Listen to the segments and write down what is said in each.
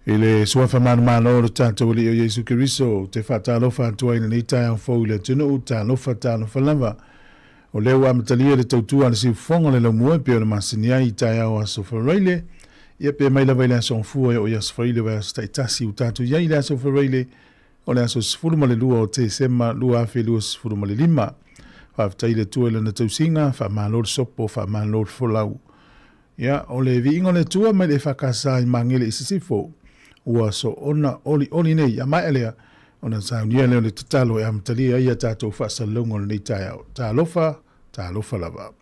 Ele sua whamano o tātou li o Yesu Kiriso, te whatalofa atua ina nei tai au fau le tino u tālofa tālofa lava. O leo amatalia le tautua le si fonga le lamua pe o le masinia i tai au aso whareile. Ia pe mai lava ile aso fua o iaso whareile wa aso taitasi u tātou ia ile aso whareile. O le aso sifuru ma le lua o te sema lua afe lua sifuru ma le lima. Whaftai le tua le na tausinga, whamalo le sopo, whamalo le folau. Ia, o le vi ingo le tua mai le whakasa i mangele i sisifo. Ua so ona oli nei, a mai alea, ona saunia leo le tatalo e amtalia ia tātou whasa lungo nei tai au. Tā lofa lava.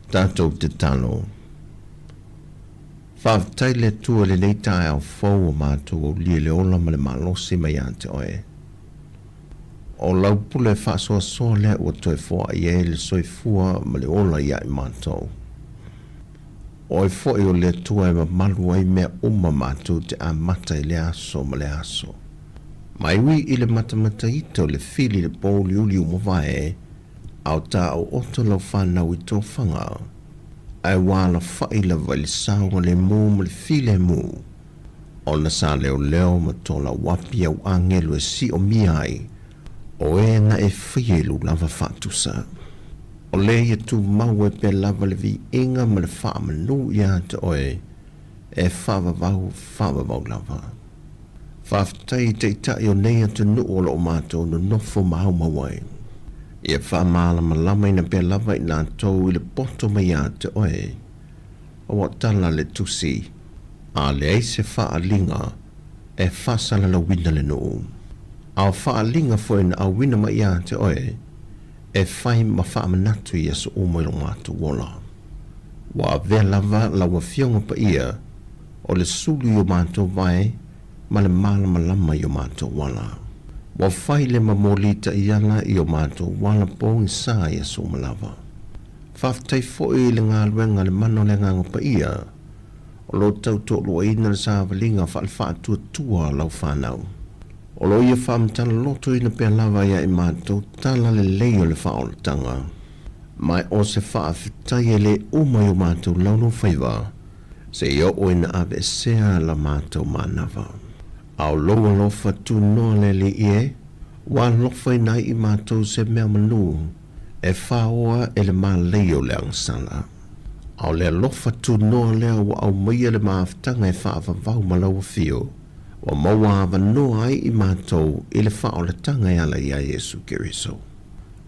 Tātou te talo. Whawtai le tua le nei tae au fau o mātou o lia le ola ma le malosi mai ante oe. O laupule whasoa soa le ua toi fua i e le soifua ma le ola ia i mātou. O e fo o le tua e ma malu ai mea uma mātou te amata i le aso ma le aso. Mai ui i le matamata ito le fili le pōli uli umawae au tā o oto lau whanau i tō whanga. Ai wāla whai la vai le saunga le mū ma le file mū. O na sa leo leo ma tō la wapi au angelu e si o miai. O e na e whielu lava whatusa. O le ia tu mau e pe lava le vi inga ma le wha manu ia te oe e whavavau lava. Whaftai te itai o nei atu nu o lo mātou no nofo mau mawai. Ia whamala malama ina pe lava i nā tau i le poto mai ia te oe. O wat tala le tusi, a le eise whaalinga e whasala la wina le nuu. A whaalinga fo ina a wina mai ia te oe, e whai ma whaamanatu ia so umoi lo mātou wola. Wa vea lava la wa fionga pa ia, o le sulu o mātou vai, ma le malama lama i o mātou wala. Wa whai le mamolita iala i o mātou wala pōngi sā ia so malava. Whaftai fo i le ngā luenga le mano le ngā pa ia, o lo tau tō lo ina le sāwalinga wha tua lau whanau. O lo ia whamtala loto ina pia lava ia i mātou tala le leo le whaolatanga. Mai o se whaafitai e le umai o mātou launo whaiva, se ia o ina ave sea la mātou mānawa. Au loa lofa tu noa le li ie, wa lofa inai i mātou se mea manu, e whaoa e le mā leo le angsala. Au le lofa tu noa lea wa au maia le maaftanga e whaavavau malawa fio, wa maua awa noa ai i mātou i le whaolatanga e ala ia Yesu Kiriso.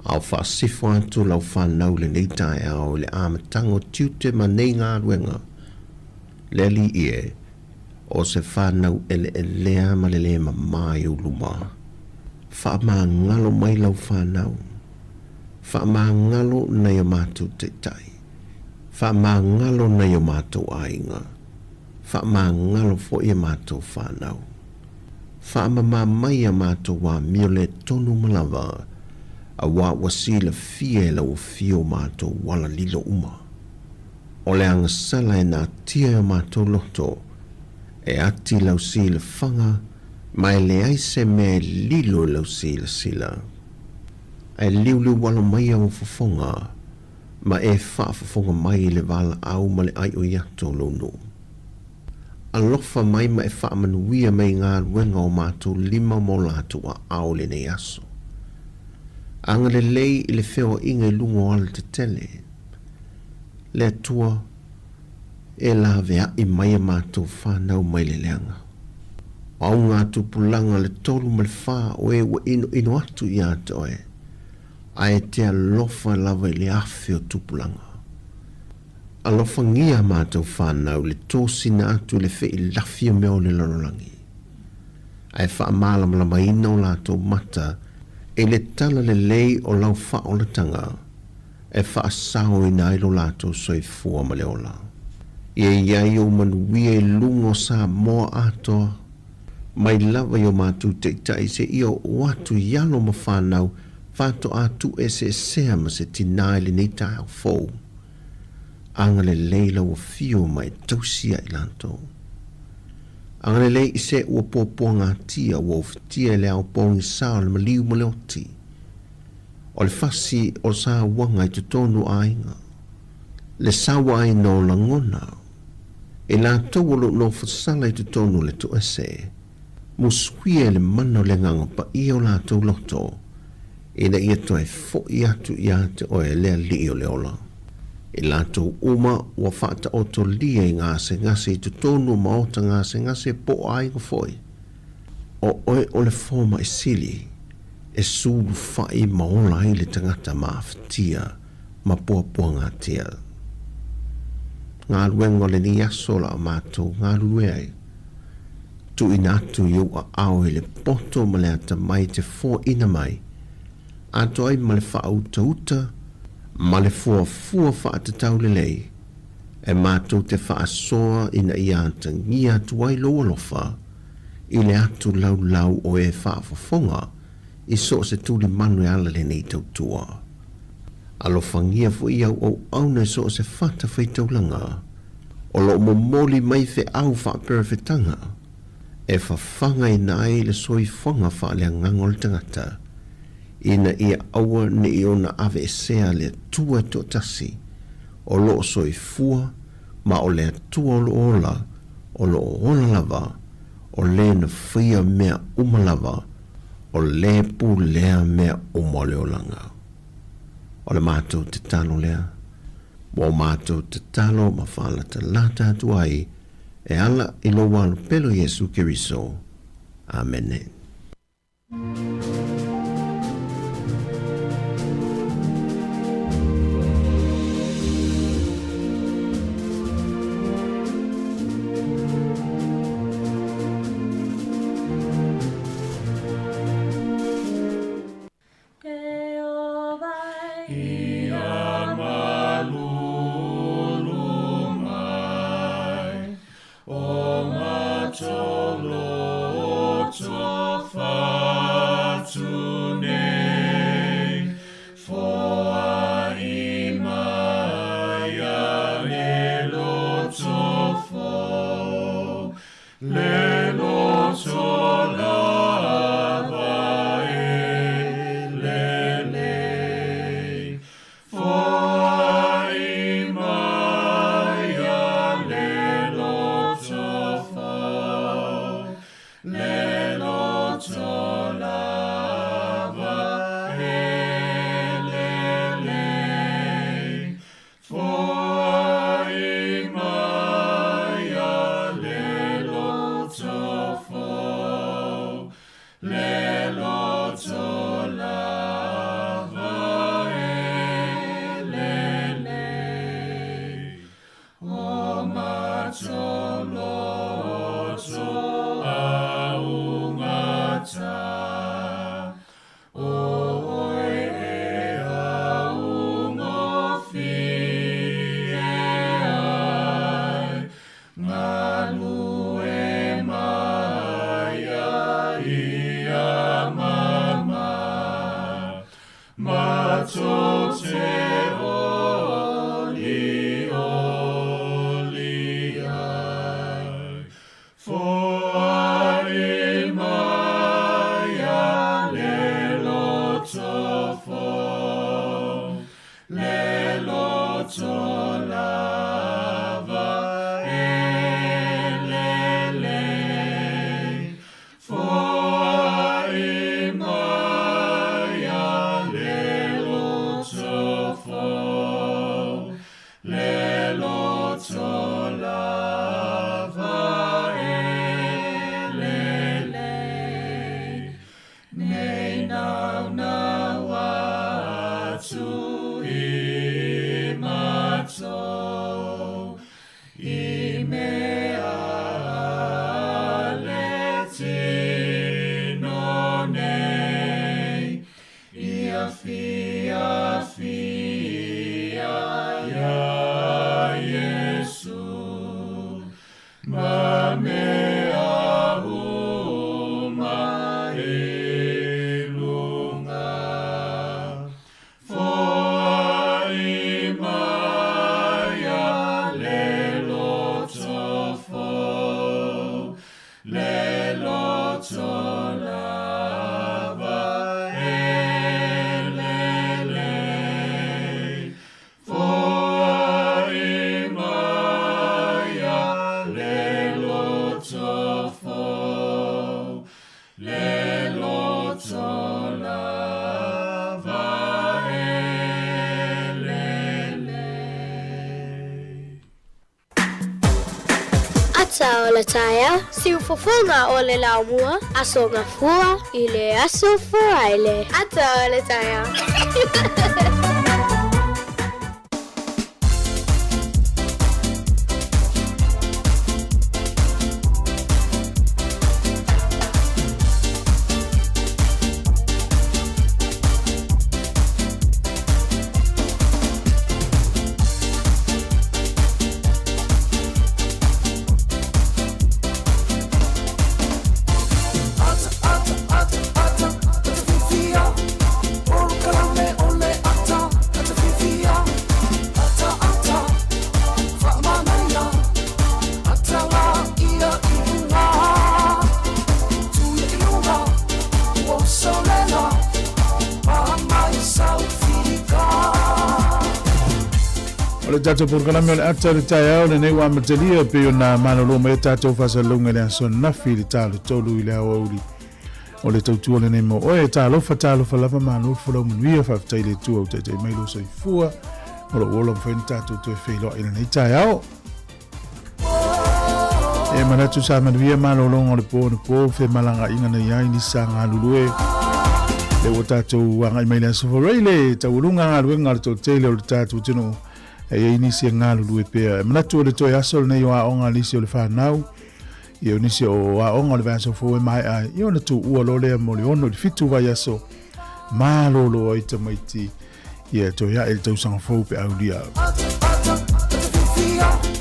Au whaasifo atu lau whanau le neitai au le amatango tiute ma nei ngā ruenga. Le li ie, o se whanau ele lea ma le lea ma mai uluma. Wha maa ngalo mai lau whanau. Wha maa ngalo nei o mātou te tai. Wha maa ngalo nei o mātou ainga. Wha maa ngalo fo i mātou whanau. Wha maa mai a mātou wā mio le tonu malawa. A wā wasila fie la o fio mātou wala lilo uma. O le angasala e nā tia o mātou loto. E ati lau sila whanga, mai le aise me lilo lau sila sila. E liu wala mai au fafonga, ma e whaafafonga mai le wala au ma le ai o yato lono. Alofa mai ma e whaamanuia mai ngā ruenga o mātou 5 mo lātu a au le nei aso. Anga le lei i le wheo inga i lungo ala te tele. Le tua e la vea i mai a mātou whanau mai le leanga. Au ngā tupulanga le tolu ma le wha o e wa ino atu i ato e. A e te alofa lava i le awhi o tupulanga. Alofa ngia mātou whanau le tōsina atu le whi i lafi o meo le lorolangi. A e wha malama ina o lātou mata e le tala le lei o lau wha o le tanga. E wha asao i nai lo lātou soi fua ma le ola. Ie iai o manuia i lungo sa moa atoa. Mai lava i o mātou te itai se i o watu ialo ma whanau whato atu e se sea ma se tinai le neita au fau. Anga le leila o fio mai tausia i lanto. Anga le lei i se ua pōpō ngā tia ua ufitia le au pōngi sao le maliu ma leoti. O le fasi o sa wanga i tutonu ainga. Le sawa ai no langona. E la tau lo no fasala i tutonu le tu ese. Muskuia le mano le nganga pa i o la tau loto. E na ia toi fo i atu i ate o e lea li o le ola. E la tau uma ua whata oto lia i ngase ngase i tutonu maota ngase ngase po ai ngafoi. O oe o le forma i sili. E sulu whai maola i le tangata maaftia ma pua ngā tia. Ngā ruengo le ni asola a mātou ngā rueai. Tu inatu iu a au i le poto ma le ata mai te fō ina mai. Ato ai ma le wha uta uta, ma le fua wha atatau le lei. E mātou te wha asoa ina i ata ngia tu ai loa lofa. I le atu lau o e wha fafonga. I so se tuli manu e ala le nei tautua. Alofa ngia fu i au au nei so se fata whai taulanga. O lo momoli mai fe au wha perfetanga. E whawhanga i nai le soi whanga wha le ngangol tangata. Ina ia aua ni i ona ave e sea le tua to tasi. O lo soi fua, ma o le tua o lo ola, o lo ola lava, o le na whia mea umalava, o le pu lea mea umole o langa. o le mātou te talo lea. Wa o mātou te talo ma whala te lata atu ai e ala I lo walo pelo Yesu Keriso. Amen. Taya, si ufofonga o le laumua, aso ngafua, ile aso fuaile. Ata ole taya. Le tato programa le ata le taya o le nei wa matalia pe na manolo me tato fasalunga le son nafi le talo tolu ile auli o le tautua le nei mo oe talofa lava malo folo munuia whaftai le tua o te mailo soifua o lo ola mwheni tātou toi whailoa ina nei tai ao. E manatu sa manuia malo longa le pō whe malanga inga nei ai ni sa ngā lulue. Le o tātou wanga i mai le soforeile, tau urunga ngā luenga le tō teile o le tātou tino e inisi ngā lulue pēr. E manatu o le toi asol nei o a onga nisi o le whanau. Ia nisi o a onga le vāso fōe mai ai. Ia na tū ua lolea mo le ono le fitu vai aso. Mā lolo ai ta maiti. Ia toi a el tau sanga fōu pe au lia.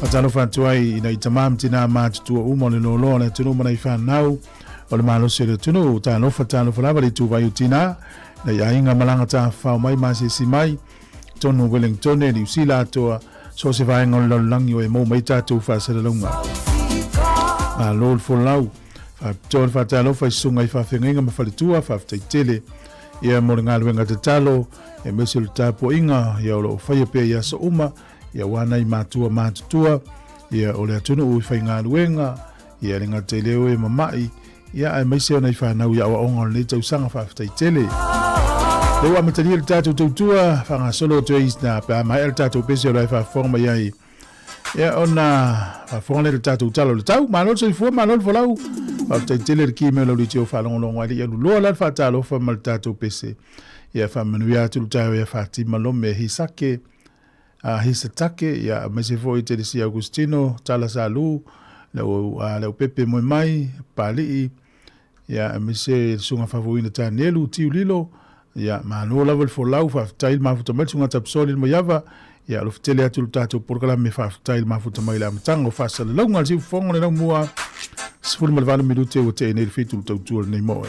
Atalo whantuai ina i tamam tina mātutua umo le lolo le tunu mana i whanau. O le mālosi le tunu ta lofa lava le tū vai utina. Na ia inga malanga tā whao mai māsi si mai. Tonu Wellington e ni usila atoa. So se vaenga o le langi o e mō mai tātou whasara lunga. A lol folau fa tol fa talo fa sunga i fa fenga ma fa tua fa tele ia mo nga luenga te talo e mesul tapo inga ia lo fa pe ia so uma ia wana i matua ia o le atunu u fa nga luenga ia ringa tele o e mamai ia ai mai se na fa na ia o onga le tau sanga fa tele le wa metali le tatu tua fa nga solo to is na pa mai el tatu pesi o fa forma ia ia ona fa fonle le tatu talo le tau malol so fo malol folau fa tele le ki me lo litio fa longo ali ia lo la fa talo fa mal tatu pese ia fa manuia tu tau ia fa ti malo me hisake hisatake ia me se foi te si Agustino tala salu le pepe mo mai pali ia me se sunga favoina tanelu tiu lilo ia malol la vol folau fa tail ma futa mal sunga tapsoli mo yava ia lo tele atu tatou porkala me fa tail ma futa mai la mtango fa sala lo ngal si fongo le mua sfur mal vale minute o te ne fitu tautu nei mo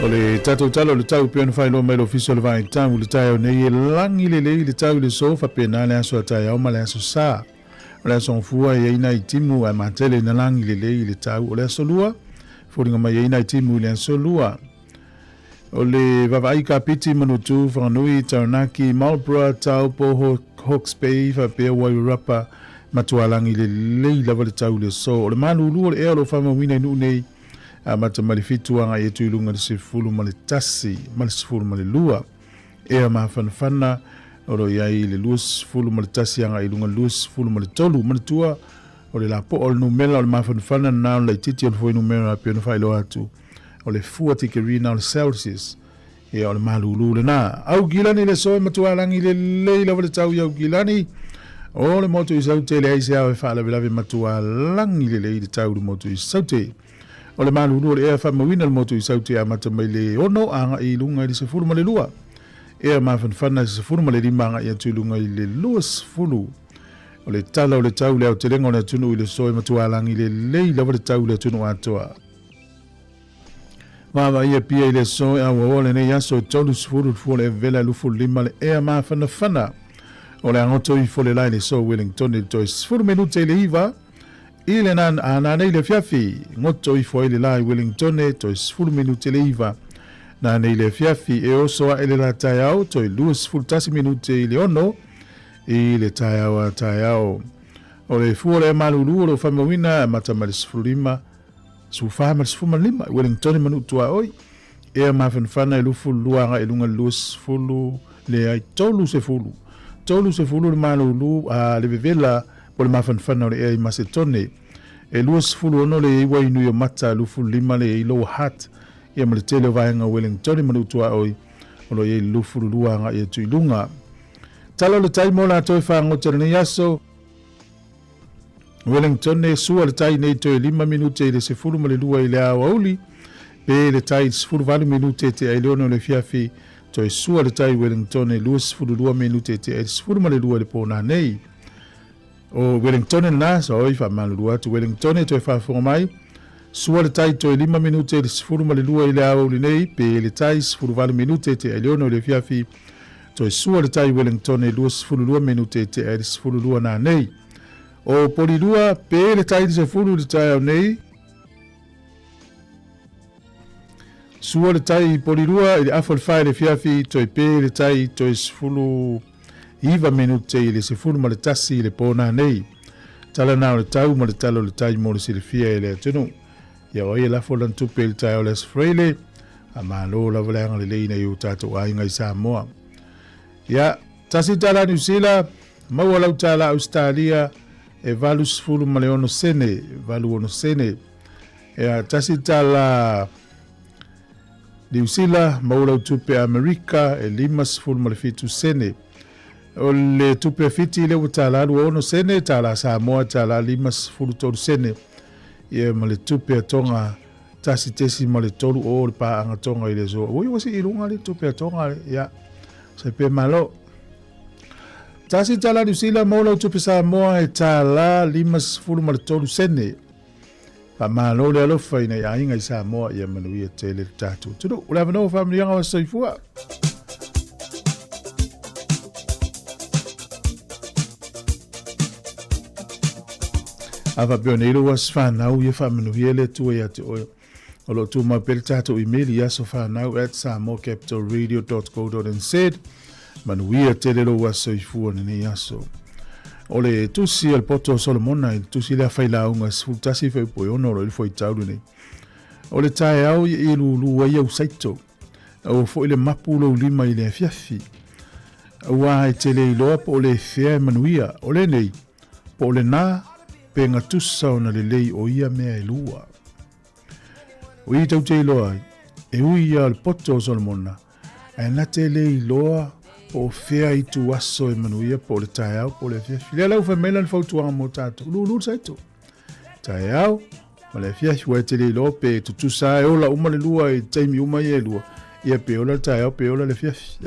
O le tatou talo le tau pēna whai lo mai lo fiso le vai tangu le tai o nei e langi le lei le tau le sofa pēna le aso a tai au ma le aso sā. O le aso ngfua e ina I timu a matele na langi le lei le tau o le aso lua. Fōringa mai e ina I timu le aso lua. O le vavai ka piti manutu whanganui Taranaki, Marlborough, Taupo, Hawke's Bay, Whapea Wairarapa, matualangi le lei lava le tau le so. O le manulu o le ea lo whamawina inu nei a mata malifituanga e tu ilunga le sefulu ma le tasi, ma le sefulu ma le lua. Ea mawhanawhana o lo iai le lua sefulu ma le tasi anga ilunga lua sefulu ma le tolu, ma le tua o le lapo o le numela o le mawhanawhana na o le titi o le fwoi numela a pia na whailo atu. O le fua tikerina o le Celsius. Ea o le malulu le na. Au gilani le soe matualangi le lei lava le tau iau gilani. O le motu I saute le aise au e whaalavelave matualangi le lei le tau le motu I saute. O le malulu le ea whamawina le motu I saute a mata mai le ono anga I lunga I le sefuru ma le lua. Ea mawhanwhana se sefuru ma le lima anga I atu lunga I le lua sefuru. O le tala o le tau le au te lengo le atunu I le soe matualangi le lei lava le tau le atunu atoa. Mama ia pia I le soe a wawole ne yaso tolu sefuru le vela lufu lima le ea mawhanawhana. O le angoto I fole lai le so Wellington I toi sefuru menute le iwa. I le nan nei le fiafi. Ngoto I foi le lai Wellington e toi sefuru menute le iwa. Na nei le fiafi e oso a ele la tai au toi lua sefuru tasi menute I le ono. I le tai au a tai au. O le fua le malulu o le whamawina mata ma le sefuru lima. Sufa ma le sefuru ma lima. Wellington manutua oi. Ea mawhanwhana e lufu luanga e lunga lua sefuru le ai tolu sefuru. Tolu sefulu le malulu a le vevela po le mawhanwhana o le ea I Macedone. E lua sefulu ono le iwa inu I mata lufu lima le I loa hat. Ia ma le tele o vaenga Wellington manutua oi. O lo i lufu luanga I atu ilunga. Talo le tai mo la toi whangotere ne yaso. Wellington e sua le tai nei toi 5 minute I le sefulu ma le lua I le awa uli. Pe le tai sefulu 20 minute te aileono le fiafi. Toi sua le tai Wellington e lua sefulu 2 minute te e sefulu ma le lua le pōna nei. O Wellington e na sa oi whamalulu atu Wellington e toi whafonga mai. Sua le tai toi 5 minute e sefulu ma le lua I le awa uli nei. Pe le tai sefulu 20 minute te aileono le fiafi. Toi sua le tai Wellington e lua sefulu 2 minute te e sefulu lua na nei. O poli lua pe le tai sefulu le tai au nei. Sua le tai polirua I le afal fai le fiafi toi pe le tai toi sefulu iwa minute I le sefulu ma le tasi I le pōna nei. Tala nao le tau ma le talo le tai mo le silifia I le atunu. Ia oi e lafo lantupe le tai o le sfreile. A malo la valeanga le leina I o tato ainga I Samoa. Ia tasi tala New Zealand. Maua lau tala Australia. E valu sefulu ma le ono sene. Valu ono sene. Ia tasi tala New Zealand, maula tupe Amerika, e 5.5 sene. O le tupe fiti le utala lu ono sene, tala Samoa, tala 5.3 sene. Ia ma le tupe a tonga, tasi tesi ma le tolu o le pa anga tonga I le zo. Ui wasi ilunga le tupe a tonga, ia. Se pe malo. Tasi tala New Zealand, maula tupe Samoa, e tala 5.3 sene. Pa malo le alofa ina ia inga I Samoa ia manuia tele tatu. Tudu, ula vano family anga wa soifua. Ava pioneiru was whanau ia whamanuia le tua ia te oio. O lo tu mapere tatu email ia so whanau at samoacapitalradio.co.nz. Manuia tele lo wa soifua nene aso. O le tusi al poto Solomona, tusi le whaila unga sfutasi whai poi onoro ili fwoi tauru nei. O le tae au I lulu ai au saito. O fo ile mapu lo lima I le fiafi. Ua e te le iloa po le fea manuia. O le nei, po le na, pe ngatusa o na le lei o ia mea e lua. O I tau te iloa, e ui al poto Solomona. A na te le iloa, o fea I tu aso e manuia po le tae au po le fiafi. Lea lau whamela le fautuanga mo tato. Lulu saito. Tae au, ma le fiafi wa te le lope tu sa e ola uma le lua e taimi uma e lua. Ia pe ola tae au pe ola le fiafi.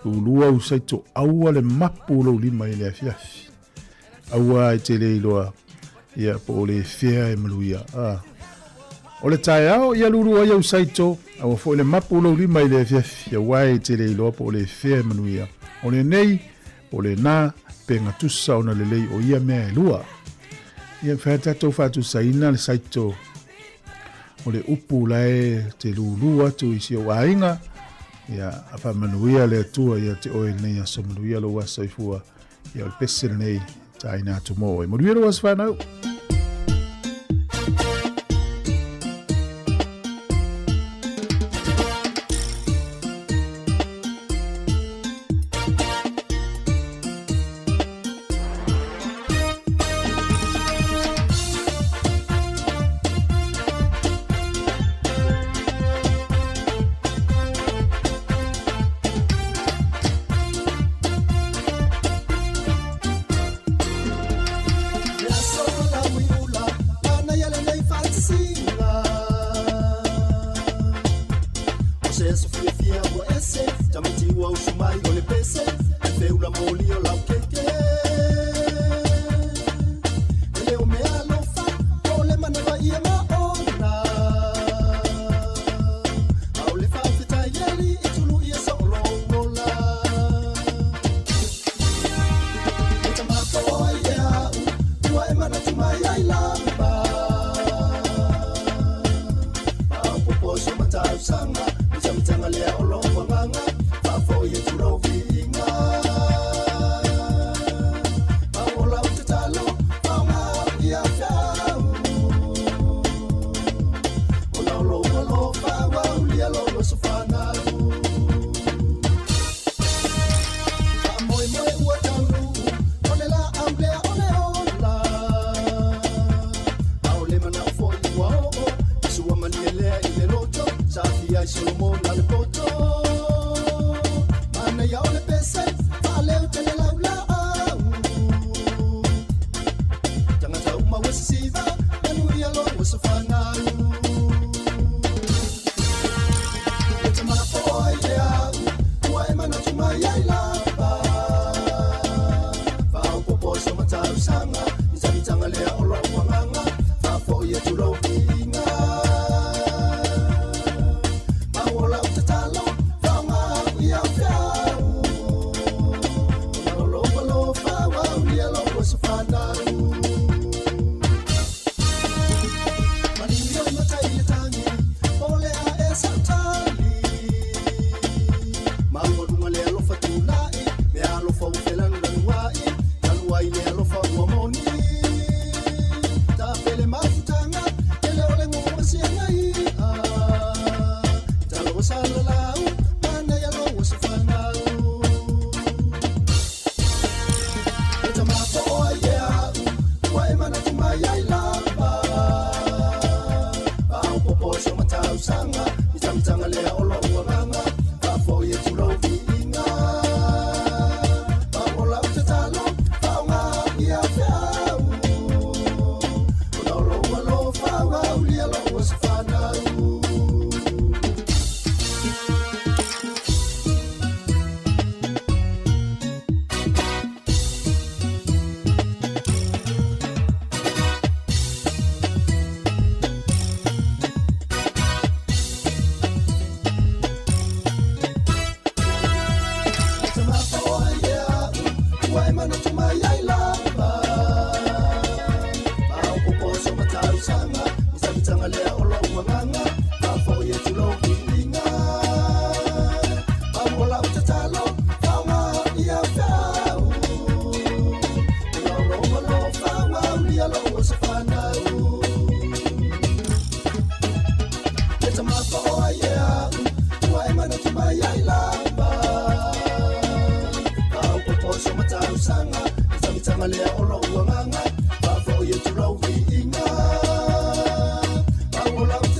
Lulu au saito aua le mapu lo lima I le fiafi. Aua e te le loa. Ia po le fea e manuia. O le taeao ia lulu ai au saito, au fo le mapu lo lima i le fiafi, ia wai te le ilopo o le fea manuia. O le nei, o le nā, pe ngatusa o na le lei o ia mea e lua. Ia whaata tau whaatu saina le saito, o le upu lae te lulu atu i si o ainga, ia awha manuia le atua ia te oe nei aso manuia lo wasa i fua, ia o le pesere nei, taina atu mo. E manuia lo wasa whanau.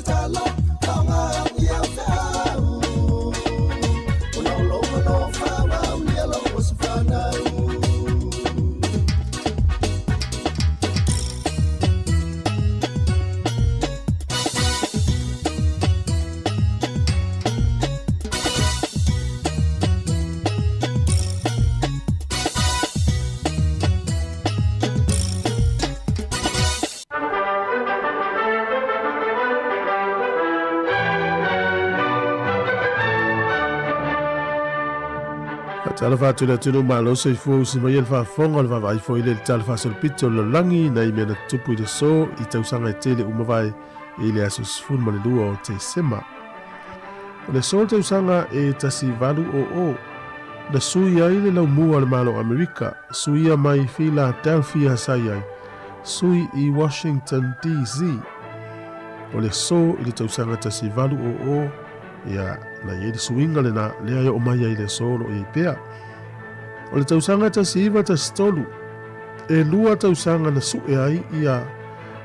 Talo Tala fatu le tunu malo se fu si mai fa fonga le vai foi le tala fa sol pito le langi na I mena tupu de so I tau sanga tele uma vai ile asus fun male lua o te sema. O le sol tau sanga e tasi valu o na sui ai le lau mua le malo Amerika, sui a mai Philadelphia sai ai, sui I Washington DC. O le so I le tau sanga tasi valu o ia na ye suinga le na le o mai ai le solo I pea. O le tausanga ta siva ta stolu. E lua tausanga na su e ai ia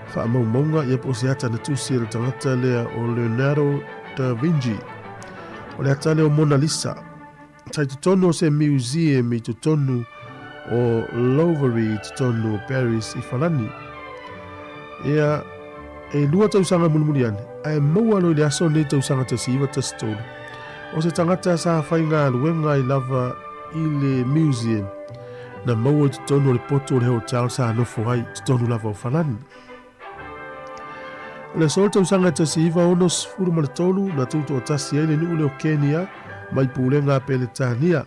fa maunga ia po se ata na tusi le tangata le o Leonardo da Vinci. O le ata le o Mona Lisa. Tai tutonu o se museum I tutonu o Louvre tutonu o Paris I Falani. Ia e lua tausanga mulmuliane. Ai maua lo le aso le tausanga ta siva ta stolu. O se tangata sa whainga luenga I lava I le museum. Na maua tutonu le poto le hotel sa anofo hai tutonu lava o Falani. O le sol tausanga ta siva ono sfuru maletolu na tuto o tasi ai le nuu le o Kenya mai pulenga pe le Tania.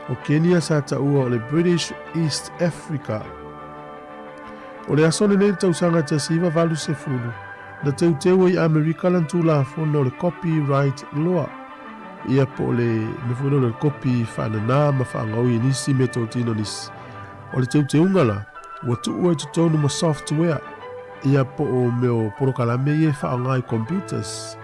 O Kenya sa ta ua o le British East Africa. O le aso le tausanga ta siva valu se fulu. Na teuteu I Amerika lantu la fono le copyright law. Ia po le nefono le copy whanana ma whangau I nisi me tōtino nisi. O le teuteunga la, ua tuu ai tutonu ma software. Ia po o meo porokalame I whaangai computers.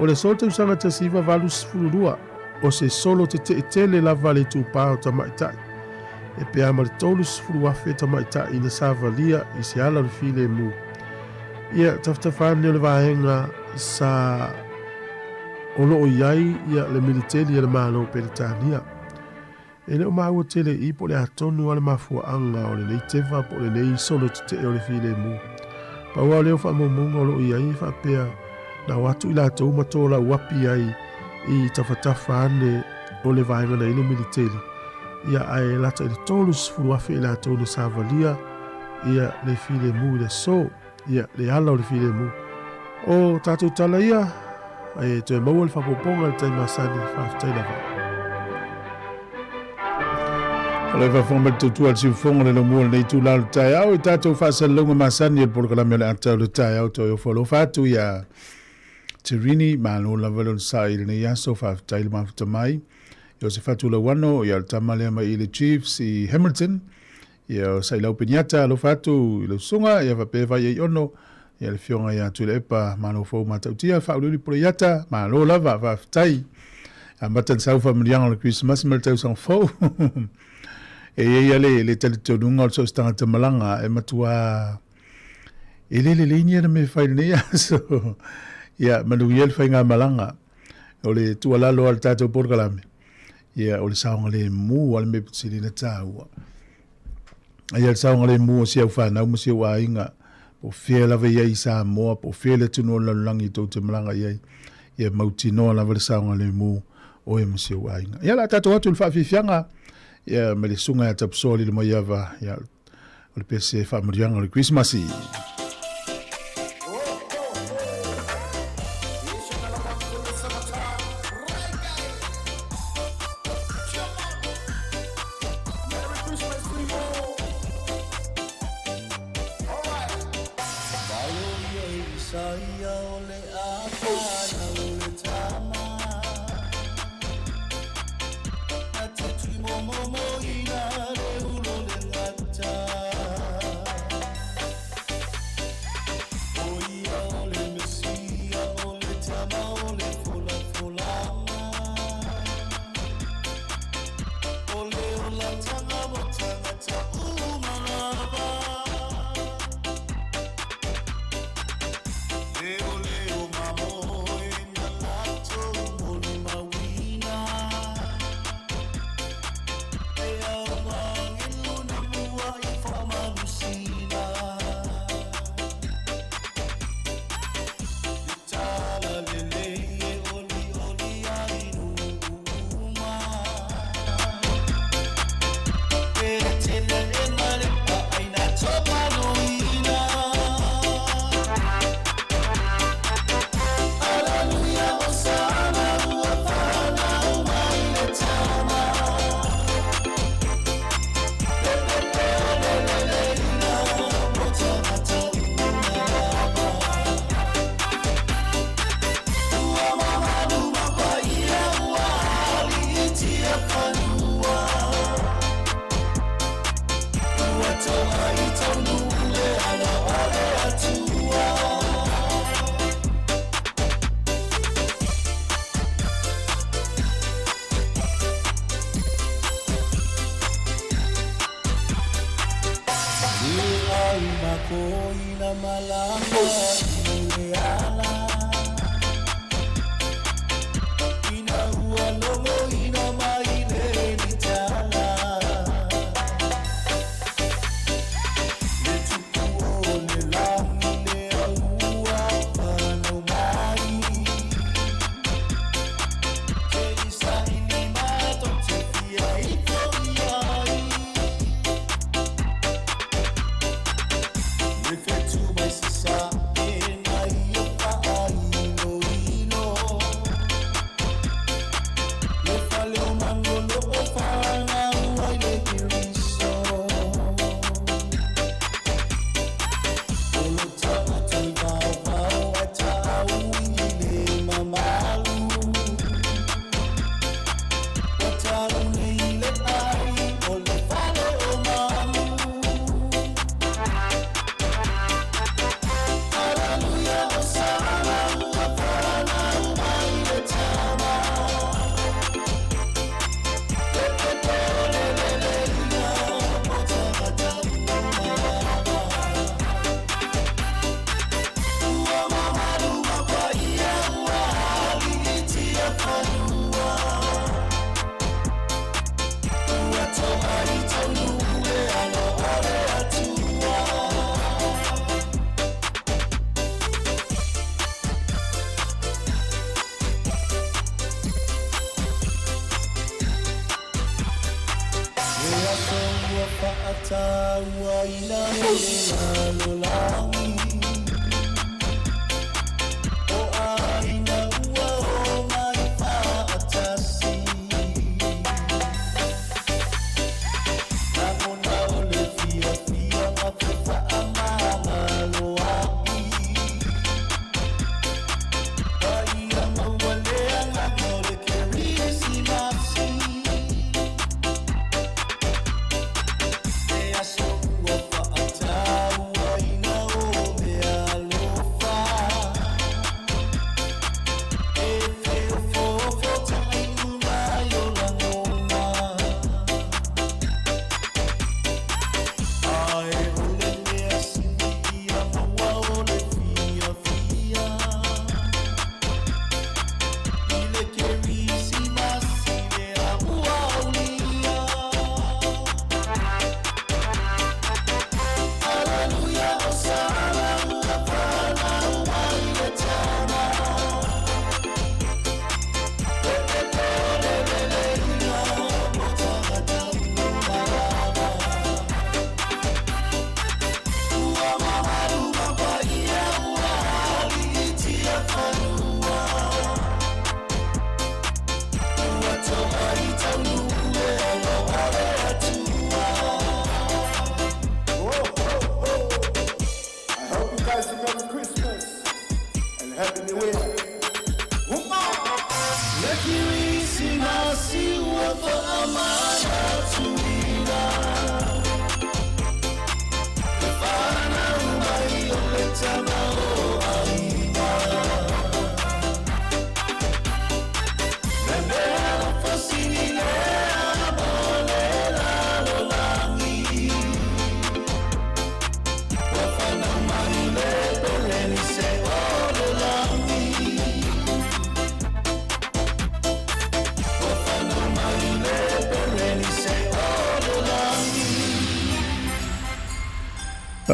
O le sol teusanga te siva valu sifururua. O se solo te tele lava le tūpao ta maitai. E pea ma le tolu sifuruafe ta maitai ina savalia I se ala le file mu. Ia taftafane o le vahenga sa olo o iai ia le militeri le malo Peritania. E leo maua tele I po le atonu ale mafua anga o le nei tefa po le nei solo te o le file mu. Paua leo wha mamunga o lo iai wha pea na watu I la tau matola wapi ai I tafatafa ane o le vahenga na ile militeri. Ia ai lata I le tolu sifuruafe I la tau na savalia ia le file mu le so. Ia le ala o le file mu. O tatou tala ia e te maua le whapoponga le taima sani whaftai lava. Ole whafonga le tutua le siufonga le mua nei tu lau le tai au e tatou whasalunga masani e porkalame le atau le tai au to e whalo whatu ia Tirini malo lava le sai le nei aso whaftai le mafuta mai. Ia se whatu le wano ia le tamalea mai I le Chiefs I Hamilton. Ia sai lau piniata lo whatu I le sunga ia whapewa I ono. Ia le fionga ia tu le epa mano fau matautia whaururi puriata malo lava whaftai. A matan saufa mrianga le Christmas mal tau sang fau. E ia le talitonunga o so stangata malanga e matua e le linia na me whaile nea so ia manu ia le whainga malanga o le tualalo al tatou porkalame. Ia o le saonga le mu al me putsiri na taua. Ia le saonga le mu o siau whanau mo siau a inga. Po fia lava iai sa moa, po fia le tunu o lalangi tau te malanga iai. Ia mauti noa lava le saonga le mu o e mo siau a inga. Ia la tatou atu le whaafifianga. Ia me le sunga ya tapsoli le maiava. Ia o le pese whaamurianga le Christmasi.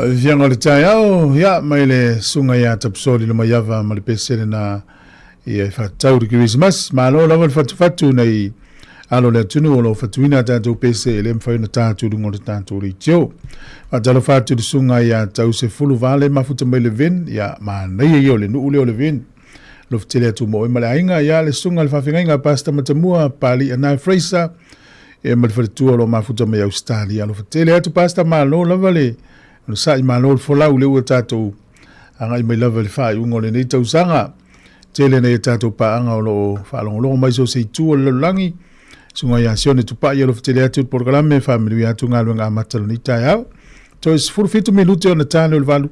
Vianga le tai au, ia mai le sunga ia tapsoli le maiava ma le pesele na ia whatau ki Christmas, ma alo lava le whatu nei alo le tunu o lo whatuina tātou pese le mwhai na tātou rungo le tātou ri tio. Atalo whatu le sunga ia tau se fulu vale mafuta mai le vin, ia ma nei ia o le nuu le o le vin. Lo whtele atu mo e male ainga, ia le sunga le whawhinga pasta matamua pali anai Fraser, e ma le whatua lo mafuta mai Australia. Lo whtele atu pasta ma alo lava le no sai malo folau le ua tātou anga I mai lava le whai ungo le nei tau sanga tele nei tātou pa anga o lo whaalongolongo mai so se tua le langi sunga ia sione tupa ia lo whtele atu porgalame whamiri atu ngā luenga amatalo ni tai au to is furu me lute o na tāne o le valu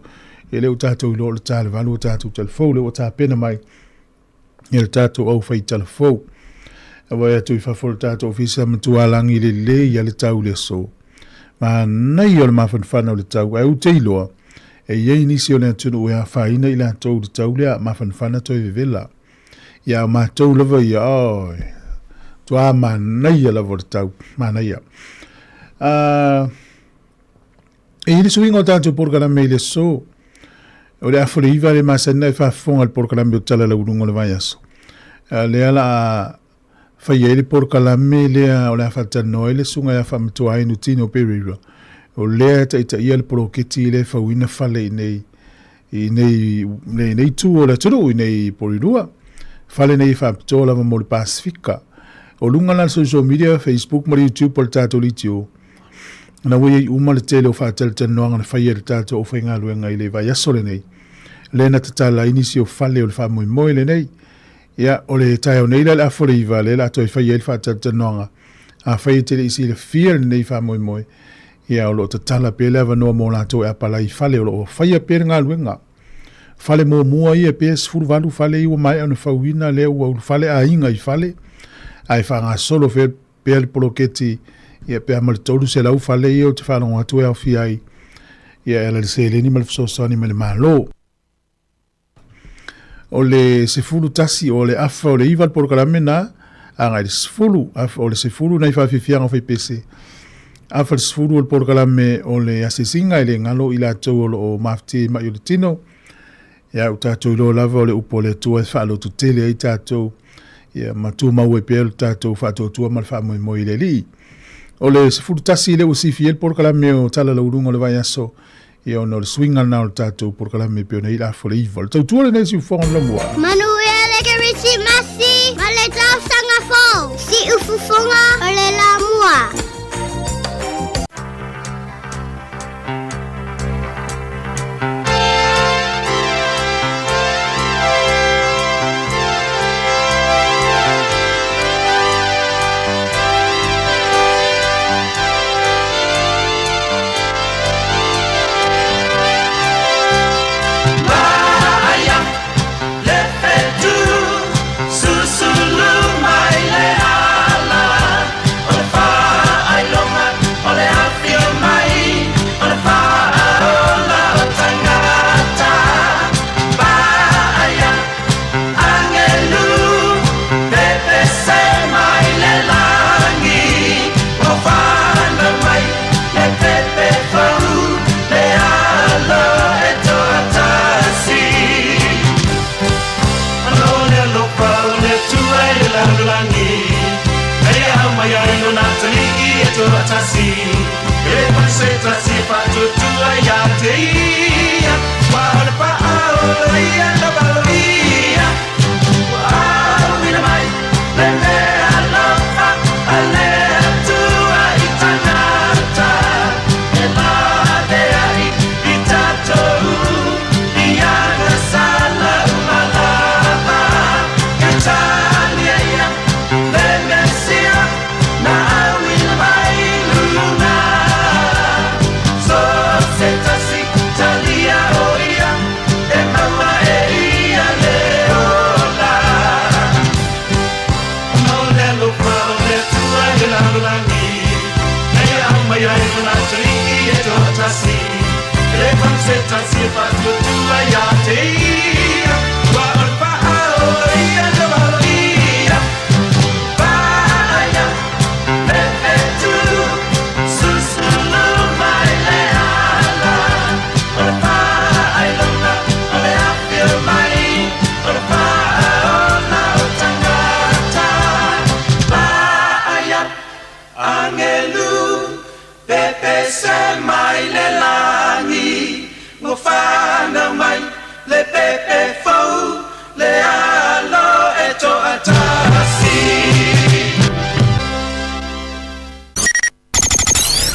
e leo tātou ilo le tāle valu o tātou telefou leo o tā pena mai e le tātou au whai telefou awai atu I whafolo tātou ofisa matualangi le ia le tau le so ma nei o le mawhanwhana o le tau au te iloa ye nisi o le tunu ya faina ila tau de taulia ma fanfana to vela ya ma tau lava ya oi tua manai la vortau manai e le swingo tanto porkalame le so o le aforiva le masana fa fonga al porkalame o tala la urungo le vaiaso le ala fai ele porkalame le o le fatano ele sunga ya famtua inu tino perira o le ta ia le proketi le fawina fale nei tu o le turu nei porirua fale nei faptola mo le Pasifika o lunga na social media Facebook ma YouTube por tato litio na we uma le tele o fatel tano nga fai le tato o fainga luenga ile vai asole nei le na tala inisio fale o fa moi le nei ya o le tai o nei la aforiva le la to fai le fatel tano nga a fai tele isi le fear nei fa moi ia o lo te tala pele ava noa mō lātou e apala I fale o lo whai a pere ngā luenga. Fale mō mua I e pēs furuwalu fale iwa mai anu whauina leo au fale a inga I fale. Ai whanga solo fe pēle poloketi ia pēa mali tolu se lau fale I o te whanonga atu e au fiai. Ia ela le se leni mali fsosani mali malo. O le se fulu tasi o le afa o le iwa polokarame na anga le se fulu o le se fulu na I whawhifianga o whai pese. Afal sfuru o porkalame o le asisinga ile ngalo ila tau o mafti ma yule tino. Ya utatou ilo lava o le upo le tua whaalo tutele ai tatou. Ya matu maue pēlu tatou whaatou tua malwha moi le li. O le sfuru tasi ile usifi el porkalame o tala la urunga le vaiaso. Ya ono le swinga na o tatou porkalame peo na ila afo le iwa. Tau tua le nesi ufonga la mua. Manu ele ke risi masi. Male tau sanga fo. Si ufufonga o le la mua.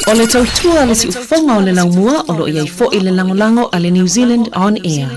O le tautua le si ufonga o le laumua o lo iai fo i le langolango a le New Zealand On Air.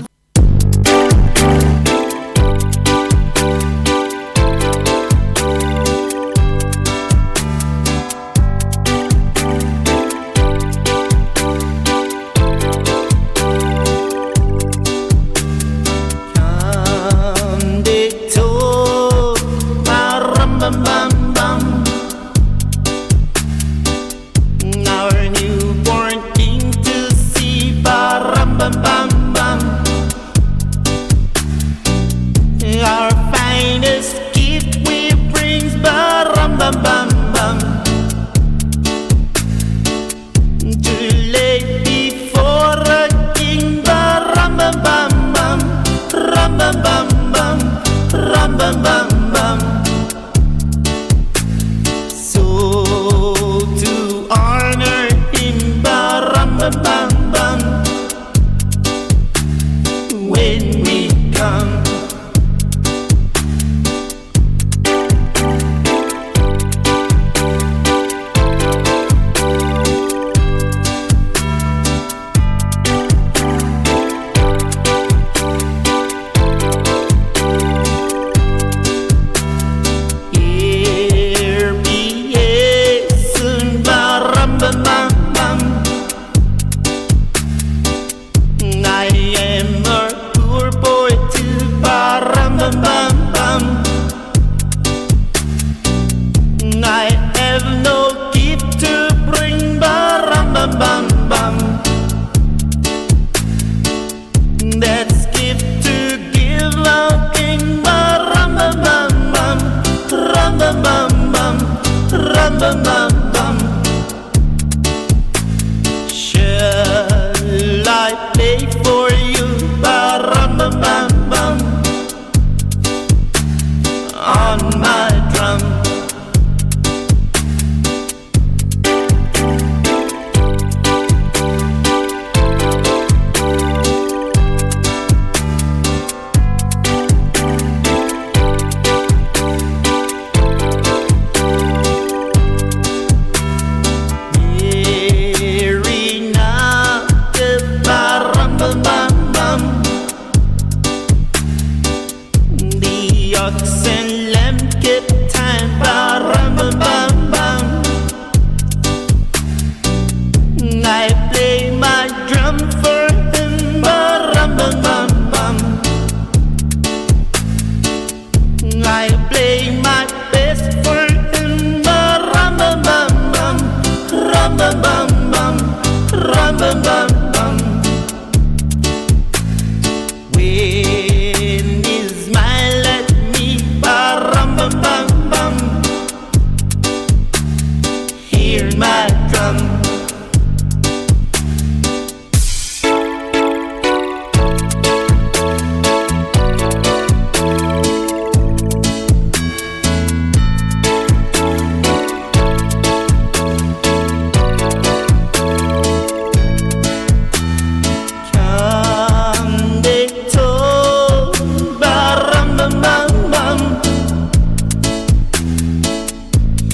Our newborn king to see, ba ram bam bam. ducks and lamb keep time. Ba-rum-bum-bum-bum. I play my drum for him. Ba-rum-bum-bum-bum. I play my best for him. Ba-rum-bum-bum-bum. Rum-bum-bum-bum. Rum-bum-bum-bum. When he smile at me, ba-rum-bum-bum-bum. Hear my drum. Come they told, ba-rum-bum-bum-bum.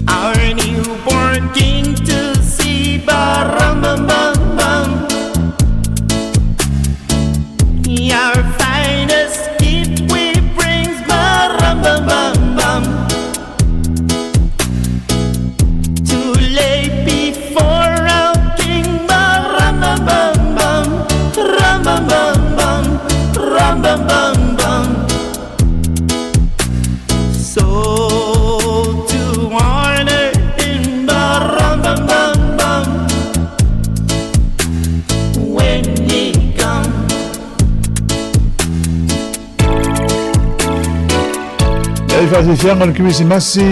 Our newborn king to see, ba-rum-bum-bum-bum. Our finest gift we brings, ba-rum-bum-bum-bum. To lay before our king, ba-rum-bum-bum-bum. Rum-bum-bum-bum, rum-bum-bum-bum. So to honor him, ba-rum-bum-bum-bum. When he come, Ei whaasiwhianga le Kirisimasi.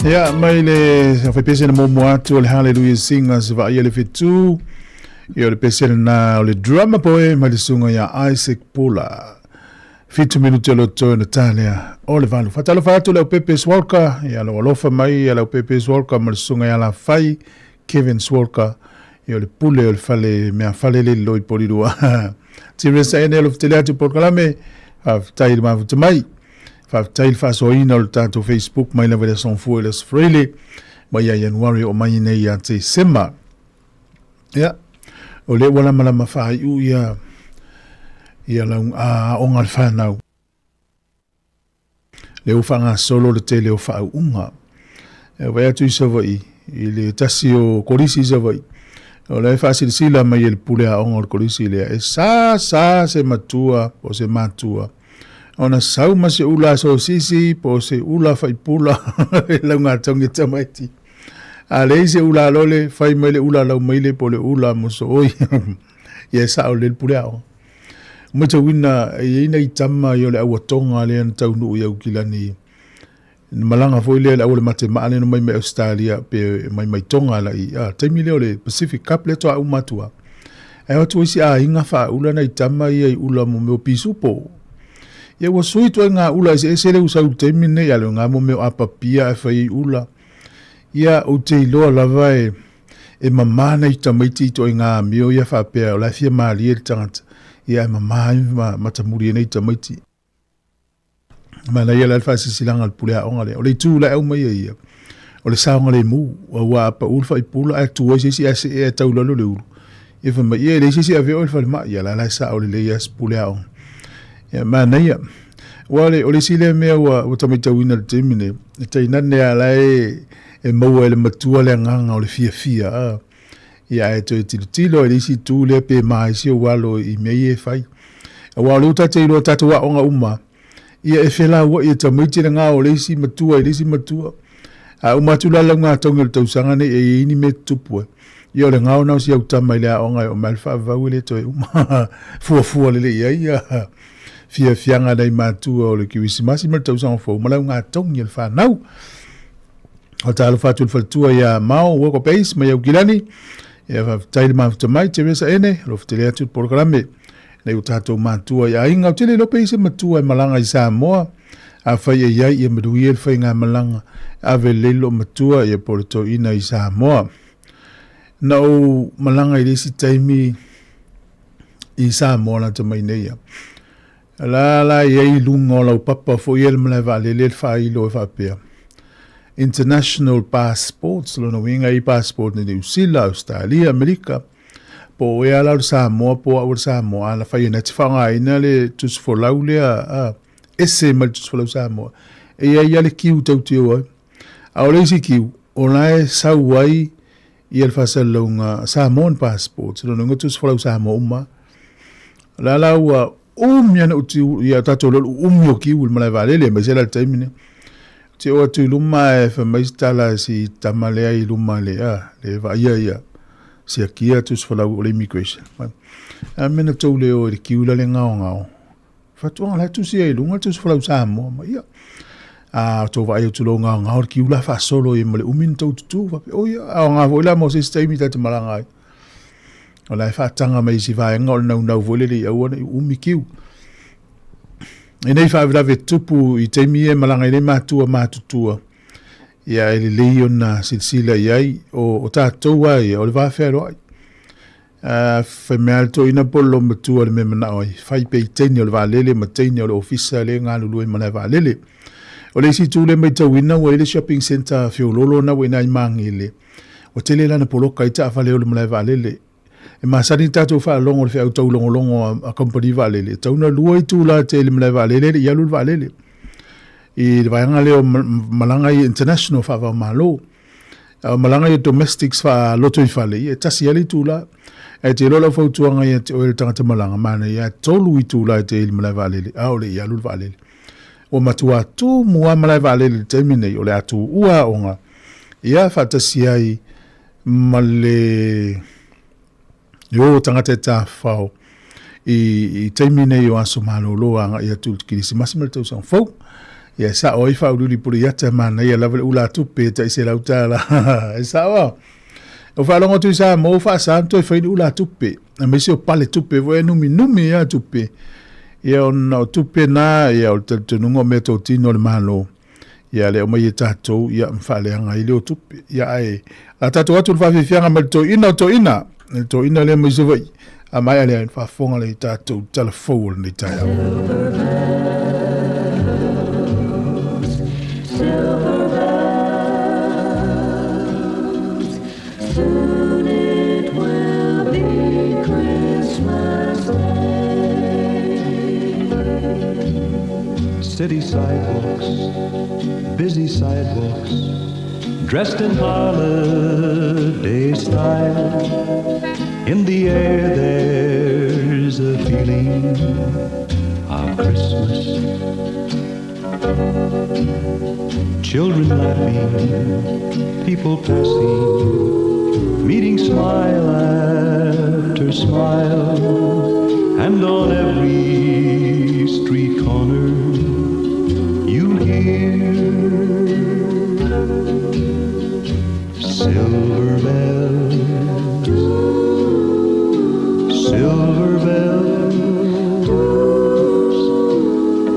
Ia, mai le whaipese na momo atu o le Hallelujah Singers wa ia le whetu. Ia o le pese na o le drama boy mai le sunga ia Isaac Pula. 5 minuti o loto na tālea o le valu. Whatalo whatu le o Pepe Swalka. Ia lo alofa mai ia le o Pepe Swalka ma le sunga ia la whai Kevin Swalka. Ia o le pule o le whale mea whale le loi porirua. Tiresa ene o le whtele atu porkalame. Tai le mafuta mai. Whaftail whasoina o le tātou Facebook mai la vele son fua le sfreile mai a Januari o mai nei a te sema. Ia, o le wala malama whai u ia laung a onga le whanau. Le ufanga solo le te le o whau unga. E vai atu isa vai, i le tasi o korisi isa vai. O le whasiri sila mai e le pule a onga o korisi le e sa se matua o se matua. Ona sau ma se ula so sisi po se ula fai pula e launga tongi tamaiti. A le se ula lole fai mai le ula lau mai le po le ula mo so oi. Ia sa o le pule ao. Mata wina e ina i tama i o le awa tonga le an tau nuu iau kilani. Malanga foi le au le mate maale no mai mai Australia pe mai tonga la i. Taimi leo le Pacific Cup le toa umatua. E watu isi a inga fa ula na i tama i ula mo meo pisu po. Ia wa sui tu nga ula se le usau temine ya le nga mo me apapia e fai ula. Ia o te loa lava e mamana i tamaiti to nga mio ia fa pe la fia mali e tangata. Ia mama matamuri nei tamaiti. Mana ia la fa silanga al pule onga le. O le tu la au mai ia. O le saonga le mu wa pa ulfa i pula e tu si e tau lolo le ulu. Ia fa mai ia le si ave o fa ma ia la sa o le ia pule onga. Ya mana ia wale o le sile mea wa tamita wina le temine e tainane ala e maua ele matua le nganga o le fia ia e to tilo e lisi tu le pe mai si o walo i mei e fai a walo tate ilo tatu wa onga uma ia e fela wa i tamiti le ngā o lisi matua a umatula la ngā tonga le tausanga ne e ini me tupua ia o le ngā o nau si au tamai le a onga o malfa vau le to e uma fua le ia fianga dai matua o le Kirisimasi ma tau sang fo ma nga tong il fa nau o talo fatu il fatua ia mau wo ko peis ma eu gilani ia fa tai ma mai Teresa ene lo ftele atu programe nei o tato matua ia inga tele lo peis matua malanga i Samoa a fa ia ia meduiel fa nga malanga ave lelo matua ia porto ina i Samoa no malanga i si taimi i Samoa na tamai nei la ye lungo la papa fo yel mla vale le fa ilo fa pe international passports lo no winga i passport ni New Zealand Australia America po ya la Samoa po a Samoa la fa ina tfanga ina le tus fo laule a ese mal tu falau Samoa e ia le kiu tau tio ai a o le isi kiu o lai sauai i el fasalunga Samoan passport no ngo tu falau Samoa uma la ua umia na uti ia tato lo umio kiu le malai valele ma sela taimine te o tu luma e fa mai tala si tamale ai luma le le va ia si akia tu falau le immigration a mena tau le o le kiula le ngao fatua la tu si e lunga tu falau Samoa ma ia a to vai tu lo ngao kiula fa solo e male umin tau tu va o ia a nga voila mo se stay mi tata malanga o la fa tanga mai si vai ngol na vole le ia o umi kiu e nei fa vila tupu i te mie malanga i le matutua ia ele leon na silsila iai o tātou ai o le whawhero ai fa mea to ina polo matua le memana ai fai pe teini o le waalele ma teini o le ofisa le ngā lulu e mana waalele o le isi tu le mai tau ina o le shopping center whiololo na wena i mangi le o tele lana poloka i ta whale o le mana waalele e masani tātou whaalongo le whiau tau longo a company waalele tauna lua i tūla te le mana waalele i alu waalele i le vaianga leo malanga i international whawa malo malanga i domestics wha loto i whale e tasi ali tūla e te lola whautuanga i te oere tangata malanga mana i a tolu i tūla i te ili malai waalele aole i alu waalele o matua tu mua malai waalele te minei o le atu ua onga i a whatasi ai male yo tangata e tā whao i te minei o aso malo loa anga i a tūl kirisi masimele tau sang whau ia sa oi fa uli puri ata mana ia lava ula tupe ta ise lautala e sa wa o fa longo tu sa mo fa santo e fa ula tupe a me se o pale tupe vo numi ya tupe ia on tupe na ia o te nungo meto tino le malo ia le o mai tato ia mfa le anga ile o tupe ia ai la tato watu fa fianga mal to ina le mo se vai a mai ale fa fonga le tato telefone ni tai City sidewalks, busy sidewalks, dressed in holiday style. In the air there's a feeling of Christmas. Children laughing, people passing, meeting smile after smile, and on every street corner silver bells, silver bells.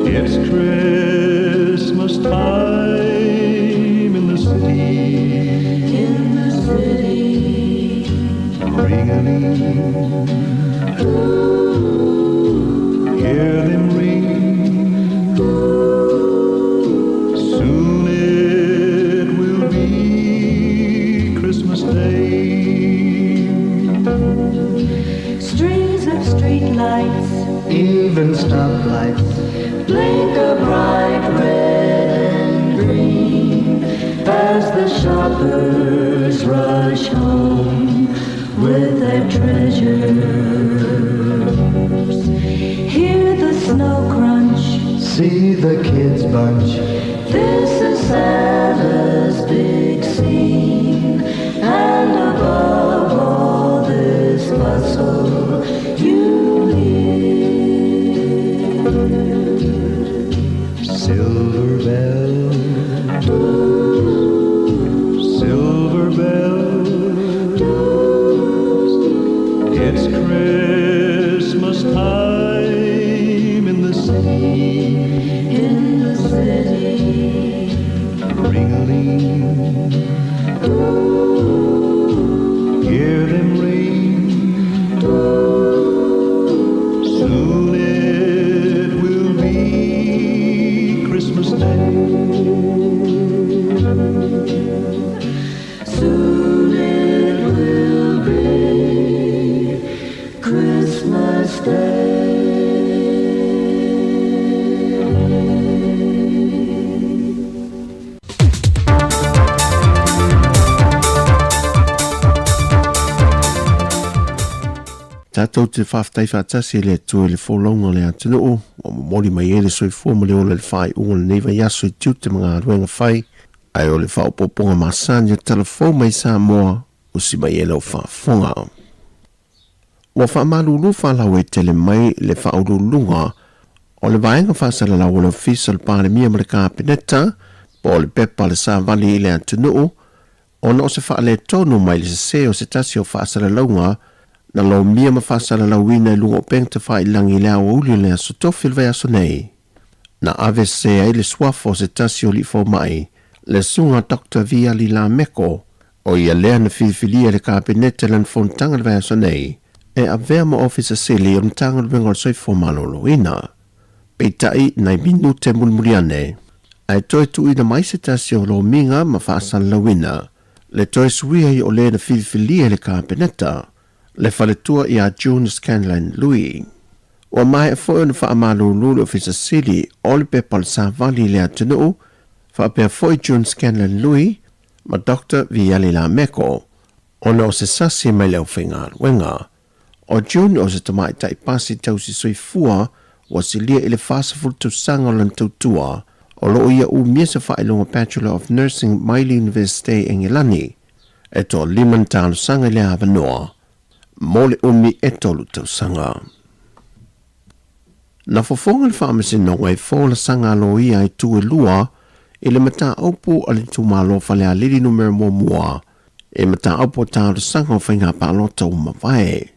It's Christmas time in the city, ring-a-ling, hear them ring. Even stoplights blink a bright red and green as the shoppers rush home with their treasures. Hear the snow crunch, see the kids bunch. This is Santa's big scene, and above all this bustle you hear silver bells, silver bells. It's Christmas time in the city, ring-a-ling, hear them ring. Soon it will be Christmas Day. Soon it will be Christmas Day. Tātou te whaftai whatasi le tue le wholonga le atunu o mori mai e le soifua mo le ola le whai unga le neiva yaso I tiu te mga aruenga whai. Ai o le whaopoponga masani o telefo mai sa moa usi mai e lau whaafonga. Wa whaamalulu whalau e tele mai le whaurulunga o le vaenga whaasala lau o le ofisa le pāle mia ma le kāpeneta po le pepa le sa vali I le atunu o na o se whaale tonu mai le se o se tasi o whaasala launga na lo mia ma whaasala lauina I lunga o peng te whai langi lea o uli lea so tofi le vai aso nei. Na ave se ai le swafo se tasi o li fo mai le sunga Dr. Via Lila Meko o ia lea na whiwhilia le kāpeneta lan fontanga le vai aso nei e a vea ma ofisa sili o mtanga le wenga o soifo malolo ina. Peitai nai minu te mulmuriane. Ai toi tu ina mai se tasi o lo minga ma whaasala lauina. Le toi suia I o le na whiwhilia le kāpeneta. Le whaletua I a June Scanlon Louis. O mai e fwoi na whaamalulu le ofisa sili o le pepal sa vali le atunu whaapea fwoi June Scanlon Louis ma Dr. Vialila Meko o na o se sasi mai leo whingar wenga. O June o se tamai tai pasi tausi soi fua wa si lia ile whaasaful tu sanga o lan tautua o loo ia u mia se whailunga Bachelor of Nursing Maile University Engilani e to liman tālu sanga le avanoa. Mole umi e tolu tau sanga. Na fofonga le whaamasi nonga e fōla sanga alo ia I tu e lua I le mata aupu ali tu malo whale a lili numero mua e mata aupu tālu sanga o whainga pālota umawai.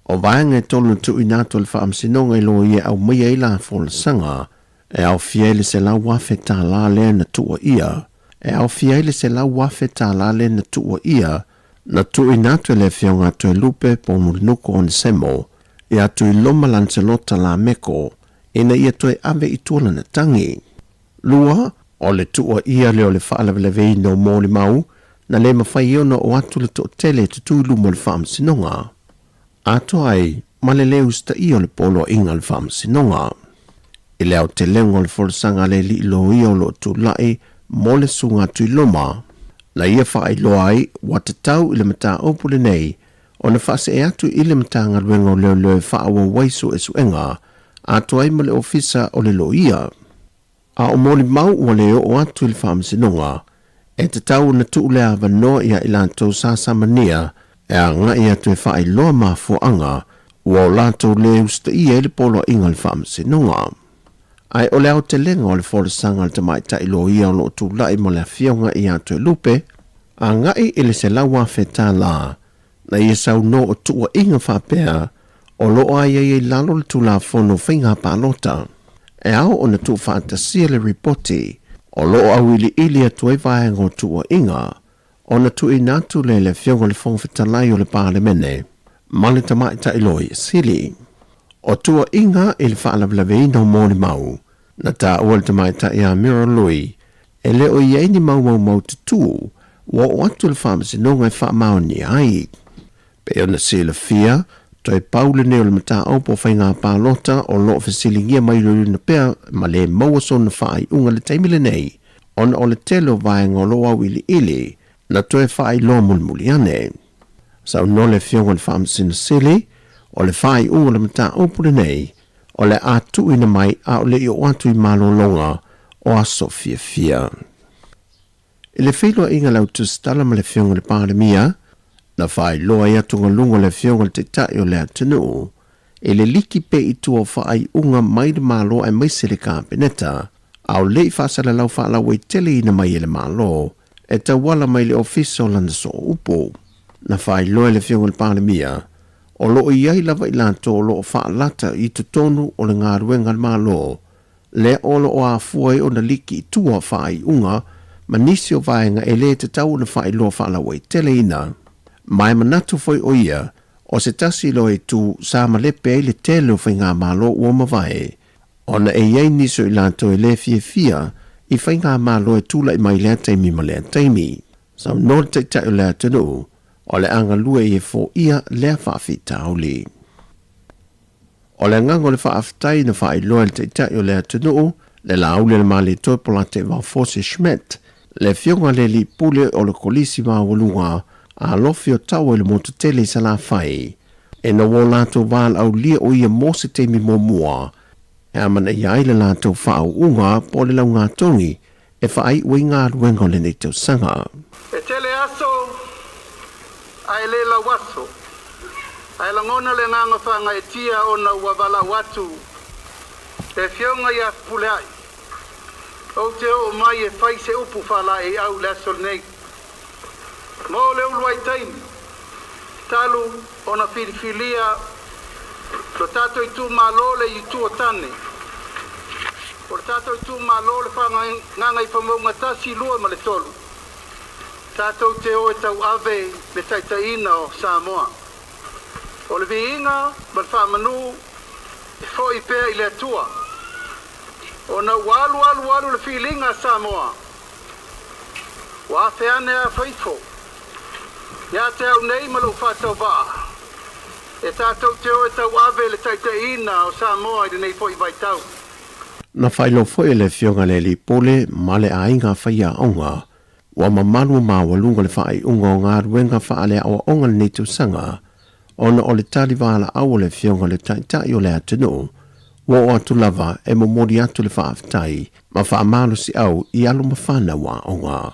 O vaenga e tolu tu inatu le whaamasi nonga I lo ia au mia ila fōla sanga e au fiele se la wafe tā la le na tua ia e au fiele se la wafe tā la le na tua ia na tu inatu le fionga tu lupe po nuko on semo ia tu loma lancelota la meko ina ia tu ave I tuala na tangi. Lua o le tua ia leo le whaala le vei no mōli mau na le mawhai ona o atu le to tele tu tulu mo le whaam sinonga. Ato ai ma le leo sta I o le polo inga le whaam sinonga. I leo te lengo le folsanga le li lo I o lo tu lai mo le sunga tu loma. Na ia whaai loa ai, wata tau I le mata opule nei, o na whaase e atu I le mata ngaruenga o leo leo whaawa waiso e suenga, atu ai ma le ofisa o le lo ia. A o moli mau o leo o atu I le whaamsinonga, e te tau na tu lea wanoa ia ilanto sasamania, e a nga ia tu e whaai loa mafuanga, ua o lato leo sta ia le polo inga le whaamsinonga. Ai o leo te lenga o le whoresanga le tamai tai lo ia o lo tu lai mo le fionga I atu e lupe, a ngai I le se lawa whetā la, na ia sau no o tua inga whapea, o lo ai ai lalo le tu la whono whinga pālota. E au o na tu whantasia le ripoti, o lo au ili atu e vaenga o tua inga, o na tu inatu le fionga le whongwhetalai o le pālemene, ma le tamai tai lo ia sili. O tua inga I le whaalawlawe no mōni mau, na tā ua le tamai tai a Mira Lui, e leo I eini mau te tū, wa o atu le whaamasinonga I whaamau ni ai. Pe o na sila fia, toi paule neo le mata aupo whainga pālota o lo whasilingia mai ruru na pēr ma le mawaso na whaai unga le taimile nei, on o le telo vaenga o lo au ili, na toi whaai lo mulmuli ane. Sau no le fionga le whaamasina sili, o le whaai unga le mata aupo le nei, o le atu ina mai a o le I o atu I malolonga o a Sofia Fia. I le whiloa inga lau tu stala ma le fionga le pālemia, na whai loa ia tunga lunga le fionga le te tai o le atunu, e le liki pe I tua whaai unga mai le malo e maise le kāpeneta, au le I whaasala lau whaala wei tele ina mai le malo, e ta wala mai le ofisa o lana so upo. Na whai loa le fionga le pālemia, o loo iai lava I lanto o loo whaalata I te tonu o le ngāruenga le malo, le o loo a fuai o na liki I tua whaai unga, ma nisi o vaenga e le te tau na whaai loa whaala wei tele ina. Mai manatu foi o ia, o se tasi lo e tu sa malepe e le tele o whainga malo ua mawai, o na e iei niso I lanto e le fia, I whainga malo e tula I mai lea taimi ma lea taimi. Sau no te tai o lea tenu, o le anga lue I e fo ia lea whaafita au li. O le ngango le whaafitai na whaai loa le tai o lea tenu, le laule le mali toi pola te Valforce Schmidt, le fionga le li pule o le kolisi ma walunga, a lofi o tau le motu tele sa la whai, E na wo lātou wāl au lia o ia mō se te mi mō mua. E amana iai le lātou whaau unga po le lau ngā tongi e whaai ui ngā ruenga le nei tau sanga. E tele aso, ai le la waso. Ai langona le nganga whanga e tia o na wawala watu. E whionga ia puleai. O te o mai e whai se upu whala e au le aso nei. Mō le uluai taimi. Talu o na whiriwhilia. Lo tato i tū mālole i tū o tane. O le tato i tū mālole whanga nganga i whamonga tasi lua ma le tolu. Tato te o e tau ave le taitaina o Samoa. O le viinga ma le whamanu e fo i pēr i le atua. O na walu le whilinga Samoa. Wa whiane a whaifo. Ia te au nei ma lo whatau waa. E tātou te o e tau ave le taitaina o Samoa i nei fo i vai tau. Na whailo foi le whionga le li pole ma le ainga whaia onga. Wa mamalu ma walunga le whaai unga o ngā ruenga whaale o onga le nei sanga. Ona o le tali wala au le whionga le taitai o le atunu. Wa o atu lava e momori atu le whaaftai. Ma whaamalu si au i alu mawhana wa onga.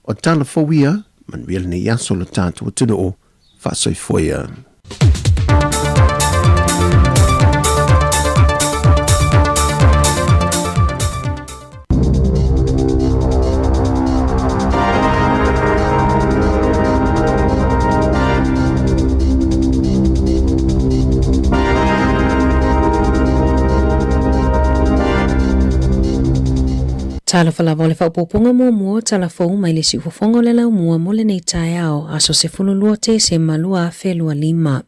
O tala fawia, man wile ni yaso le tātu atunu o whaasoi foia. Tala whalava le whaupoponga mua tala whau mai le si ufafonga le lau mua le nei tae ao aso se fululua te se malua whelua lima.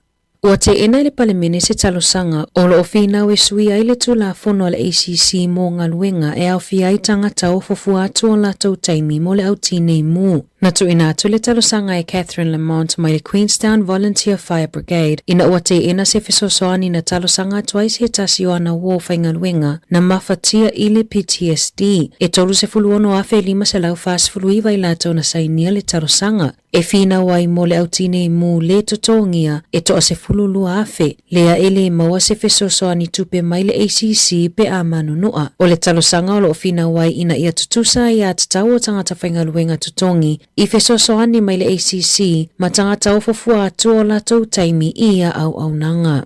Ua te ena le palemene se talosanga o lo ofina we sui ai le tula fono le ACC mo ngaluenga e au fia i tangata o fofua atu o la tau taimi mo le au tine mu. Na tu ina atu le talosanga e Catherine Lamont mai le Queenstown Volunteer Fire Brigade ina ua te ena se fesosoani na talosanga tuai se tasi o ana wo whaingaluenga na mafatia ile PTSD e tolu se fuluono afe lima se lau fast fuluiva i lato na sainia le talosanga e fina wai mo le au tine mu le totongia e toa se fululu afe lea ele maua se fesosoani tupe mai le ACC pe a manunua o le talosanga o lo fina wai ina ia tutusa ia tatau o tangata whaingaluenga tutongi i fesosoani mai le ACC ma tangata o fofua atu o latou taimi ia au nanga.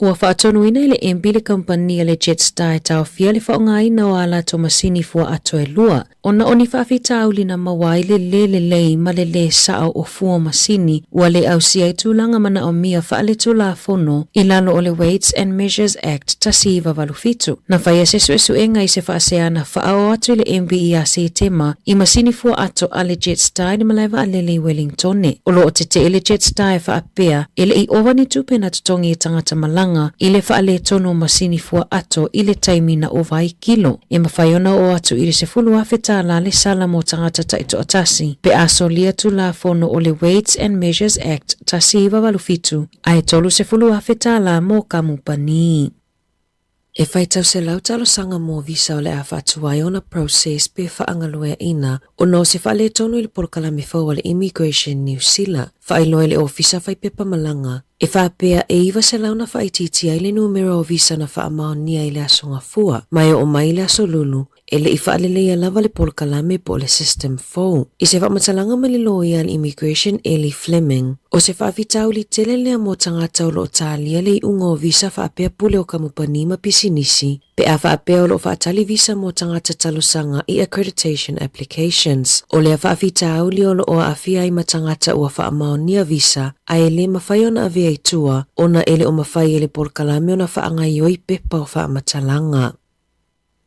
Ua whaatonu ina le embile kampania le Jetstar e tau fia le whaonga ina o ala to masini fua ato e lua. Ona oni whaafita au lina mawai le lei ma le sao o fua masini ua le au sia i tūlanga mana o mia whaale tūla fono i lalo o le Weights and Measures Act ta siva walufitu. Na whaia se suesuenga i se whaaseana whaao atu le MBERC tema i masini fua ato a le Jetstar ni malaiva a lele Wellingtone. Olo o te le Jetstar e whaapea ele i ovani tupe na tutongi i tangata malanga ile faale tono masini fua ato ile taimi na ovai kilo. E mawhaiona o atu ile se fulu afeta la le sala mo tangata taito atasi. Pe aso lia tu la fono o le Weights and Measures Act tasi iwa walufitu. Ae tolu se fulu afeta la mo kamupani. E whaitau se lau talo sanga mo visa o le a whatuai ona process pe whaangaluea ina o no se whaale tono ili polkalami whau le Immigration New Zealand. Whailoe le ofisa whaipepa malanga. E whaapea e iwa se lau na whaititi ai le numero o visa na whaamaonia i le asonga fua. Mai o mai le aso lulu. E le i whaalelea lava le polkalame po le system fau. I se whaamatalanga maliloia al Immigration Ellie Fleming. O se whaavitau li tele lea mo tangata o lo talia le i unga o visa whaapea pule o kamupanima pisinisi. Pe a whaapea o lo whaatali visa mo tangata talosanga i accreditation applications. O lea whaavitau li o lo o awhia i matangata ua whaamaonia visa. A ele mawhai ona avea i tua. Ona ele o mawhai ele polkalame ona whaangaioi pepa o whaamatalanga.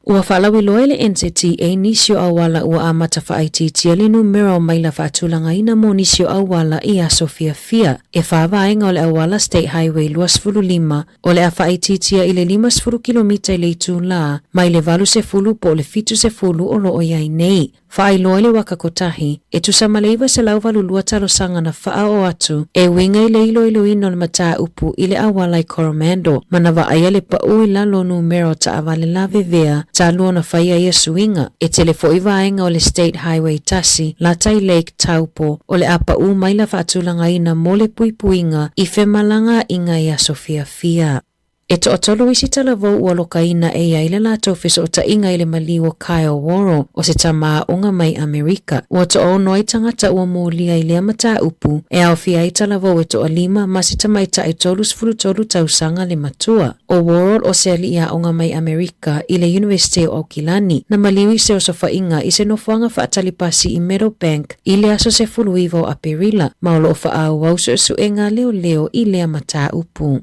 Ua whaalawi loe le NZTA nisio awala ua amata whaititia le numero maila whaatulanga ina mo nisio awala i a Sofia Fia. E whaavaenga o le awala State Highway luas fulu lima o le a whaititia i le 5 kilomita i le itu la mai le valu se fulu po le fitu se fulu o lo o iai nei. Whaailoa le wakakotahi e tusamalaiva se lau valulua talosanga na wha o atu e winga i le ilo ino le mataa upu i le awala i Coromando. Manawa aia le pau i lalo numero ta avale la vevea talua na whaia ia suinga e telefo i vaenga o le State Highway Tasi, Latai Lake Taupo, o le apa u maila whaatulanga ina mole puipuinga i whemalanga inga ia Sofia Fia. E to atolu isi tala vau ua lokaina e ia ile lato fiso o ta inga ile maliwa Kyle Waro o se tamaa unga mai Amerika. Ua to o noi tangata ua muulia ile amata upu e au fia i tala vau e to alima masi tamaita e tolus fulu tausanga le matua. O Waro o se ali ia unga mai Amerika ile University o Aukilani na maliwi se o sofa inga i se nofuanga whaatalipasi i Meadowbank ile aso se fulu iwo a Perila maulo o whaau wau su enga leo ile amata upu.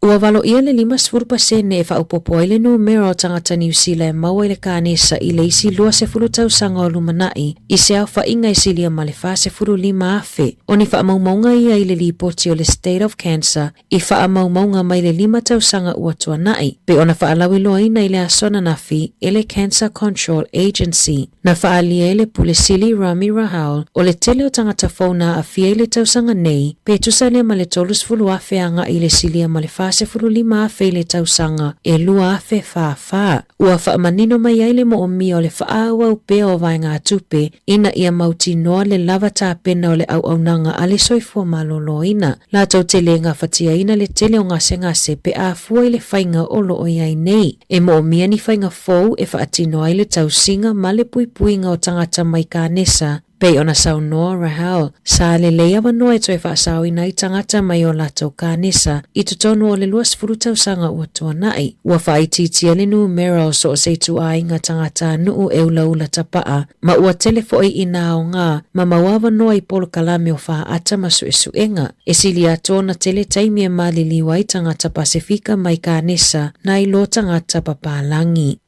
Ua valo ia le 5% e whaupopo ile numero o tangata New Zealand maua ile kānesa i le isi lua se fulu tausanga o lumanai i se au whainga i silia ma le wha se fulu 5 afe. O ni whaamaumaunga ia i le lipoti o le State of Cancer i whaamaumaunga mai le 5 tausanga ua tuanai. Pe ona whaalawi loa ina i le asona nafi i le Cancer Control Agency. Na whaalia i le Pulisili Rami Rahal o le tele o tangata fauna a fia i le tausanga nei pe tusalia ma le tolus fulu afe anga i le silia ma le wha se fulu 5 afe le tausanga e lua afe wha. Ua whaamanino mai aile mo o mia o le whaawa upea o vai ngā tupe ina ia mauti noa le lava tāpena o le au nanga a le soifua malolo ina. La tau tele ngā whatia ina le tele o ngase pe a fua i le whainga o lo o iai nei. E mo o mia ni whainga fau e whaatinoa i le tausinga ma le puipuinga o tangata mai kānesa. Pei ona sau noa Rahal, sa le leia wanoa e toi whaasau ina i tangata mai o lato kānesa i tutonu o le luas furu tausanga ua tuanai. Ua whaititia le numero so o seitu a inga tangata nuu e ula tapaa, ma ua telefoi ina o ngā, ma maua wanoa i polo kalame o wha ata masu e suenga. E sili ato na tele taimia maliliwa i tangata Pasifika mai kānesa na i lo tangata papalangi.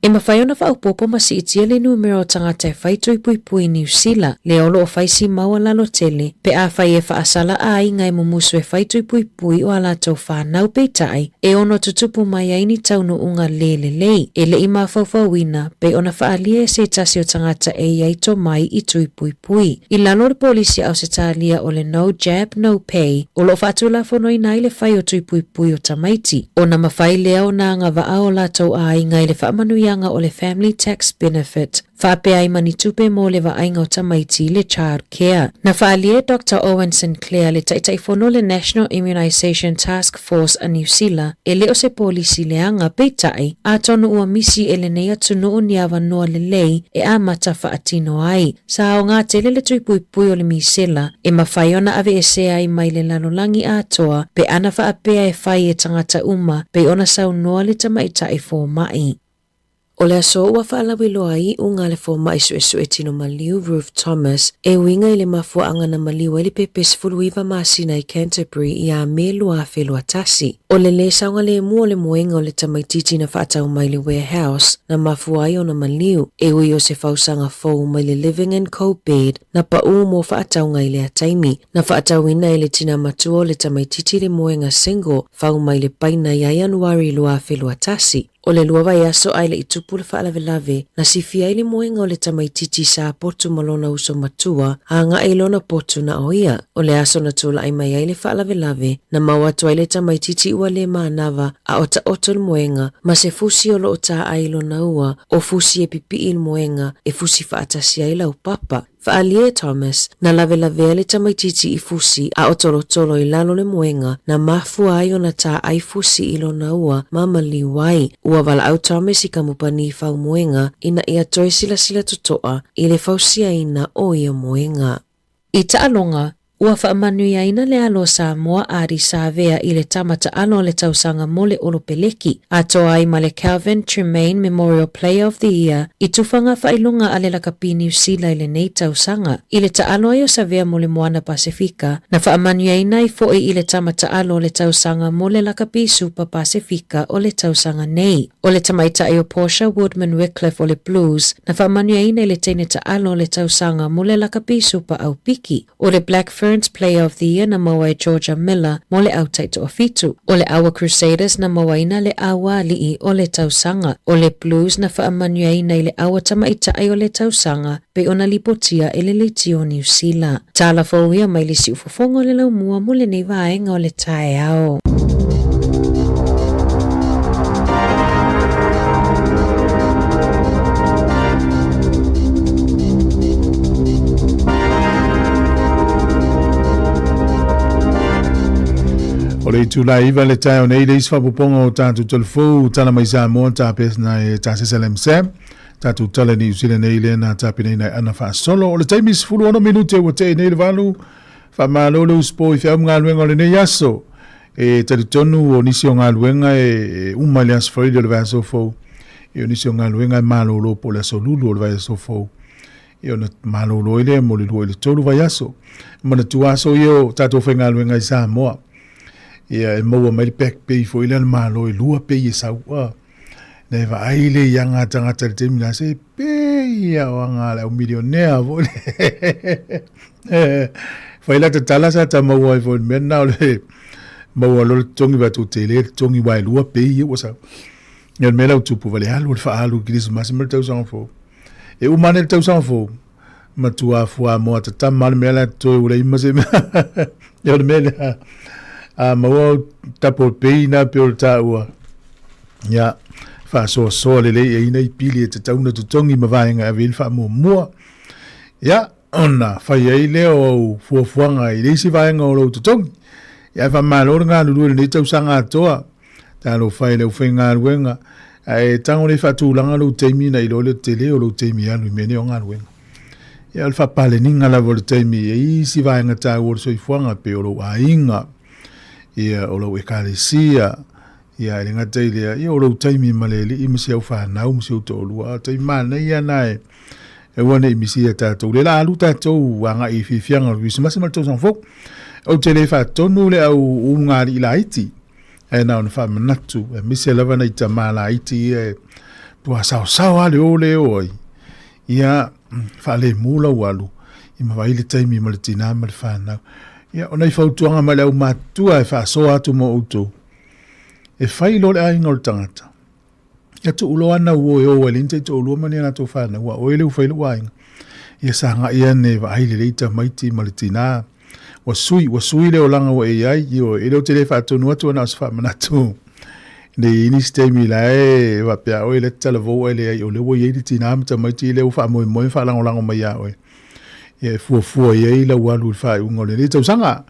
E mawhaiona whaupopo masi itia le numero o tangata e whaitui puipui New Zealand, le olo o whaisi maua lalo tele, pe a whai e whaasala a inga e mumusu e whaitui puipui o alatou whanau peitai, e ono tutupu mai aini taunu unga lei, e le ima whauwhauina, pe ona whaalia e se tasi o tangata e iaito mai i tui puipui. I lalo le polisi au se talia o le no jab, no pay, o lo whaatula whanoi nai le whai o tui puipui o tamaiti, o na mawhai lea o na nga wa ao latou a inga i le whaamanuia o le family tax benefit. Whapea i manitupe mo le waainga o tamaiti le child care. Na whaalie Dr. Owen Sinclair le taitaifono le National Immunisation Task Force a New Zealand e leo se polisi leanga peitai a tonu ua misi e le nea tunu ni awa noa le lei e a mata whaatino ai. Sa o ngā tele le tuipuipui o le misela e mawhaiona ave e sea i mai le lalolangi a toa pe ana whaapea e whai e tangata uma pe ona sau noa le tamaitai fō mai. O le aso ua whaalawiloa ai unga le fō mai su e tino maliu Ruth Thomas e winga i le mafua anga na maliu ele pepes fuluiva masina i Canterbury i a me lua whelua tasi. O le le saunga le mua le moenga o le tamaititi na whaatau mai le warehouse na mafua ai o na maliu e ui o se whausanga fōu mai le living and co-bed na pa mo whaatau ngai le ataimi na whaatau ina i le tina matua o le tamaititi le moenga single whau mai le paina i a Januari lua whelua tasi. O le lua vai aso ai le itupu le whaalawelawe na sifia i le moenga o le tamaititi sa potu malona uso matua a ngā ilona potu na oia. O le aso na tula ai mai ai le whaalawelawe na mawatu ai le tamaititi ua le maanawa a ota oto le moenga ma se fusi o lo o ta ailo na ua o fusi e pipi i le moenga e fusi whaatasi ai lau papa. Whaalie Thomas na lawe le tamaititi i fusi a otolotolo i lalo le moenga na mafua ai o na ta ai fusi ilo na ua mamali wai. Ua wala au Thomas i kamupani i whau moenga ina ia toi sila tutoa i le fausia ina o ia moenga. I taalonga, ua whaamanui aina le alo Samoa ari sa vea i le tamata alo le tausanga mole olopeleki. Ato ai ma le Calvin Tremaine Memorial Player of the Year i tufanga whailunga ale lakapi New Zealand i le nei tausanga. I le taalo ai o sa vea mole Moana Pasifika na whaamanui aina i foe i le tamata alo le tausanga mole lakapi Super Pasifika o le tausanga nei. O le tamaita ai o Portia Woodman Wycliffe o le Blues na whaamanui aina i le teine taalo le tausanga mole lakapi Super Aupiki. O le Black Ferns Player of the Year na maua Georgia Miller mo le au taito o fitu. O le Awa Crusaders na mawaina le awa alii o le tausanga. O le Blues na whaamanuaina i le awa tamaita ai o le tausanga pe ona lipotia e le leitio New Zealand. Tala fauia mai lisi ufofongo le lau mua mo le nei vaenga o le tae ao. Tulai iwa le tai o nei le isfa puponga o tātou telefou tala mai sa moa tā pesna e tā sesalem sem tātou tala ni usile nei le na tā pinei nei ana wha solo o le taimi sifuru ono minute o te nei le walu wha malolo uspo i whiau ngā luenga o le nei aso e tari tonu o nisi o ngā luenga e umale asfari o le vai sofou e o nisi o ngā luenga e malolo po le aso lulu o le vai sofou e o na malolo ile mo le lua ile tolu vai aso mana tu aso i o tātou whai ngā luenga i sa moa ia e maua mai pek pe i foi lan malo i lua pe i saua ne va aile yanga tanga terte mina se pe ia wanga la milionea vo foi la tala sa ta maua i foi men na le maua lo tongi va tu tele tongi wa lua pe i o sa ia me la tu pu vale alu fa alu Christmas me tau san fo e o manel tau san fo ma tu a fo mo ta mal me la to le imase ia me la maua tapo peina pe o taua ia fa so le e ina i pili e te tauna tutongi ma vaenga e vil fa mua ia ona fa ia le o fuafuanga i leisi vaenga o lo tutongi ia fa malor ngā lulu ni tau sanga toa talo fa le ufenga ruenga e tango le fa tulanga lo teimi na i lo le tele o lo teimi alu mene o ngā ruenga ia fa pale ninga la vol teimi e isi vaenga ta o so i fuanga pe o lo ainga ia o lo ekalisia ia e ngata ile ia o lo taimi maleli i misi au fa na u misi to lua tai mana ia nai e wona i misi ta to le la lu ta to wanga i fi fianga wi sima sima to son fo o tele fa to nu le au unga i laiti e na on fa manatu e misi lava na ita mala iti e tua sao sao ale ole oi ia fa le mula walu i ma vai le taimi maletina mal fa na ia ona i fautuanga ma leu matua e whaaso atu mo uto. E whai lo le ainga o tangata. Ia tu ulo ana uo e o elinte tu ulo mani ana tu whana ua o ele ufai lo ainga. Ia sanga ia ne wa aile leita maiti malitina. Wa sui leo langa wa e ai i o ele o te le whaatonu atu ana os whamanatu. Ne ini stemi la e wa pia o ele tala vo ele ai o lewo i eili tina amita maiti leo whaamoe moe whaalango lango mai a oe. E fua ye la walu fa ungo le tau sanga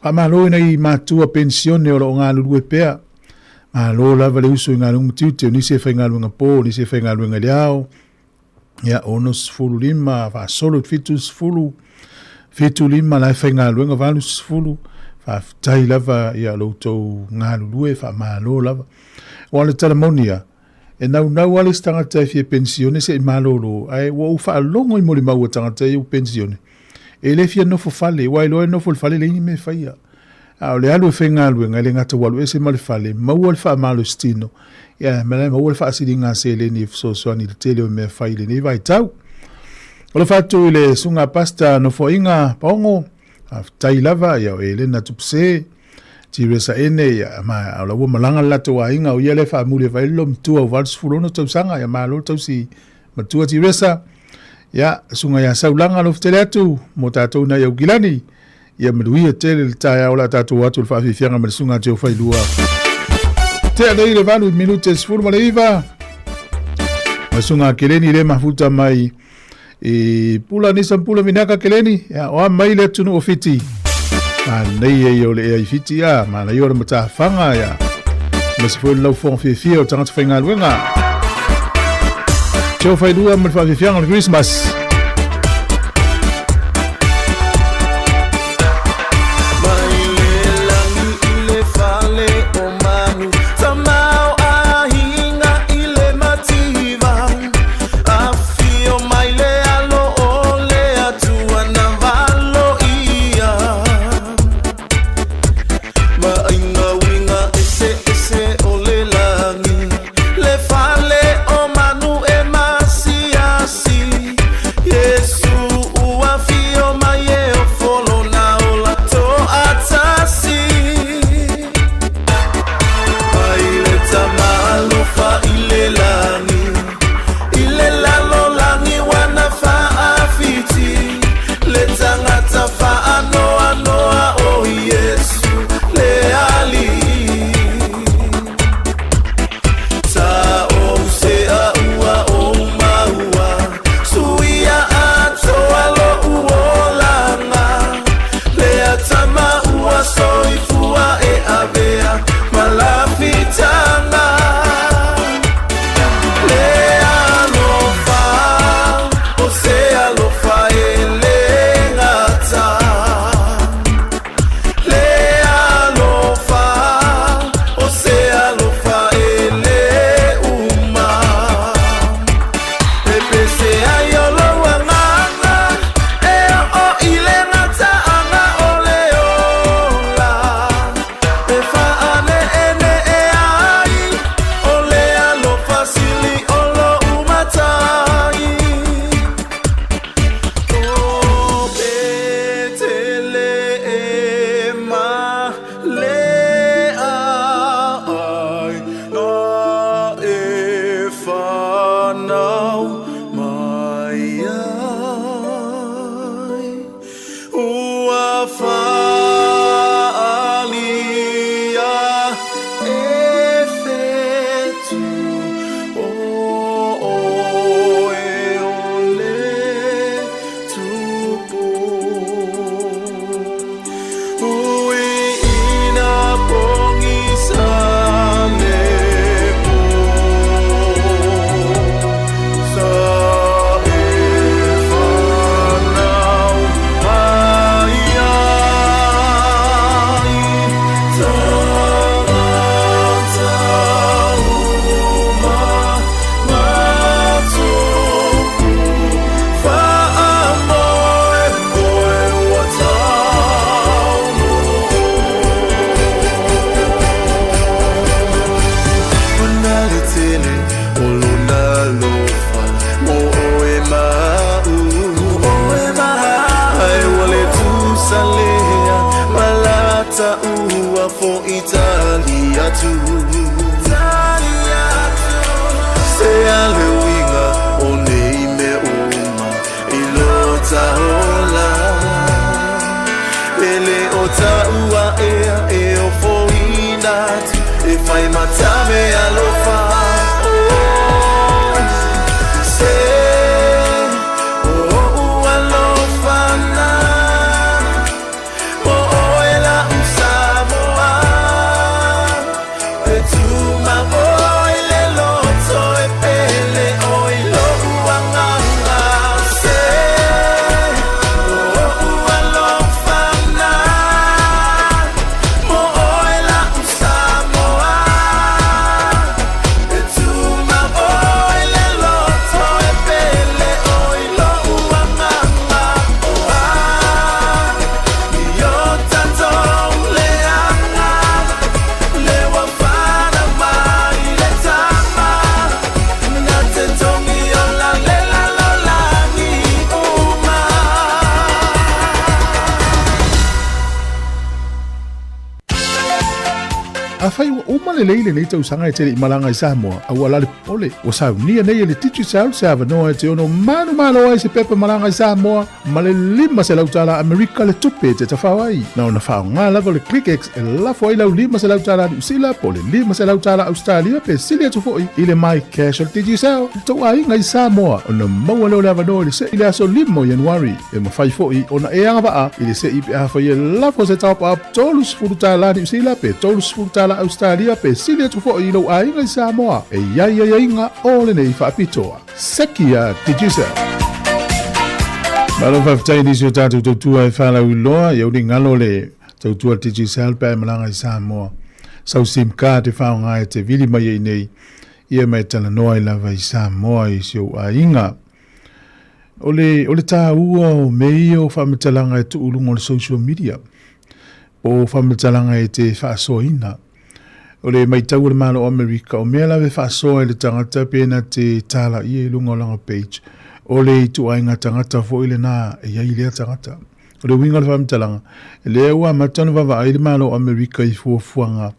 pa malo nei matua pensione o nga lu e pe ma lo la vale uso nga lu mutiute ni se fa nga lu nga po ni se fa nga lu nga liao ya onos fulu lima fa solo fitus fulu fitu lima la fa nga lu nga valus fulu fa tai lava ya lo to nga lu e fa malo lava wala telemonia e nau wale stangata fie pensione se malolo ai wo fa longo i moli mau tangata i pensione e le fia no fo fale wai lo no fo fale le me faia a le alu fenga lu nga le ngata walu ese mal fale mau wal fa malo stino ya mala mau wal fa sidinga se le ni so ni tele me faile ni vai tau o fa tu le sunga pasta no fo inga pongo tai lava ya ele na tupse tiresa ene ya ma ala wo malanga lato wa inga o yele fa mule va lom tu o vals fulono tau sanga ya ma lo tau si ma tu tiresa ya sunga ya saulanga lo fteletu motato na yo gilani ya mlui tele ta ya ola tatu watu fa fi fianga mal sunga te fa lua te dai le valu minutes fur ma leiva sunga keleni le mafuta mai e pula ni sampula vinaka keleni ya o mai le tunu ofiti nei e o le e fiti a ma na yo mata fanga ya mas foi lo fon fi o tanga tfinga luenga cho fai dua mal fa fi ang Christmas whanau mai ai ua whaalia e whetu o e ole tupu ui ina pongi sale po sa e whanau mai ai tangata uma matuku whaamoe moe ua taunu Manali tele o luna lofa mo oe mau oe mai wale tu salea malata ua fo Italia tu se ale winga o nei me uma ilota hola ele o taua ea e o fo inatu e fai matame alofa se o alofa na o oela usamoa e tuma oile loto e pele oilo uanganga se o alofa na mo oela usamoa e tuma oile loto e pele oilo uanganga oa io tanto leanga le wafana mai le tama na te tongi o la lela lola ni uma A whai ua umale leile nei tau sanga e tere i malanga i Samoa, au alale pole, o sau nia nei le titi sau se ava noa e te ono manu malo ai se pepe malanga i Samoa, ma le lima se lautala Amerika le tupe te tawhawai. Na ona whao ngā lava le ClickX e lafo ai lau lima se lautala New Zealand, po le lima se lautala Australia, pe silia tufoi, i le mai cash o le titi sau, tau ai ngai Samoa, ona maua leo le ava noa i le se i le aso limo Januari, e ma whai foi, ona e anga waa, i le se i pe awha i e lafo se taupa ap tolus furutala New Zealand, pe tolus furutala Australia pe silia tufo i lo ainga i Samoa e iai nga ole nei whaapitoa. Sekia Tijisa. Malo whaftai nisi o tātou tautua e whalau iloa i auri ngalo le tautua Tijisa alpa e malanga i Samoa. Sau sim ka te whao ngā e te vili mai e nei ia mai tala noa i lava i Samoa i sio ainga. Ole tā ua o mei o whamatalanga e tu ulungo le social media. O whamatalanga e te whaasoina. O le mai tau le malo o Amerika o mea lawe whaasoa le tangata pēna te tala i e lunga o langa page. O le tu ainga tangata fo ile nā e iai lea tangata. O le winga le whamatalanga. E lea ua matana wawa ai le malo o Amerika i fuafuanga.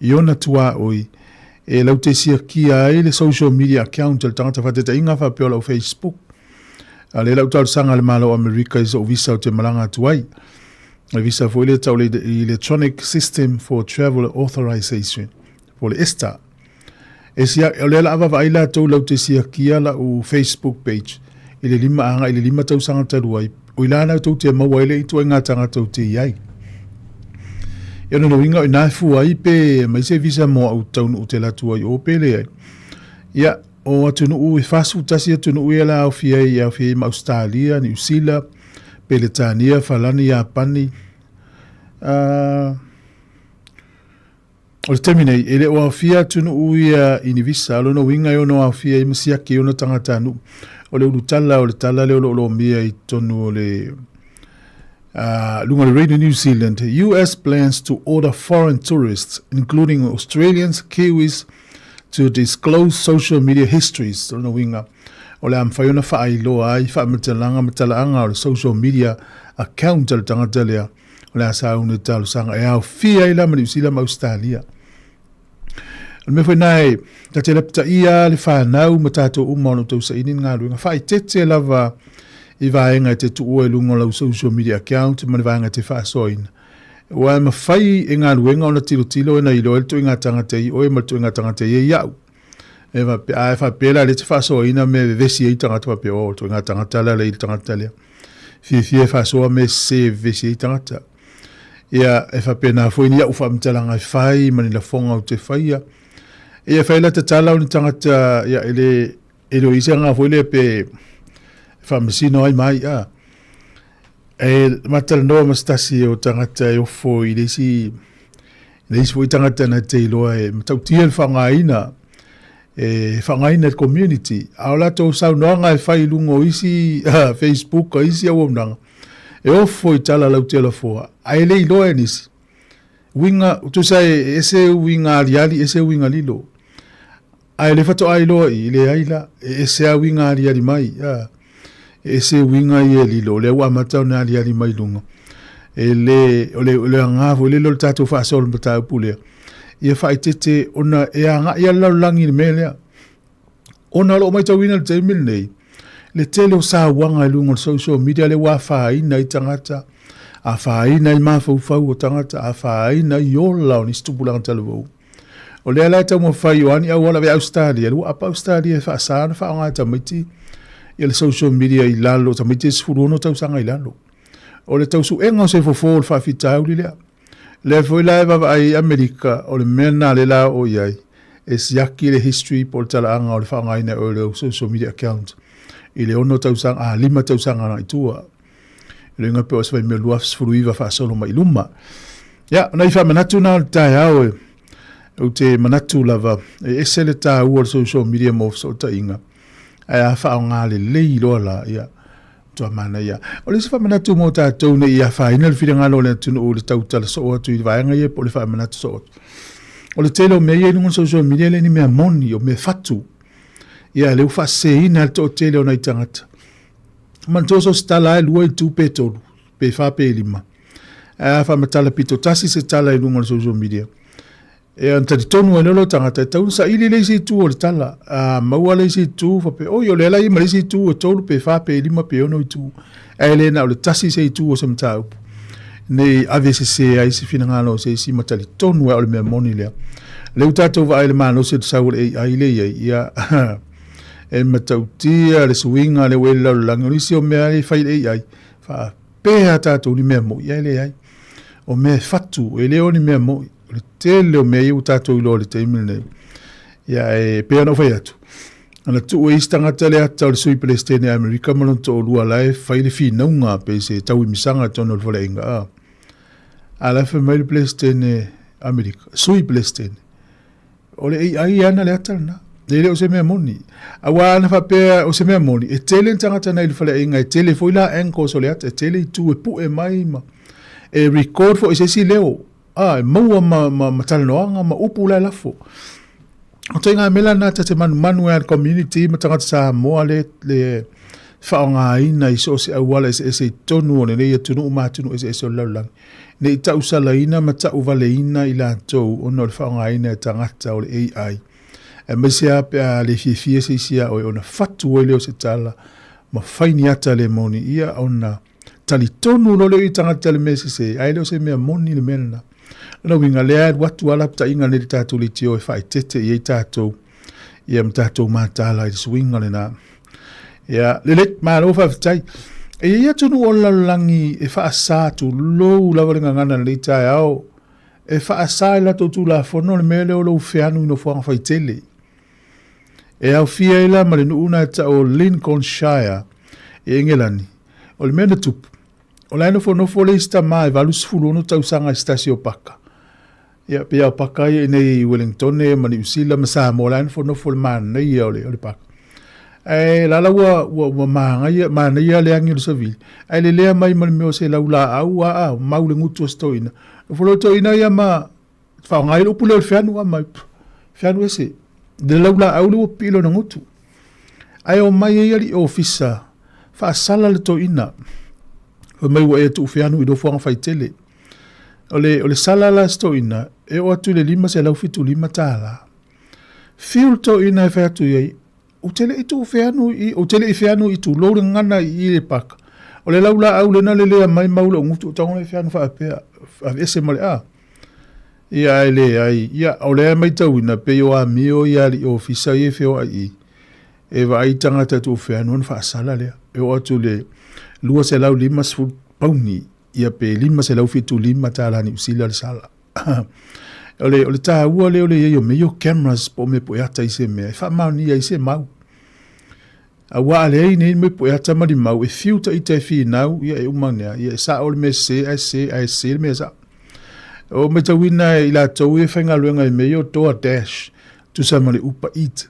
I ona tua oi. E lau te sia kia ai le social media account le tangata whateta inga whapeola o Facebook. A le lau tau sanga le malo o Amerika i so visa o te malanga tuai. Le visa fo ile tau le Electronic System for Travel Authorization. Po le ESTA. E sia, o le ala awa aila tau lau te sia kia la o Facebook page. Ile lima anga, ile lima tau sanga taruai. O ilana tau te maua ile itu e ngā tanga tau te iai. Ia no inga o nāfu ai pe mai se visa mo au tau nu te latua i o pele ai. Ia, o atunu u e fasu tasi atunu u e la au fia ma Australia, New Zealand, Peletania, Falani, Japani. O le terminei, ele o awhia tunu uia ini visa, alo no winga i ono awhia i masiaki i ono tangata anu. O le urutala, o le tala leo lo mia i tonu o le lunga le Radio New Zealand. US plans to order foreign tourists, including Australians, Kiwis, to disclose social media histories. O no winga. O le amwhaiona whaailoa ai, matalaanga o le social media account al tangata lea. O le asa une talo sanga e au fia i lama New Zealand Australia. Me foi nai ta te lepta ia le whanau ma tātou umano tau sa inin ngā ruinga. Whai tete lava I vaenga te tu ue lungo lau social media account ma le vaenga te whaasoina. Wa ma whai e ngā ruenga o na tilo e na ilo e tu inga tangata I oe ma tu inga tangata I e iau. E wha pēla le te whaasoina me vesi I tangata wa pe o tu inga tangata la le I tangata lea. Fie whaasoa me se vesi I tangata. Ia e wha pēna fwoi ni au whaamtalanga I whai ma ni la whonga o te whaia. Ia whaila te tala o ni tangata ia ele isi ngā fwoi le pe whamasino ai mai a. E matala noa mastasi o tangata e ofo I leisi fwoi tangata na te iloa e matautia le whangaina e whangaina le community. Aola tau sau noanga e whai lungo isi Facebook a isi au amnanga. E ofo I tala lau te alafoa. Ai le iloa e nisi. Winga, tu sai ese winga aliali, ese winga lilo. Ai le fato ai loa I le aila, ese a winga aliali mai. Ese winga I e lilo, le ua matau na aliali mai lunga. E le angavo, le lo tato wha asol mata upulea. Ia whai tete, ona e anga, ia lau langi me lea. Ona lo mai tau wina le te mil nei. Le tele o sa wanga I lunga social media, le wa whaina I tangata. A whaina I mawhau o tangata, a whaina I ola o ni stupulanga talawau. O lea lai tau mo whai o ani au ala ve Australia, lua apa Australia wha asana wha o ngā tamaiti. Ia le social media I lalo, tamaiti sfurono tau sanga I lalo. O le tau su enga o se fofo o le whawhitau li lea. Le foi lai wawa ai Amerika, o le mena le la o iai. E siaki le history po le tala anga o le wha ngaina o le social media account. I le ono tau sanga, 5 tau sanga na itua. Le inga pe o se vai me lua sfuruiva wha solo mai luma. Ia, na I wha manatu na o tai au e. O te manatu lava, e ese le tā ua le social media mo so ta inga. Ai a wha o ngā le lei loa la, ia, tua mana ia. O le se wha manatu mo tātou ne ia wha ina le whira ngā lo le tunu o le tautala so o atu I vaenga ia po le wha manatu so atu. O le tele o mea ia nungon social media le ni mea moni o mea fatu. Ia le ufa se ina le to tele o nai tangata. Mantoso stala e lua I tu pe tolu, pe wha pe lima. Ai a wha matala pito tasi se tala I nungon social media. E anta di tonu e lolo tangata, tau sa ili leisi tu o le tala, maua leisi tu, fape, o yo lela ima leisi tu o tolu pe wha pe lima pe ono I tu, e le na o le tasi se I tu o se mta upu. Nei AVCC a isi fina ngano se isi matali tonu e o le mea moni lea. Leu tatou wa aile mano se tu saure e aile ia, e matautia le suinga le wele lau langi, o nisi o mea le whai le ai, wha pēha tatou ni mea mo, ia le ai, o mea fatu, e leo ni mea mo, le tele o mea iu tātou ilo le teimil nei. Ia e pēa no whai atu. Ana tu o istangata le ata o le sui Palestine Amerika malon to o lua lai whai le whinaunga pe se tau I misanga tono le whale inga a. A la wha mai le Palestine Amerika. Sui Palestine. O le ai ana le ata na. Le o se mea moni. A wana wha pēa o se mea moni. E tele tangata nei le whale inga. E tele fo ila enko so le ata. E tele I tu e pu e mai ma. E record fo I se si leo. E maua ma talanoanga, ma upu lai lafo. O te ngā mela nā te manu e community, ma tangata sa moa le whaonga ina I so se awala ese tonu o ne nei atunu umatunu ese o laulang. Nei tau sala ina ma tau vale ina I la tau ono le whaonga ina e tangata o le AI. E mese ape a le fie se isia o ona fatu o leo se tala, ma whaini ata le moni ia ona tali tonu no leo I tangata le mese se, ai leo se mea moni le mena. No winga lea watu ala pta inga le tātou le tio e whai tete I tātou. Ia mtātou mātala I swinga le nā. Ia le let mālo whawhitai. E ia tunu o lalangi e wha asātu lou lawaringa ngana le tai au. E wha asā I lato tu la whono le mele o lou whianu ino whanga whai tele. E au fia ila ma le nuuna ta o Lincolnshire e Engelani. O le mena tupu. O laino whanofo le ista mai valus fulono tau sanga stasio paka. Ia pe au paka I nei Wellington e mani usila ma sa mo laino whanofo le mana nei o le paka. E lala ua maanga ia le angi o le savili. E le lea mai mani meo se laula au a mau le ngutu o stoina. Folo toina ia ma whaongai upu leo le whianu a mai. Whianu ese. De laula au le pilo na ngutu. Ai o mai ia li ofisa. Whaasala le toina. Mai wa e tu fianu I do fuanga fai tele. O le sala la stoina, e o atu le 5 se lau fitu 5 tala. Fiul to ina e whea tu iei. O tele i tu wheanu o tele i wheanu i tu lore ngana i le paka. O le laula au le na le lea mai maula o ngutu o tango le wheanu wha apea. A ese male a. Ia ai le ai. Ia o le mai tau ina pe o a mio ia li o fisa i e wheo ai. E wa ai tangata tu wheanu on wha asala lea. E o atu le lua se lau lima sfu pauni. Ia pe lima se lau fitu lima tālani usila le sala. O le taha ua leo le yo me yo cameras po me po ata i se mea. E wha mau ni ai se mau. A wa ale ai nei me po ata mari mau. E fiuta i te fi nau. Ia e umanea. Ia e sa o le me se le me sa. O me tawina i la tau e whainga luenga i me yo toa dash. Tu sa mali upa eat.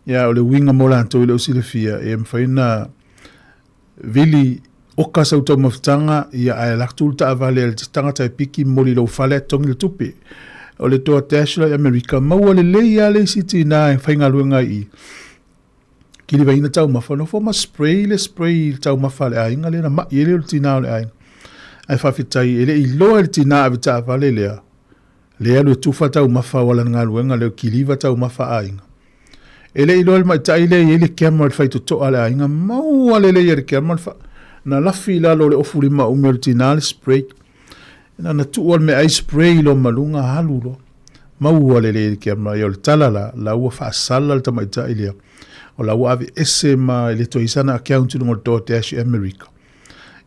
Ia o le winga mo lanto i le usi le fia. E mwhaina vili oka sa utau mawhtanga. Ia ai laktu ulta avale le tanga tai piki moli lau fale tongi le tupi. O le toa dash la Amerika. Maua le leia le siti na e whainga luenga i. Kili vaina tau mafa. No fo ma spray tau mafa le ainga le na ma i le tina le ainga. Ai whawhitai, ele i loa le tina a vita avale lea. Lea lue tufa tau mafa wala ngā luenga leo kiliva tau mafa ainga. Ele i loa le mai tai le ele camera le whaitu toa le ainga. Maua le le camera le na lafi la lo le ofuri ma ume le tina le spray. Na tua me ai spray lo malunga halu lo. Maua le camera yo le talala la ua whaasala le tamai tai lea. O la ua ave ese ma le toisana account no do dash America.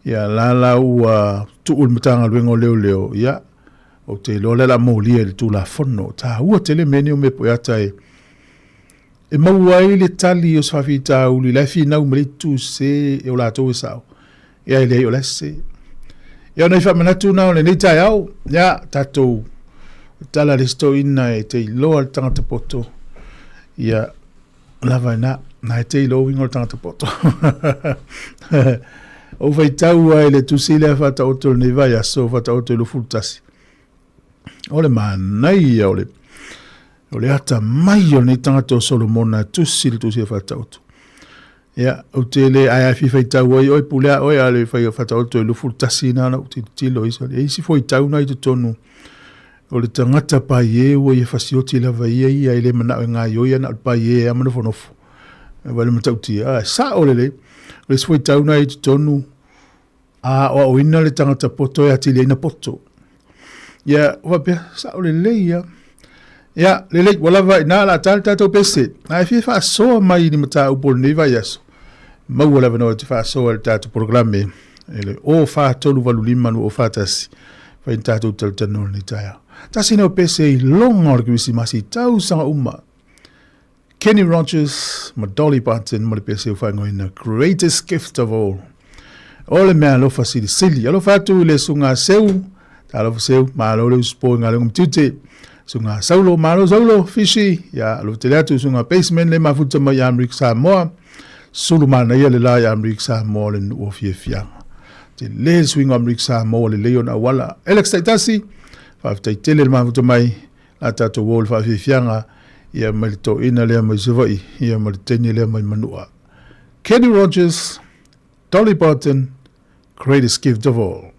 Ia la ua tuul matanga luengo leo ia o te lola la molia le tu la fono ta ua tele meni o me po ata e maua le tali o sfafita uli la fi na umri tu se e o la to sao ia le o la se ia na fa manatu na le nita yao ia tato tala le sto ina e te loa tanga poto ia lava na te lo wingo tanga poto o vai tau ai le tusile fata oto ne vai aso fata oto lo fultasi ole manai ole ata mai o ne tanga to Solomona tusile fata oto ya o tele ai fi vai tau ai oi pula oi ale fai fata oto lo fultasi na o tilo iso e si foi tau na i tonu o le tangata pa ye o ye fasioti la vai ai le mana nga yo ya na pa ye amano fonofo vale matauti sa ole le foi tau na i tonu o ina le tangata poto e atile ina poto. Ia, wapea, sa o le leia. Ia, le lei, wala vai, na la tal tato pese. Na e fia soa mai ni mata upol ne vai aso. Mau wala vano te fa soa le tato programe. Ele, o fa tolu valu lima nu o fa tasi. Fa in tato tal tano ni taya. Tasi no pese i longa ki wisi masi tau sanga uma. Kenny Rogers, ma Dolly Parton, ma le pese o fa ngoina. Greatest gift of all. Ole mea alofa sili. Alofa atu le sunga seu. Ta alofa seu. Ma alo le uspo inga lengum tute. Sunga saulo. Ma alo saulo. Fishi. Ya alo te leatu sunga basement le mafuta ma ya Amrik Samoa. Sulu mana ia le la ya Amrik Samoa le nuo fie fianga. Te le swinga Amrik Samoa le leon awala. Alex Taitasi. Faftai tele le mafuta mai. La tato wol fa fie fianga. Ia malito ina lea mai sivai. Ia maliteni lea mai manua. Kenny Rogers. Dolly Parton, greatest gift of all.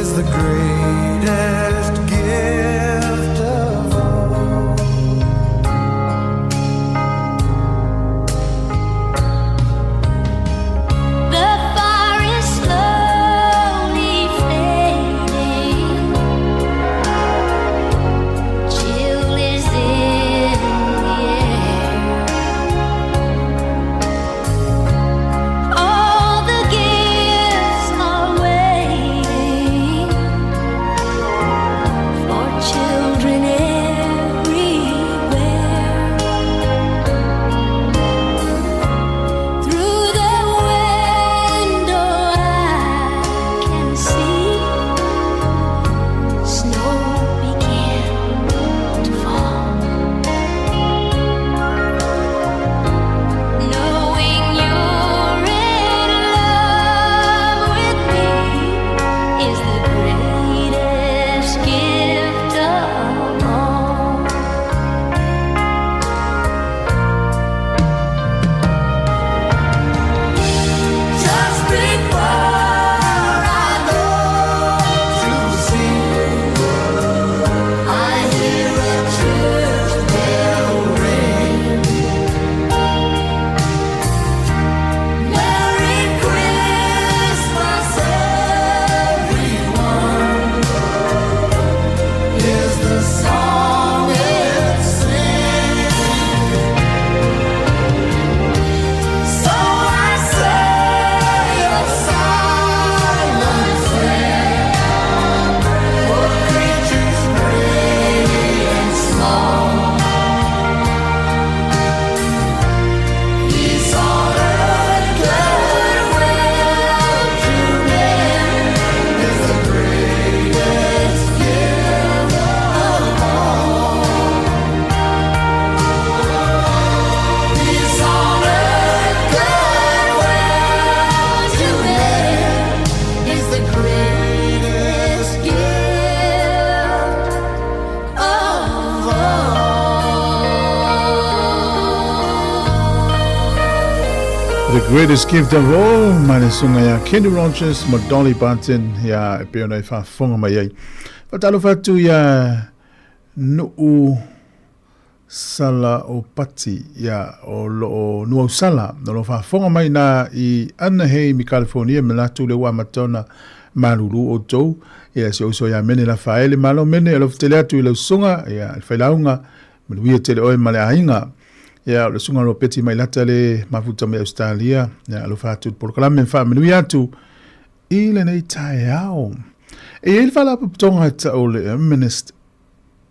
is the greatest gift of all. The greatest gift of all, manisunga ya Kenny Rogers, ma Dolly Parton ya peona I whafonga mai ai. Patalo fatu ya nuu sala o pati ya o nua sala no whafonga mai na I Anaheim I California me latu le wa matona malulu o tou ya se oso ya mene la faele malo mene lo tele atu I le sunga ya whailaunga me tele oe male ainga ya le sunga lo peti mai lata le mafuta me Australia ya lo fatu por kala men fa me atu I le nei tai au e il fala tonga ta o le minister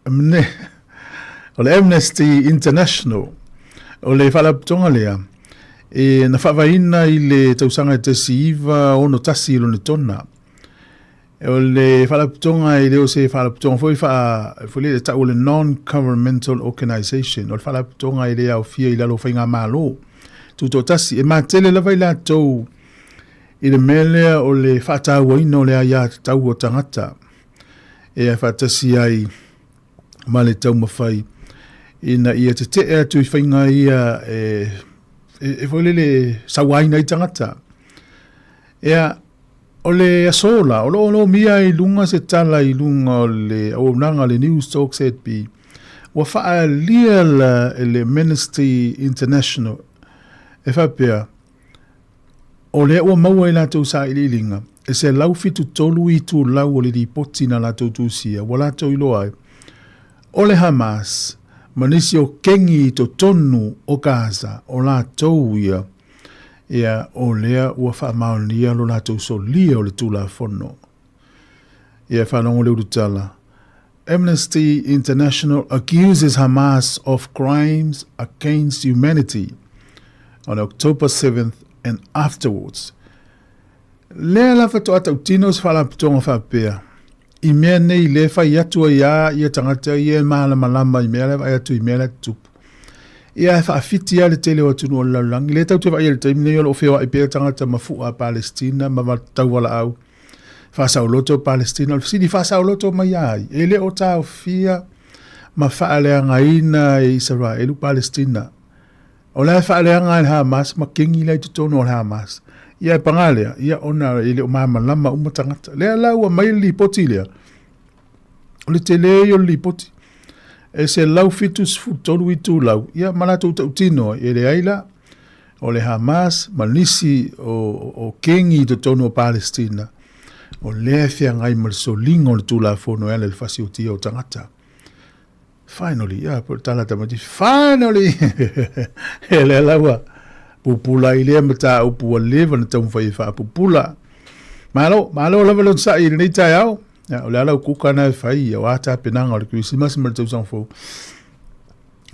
o le Amnesty International o le fala tonga lea e na whavaina I le tausanga te siiva ono tasi ilo ni tona o le whalaputonga I leo se whalaputonga foi le tau le non-governmental organisation o le whalaputonga I le au fia I lalo whainga malo tuto tasi e matele la vai la tau I le mele o le whatau waino le aia tau o tangata e a whatasi ai ma le tau mawhai ina ia te te atu I whainga ia e foi le sawaina I tangata ea o le asola, o lo mia I lunga se tala I lunga o le o nanga le News Talk set bi wa faa lia le Amnesty International e whapea o le o maua I lato sa I linga e se lau fitu tolu I tu lau o le di poti na lato tu sia wa lato I loai o le Hamas manisi o kengi to tonu o Gaza o lato ia ia o lea ua whaamaonia lo natou solia o le tula fono. Ia whanongo le urutala. Amnesty International accuses Hamas of crimes against humanity on October 7th and afterwards. Lea la fato ata utinos whalaputonga whapea. I mea nei le whai atua ia tangata ia maala malama I mea le whai atu I mea le tupu. Ia whaafiti le tele o tunu o laulangi. Le tau te wai le taimi nei o feo I pēr tangata mafua Palestina, ma tau wala au. Whasau loto Palestina, sidi whasau loto mai ai. E le o tau fia, ma whaaleanga ina Israelu Palestina. O le whaaleanga I Hamas, ma kengi lai tutono o Hamas. Ia pangalea, ia ona ele o mama lama umatangata. Lea lau a mai li poti lea. O le tele o li poti. E se lau fitus futolu I tu lau. Ia malato tautino e le aila o le Hamas malisi o kengi to tono o Palestina. O le fia ngai mal solingo le tu la fono ele le fasi o tia o tangata. Finally, ia por tala tamati. Finally! E le laua. Pupula I le mata upu a leva na tau mwhai wha pupula. Malo lava lon sa I nei tai au. Ya, o le ala kuka na whai, o ata penanga o le Christmas ma le tau sangfo.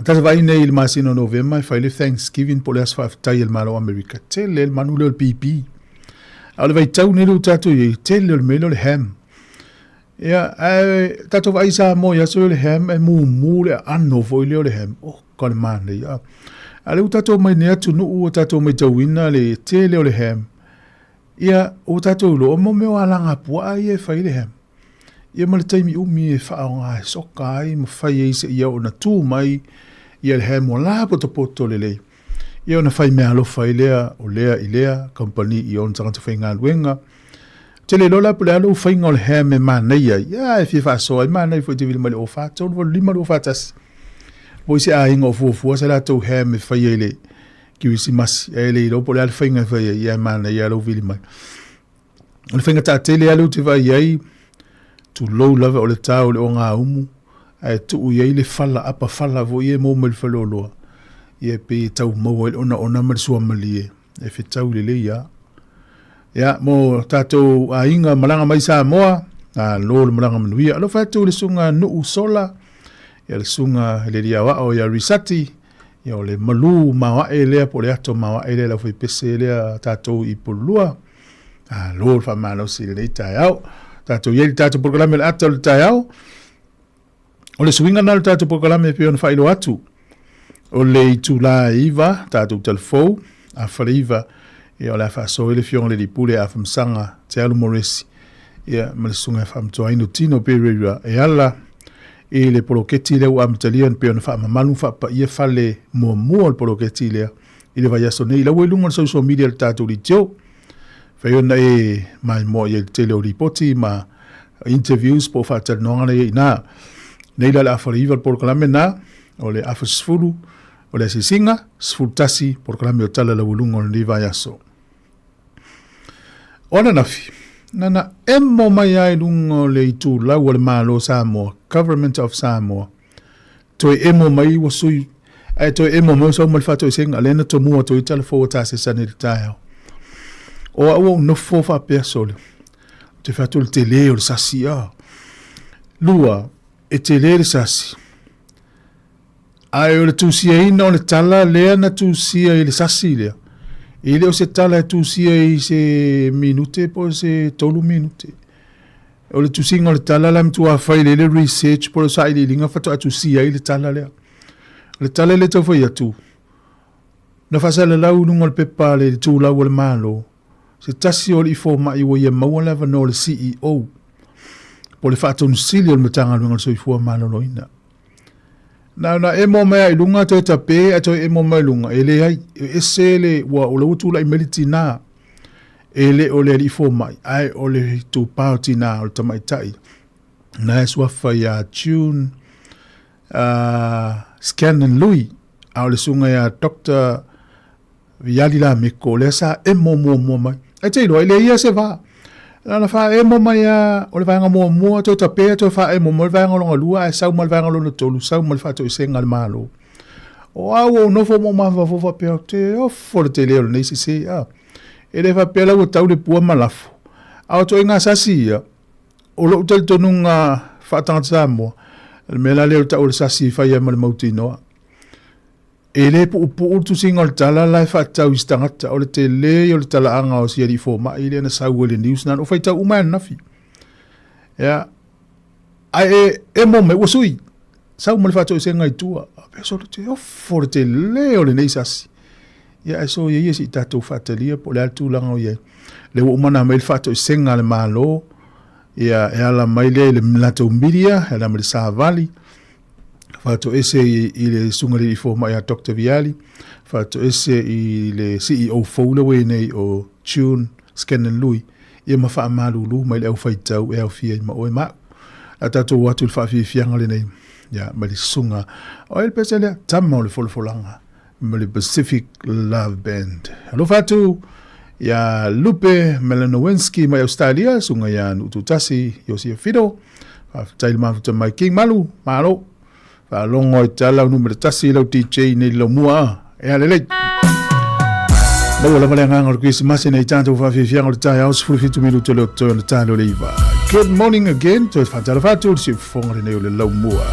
Tata vai nei il masino November, whai le Thanksgiving po le asfa aftai il malo Amerika. Tele il manu le o pipi. O le vai tau nelu tato ye, tele il melo le ham. Ya, tato vai sa mo ya so le ham, e mu le anno foi le ham. Oh, kone mane, ya. Ale u tato mai nea tu nuu o tato mai tauina le tele o le ham. Ia, o tato ulo, o mo meo alanga pua ai e whai le ham. Ia ma le taimi umi e whaonga e soka ai, ma whai e se ia o na tū mai, ia le ham o la poto le lei. Ia o na whai mea alofa I lea, o lea I lea, company I on tangata whai ngā luenga. Tele lola pule alo whai ngā le ham e māneia, ia e fie whasoa, I mānei fwoi te vile mali o whātou, o lima lo whātas. Boi se a inga o fuafua, se la tau ham e whai e le, kiwi si masi, e le ilo, pole alo whai ngā whai e, ia mānei, ia alo vili mai. O le whai ngā tā tele alo te whai ei, tu lou lava o le tau le o ngā umu, ai tu iei le fala apa fala vo ie mo me le faloloa. Ie pe tau maua ele ona marisua malie, e fe tau le le ia. Ia, mo tātou a inga malanga mai sa moa, a lo le malanga manuia, alo whātou le sunga nuu sola, ia le sunga le ria wao ia risati, ia o le malu mawa e lea po le ato mawa e lea la fai pese lea tātou I polua, a lo le whamano si le tai au, tātou iei tātou proklame le ato le tai au, o le suinga na le tātou proklame pe ona whailo atu, o le itu la iwa, tātou telefou, a whaliva, ia o le whaso ele fiong le di pule a whamsanga, te alu moresi, ia ma le sunga whamtoa ino tino pe reira, e ala, e le poloketi leo amtalian pe ona whamamalu whapa ia whale mua le poloketi lea, le vai aso nei la welunga social media tatu li tio fa yo nei mai mo ye tele ripoti ma interviews po fa tar no ngana na nei la afariva por kalamena o le afasfulu o le sisinga sfultasi por kalamio tala la welunga ni vai aso ona nafi nana emmo mai ai lungo le tu la wal malo Samoa government of Samoa to emo mai wasui ai to emo mo so mal fato singa lena to mo to tala fo ta se sanitaire o no fo fa persole te fato le tele o sasia lua e tele sasi ai o le tu sia ino le tala le na tu sia le sasi le ile o se tala tu sia i se minute po se tolu minute o le tu singa le tala lam tu a fai le research po sa ile linga fato tu sia ile tala le tala le to foi atu na fa sala la unu ngol pepa le tu la wal malo se tasi o le fo ma i wo ye ma wala va no le CEO po le fato un silio le matanga ngol so i fo malo loina na emo mai lunga to tape ato emo mai lunga ele ai esele wa o lo tu la melitina ele o le fo mai ai o le tu party na o tamai tai na swa fa ya tune Scannon Louis au le sunga ya Dr. Viali la miko le sa emo mo mai ai te lo ele ia se va na fa emo mai ya o le vanga mo to tape to fa emo mo vanga lo lua sa mo vanga lo tolu sa mo fa to senga malo o au no fo mo ma fa pe te o for te le nei se ele fa pela o tau de pua malafo au to inga sasi o lo tel to nunga fa tan sa mo me la le tau sasi fa ya mal mautino ele pu tu singal tala la fa tau istangata o le tele o le tala anga o sia di fo ma ile na sa wele news na o fa tau man na fi ya ai e mo me wasui sa mo le fa tau senga tua pe so te o forte le o le nei sasi ya so ye si tato fatalia po le tu langa o ye le o mana me fa tau senga le malo ya la mai le mlato media la me sa vali fato ese ile sungari forma ya Dr. Viali fato ese ile CEO foula we nei o Tune Scannon Louis e ma fa malulu mai le fa tau e fia ma o ma atato watu fa fi fianga le nei ya ma le sunga o el pesele tammo le folfolanga ma le Pacific Love Band alo fatu ya Lupe Melanowinski mai Australia sunga ya ututasi Yosia Fido fa tail ma mai King Malu malo fa longo tala numero tasi lo DJ ni lo mua e ale le ba wala mala ngangor Christmas nei tanto fa fi fiang o tai house fu fitu minuto lo to le talo le va. Good morning again to fa tala fa tu si fongre nei le lo mua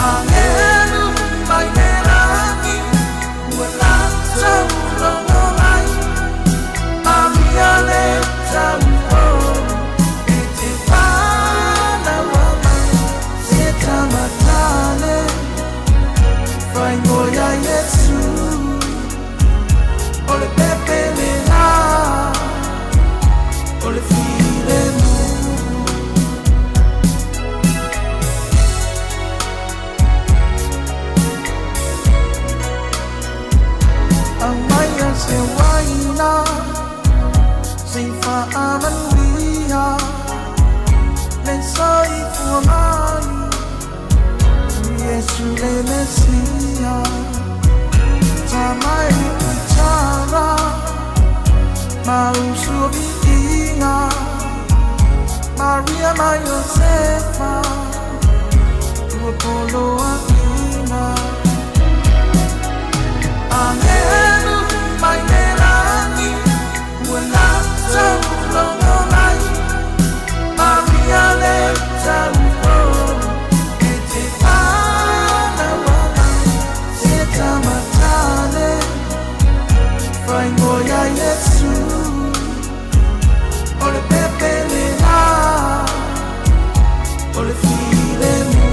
Angelu mai nerangi wala taulo mai amiale taulo ete pana wama seta matale fai ngoya Yesu ole pepe le la ole file nu amaya se waina se fa amanuia len sai fu mai Yesu le Messia tamai utara mausubi inga Maria ma Josefa Apollo Aquina Angelu mai nerangi wala taulo mai Maria le taulo ete pana wala seta matale fai ngoya Yesu ole pepe le la ole file mu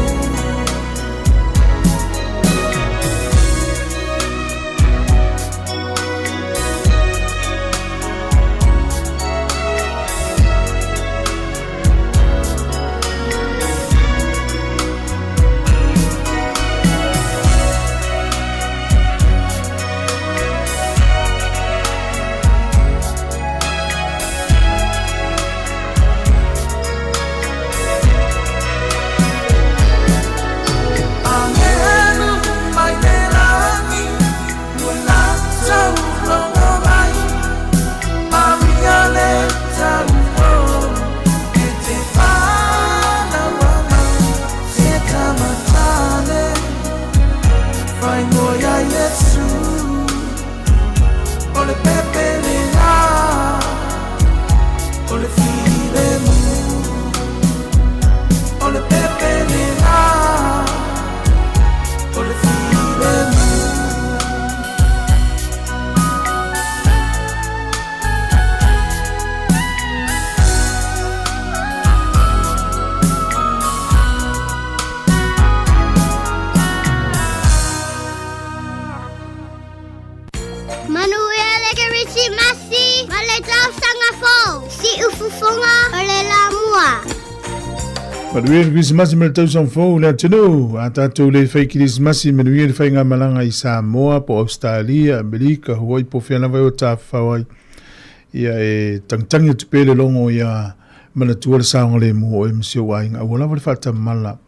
Manuele Garisi Masi, Maletau Sangafo, si ufufunga ole la mua. Manuel Christmas me tau sang fo na tino ata to le fai Christmas me Manuel fai nga malanga i Samoa po Australia Amerika Hawaii po fiana vai o ta fawai ia e tangtang tu pele longo ia mana tu sa ngole mo o msio wa inga wala wala fata mala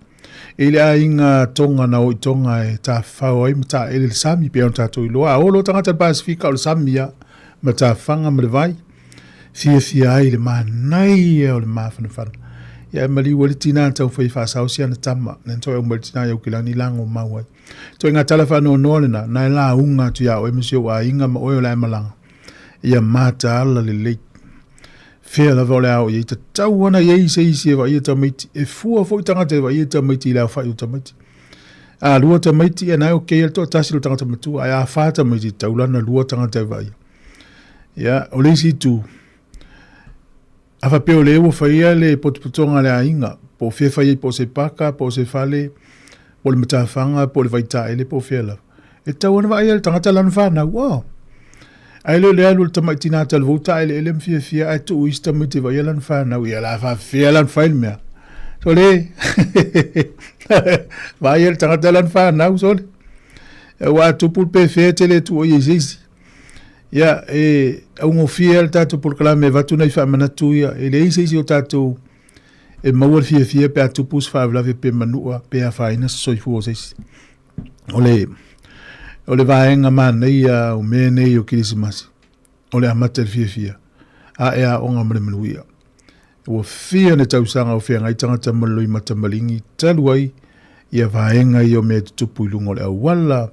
ile a inga tonga na o tonga e ta fawai mta ele sami pe on ta to lo a o lo tanga ta Pasifika o samia mata fanga me vai fia ile manai o le mafana fana ya mali walitina tau fai fa sausia na tama na to walitina ya ukilani lango mawai to nga telefano no na la unga tu ya o msio wa inga ma o la malanga ya mata ala le le fia la vola o ye tau wana ye se va ye tamiti e fu fo tanga te va ye tamiti la fa tamiti a lua tamiti e na o ke to tasi tanga tamatu a fa tamiti tau lana lua tanga te va ya o le si tu afa pe o le o fa ia le potputonga le ainga po fe fa ye po se paka po se fale po le matafanga po le vaita ele po fela e tau wana va ia tanga talan fa na wow ai le alu tamaiti tal vota ele fia ai tu ista miti va yelan fa na wi ala fa fielan fa ilmea so le va yel tagatalan fa na so le wa tu pul pe fetele tu o yesi ya e un fiel tato por clame va tu na fa mana tu ya ele isi o tato e mawal fia pe tu pus fa la pe manua pe a fa ina so fu o ses ole vaenga mana ia o mene o Christmas ole amater fia a ea onga mremeluia o fia ne tausanga o fia ngai tangata maloi matamalingi taluai ia vaenga i o me tupu ilunga ole awala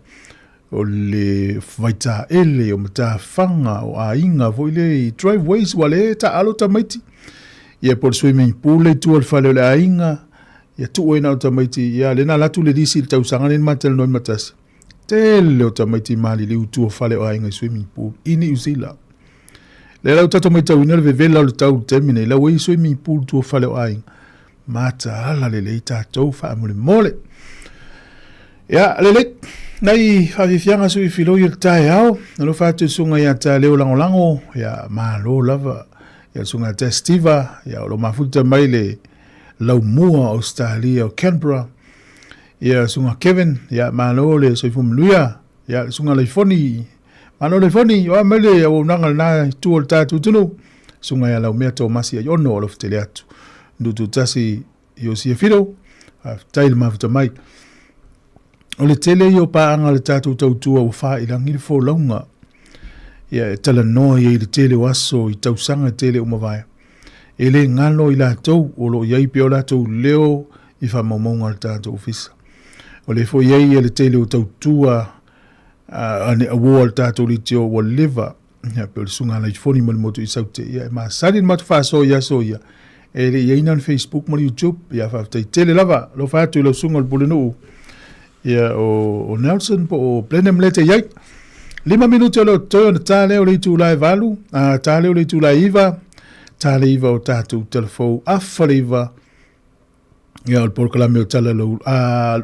o le vaita ele o mata fanga o a inga voile driveways wale ta alo tamaiti ia por swimming pool e tu al fale ole a inga ia tuuina o tamaiti ia lena latu le disi tausaga le matel noi matasi tele o tamaiti mali le utua fale o ainga swimming pool ini usila le lau tato mai tauina le vevela o le tau temine lau ei swimming pool tua fale o ainga mata ala le le tatou faamole mole ia le nai fafifianga sui filo i tae au no fatu sunga ia ta leo lango ia malo lava ia sunga testiva ia lo mafuta mai le lau mua Australia o Canberra ia sunga Kevin ia malo le soifu mluia ia sunga le foni malo le foni o mele o nanga na tu o tatu tunu sunga ia lau mea Tomasi ia ono o fitele atu ndutu tasi yo si filo tail mafuta mai o le tele yo paanga le tatu tautua o wha i langi le fo launga ia tala noa i le tele waso i tausanga tele o mawai e le ngalo i la tau o lo iai pio la tau leo i wha maumaunga le tatu ofisa o le fo iai le tele o tautua ane awo le tatu li teo o leva ia pio le sunga la i foni mali motu i saute ia ma sari matu wha so ia e le iai nan Facebook mo YouTube ia wha tele lava lo wha atu i lo sunga le bulinu ia o Nelson po o plenem lete iai 5 minuti o leo toi ona tale o le itu lai valu tale o le itu lai iva tale iva o tatu telefou afa le iva ia o le polokalame o tala lo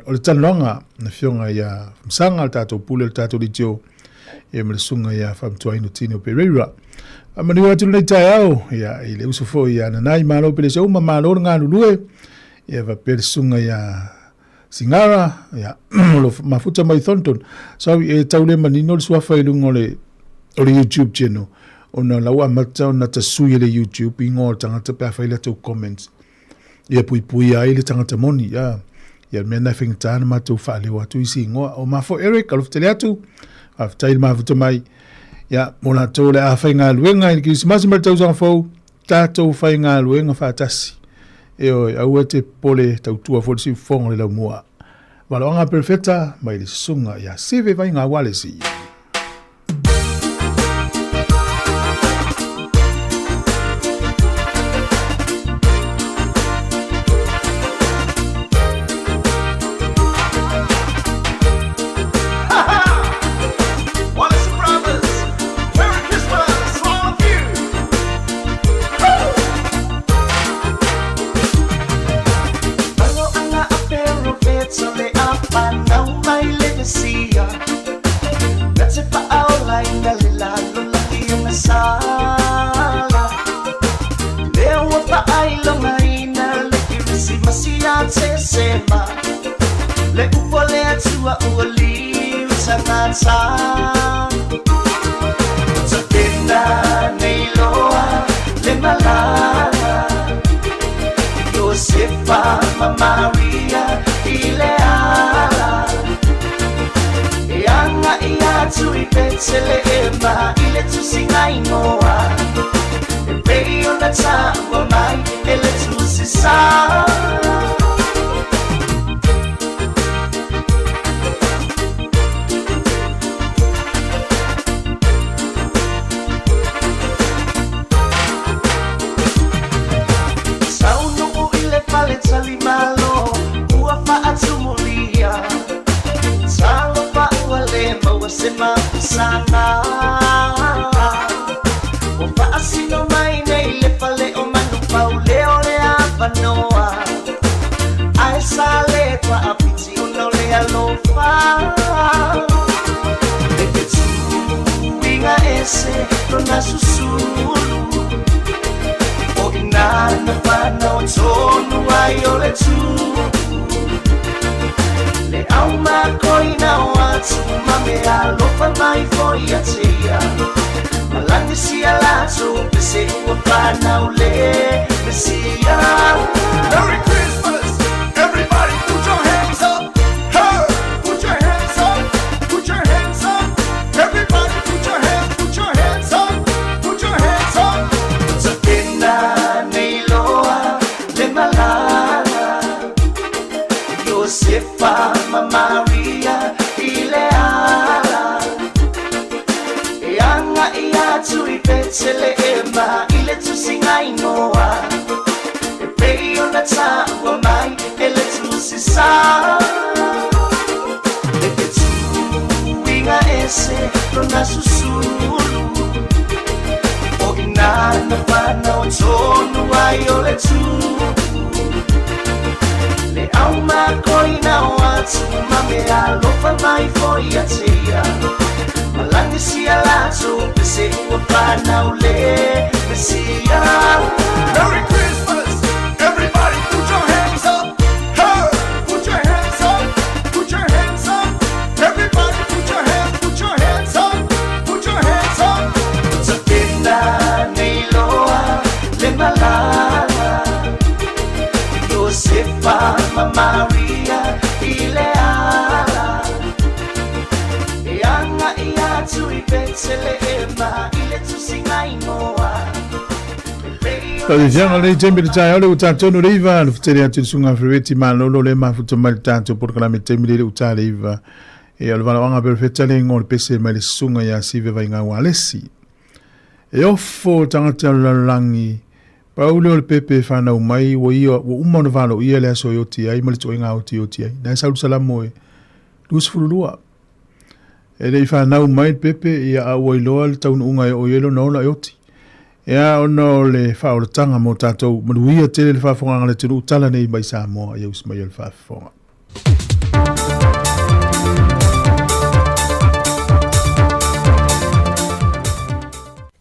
o le talonga na fionga ia msanga le tatu pule le tatu litio ia melesunga ia whamtuaino tini o Pereira amani watu nei tai au ia i le usufo ia nanai malo pele se uma malo ngā lulue ia va pelesunga ia Singara ya lo mafuta mai thonton so e taule manino le sua fai lungo le YouTube channel ona lawa mata ona tasui le YouTube ingo tangata pa fai le to comments ia pui ai le tangata moni ya mena fing tan ma to fa le watu isi ngo o ma fo Eric alof teleatu after il mafuta mai ya mona to le afainga luenga i Christmas ma to zang fo tato fainga luenga fa tasi e au te pole tautua fo si fonga le mua valonga perfecta mai le sunga ya seve vai nga wale si le upole atua uali usangasa Sapena neiloa le malala Josefa Maria ileala Yanga iatu ipetsele ema ile tusingainoa Ebei ona tawa mai ele tusisa Salimalo, uafa atumulia Salofa ualema wasema kusana Ufa asino maine ile fale o manupa uleo lea vanoa Aesale kwa apiti unole alofa Leketu inga ese Rona susulu Inana whana o tonu ai o le tu Le au makoina o atu Mame alofa mai foi atea Malangi si alato Pese ua whana o le Mesia Merry Christmas! Everybody put your hands up! Hey! Put your hands up! Put your hands up! Everybody put your hands up! Put your hands up! Josefa Maria ileala Yanga iatu ipetsele ema ile tusingainoa Ebei ona tawa mai ele watu mame alofa mai foi atia malandi sia lazo pese uafana ule mesia. Merry Christmas! Everybody put your hands up! Hey! Put your hands up! Put your hands up! Everybody put your hands up! Put your hands up! Zapina niloa le malala Josefa Maria ileala Yanga iatu Bethlehema ile tusingainoa. Tadijanga le tembe le tai ole utato no riva no futeri atu sunga freti malolo le mafuto maltanto por kala me tembe le utale iva e al vala wanga perfetta le ngol pese mali sunga ya sive vai nga walesi e offo tangata la langi paulo le pepe fana umai wo ia wo umano valo ia le so yoti ai mali toinga oti ai na salu salamo e lus fulua e le fana umai pepe ia a woilo al taun unga e o yelo no la yoti ya ono le faula tanga mo tatou manuia tele le fafonga le tulu tala nei mai sa mo ia usma ia le fafonga.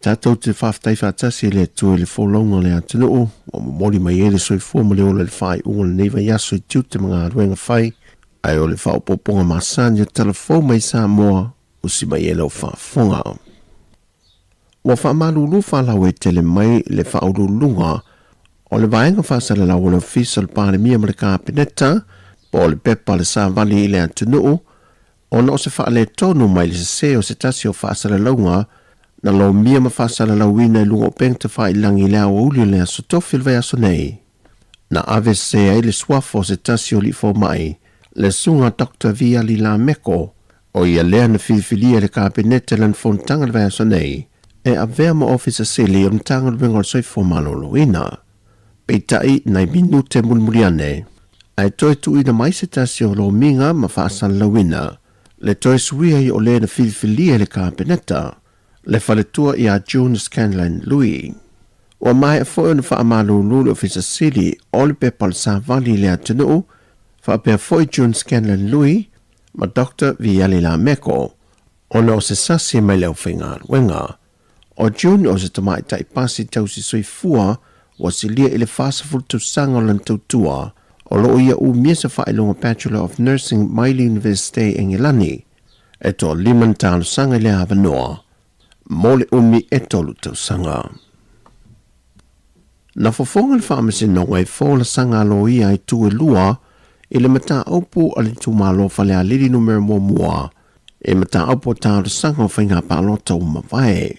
Tatou te whaftai whatasi le tue le wholonga le atinu o mori mai ele soi fua mo le o le whai unga le neiva yaso I tiu te mga aruenga whai ai o le whaopoponga masani o telefo mai sa moa usi mai ele o whafonga. Wa whamalulu whalau e tele mai le whaurulunga o le vaenga whasala lau o le ofisa le pāle mia ma le kāpeneta po le pepa le sa vali ile atinu o na o se whaale tonu mai le se o se tasi o whasala launga na lo mia ma whasala lauina I lunga o peng te whai langi lea o uli lea so tofi le vai aso nei. Na ave se ai le swafo se tasi o li fo mai le sunga Dr. Via Lila Meko o ia lea na whiwhilia le kāpeneta lan fontanga le vai aso nei. E a vea ma ofisa sili o mtanga luenga o soi fo malolo ina. Peitai nai minute mulmuriane. Ai toi tu ina mai se tasi o lo minga ma whaasan lawina. Le toi suia I o le na whiwhilia le kāpeneta. Le whaletua I a June Scanlon Louis. O mai a fo na wha malolo le ofisa sili o le pepal sa vali le atinu. Wha pia fo June Scanlon Louis ma Dr. Vialila Meko. Ona o se sasi mai leo whinga wenga. O June o se tamai tai pasi tau si soi fua wa si lia ile whasaful tu sanga lan tau tua o lo ia u miesa whailonga Bachelor of Nursing Maile University Engilani e to liman tālu sanga le hawa noa mole umi e tolu tau sanga. Na fofonga le whaamasi nonga e fōla sanga lo ia I tu e lua ile mata aupu ali tu malo whale a liri numero mua e mata aupu tālu sanga o whainga pālota umawai.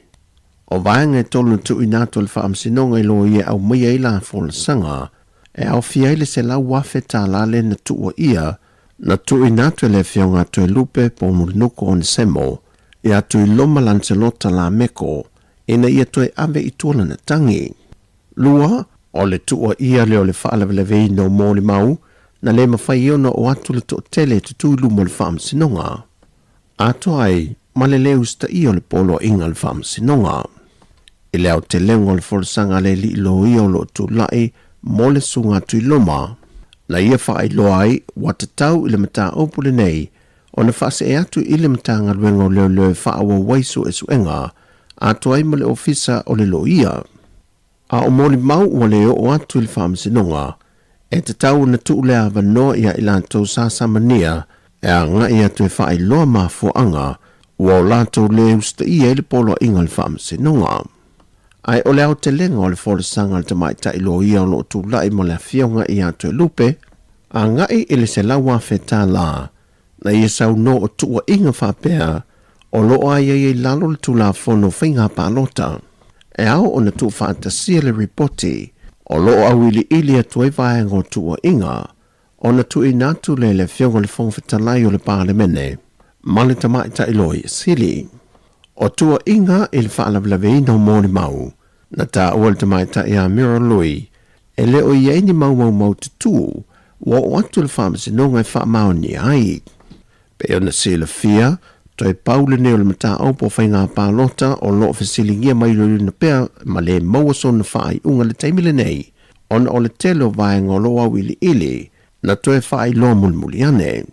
O vaenga e tolu tu inato le whaamsinonga I lo ia au mia ila fola sanga, e au fiaile se lau wafe tā lale na tua ia, na tu inato le fionga tu e lupe po nuko on semo, ia tu I loma lancelota la meko, ina ia tu e ave I tuala na tangi. Lua, o le tua ia leo le whaalawelewei no mōli mau, na le mawhai iona o atu le to tele tu lumo le whaamsinonga. Ato ai, ma le leu sta ia le polo inga le whaamsinonga. I leo te lengo le forsanga le li lo ia o lo tu lai mo le sunga tui loma. Na ia wha I lo ai, wata tau I le mata opule nei, o na whase e atu I le mata ngaruenga o leo wha awa waisu e suenga, atu ai mo le ofisa o le lo ia. A o moli mau o leo o atu I le whaamsinonga, e te tau na tu lea vanoa ia I lantou sasamania, e a nga ia tu e wha I loa mafuanga, ua o lantou leo sta ia le polo inga le whaamsinonga. Ai o leo te lenga o le whoresanga le tamai ta ilo ia o lo tu lai mo le fionga I atu e lupe, a ngai I le se lawa whetā la, na ia sau no o tua inga whapea, o lo ai ai lalo le tu la whono whinga pālota. E au o na tu whantasia le ripoti, o lo au ili atu e vaenga o tua inga, o na tu inatu le fionga le whongwhetalai o le pālemene, ma le tamai ta ilo I sili. O tua inga I le whaalawlawei no mōni mau, na tā ua le tamai ta ia mira lui, e le o iei ni mau te tū, wa o atu le whaamasinonga e whaamau ni ai. Pe o na sila fia, toi paule neo le mata au po whainga pālota o lo whasilingia mai lori na pēr ma le mawaso na whaai unga le teimile nei, ona o le telo vaenga o lo au ili, na toi whaai lo mulmuli ane.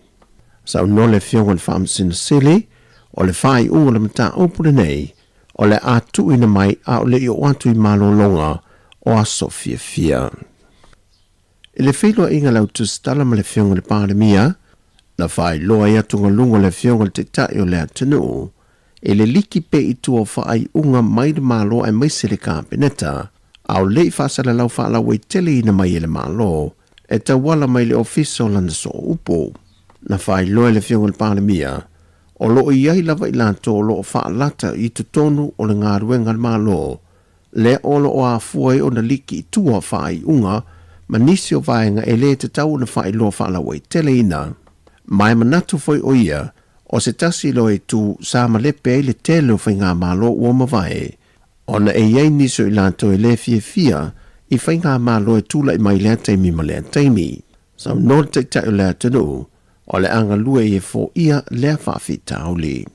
Sa no le fionga le wha sin sili, o le whai unga le mata opure nei, o le atu ina mai a o le i o atu i malolonga o a Sofia Fia. I le whiloa inga lau tustala ma le fionga le pāremia, na whai loa ia tunga lunga le fionga le te tai o le atunu, e le liki pe i tua whai unga mai le malo ai maise le kāpeneta, au lei whasala lau whala wei tele ina mai le malo, e ta wala mai le ofiso lana so upo. Na whai loa le fionga le pāremia, o loo iai lava i lanto o loo whaalata i tutonu o le ngā ruenga le malo, le olo o a fuai o na liki i tua whai unga, ma nisi o vaenga e le te tau na whai loa whala wei tele ina. Mai manatu foi o ia, o se tasi lo e tu sa malepe e le tele o whai ngā malo ua mawai, o na e iei niso i lanto e le fia i whai ngā malo e tula i mai lea teimi ma lea teimi. Sa no te tai o lea tenu, o le anga lue e fo ia lea whaafi tauli.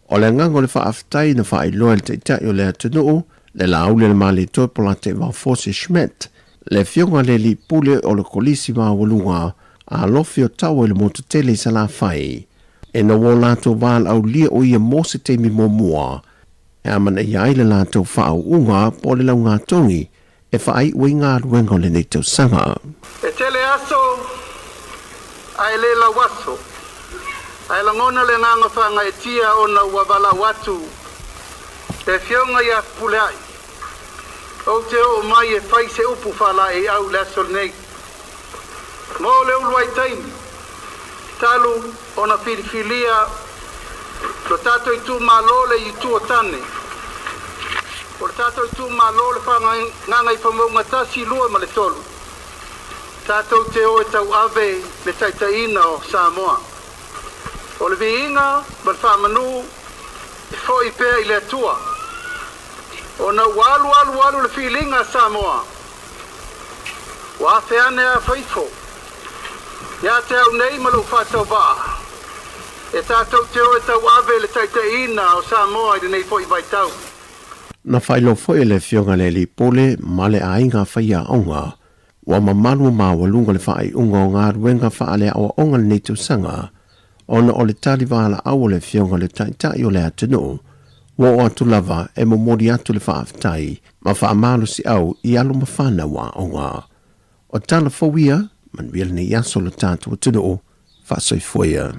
O le ngango le whaafitai na whai loa le te tai o lea tenu, le laule le mali toi pola te Valfose Schmidt, le fionga le li pule o le kolisi walunga a lofi o tau e le mototele sa la whai, e na wō lato wāl au lia o ia mose teimi mua, e amana iai le lato whao unga po le lau ngā tongi, e whai ui ngā ruenga le nei tau sanga. E tele aso, ai le la waso, ai la ngona le nganga whanga e tia o na wawala watu, e fionga ia pulai, o te o mai e whai se upu whala e au le aso nei. Mo le uluai taimi, talu o na filifilia, lo tato i tu malole i tu o tane. O le tato i tu malole whanga nganga i whamunga tasi lua ma le tolu. Tato te o e tau ave le taitaina o Samoa. O le viinga, ma le whamanu, e fo i pēr i le atua. O na walu le filinga Samoa. Wa ane a whaifo. Ia te au nei malu whatau waa. E tātou te o e tau ave le taitaina o Samoa i nei fo i vai tau. Na whailo foi le fionga le li pole ma le ainga whaia onga, wa mamalu ma walunga le whai unga o ngā ruenga whaale o onga le netu sanga, ona o le taliwala au le fionga le taitai o le atunu, wa o atu lava e momori atu le whaafitai, ma whaamalu si au i alu mawhana wa onga. O tala fawia, man wile ni yaso le tātu atunu o whaasoi fuia.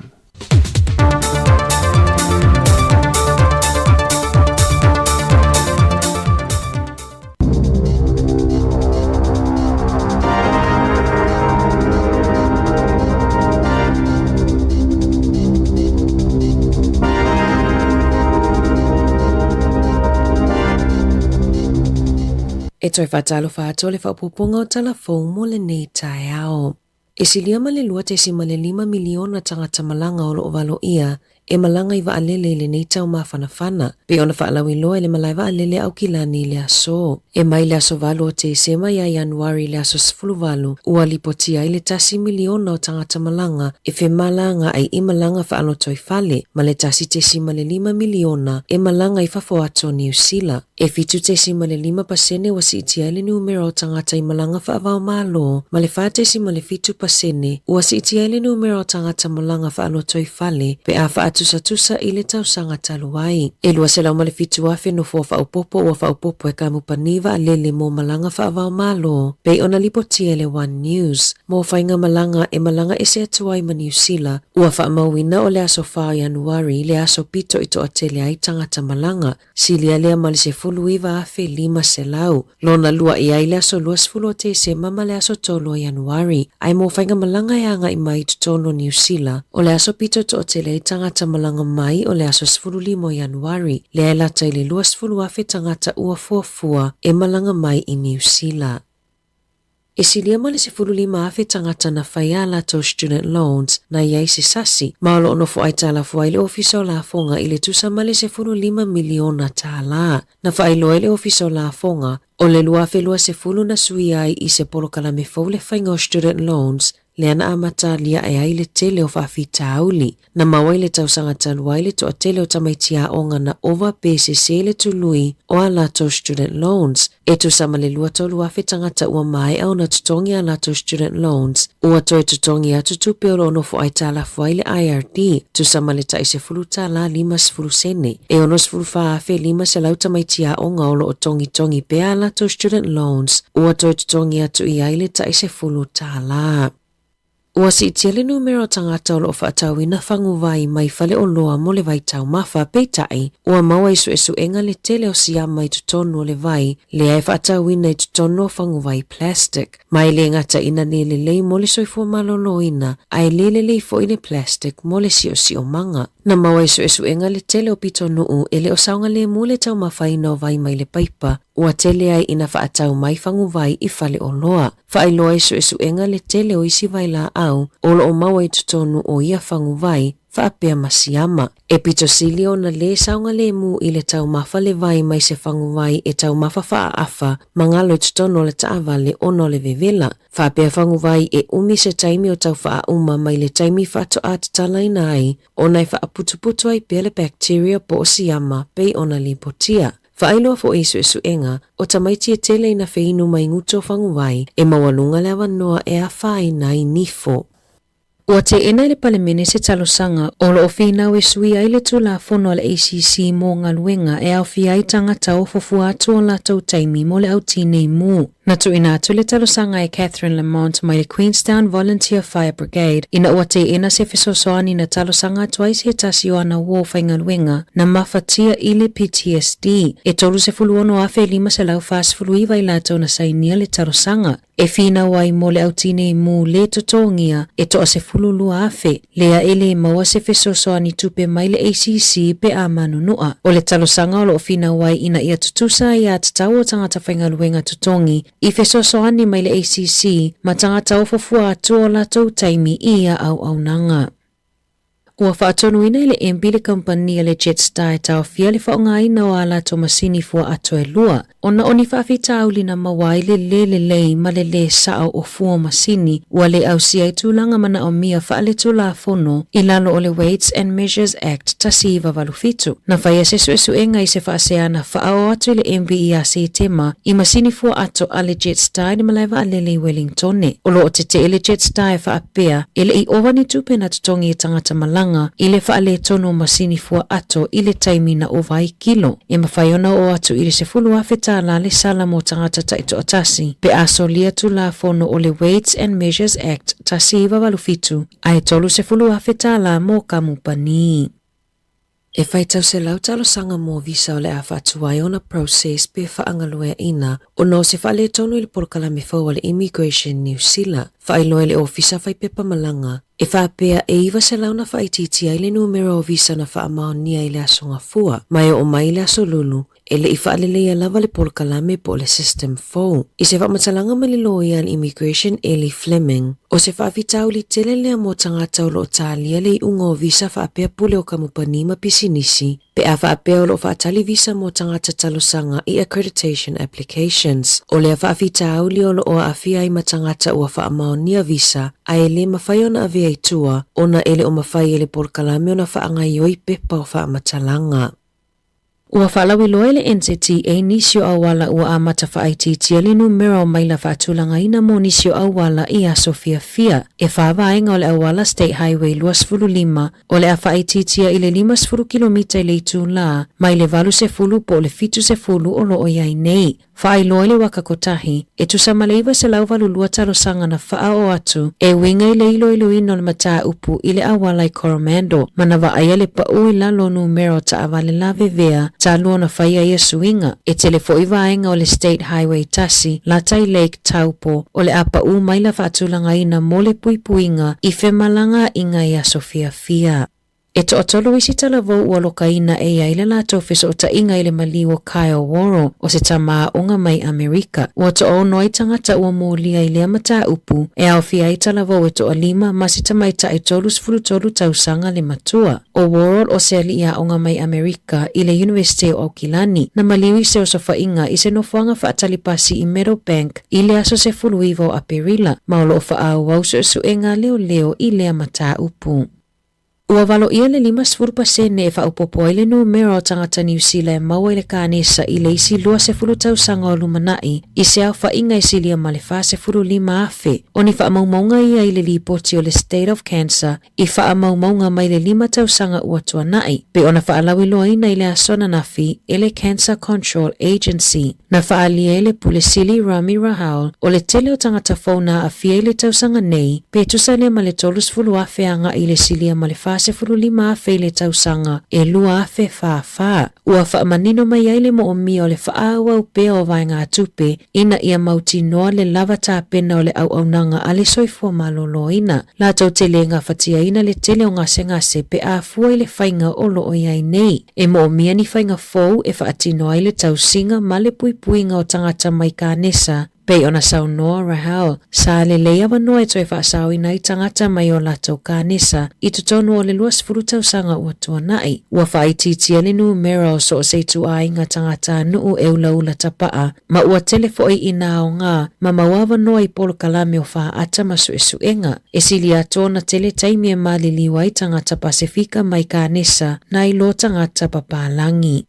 E toi whatalo whātua le whaupupunga o talafou mo le nei tae ao. E silia ma le lua te si ma le 5 miliona tangata malanga o lo ovalo ia, e malanga i waalele le nei tau mawhanawhana, pe ona whaalawi loa le malai waalele au kilani le aso. E mai le aso valo o te sema ia Januari le aso sfuluvalu, ua lipotia i le tasi miliona o tangata malanga, e fe malanga ai i malanga whaalo toi fale, ma le tasi te si ma le 5 miliona, e malanga i whafo ato New Zealand. E fitu te si ma le 5% wa si itia le numero o tangata i malanga whaavao malo, ma le whaate si ma le fitu pasene, ua si itia le numero o tangata malanga whaalo toi fale, pe a tusa i le tausanga taluai. E lua se lau ma le fitu afe no fua whaupopo ua whaupopo e kamupaniva a lele mo malanga whaavao malo, pe ona lipotia le One News. Mo whainga malanga e malanga e se atuai ma New Zealand, ua whaamawina o le aso whao Januari, le aso pito ito atele ai tangata malanga, silia lea ma le se fuluiva afe 5 se lau. Lona lua i ai le aso luas fulu te se mama le aso tolo Januari, ai mo whainga malanga e anga i mai tutono New Zealand, o le aso pito to atele ai tangata malanga mai o le aso 15 Januari, le ai lata i le luas fulu afe tangata ua fuafua e malanga mai i New Zealand. E silia ma le 15 afe tangata na whaia lato student loans na iai se sasi, maolo ono fu ai tala fu ai le ofiso la fonga i le tusa ma le 15 miliona tala. Na whailo ai le ofiso la fonga, o le lua fe lua 10 na sui ai i se polo kalame fau le whainga o student loans, le ana amata lia e ai le tele o whaafita auli. Na mawai le tausanga taluai le toa tele o tamaitia o ngana overpay se le tului o a lato student loans. E tu sama le lua tolu afe tangata ua mai au na tutongi a lato student loans. Ua toi tutongi atu tupe o ono fo ai tala fuai le IRD. Tu sama le taise fulu tala 5 sene. E ono fulu faa afe 5 se lau tamaitia o ngaolo o tongi pea lato student loans. Ua toi tutongi atu i ai le taise fulu tala. Ua si itia le numero tangata o lo whaatawina whanguvai mai fale o loa mo le vai tau mawha peitai. Ua maua isu enga le tele o siama i tutonu o le vai, le ai whaatawina i tutonu o whanguvai plastic. Mai le ngata ina ne le lei mo le soifua malolo ina, ai le lei fo ine plastic mo le sio manga. Na maua isu enga le tele o pito nuu ele o saunga le mule tau mawhaina o vai mai le paipa. Ua tele ai ina whaatau mai whanguvai i fale o loa. Whaailoa isu enga le tele o isi vai la au, olo o maua i tutonu o ia whanguvai, whaapea masiama. E pito silio na le saunga le mu i le tau mafa le vai mai se whanguvai e tau mafa whaafa, mangalo i tutonu o le taavale ono le vevela. Whaapea whanguvai e umi se taimi o tau whaauma mai le taimi whaato atatala ina ai, o nai whaaputuputu ai pele bacteria po o siama pei ona lipotia. Whaailoa fo isu enga, o tamaiti e tele ina whiinu mai nguto whanguvai, e mawalunga lewa noa e a whai nai nifo. Ua te ena le palemene se talosanga, o lo o whina we sui ai le tula fono le ACC mo ngaluenga e au whi ai tangata o fofua atu o latou taimi mo le au tinei mu. Na tu ina atu le talosanga e Catherine Lamont mai le Queenstown Volunteer Fire Brigade, ina ua te ena se fesosoani na talosanga tuai se tasi o ana wo whaingaluenga na mafatia ili PTSD. E tolu se fuluono afe 5 se lau fast fuluiva i latou na sainia le talosanga. E fina wai mo le autine mu le totongia e toa se fululua afe. Lea ele maua se fesosoani tupe mai le ACC pe a manunua. O le talosanga o lo fina wai ina ia tutusa ia tatau o tangata whaingaluenga tutongi i fesosoani mai le ACC ma tangata o fofua atu o latou taimi ia au nanga. Ua whaatonu ina le MB le kompania le Jetstar e tau fia le whaonga ina o ala to masini fua ato e lua. Ona oni whaafita au lina mawai le ma le sao o fua masini ua le au sia i tūlanga mana o mia wha le tūla fono i lalo o le Weights and Measures Act tasiva walufitu. Na whaia se suesu enga i se whaaseana whaao atu le MB i a se tema i masini fua ato a le Jetstar ni malaiva a lele Wellingtone. Olo o te ele Jetstar e whaapea ele i ovani tupe na tutongi i tangata malanga i le whaale tono masini fua ato i le taimi na o vai kilo. E mawhaiona o atu i le se fulu awheta la le sala mo tangata taito atasi. Pe aso lia tu la fono o le Weights and Measures Act tasi iwa walufitu. Ai tolu se fulu awheta la mo kamupani. E whaitau se lautalo sanga mo visa o le a whatuai ona process pe whaangalua ina o no se whaale tono i le porkalame whau le Immigration New Zealand. Whailoa le ofisa whaipepa malanga. E whaapea e iwa se launa whaititi ai le numero o visa na whaamaonia i le asonga fua. Mai o mai le aso lulu. Ele i whaalelea lava le porkalame po le system 4. I se whamatalanga ma le loian Immigration Ellie Fleming. O se whaafitau li tele lea mo tangata o lo talia le ungo visa whaapea pule o kamupani ma pisinisi. Pe a whaapea o lo whaatali visa mo tangata talosanga i accreditation applications. O lea whaafitau li o lo o awhia i matangata ua whaamaonia visa a ele mawhaiona avea i tua ona ele o mawhai ele porkalame ona whaangaioi pepa o whaamatalanga. Ua whaalawi loa le NCTA nisio awala ua amata whaititia le numero mai la whaatulanga ina mo nisio awala i a Sofia Fia. E whaavaenga o le awala State Highway 205 o le a whaititia i le 5 kilomita i le itu la mai le 20 po le 7 o lo o iai nei. Whaailoa le wakakotahi e tusama leiva se lau valulua talosanga na wha o atu e winga i le ilo ino le mataa upu i le awala i Coromando mana waaya le pau i lalo numero ta avale la vevea ta lua na whaia i suinga e telefo i vaenga o le State Highway tasi Latai Lake Taupo o le apa u maila whaatulanga ina mo le puipuinga i whemalanga inga i a Sofia Fia. E to atolo isi talavo ua lokaina e ai le lato fiso o tainga ile maliwa Kyle Woro o se tama onga mai Amerika. Ua to o noi tangata ua molia ile amata upu e au fia i talavo e to alima masi tamaita i tolus fulutolu tausanga le matua. O Woro o se alia onga mai Amerika ile University o Aukilani na maliwi se o sofa inga i se nofuanga faatalipasi i Meadowbank ile aso se fuluivo a Perila maolo o faau au su enga leo ile amata upu. Ua walo ia le 5% e whaupopo ile numero o tangata New Zealand maua ile kānesa i le isi lua se fulu tausanga o lumanai i se au whainga i silia malefa se fulu 5 afe. O ni whaamaumaunga ia i le lipoti o le State of Cancer i whaamaumaunga mai le 5 tausanga ua tuanai pe ona whaalawi loa ina i le asona nafi i le Cancer Control Agency. Na whaalia le Pulisili Rami Rahal o le tele o tangata fauna a fia i le tausanga nei pe tusalia ma le tolus fulu afe anga i le silia malefa se fulu 5 afe le tausanga e lua afe fa. Ua whaamanino mai ai le mo o mi o le whaaua upe o vainga atupe ina ia mauti noa le lava tā pena o le au nanga a le soifua malolo ina. La tau tele ngā whatia ina le tele o ngase pe a fua i le whainga o lo o iai nei. E mo o mia ni whainga fau e whaatino ai le tausinga ma le puipuinga o tangata mai kānesa. Pei ona saunoa Rahal, sa le leia wanoa e toi whaasau ina i tangata mai o lato kānesa i tutonu o le 20 ua tuanai. Ua whaititia le numero so o seitu a inga tangata nuu e ula tapaa, ma ua telefoi ina o ngā ma maua wanoa i polo kalame o wha ata masu e suenga. E sili ato na tele taimi e maliliwa i tangata Pasifika mai kānesa na i lo tangata papalangi.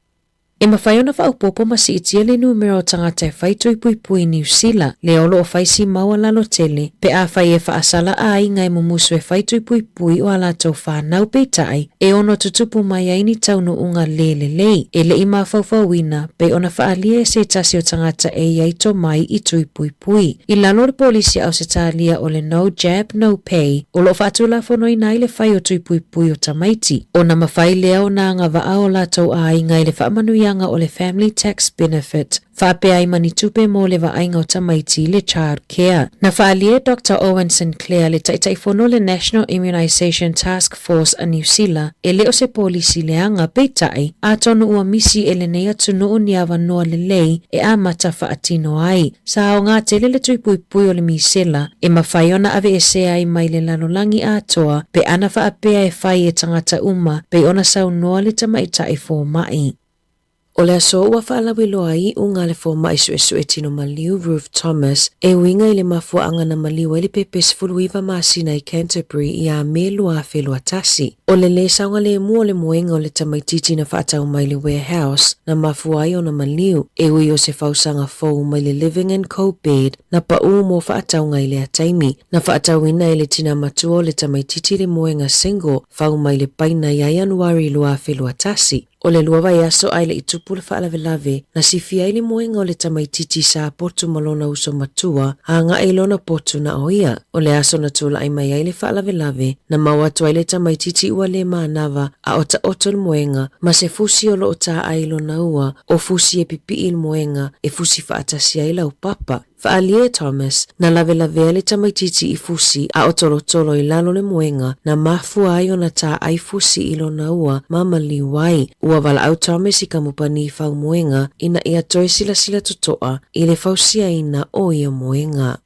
E mawhaiona whaupopo masi itia le numero tangata e whaitui puipui New Zealand, le olo o whaisi maua lalo tele, pe a whai e whaasala a inga e mumusu e whaitui puipui o alatou whanau peitai, e ono tutupu mai aini taunu unga lei, e le ima whauwhauina, pe ona whaalia e se tasi o tangata e iaito mai i tui puipui. I lalo le polisi au se talia o le no jab, no pay, o lo whaatula whanoi nai le whai o tui puipui o tamaiti, o na mawhai lea o na anga wa o latou a inga i le whaamanuia o le family tax benefit. Whapea ai manitupe mo le waainga o tamaiti le child care. Na whaalie Dr. Owen Sinclair le taitaifono le National Immunisation Task Force a New Zealand e leo se polisi leanga peitai a tonu ua misi e le nea tunu o niawa noa le lei e a mata whaatino ai. Sa o ngā tele le tuipuipui o le misela e mawhaiona ave e se ai mai le lalolangi a toa pe ana whaapea e whai e tangata uma pe ona sau noa le tamaitai fō mai. O le aso ua whaalawi ai o ngā le fō mai e tino maliu Ruth Thomas e winga i le mafua anga na maliu e le pepe sifuluiva maasina i Canterbury i a me lua whelua tasi. O le saunga le mua le moenga o le tamaititi na whaatau mai le warehouse na mafua ai o na maliu e ui o se whausanga fōu mai le living and co-bed na pa mo whaatau ngai le ataimi na whaatau ina i le tina matua o le tamaititi le moenga single whau mai le paina i Januari lua whelua tasi. O le lua vai aso ai le itupu le whaalave na sifia i le moenga o le tamaititi sa potu malona uso matua a ngā eilona potu na oia. O le aso na tula ai mai ai le whaalave na mawatu ai le tamaititi ua le maanava a ota oto le moenga ma se fusi o lo o tā ailona ua o fusi e pipi il moenga e fusi whaatasi ai lau papa. Whaalie Thomas na lave le tamaititi i fusi a otolotolo i lalo le moenga na mafua ai o na tā ai fusi ilo na ua mamali wai. Ua wala au Thomas i kamupani i whau moenga ina ia toi sila tutoa i le fausia ina o ia moenga.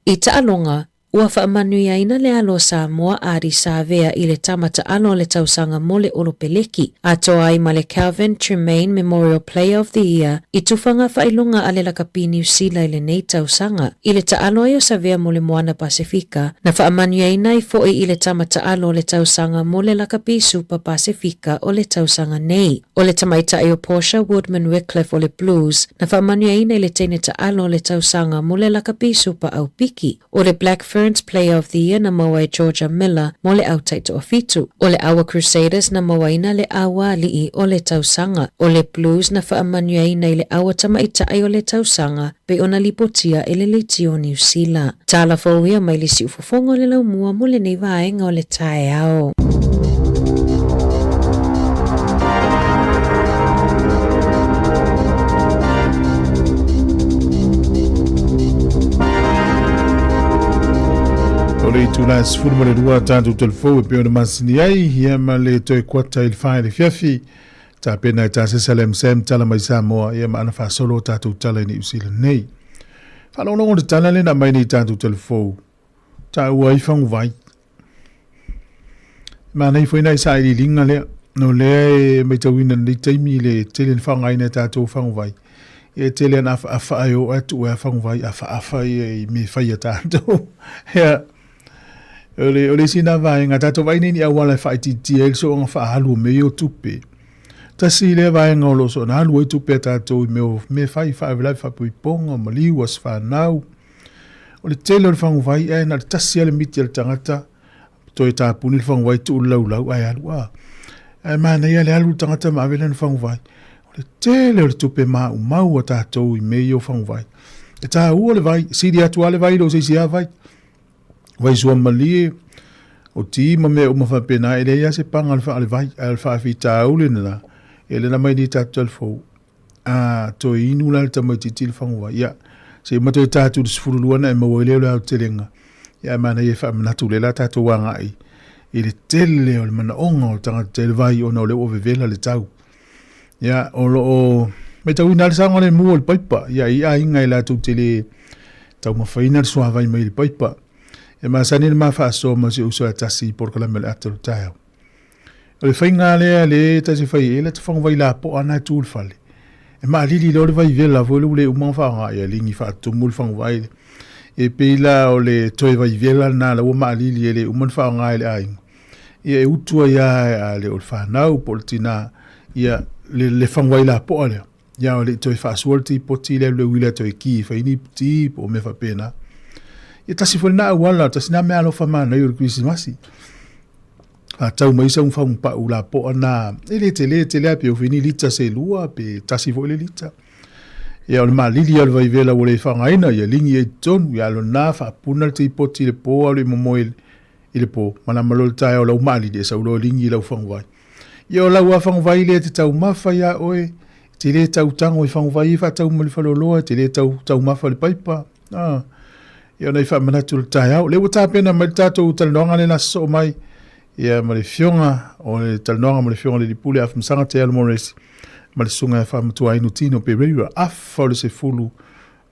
I taalonga, ua whaamanuia ina le alo Samoa ari sa vea i le tamata ano le tausanga mole olopeleki. Atoa ai ma le Calvin Tremaine Memorial Player of the Year i tufanga whailunga ale lakapi New Zealand i le nei tausanga. I le taalo ai o sa vea mole Moana Pasifika na whaamanuia ina i foi i le tamata ano le tausanga mole lakapi Super Pasifika o le tausanga nei. O le tamaita ai o Portia Woodman Wycliffe o le Blues na whaamanuia ina i le tene taalo le tausanga mole lakapi Super Aupiki. O le Black Player of the Year na mawai Georgia Miller mo le au taito afitu. O le Awa Crusaders na mawaina le awa lii o le tausanga. O le Blues na whaamanuaina i le awa tamaita ai o le tausanga pe ona lipotia e le leitio New Zealand. Tala fauia mai le si ufofongo le lau mua mo le nei vaenga o le tae ao. le tula sfuru mo le rua tanto telefo pe ona masini ai ia ma le toi kwata il fai le fiafi ta pena ta se salem sem tala mai Samoa ia ma ana fa solo tatu tala ni usila nei fa no no tala le na mai ni tanto telefo ta wai fang vai ma nei foi nai sai li linga le no le me tawina ni taimi le tele fanga ina tatu fang vai e tele na afa ayo atu e fang vai afa e mi fai tanto ya ole sina vai nga tato vai ni awala fa ti el so nga fa halu me yo tupe ta si le vai nga lo so na halu tupe tato me fai fa la fa pui ponga mali was fa now ole tele fang vai e na ta si le mitel tangata to ta punil fang vai tu lau ai alwa e mana ya le halu tangata ma velen fang vai ole tele tupe ma mau tato me yo fang vai e ta ole vai si dia tu ale vai lo si vai vai sua mali o ti ma me o ma fa pena ele ya se panga alfa fita ulina ele na mai di tatul fo a to inu la tama titil fangwa ya se ma to tatu sfuru luana e ma wele la telenga ya mana ye fa na tu le la tatu wanga ai ele tele o mana onga tanga tel vai ona le o vevela le tau ya o me tau ina sanga le mu o paipa ya ia inga la tu tele tau ma final so vai mai paipa e ma sanil ma fa so ma se uso tasi por kala mel atul tayo o le fainga le tasi fai ele te fong vai la po ana tul fale e ma li lo vai vela vole le uma fa nga ya lingi fa tumul fong vai e pe la o le toi vai vela na la uma li le uma fa nga le ai e utu ya le o fa na o portina ya le fong vai la po ale ya o le toi fa suolti poti le wila toi ki fa ini ti po me fa pena e tasi foi na wala tasi na me alo fa mana yo Christmas a tau mai sa un fa un pa ula po na ele tele pe o fini lita se lua pe tasi foi le lita e o ma lili al vai vela o le fa ngaina ya lingi e ton ya lo na fa punal ti poti le po ale mo ile po mana malol tai o lo mali de sa lo lingi lo fa vai yo la wa fa vai le te tau mafa ya oe tele tau tango fa vai fa tau mo le fa lo tele tau mafa le paipa ia nei fa mana tu tai au le wata pena mai tato talonga le na so mai ia mai fionga o le talonga mai fionga le pule af msanga te almores mai sunga fa mtu ai nutino pe reira af o le se fulu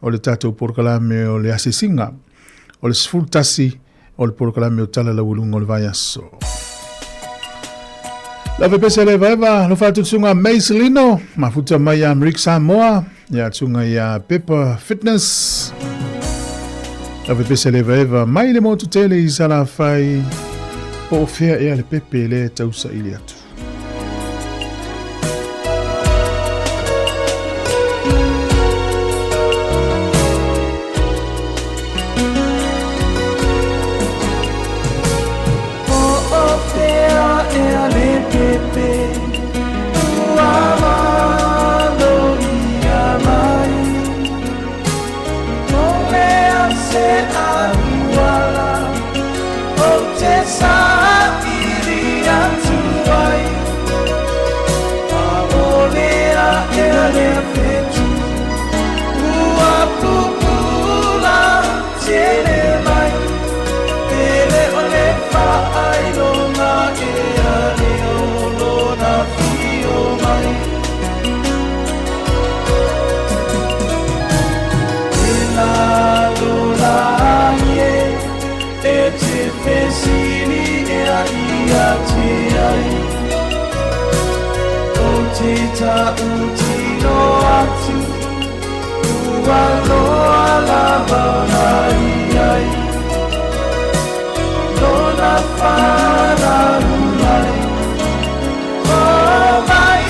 o le tato por kalame o le asesinga o le full tasi o le por kalame o tala la wulunga o le vai aso la vepese le vaiva no fa tu sunga maiselino mafuta mai am Rick Samoa ia sunga ia Pepper Fitness ave pese le veva mai le motu tele i sala fai po fea e ale pepe le tausa ili atu. Po fea e ale pepe ta utino atu ualo alaba ai dona para ulai o mai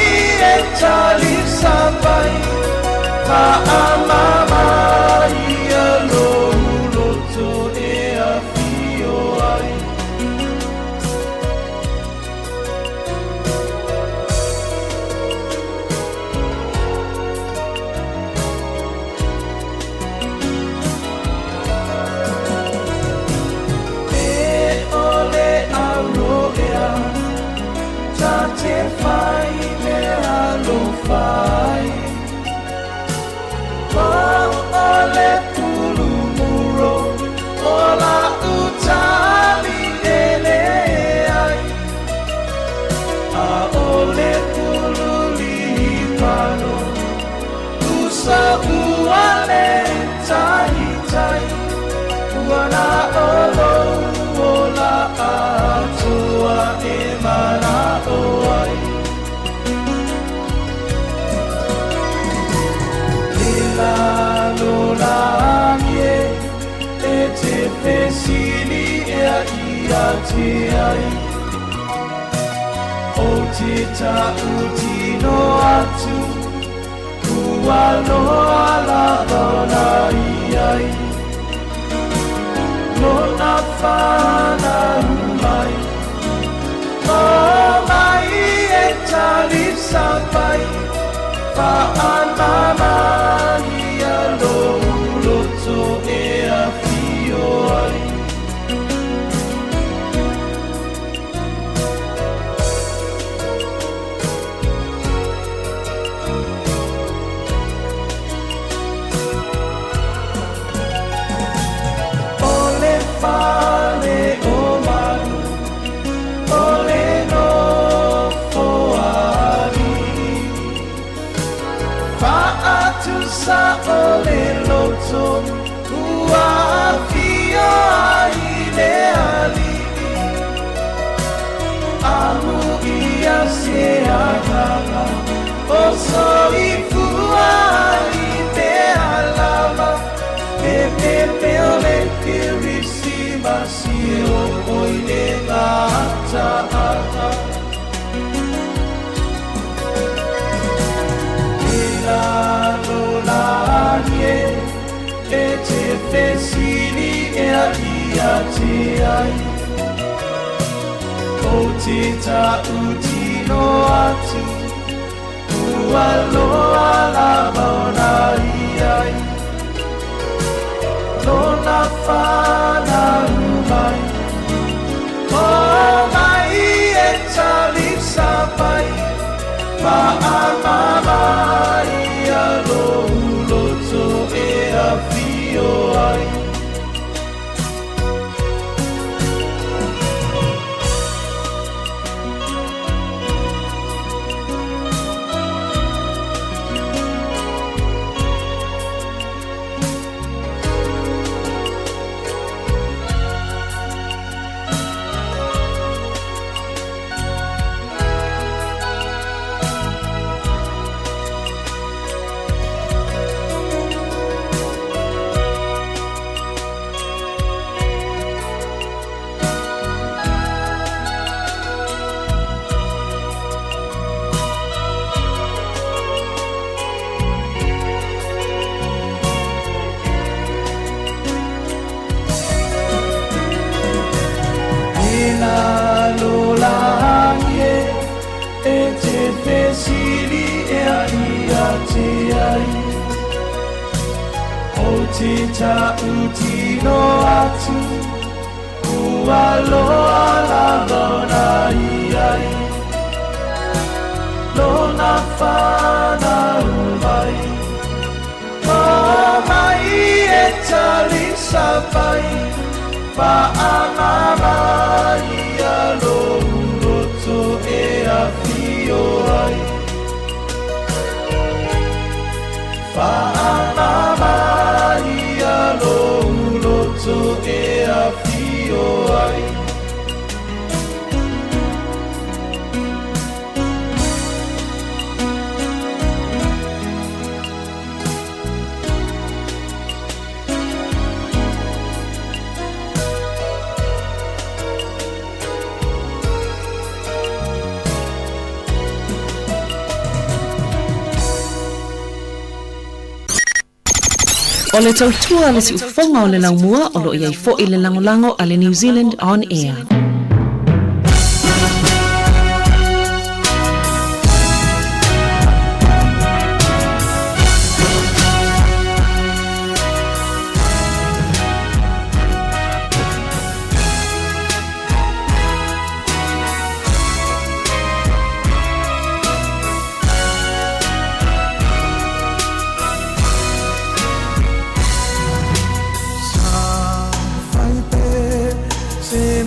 e tali sabai pa amama ia lo loto e afio ai fai me alo fai ma ole tulu muro ola uta te pesili ea ia te ai o te tautino atu ua loa lavana iai lona whana umai o mai e tali sapai whaanana ia loto e a fio ai Pale o maru, ole no foari. Faatu sa ole loto, ua fia ile ali. Amu ia se agala, o soi fua ile alava. Pepe ole kirisi masio oile gata ata Ila lola nie e te fesili e a ia te ai O te tautino atu Ua loa la mauna iai Lona whana umai O mai e tali sapai Whaamama ia loto e a fio ai Te tautino atu Ua loa la lona iai Lona whana umai O mai e tali sapai Whaanana ia loto e a fio ai Whaanana loto e a fio ai O le tautua le si ufonga o le laumua o lo iai fo i le langolango a le New Zealand On Air. Se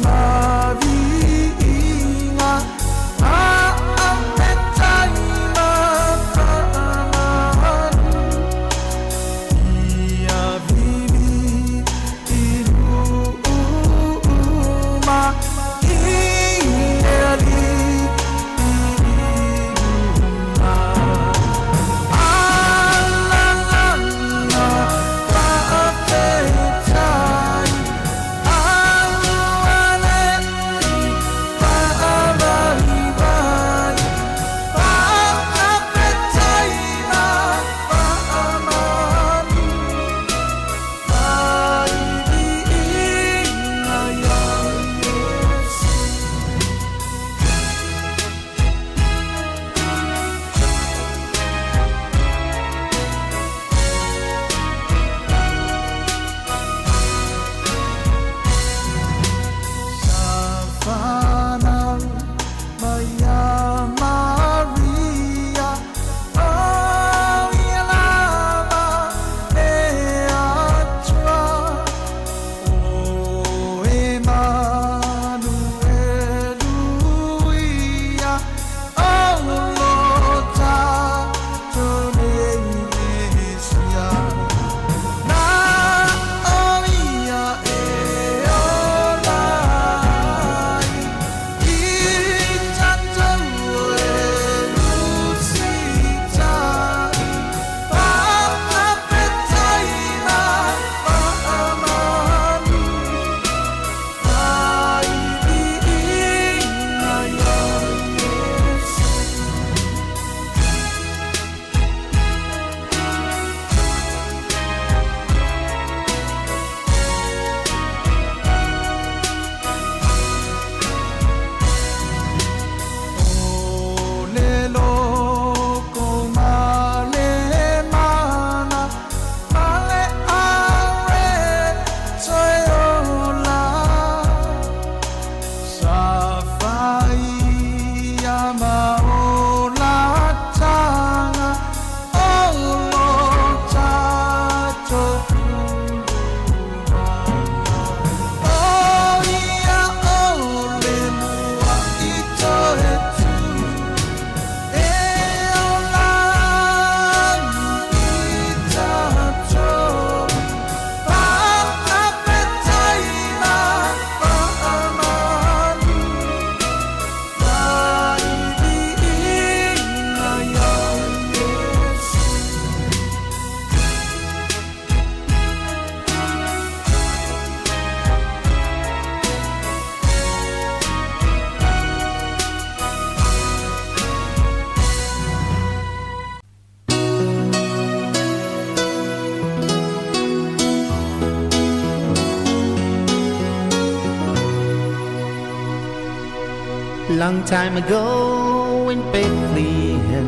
Long time ago in Bethlehem,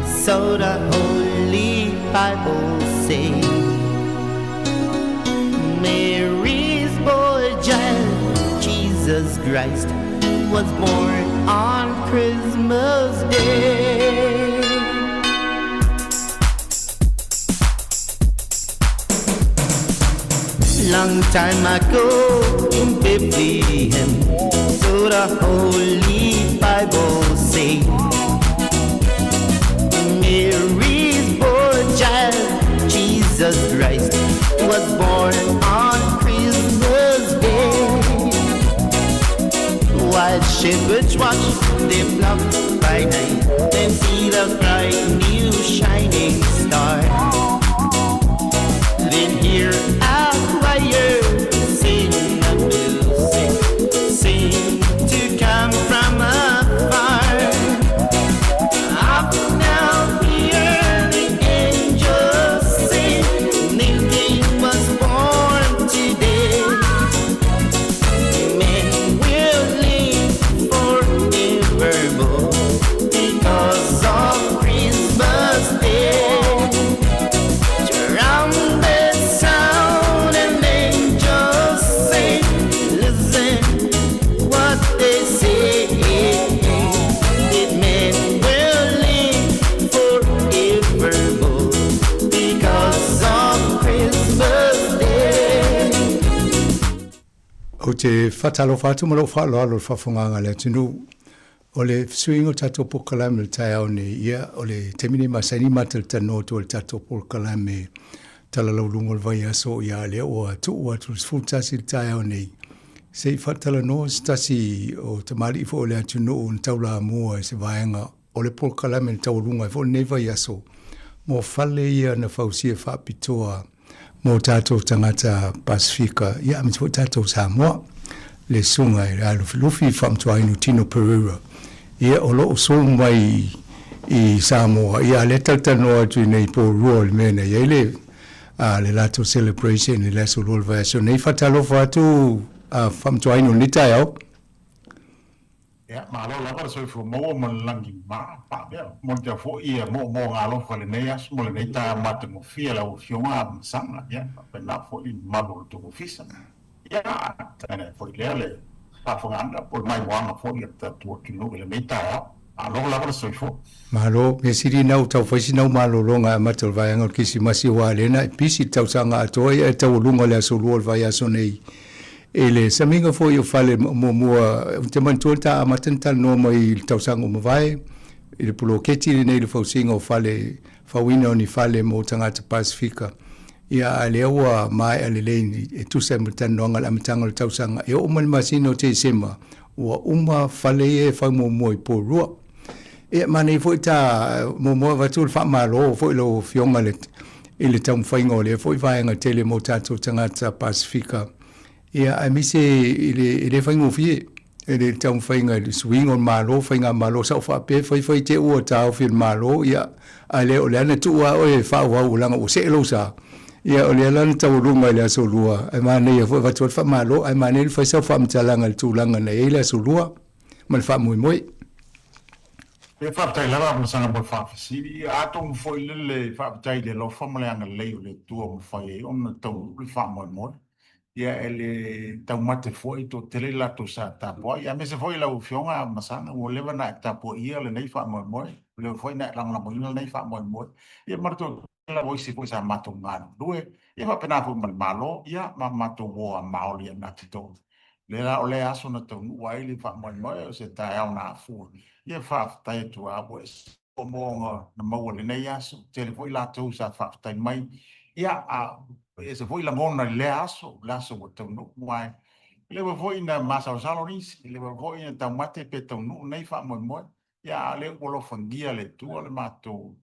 so the Holy Bible say, Mary's boy child, Jesus Christ, was born on Christmas Day. Long time ago in Bethlehem, so the Holy Bible say, Mary's boy child, Jesus Christ, was born on Christmas Day. While shepherds watch their flock by night, then see the bright new shining star. Then hear a choir sing a music, sing to come from afar. Up now hear the angels sing, new king was born today. Men will live forevermore because of Christmas Day. Trumpet sound and angels sing, listen what they say, that men will live forevermore because of Christmas Day. O te whatalo whatu malo whalo alo whawhunganga le tunu. O le suingo tato po kalame tai au ne ia, o le temini masaini matal tano to le tato po kalame tala lau lungo le vai aso ia le o atu o atu futasi tai au ne. Se whatala no stasi o tamari ifo o le atunu o ntaula mua se vaenga o le po kalame le tau lunga ifo ne vai aso. Mo fale ia na fausia whapitoa mo tato tangata Pasifika ia mito tato Samoa le sunga i alu lufi whamtua inu Tino Pereira ia o loo song mai i Samoa ia le tautanoa atu i nei po rua le mena ia le lato celebration i leso lulva so nei whatalofa atu whamtua inu nitai au ya malo la para soi fu mo langi ma pa ya mo te fo ia mo ngalo fa le nei as mo le nei ta mate mo fia la o fiona sanga ya pe na fo in malo to ofisa ya tane fo le pa fo anda por mai wanga fo ia ta tu ki no le nei ta alo la para soi fo malo me siri nau tau faisi nau malo longa matal vai angol kisi masi wa le na pisi tau sanga atoa e tau lunga le aso luol vai aso nei ele saminga fo yo fale mo te mantuta amatental no mai tausanga mo vai ele pulo keti nei le fausinga fale fawina ni fale mo tangata Pasifika ia alewa mai alele e tu semtan no ngala mitanga tausanga e o mal masino te sema wa uma fale e fa mo mo po rua e mani fo ta mo va tu fa malo fo lo fiongalet ele tam faingo le fo vai nga tele mo tato tangata Pasifika ia a mise ile faingo fie ele tau fainga swing on malo fainga malo sa fa pe fai te o tau fil malo ia ale o lana tu wa o fa wa ulanga o se lo sa ia o le lana tau lunga ile so lua ai mane ia fa tu fa malo ai mane fa sa fa mtalanga tu langa na ile so lua mal fa moi e fa tai la ba sanga bo fa si atom fo le fa tai de lo fa mala nga le tu o fa e on tau fa moi ia ele tau mate foi to tele la to sa tapo ia me se foi la ufionga masana o leva na tapo ia le nei fa mo le foi na lang la mo nei fa mo ia marto la voi si foi sa mato ngano due ia va pena fu malo ia ma mato wo maoli na tito le la o le aso na to wai le fa mo se ta au na fu ia fa tai tu a pues o mo na mo le nei aso tele foi la to sa fa tai mai ia a se foi la ngona le aso o tau no mai le foi na masa salonis le foi na tamate pe tau no nei fa mo ya le polo fangia le tu le mato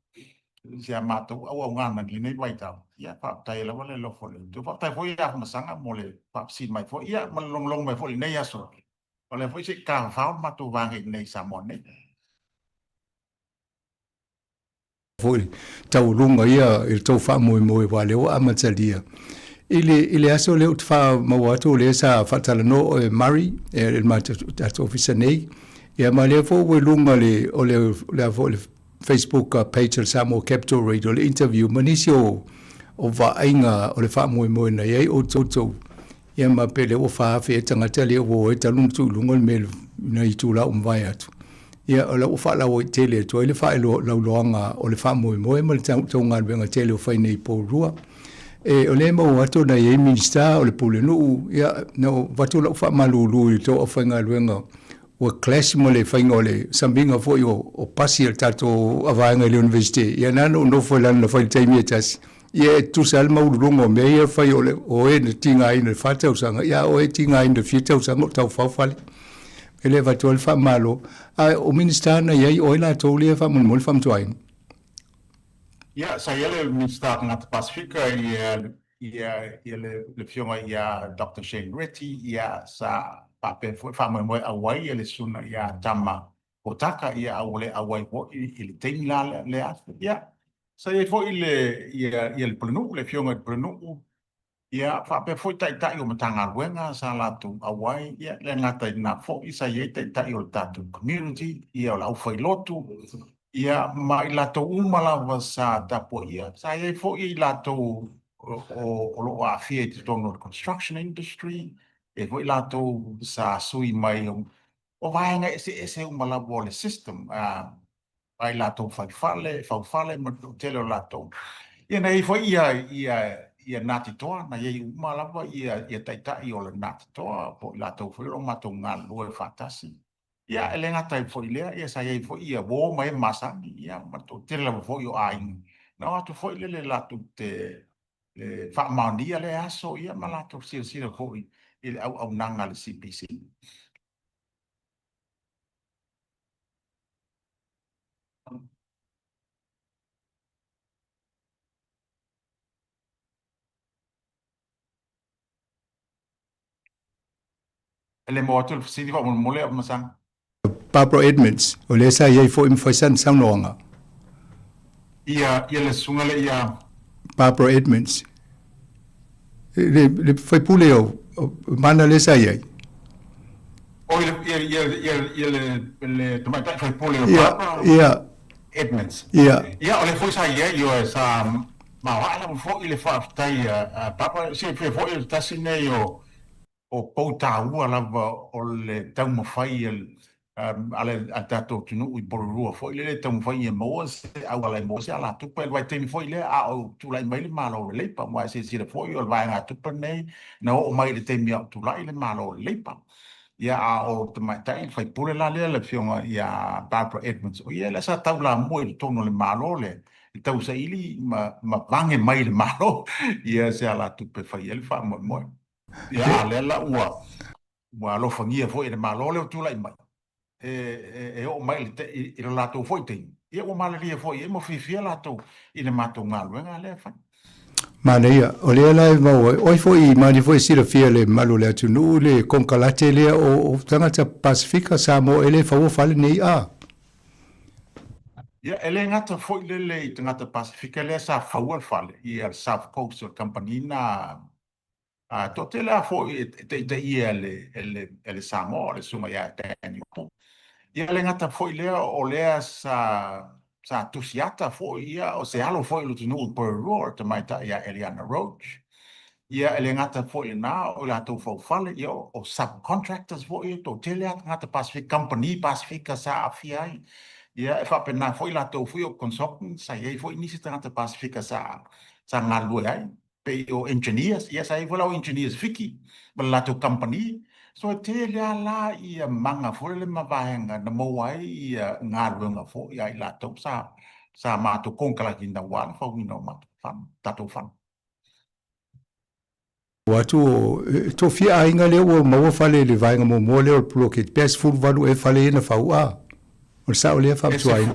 se mato au ngana le nei vai tau ya pa tai la le lo foi tu pa tai foi ya masanga mo le pa sin mai foi ya man long mai foi nei aso le foi se ka fa mato va nei samon nei foi tau lunga ia il tau fa moi wa le o amatalia ile aso le fa mo watu le sa fatala no mari el mata officer nei Ia ma le fo we lunga le o le Facebook page le Samoa Capital Radio le interview manisi o va ainga o le fa mo na ye o toto ia ma pele o fa fe tangata le o e talung tu lunga me na I tu la vai atu ia o la o fa la o tele to le fa lo loanga o le fa mo ma le tonga venga tele o fa nei po rua e o le mo atu na ye minista o le pule no ia no vatu la fa malulu to o fa nga luenga o class mo le fa ngole sambinga fo o pasi el tato avanga le universite ia nano no fo la no fa taimi tas ia tu sal mo lungo me ia fa o e tinga ina fata usanga ia o e tinga ina fita usanga tau fa fale ele va tol fa malo o minister na ia o ila to le fa mo fa mtuain ia sa ele minister na Pasifika ia le fionga ia Dr. Shane Retty ia sa pape fa mo awai ele suna ia tama otaka ia awai po ile teimla le ia sa ia fo ile ia le planu le fionga planu ia fa pe foi tai o matanga wenga sa la tu awai ia le ngata na fo isa ia tai o tatu community ia la foi lotu ia mai la to umala sa tapo ia sa ia fo I la to o lo afia te tono construction industry e foi la to sa sui mai o vai nga ese umala wole system ai la to fa fale ma tele la to ia nei foi ia nati toa na ia umala ia tai o le nati toa po la to foi lo matonga lo e fatasi ia ele ngata foi le ia sa ia foi ia bo mai masa ia ma to tele foi o ai no to foi le la to te fa mandia le aso ia ma la to si foi il au nanga le CPC ele mo atu si va mo le ma sang Barbara Edmonds o le sa ia fo im foi san saunonga ia le sunga le ia Barbara Edmonds le foi puleo mana le sa ia o le tomata foi puleo ia Edmonds ia o le foi sa ia io sa ma wala fo ile fa tai papa se fo il tasine io o pouta ua lava o le tau mawhai ale a tato tunu I porurua fo ile le tau mawhai e moa se au ala moa se ala tupa el vai temi fo ile a o tulai mai le malo le leipa moa se sira fo i o vai ngā tupa nei na o mai le temi au tulai le malo le leipa ia a o te mai tai fai pule la le fionga ia Barbara Edmonds o ia le sa tau la moe le tono le malo le tau sa ili ma vange mai le malo ia se ala tupa fai ele fa moe ia le la ua lo fangia foi le malo le tu lai mai o mai le la to foi te ia o mala lia foi e mo fifia la to I le mato ngalo nga le fa Mania, o le ala ma o foi mani foi sira fia le malo le atu no le konkalate le o tangata Pasifika Samoa ele fa o fale nei a ia ele ngata foi le tangata Pasifika le sa fa o fale ia South Coast Company na to te la fo te ia le Samoa le suma ia tani ia le ngata foi le o le sa tusiata fo ia o se alo foi lo tunu per roar te mai ta ia Eliana Roach ia ele ngata foi na o la to fo fale ia o subcontractors fo ia to te le ngata Pacific Company Pacifica sa afia ia fa pena foi la to foi o consultant sa ia foi ni se ngata Pacifica sa ngalu ai pe o engineers ia sa ia o engineers fiki la to company so te la ia manga fo le mavaenga na mo ai ia ngalu fo ia la to sa ma to konkala kinda wan fo no ma fam tato fam watu to fia ainga le o mo fale le vainga mo le o blocket pes full valu e fale na fa a o sa o le fa tuai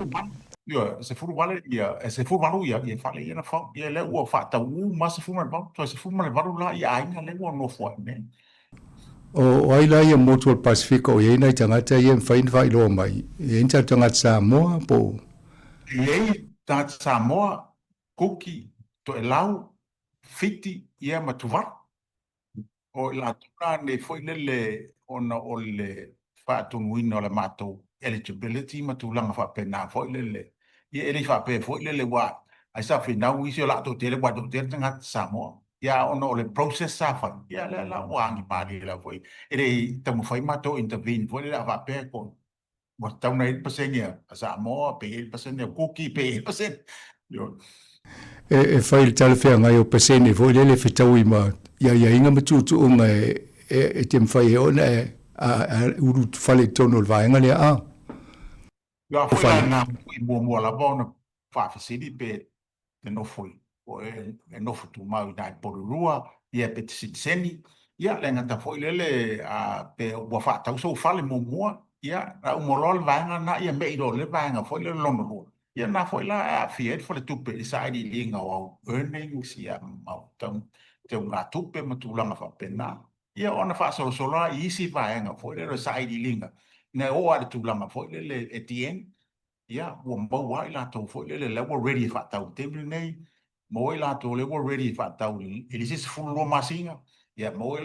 ia se furu wale ia se furu walu ia fale ia na fa ia le o fa ta u ma se furu ma to se furu ma walu la ia ainga le o no fo ne o ai la ia motu Pacifico o ia na tangata ia fain fa ilo mai ia inta tangata Samoa po ia tangata Samoa kuki to elau fiti ia matuvar o la tuna ne foi le ona o le fa tunuina o le matou eligibility matulanga fa pena foi le ia ele fa pe foi le wa ai sa fina wi la to tele wa to tele nga Samoa ia ono le process sa fa ia la wa ngi pali la foi ele tamu fai mato intervene foi la fa pe ko mo tau na 1% ia Samoa pe 1% ia kuki pe 1% yo e fai tale fea ngai o pesene foi le fitau ima ia inga matutu o ngai e tem fai ona a uru fale tono le vaenga le a ya foi la na mo la bona fa fasili pe te no foi o e no futu mai dai porurua ia pe seni ia le ngata foi le a pe wa fa tau so fale mo ia a umolol vaenga na ia me do le vaenga foi le lono ia na foi la a fiet foi le tupe sa di linga o earnings ia mau tau te nga tupe matulanga fa pena ia ona fa so la isi vaenga foi le sa di linga na o a tulanga foi le etien ia o mo wa la to foi le level ready fa tau te nei mo la to level ready fa tau ele se fu lo masinga ia mo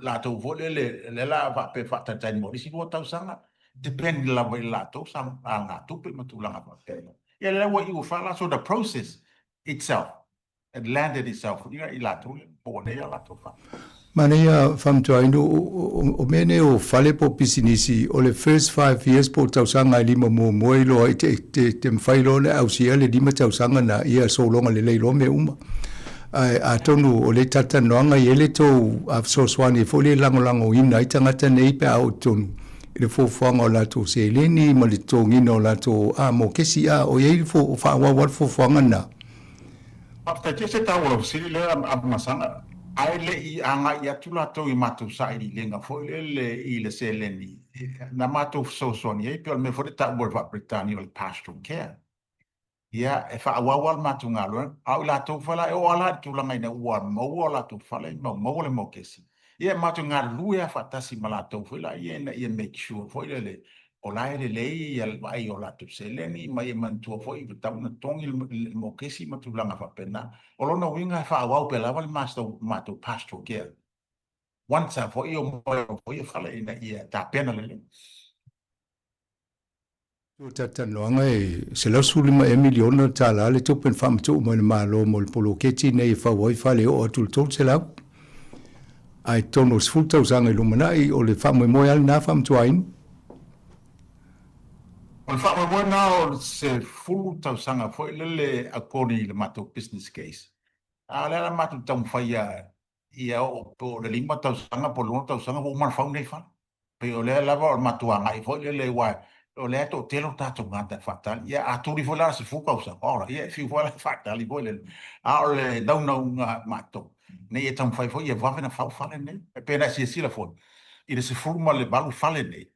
la to foi le la va pe fa ta mo si lo tau sanga depend la la to sam nga tupe matulanga fa pena ia le wa you fala so the process itself it landed itself ia ila to po ne la to fa Mania fam join o mene o fale po pisinisi o le first 5 years po tausanga lima mo moilo te mfailo le au sia le lima tausanga na ia so longa le leilo me uma a tonu o le tata noanga yele to a so swani fo le lango ina i tangata nei pe au tonu le fo fanga la to se le ni mo le to ngino la to a mo kesi a o ye fo fa wa fo fanga na after just ta wo si le am masanga ai le I anga ia tula to I matu sa I lenga fo le I le seleni na matu so soni e pe me fo ta wo va Britannia le pastoral care ia e fa wa matu ngalo au la to fala e wala tula ngai na wa mo la to fala mo le mo kesi ia matu ngalu ia fa tasi mala to fala ia na ia make sure fo le o la le ia ai o la to seleni mai man to fo I ta na tongi mo kesi matu langa fa pena o lona winga fa wa pe la matu pastoral care once for io mo fo ia fala ina ia ta pena le tata noanga se la sulima e miliona tala le tupen fam tu mo le malo mo le polo keti nei fa woi fa le o tul tol se la ai tono sfulta usanga lumana o le fam mo al na fam tu ain on fa mo na se fulu tau sanga foi le akoni le mato business case a le mato tau faia ia o po le lima tau sanga po lo tau sanga o mar fa nei fa pe o le lava mato anga foi le wa o le to telo tato ngata fatal ia a tu rivola se fu causa ora ia fi vola fatal i voi le a le dau no mato nei e tam fai foi ia va na fa fale nei pe na si la foi i se forma le balu fale nei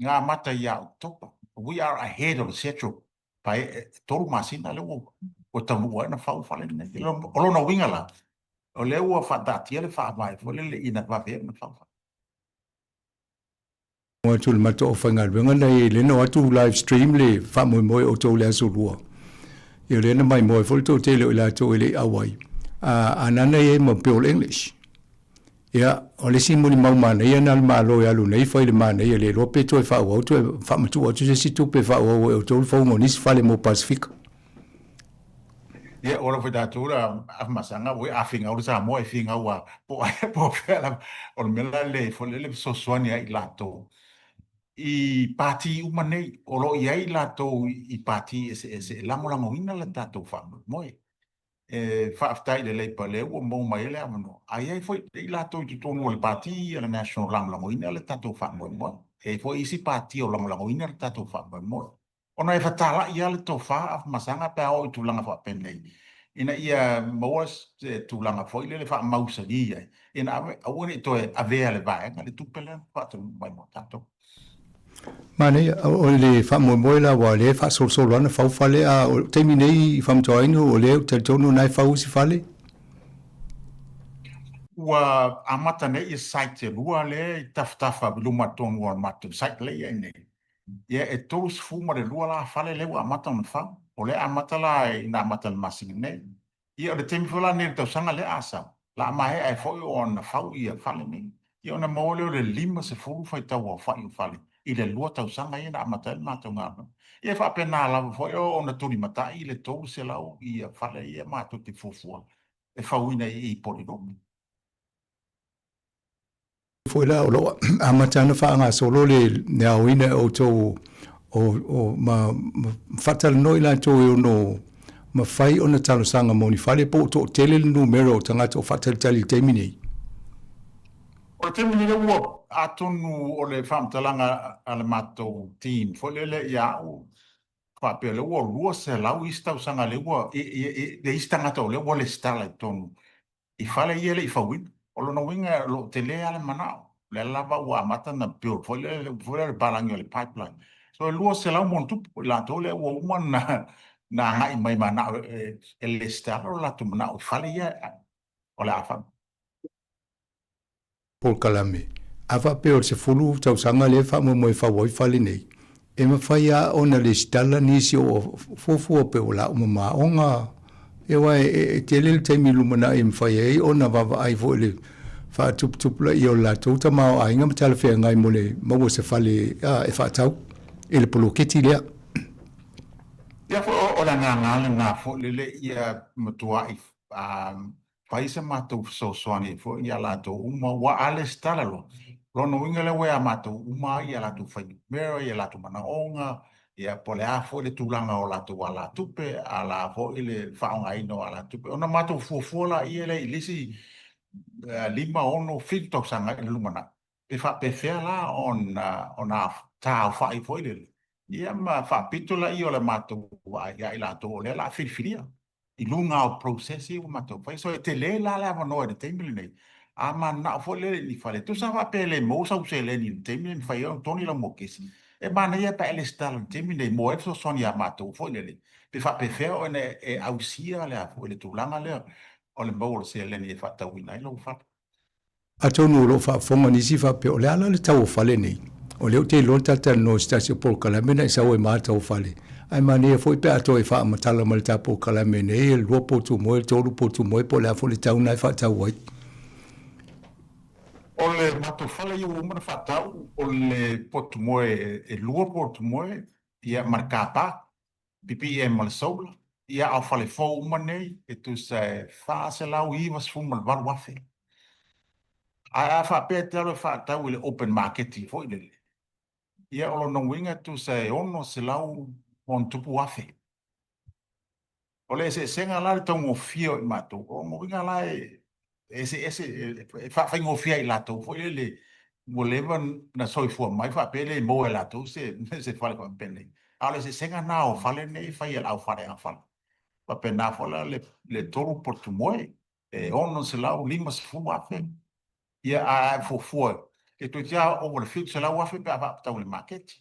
nga mata ia topa we are ahead of Central by total masina le o tamu na fa fale nei o no winga la o le o fa dati le fa vai foi le ina va ver na fa mo tul mato o fanga venga nei le no atu live stream le fa mo o to le so lua yo le na mai mo fo to te le la to le awai anana e mo pe English ya o le si mo ni mau mana ia na ma lo ya lu nei fa le mana ia le lo pe to fa o to fa mo tu o tu si tu pe fa o to fo mo ni fa le mo Pacific ia ora foi datura a masanga we a finga o sa mo e finga wa po fela o mela le fo le so sonia I lato I parti umane o lo ia la to I parti ese lango ina la tato fa mo fa aftai le pa le o mo mai le amno ai foi la to tu tono le parti la national lango ina la tato fa mo e foi isi parti o lango ina la tato fa mo ona e fatala ia le to fa masanga pa o tu langa fa penne ina ia moas tu langa foi le fa mausa dia ina a woni to ave le vai le tu pele fa tu mai mo tato Mane o le fa mo la wa le fa so lana fa fale a terminei fam join o le te tono nai fa usi fale wa amata nei site lua le taftafa luma ton wa matu site le nei ia e tos fuma le lua la fale le wa mata on fa o le amata la ina mata masing nei ia le temi fola nei to sanga le asa la mai ai foi on fa ia fale nei Ia ona maole o le 5 faitau o whai o whale. I le lua tau sanga ia na amata le mātou ngā. Ia whapena lava foi o ona tuni mata i le tau se lau i a whale ia mātou te fufua. E whauina i polinomi. Foi la o loa amatana whaanga solo le nea oina o tō o ma whatal noi la tō e ono ma whai ona talo sanga moni whale po tō tele le numero tangata o whatal tali teimini. O te mini le ua atonu o le whamtalanga ale mātou team. Foi le ia o whapea le ua rua se lau istau sanga le ua le istangata o le ua le stala i tonu. I whale ia le i whawina. O lona winga lo te lea ale manao. Le lava ua amata na build. Foi le barangi o le pipeline. So e lua se lau montupu. La tō le ua uma na ngai mai manao e le stala o la tu manao. I whale ia o le awha. Paul Kalame. Awa peo se fulu tau sanga le wha mo e whawai whale nei. E ma whai a ona le stala nisi o fofua peo la uma maonga. E wai e te lele teimi lumana e mwhai e ona wawa ai vo le wha tupla i o la tauta mao a inga matala whea ngai mo le maua se whale e wha tau. E le polo keti lea. Ia fo o la ngā ngā fo lele ia matua i paisa mātou soani fo ia lato uma wa ale stala lo. Lono winga le wea mātou uma ia lato whai mera ia lato manaonga ia pole a fo le tūlanga o lato wa la tupe a la fo ile whaonga ino a la tupe. Ona mātou fuafuala ia le ilisi 5 filtok sanga i lumana. Pe wha pe whea la ona tāu whai fo ile. Ia ma wha pitola i o le mātou ia i lato o le la whiriwhiria. I lunga o processi o mātou whai. So e te le la le awanoa e te teimili nei. A ma na fo le ni fale. Tu sa wha pe le mo sa use le ni teimili ni whai o toni la mokesi. E mana ia pa ele stala ni teimili nei mo e so soni a mātou fo le le. Pe wha pe whea o e ausia le a fo le tūlanga le o le mau o se le ni e wha tau ina i lo wha. A tonu lo wha fonga nisi wha pe o le ala le tau o whale nei. O leo te lonta ta no stasio Paul Kalame na isa o e mātou whale. Ai mani e foi pe ato e wha matala ma le ta Paul Kalame nei e lua potu moe, tolu potu moe po le a fo le tau nai wha tau wai. O le mātou whale i umana wha tau o le potu moe e lua potu moe ia markapa pipi e malasoula ia au whale fo umane e tu se wha se lau i was fu malwaru wafe. A wha pe te alo wha tau i le open market i fo i le. Ia o no winga tu se ono se lau on tupu afe. O le se senga la le tongo fio i mato. O mo winga la ese fa ngo fia i lato. Fo le woleva na soifua mai fa pele mo e lato se fale pa pele. Ale se senga na o fale nei fa i au fale a fale. Pa pena fola le toru portumoe. E ono se lau limas fu afe. Ia a fo e tu tia o le fix la wa fe pa tau le market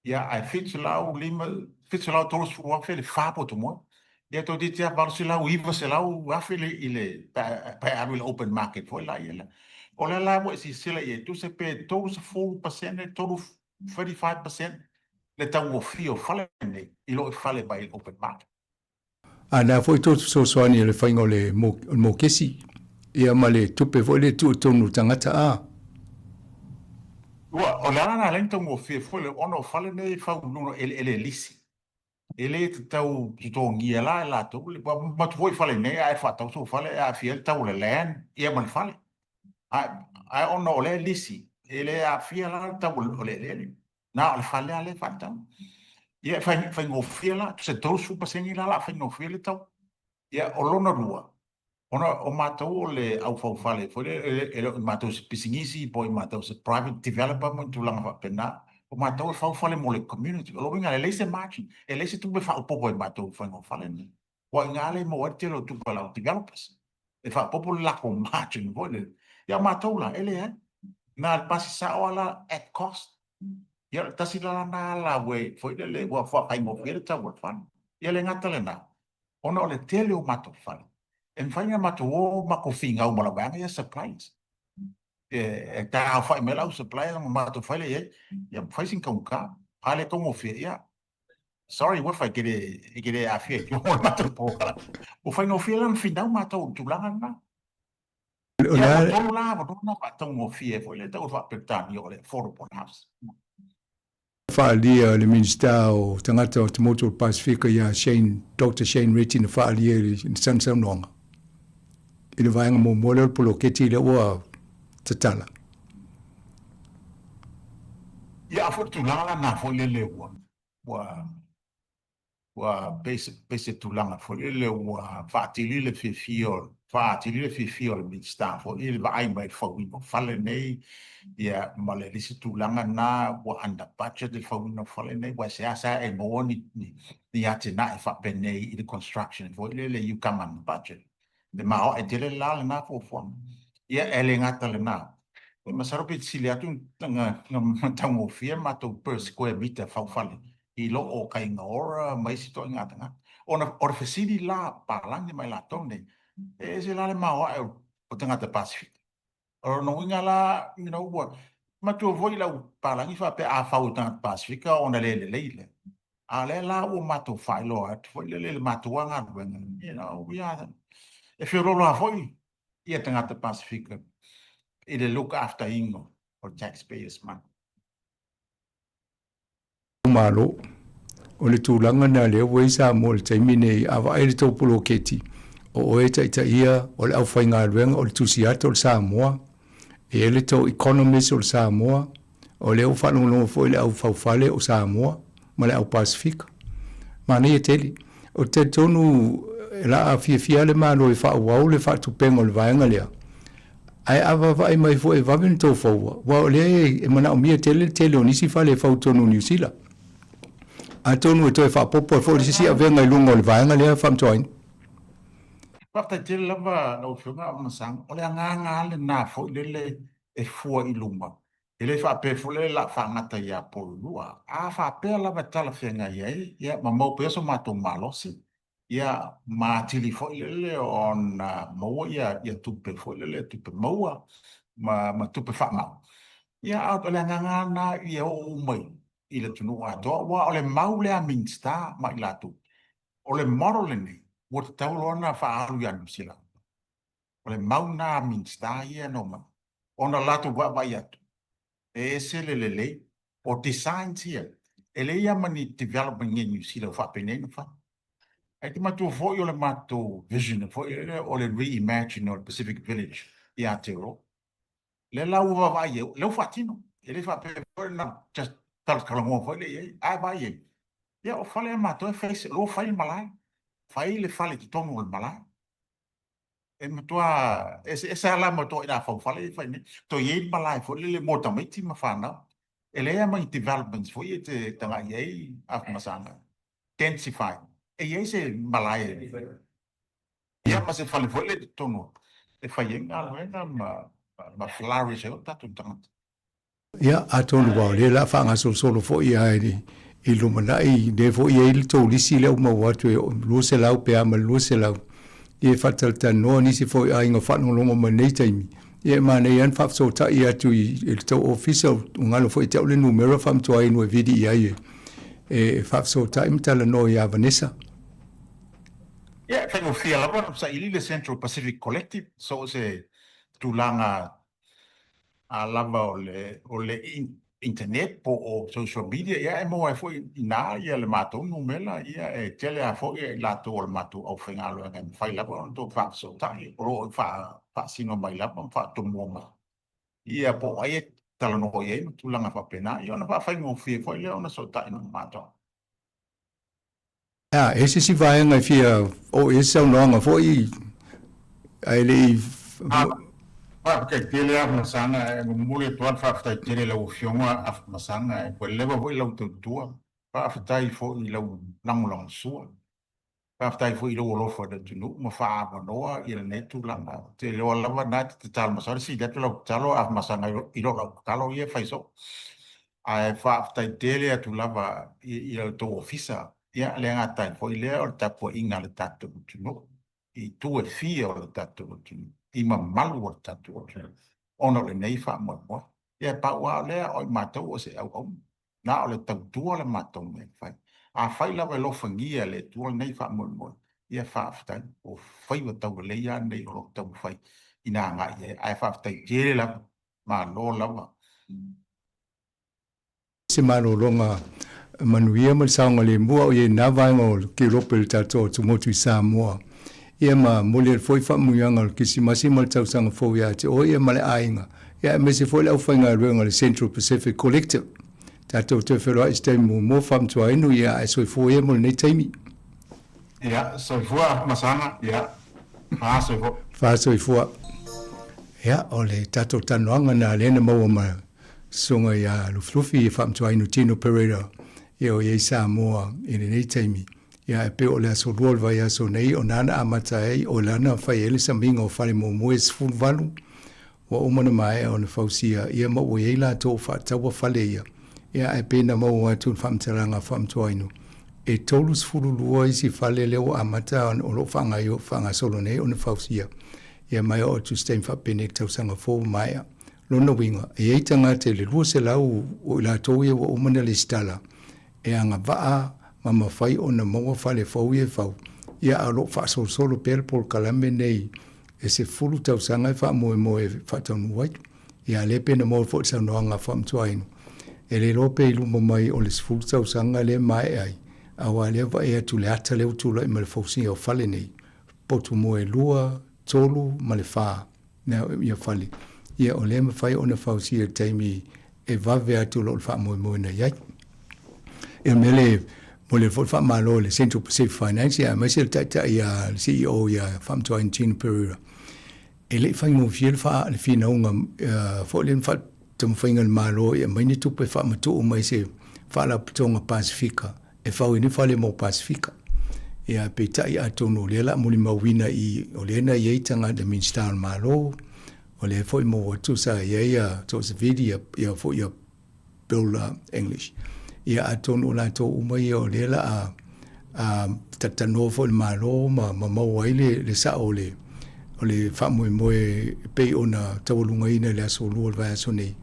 ia a fix la o lima fix la todos fu wa fe le fa po to mo ia to tia va se la iva se la wa fe le pa a le open market foi la ia o la mo si se la ia tu se pe todos 4% todos 35% le tau o fio fale nei i lo fale by open market Ana foi to so ani le faingo le mo kesi. Ia male tupe vole tu tonu tangata a. O le ana lento mo fie foi ono fale nei fa uno ele lisi. Ele tau to ngia la to ma tu foi fale nei ai fa tau so fale a fiel tau le len ia man fale. Ai ono le lisi. Ele a fiel la tau le. Na le fale ale fa tau. Ia fa ngo fiela se tau su pasengi la fa ngo fiel tau. Ia o lona rua. Ona o mātou le au fau fale, foi le mātou se pisingisi, po i mātou se private developer mo tu langa whapena, o mātou e fau fale mo le community, o winga le leise margin, e leise tupe whao popo i mātou whaingo fale ni. Wa inga le mo e telo tupe lau developers, e whao popo lako margin, foi le, ia mātou la, ele na le pasi sa o ala at cost, ia tasi la na la we, foi le wa whaingo fere ta wa whan, ia le ngata le na, ona o le tele o mātou fale. En fainga matu o mako finga o malabanga ia supplies. E ta au fai mela o supplies o matu fai le ia fai sin kauka. Pale tongo fia ia. Sorry, what if I get a fia? O matu po. O fai no fia lan finau matu tu langa na. O Ia le o tolu la o tolu na pa tau mo fie foi le tau fa petani o le affordable house. whaalia le minista o tangata o Te Motu o Pasifika ia Dr. Shane Ritchie na whaalia i Sansaunonga. I le vaenga mo mole o polo keti le ua tatala. Ia fo tulanga na fo le wa basic tulanga fo le wa fatili le fifio le minsta fo le vai mai fo no fale nei ia male lisi tulanga na wa under budget le fo no fale nei wa sa e mo ni ate na fa penei i the construction fo le you come on budget de ma e tele la na fo ia ele ngata le na ma saro pe sili atu nga tango firma to per square meter fa fale i lo o kai ngora mai si to ngata nga ona facility la palang ni mai la tone e se la le ma o tangata Pacific o no winga la what ma tu voi la palang i fa pe a fa o tangata Pacific ona le ale la o ma to fa lo at foi le ma to nga we are if you roll off i tangata Pacific it look after ingo or taxpayers man Malo, o le tūlanga na leo wei sa mo le taimine i awa ai le tōpolo keti. O e ta ia o le au whainga ruenga o le tusiata o le Samoa. E le tō economist o le Samoa. O le au whanonga fo le au whauwhale o Samoa. Ma le au Pasifika. Ma nei e teli. O te tonu la a fia le malo e whauwau le whatupenga o le vaenga lea. Ai awa vai mai fo e vavin tō whaua. Wa o le e mana o mia tele o nisi whale e whautonu New Zealand. A tonu e toi whapopo e fo le sisi a venga i lunga o le vaenga lea whamtoain. Pata te lava no funga o masang o le nga le na fo le e fua i lunga. E le fa pe fo le la fa ngata ia polua. A fa pe lava tala fenga ia ma mo peso ma to malosi. Ia ma tili fo le on mo ia tupe fo le tupe moa ma tupe fa ma. Ia o le nga na ia o mai i le tunu ato wa o le mau le a minsta ma i latu. O le moro le nei. O te taulona wha aru anu sila. O le mauna minsta ia noma. Ona latu wai atu. E se le. O design tia. E le ia mani development in New Zealand wha penena wha. E te matu fo i o le matu vision fo i o le reimagine o le Pacific Village i Aotearoa. Le lau wai e. Leu wha tino. E le wha pe na just talas kalangoa fo i le e. Ai wai e. Ia o whale matu e face lo whai malai. Fai le fale ki tongo o malai. E matua, e sa la matua ina fau fale fai ne. To ye malai fo le mota maiti ma whanau. E lea mai developments fo ye te tanga ye af masanga. Densify. E ye se malai e. Ia ma se fale fo le tongo. E fai ye ngā luenga ma flourish e o tatu tangata. Ia a tonu wau le la whanga solo fo i aere. I lumanai, ne fo i eil tō lisi leo mau atu e lua se lau pe ama lua se lau. I e whatalta noa nisi fo i ainga whanolongo ma nei taimi. I e mana i an whapso ta i atu i le tau ofisa ungalo fo i tau le numera whamtoa inu e vidi i aie. E whapso ta imtala no i a Vanessa. Ia, whaingo fia lawa, sa ili le Central Pacific Collective, so se tūlanga a lava o le internet po o social media ia e mo e foi ina ia le matou numela ia e tele a foi la to le matou au fengalo e fai la on to fa so tai o fa sino mai la fa to moma ia po ai tala no ia tu langa fa pena ia na fa fai ngo fi foi le ona so tai no matou Ese si vai ngai fia o ese o longa foi ai le porque tele a masanga mule tuan fa fa tele la ofionga af masanga ko leva voi la tua fa fa tai fo i la lang su fa tai fo i lo lo fo de tunu ma fa ba no i le netu langa te lo la va na te tal masar si de lo talo af masanga i lo talo ie fa so ai fa tai tele a tu lava i lo to ofisa ia le ngata fo i le o tapo inga le tatu tunu i tu e fia o le tatu tunu i ma malu o tatu o tunu ono le nei fa mo mo ia pa wa le o matou o se au na o le tau le matou me fai a fai la lo fangia le tu nei fa mo mo ia fa fai o fai o tau le ia nei o tau fai ina nga ye ai fa tai jere la ma lo la ma se malolonga manuia ma saunga le mua o ye navainga o ki ropel tato tu motu i Samoa. Ia ma mole foi fa muianga ki si masi mal tau sanga fo ya te o ia male ainga. Ia me se foi la ufainga ruenga le Central Pacific Collective. Tato te wheroa i stei mo fam tua inu ia ai soi fo ia mo nei taimi. Ia, soi fua masanga, ia. Faa soi fua. Faa soi fua. Ia, o le tato tanoanga na lena maua ma songa ia luflufi i fam tua inu Tino Pereira. Ia o iei Samoa i nei taimi. Ia e pe o le aso ruol vai aso nei o nana amata ei o lana fai ele sa minga o fale mo moes fun valu. Wa umana mai o na fausia ia ma o iei la tō fa taua fale ia. Ia e pe na mau atu famtaranga famtuainu. E tolus fulu lua isi fale leo amata o lo fanga yo fanga solo nei o na fausia. Ia mai o tu stein fa pene tausanga fo mai. Lona winga e ei tanga te le lua se lau o la tō ia wa umana le stala. E anga vaa mama fai o na maua fale fau e fau. Ia alo fa solo pel pol kalame nei. E se fulu tausanga e fa moe fa taunu waitu. Ia lepe na maua fo tau noanga famtuainu. E le lope i luma mai o le sifulu tausanga le mai ai. Awa le wa e atu le ata le utula i ma le fausi o fale nei. Potu moe lua, tolu, ma le faa. Nea ia fale. Ia o le mawhai o na fausi e taimi e vave atu lo le faa moe na iai. E mele mo le faa malo le Central Pacific Finance ia maise le taita ia CEO ia famtoa in Tino Pereira. E le fai mo fiel faa le fina unga fo le faa tamu whainga malo ia maini tupe wha matu o mai se whala pitonga Pasifika e whau ini whale mo Pasifika ia pe tai atono le la muli mawina i o le na yeitanga de minstar malo o le foi mo watu sa ia to se video ia fo ia build English ia atono la to umai o le la a tatano fo le malo ma waile le sa o le wha moe pe ona tawalunga ina le aso lua vai aso nei.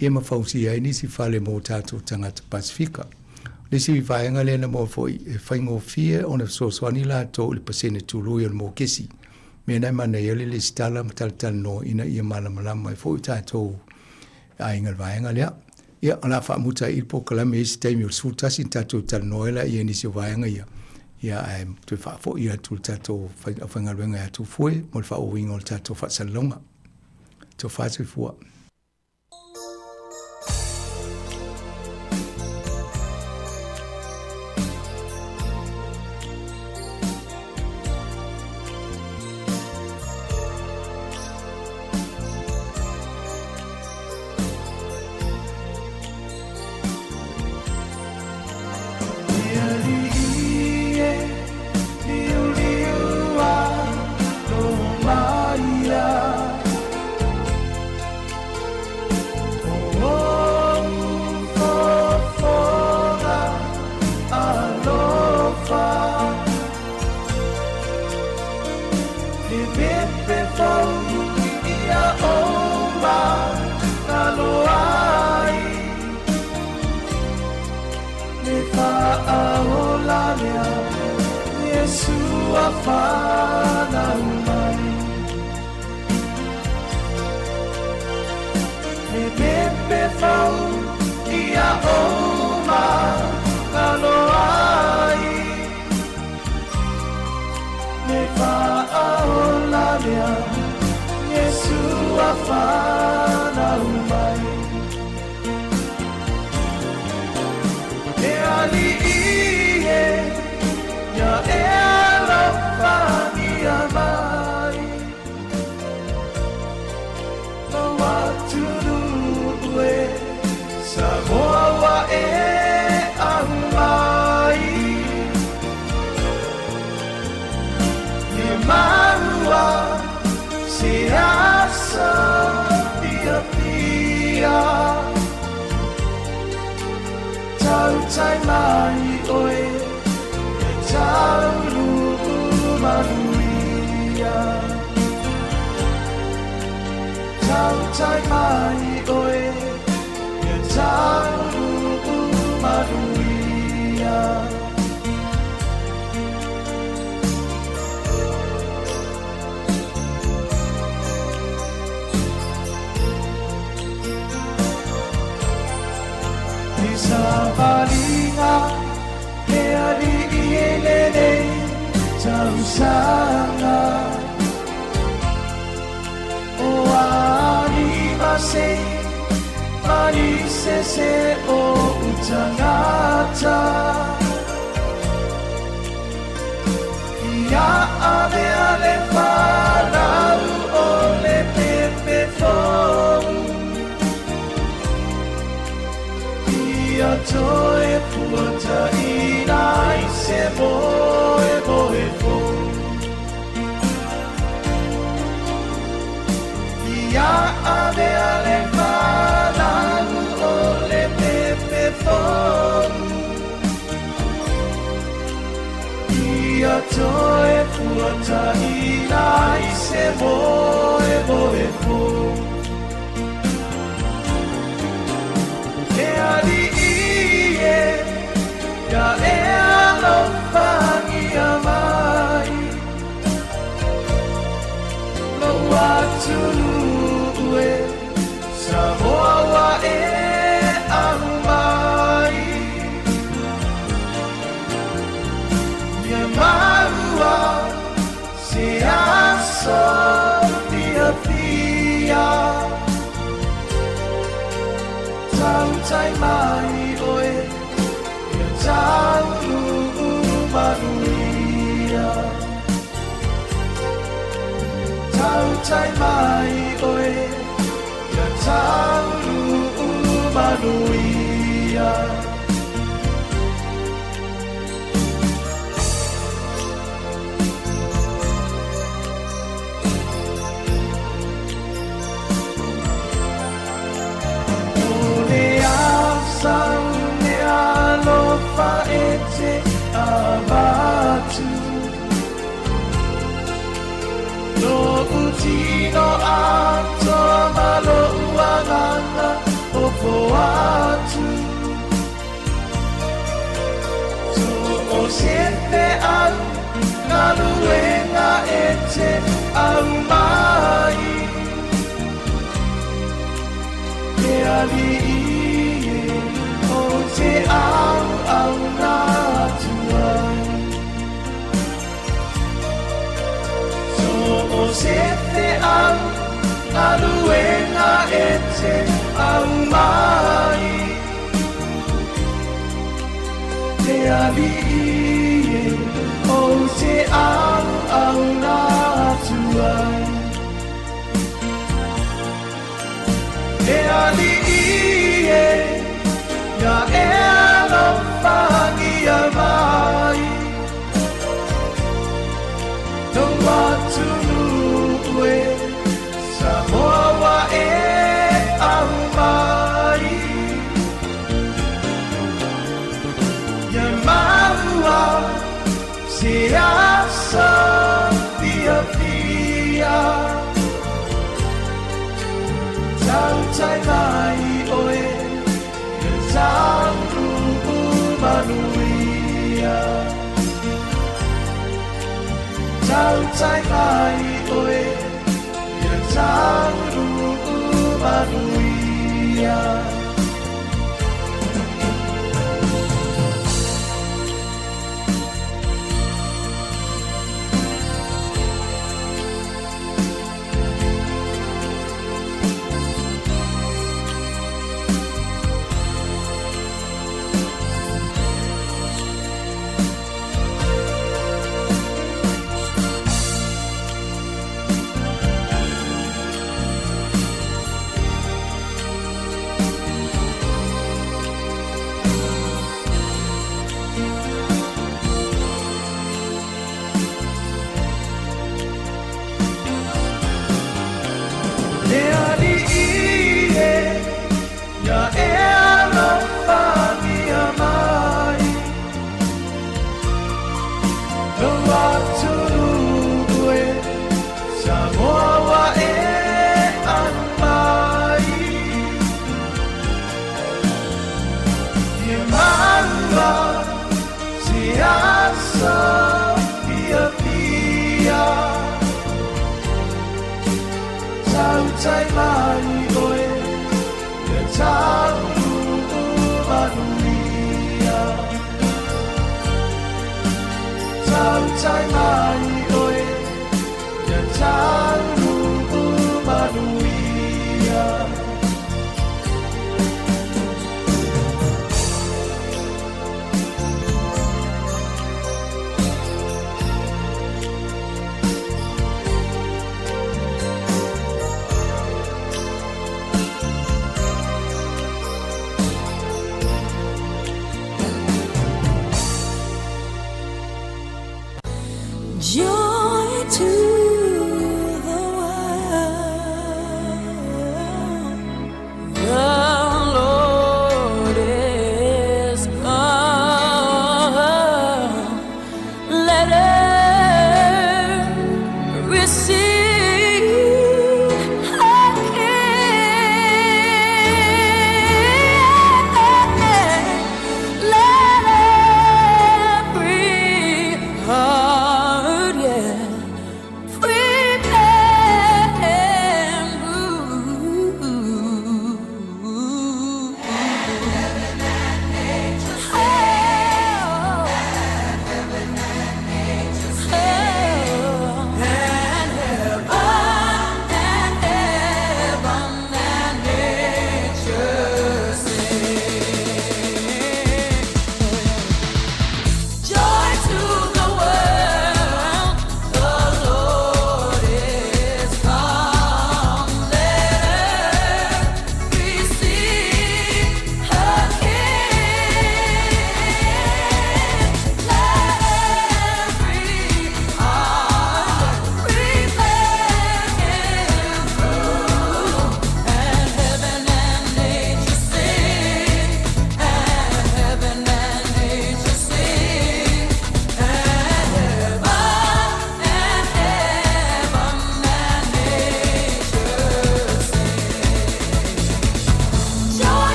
Ia ma fausi ai nisi fale mo tato tangata Pasifika. Nisi vaenga le na mo foi e whaingo fia ona soani la to le pasene tului o mo kesi. Mea nai mana ele le stala mataltal no ina ia malamalama e foi tato a ingal vaenga lea. Ia ala wha muta ilpo kalame isi taimi o sultasi tato tal noela ia nisi vaenga ia. Ia ai tu fa fo ia tu tato whainga ruenga ia tu fue mo le fa o wingo le tato fa salonga. To fa tu fua. sa palinga he ali ilele tau sanga o ali mase mari se o utangata ia ave ale falau o le pepe fong ia toe puata inai se moe moe fong ia ave ale falau o le pepe fong ia toe puata inai se moe moe fong e ali ie ya e alo fangi amai lo watu ue sa moa wa e amai ya maua se aso pia pia tau tai mai oe ia tau manuia tau tai mai oe ia tau manuia ne alofa ete abatu no utino ato malo uangana opo atu so o siete al naluenga ete al mai e ali te au na tuai so o se te au aluena e te au mai te ali o te au na tuai te ali ya e alo fangi amai no watu ue sa moa wa e amai ya maua se asa pia pia tau tai mai oe tau manuia tau tai mai oe ia tau manuia tai mai oe, le tau manuia.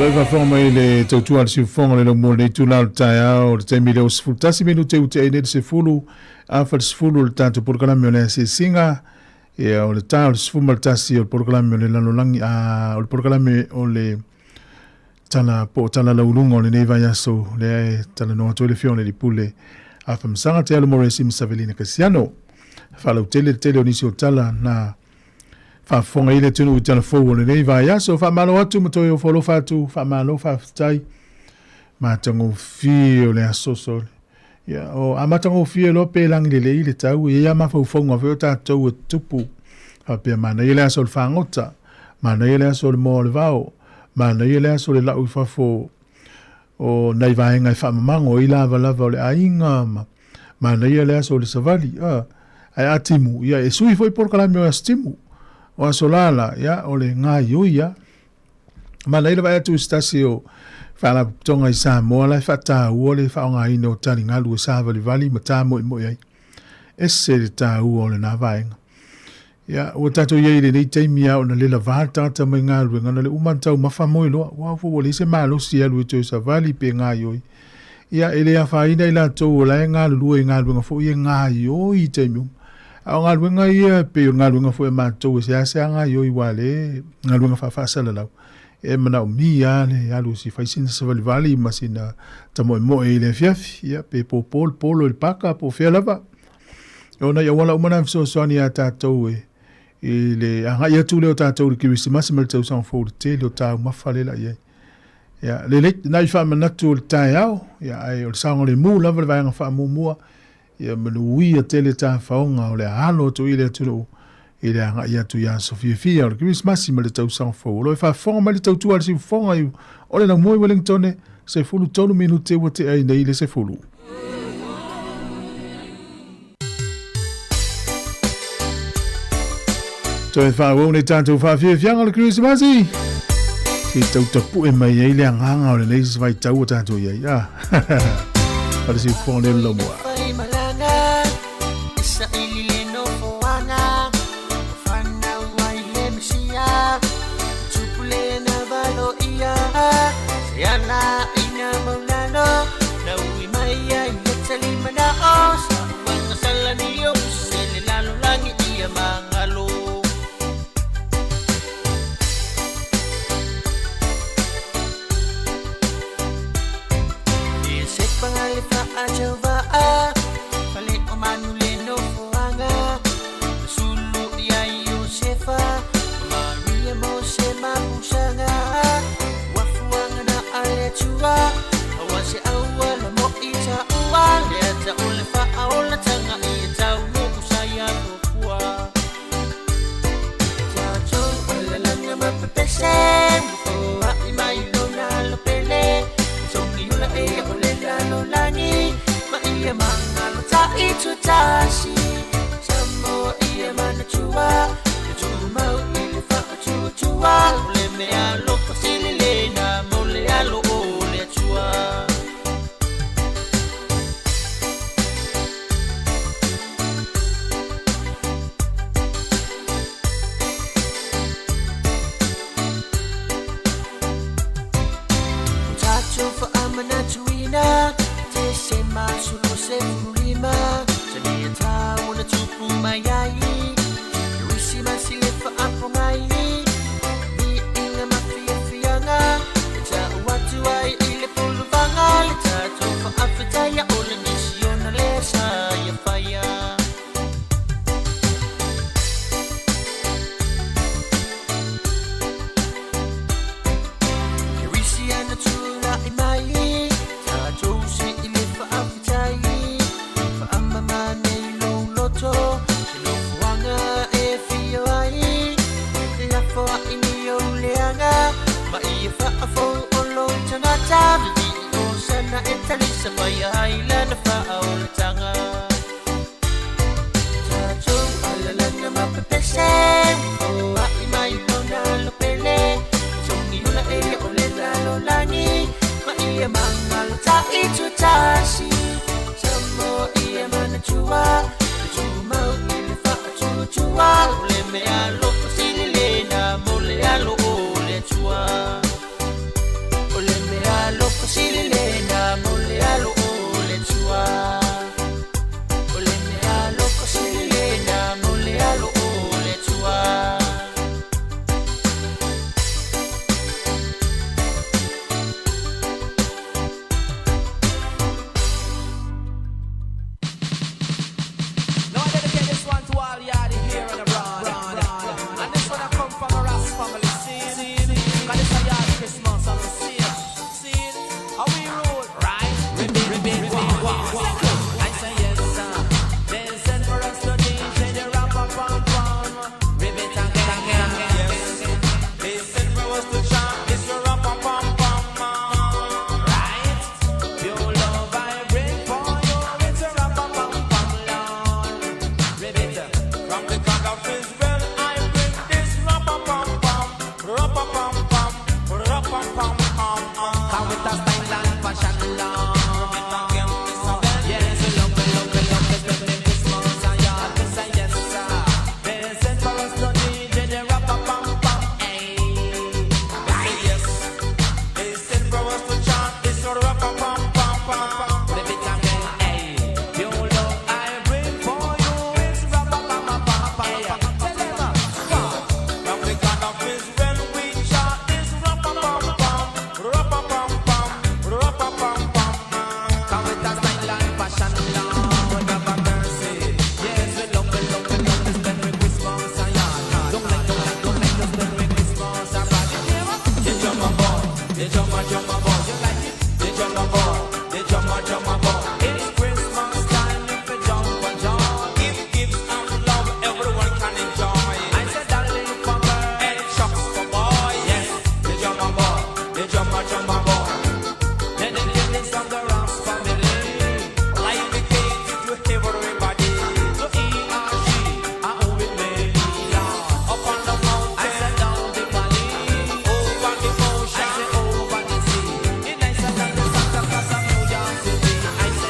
le va forma le tautua le sifonga le mo le tula le taia o le temi le osfultasi minu te ute ene se fulu a fa fulu le tanto programa le se singa e o le tau le sfuma le tasi o le programa le lanolangi a o le programa o le tana po tana la ulunga o le neva yaso le tana no to le fione di pule a fa msanga te alo moresi msavelina kasiano fa la tele o nisi o tala na fa fonga ile tunu tana fo le neva yaso fa malo atu mo to folo fa tu fa malo fa tai ma tango fi o le asoso ya o amatango fi lo pe lang le ile tau ya ma fa fonga fa ta to tupu fa pe mana ile aso fa ngota mana ile aso mo le vao mana ile aso le la u fa fo o nai vaenga fa mango ila lava le ainga mana ile aso le savali ai atimu ya e sui foi por kala meu estimu o solala ya o le ngai uia mana ile vai tu stasio fa la tonga isa mo la fa ta o le fa ngai no tani ngalu sa vali mata mo ai ese ta o le na vaenga ya o tato ye le nei mia ona le lava tata mai ngalu ngana le umantau mafa mo lo wa fo le se malo si alu to sa vali pe ngai oi ya ele ya fa ina ila to la ngalu nga fo ye ngai oi temi a ngalu nga ye pe ngalu nga fo ma to se ngai oi wale ngalu nga fa sala la e mana o mia le alu si fa sin sa vali masina tamo mo ele fiafi ya pe polo le paka po fe lava ona ya wala umana so ni ata to ile anga ya tu le tatou ki wisi masimal tau sang fo te le tau mafale la ye ya le na fa mana tu le tau ya ai o sang le mu la va nga fa mu mu ya manu wi te le ta fa nga o le halo tu ile tu ile anga ya tu ya so fi o ki wisi masimal tau sang fo lo fa fo ma le tau tu al si fo nga o le na mo Wellington se fulu tonu minute wo te ai nei le se fulu so e fa wo ne tanto fa fi fianga le Christmas si tau tapu e mai ele anga o le nei vai tau tanto ye ya para si fo le lo mo drummer boy, you like it? The drummer boy, the drummer boy. It's Christmas time, if you jump and joy. Give gifts and love, everyone can enjoy. I said darling for girl and chops for boy. Yes, the drummer boy, the drummer boy. Then the feelings of the Rams family. Life begins if you everybody. So he or she are with me. Up on the mountain, I said down the valley. Over the ocean, I said over the sea. In nicer than the Santa Claus of New York City. I said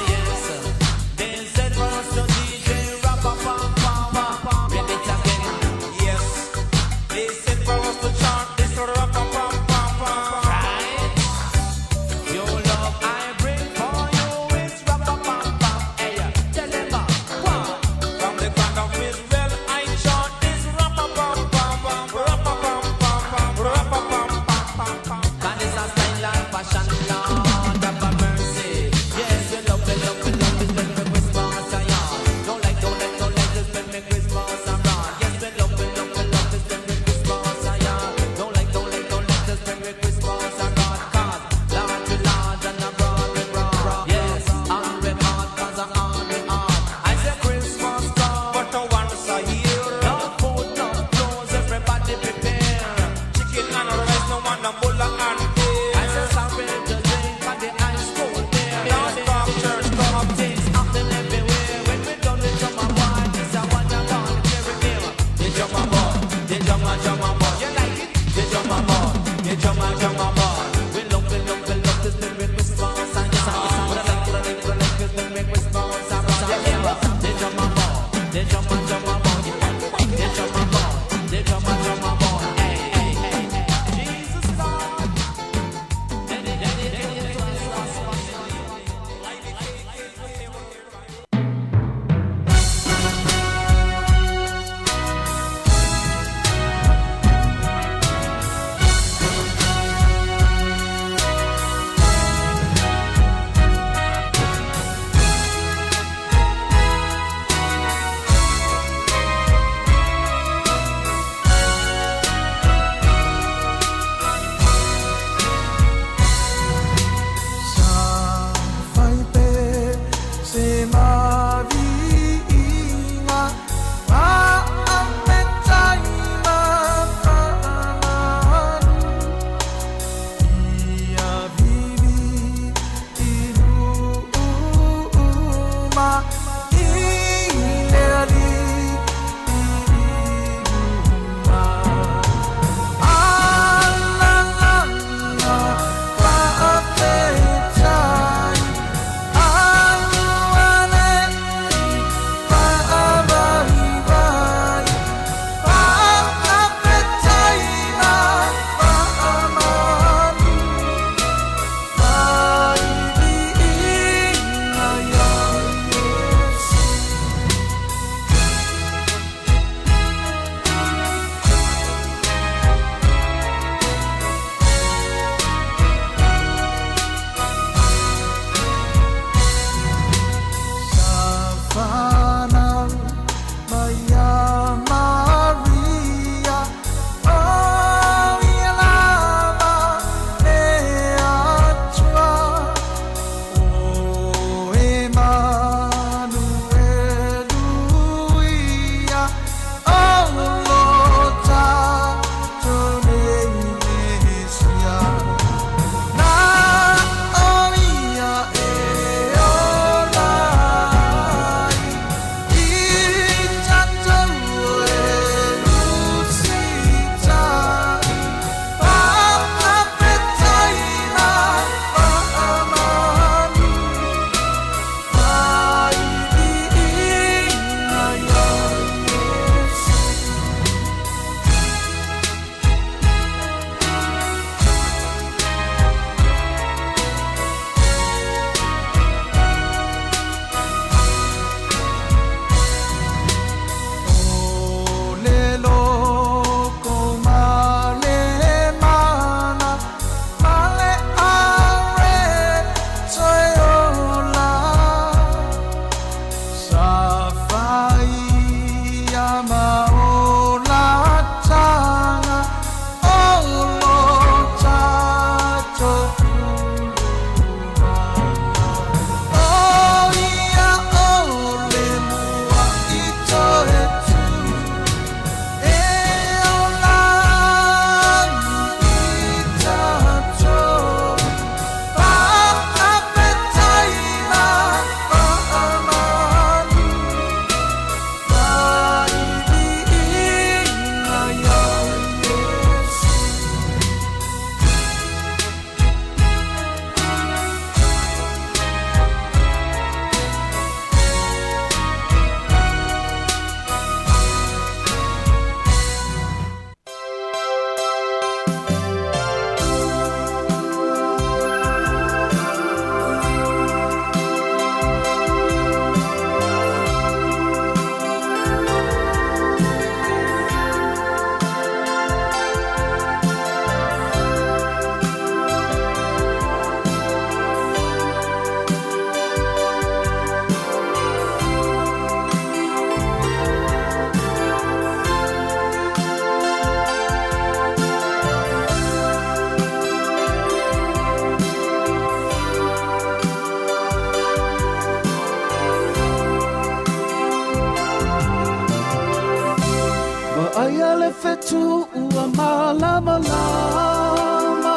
lama-lama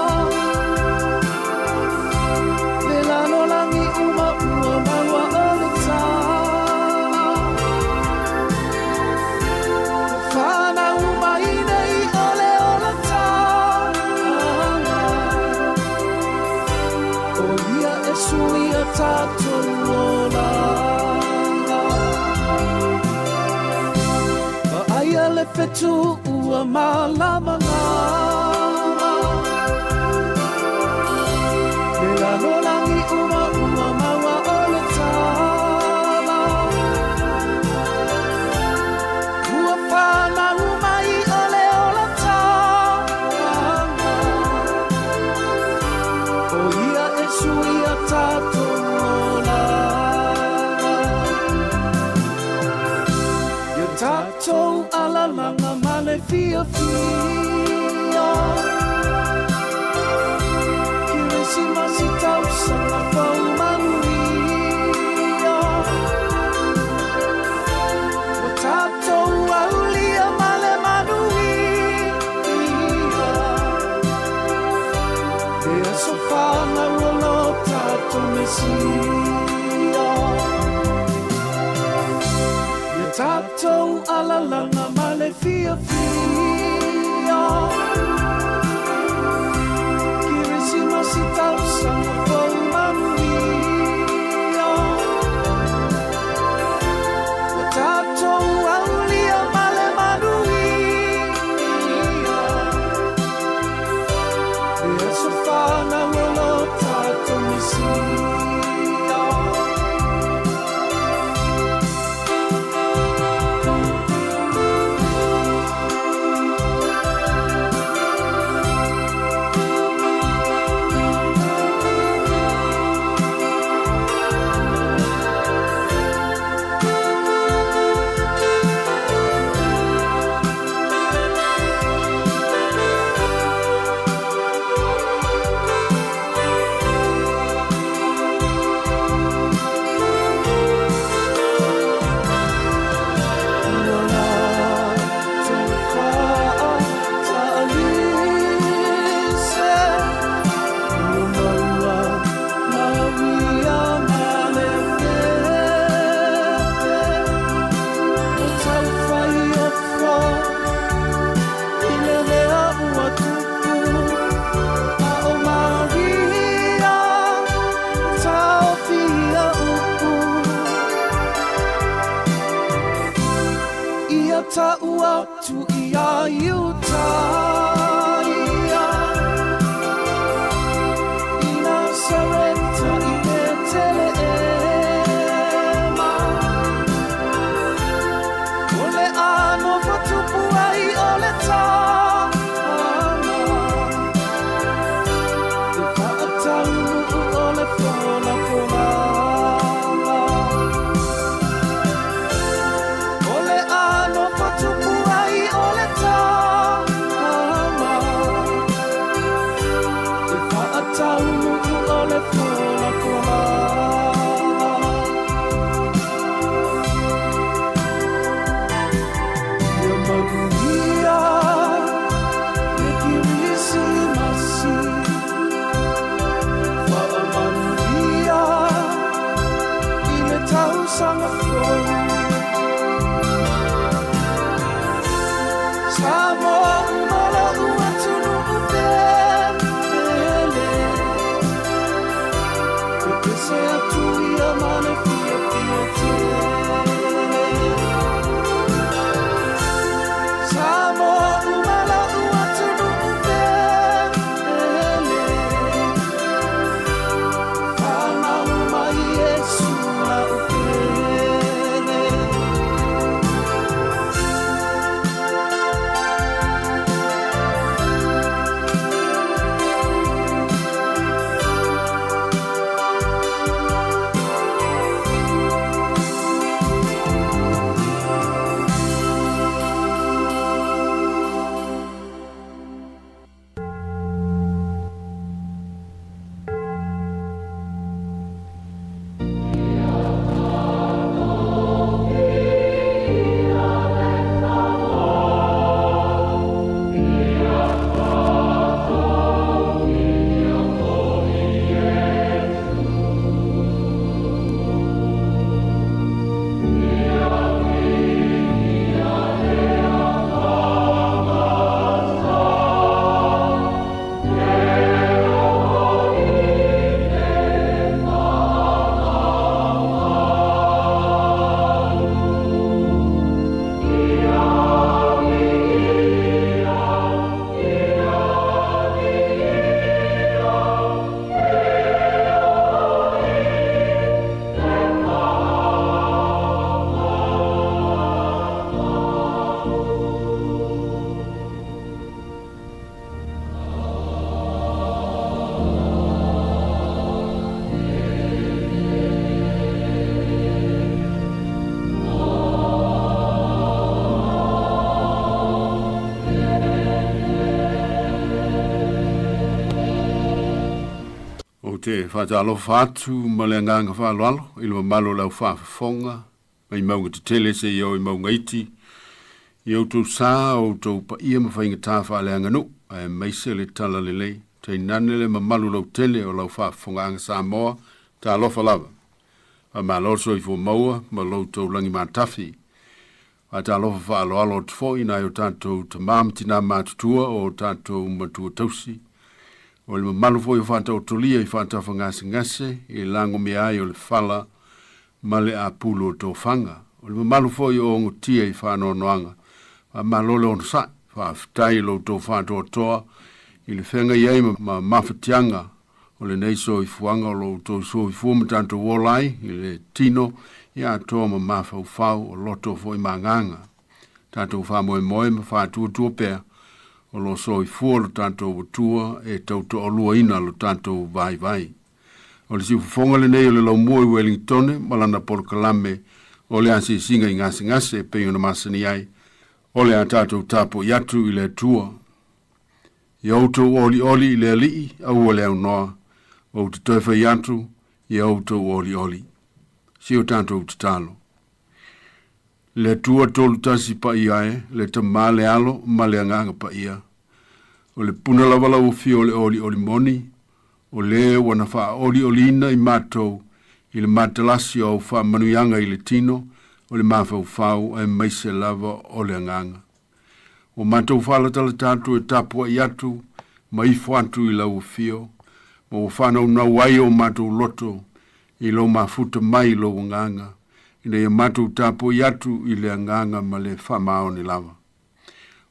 Lelano langi uma-uma mawa oleta Fana umaina I ole oleta O ia e sui a tātou ola Aia le fetu ua malama lama Le lano langi uma uma mawa ole tala Ua whana uma I ole ola tala O ia e sui a tātou ola Ia tātou ala langa male fia fia Kiresi masi tau sana fau manuia O tātou aulia male manuia E aso whana uolo tātou mesia Ia tātou ala langa male fia fia Kiresi masi tau sana fau manuia O tātou aulia male manuia E aso whana uolo tātou mesia Ta ua tu ia iutaia Ina sarenta I me tele ema Ole ano whatupu ai ole tāna Te whaatau ole whona whona Ole ano whatupu ai ole tāna Te whaatau ole whona whona Ia maguia E kirisi masi Whaamanuia I me tau sanga whou Samoa umala ua tunu upele E pese a te whaatalo whaatu ma le nganga whaaloalo, ilo malo lau whaafonga, mai maunga te tele se iau i maunga iti, iau tau sā o tau pa ia ma whainga tā whaale anganu, ai maise le tala le lei, te nane le ma malu lau tele o lau whaafonga anga sā moa, tā lofa lava. A ma loso i fo maua, ma lau tau langi mā tafi, a tā lofa whaaloalo o te fōi, nai o tātou ta māmtina mātutua o tātou matua tausi, o le malu foi o whanta o tolia i whanta whangase ngase, i lango me ai o le whala, ma le a pulo o tō whanga. O le malu foi o ngotia i whano noanga, a malole o nsa, whaftai lo tō whanta o toa, i le whenga iei ma mawhatianga, o le neiso i fuanga o lo tō so i fuama tanto wolai, i le tino, i a toa ma mawhau whau o loto foi ma nganga. Tanto whamoe moe ma whātua tuopea, o lo so i fua lo tanto watua e tau to olua ina lo tanto vai vai. O le si ufonga le nei o le lau mua i Wellingtone, malana polo kalame, o le ansi singa i ngase ngase e pei ona masani ai, o le a tatou tapo yatu i le tua. I autou oli oli i le alii, au o le au noa, o te toefa yatu, i autou oli oli. Si o tanto te talo. Le tua tolu tasi pa iae, le tama le alo, ma le anganga pa ia. O le puna lavala ufi o le oli oli moni, o le wana wha oli oli ina i matou, i le matalasi o wha manuianga i le tino, o le mawhau whau e maise lava o le anganga. O matou whala tala tātu e tapua i atu, ma i fuantu i lau ufio, ma o whanau na wai o matou loto, i lo mafuta mai lo nganga, ina ia matou tapo i atu i le anganga ma le whamao ni lava.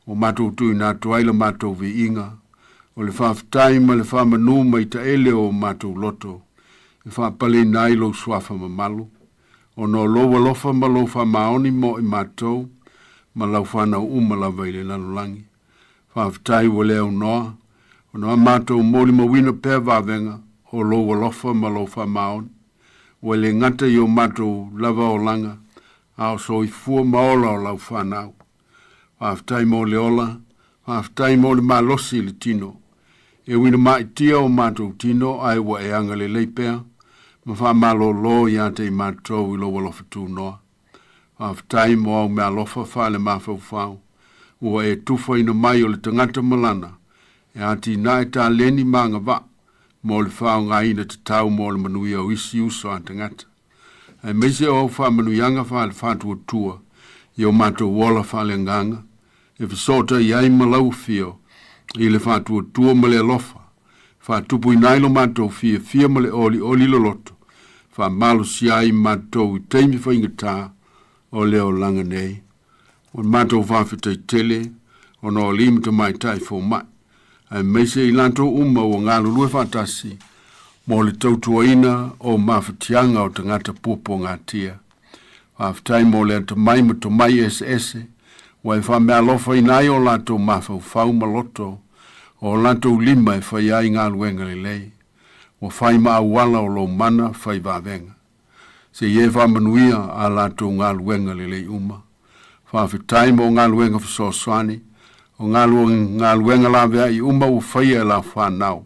O matou tui nā tuaila matou vi inga, o le whaafitai ma le whamanu ma i ta ele o matou loto, e whaapale nai lo swafa ma malu, o no loa lofa ma lo whamaoni mo i matou, ma lau whanau lava i le lalulangi. Whaafitai wa leo noa, o noa matou moli ma wina pēr wavenga, o loa lofa ma lo whamaoni, o le ngata i o matou lava o langa, ao so i fua maola o lau whanau. Whaftai mo le ola, whaftai mo le malosi le tino. E wina mai tia o matou tino, ai wa e anga le leipea, ma wha malo lo i ante i matou i lo walofa tu noa. Whaftai mo au mea lofa wha le mawhau whau, ua e tufa ina mai o le tangata malana, e ati na e ta leni manga wa, mo le whao ngā ina te tau mo le manui au isi uso a tangata. Ai meise o au wha manuianga wha le whatua tua, i o matou wola wha le nganga, e fisota i ai malau fio, i le whatua tua ma le alofa, whatupu i nailo matou fia ma le oli oli loloto, wha malu si ai matou i teimi whainga tā, o leo langa nei. O matou whawhita i tele, o no limita mai tai fo mai, ai meise i lanto uma o ngā lulue whatasi, mo le tautua ina o mawhatianga o tangata pupo ngā tia. Whaftai mo le ata mai ma to mai ese, wai wha mea lofa i nai o lato mawhau whau maloto, o lato lima e whai ai ngā luenga le lei, o whai ma awala o lo mana whai wavenga. Se ie whamanuia a lato ngā luenga le lei uma. Whawhitai mo ngā luenga whisoswani, o ngā luenga la vea i uma u whai e la whanau,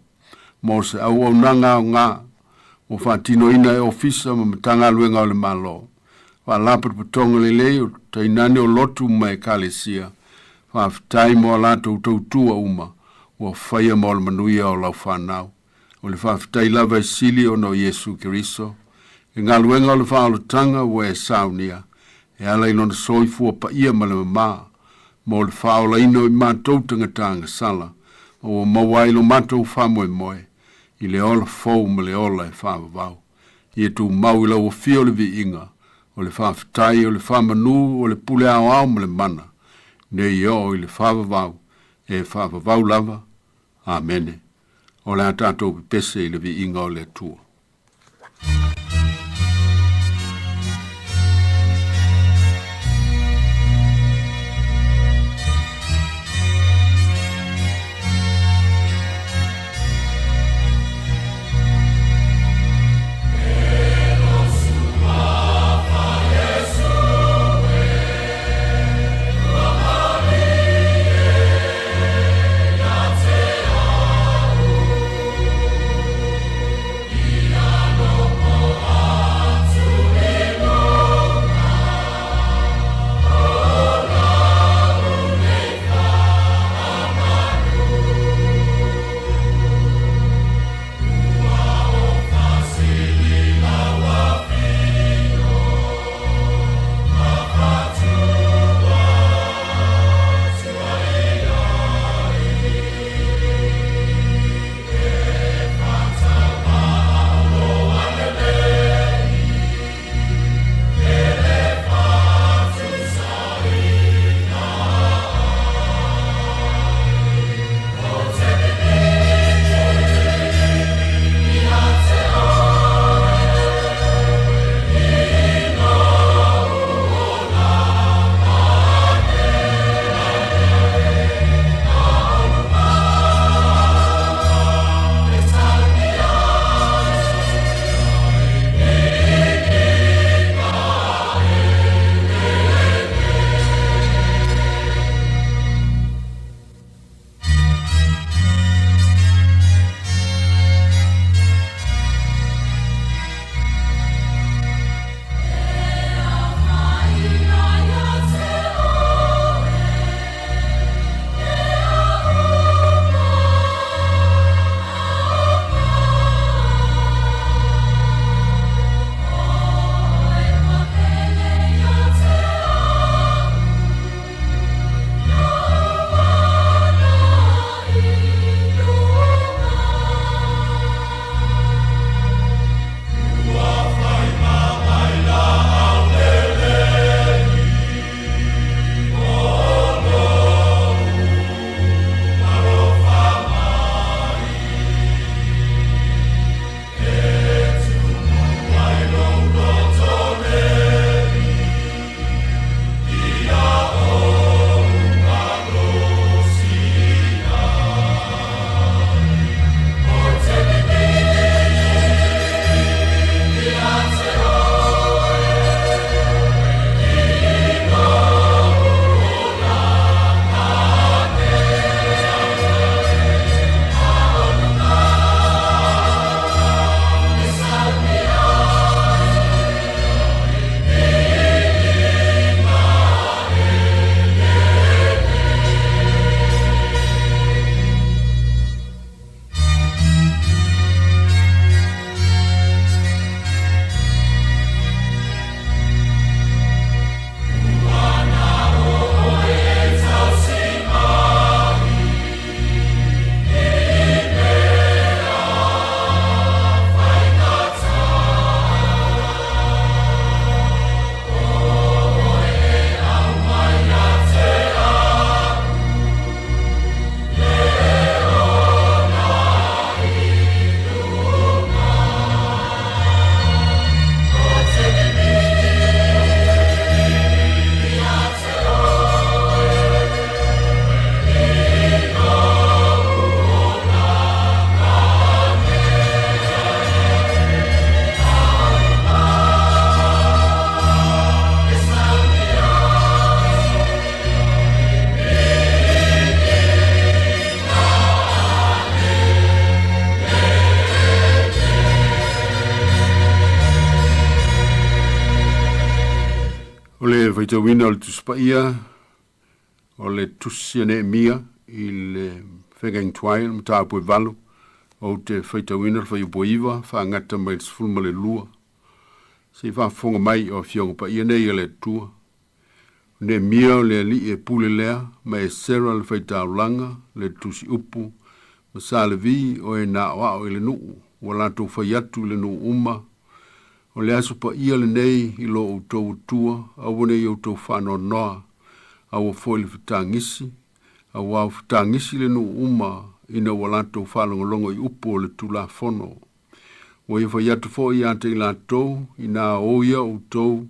mo se au au nanga o ngā, o whatino ina e ofisa ma matanga luenga o le malo. Wa lapar patonga lele o tainane o lotu mai kalesia. Wa fitai mo alato tautua uma. Wa whaia mo manuia o lau whanau. O le whaafitai lava e sili o no Yesu Kiriso. E ngā luenga o le whaalotanga wa e saunia. E ala ilona soifua pa ia ma le mama. Mo le whaola ino i mātou tangatanga sala. O mawailo mātou whamoe moe. I le ola fau ma le ola e whaavavau. I e tu mau ila o fio le vi inga. O le whaafitai, o le whamanu, o le pule au au ma le mana. Nei o i le whaavavau, e whaavavau lava. Amene. O le atatou pese i le vi inga o le tua. Yeah. le faitauina o le tusipaia o le tusi ane mia i le whengang tuai ma tāpue valu o te faitauina le faiupoiva whaangata mai le sifulma le lua. Se whaafonga mai o fionga pa ia nei le tua. Ne mia o le li e pule lea ma e sera le faitaulanga le tusi upu ma sa le vi o e na o le nuu wala tau faiatu le nuu uma. O le aso pa ia le nei i lo o tau tua a wane i o tau whano noa a wa foi le whatangisi a wa whatangisi le nuu uma ina wala tau whalongolongo i upu o le tula fono. Wa i faiatu fo i ante i la tau ina oia o tau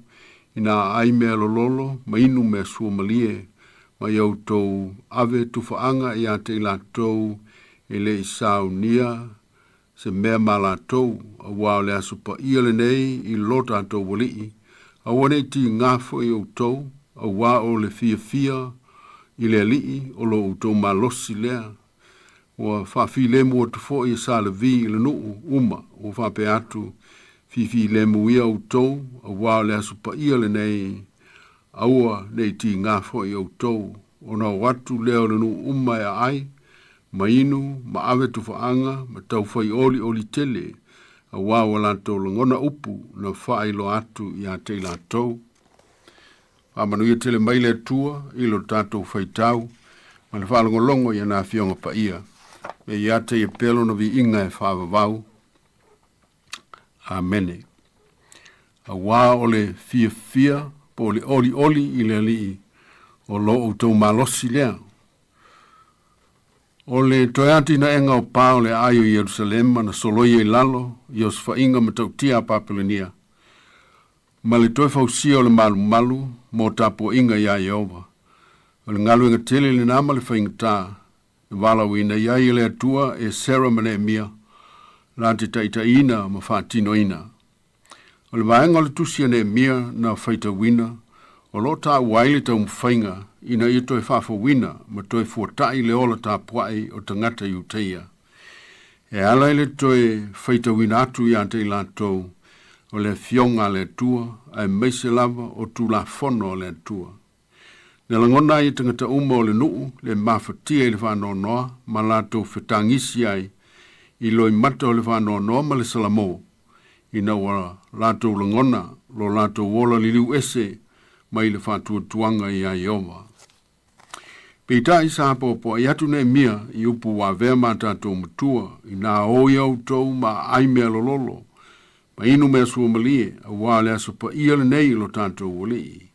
ina ai mea lololo ma inu mea sua malie ma iau tau ave tufaanga i ante i la tau i le isau nia se mea ma la tau a wao le aso pa ia le nei i lota tau wali a wane ti ngafo i o tau a wao le fia fia i le alii o lo o tau malosi lea wa whaafi le mua tufo i sa le vi i le nuu uma o whape atu fifi le muia o tau a wao le aso pa ia le nei aua nei ti ngafo i o tau o na watu leo le nuu uma e ai ma inu, ma ave tufaanga, ma tau fai oli tele, a wawa lantou langona upu na whaai lo atu i a te la tau. A manu ia tele mai le tua, i lo tātou fai tau, ma le whaalongolongo i a nā fionga pa ia, me i a te i pelo na vi inga e whaavavau. Amene. A wā o le fia, po le oli i le alii, o lo o tau malosi lea. O le toeati na enga o pao le ayo i Jerusalema na soloi e lalo i os whainga ma tautia a Papilania. Ma le toe fausia o le malu mo tapo inga i a Jehova. O le ngalu inga tele le nama le whainga tā. E wala wina i ai le atua e Sarah mane mia. La te taita ina ma whaatino ina. O le vaenga le tusia ne mia na whaita wina. O lo tā waile tau mwhainga ina i toi whafo wina ma toi fuatai le ola tā puai o tangata i uteia. E ala ile toi whaita wina atu i ante i lātou o le fionga le tua ai meise lava o tu la fono o le tua. Ne langona i tangata uma o le nuu le mawhatia i le whanoa noa ma lātou whetangisi ai i loi mata o le whanoa noa ma le salamo. Ina wa lātou langona lo lātou wola liliu ese mai le whatua tuanga i a Jehova. Peita i sa po i atu ne mia i upu wa vea ma tātou matua i nā oi au tau ma ai mea lololo. Ma inu mea sua malie a wale aso pa ia le nei lo tātou wali.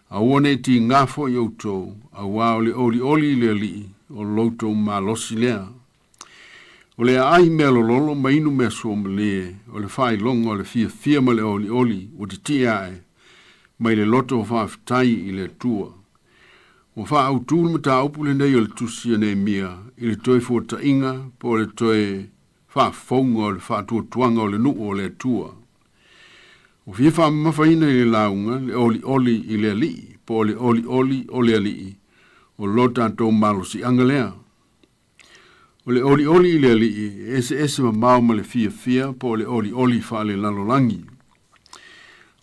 A wane ti ngafo i au tau a wale oli le li o loutou ma losi lea. O le ai mea lololo ma inu mea sua malie o le whai longa o le fia ma le oli o te tia ai. Mai le loto o whaafitai i le tua. O wha au tūlu ma tā upu le nei o le tusia ne mia, i le toi fuata inga, po le toi whaafonga o le whaatua tuanga o le nuu o le tua. O fia wha mawhaina i le launga, le oli i le alii, po le oli o le alii, o lota tō malosi angalea. O le oli i le alii, ese ma mau ma le fia, po le oli wha le lalolangi.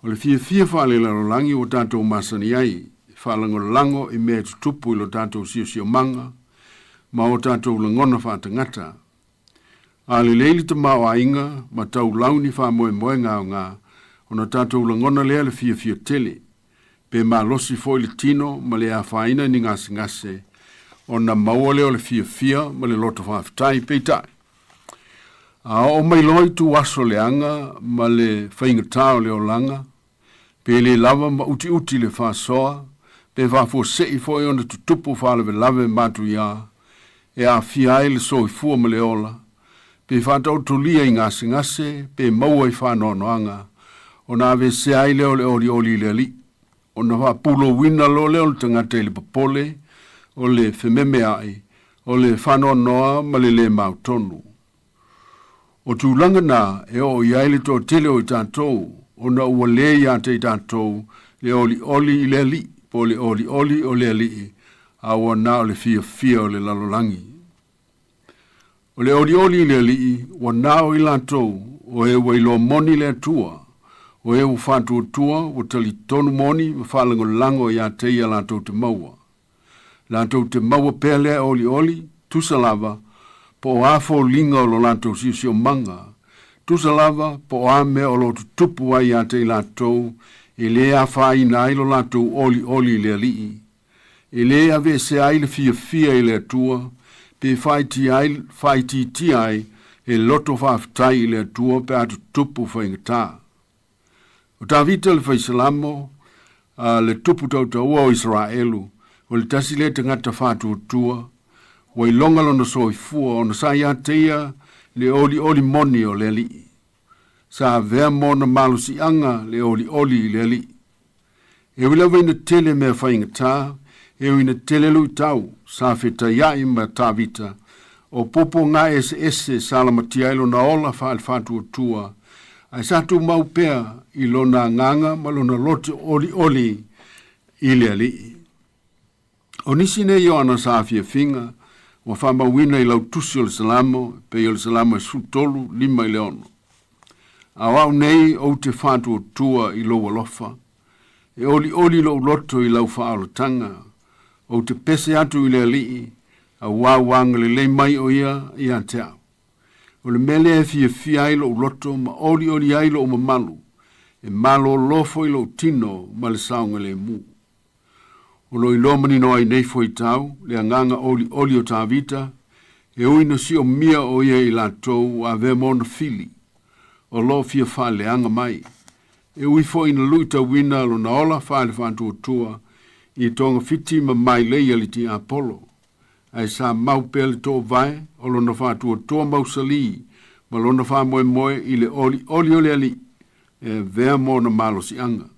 O le fia whaale lalolangi o tātou masani ai, whaalango i mea tutupu i lo tātou sio manga, ma o tātou langona whaatangata. A le leili ta mao a inga, ma tau launi wha moe ngā o ngā, o na tātou langona lea le fia tele, pe ma losi foi le tino, ma le a whaina ni ngase, o na maua leo le fia, ma le loto whaafitai peitai. A o mai loi tu aso le anga, ma le whaingatao leo langa, pe le lava ma uti le whaasoa, pe whafo sei foi ona tutupu whaalewe lave matu ia, e a fiai le soi fua ma le ola, pe whatau tulia i ngase, pe maua i whanoanoanga, o na ave se ai leo le oli le li, o na whapulo wina lo leo le tangata le papole, o le whememe ai, o le whanoanoa ma le mautonu. O tūlanga nā, e o iai le tō tele o i tātou, o na ua le i ante i tātou, le oli i le li, po le oli o le li, a ua nā o le fia o le lalolangi. O le oli i le li, ua nā o i lātou, o e wailo moni le tua, O e u whātua tua, o tali tonu moni, ma whalango lango ia teia lātou te maua. Lātou te maua pēlea oli oli, tusa lava, po o āwho linga o lo lātou siusio manga. Tusa lava, po o āme o lo tutupu ai ia tei lātou, e le a whai na ilo lātou oli oli le alii. E le a ve se aile fia fia i le atua, pe whai ti ai, e loto whaftai i le atua pe atu tupu whaingatā. O tā vita le whaisalamo, le tupu tautaua o Israelu, o le tasi le tangata whātua tua, o i longa lona soifua, o na sa ia teia le oli moni o le li. Sa vea mona malusi anga le oli le li. E wila wina tele mea whaingatā, e wina tele lui tau, sa wheta iai ma tā vita, o popo ngā ese salamatiailo na ola whātua tua, ai sa tu mau pea i lona nganga ma lona lote oli i le ali. O nisi ne Ioana sa afia finga, wa whama wina i lau tusi o le salamo, pe i o le salamo e sutolu 5 i le ono. A wau nei o te whātua tua i loa lofa, e oli lo loto i lau whaaolotanga, o te pese atu i le ali, a wawanga le mai o ia i a te au. O le mele e fia ai lo loto ma oli ai lo mamalu, e malo lofo i lo tino ma le saunga le mu. O lo ilomani no ai nei foi tau, le anganga oli o tā vita, e uina si o mia o ia i la tou a ve mona fili, o lo fia wha le anga mai. E ui fo ina luita wina lo na ola wha le whantua tua, i tonga fiti ma mai leia li ti Apollo. Ai sa mau pele tō vai, o lona whātua tō mau sali, ma lona whā moe i le oli le ali, e vea mōna malo si anga.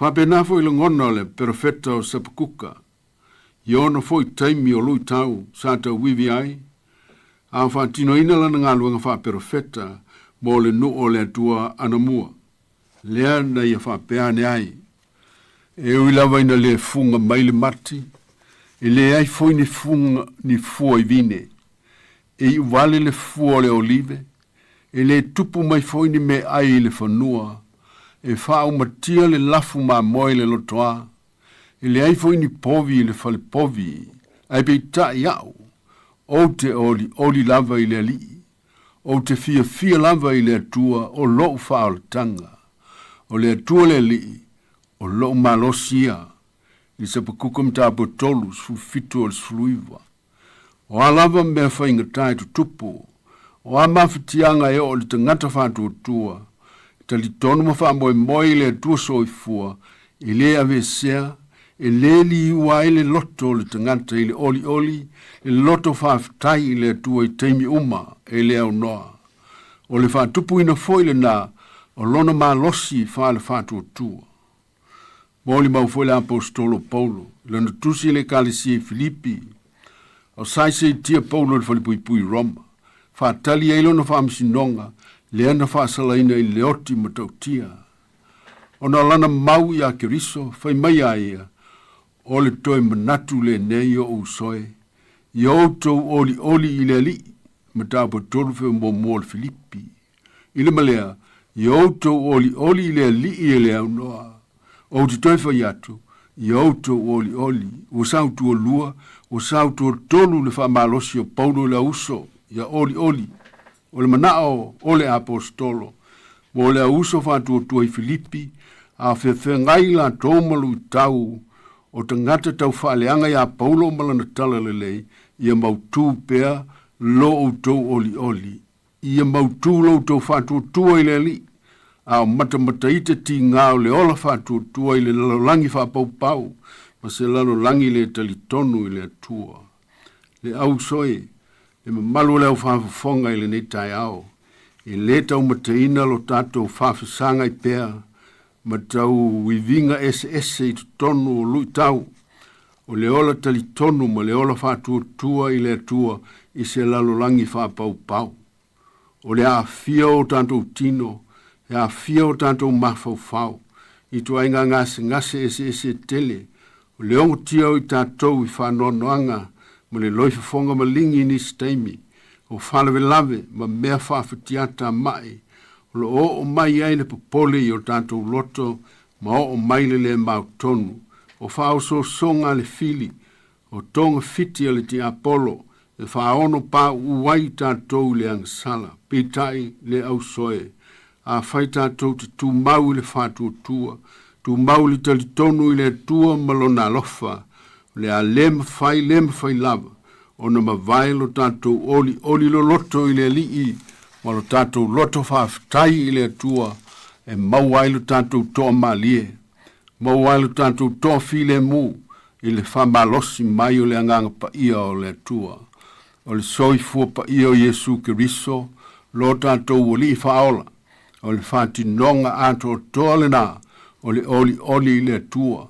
Whāpenafo i le ngona le perfeta o Sapakuka, i ona fo i taimi o lui tau, sa tau wivi ai, a whātino ina lana ngā luanga whā perfeta, mō le nu o le atua anamua, lea na ia whāpeane ai, e uilawa ina le funga maile mati, e le ai foi ni funga ni fua i vine, e i wale le fua le olive, e le tupu mai foi ni me ai le whanua, e whao matia le lafu ma moe le lotoa, e le ai foi ni povi le fale povi, ai pe ta iau, o te oli lava i le ali, o te fia lava i le atua, o lo whao le tanga, o le atua le ali, o lo malosia, i Sapakuka mtapo tolu fitu o sfluiva. O alava mea whainga tai tutupu, o amawhitianga e o le tangata whātua tua, tali tonu mawha moe le atua soifua, i le avesea, e le li ua le loto le tangata i le oli, le loto whawhitai i le atua i teimi uma, e le au noa. O le whātupu ina foile na, o lona maa losi wha le whātua tua. Moli mau foi le apostolo Paulo, le natusi le kalisi e Filipi, o saise tia Paulo le falipui Roma, fa tali eilo na fa amsinonga, le ana fa salaina i leoti matautia. O na lana mau i a keriso, fai mai aia, o le toe manatu le neio o usoe, i outou oli i le li, mata apostolo fe mo le Filipi. I le malea, i outou oli i le li i le au noa, o te toifa iatu, i auto oli, o sautu o lua, o sautu o tolu le whamalosi o Paulo le uso, ia oli, o le manao o le apostolo, mo le uso whātua tua i Filipi, a whewhengai la tōmalu i tau, o tangata tau whaaleanga ia Paulo malana tala lelei, ia mautu pea lo o tau oli, ia mautu lo tau whātua tua i le li, a mata ite ti ngāo le ola whātua tua i le lalolangi whāpau, ma se lalolangi le talitonu i le atua. Le au soe, le mamalu leo whāwhawhonga i le nei tai au, i le tau mataina lo tātou whāwhasanga i pēr, ma tau wivinga ese i tonu o lui tau, o le ola talitonu ma le ola whātua tua i le atua i se lalolangi whāpau. O le a fia o tātou tino, a fia o tātou mawhau, i tu ainga ngase ese tele, o le ongo tia o i tātou i whanoanoanga, ma le loifa fonga malingi ni steimi, o whalawe lave, ma mea whawhatiata mai, lo o mai ai le popole i o tātou loto, ma o mai le mau tonu, o whao so songa le fili, o tonga fiti le ti Apollo, e whaono pā uai tātou le angsala, pitai le au soe, a whai tātou te tū mau le whātua tua, tū mau li tali tonu i le tua malona lofa, le a lem whai lava, o na mavailo tātou oli lo loto i le lii, ma lo tātou loto whaafitai i le tua, e mauailo tātou toa malie, mauailo tātou toa file mu, i le whamalosi mai o le anganga pa ia o le tua, o le soifua pa ia o Yesu Keriso, lo tātou o li whaola, o le whatinonga ato toa le nā, o le oli i le tua,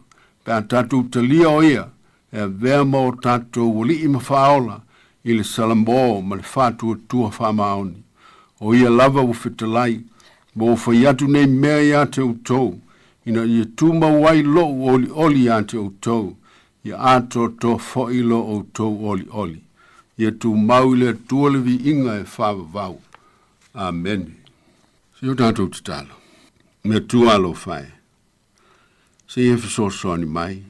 pe a tātou talia o ia, e vea mo tātou o li ima whaola, i le salambo ma le whātua tua whamaoni, o ia lava o whitalai, mo whai atu nei mea ia te utou, ina ia tūma wai lo oli ia te utou, ia ato to foilo o tou oli. Ia tū mau le tua le vi inga e whawa vau. Amen. Se o tātou te talo. Mea tū alo whai. Se ia whisosoni mai.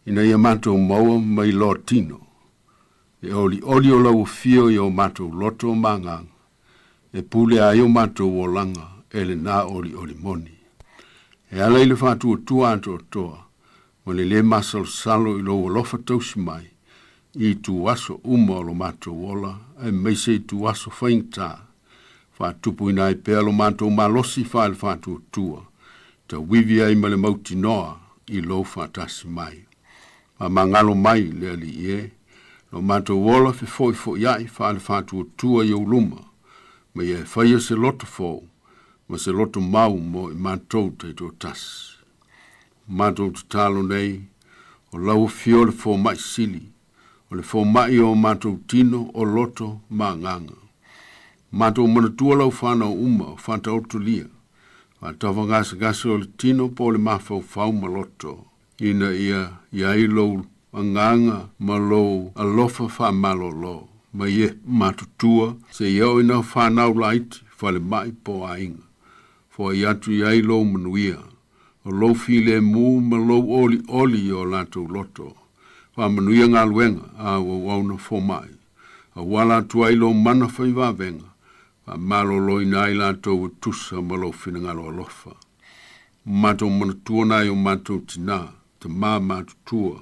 Ina ia mātou maua mai lo tino. E oli o lau fio i o mātou loto mangang. E pule a i o mātou o langa. E le nā oli moni. E ala i le whātua tua anto toa. Mo le masal salo i lo lofa tausi mai. I tu aso uma o lo mātou ola. E meise i tu aso whaingta. Whātupu ina i pēr lo mātou malosi whaile whātua tua. Ta wivia i male mauti noa i lo whātasi mai. Ma mangalo mai le ali ie. Lo mātou ola fo iai whaile whātua tua i o luma. Ma ia whaia se loto fōu. Ma se loto mau mo i mātou te tō tas. Mātou te talo nei, o lau fio le fō mai sili, o le fō mai o mātou tino o loto mā nganga. Mātou mana tua lau whānau uma o whāta otolia, whātawa ngasa o le tino po le mawhau whau ma loto. Ina ia ilo a nganga ma lo alofa wha malolo, ma ie mātou tua, se iau ina whānau laiti, whale mai po a inga. Fo iatu iai lo manuia, o lo file mu ma lo oli o lato loto. Fa manuia ngā luenga a wauna fo mai. A wala tuai lo mana fai wavenga. Fa malo lo inai lato tusa ma lo fina ngā lo alofa. Mato mana tua nai o mato tina, te mā mato tua.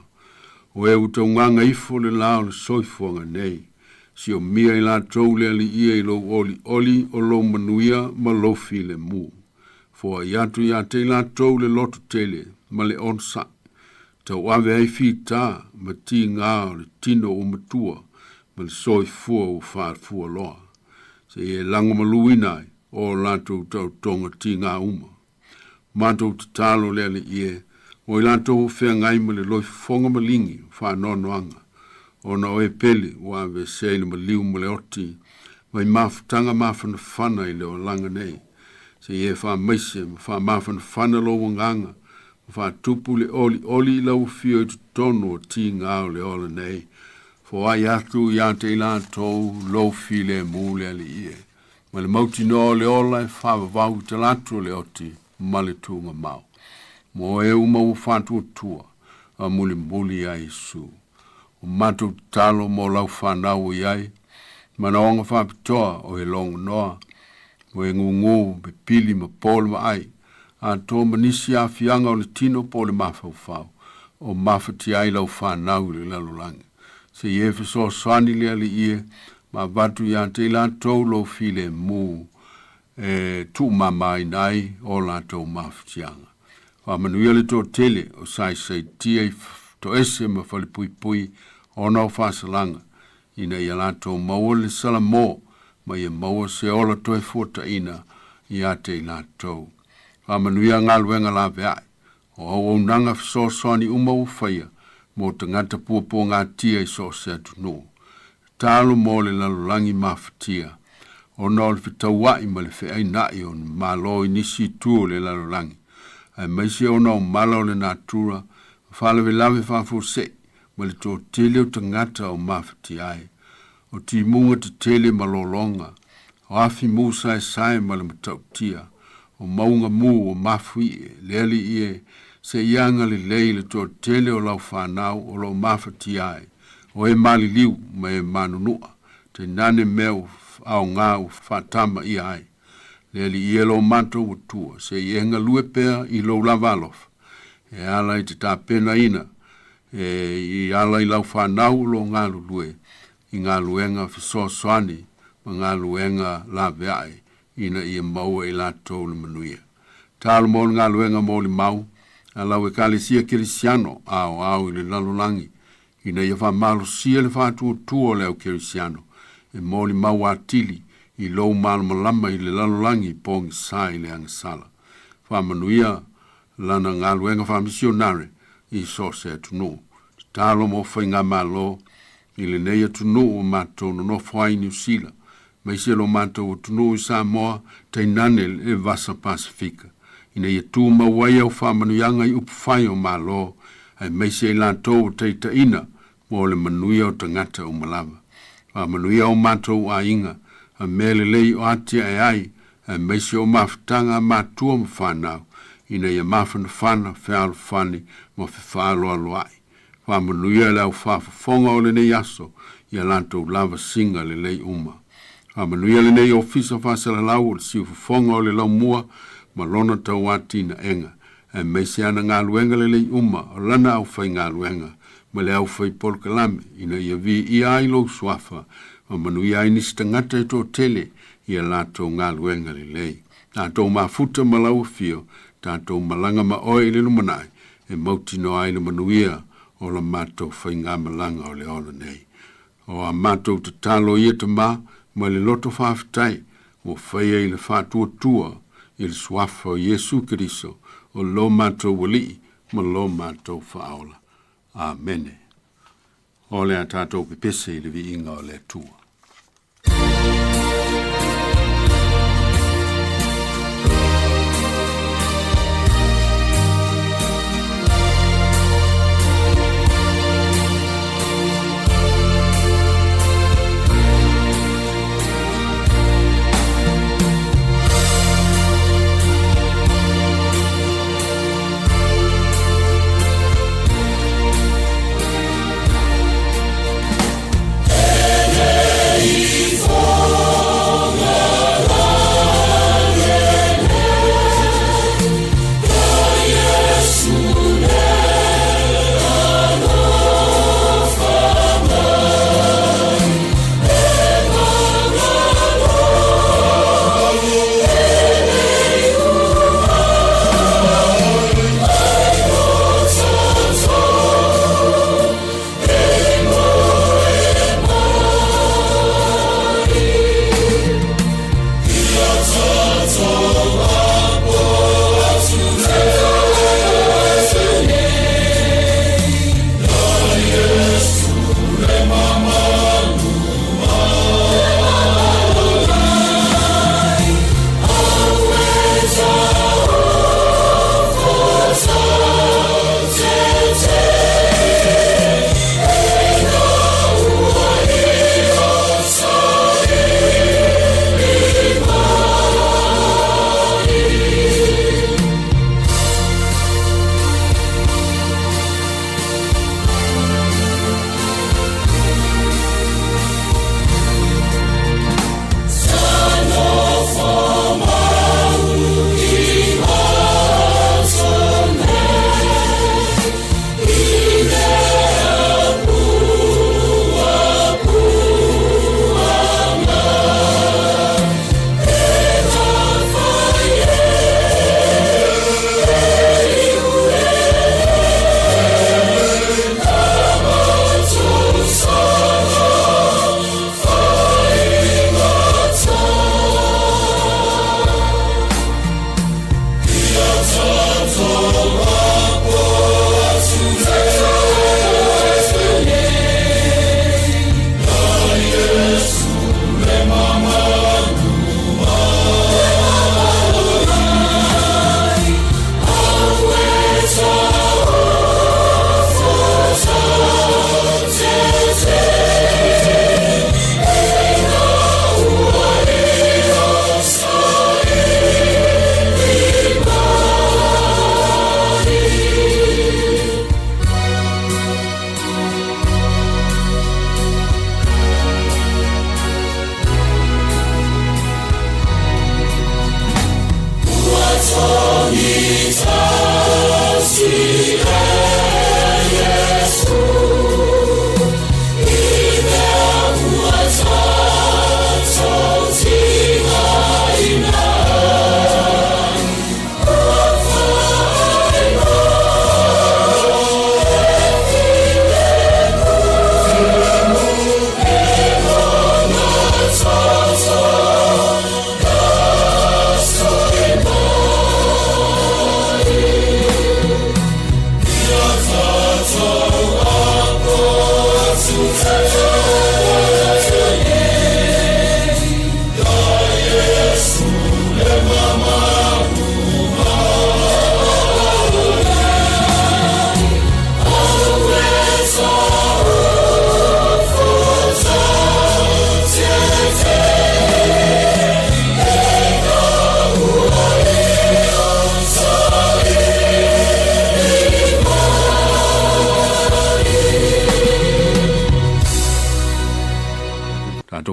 O e uta nganga ifo le lao le soifuanga nei. Si o mia i lato le ali ia i lo oli o lo manuia ma lo file mu. Fo iatu ia te lato le loto tele, ma le onsa. Tau ave ai fita, ma ti ngā le tino o matua, ma le soi fua o fua loa. Se e lango maluinai, o lato tau tonga ti ngā uma. Mato te talo le ale ie, o i lato o whea ngai ma le loi fonga malingi, wha nonoanga. O na oe pele, o ave seile ma liu ma le oti, mai mafutanga mafana whana i le o langa nei. Se ie wha maise, wha mawhana whana lo wanganga, wha tupu le oli lau fio i tono o ti ngāo le ola nei, fo ai atu i ate i lātou lo fi le mūle ali ie. Ma le mauti no le ola e wha wau te lātou le oti, ma le tūnga mau. Mo e uma u whātua tua, a muli a Isu. O mātou talo mo lau whanau i ai, ma na onga whapitoa o he longa noa, o e ngungu pe pili ma pole ma ai, a tō manisi a fianga o le tino po le mawhau, o mawhati ai lau whanau le lalolangi. Se ie so swani le ali ie, ma vatu i a te la tō lo file mu, tu mamai nai o la tō mawhatianga. Wa manuia le tō tele o sai tia to ese ma whale pui o nau whasalanga, ina i a la tō maua le salamo, ma ia maua se ola toi fuata ina i ate i la tau. Wha manuia ngā luenga la veai, o au nanga so soani uma uwhaia, mo te ngata puapo ngā tia i so se atu no. Tālo mo le lalulangi mawhatia, o nō le whitawai ma le whea nai o malo i nisi tuo le lalulangi. Ai maise o nō malo le nātura, whalewe lawe whafo se, ma le tō tele o te ngata o mawhatia ai. O ti munga te tele malolonga, O afi Musa e sae ma le matautia, o maunga mu o mafui e leali ie, se ianga le leile to tele o lau whanau o lau mawhati ai, o e mali liu ma e manunua, te nane meu au ngā u whatama i ai. Leali ie lo manto o tua, se ienga lue pea i lau lavalof, e ala i te tā pena ina, i ala i lau whanau lo ngā lue, i ngā luenga fisosoani, ma ngā luenga la veai, ina i maua i la tau le manuia. Tālu mo ngā luenga mo li mau, a lau e kālesia kirisiano, au i le lalulangi, ina i wha malo sia le whātua tua leo kirisiano, e mo li mau atili, i lou malo malama i le lalulangi, pongi sai le angasala. Wha manuia, lana ngā luenga wha misionare, i so se atunu. Tālu mo whai ngā malo, i le nei atunu o mātou no whai New Zealand, mai se lo mātou atunu i Samoa, te nane e vasa Pasifika. Ina ia tū mawai au whamanuianga i upwhai o malo, ai mai se lantou te ina, mo le manuia o tangata o Malawa. Whamanuia o mātou a inga, a mele lei o atia e ai, ai mai se o mawhitanga mātua mwhanau, ina ia mawhana whana, whialu whani, mo whiwhalo aloai. Whamanuia le au whafafonga o le nei aso, ia lantou lava singa le lei uma. Whamanuia le nei ofisa whasala lau o le siu whafonga o le lau mua, ma lona tau atina enga, e meise ana ngā luenga le lei uma, o lana au whai ngā luenga, ma le au whai polkalame, ina ia vi i ailo swafa, ma manu i ai nisi tangata e tō tele, ia lātou ngā luenga le lei. Tātou mafuta malau fio, tātou malanga ma oi le lumanai, e mautino ai le manuia, o la mātou whai ngā malanga o le ola nei. O a mātou te talo ia te mā, ma le loto whawhitai, o whai ei le whātua tua, il swafa o Yesu Kiriso, o lo mātou wali, ma lo mātou whaola. Amen. O lea tātou pepese i le vi inga o lea tua. Yeah.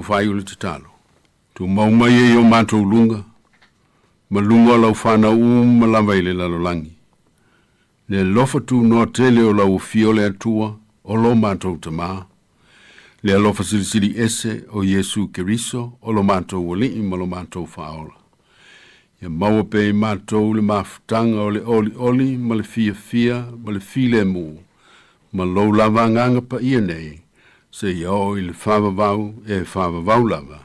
Whai ule te talo. Tu maumai e o mātou lunga. Ma lunga lau whana ma lawa ile lalolangi. Le lofa tu noa tele o lau fio le atua o lo mātou te maa. Le alofa sirisiri ese o Yesu Keriso o lo mātou wali ma lo mātou whaola. Ia maua pe mātou le mafutanga o le oli ma le fia ma le file mu. Ma lo lava nganga pa ia nei. Se iau il whawawau e whawawau lava.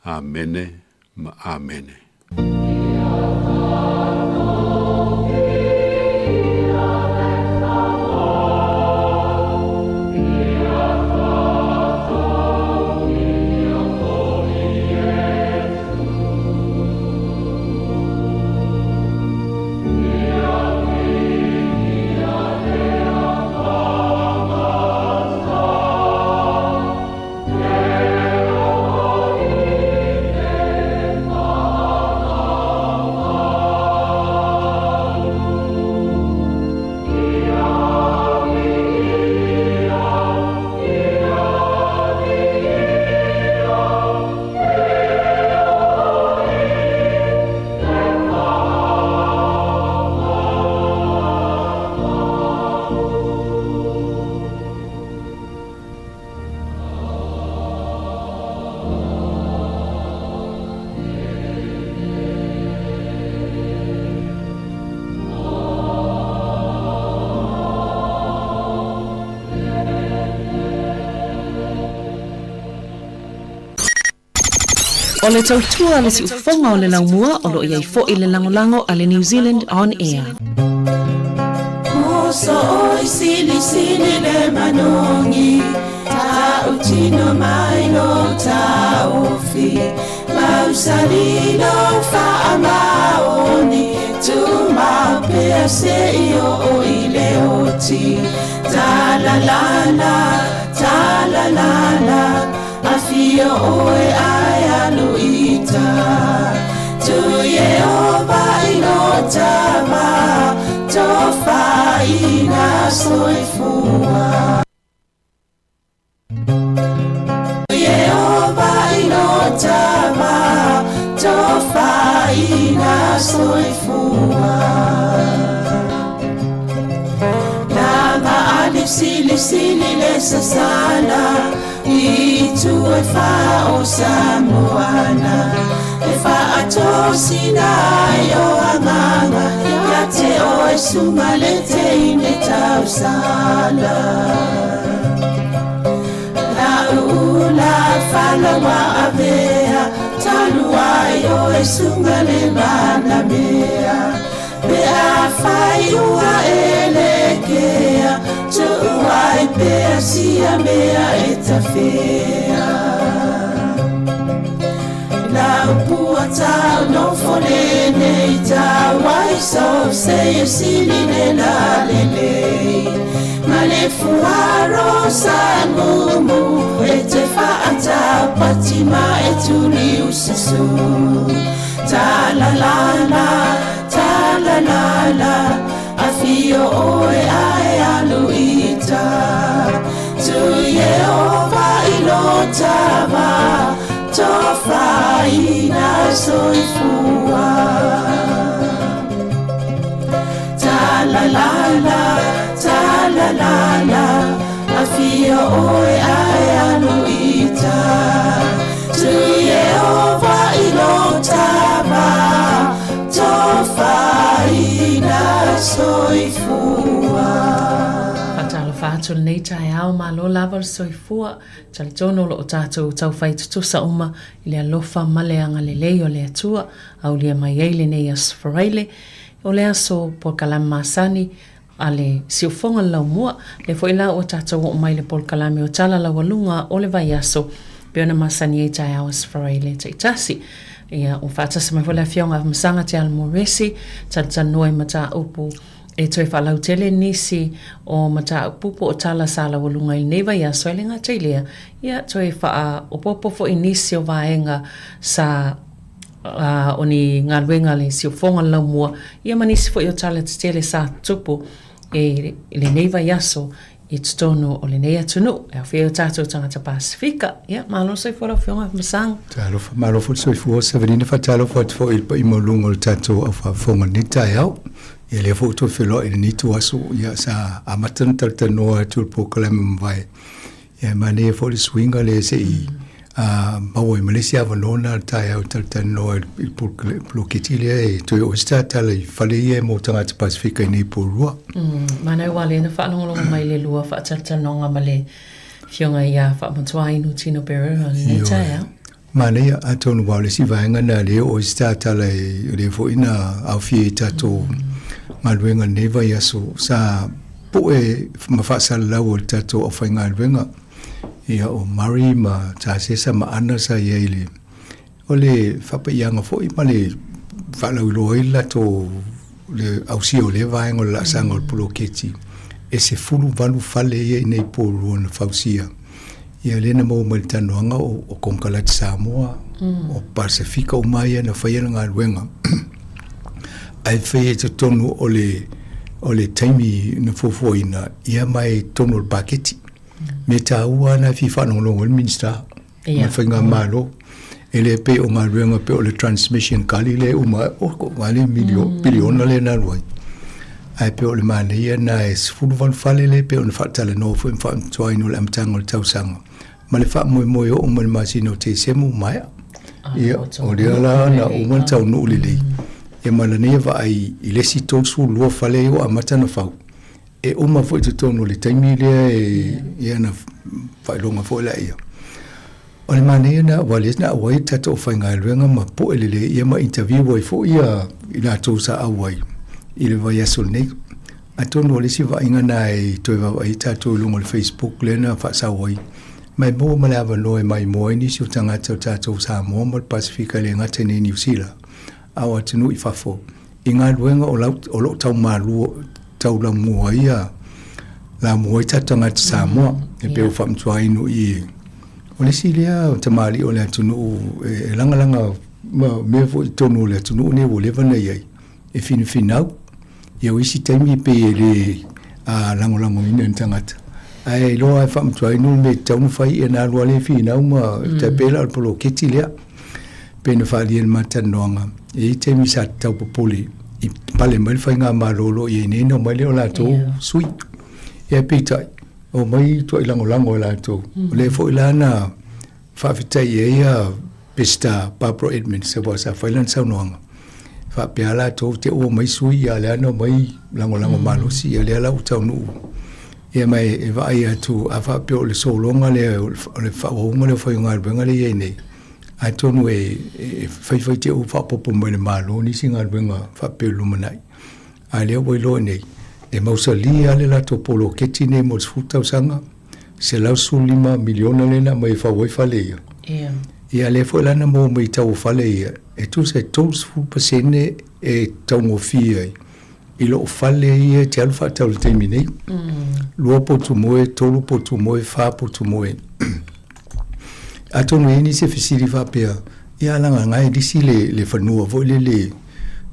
Amene ma amene. O le tautua le si ufonga o le laumua o lo iai fo i le langolango a le New Zealand On Air. Moso oi sili sili le manongi, ta utino mai no ta ofi, mausalino fa amaoni, tu ma pe se io o ile oti, ta la la, afio oe ai aluita, tu Yehova inotama, tofa ina soifua. Yehova inotama, tofa ina soifua. Lama alif sili lesa sana, itu e fa o samoana, e fa atosina yo amanga, ya te o e sumalete ine tausala. La ula fala wa avea, talua yo e sumale bana mea, be a fai ua elekea, tu ai pe sia mea etafea. La puata no fonene ita wai so se siline la lele, male fuaro samumu ete faata patima etuli usisu. Ta la la, afio oe ai aluita, tu Yehova inotama, tofa ina soifua. ta la afia oe ai anu ita tu Yehova ilo tava tofa ina soifua Fatalo fatu nei tai au malo lava le soifua tali tono lo o tātou tau whai tutusa uma i le alofa maleanga le lei o le atua au lia mai eile nei asfaraile o le aso po kalama masani a le siufonga lau mua le fo ila o tātou o mai le pol kalame o tala la walunga o le vai aso pe ona masani e tai au asfaraile te tasi ia o fatasa mai wala fionga masanga te almoresi tanoi mata upu e toi whalau tele nisi o mata upupo o tala sala walunga i neva ia soelinga te lea ia toi wha o popofo i nisi o vaenga sa o ni ngā ruenga le si o fonga lau mua ia manisi fo i o tala te tele sa tupu e le neva iaso i tutono o le neia tunu e a whio tātou tangata Pasifika ia malo sai fora fionga masang malo fo soi fo Severina fatalo fo il pa i molungo le tātou au fonga ni tai au ia le fo to felo i ni tu aso ia sa amatan tartanoa tu po kalam vai ia mane fo le swinga le se i bawo i Malaysia vanona tai au tartanoa il po kitilia e to o sta tala i fale ia mo tangata Pasifika ni po rua mana wale na fa longo mai le lua fa tartanoa male fionga ia fa motua inu tino bere ni tai au mana ia atonu wale si vaenga na le o sta tala le fo ina au fie tato ngaluenga neva yaso sa po e mafasa lau o tato o fai ngaluenga ia o mari ma ta sesa ma ana sa yeile o le fapa ianga fo i ma le whalau loi la to le ausi o le vaenga o la sanga o pulo keti e se fulu valu fale ia nei po ruona fausia ia lena mo maltanoanga o konkalat Samoa o Pasifika o mai na whaia ngaluenga ai fai te tonu o le taimi na fofoina ia mai tonu o paketi me ta ua na fi whanongongo le minsta ma whainga malo ele pe o ngā ruenga pe o le transmission kali le uma o ngale biliona le na ruai ai pe o le mana ia na e sifuru van fale le pe o na whatala no fo imfa mtuaino le amtanga o le tausanga ma le wha moe o ma le masino te semu mai ia o le ala na o man tau no le lei e malane va ai i le si tosu lua fale o amata na fau e uma foi te tono le taimi le e na fai longa foi la ia o le mane na wale na wai tato fai ngai luenga ma po ele le ia ma interview wai fo ia i la tosa awai i le vai aso nei a tono le si va inga nai toi va ai tato lungo le Facebook le na fa sa wai mai mo malava noi mai mo ni si tanga tato sa mo mo Pasifika le ngate ni New Zealand awa tinu i fafo i ngā ruenga o lo tau malu tau la mua ia la mua i tatanga te Samoa e peo whamtua inu i o le si lea te mali o le atunu e langa mea fo i tonu o le atunu ne o levana iai e finau i au isi taimi pe le lango ina ni tangata ai loa e whamtua inu me taunu fai e nā lua le finau ma te pela al polo keti lea pena whaalien matanoanga e te mi sa tau popoli i pale mai whainga marolo i nena mai leo lato sui e pitai o mai tua ilango lato o le fo ilana whawhitai e ia pesta Barbara Edmonds se wasa whailan saunoanga whapea lato te o mai sui a leana mai lango malosi a lea lau tau nuu e mai e vai atu a whapea o le solonga le whaonga le whainga ruenga le e nei ai tonu e fai te o whapopo mai le malo ni singa ruenga whapelu manai. Ai leo wai loa nei, e mausali ale la to polo keti nei mo tfutau sanga, se lau sulima miliona lena mai whawai whale ia. Ia le fo lana mo mai tau whale ia, e tu se tous pasene e tau ngofia i. I lo whale ia te alu whatau le teimi nei. Lua potu moe, tolu potu moe, wha potu moe. Atonu e ni se fesiri whapea, ia langa ngai disi le whanua, voi le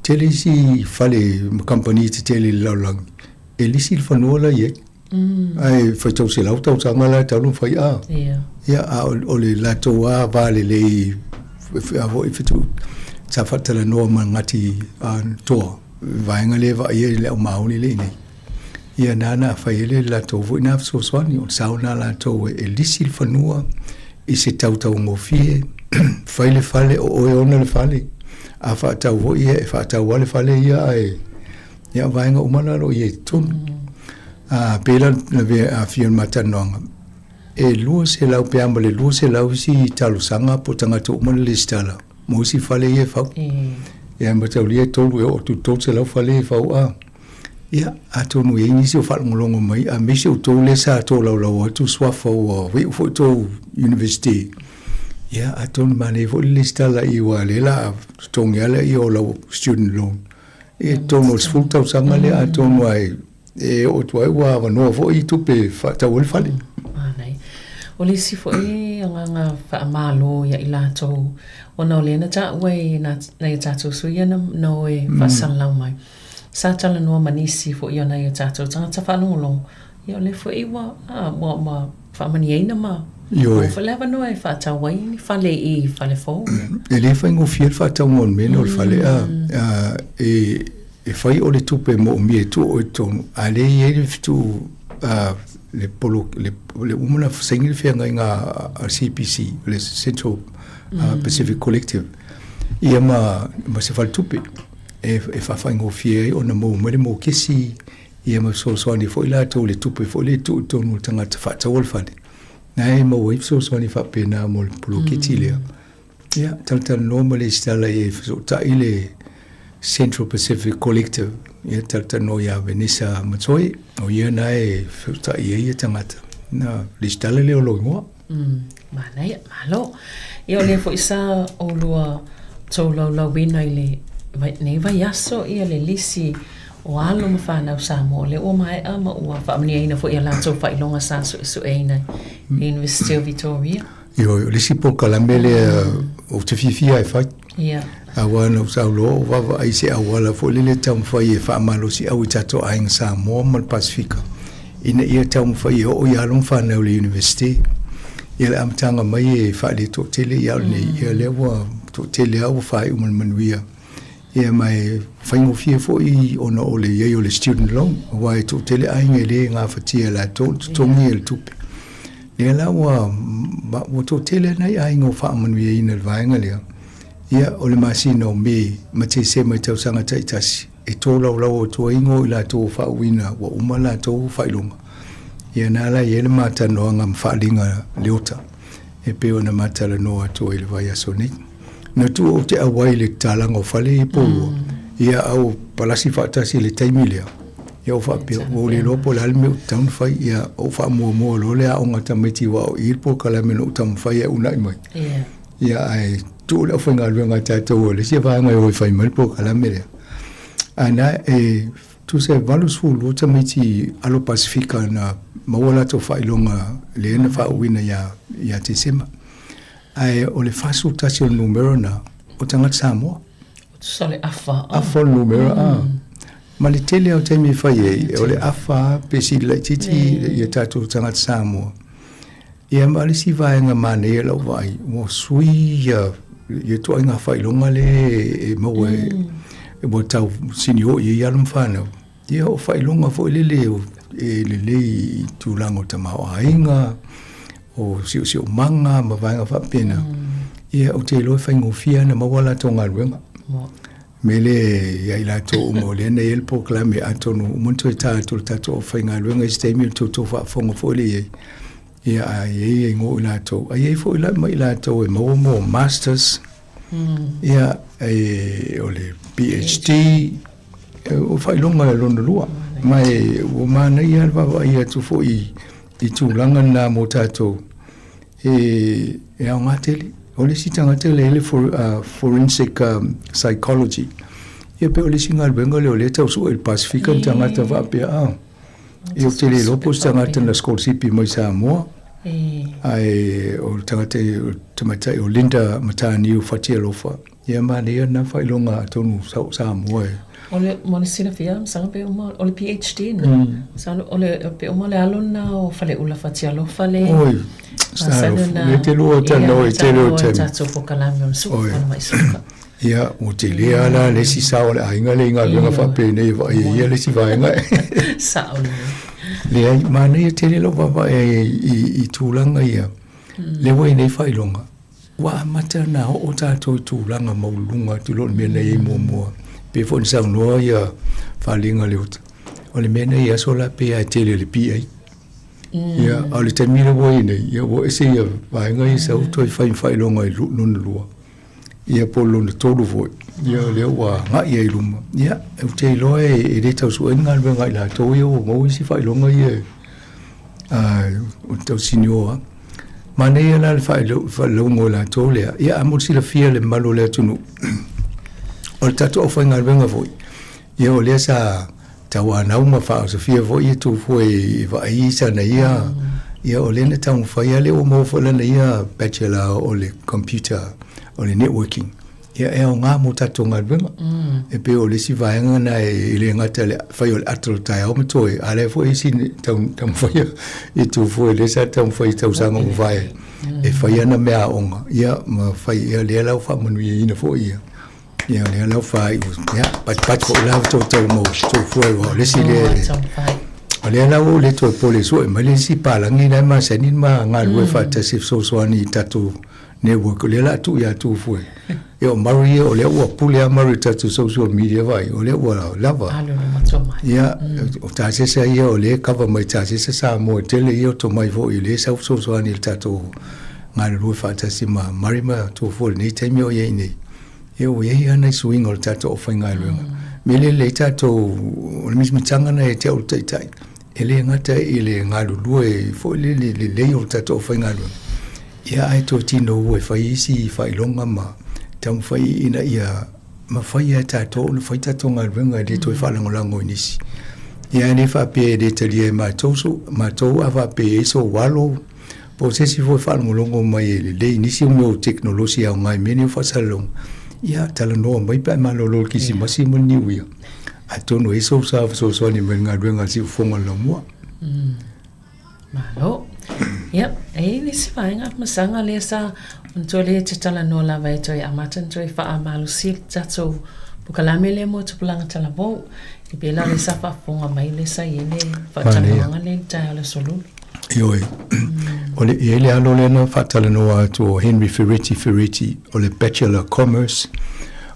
tele si whale company te tele laulangi. E lisi le whanua la ie. Ai whaitau se lau tau tanga la taunu whai a. Ia a o le lato a vale le voi fitu. Ta whatala noa ma ngati toa. Vaenga le va ie le au mauni le nei. ia nana faile la to vo na so swani o sauna la to e lisil fanua i se tau ngofie faile fale o ona le fale a fa tau vo ia fa tau wale fale ia ia vainga umana lo ia tun a pela na ve a fion matanonga e lu se lau pe ambale lu se lau si talu sanga po tanga to umana le stala mo si fale ia fa ia matau lia tolu e o tu tolu se lau fale fa a ia atonu e nisi o fal ngolongo mai a misi o to le sa to lau tu swafa o we fo to university ia atonu mane fo le stala I wale la tongela I o lau student loan e tono full tau sanga le atonu ai e o tu ai wa no fo I tu pe fa ta wol fale nei o le si fo e nga fa malo ia ila to ona le na ta we na ta to so ia no e fa san lau mai sa tala no manisi fo ia na ia tato tanga ta falolo ia le fo iwa ma fa mani ina ma Yo fa leva no e fa ta wai ni fa le I fa le fo ele fa ngo fiel fa ta mon me no fa le e fa I o le tupe mo mi tu o ton ale ye tu le polo le umana sengil fe nga CPC le Central Pacific Collective ia ma se fa tupe e fa ngo fie o na mo mo kesi ia ma so ni fo ila to le tupe fo le tu tonu tanga fa ta wol fa nai mo we so ni fa pena mo polo kiti le ia tal normally stala e so ta ile Central Pacific Collective ia tal no ya Venisa Matoi o ia nai ta ia tanga na le stala le lo mo ma nei malo ia le fo isa o lua to lo wina ile nei vai aso ia le lisi o alo ma fa na sa mo le o mai ama o fa mani ina fo ia la to fa longa sa so ina University of Victoria yo le si po kalambele o te fifi ai fa ia awana sa lo va ai se awala fo le tam fa ia fa malo si au tato ai sa mo mal Pacifica ina ia tam fa ia o ia long fa na le university ia am tanga mai fa le to tele ia ni ia le wa to tele au fa I manuia ia mai faingo fie fo I ona o le ia o le student loan wai to tele ai ngele nga fatia la to ngi el tupe ia la wa to tele nai ai ngo fa manuia ina vainga le ia o le masino me mate se mai tau sanga tai tasi e to lau to ingo ila to fa wina wa umala to fa ilunga ia na la ia le mata no ngam fa linga leota e pe ona mata le no to ile vai asoni na tu o te awai le talango fale po ia au palasi fa tasi le taimilia ia o fa pe o le lopo la me town fa ia o fa mo lo le o ngata meti wa o il po kala me no tam fa ia una mai ia ai tu le fa ngal nga ta to le se va nga o fa mal po kala me ana tu se valus fu lo tamiti alo pacifica na mawala to fa ilonga le na fa wina ya te sema ai o le fasu tasi o numero na o tanga Samoa so le afa numero ma le tele o temi fa ye o le afa pesi le titi ye tatu tanga Samoa ia ma le si vai nga mane lo vai mo sui ye to nga fa ilonga le e mo e mo tau sinio ye yalum fana ia o fa ilonga fo le le tu lango tamao ainga o si o manga ma vanga fa pena ia o te lo fa ngofia na mawala tonga luenga mele ya ila to mo le na el proclame atonu muntu ta to fa ngaluenga stemi to fa fongo fo le ia ai ngo ila to ai fo ila mai ila to e mo masters ia o le PhD o fa longa londo lua mai o mana ia va ia tu fo I tu langa na mo tato e ngatele o le sita ngatele le forensic psychology ia pe o le singal benga le o le tau su el Pacifica tanga ta va pe e o tele lopo tanga ta na school sipi mai Samoa ai o tanga te matai o Linda Matani o fatia lofa ia mane na fa ilonga tonu Samoa ole mo sina fia sanga pe o le PhD na sa ole pe o le alona o fale ula fatia lo fale oi sta le te lo te no e te lo te so po kala me so mai suka ia o te lea la le si sa o le ainga le inga venga fa pe nei va ia le si va inga sa o le ai mana ia te le lo va i tūlanga ia le wai nei fa ilonga wa mata na o tātou tūlanga maulunga tu lo mena i mua pe fo sa no ia fa linga le o le mena ia so la pe a te le pi ai ia o le tamira wai nei ia wo ese ia va inga i sa o toi fa ilonga i lu non lua ia polo le tolu foi ia le wa nga ia i luma ia e te loe e le tau su enga le ngai la to ia o mo si fa longa ia o tau sinioa mane ia la fa longa la to le ia amo si la fia le malo le tunu o tatu o fa ngai venga foi ia o le sa tawa na uma fa so fia foi ia tu foi va i sa na ia o le na tau fa ia le o mo fa le na ia bachelor o le computer o le networking ia e o ngā mo tato ngā venga e pe o le si vaenga na e le ngata le whai o le atolo tai au matoi a le fo e si tam whai e tu fo e le sa tam whai tau sanga mo vai e whai ana mea onga ia ma whai ia le lau wha manu ia ina fo ia le lau whai ia pat ko lau tau mo tau fo e o le si le o le lau le toi pole so e ma le si palangi na ma sanin ma ngā lue whata si so soani tato network le la tu ya tu foi yo maria o le wa pulia marita tu social media vai o le wa lava ya o ta se sa yo le cover mai ta se sa mo tele yo to mai vo ile sa so so ani tato ngal ru fa ta si ma marima tu fo ni te mi o ye ni yo ye ana swing o tato o fa ngal ru me le tato o mis mi tanga na te o tai tai ele ngata ile ngalu lu e fo le o tato o fa ngal ru ia ai to tino e fai si fai longa ma tam fai ina ia ma fai ata to no fai tato ngal venga de to fa lango inisi ia ne fa pe de telie ma to ava pe so walo po se si foi fa longo mai le inisi mo teknologia ngai meni fa salong ia tala no mai pa ma lo ki si masi mo ni wi a to no eso sa so ni venga si fonga lo mo malo yep ni si vaenga masanga le sa unto le tala no la vai to ya matan to fa amalu sil tato bukalame le mo tupulanga tala bo i bela le sa fa fonga mai le sa yene fa tanga le tala solu Ioi. Ole ele alo le no fatale no to Henry Ferretti ole Bachelor of Commerce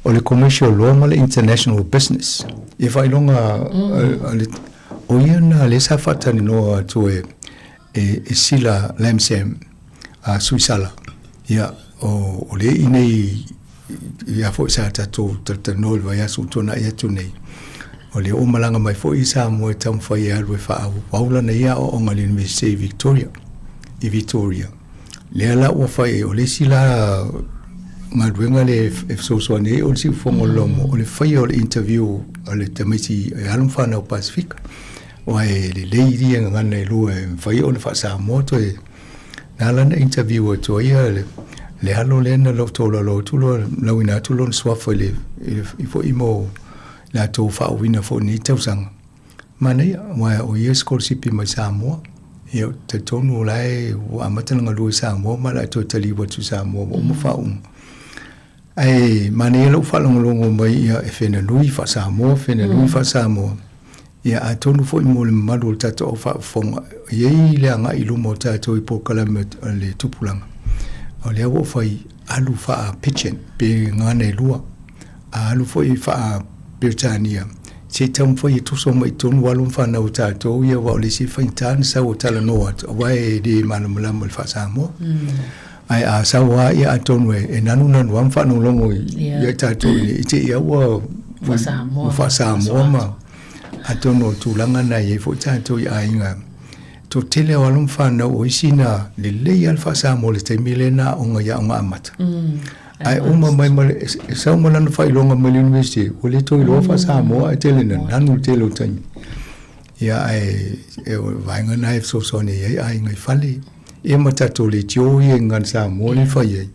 ole Commercial Law ole International Business. If I longa o yana le sa fatale no to e sila lamsem a suisala. Ya o ole inei ya fo sa ta to no va ya su tona ya tunei. Ole o malanga mai fo isa mo tam fa ya ru fa waula na ya o ngali University Victoria le ala o fa e ole sila ngadwenga le so ne o si fongo lomo ole fa yo interview ole tamiti alum fa na Pacific o e le lady ngana lu e fa yo fa sa moto e nala na interview to ya le halo le na lo to lo tu lo ina tu lo swa fa le fo imo la to fa wina fo ni tausanga mane wa o yes scholarship mai Samoa yo te tonu lai wa matanga lu Samoa mala to tali wa tu Samoa mo fa ai mane lo fa longo mai ya fena lui fa Samoa ya atonu fo mo le malu tato fa fonga ye le anga ilu mo tato ipo kala le tupulanga o le wo fai alu fa pitchen pe ngane lua alu fo fa Britania se tam foi tu so mai ton walum fa na uta to ia wa le si fa tan sa uta la no at wa e di manum lam fa sa mo ai a sa wa ia ton we e nanu nan wa fa no longo ia ta to ni te ia wa fa sa mo ma atono tu langa na ye fo ta to ia inga to tele walum fa na o sina le le alfa sa mo le te milena o nga ya nga amat ai uma mai sa uma na fa ilonga mai university o le to ilo fa sa mo a tele na nanu tele tan ya ai e vai nga na so ni ai ngai fali e mata to le jo ye ngan sa mo ni fa ye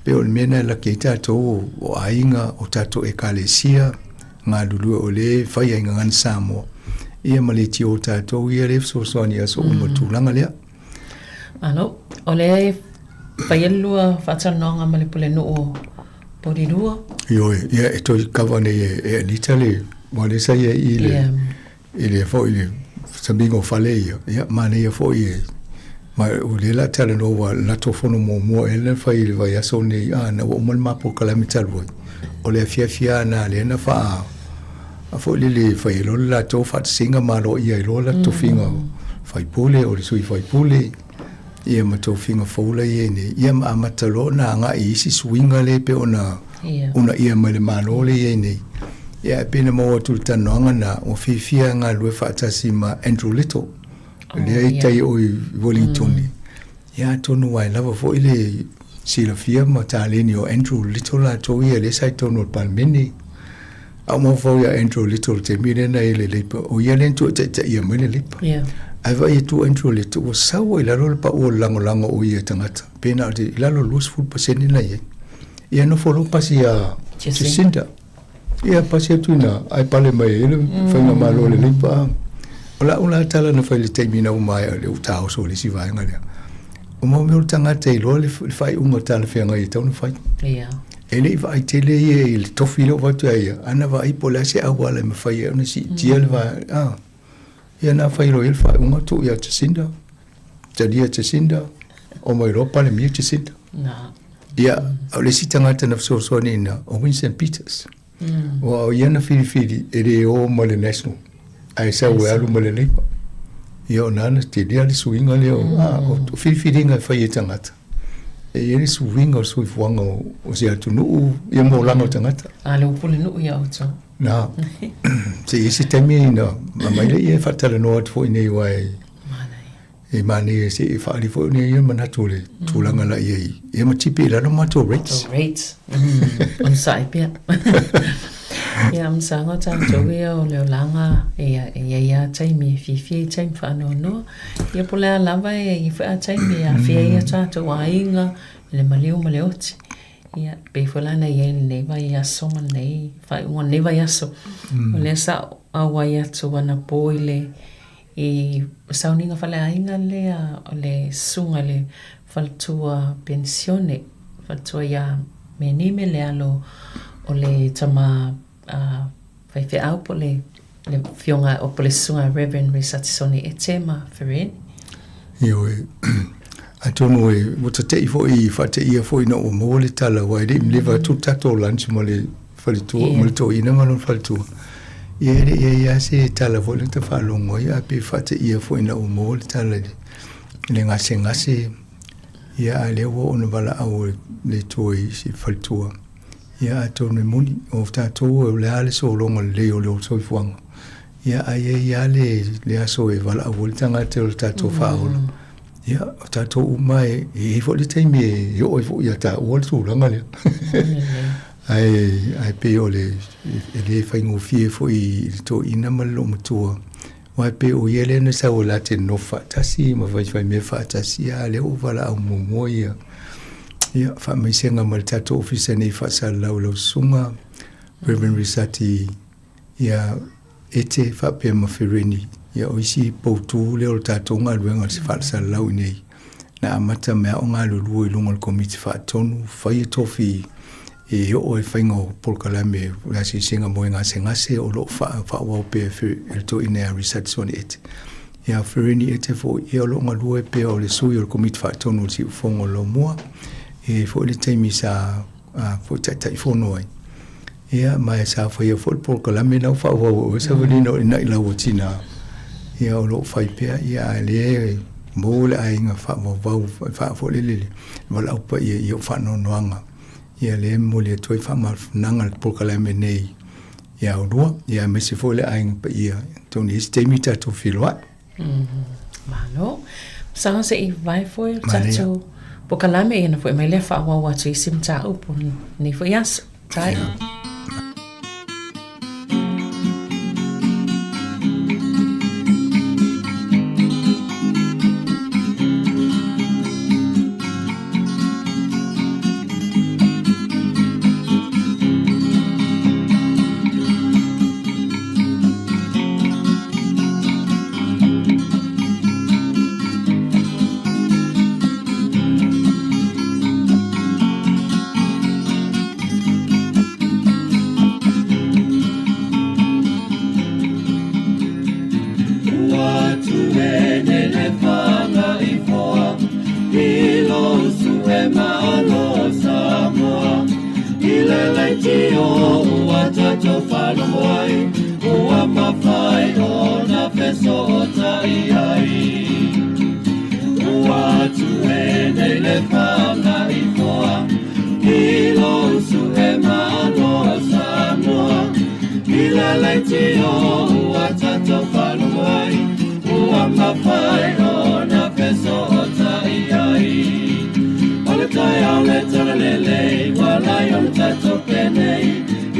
pe o mena la ke ta to o ai nga o ta to e kalesia nga lulu o le fa ye ngan sa mo e mali ti o ta to ye le so ni so mo tu langa le o le Paielua fatanonga male pule no o porirua Yo ia to cover ne e litale mo le sai ile fo ile sabingo fale ia mane ia fo ile ma o le la tala no wa la to fono mo ele fa ile va ya so ne na o mo ma po kala mital wo o le fia na le na fa a fo le fa ile la to fa singa ma lo ia lo la to finga fa pole o le sui fa pole ia ma to finga fo la ye ne ia ma matalo na nga isi swinga le pe ona una ia ma le malo le ye ne ia pena mo tu tanonga na o fifia nga lue fa tasi ma Andrew Little le ai tai o Wellington ia tonu wai lava fo ile sila fia ma taleni o Andrew Little la to ia le sai tonu palmeni a mo fo ia Andrew Little te mire na ile le o ia len tu te ia mele le ai vai tu Andrew Little o sawa ila lo pa o lango o ia tangata pena de ila lo lose full percent na ia no fo lo pasia Jacinta ia pasia tuna ai pale mai ele fanga malo le lipa ola tala na fai te mina mai le utao so le si vai ngale o mo me tanga te lo le fai unga tala fanga i tau no fai ele vai te le il tofilo va tu ia ana vai pola se awala me fai ona si tiel va ia na fai lo il fai unga tu ia Jacinta dia Jacinta o mai ro pale mi Jacinta ia le si tanga na so ni na o Winston Peters o ia na fili ele o mole national ai sa we alu mole le ia na te dia le swinga le o fili nga fa ia tangata e ele swinga o sui fuanga o se atu no ia mo langa tangata ale o pule no ia o to na se isi temi na mai le ia fatale no at fo nei wai e mani se fa ali fo nei ia mana tole tulanga la ia ma tipi la no ma to rates on sai pia ia msanga tanto ia o le langa ia taimi fi taimi fa no ia pole lava ia fa taimi ia fi ia tanto wainga le maleoti ia pe fola na ia ne vai aso nei fa un ne vai aso le sa awa ia to wana poile e sauninga fale ainga le sunga le faltua pensione faltua ia menime le alo o le tama fai fe au po le fionga o po le sunga Reverend Risatisoni e tema Fereni io atono e wotate i foi fate ia foi no mo le tala wai le liva tu tato lunch mo le faltua mo le to ina mo faltua ia se tala vole te falongo ia pe fate ia foi na mo le tala le ngase ia le wo ona bala au le toi si faltua ia atono moni o tato le ale so longo le o so fuanga ia ia le aso e vala au le tanga te o tato faolo ia tato mai e fo le taimi yo o ia ta o tu langa le ai pe o le fai ngo fie fo i to ina malo motua wa pe o yele na sa o la te no fa tasi ma vai me fa tasi ale o vala au mo ia fa mai senga mal tato office nei fa sa la lo sunga Reverend Risati ia ete fa pe ma Fereni ia o isi poutu le o tato nga luenga se fa sa la nei na amata me o nga lu lunga komiti fa tonu fa i tofi e o e faingo polkalame la si singa moenga sengase o lo fa wa pe el to ina Risatisoni et ia Fereni ete fo ia lo nga lu pe o le sui o komiti fa tonu si fongo lo moa e fo le taimi sa fo tai fo noi ia mai sa fo ia fo polkalame na fa o sa volino ina la wotina ia o lo fai pe ia le mo le ainga fa mo fa fo le wala pa ia fa no noanga ia le mo le toi fa ma nanga polkalame nei ia o do ia me se fo le ainga pa ia toni stemi ta to filwa malo sa se i vai fo tato polkalame ina fo mai le fa wa tu sim ta upo ni fo yas tai whalomoai ua mawhai o na wheso o tai ai ua atu e nei le whanga i hoa i lo usu e manoa Samoa i le leiti o ua tatou whalomoai ua mawhai o na wheso o tai ai ole tai au le tala lelei walai o le tatou penei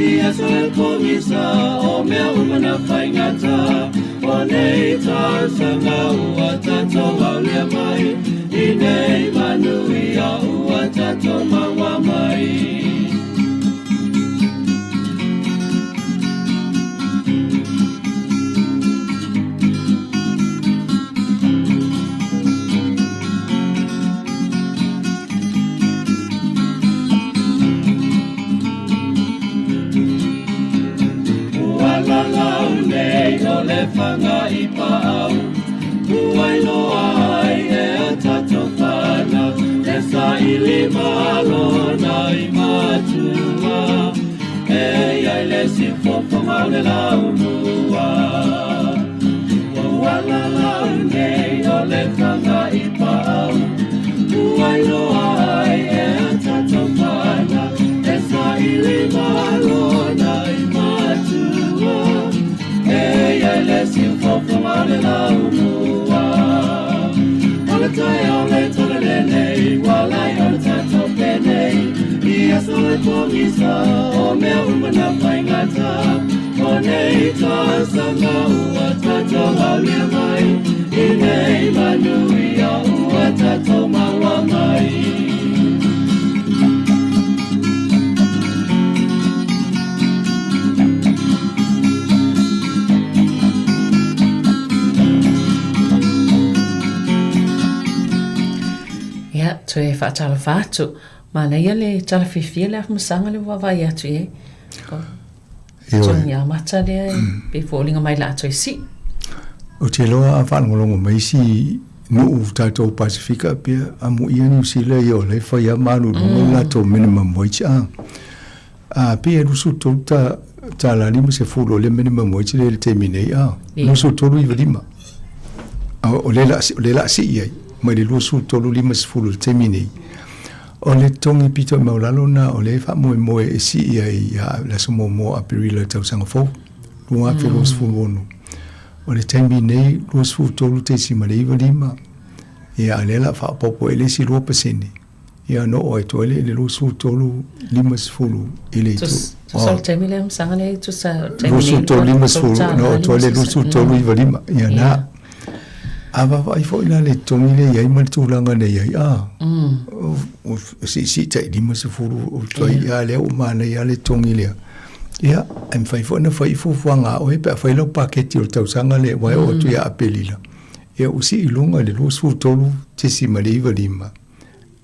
i aso e kongisa o mea umana whaingata o nei tau sanga ua tatou au lea mai i nei manui a ua tatou maua mai Whanga i pāu Uai loa ai e a tatou whana E sa ili malo na i matua E ai le si whopoma le lau mua Ua la lau nei o le whanga i pāu Uai loa ai e a tatou whana E sa ili malo na i matua Ei, ai le si whopoma le lau mua Ole tai au le tole le nei Walai o le tatou penei I aso e kongisa o mea umana whaingata O nei tā sanga ua tatou au lea mai I nei manui a ua tatou maua mai Tu e whaatala whaatu. Mana ia le tala whiwhia le awhamasanga le wawai atu e. Tongi a mata lea e. Pe fōlinga mai la atu e si. O te loa a whanongolongo mai si nuu tātou Pasifika pia a mo ia New Zealand i o le whai a manu rungo la tō minimum wage a. A pia rusu tō tā la lima se fōlo le minimum wage le te minei a. Rusu tōru iwa lima. O le la si iai. Mai le lusu tolu lima sefulu te minei. O le tongi pito maulalo na o le wha moe moe e si ia i la sumo mo a perila tau sanga fau. Lua fe luas fulu onu. O le te minei luas fulu tolu te si maleiwa lima. Ia a lela wha popo e le si lua pasene. Ia no o e toele le luas fulu tolu lima sefulu ele tu. Sol te mile am sanga le tu sa te minei. Luas fulu tolu lima sefulu. No, toele luas fulu tolu iwa lima. Ia na. Ava vai foi la le tongi le iai ma tūlanga nei ai o si tai lima se furu o toi ia le o mana ia le tongi lea ia em fai foi na fai fufuanga o e pe fai lo paketi o tausanga le wai o tu ia apelila ia o si ilunga le lo su tolu te si maliva lima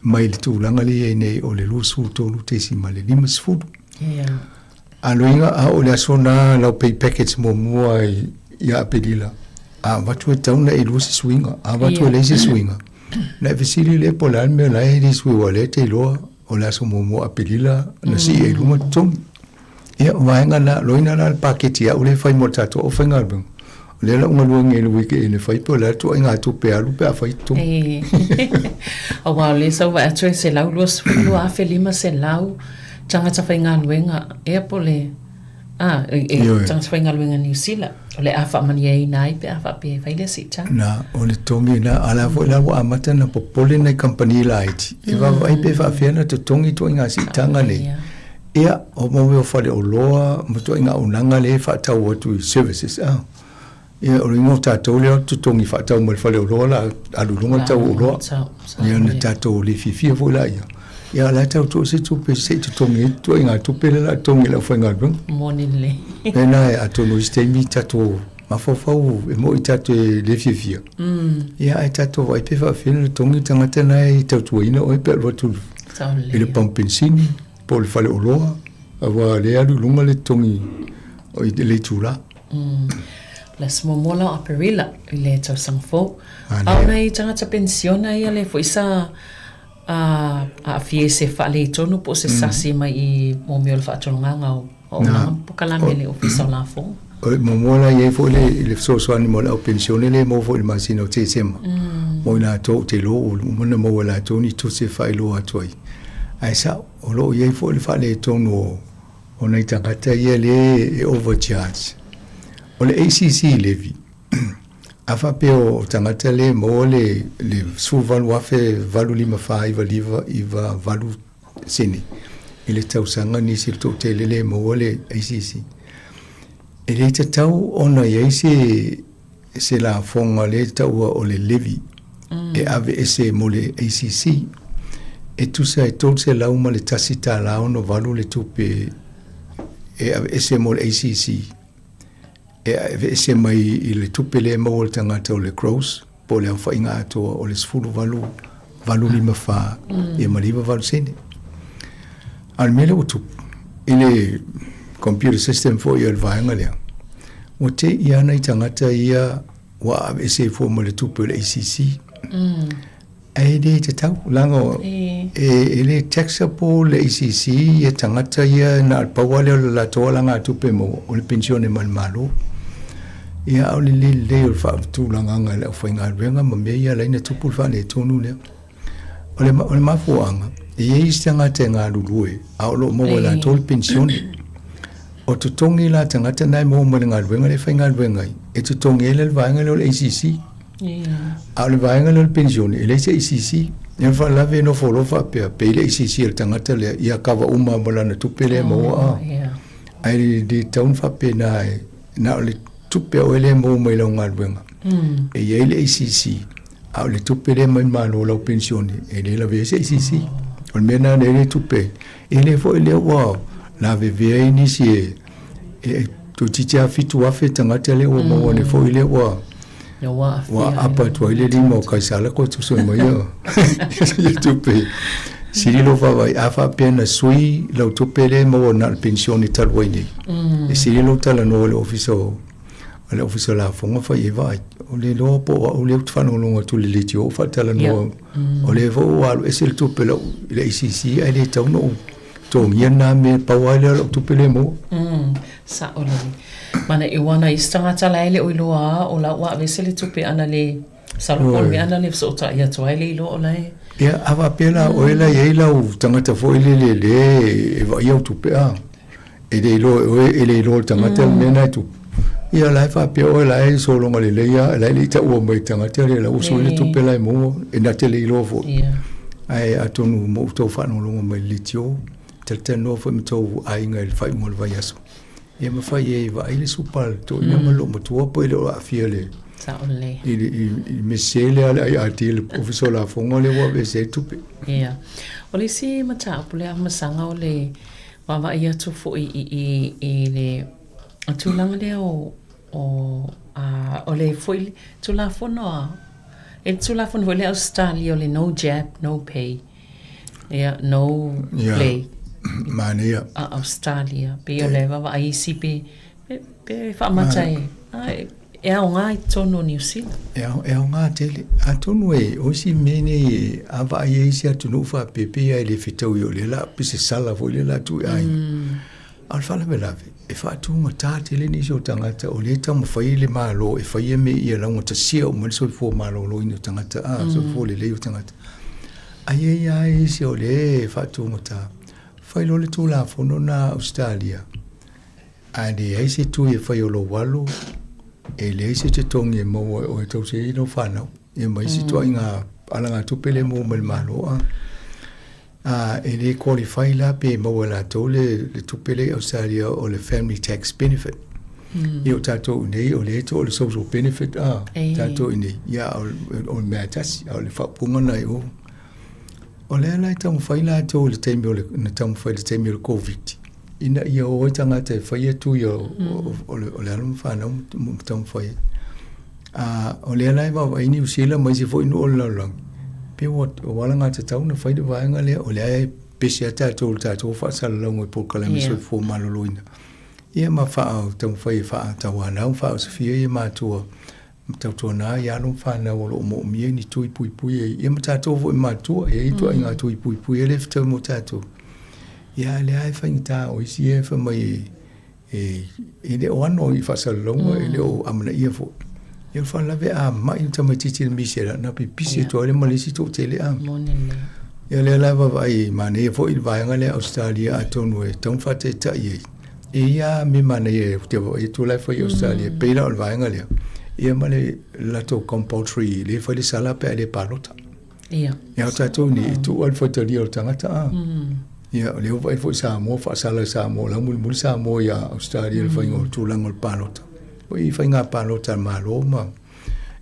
mai le tūlanga le iai nei o le lo su tolu te si male lima se furu aloinga a o le asona lau pay packets mo mua ia apelila a watu e tauna e lusi swinga, a watu e leisi swinga. Na visili le polan me la e diswi wale te loa o la so momo apelila na si e luma tong. Ia waenga na loina na paketi ya ule fai motato o fenga bang. Le la unga luang e wiki e ne fai pola to inga tu pe alu pe a fai tong. O wa le so wa atu se lau luas lua a felima se lau tanga ta fai ngā luenga e pole tanga ta fai ngā luenga New Zealand. Le afa mani e nai pe afa pe fai le sita. Na o le tongi na ala fo la wa amata na popole na company light. E va vai pe fa fiana to tongi to inga sitanga le. Ia o mo o fa le o loa mo to inga unanga le fa ta o tu services a. Ia o ringo ta to le to tongi fa ta mo fa le o loa la alulunga ta o loa. Ia na ta to le fifi fo la ia. Ia la ta to se tu pe se to tongi to inga to pe la tongi la fa inga bang. Monile. Pena e atono istemi tato mafofau e mo i tato e le fifia. Ia e tato vai pe fa fina le tongi tangata na e tautua ina o e pe alwa tulu. E le pampensini, po le fale oloa, awa le alu lunga le tongi o i le tula. La smomola a perila i le tau sangfo. Au nei tangata pensiona ia le fo isa a fie se fa le tonu po se sasi mai i momio le fa atolonga ngau o nga pokalame le ofisa la fo mo mola ye fo le so ni mo la pensione le mo fo le masino te sema mo na to te lo mo na mo la to ni to se fa lo atoi ai sa o lo ye fo le fa le to no o na tangata ye le overcharge o le ACC levi afa pe o tangata le mo le suval wa fe valu lima fa iva valu sini ele tau sanga ni sil to te le mo le ACC ele te tau ona ye se la fonga le tau o le levi e ave ese mo le ACC e tu sai tot se la uma le tasita la ono valu le tupe e ave ese mo le ACC e ave ese mai i le tupe le mo le tangata o le cross po le fa inga ato o le sfulu valu lima fa e maliva valu sene al mele o tu ele computer system for your vaanga le o te ia nei tangata ia wa ese fo mo le tupe le ACC ai de te tau lango ele taxa po le ACC ia tangata ia na pawale la tola nga tupe mo o le pensione mal malo ia o le o fa tu langa nga le fa nga venga mo me ia le na tupu fa le tonu le o le mafuanga e istanga tenga lulue a lo mo la tol pensione o tu tongi la tangata nai mo mo nga venga le fa nga venga e tu tongi le vanga le ACC a le vanga le pensione le ACC e fa la ve no folo fa pe le ACC le tangata le ia kava uma mo la na tupele mo a ai di town fa pe na le tupe o le mo mo la nga venga e ye le ACC a le tupele mo ma lo pensione e le la ve ACC o mena le tupe e le fo le wa la ve initie e tu titia fitu wa fe tangata le o mo ne fo le wa apa tu ile di mo kai sala ko tu so mo yo tupe siri lo fa vai afa pena sui lo tupe le mo na pensione tal wini e siri lo tala no le officer la fonga fa ye vai o le lo po o le tu fa no lo tu le tio fa tala no o le vo wa e sil tupe lo le ICC ai le tau no to ngena me pa wa le lo tupe le mo sa o le mana i wana i stangata la ele o iloa o la wa vesele tupe ana le salopon me ana le so ta ia to ele lo o lai ia ava pela o ela ye la u tangata fo ele le va ia tupe a e de lo tangata me na tu ia la fa pe o la e so lo ngale le ia la le ta o mai tangata le la o so le tupe la mo e na tele lo fo ai atonu mo to fa no lo mai litio tete no fo mi to ai ngai fa mo va yaso e ma fa ye va ile supal to na malo mo to po ile a fiele sa ole i mesele ai atil professor la fongo le wa be se tupe ia ole si mata pole a masanga ole wa va ia tu fo i le tu langa le o ole fo ile tu la fono e tu la fono le Australia ole no jab no pay ia no play mania Australia pe o leva va ICP pe fa matai e a nga tono New Zealand e a nga tele a tono e o si mene a va ye si a tono fa pepe ai le fitau yo le la pe se sala vo le la tu ai al fa la bela e fa tu mata tele ni so tangata o le tam fa ile malo e fa ye me ia la ngota si o mo so fo malo lo ino tangata so fo le le tangata ai ai si o le fa tu mata fai lo le tu la fono na Australia ade ai se tu e fai lo walo e le se te tongi mo o to se no fano e mai se tu inga ala nga tu pele mo mal malo e le qualify la pe mo la to le tu pele Australia o le family tax benefit io tato nei o le to le social benefit tato nei ya o me tas o le fa punga na o o le ala tamu fai la to le taimi o le na tamu fai le taimi o le COVID ina ia o tanga te fai tu ia o le alu whana tamu fai o le ala iwa wa ini usila mai se fo inu o le lang pe o wala ngā te tau na fai de vaenga le o le ai pesi a tātou le tātou wha sala lango i pokalami so i fo maloloina ia ma wha au tamu fai wha tau anau wha au safia ia mātua tautua nā ia no whāna o lo mo mie ni tui pui pui e ia ma tātou vo i mātua e i tua inga tui pui pui e le fitau mo tātou ia le ai whaingi tā o isi e wha mai le o ano I whasalonga le o amana ia fo. Ia whalawe mai utama titi na misera na pipisi to le malisi to tele a. Ia le lava vai mane ia fo I vaenga le Australia atonu e tau whate ta ia. Ia mi mane ia te vo I tu lai fo I Australia peila o vaenga le. Ia male lato compulsory le fo le sala pe le palota. Ia. Ia tatou ni tu al fo te lia o tangata a. Ia le vai fo Samoa fa sala Samoa la mul Samoa ia Australia le faingo tu langol palota. O I fainga palota malo ma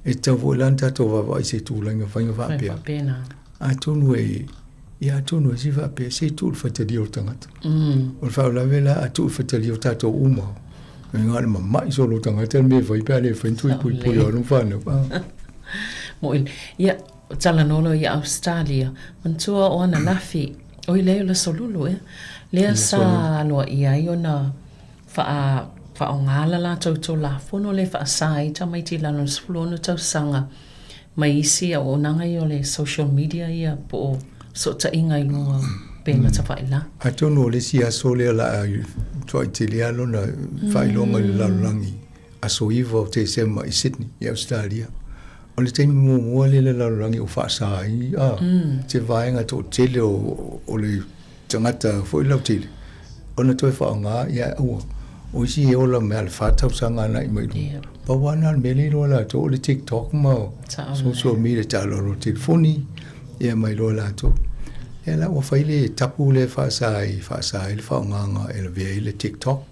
e tau vo lanta to va se tu langa fainga va pe. A tonu e ia tonu si va pe se tu fa te lia o tangata. O fa la vela a tu fa te lia o tato uma. Ngal ma mai solo tangata me vai pe le fentu pui o no fa no. Mo ia talanolo ia Australia mantua o na lafi o le la solulu le sa lo ia iona fa o ngala la to la fono le fa sai ta mai ti la no sflono to sanga mai isi o nanga yo le social media ia po so ta inga no pe na ta fa ila a to no le sia sole la to italiano na fa longa la langi a so ivo te sema I Sydney I Australia o le temi mua le la langi o fa sai te vaenga to tele o le tangata foi lau tele ona toi fa nga ia o si e ola me al fata sanga na I mai pa wana me le la to le TikTok ma social media talo ro telefoni ia mai lo la to ia la o fa ile tapu le fa sai le fa nga ele ve le TikTok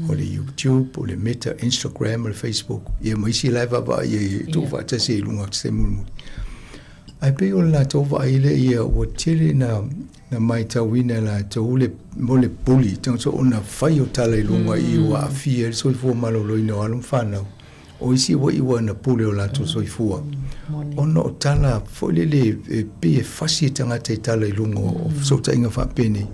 o le YouTube o le Meta Instagram o le Facebook ia mai si live ba ia tu fa te se lunga te mulu ai pe o la to va ile ia o tele na mai tawina la to le mole puli tang so ona fai o tala I lunga I wa fia so fo malo lo ino alum fana o isi wo I wa na puli o la to so fo ona o tala fo le pe fasi tanga te tala I lunga so ta inga fa peni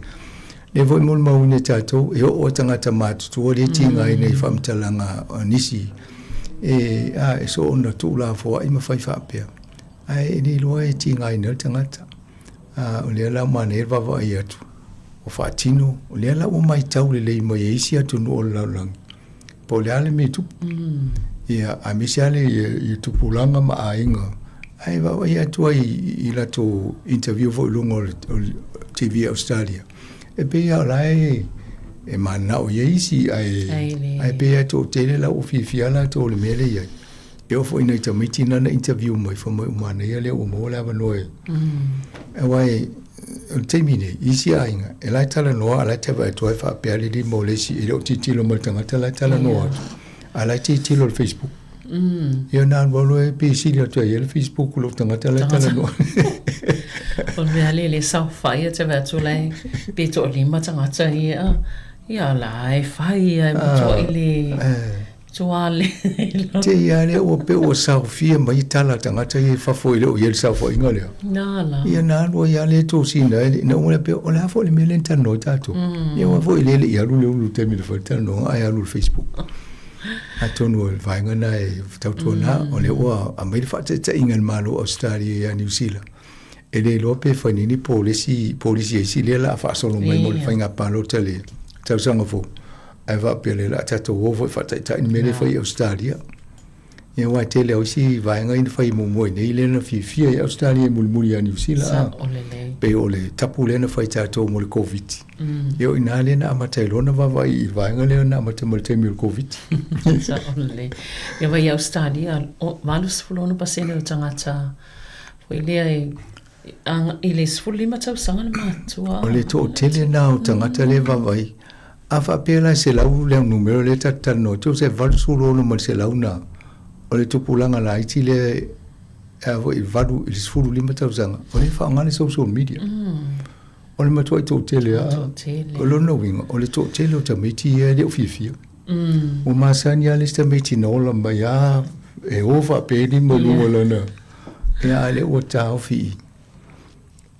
le voi mol mau ne tato e o tanga tamatu to le tinga I nei fam talanga nisi e so ona tu la fo I ma fai fa pe ai ni lo e tinga I ne tangata o le la mane va va ia tu o fa tino o le la o mai tau le mo ye isi atu no la lang po le ale me tu ia a mi sale I tu pulanga ma ainga ai va ia tu I la to interview vo lungo TV Australia e pe ia lai e mana o ye isi ai pe ia to tele la o fi la to le mele ia eu fui na tamiti na interview mai fo mai mana ia le o mo la no e wai termine isi ainga e lai tala no ala te vai to fa pe ali di mo le si e o titilo mo tanga tala no ala titilo Facebook ia na volo e pe si le to ia Facebook lo tanga tala no o me ale le sa fai te vai to lai pe to lima tanga ta ia lai fai ai to ile Tuale. Te ia le o pe o sa fia mai tala tanga te fa foi le o ia sa foi ngale. Nala. Ia na lo ia le to sina na o le pe o la foi le melen tano tato. Ia wa foi le ia lu te mi le foi tano ai lu Facebook. Atono vai ngana e tautona o le o a mai fa te ingal malo Australia New Zealand. E le lo pe fa ni policy si le la fa solo mai mo fa nga palo tele. Tau sanga fo. Ai va pele la tato wo fa ta in mele fa Australia e wa tele o si va nga in fa mo mo nei le na fi Australia mul ya New Zealand pe ole tapu le na fa tato mo COVID yo ina le na amata lo na va nga le na amata mo te mi COVID sa ole yo va Australia o manus fulo no pasene o tangata foi le ile sfulli ma tau sanga ma tua ole to tele na o tangata le va vai afa pela se lau le numero le tata no to se val sulo no mal se lau na o le tupulanga la iti le avo I vadu I sfulu lima tau zanga o le fa ngane social media o le matua I to tele o lo no winga o le to tele o tamiti e le o fifia o masani a le tamiti no la maya e ova pedi mo luo lana e a le o tau fi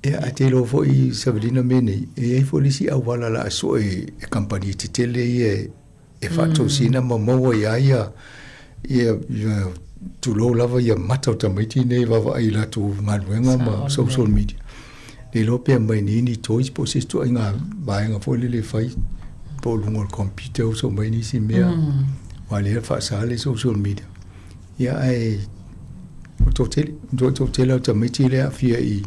e a te lo foi Sabrina mene e foi lisi a wala la so e company te tele e fatto sina mo ia tu lo lava ia mata tamiti nei va ai la tu manuenga ma social media le lo pe mai ni toys po se to inga ba nga foi le fai po lungo computer so mai ni si mea wale fa sa le social media ia ai to tele to mai tele afia I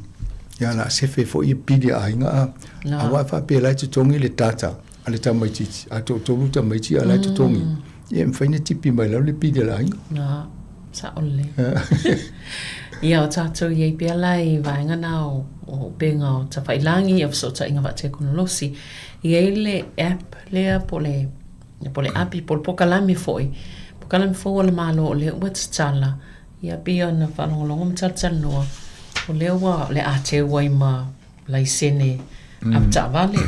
ia la se fe fo I pidi a inga a wa fa pe la tongi le tata ale ta mai ti a to luta mai ti ala to tongi ia mfaina tipi mai la le pidi la inga na sa ole ia o tātou iei pia lai vaenga nao o benga o ta whailangi o so ta inga wate konolosi iei le app lea po le api po le pokalami foi o le malo o le ua tatala ia pia na whanongolongo mtatala noa o le ua le ate ua ima laisene apta vale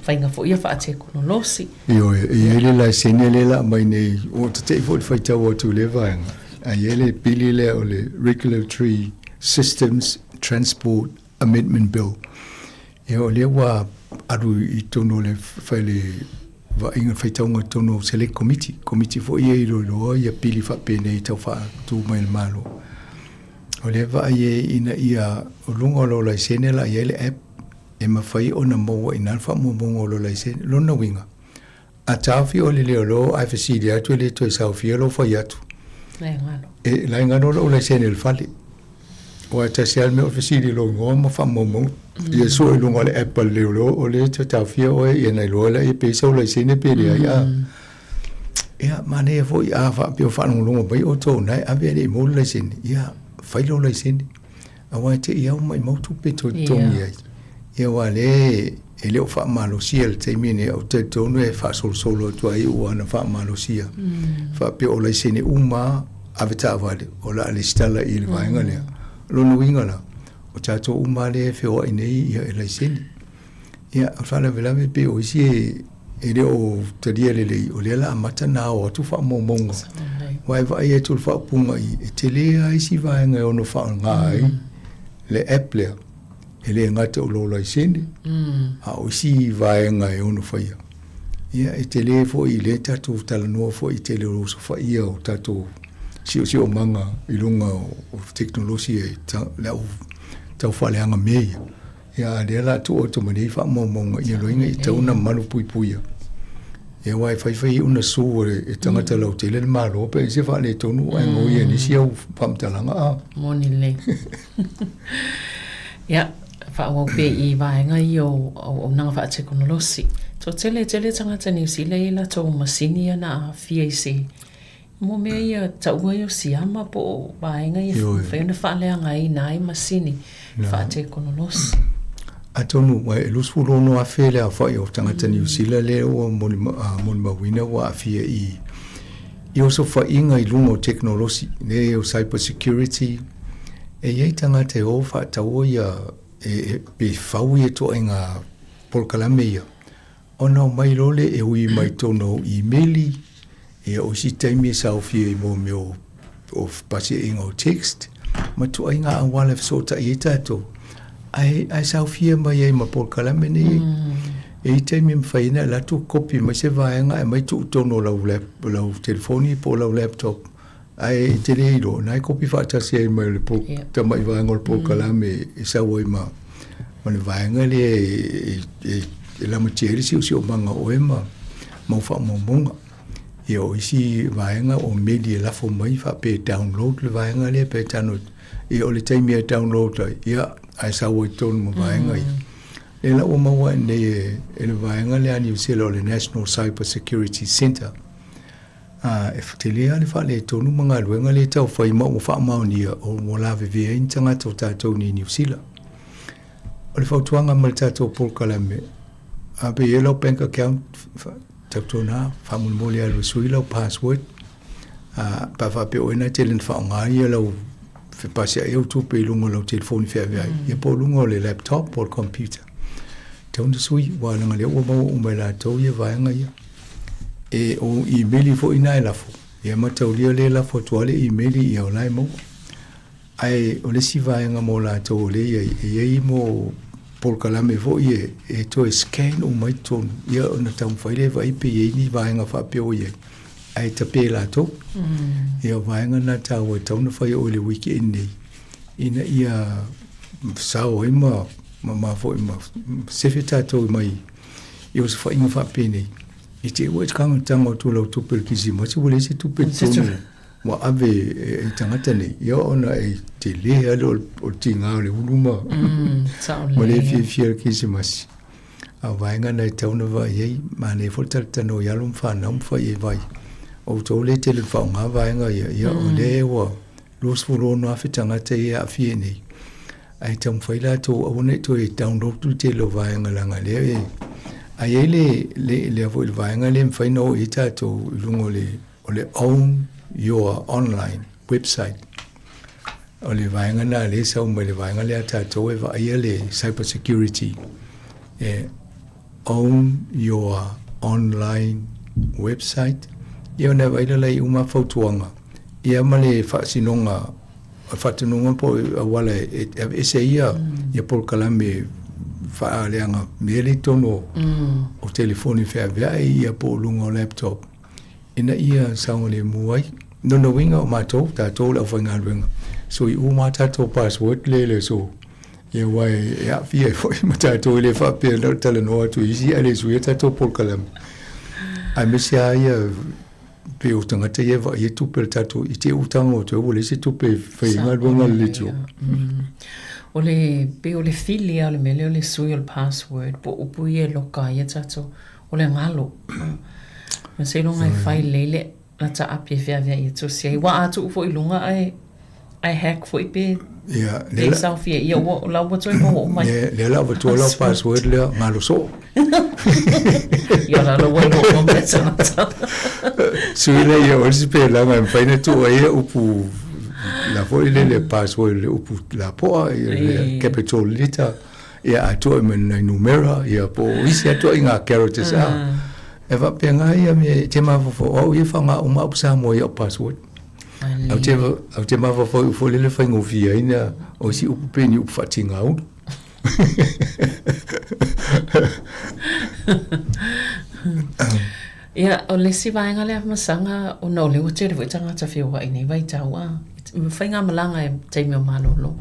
whainga foi a wate konolosi iei le laisene le la mai nei o tatei fo le whaitau o tu le vaenga Ayele pili le o le Regulatory Systems Transport Amendment Bill. E o le wa aru I tono le whaile wa inga whaitaunga tono Select Committee fo ia I lo ia pili wha pene I tau wha tu mai le malo. O le wa ie ina ia o lunga lo lai sene la ia le app e mawhai o na maua I nalwha mongo lo lai sene lona winga. A tawhi o le leo lo ai whasiri atu le toi sauwhia lo whai atu. La ngano lo la sene il fali o ta sial me ofisiri lo ngoma fa momo ye so lo ngole apple le lo o le ta fia o ye na lo la e pe so la sene pe le ya mane fo ya fa pe fa no lo bai o to na a be le mo la sene ya fa lo la sene a wa te ya mai mo tu pe to ye wa le ele o fa malo siel te mine o te tonu e fa solo tu ai o na fa malo sia fa pe o la sene uma aveta vale o la le stala I le vaenga le lo no winga la o tato uma le fe o nei ia la sene ia fa la vela me pe o si ele o te dia le o le la mata na o tu fa mo mongo vai vai tu fa punga I te le ai si vaenga o no fa ngai le apple ele ngata o lo la sene a o si vaenga e ono faia ia e tele fo I le tatu tala no fo I tele o so faia o tatu si o manga I lunga o teknolosi e la o tau fale anga me ia le la tu o to mani fa mo ia lo inga I tau na malu pui e wai fai una su e tangata lo tele le malo pe se fa le tonu ai ngo ia ni si au pamtalanga moni le ia fa o pe I vaenga I o nanga fa te konolosi to tele tangata New Zealand la to masini na FAC mo me ia ta ua yo siama po vaenga I fa na fa le ngai nai masini fa te konolosi atonu wa elusu no afele a fa o tangata New Zealand le o mon mawina wa afia I o so fa inga I lungo technology ne o cyber security e ye tangata o fa ta o ia e pe fau e to inga polkalame ia ona mai lole e ui mai tono emaili e o si taimi saufi mo meu of pasi inga o text ma tu inga an wale so ta i tato ai saufi mai e ma polkalame ni e taimi mfaina la tu copy ma se vaenga e mai tu tono la telefoni po la laptop ai telero na copy fata se mai le po ta mai vaenga o polkalame e sa woi ma le vaenga le la matiere si o manga o ema mo fa mo monga e o si vaenga o media la fo mai fa pe download le vaenga le pe tano e o le time download ia ai sa wo ton mo vaenga e la o mo ne e le vaenga le ani se le National Cyber Security Center e fatelia le fa le tonu manga luenga le tau fa mo fa ma ni o mo la ve intanga to tato ni New Zealand o le fautuanga ma le tato polkalame a be yellow bank account tautona famulmole a lusuila password pa fa pe ona telen fa nga yellow fe pasi eu tu pe lungo lo telefoni fe avia e po lungo le laptop por computer tonu sui wa nga le o mo la to ye va nga ya e o email fo ina la fo e ma taulia le la fo to le email e o lai mo ai o le si va nga mo la to le ye mo por kalame vo ye e to scan o mai ton ia ona tau faile vai pe ye ni vai nga fa pe o ye ai te pe la to ia vai nga na tau e tau na fai o le wiki nei ina ia sa o ma fo ma se feta to mai ia se fa inga fa pe nei I te ua kanga tanga o tūlau tupere kisi masi wale se tupere tonu. Wa ave e tangata nei. Ia ona e te le alo o tinga o le uluma. Ma le fia kisi masi. A vaenga nei tauna va iei. Ma ne fotal tano yalum whanau mwha i vai. O tau le tele whaunga vaenga ia o le wa. Los furono afi tangata ia a fie nei. Ai tau mwhaila tō awane tō e download tu te lo vaenga langa le e. Ai le avo il vaenga le mwhaina o i tātou ilungo le own your online website. O le vaenga na le sau mai le vaenga le tātou e va ia le cyber security. Own your online website. Ia na vaila lai uma fautuanga. Ia male whaasinonga whatununga po awala e se ia por kalame whaaleanga mele tono o telefoni whea ia po lunga o laptop. Ina ia saunga le muai. Nono winga o mātou, tātou la whainga luenga. So I uma tātou password le so. Ia wai e awhia e whai ma tātou le whapea nau tala noa tu isi ale suia tātou por kalame. Ai mesia ia pe o tangata ia wa ia tupe tātou I te utanga o te o le se tupe whainga luenga le tio. O le pe o le fili o le mele o le sui o le password po upu ia loka ia tātou o le ngalo. Ma se longa I whai lele na ta api e whia ia tō sia. I wa atu ufo I lunga ai hack fo I pe le sauwhia ia o lau watu e mo o mai. Le lau watu o lau password lea ngalo so. Ia la lo wai o me tangata. Sui le ia o si pe langa mwhaina tu a ia upu la foi le password le upu la poa le capital letter ia atua me numera ia po isi atua inga characters a e va penga ia me te ma fo o ia fanga uma upsa mo ia password au te ma fo le fango via ina o si upu peni upu fatinga u ia o le si vaenga le masanga o no le o te rewa tanga ta whiwa I nei vai taua whainga malanga e teimi o malolo.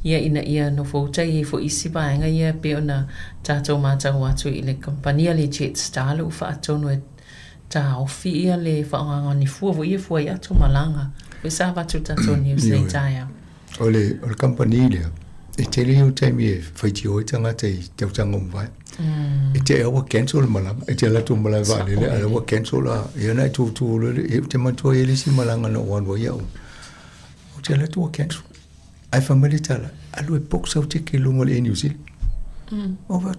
Ia ina ia no fōtai e fo isi vaenga ia pe ona tātou mātau atu I le kompania le Jetstar le ufa atono e tā ofi ia le whaonganga ni fua vo ia fua I atu malanga. We sa watu tātou news nei tāia. O le kompani lea e tele o teimi e whaiti o tangata I tau tanga mwai. E te awa cancel malanga, e te latu malanga vale le awa cancel a ia nai tu le e te matua e lisi malanga no wanwa iau. O te latu a cancel. Ai whamari tala, alu e poksa o te ke lunga le e New Zealand. O wa,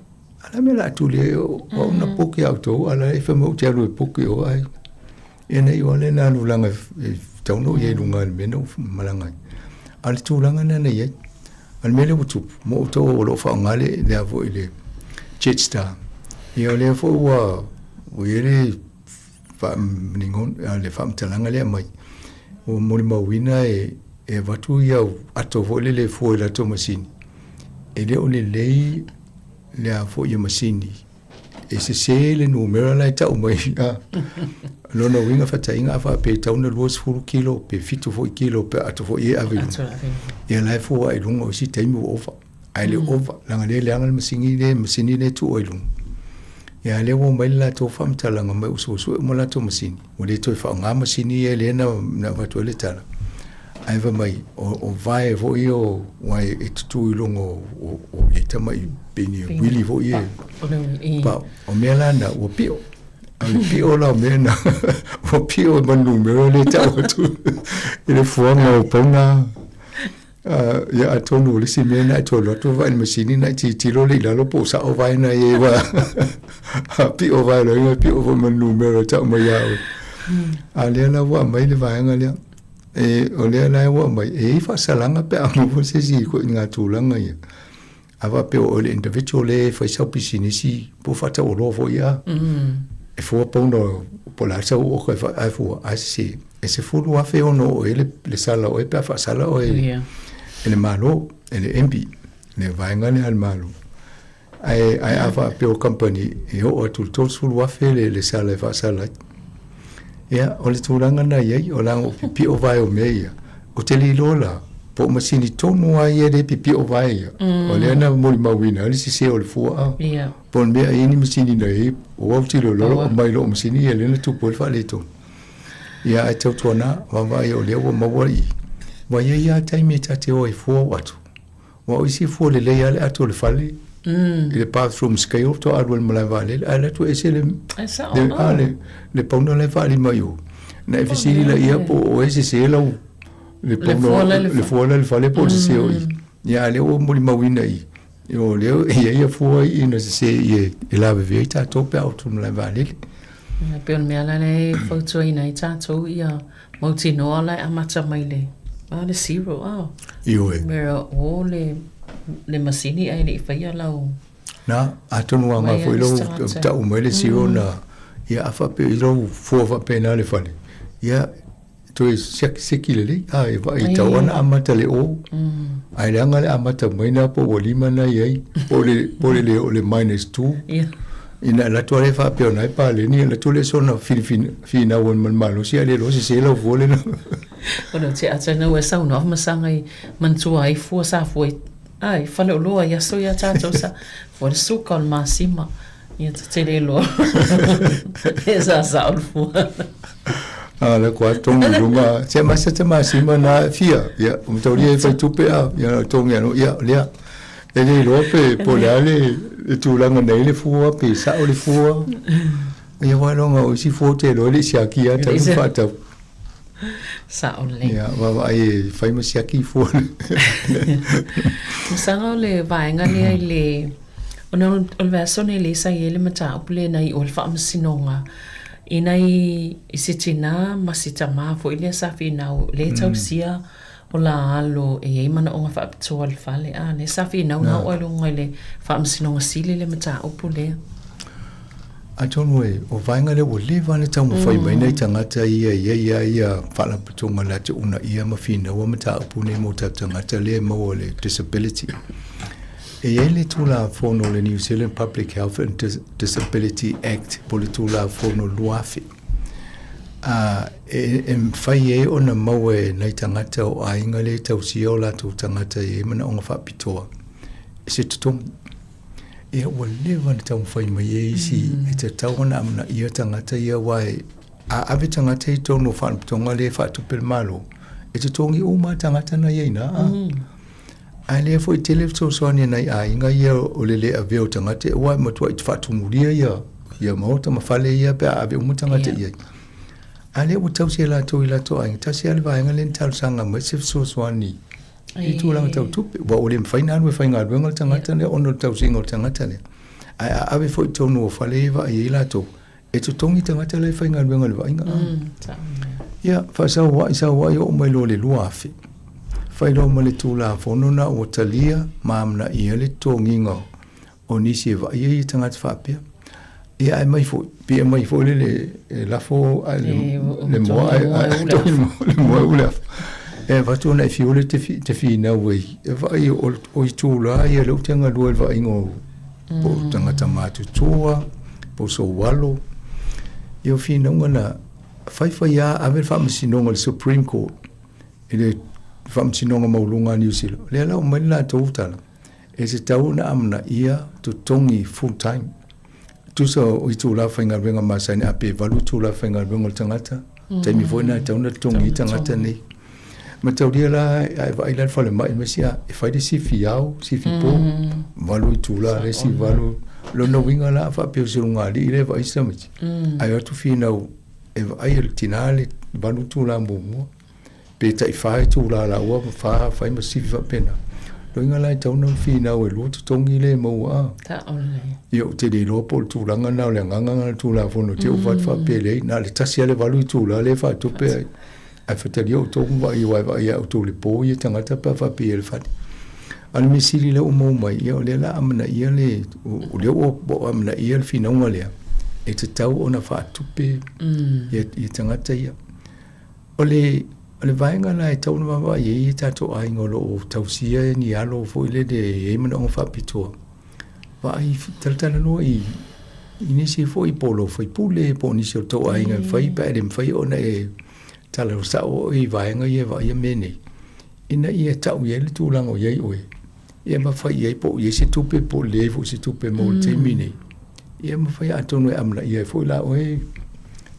ala me la atu le o una poke au tau, ala e whamau te alu e poke o ai. E nei o le nanu langa tauno i e lunga le mena o malanga. Ale tūlanga nana iei. Ale mele o tupu, mo o tau o lo whaongale le avo I le Jetstar. Ia le fo wa o ele fa ningon le fam talanga le mai. O mori mawina e watu ia ato fo le fo la to machine. E le o le fo ia machine. E se le numero la ta o mai. Lona winga fatainga fa pe tauna luas fulu kilo pe fitu fo kilo pe ato fo ia avi. Ia la fo ai lunga o si taimu ofa. Ai le ova langa le angal masini le tu oilung ya le wo mai la to fam talanga mai uso mo la to masini o le to fa nga masini e le na va to le tala ai va mai o vai vo io wai e tu ilungo o e tama I beni wili vo ie pa o me la na o pio pio la mena o pio man numero le ta tu ele fuanga o ponga ia atonu le si mena to loto vai masini na ti lo le lo po sa o vai na e wa pi o vai lo pi o man numero ta ma ya ale na wa mai le vai ngale e o le na wa mai e fa salanga pe amo se si ko nga tulanga ia ava pe o le individual le fa sa pisini si po fa ta o lo vo ia e fo pondo po la sa o ko fa ai fo asi e se fu lo afe o no le sala o e pe fa sala o e ele malo ele empi le vaenga le al malo ai ava pe o company e o tu to sul wa fele le sala fa sala ya o le tulanga na ye o la o pi o vai o meia o te li lola po masini tonu ai e de pipi o vai o le na mo ma wina le si se o le fua Ia. po me ai ni masini nei o au tilo lo mai lo masini e le na tu po fa le to ia ai tau tona wa vai o le o ma wai wa ia tai me ta te o e fua watu wa o si fua le le ale atu le fale le bathroom scale to adwal mala vale ala tu ese le le pono le fale mai o na e fisili la ia po o ese se lo le fuola le fale po se o ia le o mo mawina i o le ia fuo i no se ia e la vita to pe auto la vale pe on me ala le foto ina i tato ia mauti no ala amata mai le le zero io e mera o le masini ai le faia lau na atonu anga foi lo ta o mai le zero na ia afa pe lo fuo fa pe na le fale ia to sekilele ai vai tawana amata le o ai langa le amata mai na po lima na ai po le o le -2 ina la tole fa pe ona pa le ni la tole sona fina won man malo sia le lo se lo vole na ona te ata na we sa no ma sangai man tu ai fu sa fu ai fa le lo ia so ia tato sa for su kol masima ia te le lo esa sa fu la kwa tonga lunga se masa na fia ya umtauria fa tupe ya tonga no ya le ele lope polale tu langa nei le fua pe sa o le fua ya wa longa o si fote lo le siaki ya ta fata sa o le ya wa ai fai ma siaki fu sanga le vainga le ona ol verso le sa ele mata upule nei ol fa sinonga inai isitina masita ma fo ile sa fina le tausia o la alo e mana o fa tol fale le sa fina na o lo ngale fa msino ngasile le mata opule a tonwe o vainga le o le vale tau mo fai mai nei tangata ia fa la putunga la te una ia ma fina o mata opune mo tangata le mo le disability e ele tula fono le New Zealand Public Health and Disability Act pole tula fono luafi fai ona maue nei tangata o ainga le tausia o la tu tangata mana onga whapitoa se tutum e o lewa ni tau fai mai si e te tawana amna ia tangata ia wai ave tangata i tono whapitonga le whatupel malo e te tongi uma tangata na ieina ale foi telefto sonia nai ainga ia o le aveo tangate wa matua i fatumuria ia mota mafale ia pe ave umutangate ia ale o tausia la to ila to ainga tasia le vainga len tal sanga masif so swani i tu langa tau tupe wa o le final we fainga wenga tangata le ono tausinga tangata le ave foi tonu o fale va ia to e tu tongi tangata le fainga wenga le vainga ia fa sa wa o mai lo le luafi fai lo male tula fonona o talia mamna ia le tonginga o nisi va ia tangata fapia ia ai mai fo pia mai fo le la fo le mo ula e va tu na fiole te fi na we e va ia o tula ia lo tanga lo va ingo po tangata matu tua po so walo io fina ngana fai ia ave fa msinonga le Supreme Court ele famsinonga maulunga New Zealand le la mai la totala e se tauna amna ia to tongi full time tu so i tu la fainga venga masani ape valu tu la fainga venga tangata te mi voina tauna tongi tangata nei ma taudia la ai la fale mai mesia e fai de si fiao si fipo valu tu la resi valu lo no winga la fa pe surunga li le vai samiti ai tu fina e ai el tinale valu tu la mo pe tai fai tu la ua fa fai ma si fa pena lo inga lai tau non fina o lo tu tongi le mo ta ole io te de lo pol tu langa na le nganga tu la fono te o fa pe le na le tasia le valu tu la le fa tu pe ai fa te io to va ia tu le po ia tanga ta fa pe el fa al mi sili le o mo mai io le la amna ia le o le o bo amna ia fina o le e te tau ona fa tu pe ia tanga ta ia ole le vainga la tau na va ye tato ai ngolo tausia ni alo fo ile de mana on fa pito va ai tata no i inisi fo i polo fo i pule po ni so to ai ngai fai pa dem fai ona e tala sa o i vainga ye va ye mene ina ia tau ia le tūlanga o iei oe. Ia mawhai iei po iei se tupe po levo se tupe mo te mine. Ia mawhai atonu e amla iei fo la oe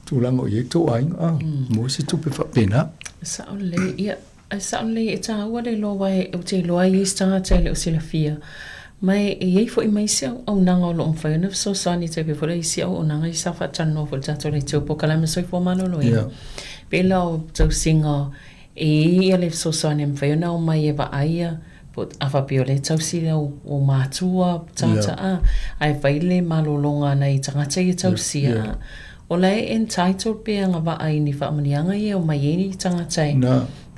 tūlanga o iei tō ainga. Mo se tupe whapena. Sa o le ia. Sa o le e tā ua le loa e o te loa i stanga te le o sila fia. Mai e iei fo i mai sia au nanga o lo mwhai. Naf so sani te pe fora i sia o nanga i sa whatano fo tato le teo po kalame soi fo malolo e. Pela o tau singa e ia le so sani mwhai o nao mai e wa aia po awhapio le tau sila o mātua tata a. Ai whaile malolonga nei tangata i tau sia. O lai entitled pe anga wa ai ni whaamanianga i o mai e ni tangata i.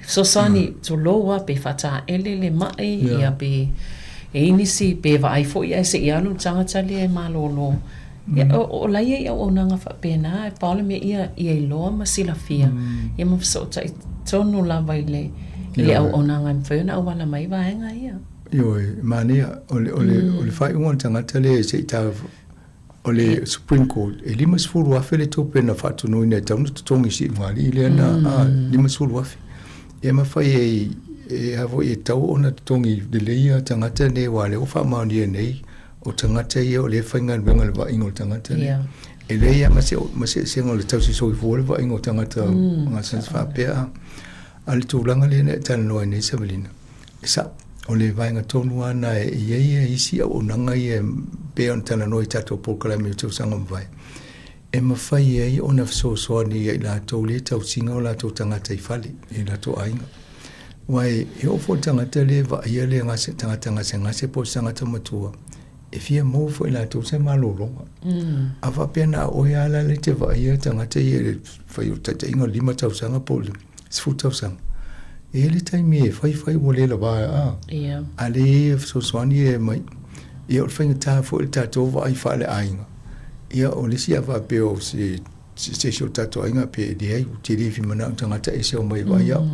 So sani to loa pe fata ele mai ia pe e inisi pe vai fo ia se ia lu tanga tali e malolo ia o la ia o nanga fa pena e paule me ia loa masila fia ia mo so tai tonu la vai le o nanga mfena o wala mai va nga ia yo mania ole fai un tanga tali se ta ole Supreme Court e limas fulu afele to pena fa tu no ina tonu tongi si mali le na limas fulu afi e mawhai e havo e tau ona tongi de leia tangata ne wale o whamaunia nei o tangata ia o le whaingan wenga le waingo tangata ne. E leia mase senga le tausi soi fua le waingo tangata ngā sans whapea. A le tūlanga le ne tana noa nei sabalina. E sa, o le wainga tonu ana e ia isi au nanga ia pea on tana noa i tato polkalame o tau sanga mwai. E mawhai ei ona fsosoani i la tau le tau singa o la tau tangata i whale, i la tau ainga. Wai, e ofo tangata le wa ia le ngase tangata ngase po tangata matua. E fia mōwho i la tau se malolonga. A whapena o ia ala le te wa ia tangata i e whai o tata inga 5 tau sanga po le 10 tau sanga. E le taimi e whai o le la wai a. A le e fsosoani e mai. E o whainga tā fo i tato wa ai whale ainga. Ia o le sia va peo se sio tato ainga pe de ai te rifi mana tangata e se o mai vai au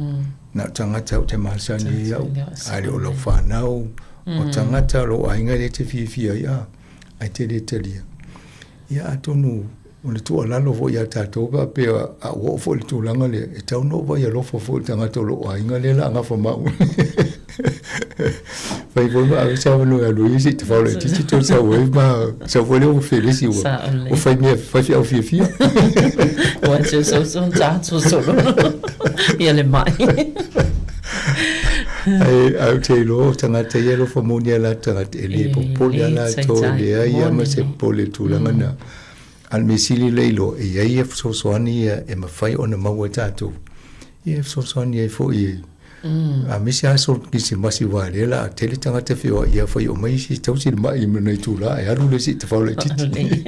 na tangata o te masani au ai o lo whanau o tangata lo ainga le te fifi ai ai te le telia ia atonu o le tua lalo vo ia tato va pe a o fo le tulanga le e tau no vai lo fo tangata lo ainga le la nga fo mau vai vou a sa no a Luís te fala te tu sa o ma sa vou le feliz o fai me fai ao fifi o anche so son tanto solo ia le mai ai te lo tangata ia lo famonia la tangata ele po la to le ia ma se po le tulanga na al mesili leilo e ia so soani e ma fai ona mau tato ia so soani e fo i a misi aso ki se masi wale la tele tangata feo ia fai o mai si tau si mai me tu la e aru le si te fao le titi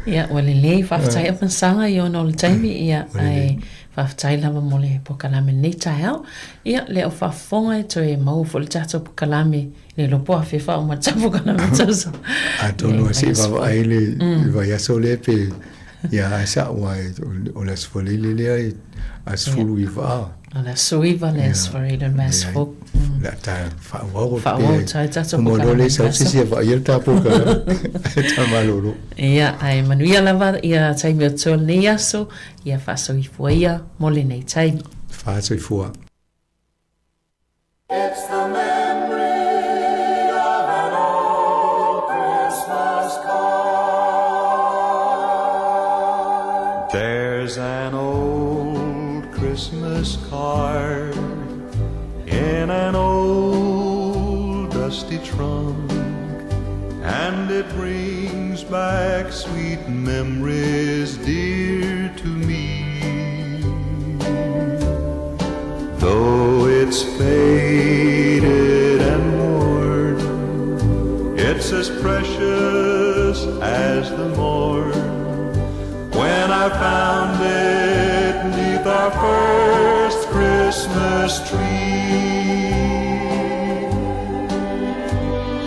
ia wale le whaftai apan sanga i ono le taimi ia ai whaftai lava mole po kalame nei tai au ia le o whafonga e to e mau fo le tato po kalame le lopo a whiwha o matapo kalame tausa a tonu a si wawa ai le vai aso le pe ia a sa wai o le asfoli le asfulu i waa Ala suiva le asfarida mas fo. La ta fa wa fa wa ta ta mo lo le sa si va ia ta po ka. Ta malolo. Ia ai manuia lava ia tai me tol ni aso ia fa so i fo ia mo le nei tai. Fa so i fo. It's the memory of an old Christmas card. There's an old Christmas card in an old dusty trunk, and it brings back sweet memories dear to me. Though it's faded and worn, it's as precious as the morn when I found it 'neath our first Christmas tree.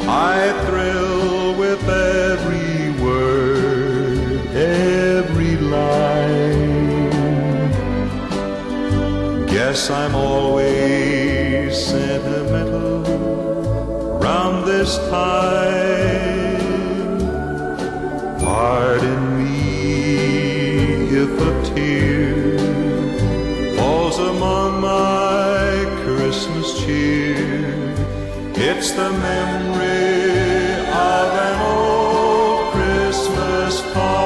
I thrill with every word, every line. Guess I'm always sentimental round this time. Pardon me if a tear falls among my Christmas cheer. It's the memory of an old Christmas card.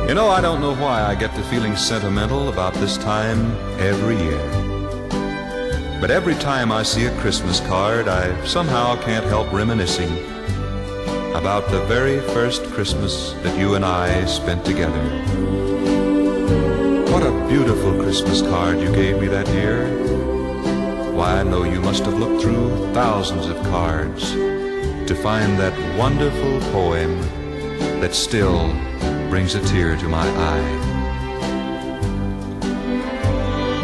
You know, I don't know why I get to feeling sentimental about this time every year. But every time I see a Christmas card, I somehow can't help reminiscing about the very first Christmas that you and I spent together. What a beautiful Christmas card you gave me that year. Why, I know you must have looked through thousands of cards to find that wonderful poem that still brings a tear to my eye.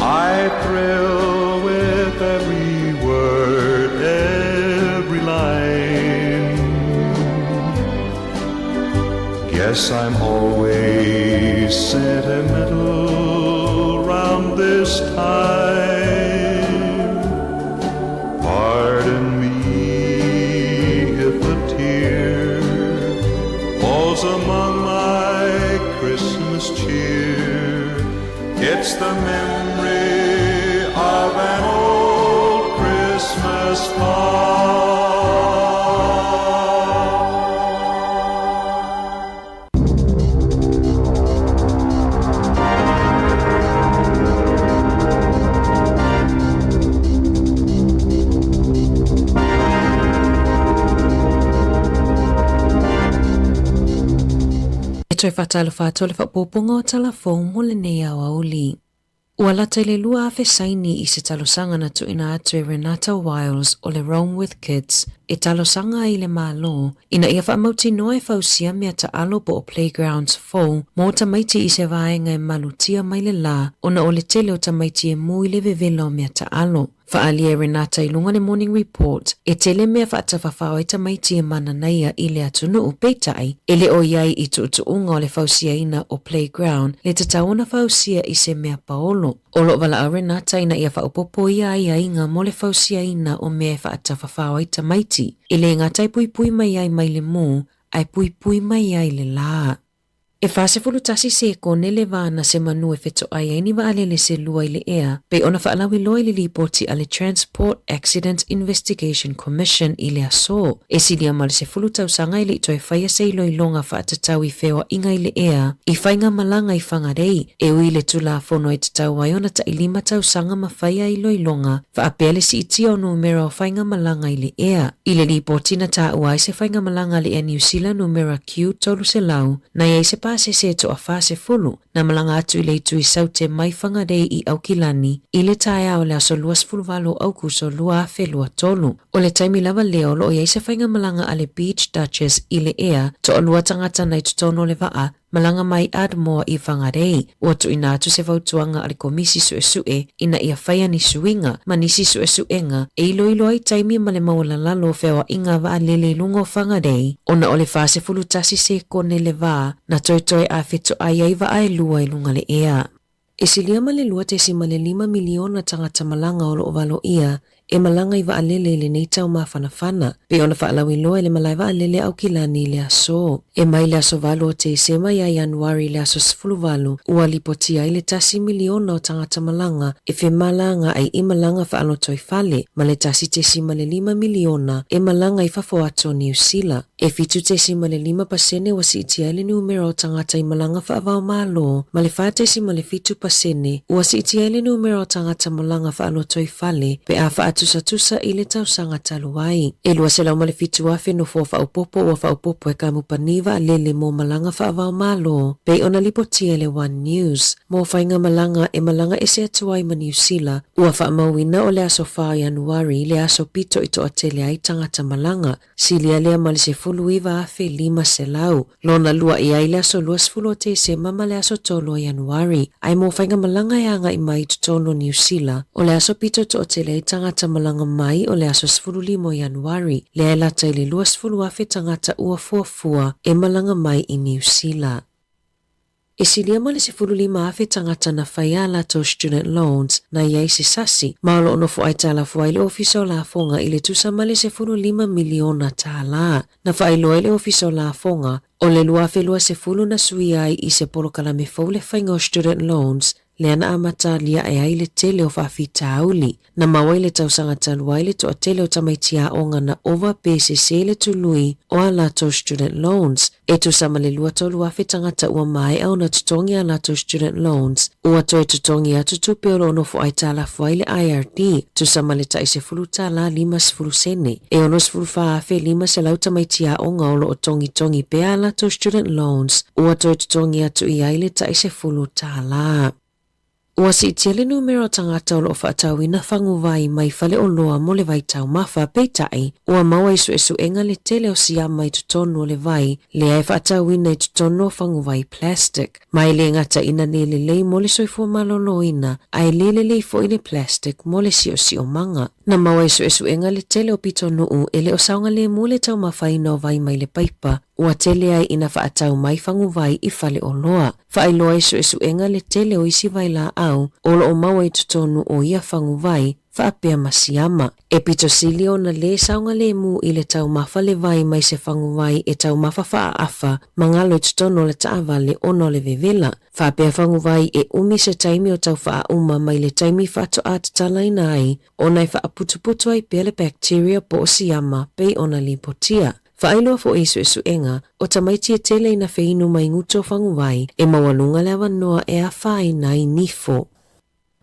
I thrill with every word, every line. Guess I'm always sentimental round this time. Pardon me if a tear falls among my Christmas cheer. It's the memory of an old Christmas card. Toi whatalo whatole whapoponga o talafong mo le nei au auli. Ua lata le lua afe saini I se talosanga na tuina atu e Renata Wiles o le Rome with Kids e talosanga I le malo ina ia whaamauti noe whausia mea ta alo po o Playgrounds 4 mo tamaiti I se vaenga e malutia mai le la ona o le tele o tamaiti e mui le vevelo mea ta alo. Whaalia Renata I lunga le Morning Report e tele mea whaatawhawhao e tamaiti e mananaia I le atunu o peitai e le o iai I tuutuunga o le whausia ina o Playground le tataona whausia I se mea paolo. Olo wala a Renata ina ia whaupopo ia ia inga mo le whausia ina o mea whaatawhawhao e tamaiti e le ngatai pui pui mai ai mai le mo ai pui pui mai ai le la. E whasefulu tasi se kone le vana se manu e wheto ai aini wa alele se lua I le ea, pe ona whaalawi loa I le lipoti ale Transport Accident Investigation Commission I le aso. E silia male se fulu tausanga I le ito e whaia se ilo ilonga whaatatau I whewa inga I le ea, I whainga malanga I whangarei, e ui le tula fono e tatau ai ona ta ilima tausanga ma whaia ilo ilonga, whaapele si itia o numera o whainga malanga I le ea. I le lipoti na ta uai se whainga malanga le ea New Zealand numera Q tolu se lau, na ia se pase se to a fase fulu na malanga atu I le itu I saute mai whangarei I Aukilani I le taia o le aso luas fulvalo au kuso lua afe lua tolu. O le taimi lava leo lo o ia se whainga malanga ale Beach Duchess I le ea to o lua tangata na I tutono le waa malanga mai Ardmore I whangarei. Ua tu ina atu se vautuanga ale komisi sue ina ia whaia ni suinga ma nisi suenga e ilo ai taimi ma le maula lalo whewa inga wa lele lungo whangarei. Ona o le fase fulu tasi se kone le waa na toi a whito ai aiva ai lua I lunga le ea. E silia ma le lua te si ma le 5 miliona tangata malanga o lo ovalo ia e malanga I wa alele le nei tau mawhanawhana. Pe ona whaalawi loa le malai wa alele Aukilani le aso. E mai le aso valo o te sema ia Januari le aso sfuluvalu ua lipotia I le tasi miliona o tangata malanga e whe malanga ai I malanga whaano toi fale ma le tasi te sima le 5 miliona e malanga I whafo ato New Zealand. E fitu te sima le 5% wa si itia le numero o tangata I malanga whaavao malo ma le wha te sima le fitu pasene ua si itia le numero o tangata malanga whaano toi fale pe a wha tusa I le tausanga taluai. E lua se lau ma le fitu afe no fua whaupopo ua whaupopo e kamupaniva lele mo malanga whaavao malo. Pe ona lipotia le One News. Mo whainga malanga e malanga e se atuai ma New Zealand ua whaamauina o le aso wha Januari le aso pito ito atele ai tangata malanga. Silia lea ma le se fulu iwa afe 5 se lau. Lona lua I ai le aso luas fulu te se mama le aso tolo Januari. Ai mo whainga malanga e anga I mai tutono New Zealand o le aso pito to atele ai tangata malanga mai o le aso 15 Januari le lata I le luas fulu afe tangata ua fuafua e malanga mai I New Zealand. E silia ma le 15 afe tangata na whaia lato student loans na iai se sasi maolo ono fu ai tala fu ai le ofiso la fonga I le tusa ma le 15 miliona tala na whai loa I le ofiso la fonga O le lua felua se fulu na sui ai I se polokalame fau le whainga o student loans, le ana amata lia e ai le tele o whaafi tauli, na mawai le tausanga taluai le toa tele o tamaitia o ngana overpay se le tului o a lato student loans. E tu sama le lua tolu afe tangata ua mai au na tutongi a lato student loans, ua toi tutongi a tutupe o lono fo ai tala fuai le IRD, tu sama le ta se fulu tala 5 sene, e ono se fulu faa afe 5 se lau tamaitia o ngaolo o tongi pe a lato student loans, ua toi tutongi atu I ai le ta se fulu tala. Ua si tiele numero tangata o lo whaatauina whanguvai mai whale o loa mo le vai tau mawha peitai, ua maua isu esu enga le tele o siya mai tutonu o le vai, le ai whaatauina I tutonu o whanguvai plastic. Mai le ngata ina nele lei mo le soifua malolo ina, ai lele lei fo I le plastic mo le si o manga. Na maua isu esu enga le tele o pitonu u ele o saunga le mo le tau mawhaina o vai mai le paipa, ua tele ai ina whaatau mai whanguvai I whale o loa. Whaailoa isu esu enga le tele o isi vai la au, olo o maua I tutonu o ia whanguvai, whaapea masiama. E pito silio na le saunga le mu I le tau mafa le vai mai se whanguvai e tau mafa whaafa, mangalo I tutonu le taavale ono le vevela. Whaapea whanguvai e umi se taimi o tau whauma mai le taimi whaato atatala ina ai, o nai whaaputuputu ai pele bacteria po o siama pei ona lipotia. Whaailoa fo isu esu enga, o tamaiti e tele ina wheinu mai nguto whanguvai, e mawalunga lewa noa e a whai nai nifo.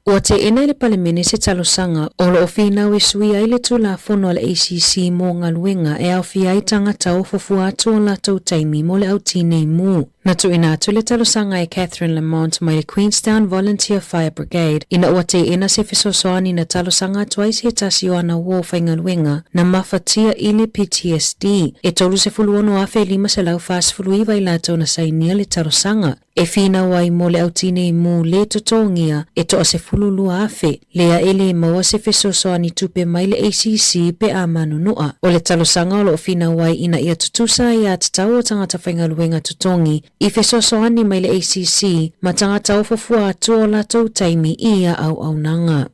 Ua te ena le palemene se talosanga, o lo ofinau e sui ai le tula fono le ACC mo ngaluenga e au fi ai tangata o fofu atu o la tau taimi mo le au tine mu. Na tu ina atu le talosanga e Catherine Lamont mai le Queenstown Volunteer Fire Brigade, ina ua te ena se fisosoani na talosanga atu ai se tasi o ana wo whaingaluenga na mafatia ile PTSD, e tolu se fuluono afe 5 se lau fast fulu iwa I lato na sainia le talosanga. E fina wai mo le autine mu le totongia e toa se fululua afe, lea ele maua se fisosoani tupe mai le ACC pe a manunua. O le talosanga o lo fina wai ina ia tutusa ia tatau o tangata whaingaluenga tutongi, I fisosoani mai le ACC ma tangata o fufua atu o latou taimi ia au nanga.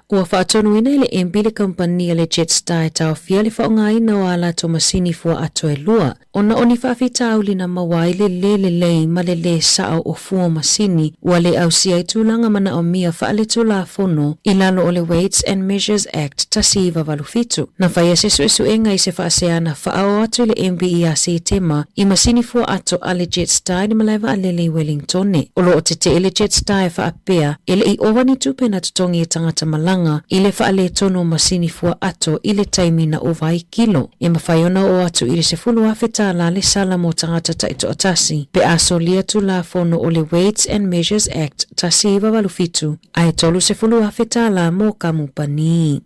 Ua whaatonu ina le embi le kompania le Jetstar e tau fia le whaonga ina o ala to masini fua ato e lua. Ona oni whaafita au lina mawai le lei ma le sao o fua masini ua le au sia I tūlanga mana o mia wha le tūla fono I lalo o le Weights and Measures Act tasiva walufitu. Na whaia se suesu enga I se whaaseana whaao atu le embi I a se tema I masini fua ato a le Jetstar ni malaiva a le Wellingtone. Olo o te ele Jetstar e whaapea ele I ovani tupe na tutongi e tangata malanga ile faale tono masini fua ato ile taimi na ovai kilo. E mawhaiona o atu ile se fulu afeta la le sala mo tangata taito atasi. Pe aso lia tu la fono o le Weights and Measures Act tasiva walufitu. Ai tolu se fulu afeta la mo kamupani.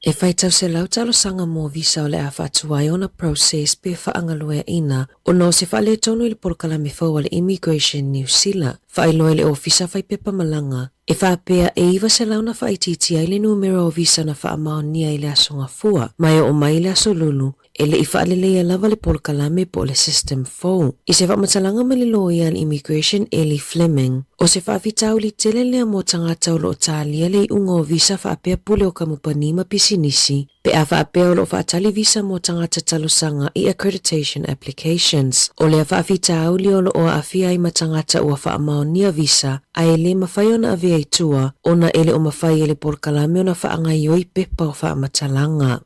E whaitau se lautalo sanga mo visa o le a whatuai ona process pe whaangaluea ina o no se whaale tono ili porokalame fau le Immigration New Zealand. Whaeloa le ofisa whaipepa malanga. E whaapea e iwa se launa whaititi ai le numero o visa na whaamaonia i le asonga fua. Mai o mai le aso lulu. E le I whaalelea lava le porokalame po le system fau. I se whaamatalanga ma le loia le Immigration Ellie Fleming. O se whaafitau li tele lea mo tangata o lo talia le ungo visa whaapea pule o kamupani ma pisinisi. Pe a whaapea o lo whaatali visa mo tangata talosanga I accreditation applications. O le a whaafitau li o lo o awhia I matangata ua whaamaonia visa. A ele mawhai ona awea I tua. Ona ele o mawhai ele porokalame ona whaangai oi pepa o whaamatalanga.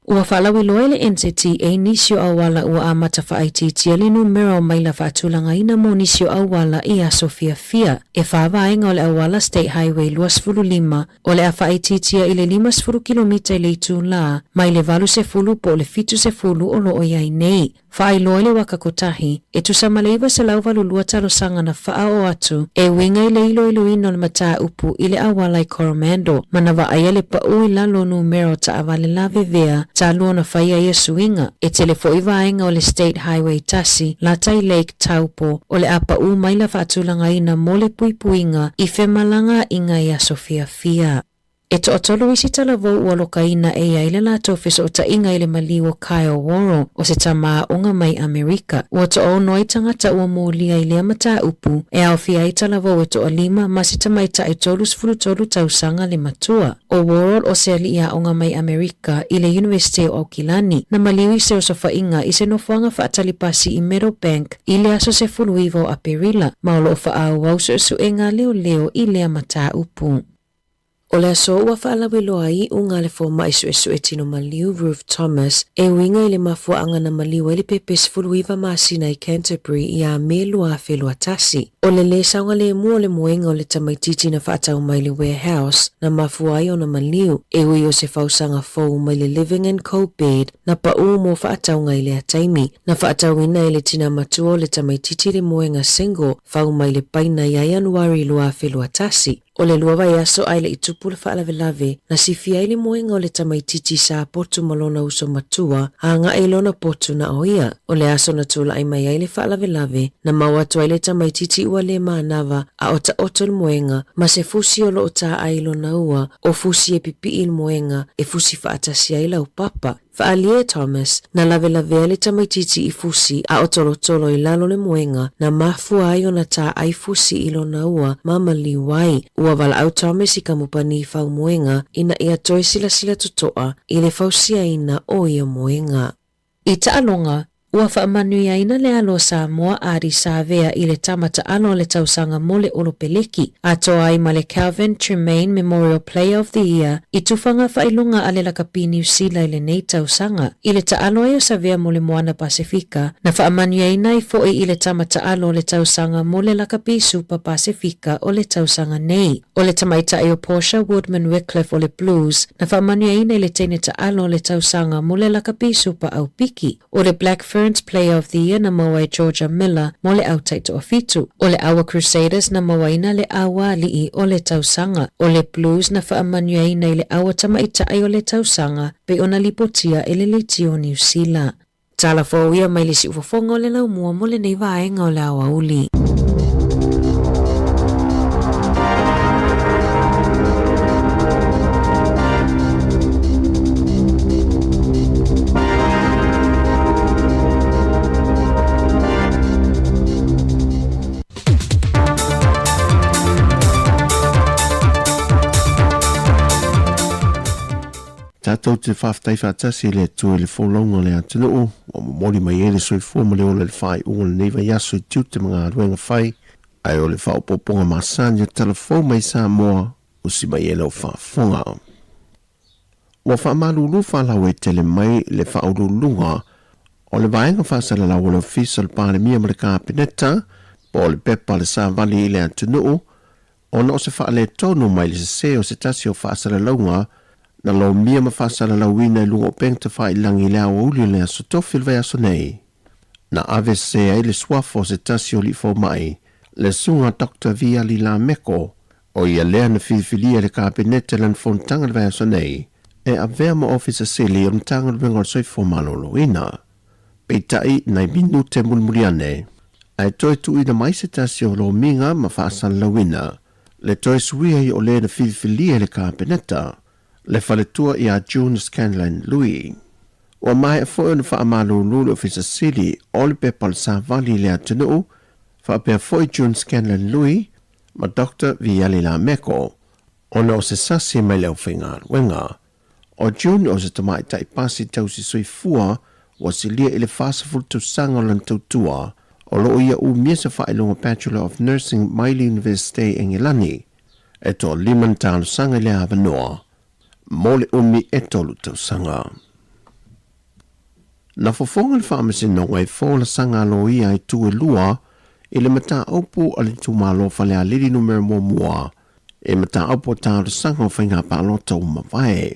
Ua whaalawi loa le entity e nisio awala ua amata whaititia le numero mai la whaatulanga ina mo nisio awala I a Sofia Fia. E whaavaenga o le awala State Highway 205 o le a whaititia I le 5 kilomita I le itu la mai le valu se fulu po le fitu se fulu o lo o iai nei. Whaailoa le wakakotahi e tu samaleiva se lauvalu lua talosanga na whaao atu e winga I le ilo ino le mataa upu I le awala I Coromando manawa aia le pau I lalo numero ta avale la vevea ta lua na whaia ia suinga e telefo I vaenga o le State Highway tasi Latai Lake Taupo o le apa u maila whaatulanga ina mo le puipuinga I whemalanga inga ia Sofia Fia. E to atolo isi talavo ua lokaina e ai le lato fiso o tainga ile maliwa Kyle Waro o se tama unga mai Amerika. Ua to o noi tangata ua mōlia ile amata upu e au fia i talavo e to alima masi tamaita e tolu sfulu tausanga le matua. O Waro o se alia unga mai Amerika ile University o Aukilani na maliwi se o sofa inga i se nofuanga whaatalipasi i Meadowbank ile aso se fuluivo a Perila maolo o whaau au su enga leo ile amata upu. O le aso ua whaalaweloa ai unga le fōma isu e tino maliu Ruth Thomas e winga ile mafuanga na maliu ele pepe sfuluiva masina i Canterbury i a melua whelua tasi. O le saunga le mua le moenga o le tamaititi na whaatau mai le warehouse na mafuai o na maliu e ui o se whausanga fōu mai le living and co-bed na pa mo whaatau ngai le ataimi na whaatau ina ele tina matua o le tamaititi le moenga single whau mai le paina i a Januari lua whelua tasi. O le lua vai aso ai le itupu le whaalawelave na sifia ile moenga o le tamaititi sa potu malona uso matua a nga ilona potu na oia. O le aso na tula ai mai ai le whaalawelave na mawatu ai le tamaititi ua le maanava a ota oto le moenga ma se fusi o lo ota ai ilona ua o fusi e pipi il moenga e fusi whaatasi ai lau papa. Whaalie Thomas na lawe le tamaititi i fusi a otolo i lalo le moenga na mafua ai o na ta ai fusi ilona ua mamali wai. Ua wala au Thomas i kamupani fau moenga ina ia toi sila tutoa i le fausia ina o ia moenga. I taalonga, ua whaamanui aina le alo Samoa ari sa vea i le tamata alo le tausanga mole olopeleki. Ato ai ma le Calvin Tremaine Memorial Player of the Year i tufanga whailunga ale la kapi New Zealand le nei tausanga. I le taalo ai o sa vea mole Moana Pasifika na whaamanui aina i foi i le tamata alo le tausanga mole la kapi Super Pasifika o le tausanga nei. O le tamaita ai o Portia Woodman Wycliffe o le Blues na whaamanui aina i le teine taalo le tausanga mole la kapi Super Aupiki. O le Black Player of the Year na mawai Georgia Miller mo le autaito ofitu. O le Awa Crusaders na mawaina le awa alii o le tausanga. O le Blues na whaamanuaina i le awa tamaita ai o le tausanga pe ona lipotia ele le tio New Zealand. Tala fōia mai le si ufofonga o le laumua mo le nei vaenga o le awa uli. Tātou te whaftai whātasi le tue le wholonga le atunu o mori mai e le soifua ma le o le whai o le neiva yaso i tiu te mga aruenga whai ai o le whaopoponga masanya talafou mai sa moa o si mai e lau whaafonga. Ua whaamalulu whalau e tele mai le whaurulunga o le vaenga whaasala lau o le fisa le pāle mia ma le kāpeneta po le pepa le sa vali i le atunu o na o se whaale tonu mai le se o se tasi o whaasala launga na lo mia ma whaasala lauina i lungo peng te whai langi lea o uli lea so tofi le vai aso nei. Na ave se ai le swafo se tasi o li fo mai, le sunga Dr. Via li la meko, o ia lea na whiwhilia le kāpenete lan fontanga le vai aso nei, e a vea ma ofisa sili o mtanga le wenga soi fo malolo ina. Peitai nai minu te mulmuriane, ai toi tu ina mai se tasi o lo minga ma whaasala lauina, le toi suia i o le na whiwhilia le kāpeneta, le whaletua i a June Scanlon Louis. O mai e fo na whaamalulu le ofisa sili o le pepal sa vali le atunu, whaapea fo i June Scanlon Louis, ma Dr. Viali la meko, o na o se sasi mai leo whingar wenga. O June o se tamai tai pasi tausi sui fua, wa si lia ile whaasaful tu sanga lan tautua, o lo ia u miesa whailunga Bachelor of Nursing Maile University Engilani, e to liman tālu sanga le avanoa, mole umi e tolu tau sanga. Na fofonga le whaamasi nonga e fōla sanga alo ia i tu e lua, i le mata aupu ali tu malo whale a liri numero mua, e mata aupu tālu sanga o whainga palo tau mawai.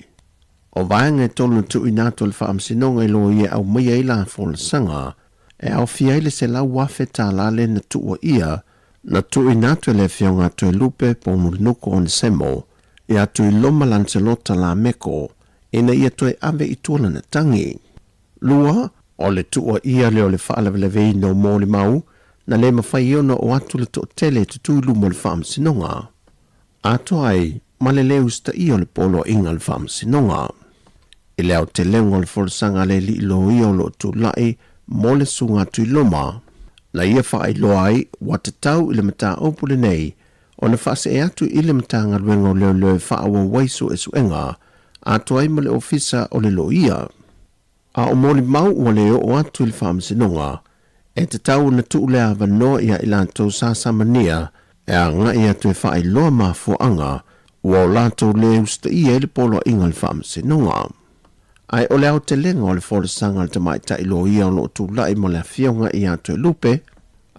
O vaenga e tolu tu i nātu le whaamasi nonga i lo ia au maia i la fōla sanga, e au fia ile se lau wafe tā lale na tu o ia, na tu i nātu le fionga tu e lupe po nuko on semo, e atu i loma Lancelota la meko, ina ia toi ave i tuala na tangi. Lua, o le tua ia leo le whaalawelewei no mōli mau, na le mawhai ona o atu le to tele te tūlu mo le whaamsinonga. Ato ai, ma le leu sta i o le polo inga le whaamasinonga. I leo te lengo le folasanga le li lo i o lo tu lai mo le sunga tui loma. Na ia wha i loa ai, wa te tau i le mata opule nei, o na whaase e atu i le mata ngaruenga o leo leo wha awa waiso e suenga, atu ai ma le ofisa o le lo ia. A o moni mau ua leo o atu i le whaamasinonga, e te tau na tu lea vanoa ia i lantou sasamania, e a nga ia tu e wha i loa mafuanga, ua o lantou leo sta i e le polo inga le whaamasinonga. Ai o leo te lenga o le folasanga le tamaita i lo ia o lo tu lai mo le fionga i atu e lupe,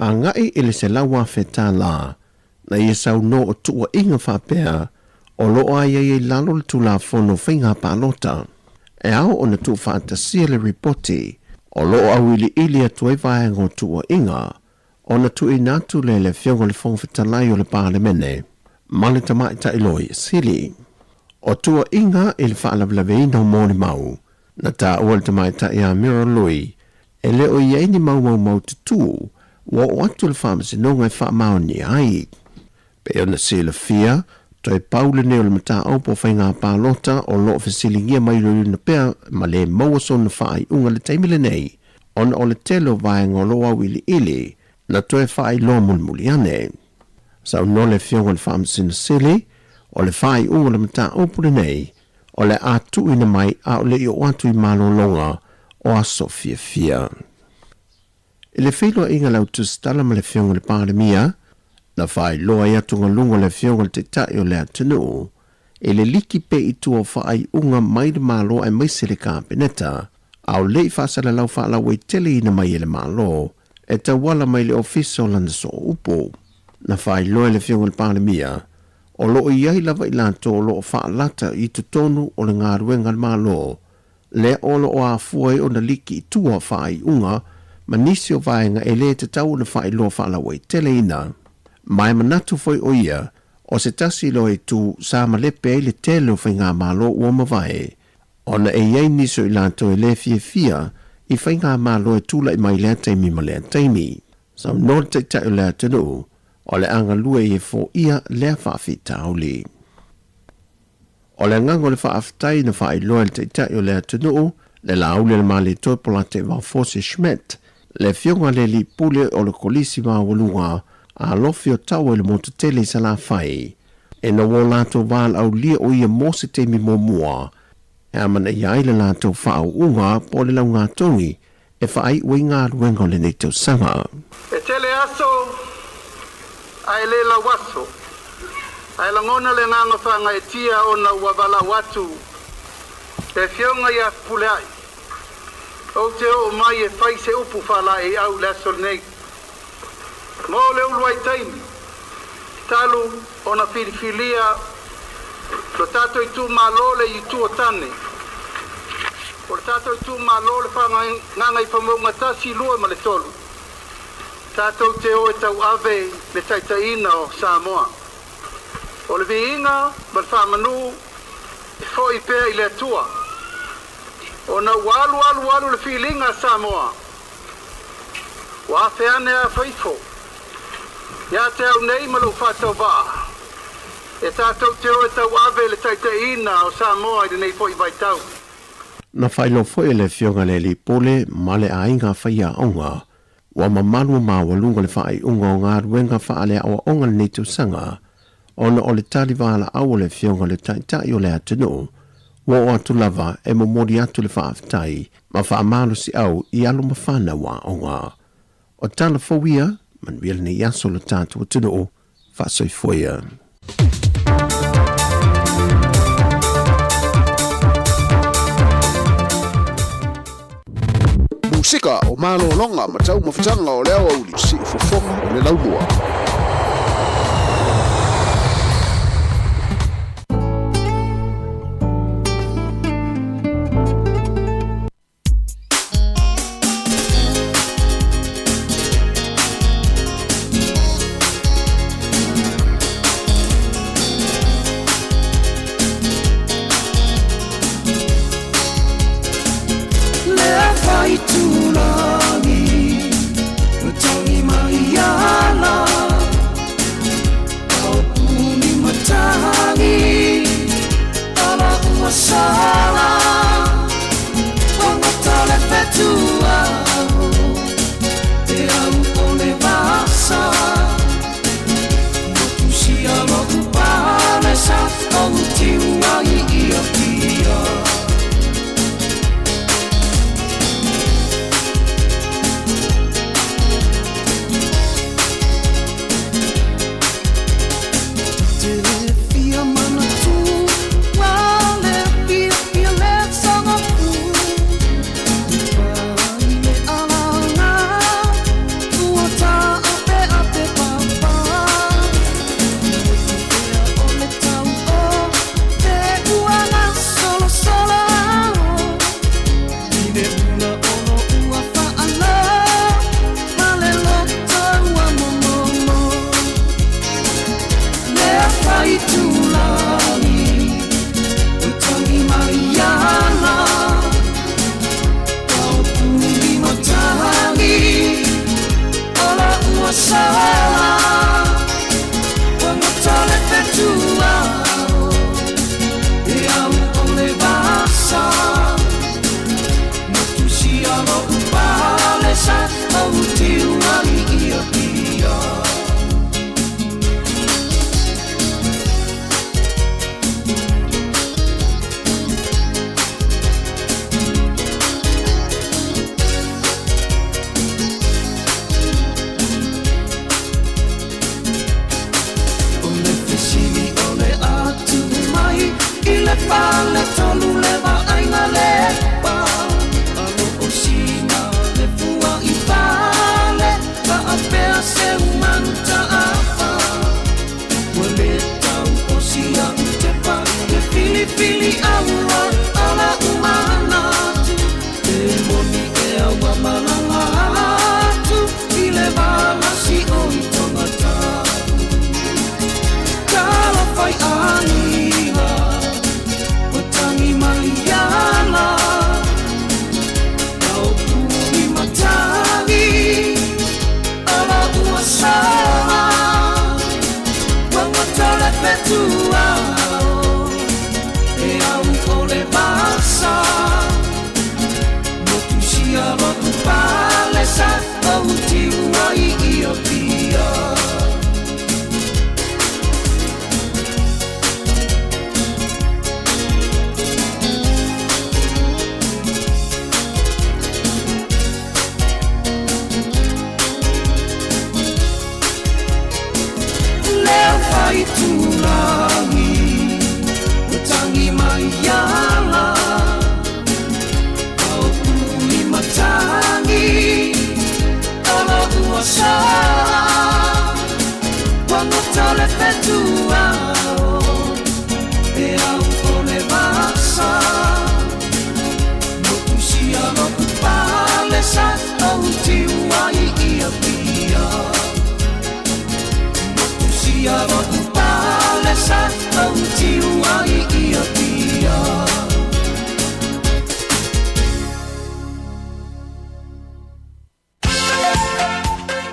a ngai i le se lawa feta la, na ia sau no o tua inga whapea, o lo ai e lalo le tu la fono whinga palota. E au o na tu fantasia le ripoti, o lo au ili ili atu e vaenga o tua inga, o na tu inatu le fionga le fonga fetalai o le parlemene, ma le tamaita i lo i sili. O tua inga i le whaalawlaweina o mōni mau, na tā ua le tamaita i a mira lui, e leo i eini mau te tū, wa o atu le whaamasinonga e whaamao ni ai. Pe o na sila fia, toi paule neo le mata aupo whainga pālota o loo whasilingia mai ruru na pēr, ma le mawaso na whaai unga le teimile nei, ona o le telo vaenga o loa wili ili, na toi whaai loa mulmuli ane. Sau no le fionga le whaamasina sili, o le whaai unga le mata opure nei, o le atu ina mai a o le i o atu i malolonga o a Sofia Fia. I le whiloa inga lau tustala ma le fionga le pāremia, na whaai loa i atunga lunga le fionga le te tai o le atunu, e le liki pe i tua whaai unga mai le malo e maise le kāpeneta, au le i whasala lau whaala wei tele ina mai e le malo, e tawala mai le ofisa o lana so upo. Na whaai loa le fionga le pāremia, o loo iai lava i lanto o loo whaalata i tutonu o le ngāruenga le malo, le o loo a fuai o na liki i tua whaai unga, ma nisi o vaenga e le te tau na whaai loa whaala wei tele ina. Mai manatu foi o ia, o se tasi lo e tu sa malepe e le tele o whainga malo ua mawai, o na e iai niso i lanto e le fia, i whainga malo e tula i mai lea teimi ma lea teimi. Sau no te tai o lea tenu, o le anga lue e fo ia lea whaafita au li. O le ngango le whaafitai na whaai loa le teitai o lea tunu, le laule le mali toipola te Valfose Schmidt, le fionga le li pule o le kolisi mawalunga, a lofi o tau e le motatele sa la whai, e na wo lato wal au lia o ia mose temi momua, e amana iai le lato whaau unga po le lau ngā tongi, e whaai ui ngā ruenga le neitau sanga. E tele aso, ai le la waso, ai la ngona le nganga whanga e tia o na wawala watu, e fionga ia puleai, o te o mai e whai se upu whala e au le asol nei. Mo le uluai taimi, talu o na filifilia, lo tato i tu malole i tu o tane, o le tato i tu malole whanga nganga i whamunga tasi lua ma le tolu. Tato te o e tau ave le taitaina o Samoa. O le viinga, ma le whamanu, e fo i pēr i le atua. O na walu le filinga Samoa. Wa ane a whaifo. Ia te au nei ma lo whatau waa. E tātou te o e tau ave le taitaina o Samoa i nei fo i vai tau. Na whailo foi le fionga le li pole ma le ainga whaia onga. Wa mamalu mawalunga le whaai unga o ngā ruenga whaale awa onga le nitu sanga, ona o le taliwala awa le fionga le taitai o le atunu, wa o atu lava e momori atu le whaafitai, ma whaamalu si au i alu mawhana wa onga. O tala fawia, man wile ni yaso le tātu atunu, whaasoi foia. Musika o malo longa matau mafutanga o leo au si fofonga o le laulua. Tulangi, tangi mai ala.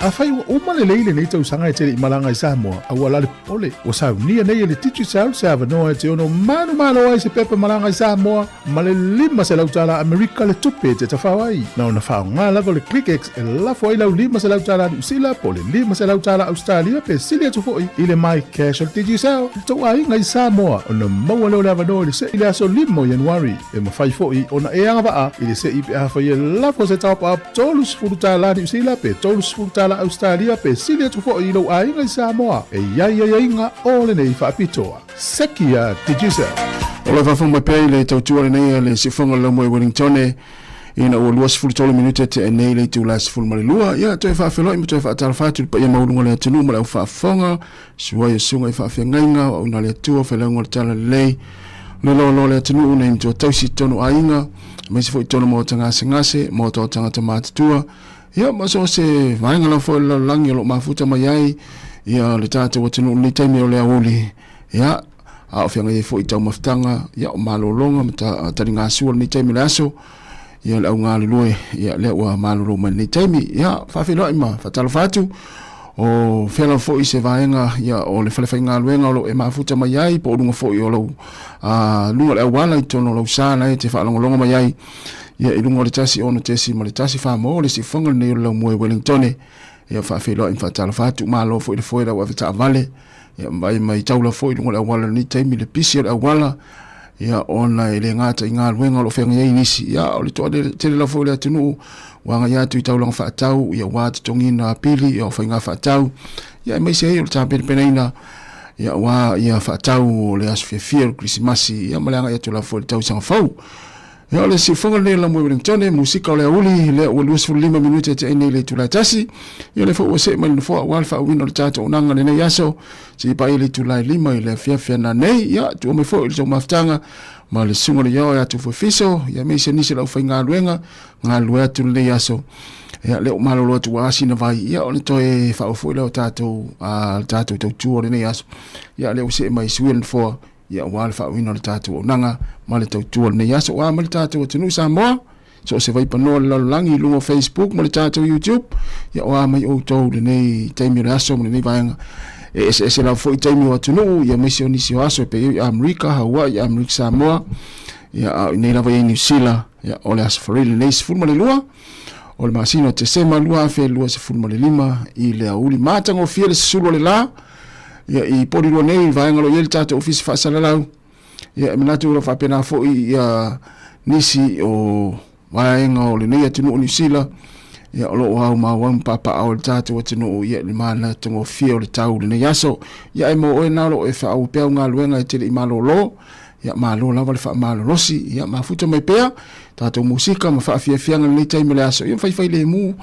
Afai uma le leile nei tau sanga e tere I malanga I Samoa a wala le pole o sau nia nei le titu sau se avanoa e te ono manu ai se pepe malanga I Samoa ma le lima se lautala Amerika le tupe te tawhawai na ona whao ngā lava le ClickX e lafo ai lau lima se lautala New Zealand po le lima se lautala Australia pe silia tufoi I le mai casual titu sau tau ai ngai Samoa ona maua leo le avanoa le se I le aso limo Januari e mawhai foi ona e anga waa I le se I pe awhai e lafo se taupa ap tolus furutala New Zealand pe tolus furutala Australia pe silia tufo I lo ai ngai Samoa e ia inga ole nei whaapitoa. Sekia Tijisa. Ola whawhong mai pei le tautua le nei le sifonga la moe Wellington ina ua luas fulutolo minute te nei le tu la sifulu malilua ia toi whaafelo ima toi whaatalafatu pa ia maurunga le atunu ma le au whaafonga sua ia sunga I whaafengainga o una le atua wheleunga le tala lei le lo le atunu una imtua tausi tonu ainga meisi fo I tono mo ngase mo to tangata mātatua ia maso se vainga la fo la langi lo mafuta mai ai ia le tata wa tunu ni taimi o le auli ia a ofenga I fo I tau maftanga ia o malolonga mata taringa sua ni taimi laso ia le unga le loe ia le wa malolo mai ni taimi ia fa felo ima fatalo fatu o fela fo I se vainga ia o le falefainga luenga lo e mafuta mai ai po lunga fo I o lo lunga le wala I tono lo sana e te fa longa mai ai ia I lunga le tasi ono tesi ma le tasi fa mo le sifonga le nei lau moe Wellington ia fa felo ima fatalo fatu malo fo I le foira wa vita vale ia mai taula fo I lunga le wala ni taimi le pisi le wala ia ona ele ngata inga luenga lo fenga ia inisi ia o le toa tele la fo le atunu wanga ia tu tau lang whaatau ia wā tongina pili ia o whainga whaatau ia mai se o tāpere penaina ia wā ia whaatau le asu fia Krisimasi ia malanga ia tu la fo le tau sanga fau ia o le sifonga le la moe Wellington musika o le auli le o luas 5 minute te ene le tu la tasi ia le fo o se mai le fo wal fa wino le tato unanga le nei aso si pa ile tu la lima ile fia na nei ia tu o me fo ile maftanga ma le sunga le ia ya tu fo fiso ia me se nisi la whainga luenga ngā lua tu le aso ia le o malolo tu asi na vai ia o le toe fa o fo ile o tato tato tau tu o le nei aso ia le o se mai suin fo ia wal fa wino le tato unanga ma le tau tu o le nei aso wa ma le tato tunu Samoa so se vai pano la langi lungo Facebook ma le tato YouTube ia wa mai o tau le nei taimi le aso ma le nei vaenga se la foi taimi o tunu ia misioni si aso pe Amerika Hawaii Amerika Samoa ia nei la vai New Zealand ia ole as for le nei fulma le lua o le masino te sema lua fe lua se fulma le lima I le auli matango fia le sulu le la ia I pori lo nei vaenga lo yel tato ofisi fa salalau ia menatu lo fa pena fo ia nisi o vaenga o le nei atunu New Zealand ia o lo au ma wan papa au tato watino ia le mana tongo fia o le tau le yaso ia e mo o na lo e fa au pe nga luenga e te I malolo ia malo lava le fa malo rosi ia mafuta mai pea tato musika ma fa fia ngai taimi le aso ia fai le mu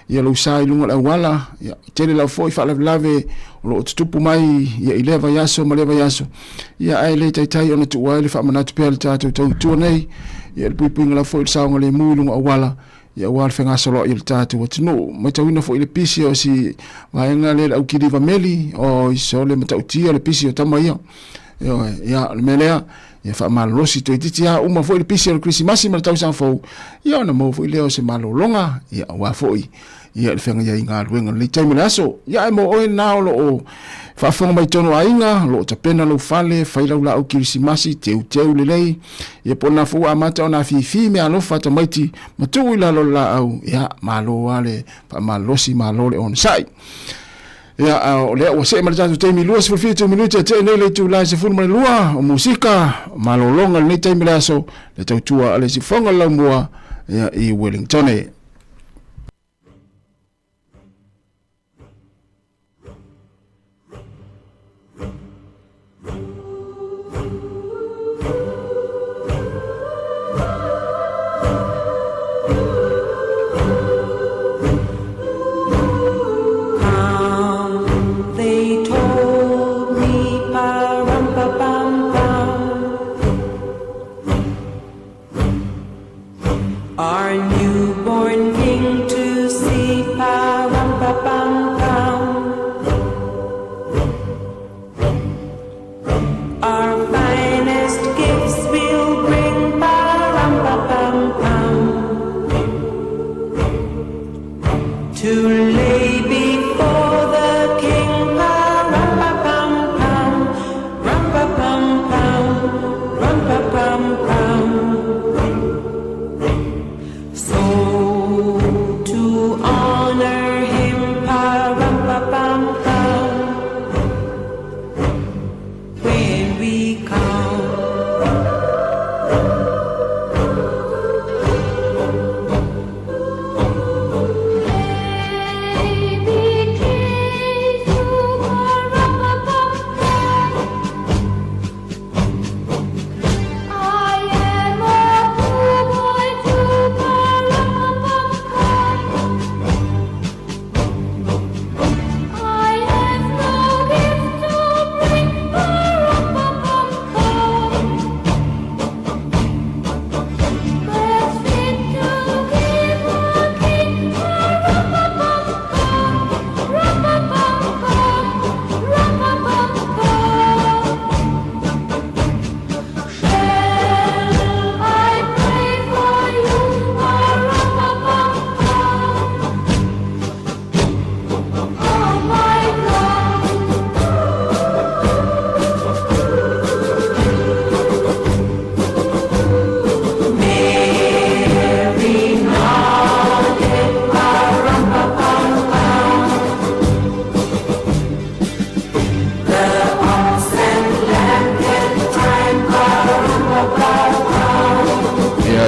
ia lo sai lunga la wala ia tele la foi fa lave lo tupu mai ia I leva yaso ma leva yaso ia ai le tai ona tu wale fa mana tu pe tato tu nei ia le puipinga la foi sa ngale mu lunga wala ia wal fenga solo il tatu watino mai tawina fo ile pisi o si vaenga le au kiri family o isole matautia le pisi o tamaia ia le melea ia fa mal rosi to titia uma fo ile pisi o Krisimasi ma tau san fo ia na mo fo ile o se malolonga ia wa fo ia le fenga ia inga luenga le taimi laso ia mo o na o fa fo mai tono ainga lo tapena lo fale fa ila la au Krisimasi teu le lei ia pona fu amata ona fi me alo fa tamaiti matu ila lo la au ia malo wale pa malosi malo le on sai ia o le o se marjatu taimi luas for 2 minute te nei le tu la se fulu lua o musika malolonga le taimi laso le tautua ale si fonga la mua ia I Wellington They told me to lay before the king. Rum-pa-pum-pum, rum-pa-pum-pum, rum-pa-pum-pum. So to honor him, pa-rum-pa-pum-pum, when we come.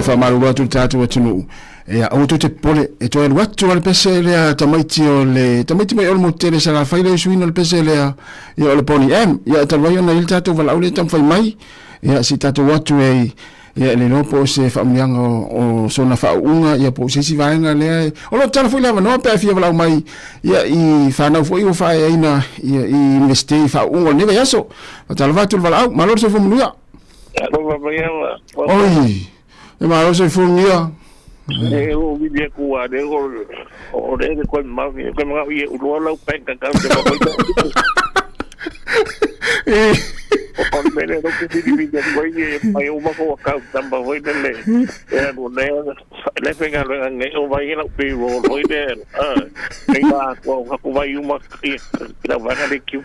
fa malu atu tatu watunu ya auto te pole e to el watu al pese le tamaiti o le tamaiti mai olmo tele sala faile suino le pese le ya le poni ya talwayo na il tatu vala ule tam fai mai ya si tatu watu e ya le lopo se famlianga o sona fa unga ya po se si vaenga le o lo tala foi lava no pe fia vala mai ya i fa na foi o fa ina ya i investi fa unga ne va yaso talvatu vala malor se fomluya oi e ma se fomluya o vive kuwa de o de ko ma ko ma ye o lo pe ka ka de o mele do que vive de ko ye mai o ma ko ka tamba voi de le e no le pega lo ngai o vai la pe ro voi de e va ko vai uma la va de ki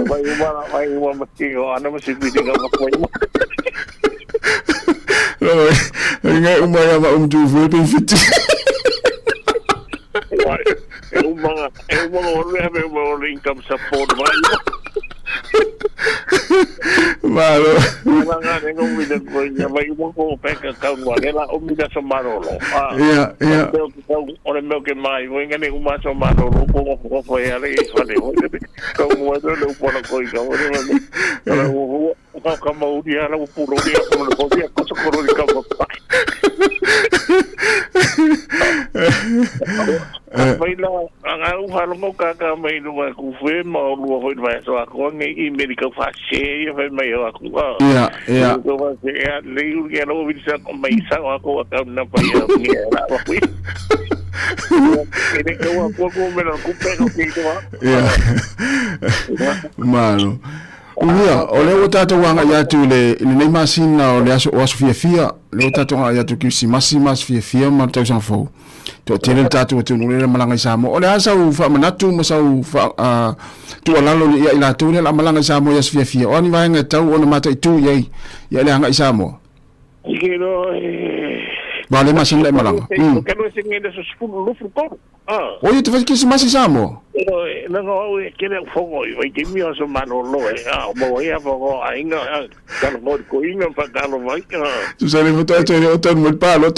vai uma ma ki o ana ma se vive ga ma ko ngai umaya va tu foi bem fit eu vou levar meu income support malo nga ngo mi de ko ya vai mo ko pe ka ka wa la o mi da so marolo ya o le meu que mai o ngane uma so marolo ko foi ali fa de ko mo do lo po ko ka o le o ka mo dia la puro dia ko le ko dia ko so ko ri ka ko mai la nga u ha lo ka ka mai lo ku fe mo lo ho vai so ko ngi i medical fa che e mai o ku ya ko va se le u ke lo vi sa ko mai sa ko ka na pa ya ni la wa ku e ko ko me lo ku pe ko ki ko malo Unia, ole o tato wanga ya tu le nei masina o le aso fia le o tato wanga ya tu ki si mas fia ma tau san fo to tele tato tu no le malanga samo ole asa u fa manatu mo sa u fa tu ala lo ya ila tu le malanga samo ya fia oni va nga tau ona mata tu ye ya le anga samo ikero vale masina le malanga que no se ngende so spulu lu fruto oye tu faz ki si mas samo no que le fogo e que mi oso manolo mo ia fogo ainda kan ko inga pa kalo vai tu sai le foto o tan mo palo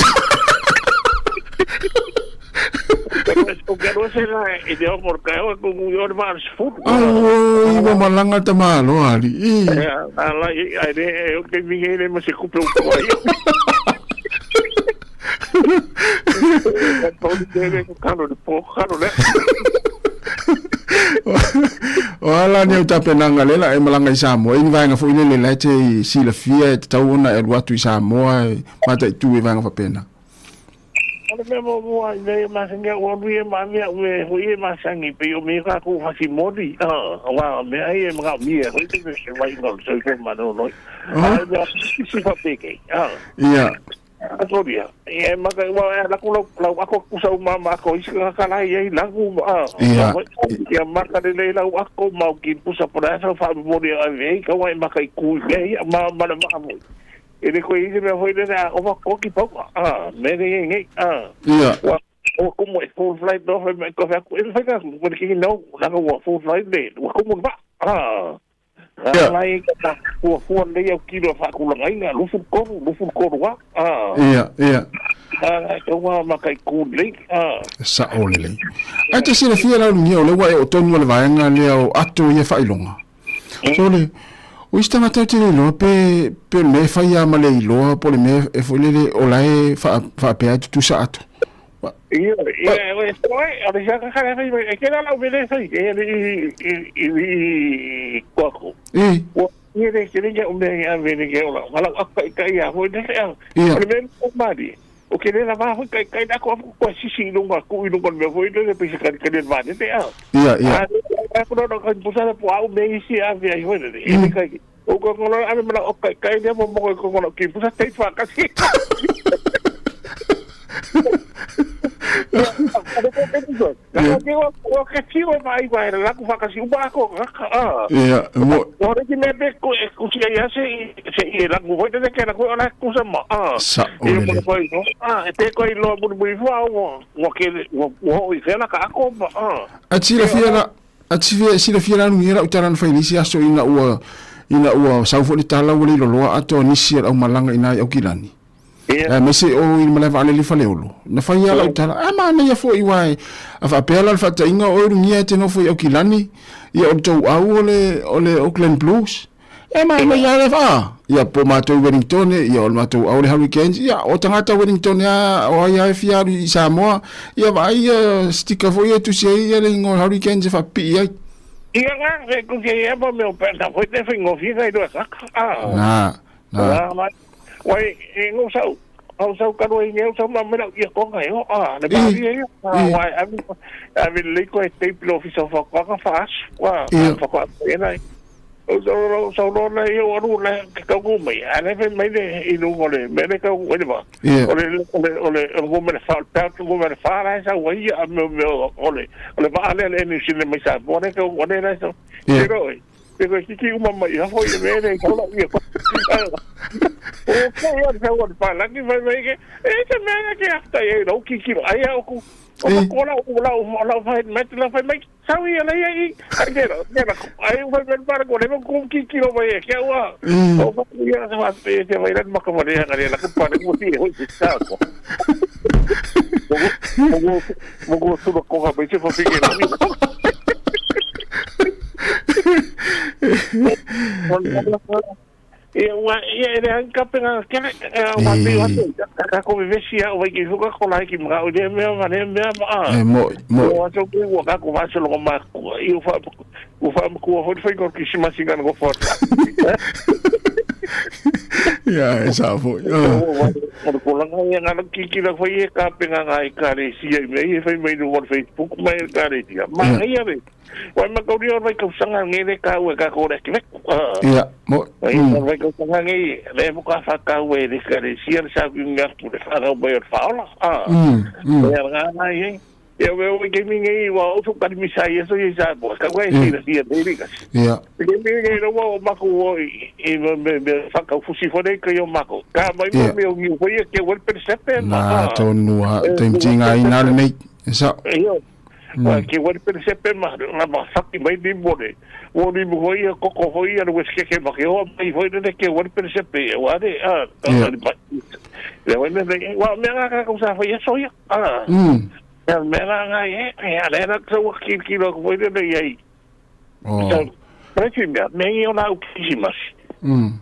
o que no será ideo porque o como yo más fut iba malanga tamalo ali ala ai o que vinha me se cumpre o coi todo deve calo de pouco né Wala ni uta penanga lela e malanga Samoa i vanga fo ile le te sila fia te tau ona e watu Samoa mata tu e vanga fa pena. Ole me mo ai ma senga o wi ma mi o wi ma sangi pe o me ka ko fasi modi wa me ai ma mi e o te se vai no so que ma no no si fa peke ya Asoria. E maka la ku la ako kusau mama ako isika kala ye la ku ya maka le la ako mau ki pusa para sa fa mori ave ka wai maka ku ye ma mo. Ele ko ise me foi de o ko ki po me de nge o como é full flight do me ko fa ku ele fa ka mo ki no la ko full flight de o como va lai ka ko fo le yo kilo fa ku la ina lu fu ko wa ko wa makai ku le sa ole le ai te sira fia la ni o le wa o tonu le vaenga le o ato ye fa ilonga so le o istanga te lo pe me fa ya ma le lo po le me e fo le o lai fa pe tu sa ato ahora ya que la obedece y cuaco. Y de que ya un día viene que hola, mala acá ya voy de ser. Primero mari. O que le va a caer da con si no va cu y no con me voy de pescar que le va de ya. Pero no con pusar por un mes y a ver yo de. Y que o con no a me la caer de mo con que pusar te fa casi. O que tio vai lá com vaca assim o barco ora que me be com se ia se lá com voita de que era com lá com sama e te coi lo bu o que o e na ka ko atira fiera no era utaran fa inicia so ina ua sau fo ni tala wali lo ato ni sia au malanga ina au kilani mese o i mala vale li fale olo na fa ia la tala ama na ia fo i wai afa pela fa ta inga o ngia te no fo o kilani ia o to au ole Auckland Blues ma ia le fa ia po mato Wellington ia o mato au le Hurricanes ia o tangata Wellington ia o ia fia i Samoa ia vai stika fo ia tu se ia le ngo Hurricanes fa pi ia nga ko ke ia po me o perda foi te fingo fia i do na wai ngo sau ka roi ngeu sau ma mera ia ko ngai le ba ia wai ami le ko te plo officer fa ka fas wa fa ka ena so na ia o na ka ko mai ana fe mai de inu ole me le ka o le ba ole go me fa ta go me fa ra sa wai ole ba ale ni sin me sa bo ne ka o ne na so pero que uma ia foi ver ko la ia o que ia se o fala que vai que esse mega que hasta aí não que aí o la vai meter la vai mais sabe ela aí aí vai ver para com que vai que o ia se vai se vai dar uma coisa ela que para que você hoje está vou tudo com a beijo para ficar ele anca pega que uma vez a convivência vai que joga com lá que mal de meu mo acho que o cá com mais logo mais eu falo com o foi que se mais engano com forte esa foi o lá nga que lá foi cá pega ai cara se aí foi meio no Facebook mas cara mas aí a ver wai makauri o vai kausanga ngere ka ue ka kore ki mek mo vai kausanga ngi le mo ka fa ka ue de kare sia sa ku nga pu de fa o bai faula ya nga na ye eu que me ngi wa o ka mi sai eso ye sa bo ka wai si de de ka que me ngi no wa mako o e me fa ka fusi fo de ka yo mako ka mai mo me o ngi foi que o percepe na to no tem tinga ina nei esa que o percepe mas na fakti mai di bode o di mo ia koko foi a wes que ma que o mai foi de que o percepe o ade le wena de wa me nga ka usa foi eso ya me nga ya le na so que lo foi de aí para que me eu na o que mas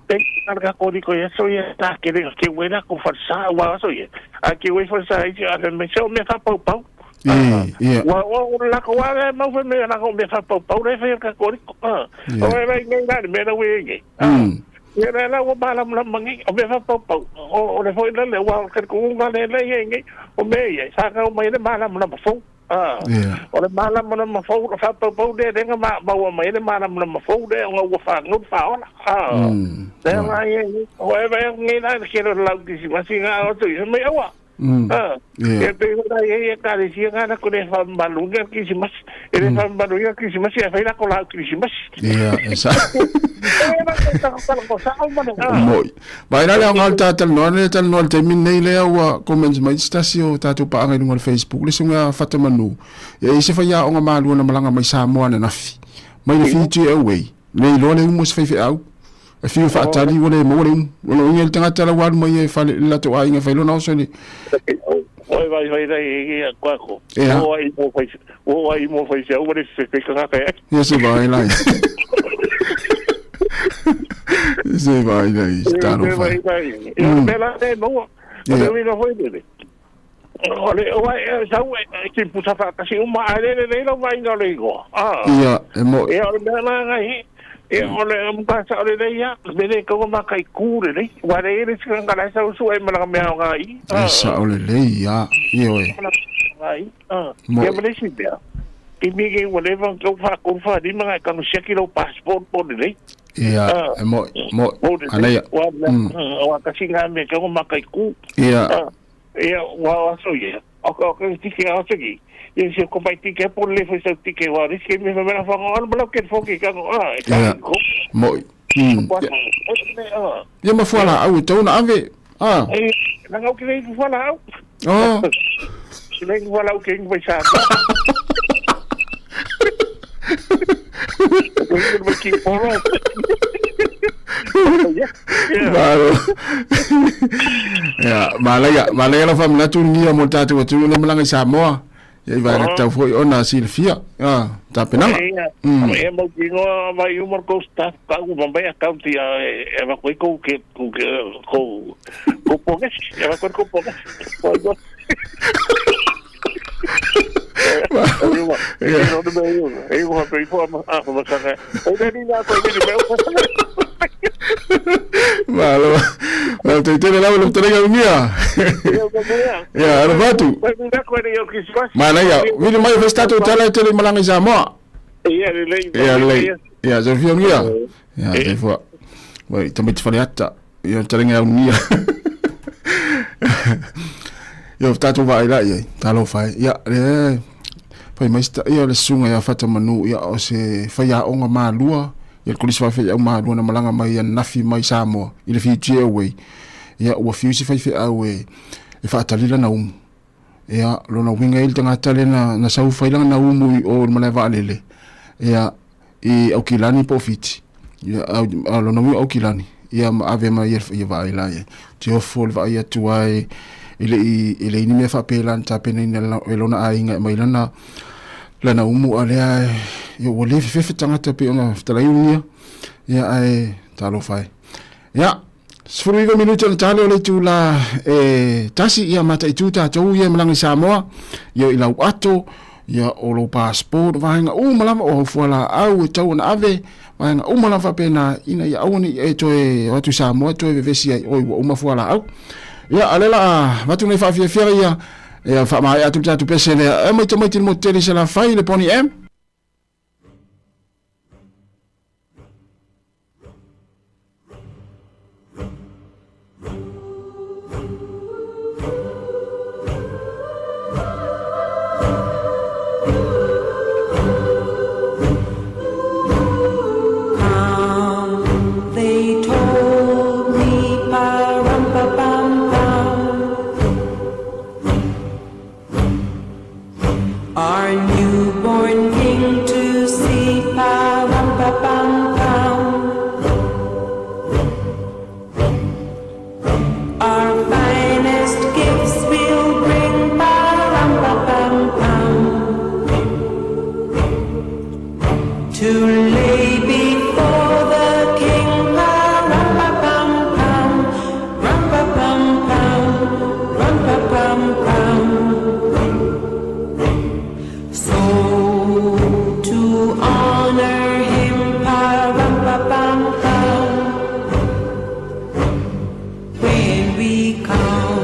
tem carga código eso ya está que buena con falsa wa so ya aquí voy falsa ya me show me fa pau wa la ko wa ma fe me na ko me fa pau re fe ka ko o vai ngai me na we ye la wa ba la mangi o me fa pau o le foi le wa ka ko nga le ngai o me ye sa ka o me le ba la fo O le mana mana mafou la whapapau de renga maua mai le mana mana mafou de o ngau whangut whaona. Te mai e, o e vai ngai nai kero lau kisimasi ngā o tui, me awa. E pe ora e kare sia ngana ko le whambalunga kisimasi, e le whambalunga kisimasi e whaina ko lau kisimasi. Esa. Moi. Vai na le ngal tatal no te min nei le wa comments mai stasio tatu pa ngai no Facebook le sunga fatamanu. E se fa ya o nga malu na malanga mai Samoa na nafi. Mai le fiti away. Le lo le mo se fa au. E fiu fa tali wole mo le no ngel tanga tala wa mai e fa la to ai nga fa lo na so ni. Oi vai dai e kwako. O ai mo fa se o le se ka ka. Yes vai lai. Se vai dai, sta no fa. E bela te no. O le no foi dele. Ole o sa o que puxa fa kasi uma ale no vai no le go. Ia, e mo. E o bela ngai. E ole mo ka sa ole ia, bele ko ma kai kure le. Wa le le skan kala sa su e mala me ngai. Sa ole le ia, io e. Ngai. E mo le si bea. Ki mi ke wole van ko fa di mga ka no sekilo passport po le. Ia, e mo alea. Wa kasi nga me ko ma kai ku. Ia. Ia wa so ye. O ko tiki a so ki. Ye se ko pai tiki por le fo so tiki wa ris ke me me na fa ngol blo ke fo ki ka ko. Mo. Ye ma fala au to na ave. Na ngau ki le fala au. Oh. Le fala au ke ngi sa. Baru. Ya, malaya la famila tu ni mo tatu tu le malanga Samoa. Ya vai na tau foi ona Silvia. Ta pena. E mo dingo vai umor costa, ka u bombai account ya e va ko ke ko pogas, e va ko pogas. Malo, lo te tiene la voluntaria mía. Ya, arbatu. Mana ya, vini mai festato tala tele malanga Samoa. Ya, je viens mía. Ya, je vois. Oui, tamit faliata. Ya, talenga mía. Yo tatu vai la ye talo fai ya le pai mai sta ya le sunga ya fata manu ya o se fa ya onga malua ya kulis fa fa ya malua na malanga mai ya nafi mai Samoa ile fi tie we ya o fi si fa fa we e fa talila na ya lo na winga il tanga talena na sau fa na o malava lele ya e o kilani profit ya lo na o kilani ya ave mai ya vai la ye tio fol va ya tuai ile ni me fa pelan ta pena ni elona ainga mai lana umu alea yo wole fe tanga ta pe ona tala yunia ya ai talo fai ya 5 minutos na talo le tula tasi ya mata ituta tau ye malanga Samoa yo ila ato ya olo passport vainga malama o fuala au tau na ave vainga malama fa pena ina ya awoni watu Samoa to vesi ai o fuala au ya alela watu nei fa fia ya fa mai atu tatu pesele e mai tomai til moteli se la fai le poni em Our newborn king to see, pa-rum-pa-pam-pam. Our finest gifts we'll bring, pa-rum-pa-pam-pam. To lay before the king, pa-rum-pa-pam-pam. Rum-pa-pam-pam, rum-pa-pam-pam. So to honor him, pa-rum-pa-pam-pam, when we come,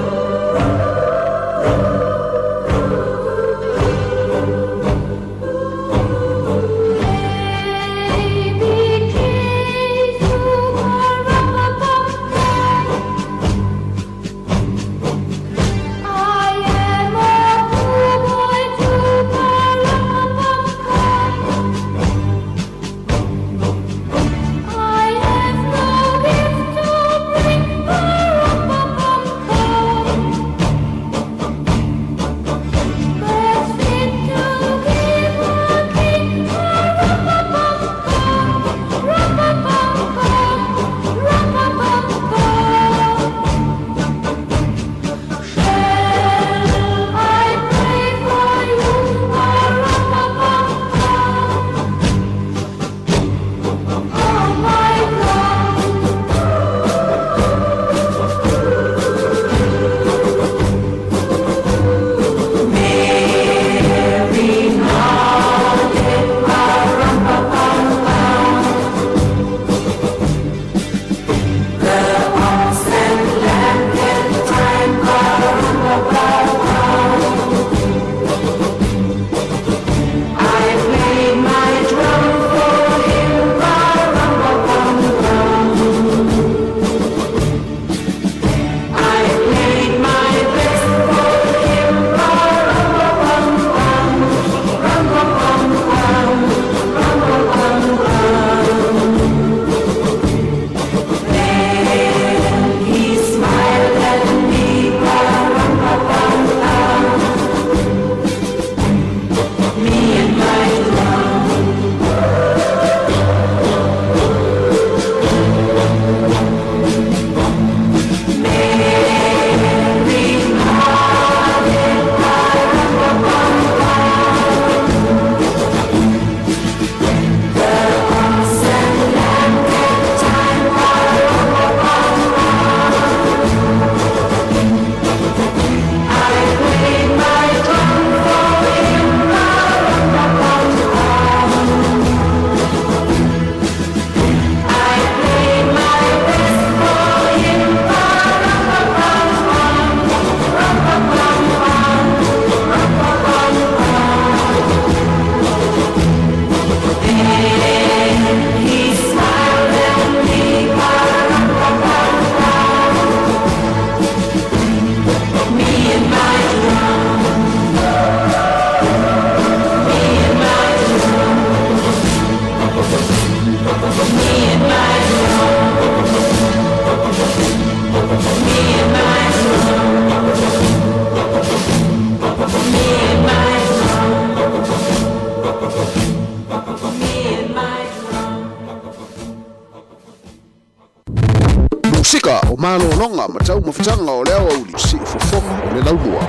malolonga matau mafutanga o leo au si fofonga o le laulua.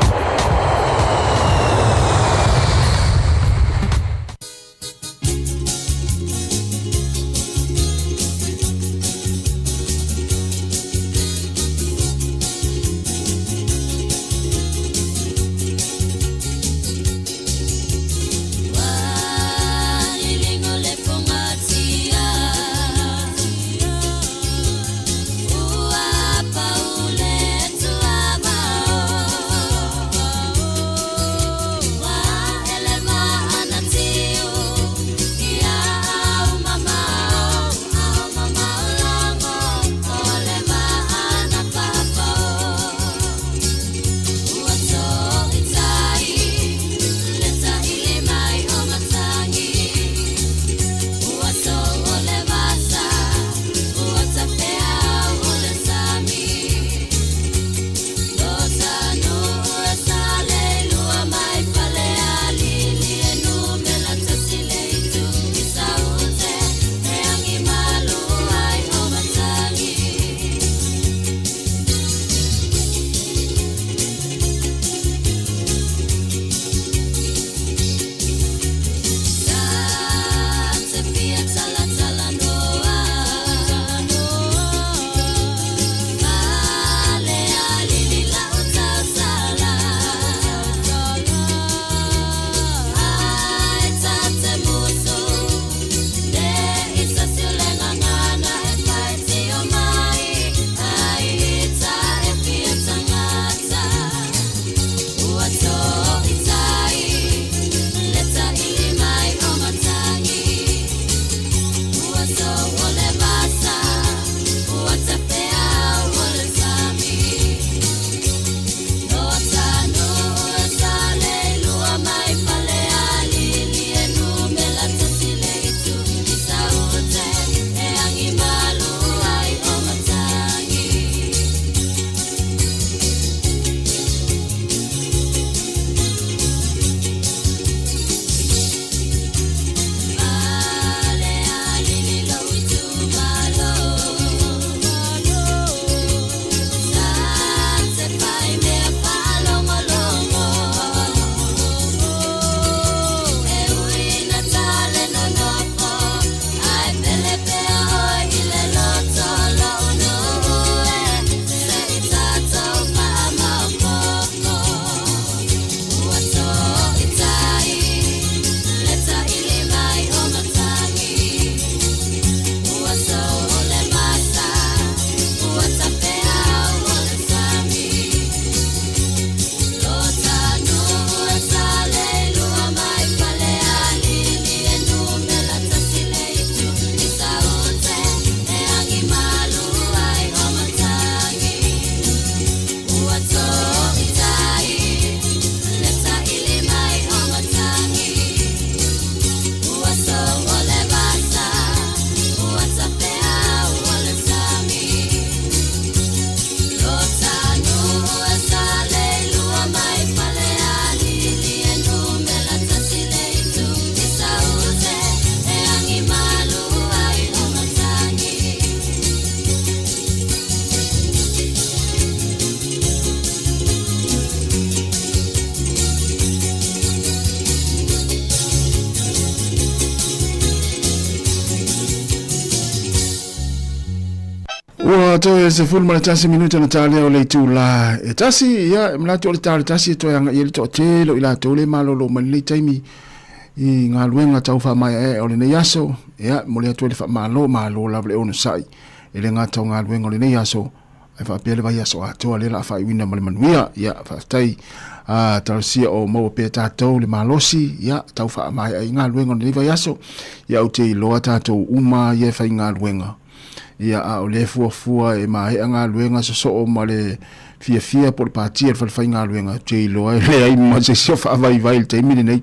Wato se full mana tasi minuta na tale o le tula. E tasi ya mlato le tale tasi to yang ye to telo ila to le malolo man le taimi I ngā luenga tau wha mai o le nei aso ya mo le atu le wha malo la le ono sai e le ngā tau ngā luenga o le nei aso ai wha pele vai aso atoa le la wha iwina ma le manuia ya wha tai tarasia o mau pe tātou le malosi ya tau wha mai ai ngā luenga o le nei vai aso ya o te iloa tātou uma ye whai ngā luenga ia a o le fua e mai ngā luenga so o ma le fia por patia le whai ngā luenga te iloa le ai ma se sio wha vai le teimine nei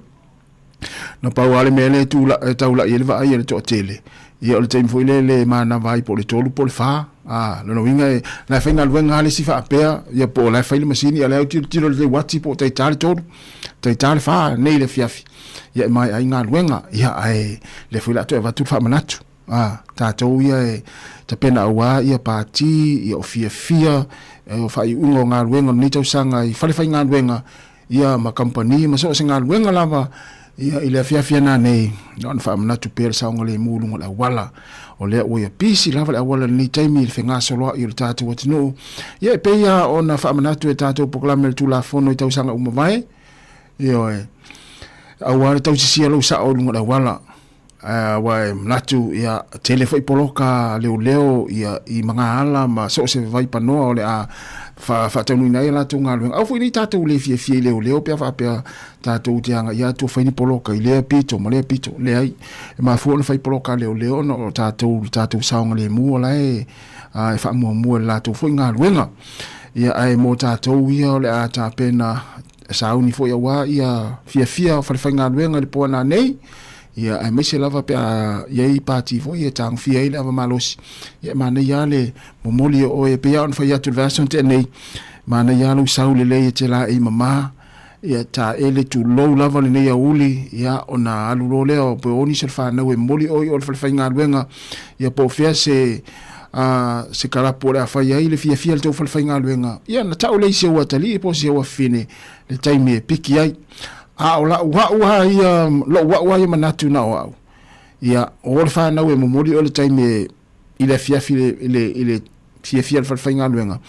na pau ale mele tu la taula ele va ele to tele ia o tempo ile mana vai po le tolu po le fa no winga na final wenga ale si fa pea ia po la fa ile masini ale o tiro le wati po te tale tolu te tale fa nei le fiafi ia mai ai nga wenga ia ai le fila to va tu fa manatu Tātou ia e ta pena awa ia pāti, ia o fia, o whai ungo ngā ruenga, ni tau sanga i whalewhai ngā ruenga, ia ma company, ma so se ngā ruenga lava, ia i lea fia nā nei, na wha amanatu pēra saonga le mūlunga le awala, o lea o ia pisi lava le awala ni taimi i le whenga soloa i le tātou atinu. Ia e peia o na wha amanatu e tātou poklame le tūla whono i tau sanga umawai, ia e, awale tau sisia lau sa o lunga le awala, wai mnatu ia telefoi poloka leo ia i mga ala ma so se vai panoa o le a fa tonu nei la tu ngal au foi ni tatu le fie leo pe fa pe tatu tianga ia tu foi ni poloka i le pito ma le pito le ai ma fu le fai poloka leo no tatu saunga le mu la e fa mu la tu foi ngal wenga ia ai mo tatu ia le a ta pena sauni foi wa ia fie fa ngal wenga le pona nei ia ai mese lava pe ia i pati vo ia tang fia i lava malos ia mana ia le momoli o e pe on fa ia tu version te nei mana ia lu saule le te la i mama ia ta ele tu low lava le nei uli ia ona alu lo le o pe oni se fa na we moli o fa fa nga luenga ia po fia se kala por a fa ia le fia le to fa nga luenga ia na ta ole se wa tali po se wa fine le time piki ai ola wa ia lo wa ia manatu na o ia o fa na we momoli o le time ile fia ile fia fa nga luenga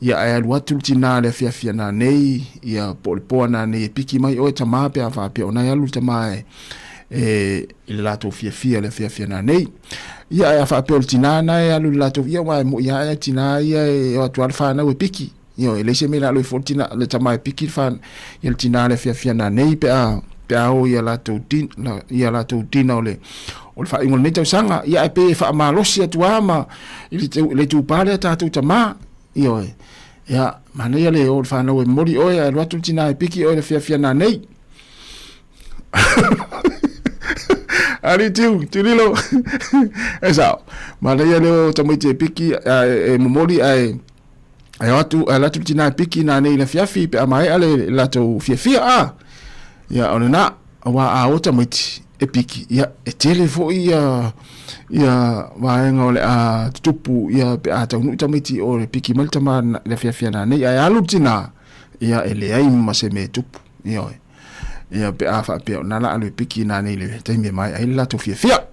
ia ai watu tina le fia na nei ia po na nei piki mai o tama pe fa pe ona ia lu tama ile lato fia le fia na nei ia ai fa pe tina na ia lu lato ia wa ia tina ia o tu alfa na we piki io ele se mena lo fortina le tama piki fan il tina le fia na nei pe o ia lato tina ole o fa ingol neta sanga ia pe fa malosi tu ama le tu pale ta tu tama io ia mana ia le o fa no mori o ia lo tu tina piki o le fia na nei ali tu lilo esa mana ia le tamo te piki mori ai atu la tu tina piki na nei la fiafi pe mai ale la tu fia ya ona wa a ota miti e piki ya e telefo ya wa ngole a tupu ya pe ata nu tamiti o le piki malta man la fia na nei ya lu tina ya ele ai ma se me tupu ya pe afa pe na la ale piki na nei le taimi mai ai la tu fia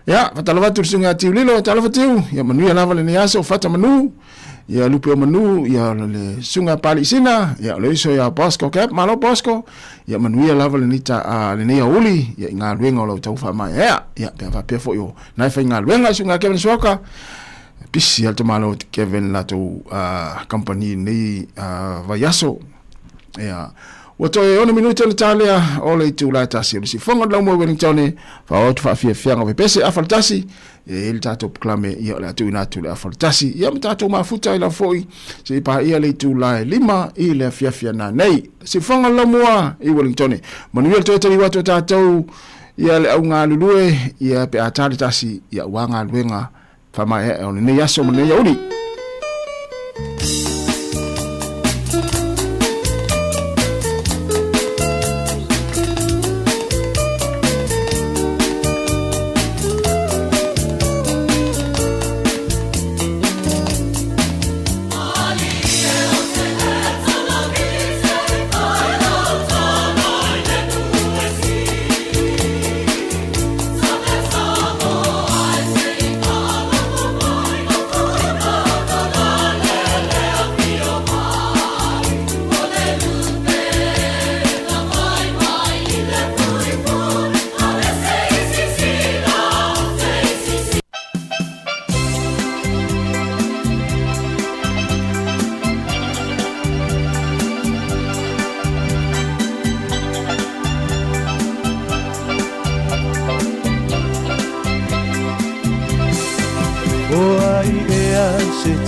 ya fatala tu singa ti lilo tala fatu ya manu ya lava le ni aso fata manu ya lupe manu ya le sunga pali sina ya le so ya Bosco cap malo Bosco ya manu ya lava le nita le nei uli ya nga luenga lo tau fa mai ya pe va pe fo yo na fa nga luenga sunga Kevin Soka pisi alto malo Kevin la to company nei va yaso ya wato e ona minuto le talia o le tu la tasi si fonga la mo Wellington fa o fa fia nga pese afaltasi il tato proclame ia la tu na tu la afaltasi ia mtato mafuta ila foi se pa ia le tu la lima i le fia na nei si fonga la mo i Wellington manuel to tali wato tato ia le au nga lulue ia pe atali tasi ia wanga luenga fa mai ona nei aso mo nei uli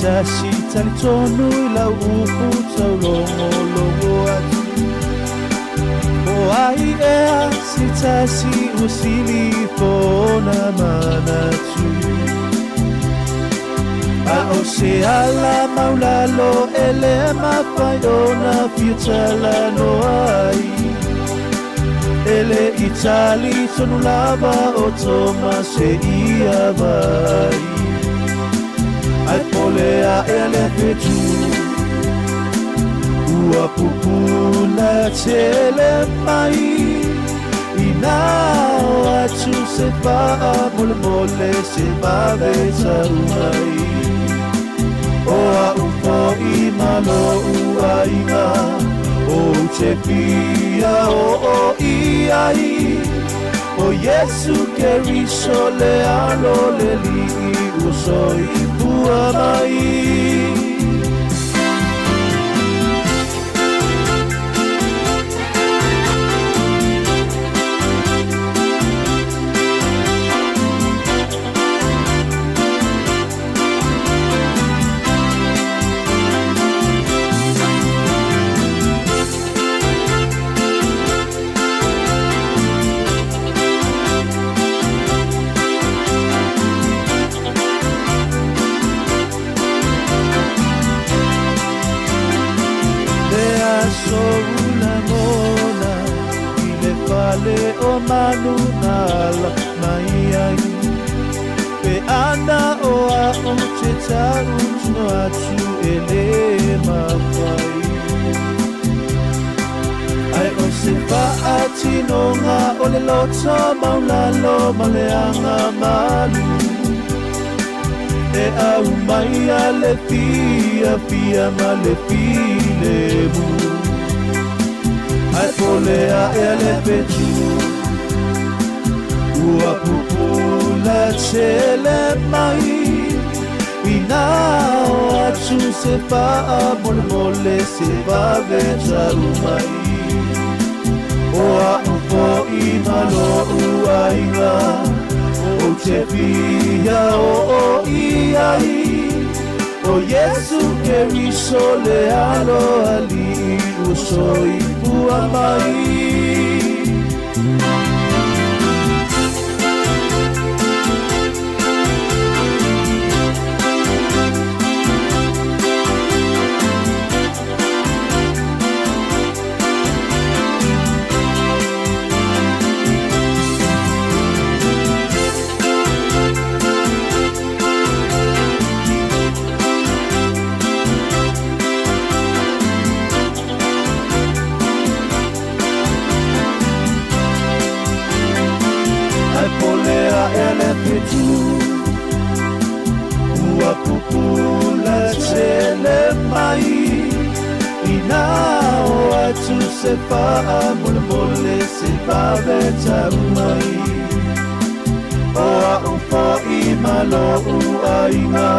tasi tali tonu la upu tau longo atu o ai si tasi usili pona manatu a o se ala maulalo ele mafaiona fiutala no ai ele itali sonu lava o toma se ia vai ai polea ele petu ua pupuna tele mai ina atu se pa mole mole se va vesa umai o a ufo i malo uaina o te pia o iai o Yesu ke riso le alo le li usoi ua mai o manunala mai ai pe ana o a o te tau no atu ele mawai ai o se paati no ngā o le lota maulalo maleanga malu e au mai a le pia ma le pile mu ai polea e le petu ua pupula tele mai ina o atu se pa mole mole se va veta umai o a upo i malo uaina o te pia o iai o Yesu ke riso le alo ali usoi ua mai ua pupula tele mai ina o atu se pa mole mole se va veta mai o a ufo i malo uaina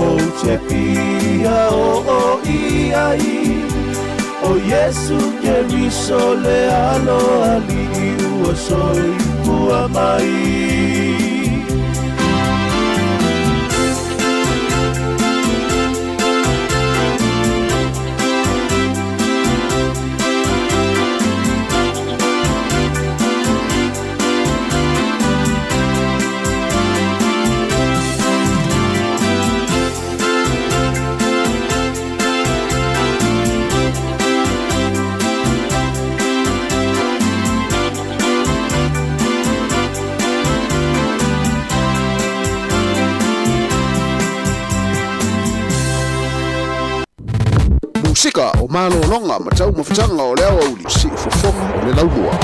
o te pia o iai o Yesu ke riso le alo ali ua soi ua mai Sika o malo longa ma tau mafutanga o leo auli si ufofonga o le laulua.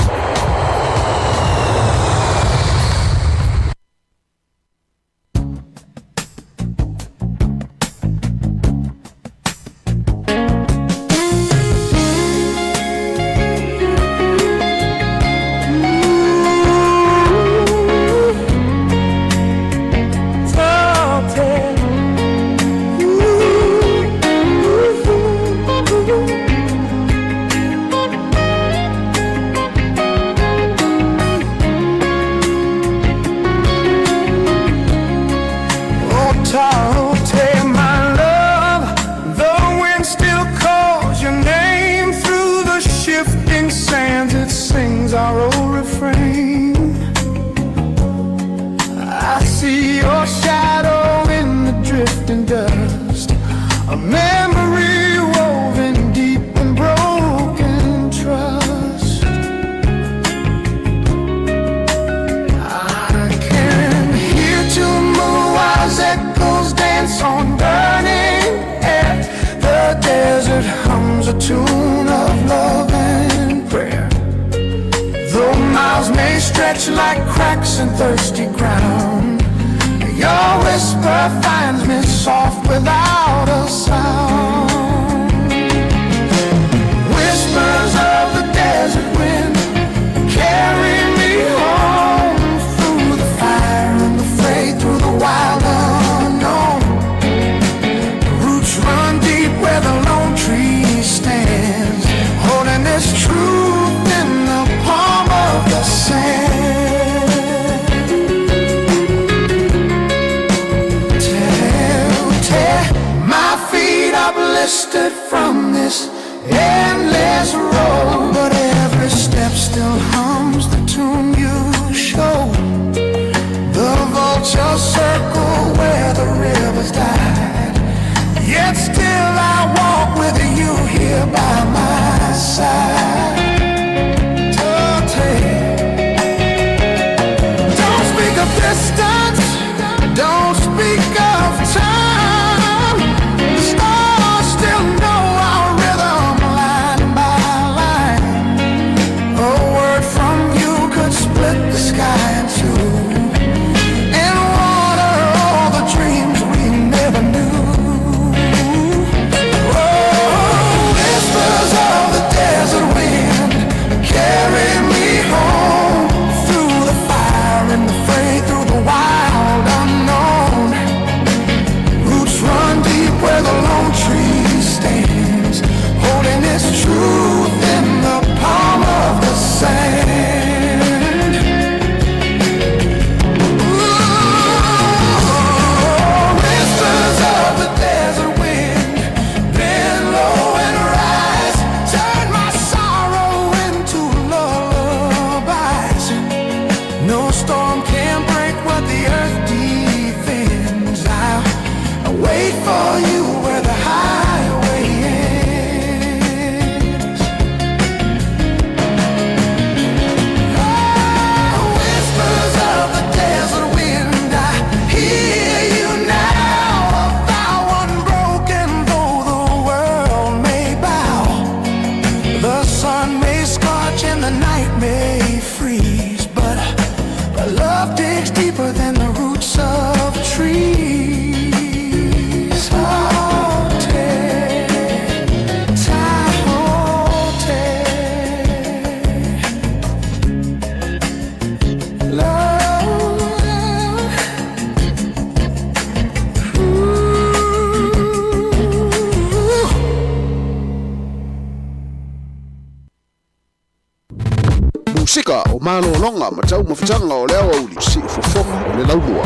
walls may stretch like cracks in thirsty ground. Your whisper finds me soft without a sound. Whispers of the desert wind carry me home through the fire and the fray, through the wild unknown. The roots run deep where the lone tree stands, holding this truth in the palm of the sand. Tell, my feet are blistered from this endless road, but every step still hums the tune you show. The vultures circle where the rivers died, yet still I walk with you here by my side. Don't speak of distance, don't speak of time. The stars still know our rhythm line by line. A word from you could split the sky in two and water all the dreams we never knew. Oh, whispers of the desert wind carry me home through the fire and the fray, through the wild unknown. Roots run deep where the lone tree stands, holding its truth in the palm of the sand. Ooh, whispers of the desert wind bend low and rise, turn my sorrow into lullabies. No storm can break what the earth defends. I'll wait for you where the highway ends. Oh, whispers of the desert wind, I hear you now. A vow unbroken, though the world may bow. The sun may scorch and the night may freeze, but love digs deeper than the roots of trees. Oh, Musika o malolonga ma tau mawhitanga o leo au li si ufofonga o le laulua.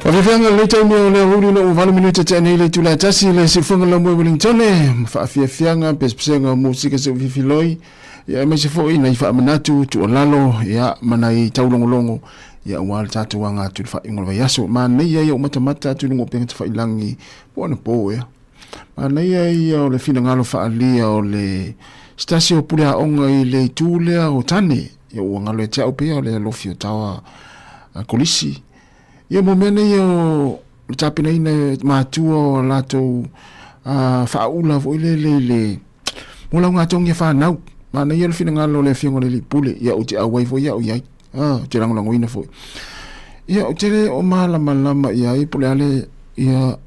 Wafeanga le taimi o le huli no uvalu minuta te nei le tula tasi le sifunga la mo Wellington fa fianga pespenga musika se fifiloi ya me se foi na fa manatu tu lalo ya manai taulongolongo ya wal tatu wanga tu fa ingol yaso ma nei ya mata tu ngo penga fa ilangi bona po ya ma nei ya o le fina ngalo fa ali o le stasio pula onga i le tule o tane ya ngalo te au pe o le lofio tawa kolisi ia mo mene yo tapina ina matua lato faula vo le mo la ngato nge fa nau mana ia fina ngalo le fiango le pule ia o te awai vo ia o ia te rango lango ina fo ia o te o malama ia i pule ale ia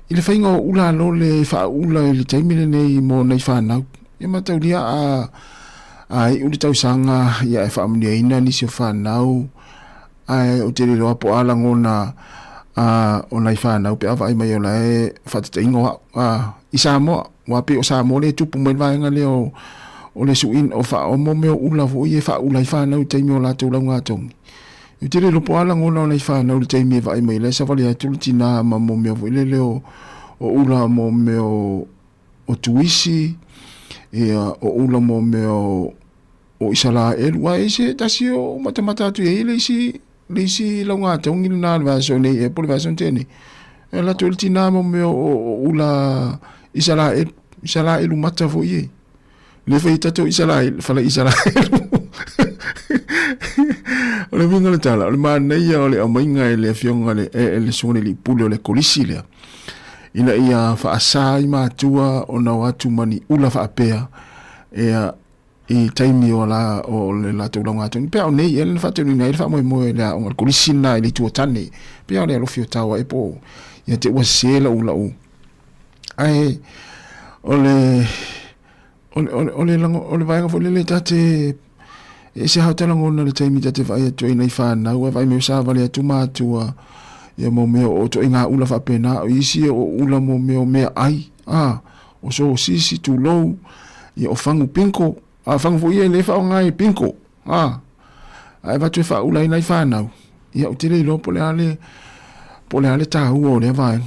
ile fainga ula lo le faula le taimile nei mo nei fa nau ia matau dia ai uli tau sanga ia e fa amnia ina ni se fa nau ai o te reo apo ala ngona o nai whanau pe awa ai mai o lai whatata ingo i Samoa wapi o Samoa le tupu mai vaenga leo o le suin o wha o mo meo ula vo i e wha ulai whanau teimi o la tau lau ngātongi i te reo po ala ngona o nai whanau le teimi e vai mai le sa wale a tulutina ma mo meo vo i le leo o ula mo meo o tuisi o ula mo meo o isala elu wa ese tasi o matamata atu e le isi launga taungi na vaso nei e pole vaso tene e la toltina mo me o ula isala elu mata fo ye le feita to isala fala isala ole vinga le tala ole ma nei ole o mainga le fionga le sone li pulo le kolisi le ina ia fa asai ma tua ona watu mani ula fa apea i taimi o la o le la tau longa tau pe o nei ele fa tenu nei fa mo la o kulisina ile tu tani pe o le lo fio tawa e po ia te wa sela ula u ai ole lango ole vai fo le tate e se ha tala ngona le taimi tate vai to ina fa na wa vai me sa vale tu ma tu ia mo me o to inga ula fa pena o isi o ula mo me ai o so sisi tu lo ia o fangu pinko fangu fo ia le fa ngai pinko ai va tu fa ula ina fa na ia o tele lo pole ale ta hu o le vai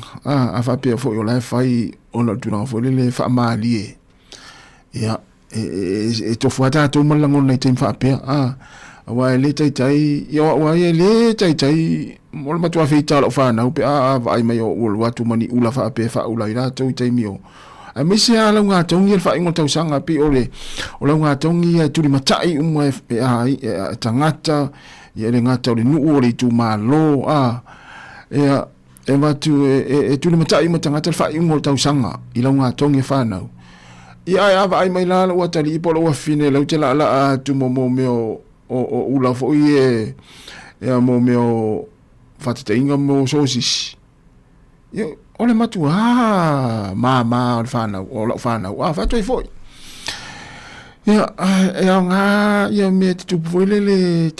fa pe fo yo la fai o na tu na fo le fa mali ia e to fo ta to mo la ngona tem fa pe wa le tai ia wa le tai mo ma tu fa ta lo fa na pe vai mai o wa tu mani ula fa pe fa ula ira to tai mio a misi ala nga tongi fa ingo tau sanga pi ole ola nga tongi tu di matai umwe tangata ye le ngata le nu ole tu malo e va tu tu di matai mo tangata fa ingo tau sanga ila nga tongi fa na ia va ai mai la wa tali polo wa fine la tela la tu mo meo o ula fo ye mo meo fatete ingo mo sosis yo ole matu mama o fana fa toi foi ya nga ya me tu foilele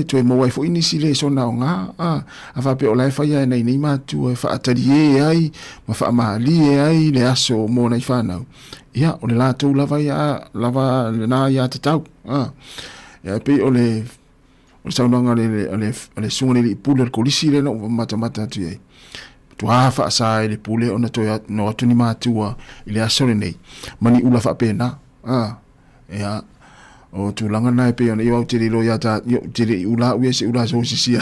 to mo wai foi ni sile so na nga fa pe ole fa ya nei ni matu fa atali ai ma fa mali ai le aso mo nei fana ya ole la tu lava na ya tau ya pe ole sa nga le sungone li puler kolisi le no mata tu ai tu fa sa le pule ona to no tu ni matua ile asore nei mani ula fa pena ya o tu langa nai pe ona iwa tiri lo ya ta tiri ula so si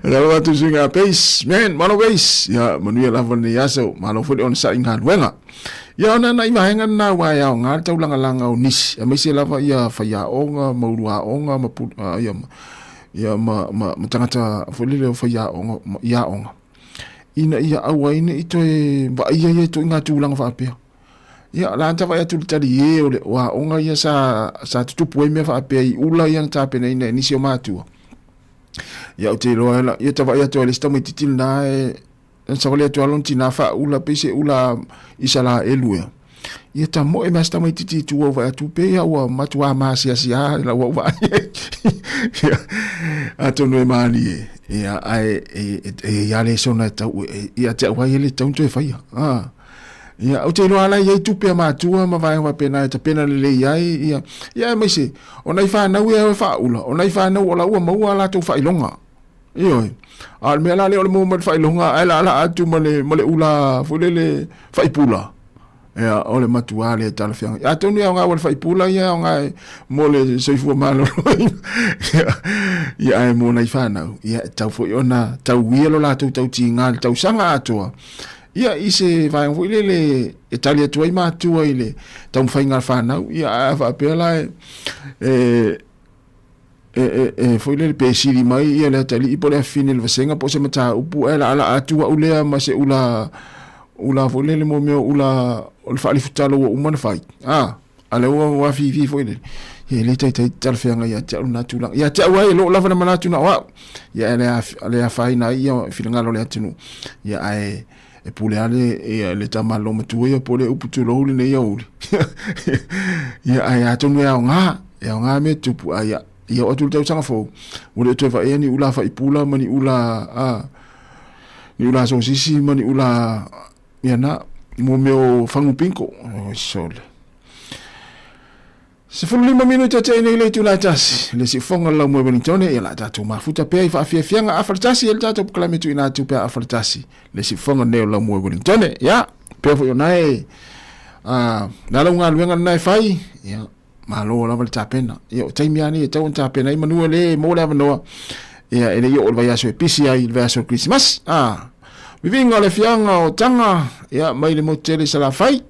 la tu singa pace man mano pace ya manu ya lava ni yaso malo fo on sa inga wenga ya ona na ima henga na wa ya nga tau langa o nis ya me se lava ya fa ya onga maurua onga mapu ya ma tangata folile fa ya onga ina ia awa ina ito ba ia to nga tu lang fa pe ya la ta va ya tu tali ye ole wa onga ya sa tu pu me fa pe ula yang ta pe ina ni sio matu ya o te lo ya ya ta va ya to le sta mititil na sa vale to alon tina fa ula pe se ula isala elu ia ta mo e masta mai titi tu wa tu pe ya wa matua ma sia la wa ato no mali ia ai ya le sona ta ia te wa ile tonto e fai ia o te loa la ia tupe matua ma vai wa pena te pena le ia ia mai se ona I fa na ia fa ula ona I fa na ola ua mau ala tu fa ilonga io al me la le o mo fa ilonga ala atu male ula fulele fa ipula ia ole matua le tala fianga ya tonu ia nga fa ipula ia nga mole se fu malo ia ai mo na fa na ia tau fo ona tau ia lo la tau tinga tau sanga atua ia ise vai vo ile Italia tuai matua ile tau fainga fana ia fa pela foi ile pesiri mai ia le tali I pole fine le vasenga po se mata upu ala atua ulea ma se ula vo ile mo me ula o fa ali futalo o umana fai ala wa fi foi ile ia le tai tal fianga ia ta una tula ia ta wa lo lava na manatu na wa ia ale fai na ia filinga lo le atunu ia ai e pule ale e le tamalo matu ia pole uputulo uli ne ia uli ia ai atonu ia nga me tupu ia o tu tau sanga fo ule tu fa ni ula fa ipula mani ula ni ula so sisi mani ula ia na mo meu fangu pinko sole se fu 5 minuto te nei le tu la tasi le si fonga la mo benitone e la tatu mafuta pe fa fianga afartasi el tatu klame tu ina tu pe afartasi le si fonga ne la mo benitone ya pe fo nai na la unga luenga nai fai ya malo la val tapena yo taimiani e tau tapena I manu le mo la no ya ele yo vai aso PCI il verso Christmas vivinga le fianga o tanga ya mai le mo tele sala fai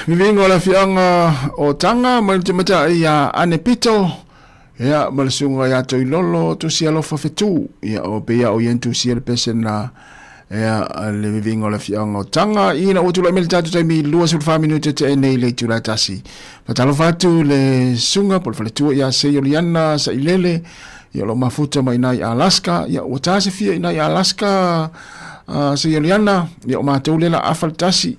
Vivingo la fianga o tanga ma te mata ia ane pito. Ia ma le sunga ia to ilolo to sia lo fafetu. Ia o pe ia o yentu sia le pesen na ia le vivingo la fianga o tanga ina o tula mele tatu taimi lua sul fa minute te nei le tula tasi. Patalo fatu le sunga por fale tu ia se yoliana sa ilele ia lo mafuta mai nai Alaska ia o tasi fia nai Alaska se yoliana ia o matou le la afaltasi.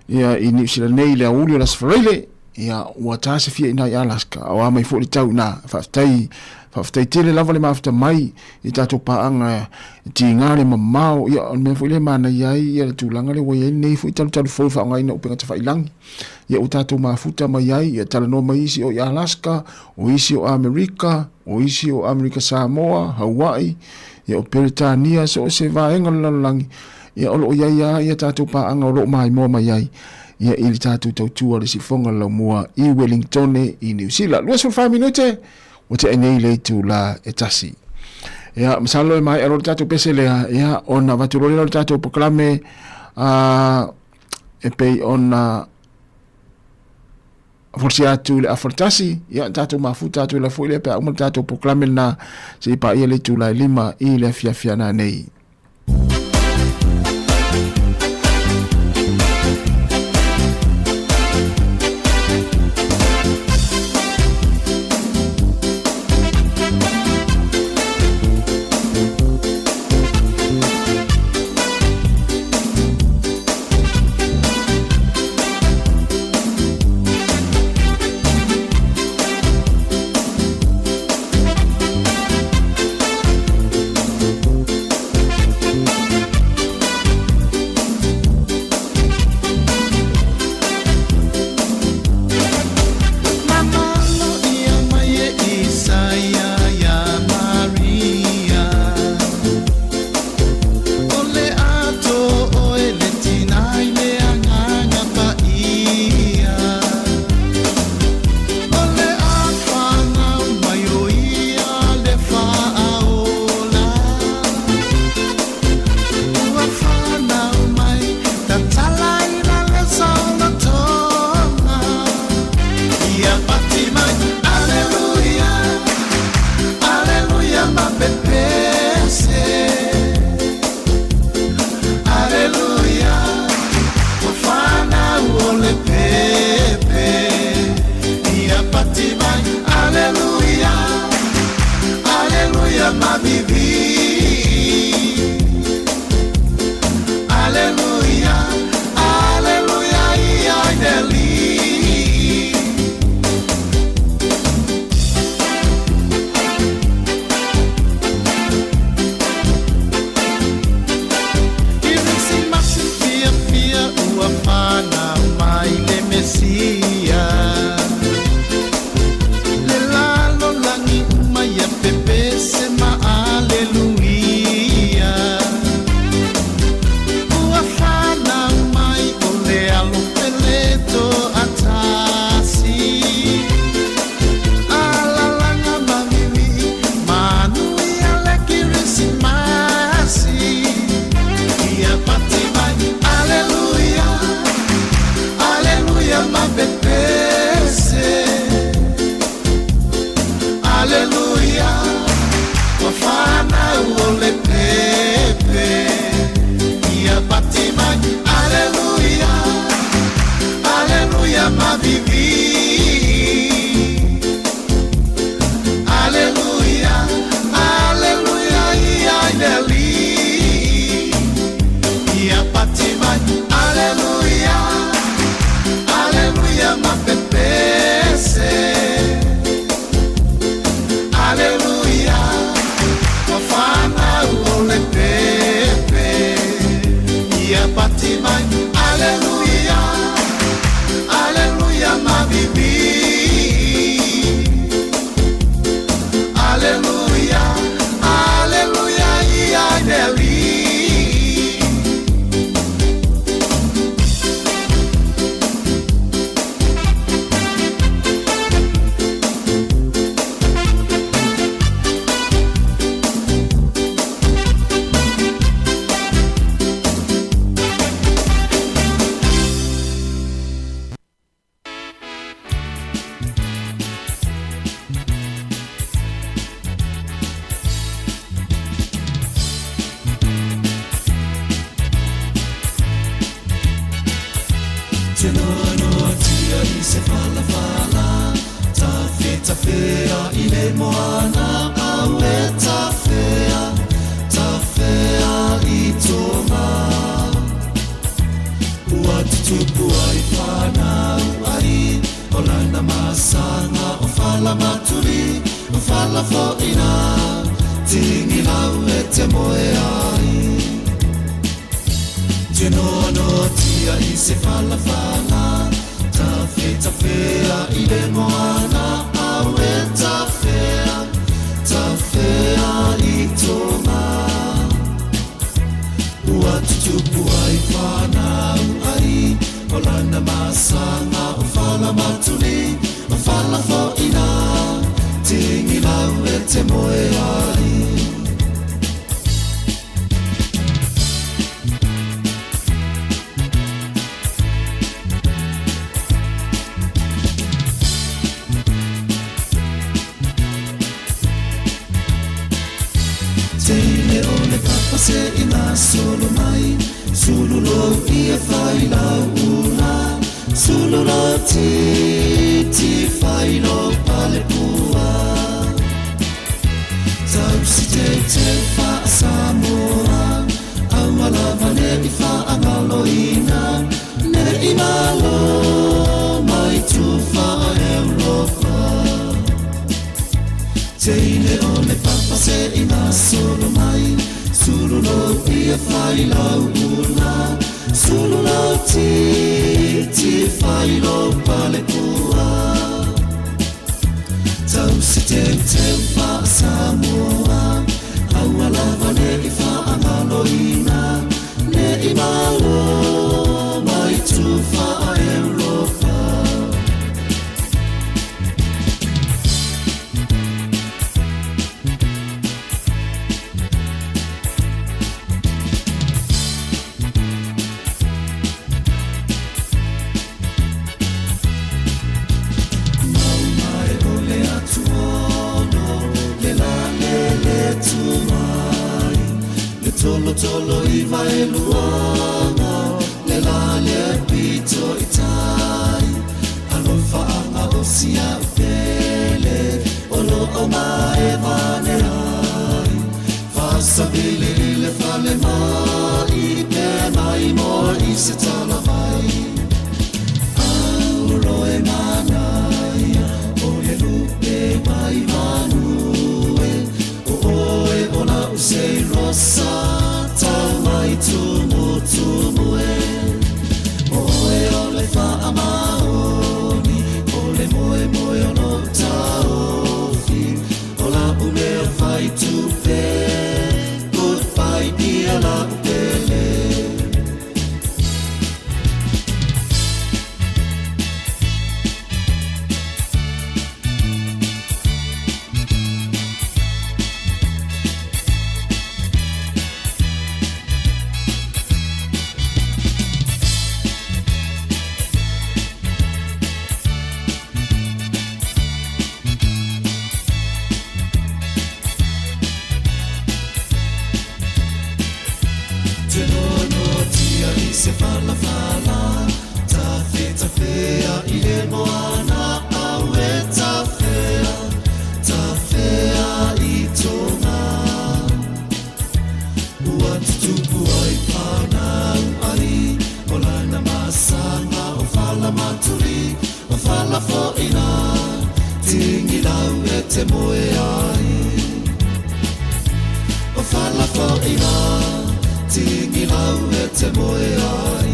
Ia ini sila nei le uli la sfarele ia ua tase fia ina i Alaska awa mai fo le tau na faftai tele lava le mafta mai i tato paanga ti ngare mamao ia on me fo le mana iai ia le tūlanga le wai nei fo i talu fo fa ngai na upenga te whailangi ia o tato mafuta mai iai ia tala no mai isi o i Alaska o isi o Amerika o isi o Amerika Samoa Hawaii ia o Peritania so se vaenga lalangi ia olo ia tatou paanga o lo mai mo mai ai ia ili tatou tautua le sifonga la mua i Wellington i New Zealand. Lua sul 5 minute o te enei le tu la etasi. Ia masalo mai ero tatou pese lea ia ona vatulole le tatou proklame e pei ona forsi atu le afortasi ia tatou mafuta atu le foi le pe uma tatou proklame na se pa ia le tu la lima i le fiafiana nei. Tia i se fala fala ta fea i le moana au e ta fea i tonga ua tutupu ai whanau ai o lana masanga o fala maturi o fala foina tingi lau e te moe ai te nono tia i se fala fala ta fea i le moana au e ta fea i tonga ua tutupu ai whanau ai o lana masanga o fala maturi o fala foina tingi lau e te moe ai se ina solo mai sululo ia fai la una sululo ti fai lo pale pua si te fa samora awala vane i fa amaloina ne imalo mai tu fa Europa Teine one papa se ina solo mai sululo ia fai la una sululo ti fai lo pale pua si te fa samoa awala vane i fa amaloina ne imalo mai tu fa Europa Tolo i vai luanga le la le pito itai alo faanga o sia pele olo o mai vane ai fa sabile le fale mai pe mai mo i se tala vai aulo e manai o le lupe mai vanue o oe ona usei rosa mai tumu oe ole fa amaoni ole moe ono taofi ola ume fai tu pe goodbye dia la pele se fala fala ta fea i le moana au e ta fea i tonga ua tutupu ai whanau ai o lana masanga o fala maturi o fala foina tingi lau e te moe ai o fala foina tingi lau e te moe ai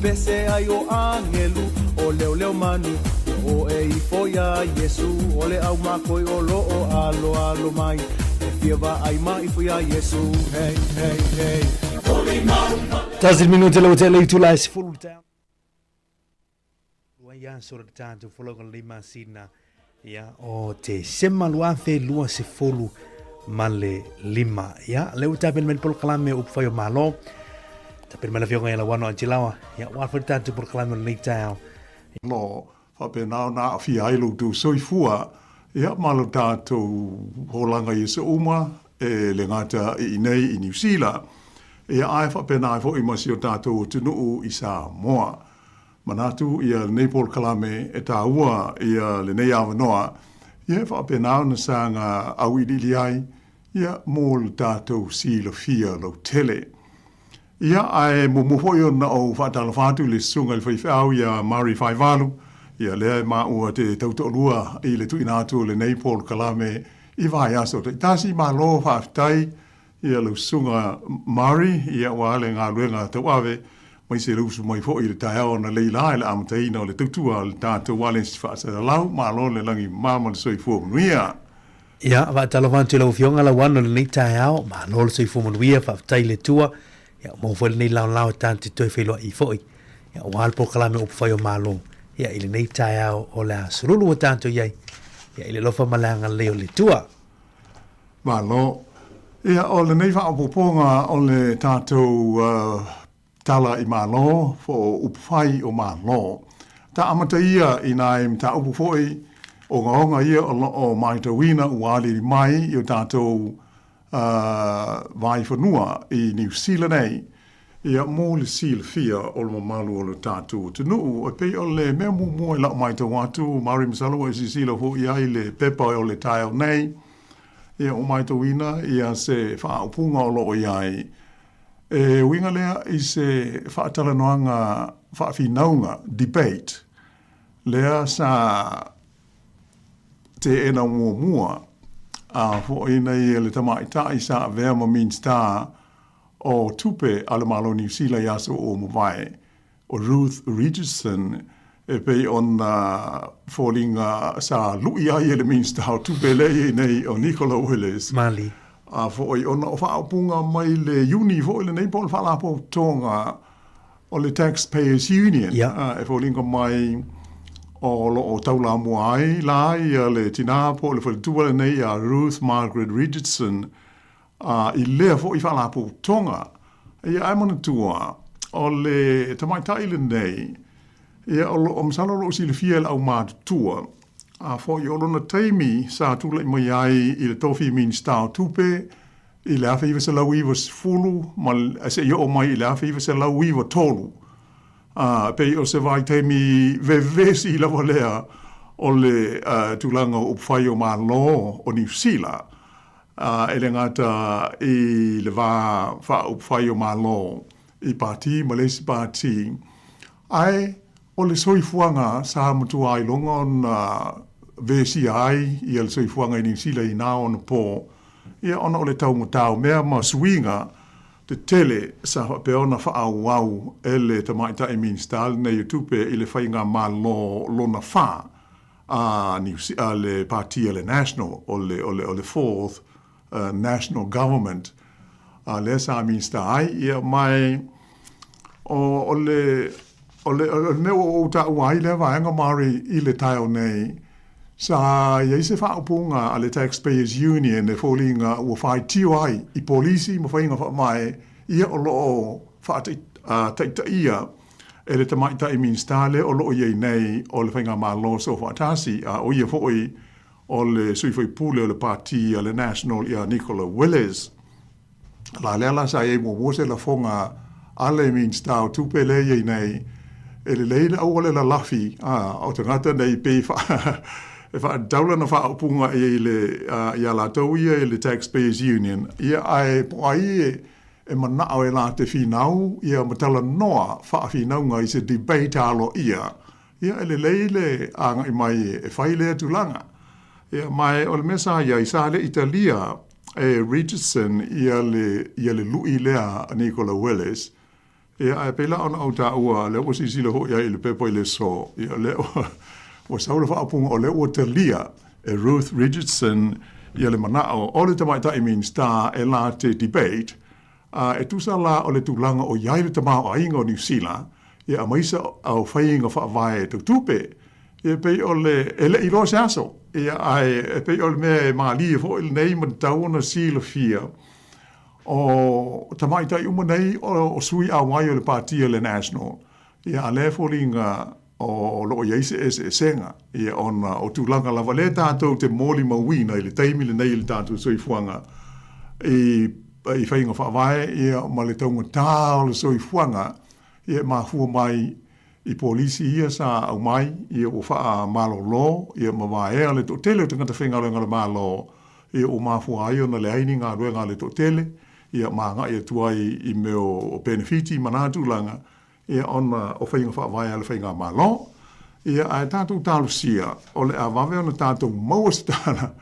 Pese ai o angelu o leo manu o e i foia Yesu o le au makoi o lo o alo mai Fieva ai mai foia Yesu hey hey hey Tazil minuti lo tele tu la full down Waya sura tanto fologa lima sina ya o te sema luafe lua se folu male lima ya le uta ben pol klame up fayo malo ta pe mala fionga la wano anchilawa ya wa fa tantu por kalama ni tau lo fa pe na fi ai lo tu soifua ia malo tātou holanga i se uma e le ngata i nei i New Zealand ia ai fa pe na fo i masio tātou tunu i Samoa manatu ia le Nepal kalame e tā ua ia le nei awanoa ia fa pe na sanga au i li ai ia mol tātou si lo fia lo tele ia ai mo foi na o fa tala fatu le sunga le fai ia Mari Faivalu ia lea ma ua te tautolua i le tuina atu le Nepal kalame i vai aso te tasi ma lo whaftai ia le sunga Mari ia wale ngā luenga te wawe mai se lusu mai fo i le taeo na leila le amataina o le tautua le tātou wale si whaasa lau ma lo le langi mama le soi fua manuia ia wa tala fantu lau fionga la wano le nei taeo ma lo le soi fua manuia whaftai le tua ia mo fo le nei lau tanti toi whailua i foi ia wale po kalame upu whai o malo ia ile nei taeo o le asurulu o tanto iai ia ile lofa malanga leo le tua malo ia o le nei whaapoponga o le tātou tala i malo fo upwhai o malo ta amata ia i nai ta upufoi o ngaonga ia o maitawina uali i mai i o tātou vai whanua i New Zealand nei ia mō le sila fia o le mamalu o le tātou te nuu o pei o le mea mua i lau mai tau watu Mari Masalo e si sila ho ia i le pepa o le taio nei ia o mai tau ina ia se whaapunga o loo iai e winga lea i se whaatalanoanga whaafinaunga debate lea sa te ena mua a fo ina i le tamaitai sa vea ma minsta o tupe ala malo New Zealand yaso o mawai o Ruth Richardson e pei on falling sa lui ai ele minsta o tupe le nei o Nicola Willis Mali a fo i ona o whaapunga mai le uni fo le nei pol whalapo tonga o le Taxpayers Union e falling mai o lo o taula muai la i le tina po le fo nei a Ruth Margaret Richardson i lea fo i whalapo tonga. Ia aimana tua, o le tamaitai le nei, ia o msalo lo si le fiel au mātu tua, a fo i olona teimi sa tula i mai ai i le tofi min stau tupe, i le awhi iwa se lau iwa fulu, ma se i o mai i le awhi iwa se lau iwa tolu. Pei o se vai teimi vevesi i lawa lea o le tulanga upwhai o mā lo o New Zealand. E le ngata i le wha upwhai o malo i pāti, Malaysia pāti. Ai, o le soifuanga sa mutua i longa on vesi ai, i le soifuanga i New Zealand i nā ona pō. Ia ona o le tau mutau, mea ma suinga te tele sa peona wha au au e le tamaita i minstal na YouTube i le whainga malo lona wha a le pāti le national o le fourth national government le sa minsta ai ia mai o le me o ta wai le vaenga Mari i le taio nei sa ia se fa upunga a le Taxpayers Union e folinga o fai tio ai i polisi mo fainga fa mai ia o lo fa ta ia e le tamaita i minsta le o lo ia nei o le fainga malo so fa tasi o ia foi o le suifoi pule o le pāti a le national ia Nicola Willis. La leala sa e mo wose la fonga ale minsta o tupe le iei nei e le leile au le la lafi o te ngata nei pe fa daula na fa upunga e le ia la tau ia e le Taxpayers Union ia ai po ai e manao e la te finau ia matala noa fa finaunga i se debate alo ia e le leile anga i mai e whaile tulanga. Ia mai o le mesa ia i sa le Italia e Richardson ia le lui lea Nicola Willis ia e pela ona au ta ua le o sisila ho ia i le pepo i le so ia le o saula whaapunga o le o Italia e Ruth Richardson ia le manao o le tamaita i minsta e la te debate e tusa la o le tulanga o iai le tamao a inga o New Zealand ia maisa au whainga whaavae te tupe ia pei o le ele i lo se aso ia ai e pe ol me ma li fo il nei man tauna sila fia o tamaita i umanei o sui a wai o le partia le national. Ia a le folinga o loo iaise e senga. Ia ona o tūlanga lava le tātou te mōli mawina i le taimi le nei le tātou soifuanga. I whainga whawae ia ma le taunga tāo le soifuanga. Ia mahua mai i polisi ia sa au mai ia o wha malo lo. Ia ma waea le to tele o tangata whenga le malo. Ia o mahua ai o na le aini ngā ruenga le to tele. Ia maanga ia tuai i meo o benefiti manatulanga. Ia ona o whainga whawae ale whainga malo. Ia ai tātou tālusia o le awawe ona tātou mauastana.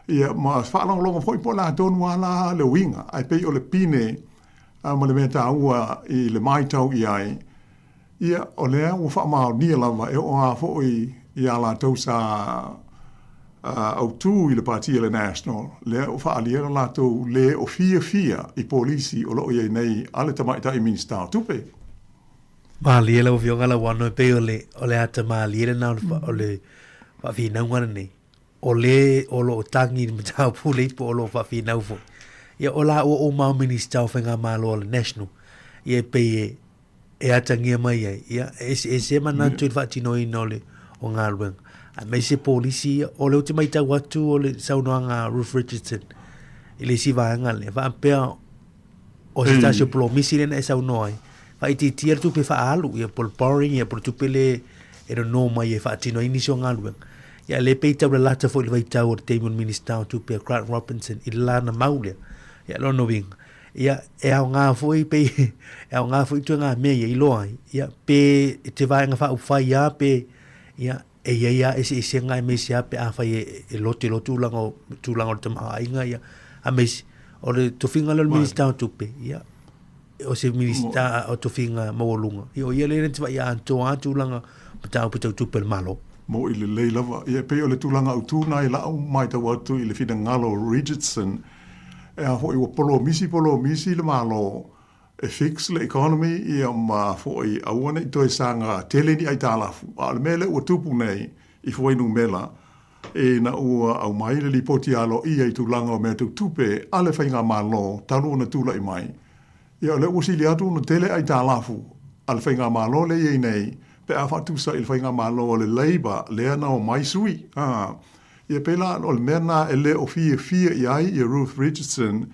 Ia ma whaalonga whoi po la tonu ala le winga. Ai pei o le pine ma le mea tāua i le maitau i ai. Ia o lea o whaamao nia lava e o a whoi i ala tau sa au tū i le partia le national. Lea o whaaliera la tau le o fia i polisi o loo iei nei ale tamaita i minister tupe. Maaliela o fionga la wano e pe o le ata maaliela na o le whawhinaungana nei. O le o lo tangi ni matau pule ipo o lo whawhinau fo. Ia o la o mau minister o whenga malo o le national. Ia pe e ata ngia mai ai. Ia e se manantu i whaatino i no le o ngā ruenga. A me se polisi o le uti mai tau watu o le saunoanga Ruth Richardson. I le si vaanga le. Whaapea o se tasio polo misi lena e saunoa ai. Whaiti tia tu pe whaalu. Ia pol boring, ia pol tupele e no no mai e whaatino i nisi o ngā ruenga. Ia le peitau le lata fo i le waitau o le Damon Minister tu pe Grant Robinson i le lana maulea. Ia lono winga. Ia e au ngā fo i pe e au ngā fo i tu ngā mea i loa. Ia pe te vaenga wha ufai ia pe ia e ia e se ngai me se pe a fai e lote tūlanga o te maha inga ia a me o le tofinga le Minister tu pe ia o se Minister o tofinga mawolunga. Ia o ia le te vai a antoa tūlanga patau tu pe malo. Mo i le lei lava. Ia pe o le tūlanga au tūna i lau mai tau atu i le whina ngalo Richardson. E a hoi wa polo misi le malo e fix le economy ia ma hoi awana i toi sanga tele ni ai tālafu. A le mele ua tupu nei i hoi nu mela e na ua au mai le lipoti alo i ai tūlanga o mea tu tupe ale whainga malo talu na tūla i mai. Ia le usili atu na tele ai tālafu ale whainga malo le iei nei pe a whatusa i whainga malo o le Labour lea na o mai sui. Ia pela o le mena e le o fia i ai i Ruth Richardson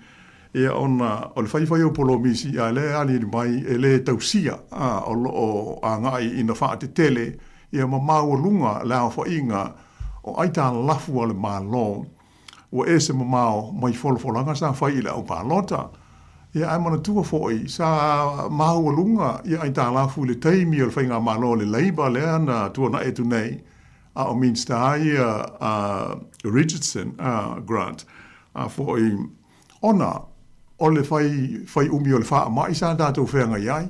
ia ona o le whaiwhai o polo misi ia le ali mai e le tausia o a ngai ina wha te tele ia mamau lunga le au whainga o aita lafu o le malo o e se mamau mai wholanga sa whai i le au palota. Ia ai mana tua foi sa mau lunga ia aita lafu le teimi o le whainga malo le Labour le ana tua na etu nei a o minsta ai Richardson Grant foi ona o le fai umi o le wha mai sa tātou whenga iai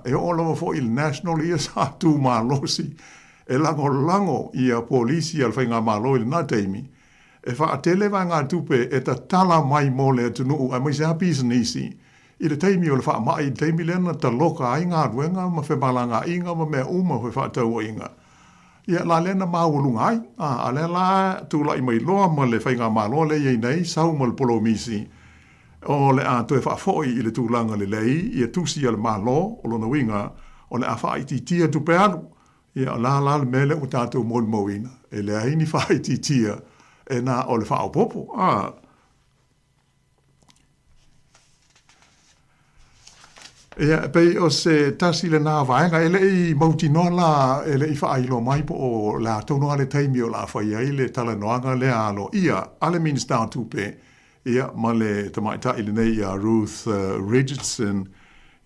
e o lawa foi il national ia sa tū malosi e lango ia polisi al whainga malo il na teimi e wha atele wa ngā tupe e ta tala mai mo le tunu a mai sa pisa nisi i le teimi o le wha mai i teimi lena ta loka ai ngā ruenga ma whemalanga inga ma mea uma whe wha tau inga. Ia la lena maulunga ai, a le la tūla i mai loa ma le whainga malo le iei nei, sau ma le polo misi. O le a toe whaafoi i le tūlanga le lei, ia tūsi a le malo, o lona winga, o le a whaiti tia tupe alu. Ia la le mele o tātou mol mawina, e le aini whaiti tia, e na o le whaapopo. Ia, pei o se tasi le nā vaenga, ele i mauti noa la, ele i whaailo mai po o la tono ale taimi o la whaia i le tala noanga le alo. Ia, ale minister tupe, ia, ma le tamaita i le nei a Ruth Richardson,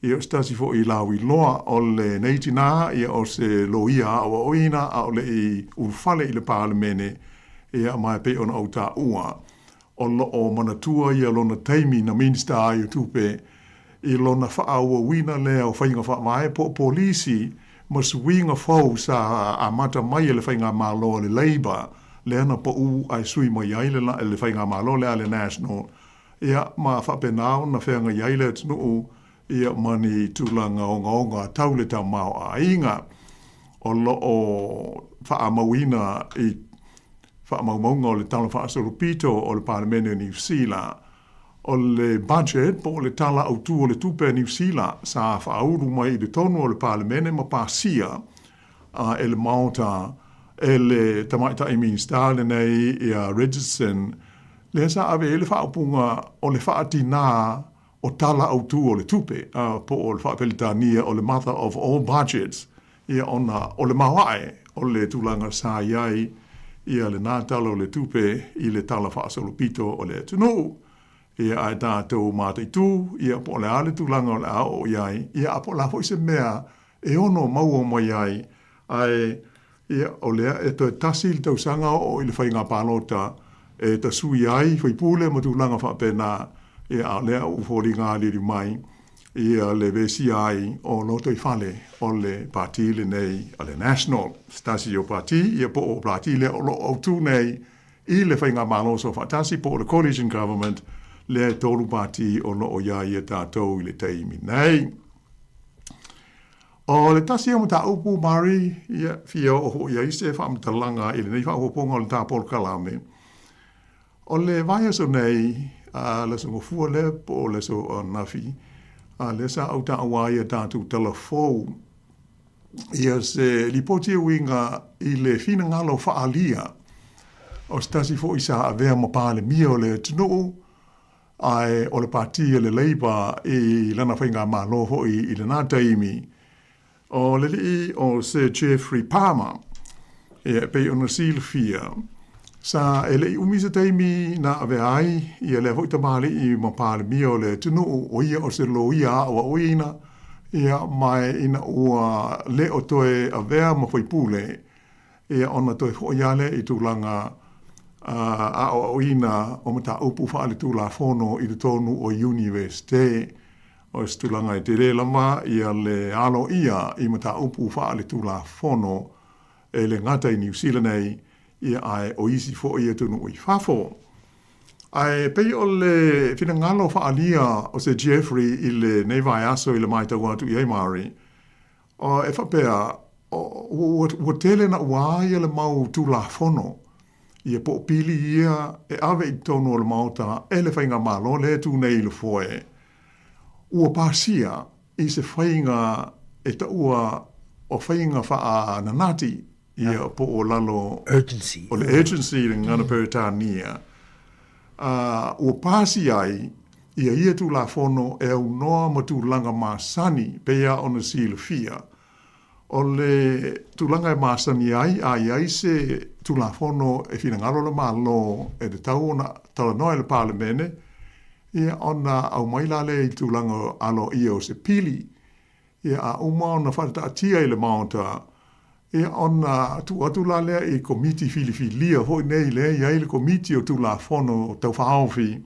ia o stasi fo i lawi loa o le neiti nā, ia o se loia o oina, a o le i urfale i le parlemene, ia mai pe ona o ta ua. O lo o manatua ia lona taimi na minister ai tupe, i lona whaaua wina lea o whainga whaamae po polisi ma suinga whau sa a mata mai le whainga malo le Labour le ana po u ai sui mai ai le whainga malo le national ia ma whapenao na whainga iai le tunu ia mani tūlanga o ngaonga tau le tau mau a inga o lo o whaamawina i whaamaumaunga o le tala whaasorupito o le Parliament New Zealand o le budget po le tala au tu o le tupe New Zealand sa whauru mai i le tonu o le palemene ma pasia e le maota e le tamaita i minsta le nei i a Richardson le sa ave e le whaupunga o le whaatina o tala au tu o le tupe po o le whaapelitania o le mother of all budgets ia ona o le mawae o le tulanga sa iai ia le nātala o le tupe i le tala whaasolopito o le tunu ia ai tātou mātai tū, ia po le ale tūlanga o le ao o iai, ia apo la fo i se mea e ono mau o mai ai, ai ia o lea e to tasi il tau sanga o i le whainga pālota e ta sui ai, whai pūle ma tūlanga whapena ia lea u fōri ngā liri mai, ia le vesi ai o loto i whale o le pāti le nei, o le National Stasi o pāti, ia po o pāti le o lo au tū nei, i le whainga māloso whatasi po o le coalition government, le tolu pati o no o ia tātou i le teimi nei. O le tasi o mata upu mari, ia fia o ho ia ise whaamatalanga i le nei whaahoponga o le tāpol kalame. O le vai aso nei, le so ngofua le po le so nafi, le sa au ta awa ia tātou telefou, ia se lipoti winga i le fina ngalo whaalia, o stasi fo isa avea mapale mia o le tunu, ai o le pati le Labour i lana whainga malo hoi i le nā taimi. O le li o Sir Geoffrey Palmer, e pei ona silfia, sa e le umisa taimi na ave ai, i le hoi tamale i mapale mia o le tunu o ia o se lo ia o oina, ia mai ina ua le o toe avea ma whaipule, ia ona toe hoiale i tūlanga a o ina o mata upu whaale tūla whono i le tonu o Universite o stulanga i te relama ia le alo ia i mata upu whaale tūla whono e le ngata i New Zealand nei ia ai o isi fo ia tunu o i whafo. Ai pei o le whina ngalo whaalia o se Geoffrey i le neivai aso i le maita watu i Eimari o e whapea o tele na ua ia le mau tūla whono ia po pili ia e ave i tonu o le maota e le whainga malo le tu nei le foe. Ua pasia i se whainga e ta ua o whainga wha nanati ia po o lalo urgency. O le urgency le ngana peritania. Ua pasi ai ia tu la fono e au noa ma tu langa masani pea ona sila fia. O le tulanga e masani ai ai se tula fono e fina ngalo le malo e te tau ona tala noa le palemene ia ona au maila le i tulanga alo ia o se pili ia a uma ona whata atia i le maota ia ona tu atula lea i komiti filifilia hoi nei le iai le komiti o tula fono o tau whaofi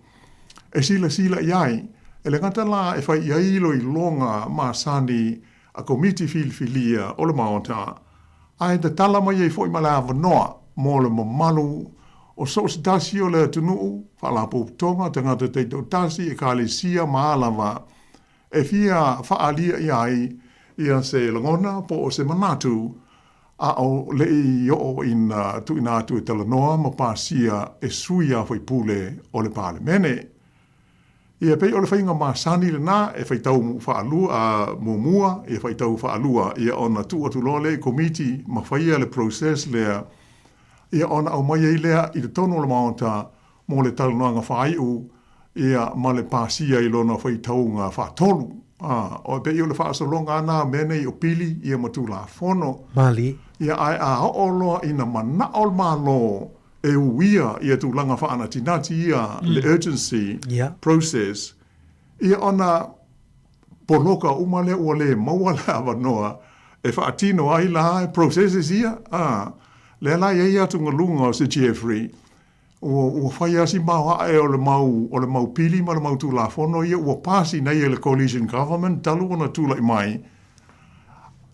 e sila iai e le ngata la e whai iai lo i longa masani a komiti filifilia o le maota ai te tala mai e foi mala noa mo le mamalu o so se tasi o le tunu whala poutonga te ngata te tasi e kalesia maalawa e fia whaalia iai ia se langona po o se manatu a o le i o ina tu ina atu e talanoa ma pasia e suia foi pule o le palemene. Ia pei o le whainga masani le nā e whaitau whaalua a mumua e whaitau whaalua ia ona tu atu lole komiti ma whaia le process lea ia ona au mai lea i le tono le maonta mo le talanoa ngā whaiu ia ma le pasia i lona whaitau ngā whaatolu. O pei o le whaasolonga ana mene i o pili ia matu la fono. Mali. Ia ai a loa ina mana o malo e uia ia tu langa whaana tinati ia le urgency process. Ia ona poloka umale ua le mauale awanoa e whaatino ai la processes ia. Le la ia tu ngalunga o se Geoffrey. Ua whai asi maua e o le mau pili ma le mau tu la fono ia ua pasi nei e le coalition government talu ona tula i mai.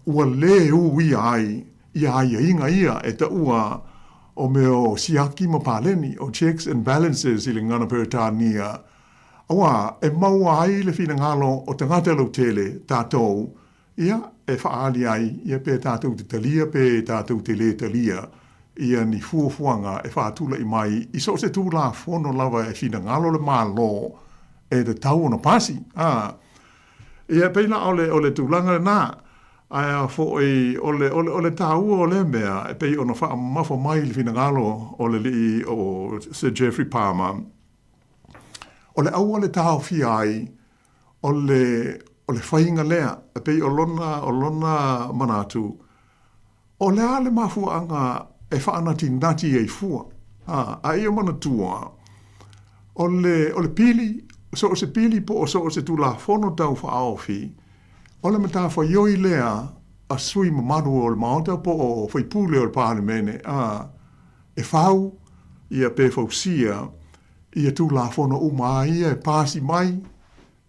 Ua le ui ai ia inga ia e ta ua o meo siaki ma paleni o checks and balances i le ngana peritania. Awa e maua ai le fina ngalo o tangata lau tele tātou ia e whaali ai ia pe tātou te talia pe tātou te le talia. Ia ni fuafuanga e whaatula i mai i so se tūla fono lava e fina ngalo le malo e te tau ona pasi. Ia peina o le tūlanga nā, aia fo o le tau o le mea, e pei ona wha mafo mai li fina ngalo o le li o Sir Geoffrey Palmer. O le au o le tau fia ai, o le whainga lea, e pei o lona manatu, o le ale mafu anga e whaanati nati e fua. A ia mana tua, o le pili, so o se pili po o so o se tula fono tau wha aofi, o le mata wha ioi lea a sui mamanu o le maota po o whaipule o le pāne mene, e whau, ia pe fausia, ia tula fono uma ia e pāsi mai,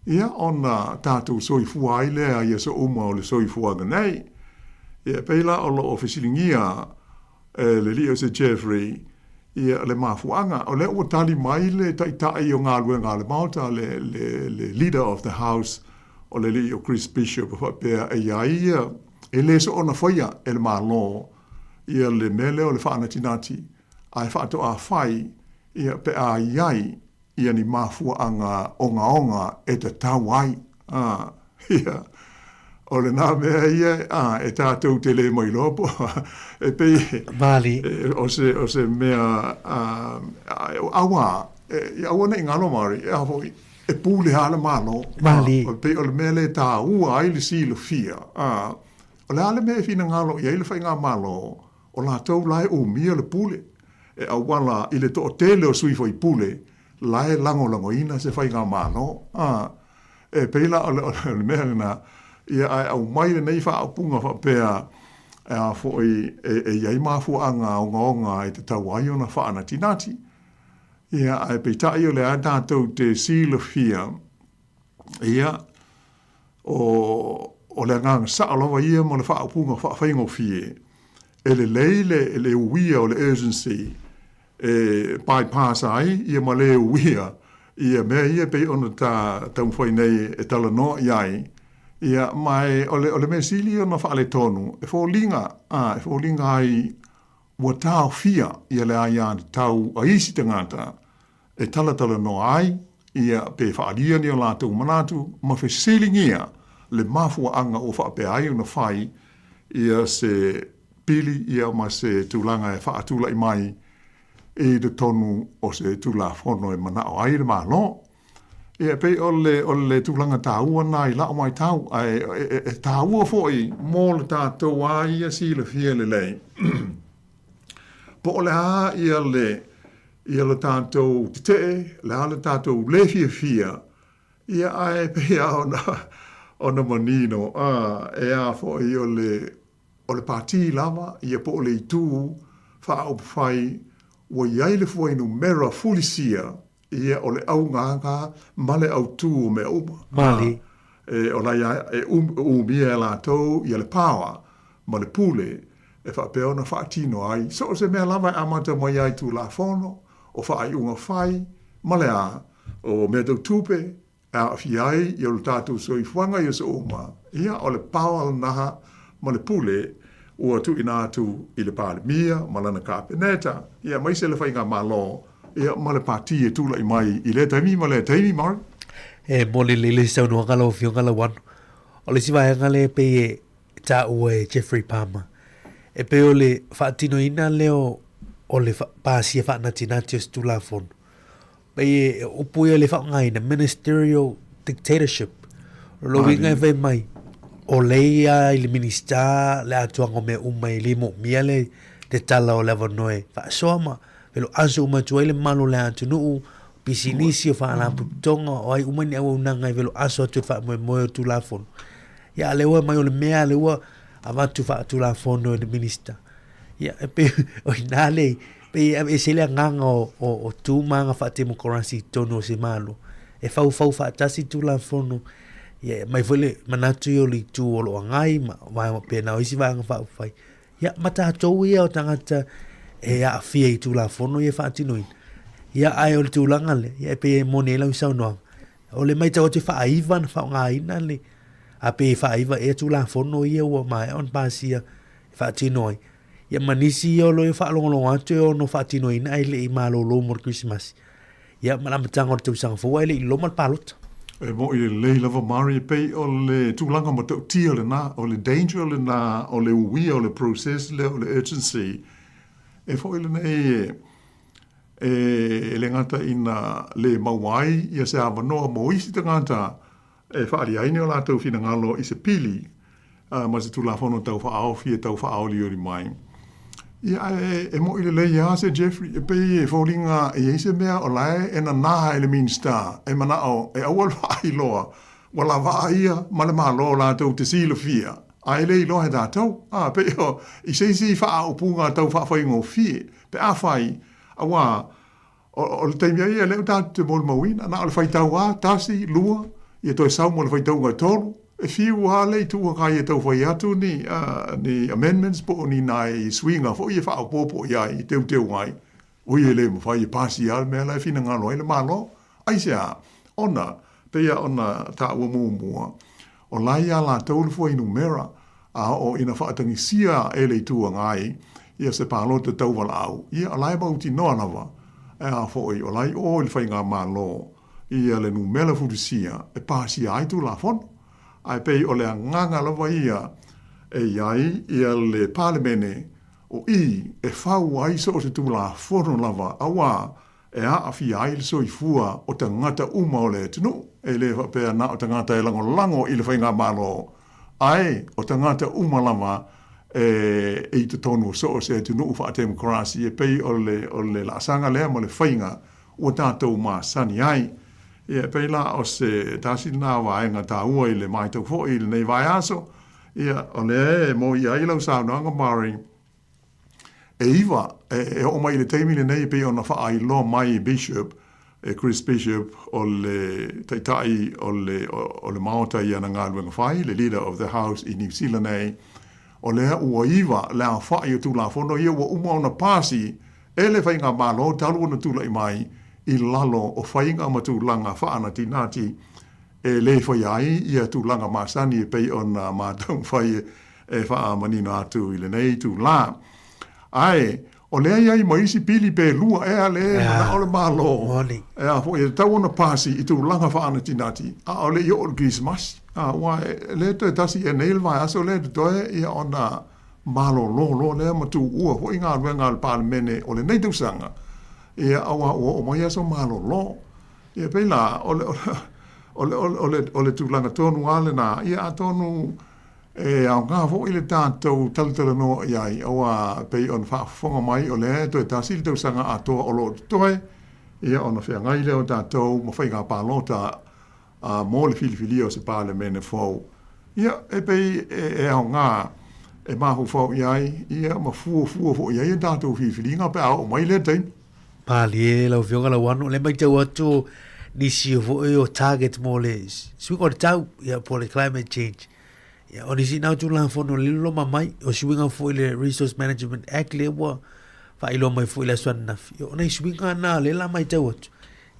ia ona tātou soifua ai lea ia so uma o le soifua ganei, ia peila o lo ofisilingia le li o se Jeffrey, ia le mafuanga, o le ua tali mai le taitai o ngā luenga le mauta, le leader of the house, o le li o Chris Bishop, pia e ia, e le so ona whaia e le malo, ia le mele o le whaanatinati, ai whaato a whai, ia pe a iai, ia ni mafuanga onga e te tawai, ia, o le nā mea ia, e tātou te le mai lopo, e pei, o se mea, awa, awa nei ngalo mari, e hafo, e pūle hana malo, o pei o le mea le tā ua ai le silo fia, o le ale mea fina ngalo, ia ile whai ngā malo, o la tau lai o mia le pūle, e awala, ile to o tele o sui fai pūle, lai lango ina se whai ngā malo, e pei la o le mea na, ia ai au mai nei fa apunga fa pea fo e iai mafuanga onga e te tauai ona fa ana tinati. Ia ai peitai o le a tātou te silofia. Ia o le nganga saalowa ia mo le fa apunga fa whaingo fie. E le leile e le uia o le urgency e bypass ai ia ma le uia. Ia mea ia pei ona tau whai nei e tala no iai. Ia mai o le mesili ona whaale tonu, e fōlinga ai ua tāo fia ia le aia tau a isi tangata, e tala no ai, ia pe whaalia ni o lātou manatu, ma whesilingia le mafua anga o whaape ai una whai, ia se pili ia ma se tūlanga e whaatula i mai, e de tonu o se tūla whono e mana o ai le malo. Ia pei o le tūlanga tāua nai la o mai tau, e tāua foi mō le tātou a ia si le fia le lei. Po o le a ia le tātou tite, le a le tātou le fia, ia ai pei a ona manino, e a foi o le pāti lava, ia po o le itu, wha au whai, wa iai le foi no mera fulisia, ia o le au nganga male au tū o me uma. Mali. O la ia umia e la tau ia le pawa, ma le pule, e whapea ona whaatino ai. So se mea lava amata mai ai tū la whono, o whaai unga whai, ma le a, o mea tau tūpe, a fi ai, ia o le tātou soi whanga ia sa uma. Ia o le pawa naha, ma le pule, ua tu ina atu i le pāle mia, ma lana kāpeneta, ia mai se le whainga malo, ia male pati e tula i mai i le taimi mar. E mole le sau no ngalo fio ngalo wan. O le siwa ngale pe e ta o Jeffrey Palmer. E pe o le fatino ina leo o le pasi fa na tinatius tula fon. Pe e upu le fa ngai na ministerial dictatorship. Lo winga ve mai. O le ia il minister le atuango me umai limo miale te tala o levo noe. Fa soma pelo aso uma tuele malo le atunu pisinisi fa la putonga o ai uma ni au nanga velo aso tu fa mo tu la fon ya le wa mai o le mea le wa ava tu fa tu la fon no de minister ya pe o inale pe e se le nganga o tu manga fa te mo currency tono se malo e fa fa tasi tu la fon ya mai vole manatu yo li tu o lo ngai ma pe na o isi va fa fa ya mata to ia o tangata e a fia i tūla whono i e whaatinoin. Ia ai o le tūlanga le, ia e pe mone lau i saunoang. O le mai tau te whaaiva na whaonga ina le, a pe whaaiva e tūla whono i e ua mai on pasia whaatinoi. Ia manisi i o lo e whaalongolonga atu e ono whaatinoin ai le i malo lo mor Christmas. ia malamatanga o le tausaga foua e leʻi loma le palota e mo i le lava mari pei o le tūlanga ma tau tia le na, o le danger le na, o le uia, o le process le, o le urgency. E fo i le nei le ngata ina le mauai, ia se amanoa mo isi te ngata e whaari aine o la tau fina ngalo i se pili, ma se tūlafono tau whaao fia tau whaao li ori mai. Ia e mo i le lei a se Jeffrey, e pei e fōringa e eise mea o lae e na naha e le Minster, e mana o e awal whaai loa, wala waa ia ma le maa loa la tau te silo fia. A e lei loa he tā tau, pei o i seisi wha o punga tau wha whai ngō fie, pe a whai, awa, o le taimia ia leo tā te mol mawina, na o le whai tau a, tasi, lua, ia toi sau mo le whai tau ngai tolu, e fiu ha lei tua kai e tau whai atu ni amendments po ni nai swinga fo i whao popo ia i teu ngai. Ui e le mo whai e pasi al mea lai fina ngalo e le malo. Ai sea, ona, peia ona ta ua mua. O lai a la tau le fua inu mera, a o ina whaatangi sia e le tua ngai, ia se palo te tau wala au. Ia a lai mauti noa nawa, e a fo o lai o le whai ngā malo, ia le numela fudusia, e pasi ai tu la fono. Ai pei o le nganga lawa ia e iai ia le palemene o i e whau ai so o te tūla whono lava awa e a awhi ai le soifua o te ngata uma o le tunu e le whapea na o te ngata e lango i le whainga malo ai o te ngata uma lava e i te tonu so o se tunu ufa a demokrasi e pei o le lasanga lea mo le whainga o tātou ma sani ai ia pei la o se tasi nā waenga tā ua i le mai tau fo i le nei vai aso. Ia o le mo i ailau sāu nanga mari e iwa e o mai le teimi le nei pei o na wha ai lo mai Bishop, Chris Bishop o le taitai o le maota i ana ngā luenga whai, le leader of the house i New Zealand nei. O le ua iwa le a whai o tūla whono ia ua uma o na pāsi e le whainga mālo talu o na tūla i mai i lalo o whainga ma tūlanga whaana tinati e le whai ai ia tūlanga māsani e pei o na mātau whai e wha manina atu i le nei tūlā. Ai, o lea iai maisi pili pe lua ea le na ole mālo. E a fo e tau ona pāsi i tūlanga whaana tinati. A o le i o Christmas. A wa le te tasi e neil vai aso le te toe ia o na mālo lo lea ma tū ua ho i ngā ruenga al pālemene o le nei tausanga. Ia awa o mai aso malo lo. Ia peila o le tūlanga tonu ale na ia a tonu e au ngā fo i le tātou talutala no iai awa pei on whaafonga mai o le toe tāsi le tausanga a toa o lo toe. Ia ona whea ngai leo tātou ma whai ngā pālota mō le filifili o se pāle mene fau. Ia e pei e au ngā e mahu fau iai ia ma fua fo iai e tātou filifili ngā pe au mai le teim. Pali e lau fionga lau anu, le mai tau atu nisi o target mo le swinga o tau ia po le climate change. Ia o nisi nau tu lan fono le loma mai o swinga fo le Resource Management Act le wa fa ilo mai fo le swan na o nei swinga na le la mai tau atu.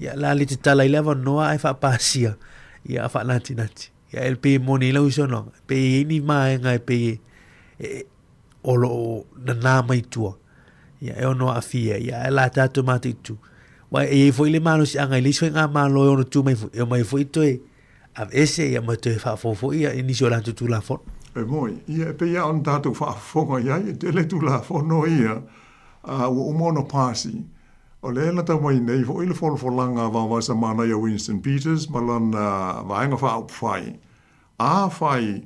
Ia la le te tala ileva noa ai fa pasia. Ia fa nati. Ia el pe moni lau sono. Pe ini mai ngai pe o lo na mai tua. Ia e ono a fia, ia e la tātou mātou tu. Wai e fo ile malo si angai, liswe ngā malo e ono tu mai fo, e mai fo i toe, av ese ia mai toe whaafofo ia, e nisi o lantu tu la fon. E moi, ia e pe ia on tātou whaafonga ia, e te le tu la fono ia, ua umono pāsi. O le la tau mai nei, fo ile folanga wawasa mana ia Winston Peters, malan vaenga whaaup whai. A whai,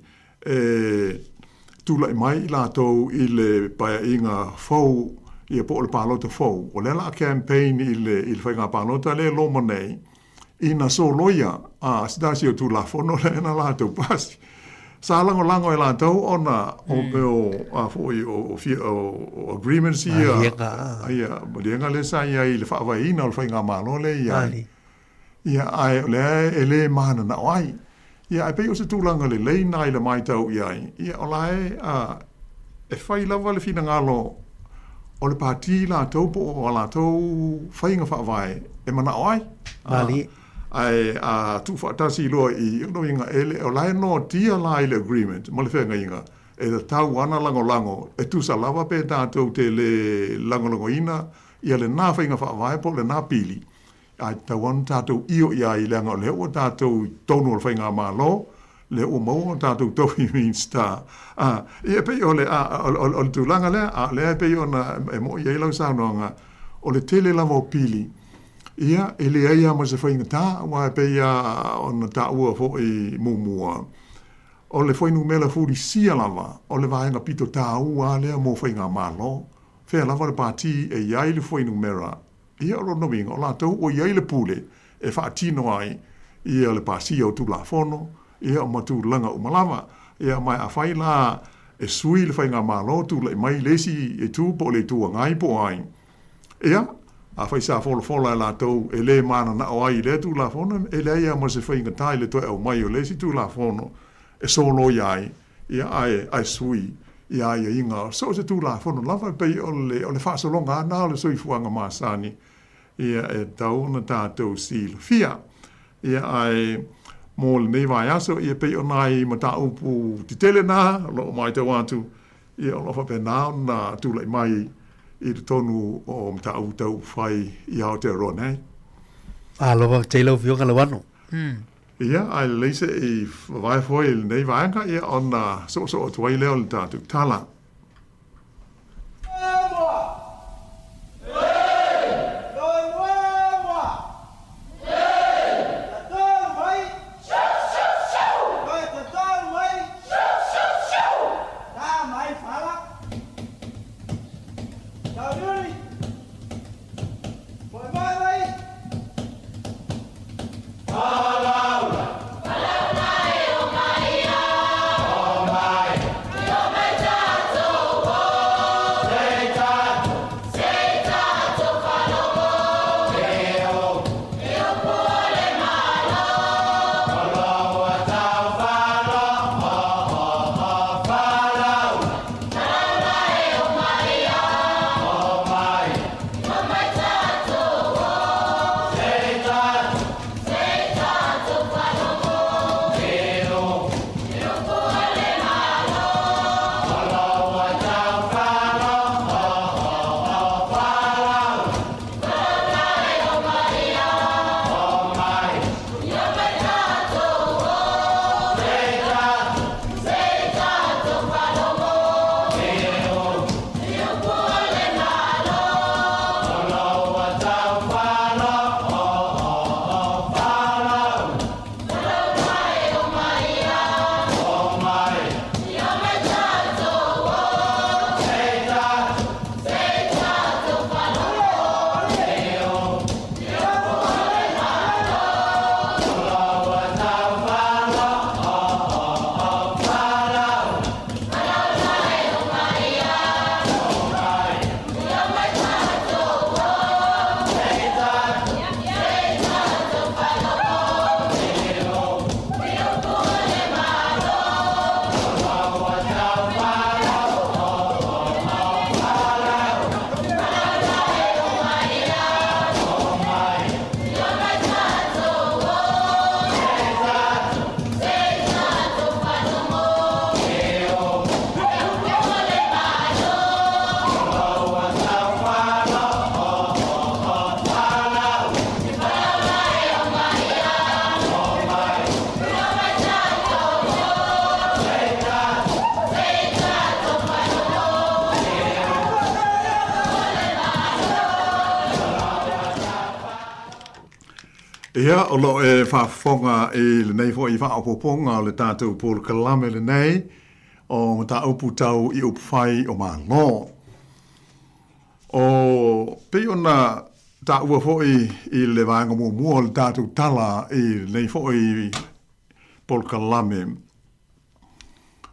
tula i mai la tau i le paia inga fau, ia po le palota fau. O le la campaign i le whainga palota le loma nei, i na so loia, sidasi o tu la fono le na la tau pasi. Sa lango e la tau ona o agreements ia. Ia, malienga le sa ia i le whaavaina o le whainga malo le ia. Ia ai le e le mahana na oai. Ia e pei o se tūlanga le leina i le mai tau iai. Ia o lae e whai lava le fina ngalo o le pāti la tau po o la tau whainga whaavai e mana oai. Mali. Ai tu whaatasi loa i uno inga ele o lae no tia la i le agreement ma le whenga inga e da tau ana lango e tu sa lava pe tātou te le lango ina ia le nā whainga whaavai po le nā pili. ai tawan tātou io ia I leanga o leo o tātou tonu o whainga mālo, le o mau o tātou tohi Minsta. Ia pei o le o le tūlanga lea, lea pei o na e mo ia ilau saunoanga, o le tele lava o pili. Ia, e le aia ma se whainga tā, wa e pei o na tā ua fo I mumua. O le whainu mela furi sia lava, o le vaenga pito tā ua lea mo whainga mālo. Whea lava le pāti e iai le whainu mera. Ia o no winga, o la tau o iai le pule, e whaatino ai, ia le pāsia o tū la fono, ia o matu langa o malama, ia mai a whai la e sui le whainga mālo, tū le mai lesi e tū po le tū ngai po ai. Ia, a whai sa fola e la tau, e le mana na o ai le tū la fono, e le ia ma se whainga tai le toi au mai o lesi tū la fono, e solo iai, ia ai sui, ia ia inga, so se tū la fono, lava pei o le whaasolonga ana o le sui fuanga māsani, ia e tau na tātou sila. Fia, ia ai mō le nei vai aso, ia pei o nai ma tā upu ti tele nā, lo mai te wātu, ia o lofa pe nā na tūlai mai I te tonu o mta u tau whai I Aotearoa nei. Lofa te lau fionga le wano. Ia, ai leise I vai foi le nei vai anga, ia on na so o tuai leo le tātou tala. Ia, o lo e whaafonga I le nei fo I whaapoponga o le tātou pōle kalame le nei, o ma tā upu tau I upu whai o mā no. O pei ona tā ua fo I le vāanga mua o le tātou tala I le nei fo I pōle kalame.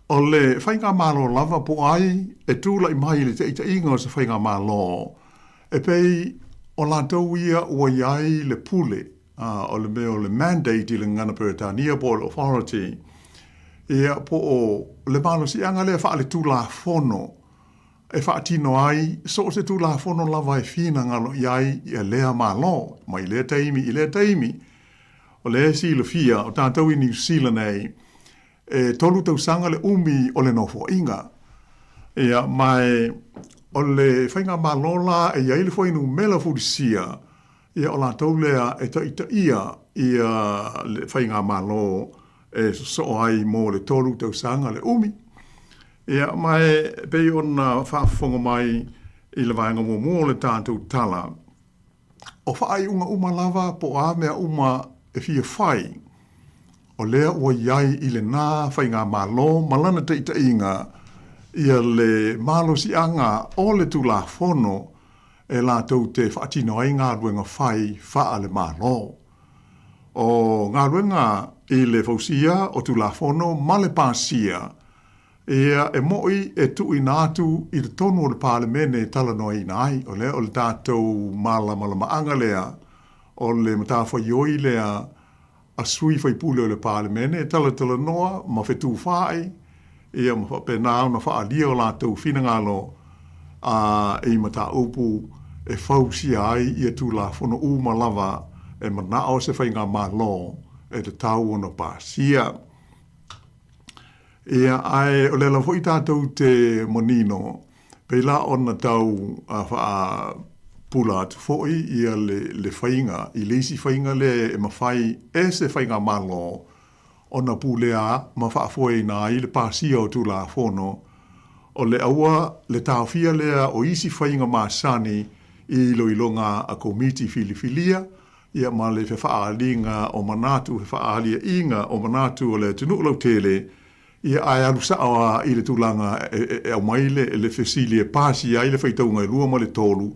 O le whainga mālo lava po ai, e tūla I mai le te ita inga o se whainga mālo. E pei o la tau ia ua iai le pule, o le meo le mandate I le ngana Peretania Board Authority. Ia po o le malo si anga le wha le tūla fono, e wha tino ai, so se tūla fono lava e whina ngalo iai I lea malo, mai I lea taimi. O le si le fia, o tātou I New Zealand ei, e tolu tau sanga le umi o le nofo inga. Ia mai o le whainga malola e iai le whainu mela furisia, ia o la tau lea e ta ia le whainga malo e so ai mo le tolu tau sanga le umi. Ia mai pei ona whaafonga mai i le vaenga mo le tātou tala. O whaai unga uma lava po a mea uma e fia whai. O lea ua iai i le nā whainga malo malana te ita inga ia le malo si anga o le tu la fono e la tau te whaatino ai ngā ruenga whai wha le malo. O ngā ruenga i le fausia o tu la fono ma le pāsia ia e moi e tui nātu i le tonu o le pālemene tala noa ina ai o le tātou malama anga lea o le matawha ioi lea a sui fai pule o le pālemene tala noa ma whetu whai ia ma whapena o na whaalia o lātou whina ngalo a e mata upu e fausia ai ia tu la fono uma lava e mana o se whainga malo e te tau o na pāsia. Ia ai o le la foi tātou te monino peila ona tau a wha pula atu foi ia le whainga i leisi whainga le e mawhai e se whainga malo ona pulea ma wha foi na i le pāsia o tu la fono o le aua le tāwhia lea o isi whainga māsani i loilonga a komiti filifilia ia ma le whaalinga o manatu whaalia inga o manatu o le tunu lau tele ia ai alusa a i le tūlanga e au maile e le fesilie pāsi ai le whaitaunga e lua ma le tolu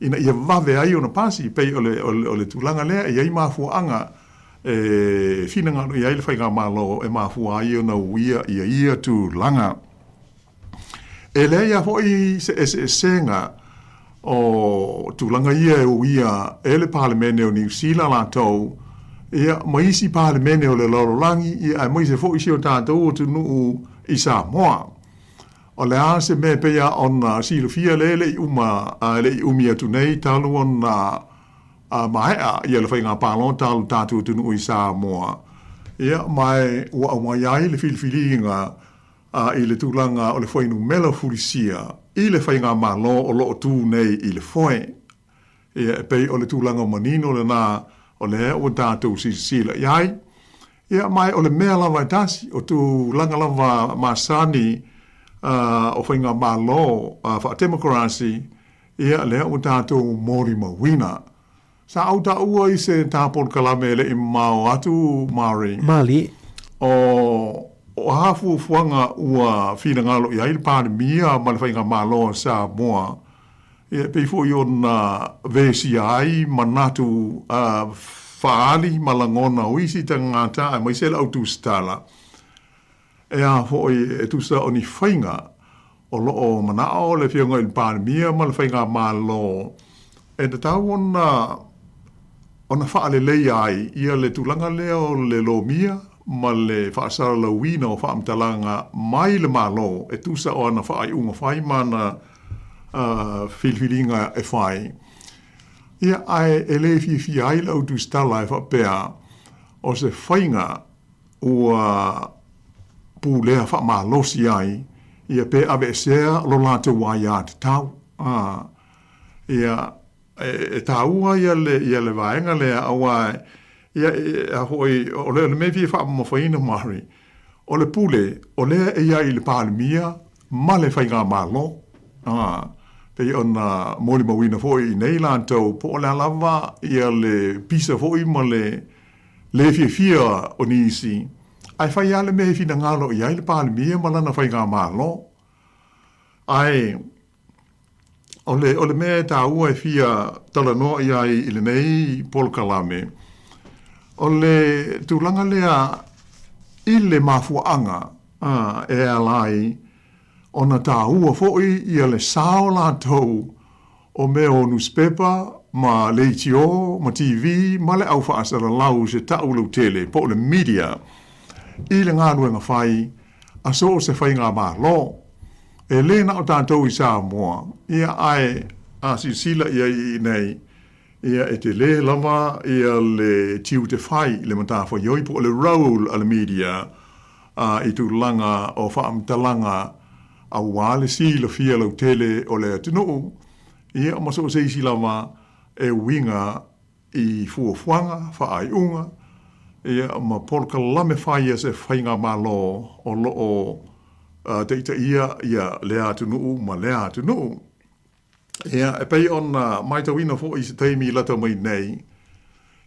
ina ia vave ai o na pāsi pei o le tūlanga lea ia i mafuanga e finanga i ai le whainga malo e mafua ai o na uia ia tūlanga e le ia hoi se senga o tūlanga ia e uia e le Parlemene o New Zealand la tau ia maisi Parlemene o le Lorolangi ia ai maise fo isi o tātou o tunu i Samoa. O le ase me pea ona silofia le i uma le i umia tunei talu ona maea ia le whainga pālon talu tātou tunu i Samoa. Ia mai ua au mai ai le filfilinga i le tūlanga o le whainu mela furisia i le whainga malo o loo tū nei i le whae. Ia pei o le tūlanga manino le nā o le o tātou sila iai. Ia mai o le mea lava i tasi o tū langa lava masani o whainga malo wha demokrasi ia le o tātou mori mawina. Sa au ta ua i se tāpon kalame le i mao atu Mari. Mali. O hafu fuanga ua whina ngalo i aile pāne mia ma le whainga malo sa moa. Ia peifo i ona vesi ai manatu whaali malangona o isi ta ngata ai maisela au tūstala. E a fo e tūsta o ni whainga o loo manao le whianga i pāne mia ma le whainga malo. E te tau ona whaale lei ai ia le tūlanga leo le lo mia ma le whaasara la wina o whaamtalanga mai le malo e tūsa o ana whaai unga whai mana filfilinga e whai. Ia ai e le fi ai lau tūstala e whapea o se whainga ua pūlea whaamalosi ai ia pe abe sea lo lata wai a te tau. Ia e taua ia le vaenga lea awa ia hoi o le me fi fa mo faina Mari o le pule o le ia i le palemia ma le whainga malo pe ona moli mawina foi nei lantou po le lava ia le pisa foi ma le fia o nisi ai fai ale me fi na ngalo ia i le palemia ma lana whainga malo ai o le mea tā ua e fia tala noa i ai i le nei Paul Kalame. O le tūlanga lea i le mafuanga e alai o na tā ua foi i le sao la tau o mea o newspaper ma le itio, ma TV, ma le au whaasara lau se tau lau tele, po le media i le ngā ruenga whai a so se whai ngā mā lo. E le na o tātou i Samoa, ia ai a sila ia i nei, ia e te le lama, ia le tiu te whai, le matawha ioi po le role a le media, i tu langa o whaamtalanga a wale sila fia lau tele o le atunuu, ia o maso se isi lama e winga i fuafuanga, whaaiunga, ia ma polka lame whai e se whainga malo o loo teita ia lea atunuu ma lea atunuu. Ia e pei ona mai tawina fo i se teimi lata mai nei,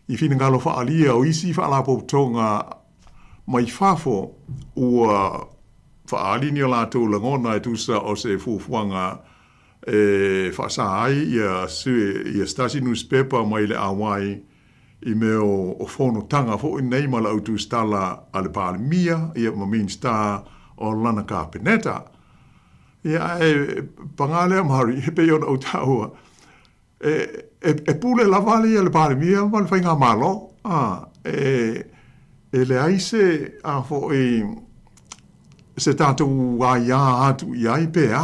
i whina ngalo whaalia o isi whaalapo tonga mai whafo ua whaalini o lātou langona e tusa o se fuafuanga e whaasai ia stasi newspaper mai le awai i meo o whono tanga fo i nei mala autu stala ale palemia ia ma main star o lana ka peneta. Ia e pangale amari he pe ona o taua e pule lavali ale palemia ma le whainga malo e le aise a fo i se tātou waia atu i ai pēa,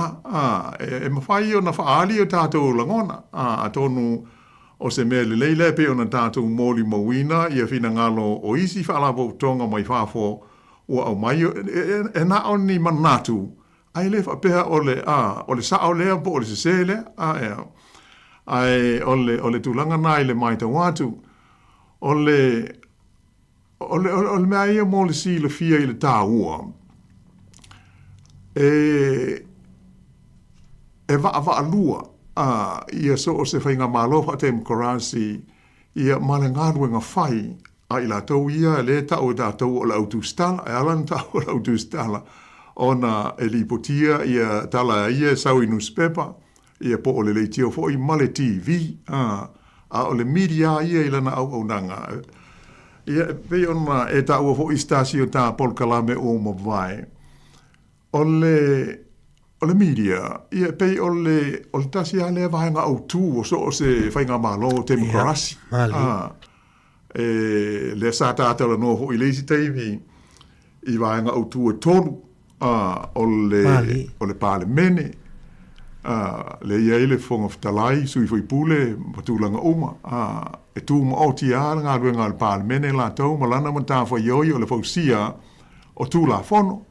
e mawhai o na whaali o tātou langona, a tonu o se mea le leile pe o na tātou mōli mawina, i a whina ngalo o isi whaalapo tonga mai whafo o au mai, e na o ni manatu, ai le whapea o le sao lea po o le sesele, ai o le tūlanga nai le mai tau atu, o le mea ia mō le si le fia i le tā ua, e va lua ia so o se whainga malo fa te mkorasi ia male ngadwe nga whai a ila tau ia le tau da tau o la autostala e alan tau o la autostala ona e li potia ia tala ia sau i newspaper ia po o le leitio fo i male TV a o le media ia ila na au nanga ia pe ona e tau fo i stasio ta polkalame o mawai o le media, ia pei o le tasi a lea vahenga au tū o so o se whainga malo demokrasi. Le sa tātala no ho i leisi teivi i vahenga au tū e tonu o le pāle mene, le ia ile whonga whitalai, sui fwoi pule, patūlanga uma, e tū ma o ti a ngā ruenga le pāle mene la tau, malana man tā whaioi o le whausia o tū la whono.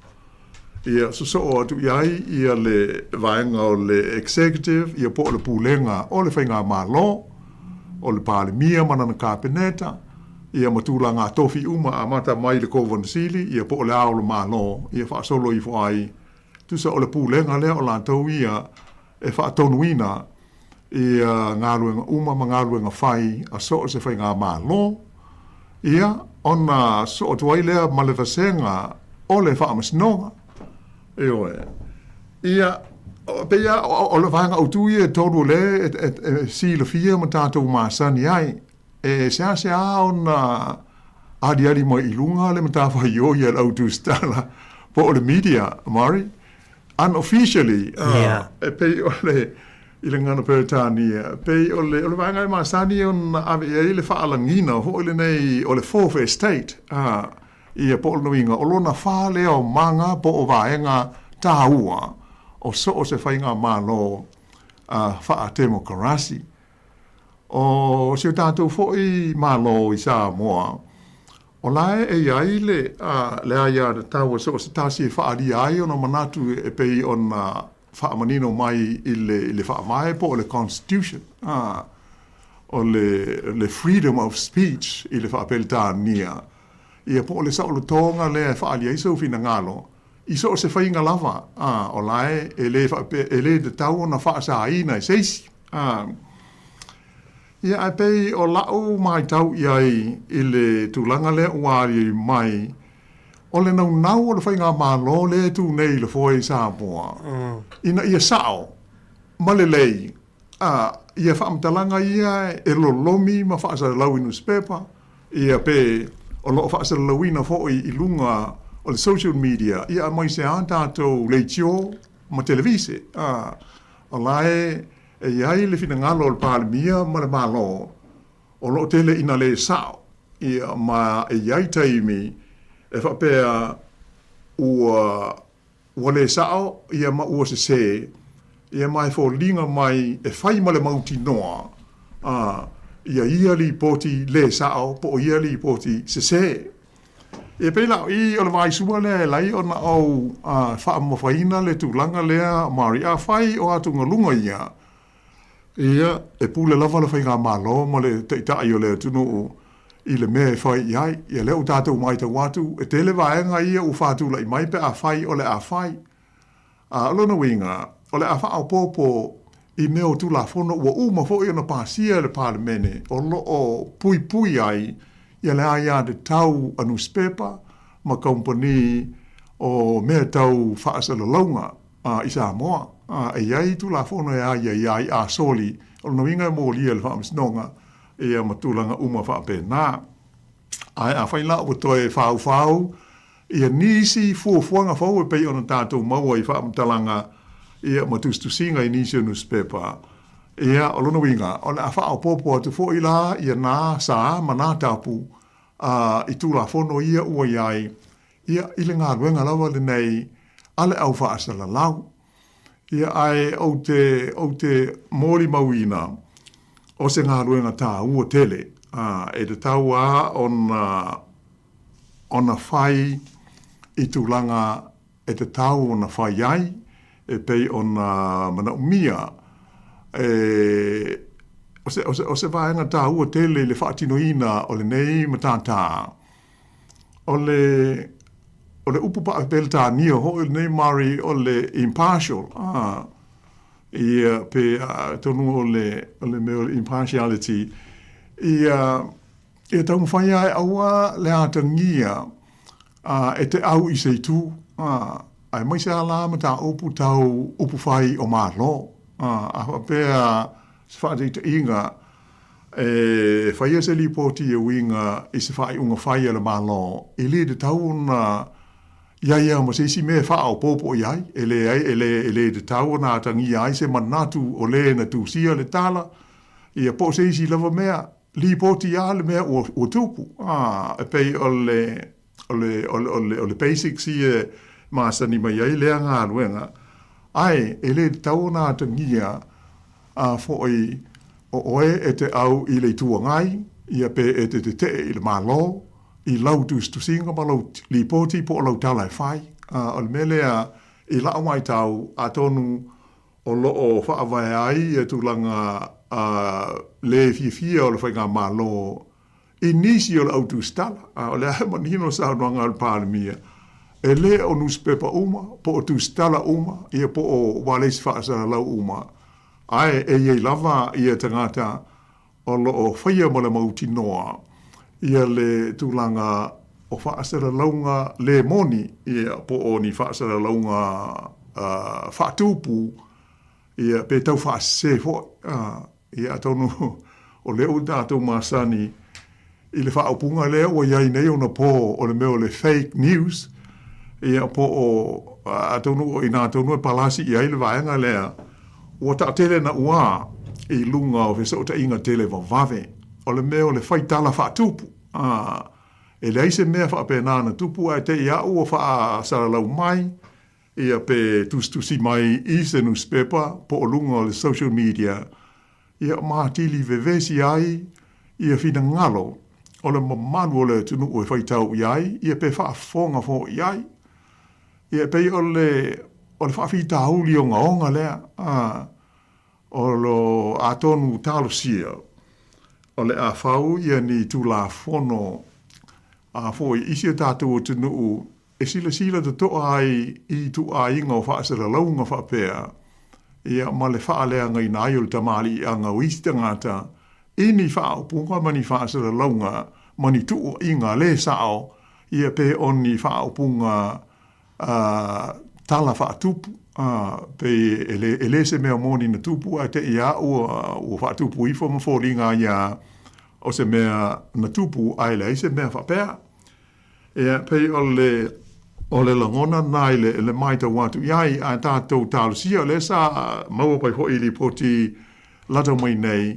Ia so o atu iai ia le vaenga o le executive ia po le pulenga o le whainga malo o le palemia manana kapeneta ia matula ngā tofi uma a mata mai le kovansili ia po le ao le malo ia whaasolo i whaai tusa o le pulenga lea o la tau ia e whaatonuina ia ngāruenga uma ma ngāruenga whai a so o se whainga malo ia ona so o tuai lea malevasenga o le whaamasnonga ia peia o le vanga o tu ia todo le si le fia ma tātou masani ai e se ona adi mo ilunga le mata fa yo ia le autu stala po le media mari unofficially e pei o le ile ngana peritania pei o le vanga masani on ave ile fa alangina ho ile nei o le fourth estate ia po no inga o lona fa le o manga po o vaenga tāua o so o se whainga malo wha demokrasi. O se tātou fōi malo i Samoa, o lae e iai le aia tāua so o se tāsi e whaari ai o na manatu e pei o na whaamanino mai i le whaamai po o le constitution. O le freedom of speech i le whaapel tānia. Ia po le sao le tonga le whaali ai sau fina ngalo. I so se whainga lava. O lae e le de tau na whaasa aina i seisi. Ia ai pei o lau mai tau iai i le tūlanga le uari mai. O le nau o le whainga malo le tū nei le fōi Samoa. Ina ia sao. Male lei. Ia whaamtalanga ia e lolomi ma whaasa lau inu spepa. Ia pe o loo whaasa lauina fōi i lunga o le social media. Ia mai se an tātou leitio ma televise. O lae e iai le fina ngalo o le palemia ma le malo. O loo tele ina le sao. Ia ma e iai taimi e whapea ua le sao ia ma ua se ia mai fo linga mai e whai ma le mauti noa. Ia li poti le sao po ia li poti se. E pela i o le vai sua le lai o na au wha mo whaina le tūlanga lea mari a whai o atu ngalunga ia. Ia, e pule lava le whainga malo, mo le te ita i o le tunu o i le mea e whai iai, ia leo tātou mai ta watu, e te le vaenga ia u whātu la i mai pe a whai o le a whai. A alona winga, o le a whao pōpō i meo tu la fono ua uma fo i ona pāsia le parlemene, o lo o pui pui ai, ia le aia de tau a newspaper, ma company o mea tau whaasala launga i Samoa. E iai tu la fono e aia iai a soli, o na winga mo lia le whaamisnonga, e a matulanga uma whaape nā. Ai a whaila o toe whau, ia nisi fuafuanga fau e pei ona tātou maua i whaamtalanga, ia matustusinga i nisi o newspaper. Ia o lona winga, o le a whao pōpō atu fo i la, ia nā sā, ma nā tāpu, i tu la fono ia ua iai, ia ile ngā ruenga lawa le nei, ale au whaasala lau. Ia ai au te mōri mauina, o se ngā ruenga tā ua tele, e te tau a ona whai i tūlanga, e te tau ona whai ai, e pei ona mana umia, o se vaenga tā ua tele le whaatinoina o le nei matata, o le upupa a pelta nia ho le nei mari o le impartial, ia pe tonu o le meo impartiality, ia tau mwhai ai aua le atangia, e te au i seitu, ai mai se ala ma ta upu tau upu whai o malo, a pēa se whaate i te inga, whai se li poti e winga i se whai unga whai ala malo, i le te tau na ia ma se si me whao popo iai, e le te tau na tangi ai se manatu o le na tu sia le tala, ia po se si lava mea, li poti ia le mea o tupu, e pei o le basics i maasani mai ai lea ngā ruenga, ai e le te tau na tangi ia, fo i o oe e te au i le tua ngai, ia pe e te i le malo, i lau tu singa ma lau li poti po lau tala e whai. O le melea i lau mai tau a tonu o loo whaawai ai e tūlanga le fia o le whainga malo i nisi o le au tu stala. O le ahe manino sa noanga al pāremia. E le o newspaper uma, po o tu stala uma, ia po o waleisi whaasara lau uma. Ai e iei lava ia tangata o loo whaia mo le mauti noa. Ia le tūlanga o whaasara launga le moni, ia po o ni whaasara launga whaatupu, ia pe tau whaase fo, ia tonu o leo tātou masani, i le whaapunga leo o iai nei o na po o le meo le fake news, ia po o tonu o ina tonu e palasi i aile vaenga lea, o ta tele na ua i lunga o vesa o ta inga tele vavave, o le meo le whaitala whaatupu, e le aise mea whaapena na tupu ai te ia ua wha saralau mai, ia pe tustusi mai i se newspaper po o lunga o le social media, ia maatili vevesi ai, ia fina ngalo, o le mamanu o le tunu o e whaitau iai, ia pe whaafonga fo iai, ia pe o le whaafita hauli o ngaonga lea, o lo atonu talo sia, o le a whau ia ni tu la fono a fo i isi tātou o tunu e sila te toa ai i tu a inga o whaasara launga whaapea ia ma le whaalea ngai na ai o le tamali i anga o isi tangata i ni whao punga mani whaasara launga mani tu o inga le sao ia pe on ni whao punga tala whaatupu pe ele se mea moni na tupu a te ia o whaatupu i fo mawhoringa ia o se mea na tupu ai le se mea whapea. Ia pe o le langona nai le maita watu iai a tātou tālusia le sa maua pai hoi li poti lata mai nei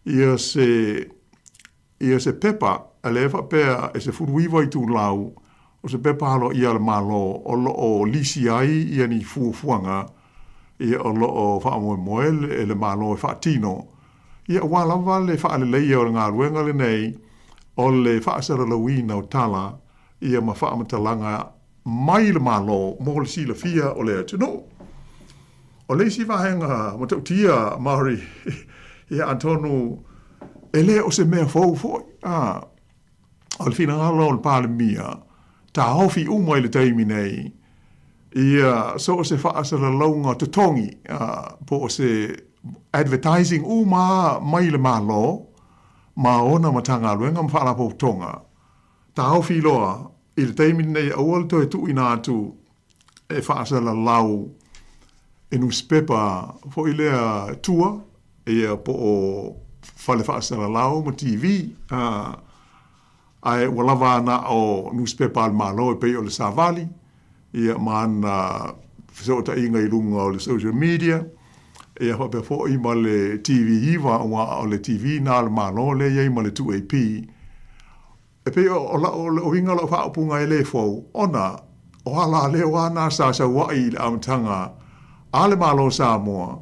ia se pepa a le whapea e se furuiwa i tū lau o se pepa halo ia le malo o lo o lisi ai ia ni fuafuanga ia o lo o whaamoe moel e le malo e whaatino ia walawa le whaale leia o ngā ruenga le nei o le whaasara lauina o tala ia ma whaamatalanga mai le malo mo le sila fia o le atuno. O le si vahenga ma tautia Māori ia atonu ele o se mea fou o le fina ngalo o le pale mia ta hofi umo i le taimi nei ia so o se whaasara launga tutongi po o se advertising mai le malo ma ona matanga luenga mwhala po tonga ta hofi loa i le taimi nei awal to e tu ina atu e whaasara lau e newspaper fo i lea tua ia po o fale whaasara lau ma TV ai walava na o newspaper al malo e pei o le Savali ia mana fisota inga i lunga o le social media ia hope fo i ma le TV iwa o le TV na al malo le ia i ma le 2AP e pei o inga lo whaapunga e le fo ona o hala le wana sa wai le amtanga ale malo Samoa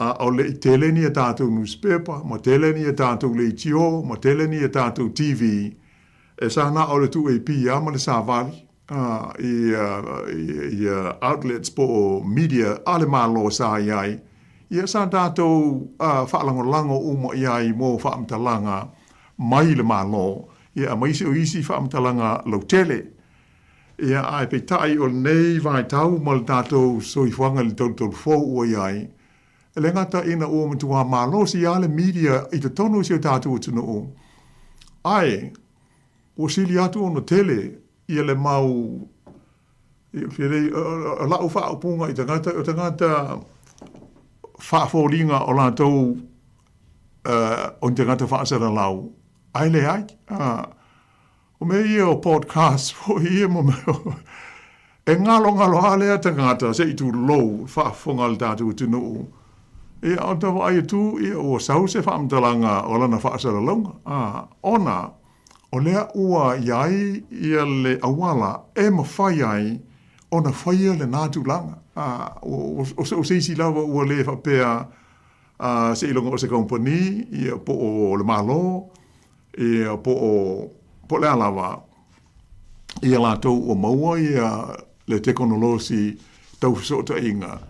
o le teleni e tātou newspaper, ma teleni e tātou le tio, ma teleni e tātou TV, e sana o le 2AP ma le Savali, i outlets po media ale malo sa iai, ia sa tātou whaalangolango umo iai mo whaamtalanga mai le malo, ia maise o isi whaamtalanga lau tele, ia ai pe tai o nei vai tau ma le tātou soifuanga le tau fau ua iai, e le ngata ina o matua malo si ale media i te tonu si o tātou tunu o. Ai, o sili atu ono tele, i le mau, a lau whaapunga i te ngata whaafolinga o lātou o te ngata whaasara lau. Ai le ai, o me ia o podcast, o ia mo meo, e ngalo alea te ngata, se i tu lou whaafonga le tātou tunu o. E o te wai tu i o sau se whaamtalanga o lana whaasara launga. Ona, o lea ua iai i le awala e mawhai ai o na whaia le nātu langa. O seisi lawa ua le whapea se ilonga o se kompani i po o le malo i po le alawa i a lātou o maua i le teknolosi tau fisota inga.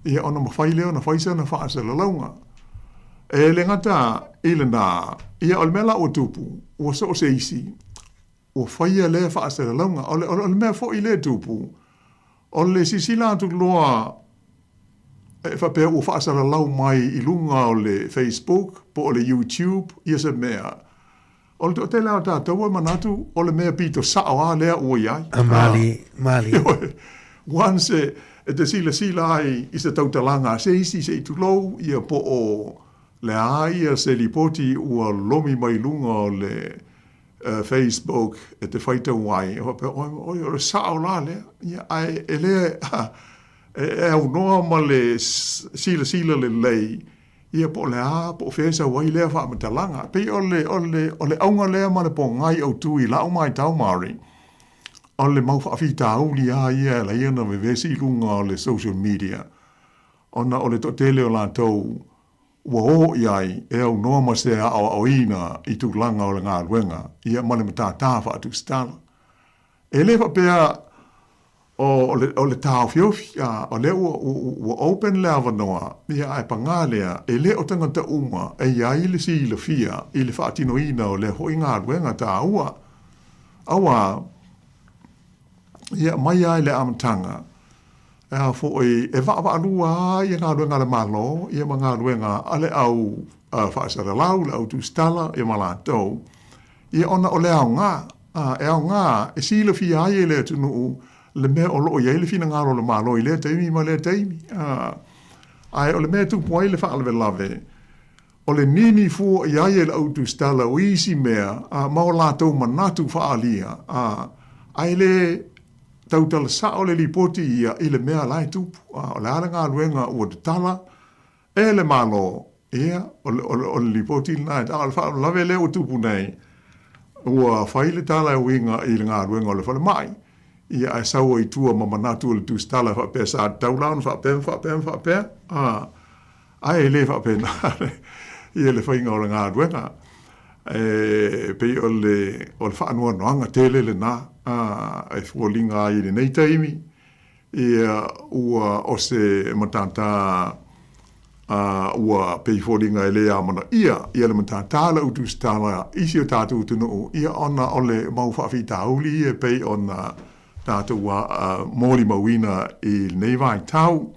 Ia ona mawhai leo na whaisa na whaasara launga. E le ngata ile nā, ia o le mea o tupu, ua so o se isi, ua whaia le whaasara launga, o le mea fo i le tupu, o le sisila atu loa, e whapea ua whaasara lau mai i lunga o le Facebook, po o le YouTube, ia se mea. O le te leo tātou e manatu, o le mea pito sao a lea ua iai. Mali. Once e te sila ai i se tautalanga se isi se i tulou ia po o le aia se lipoti ua lomi mai lunga o le Facebook e te whaita wai o le sao la lea ia ai e lea e au noa ma le sila le lei ia po le a po fesa wai lea wha matalanga pe o le aunga lea ma le po ngai au tui la o mai tau mari o le mau whaafita auli a ia la iana me vesi lunga o le social media. Ona o le totele o lātou ua o iai e au noa ma se au ina i tu langa o le ngā ruenga ia male mata tāwha atu stala. E le whapea o le tāo fiofi o le ua open le avanoa ia ai pangalea e le o tangata uma e iai le si le fia i le whaatino ina o le hoi ngā ruenga tā ua. Awa ia mai ai le amtanga e wa alua ia ngā ruenga le malo ia ma ngā ruenga ale au whaasara lau le au tu stala ia ma lātou ia ona o le au ngā e sila fi ai le tunu le mea o loo ia le fina ngā le malo i le teimi ma le teimi ai o le mea tupu ai le whaalwe lave o le nini fu ia le au tu stala o isi mea ma o lātou manatu whaalia ai le tautala sa o le lipoti ia i le mea lai tupu. O le ala ngā luenga ua te tala, e le malo, ia, o le lipoti nai, le wha lawe leo tupu nei, ua whai le tala e winga i le ngā luenga o le whale mai. Ia ai saua i tua ma manatu o le tūs tala whapea sa taulaun, whapea. Ai le whapea nare, ia le whainga o le ngā luenga. Pei o le whaanua noanga tele le nā, e fualinga i le nei taimi, ia ua o se matata ua peifolinga e lea mana ia le mata tala utu stala isi o tātou tunu ia ona ole mau whawhi tauli e pei ona tātou wa mōli mawina i nei vai tau.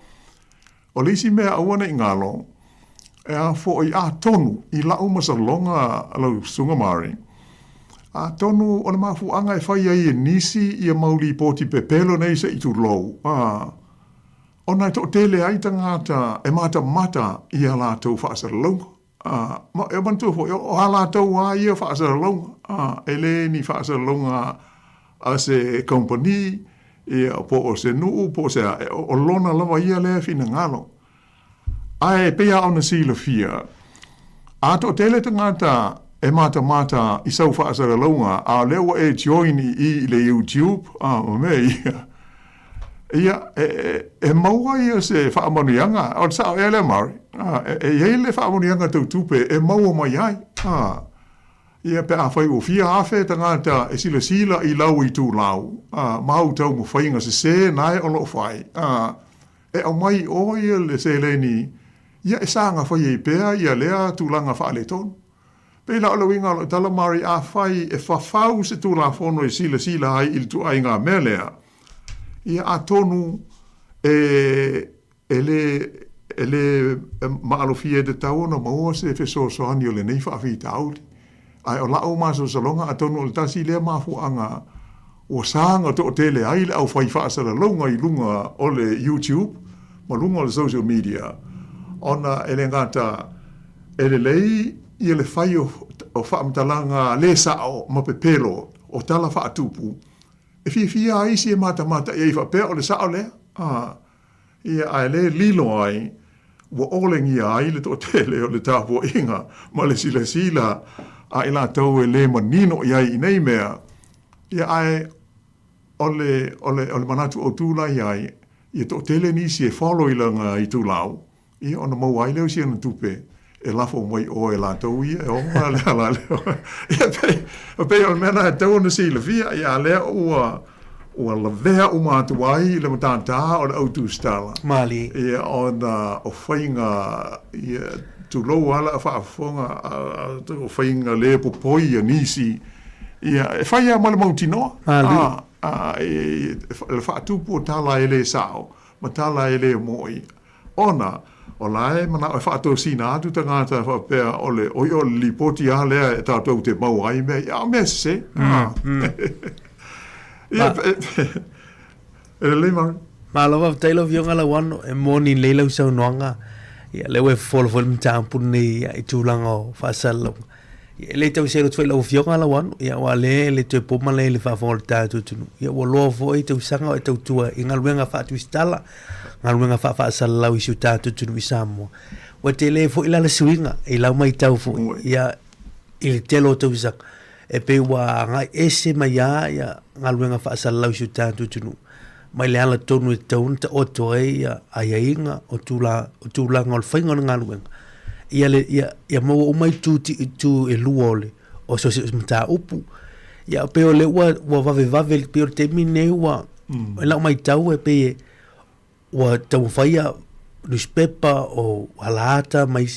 O leisi mea awana i ngalo, e a fo i a tonu i lau masalonga lau sungamari. A tonu o le mafu anga e whai ai e nisi i a mauli poti pepelo nei sa i tu lou. Ona to tele ai tangata e mata i a lātou whaasaralonga. Ma e bantu fo, o a lātou a i a whaasaralonga. E le ni whaasaralonga a se company, e po o se nuu, po se o lona lava ia lea fina ngalo. Ai pea ona sila fia. A to tele tangata e mata i sau whaasaralonga, a lewa e join i le YouTube, me ia. Ia, e maua ia se whaamanianga, o sao e le mari, e hele whaamanianga tau tupe, e maua mai ai. Ia pe a whai o fia awhe tangata e sila i lau i tū lau. Mau tau mo whainga se nai o lo whai. E au mai o ia le se leni, ia e sanga whai e pēa, ia lea tūlanga whaale tonu. Pei la ola winga lo talamari a whai e whawhau se tūla whono e sila ai il tu ai ngā mea lea. Ia a tonu e le maalofia de tau no maua se feso soani o le nei whaafi tauli. Ai o lau maso salonga a tonu o le tasi lea mafuanga o sanga to o tele ai le au whai whaasara longa i lunga o le YouTube, ma lunga o le social media. Ona ele ngata ele lei i le whai o whaamtalanga le sao ma pepelo o tala whaatupu. E fia ai si e mata e iwa pēr o le sao lea. Ia ai le lilo ai, wa olengi ai le to tele o le tāpua inga, ma le sila a ila tau e le manino i ai i nei mea. Ia ai o le manatu o tūla i ai, ia to tele nisi e follow i langa i tūlau. Ia ona mau ai leo si ana tupe, e lafo mai o e la tau ia, e oma lea la leo. Ia pei o mena e tau na sila fia, ia lea ua la vea o mātu ai, le matata o le autu stala. Mali. Ia ona o whainga, ia tūlou ala a whaafonga, o whainga le popoi a nisi, ia e whaia male mautinoa. Mali. Le whaatupu o tala e le sao, ma tala e le moi. Ona, o lae mana o whaatou sina atu tangata whapea o le lipoti a lea e tātou te mau ai mea, ia mea se. Ia, e le mari. Ma lova tailo vionga la wano, e moni leila usau noanga, ia lewe folo mtampuni ia i tūlanga o whaasalonga. Ia le tau sero tuai lau vionga la wano, ia wa le tue poma le whaafonga le tātou tunu. Ia wa loa fo e tau sanga o e tau tua, i ngaluenga whaatu istala, ngaluenga whaasala lau isu tātou tunu i Samoa. Wa te le fo ila le suinga, i lau mai tau fo, ia i le telo tau sanga. E pe wa ngai ese mai ia ngaluenga whaasala lau isu tātou tunu. Mai le ala tonu e taun ta oto e ia inga o tūla ngol whainga o ngaluenga. Ia maua o mai tu e lua ole o so se mta upu. Ia pe o le ua vave pe o te mine ua e lau mai tau e pe ua tau whaia newspaper o halaata mai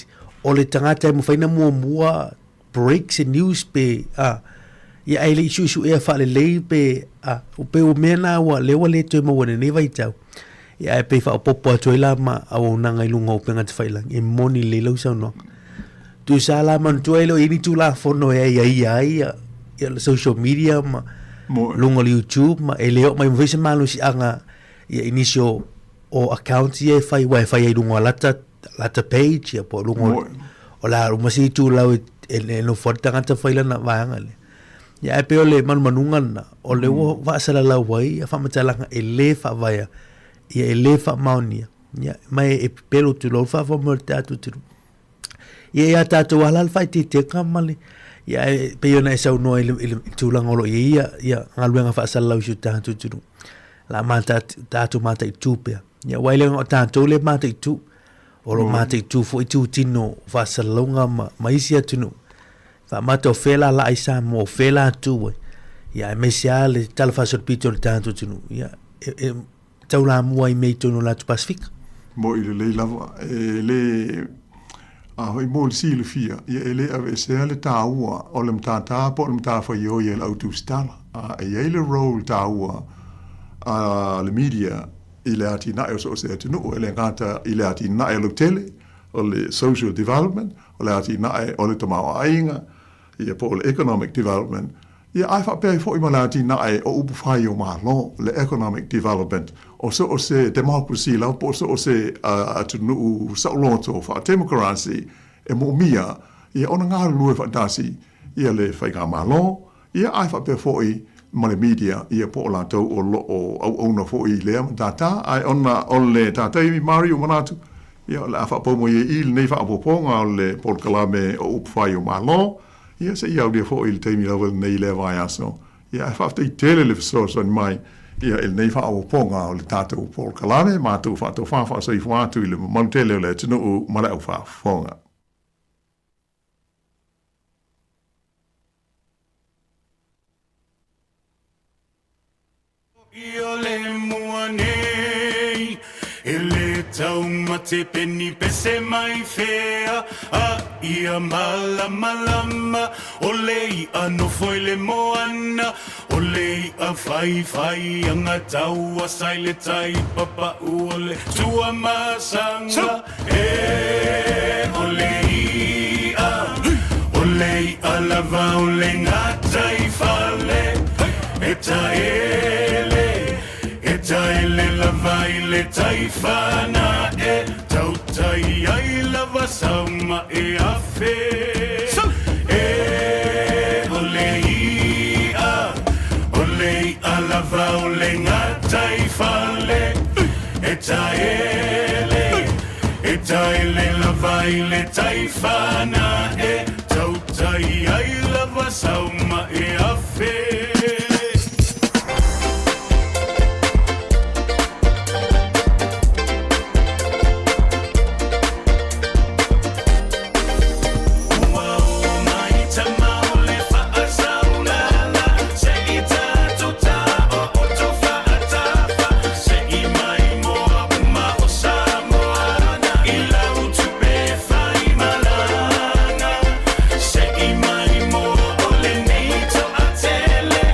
o le tangata e mo whaina mua breaks e news pe ia ai le isu e whaale lei pe o pe o mena ua lewa le tue maua ne vai tau. Ia e pe wha o popo atu e la ma au nanga i lunga o penga te whailang e moni le lau sau no. Tu sa la man tu e lo ini tu la fono e ia le social media ma lunga le YouTube ma e leo mai mwese malu si anga ia inisio o account e whai e lunga lata page ia po lunga o la rumasi tu lau e no fortanga te whailana vanga le. Ia e pe o le manunga na o le wa sala lau wai a whamatalanga e le whawaya ia e le whamaunia ia mai e pelo tu lo whawamor tātu tiru ia ia tātu halal whai te kamale ia e pe ona e sau noa i tūlangolo ia ngaluenga whaasala lau isu tātu tiru la mata tātu mata i tūpea ia wailenga o tātu le mata i tū o lo mata i tū fo i tū tino whaasala launga ma isi atunu mata o whela la i Samoa o whela atu ia e mesia le tala whaasor pito le tātu tinu ia tau la mua i mei tono la tu Pasifika mo i le lava le a hoi mo le sile fia ia ele ave se le taua o le mtata po le mtafa yo ia le autostala a ia le role taua a le media ile ati na o so se ati no ele ngata ile ati na e lo tele o le social development o le ati na e o le tamau ainga ia po le economic development ia ai fa pe fo i malati na e o upu fai o malo le economic development o se democracy la po o se atu no sa lonto fa democracy e mo mia ia ona nga lu fa dasi ia le fai ga malo ia ai fa pe fo i ma le media ia po la to o lo o ona fo i le data ai ona o le data i Mario Manatu ia la fa po mo i le fa po ponga o le por kalame o upu fai o malo ia se ia dia fo il temi level nei le vai aso ia fa te tele le so so mai ia il nei fa o ponga o le tatu por kalame ma tu fa so i fa tu le montele le tino ma la fa fonga io le muanei ele tau mate peni pese mai fea a ia malama o lei ano foi le moana o lei a fai anga tau a sai le tai papa ule tua masanga o lei a lava o le ngata i fale Taele la vai le taifana tau tai ai lava sama afe olei a lava ole ngata i fale taele la vai le taifana tau tai ai lava sama afe Tele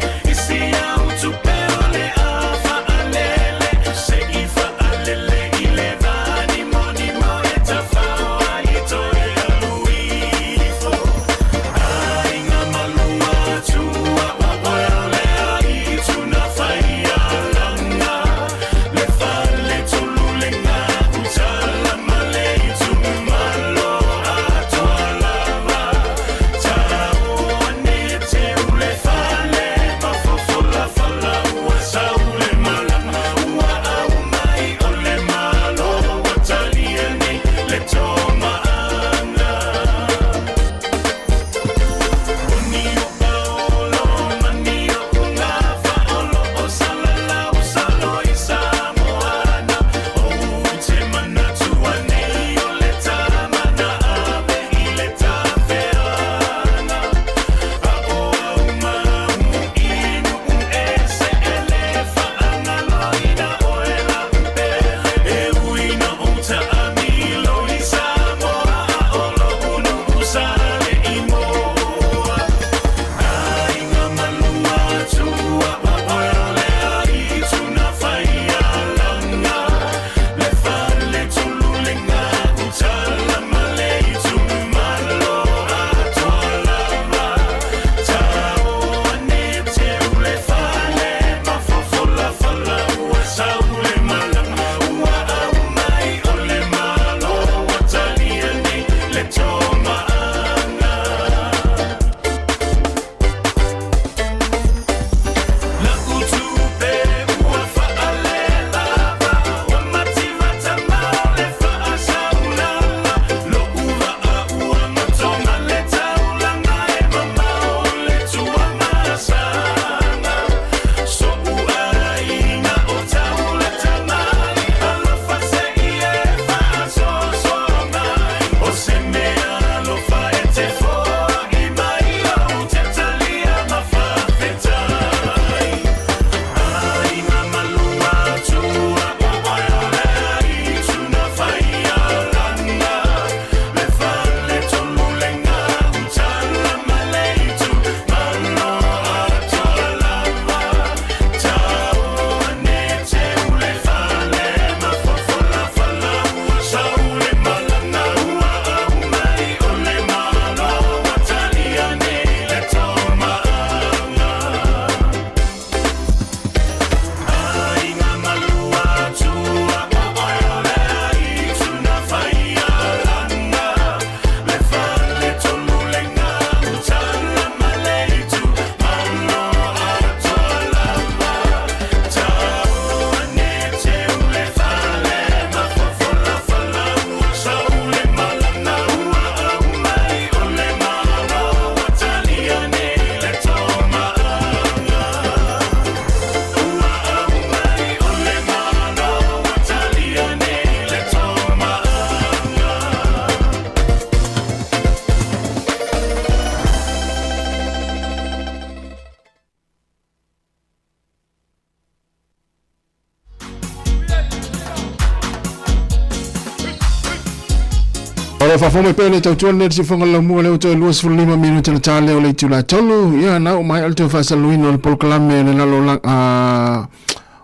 le fa fo me pe le tau tuan le si fonga la mua le to luas fu lima minuta na tale o le tula tolu ya na o mai alto fa saluino le polkalame le na lo la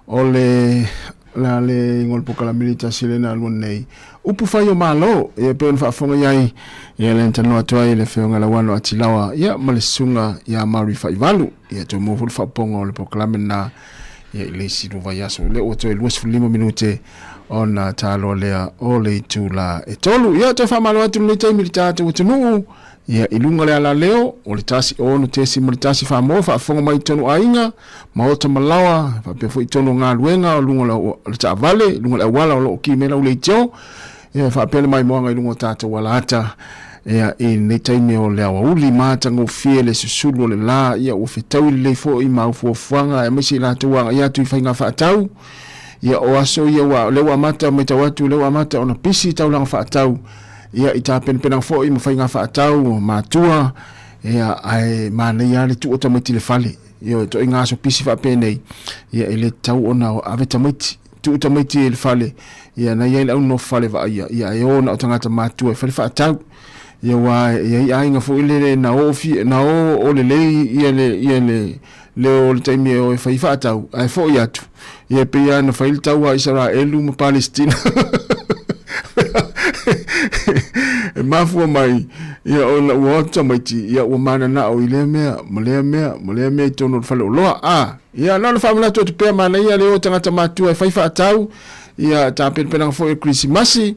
o le la le ngol polkalame le sile na lu nei upu fa yo malo e pe fa fonga yai ya le tano atoi le feonga la wano atilawa ya malesunga ya mari fa ivalu ya to mo fu fa pongo le polkalame na ya le si no vai aso le o to luas fu lima minute ona talo lea o le tula e tolu ia te whamalo atu le te militate o tunu ia ilunga lea la leo o le tasi o no te si militasi whamoa whaafonga mai tonu ainga maota malawa whapefo i tonu ngā luenga o lunga le ta vale lunga le wala o lo ki mena o le teo ia whapele mai moanga i lunga tata wala ata ia i ne taime o lea wa uli mata ngō fie le susulu o le la ia o whetau le fo i mau fuafuanga e mesi la tuanga ia tu i whainga whaatau ia o aso ia wa lewa mata me tawatu lewa mata ona pisi tau lang whaatau ia i tā penpenang fo i mawhainga whaatau mātua ia ai mānei ale tu o tamaiti le whale ia to inga aso pisi whapenei ia i le tau ona o ave tamaiti tu o tamaiti e le whale ia na ia i lau no whale wa ia e ona o tangata mātua i whale whaatau ia wa ia i ainga fo ile na o le lei ia le leo le taimi o e whai whaatau ai fo i atu ia pe ia na whail tau a Israelu ma Palestina e mafua mai ia o na uota maiti ia ua mana na o i lea mea i tono whale o loa ia na whamana tu pēr mana ia leo tangata mātua e whai whaatau ia tā penpenanga fo e Krisimasi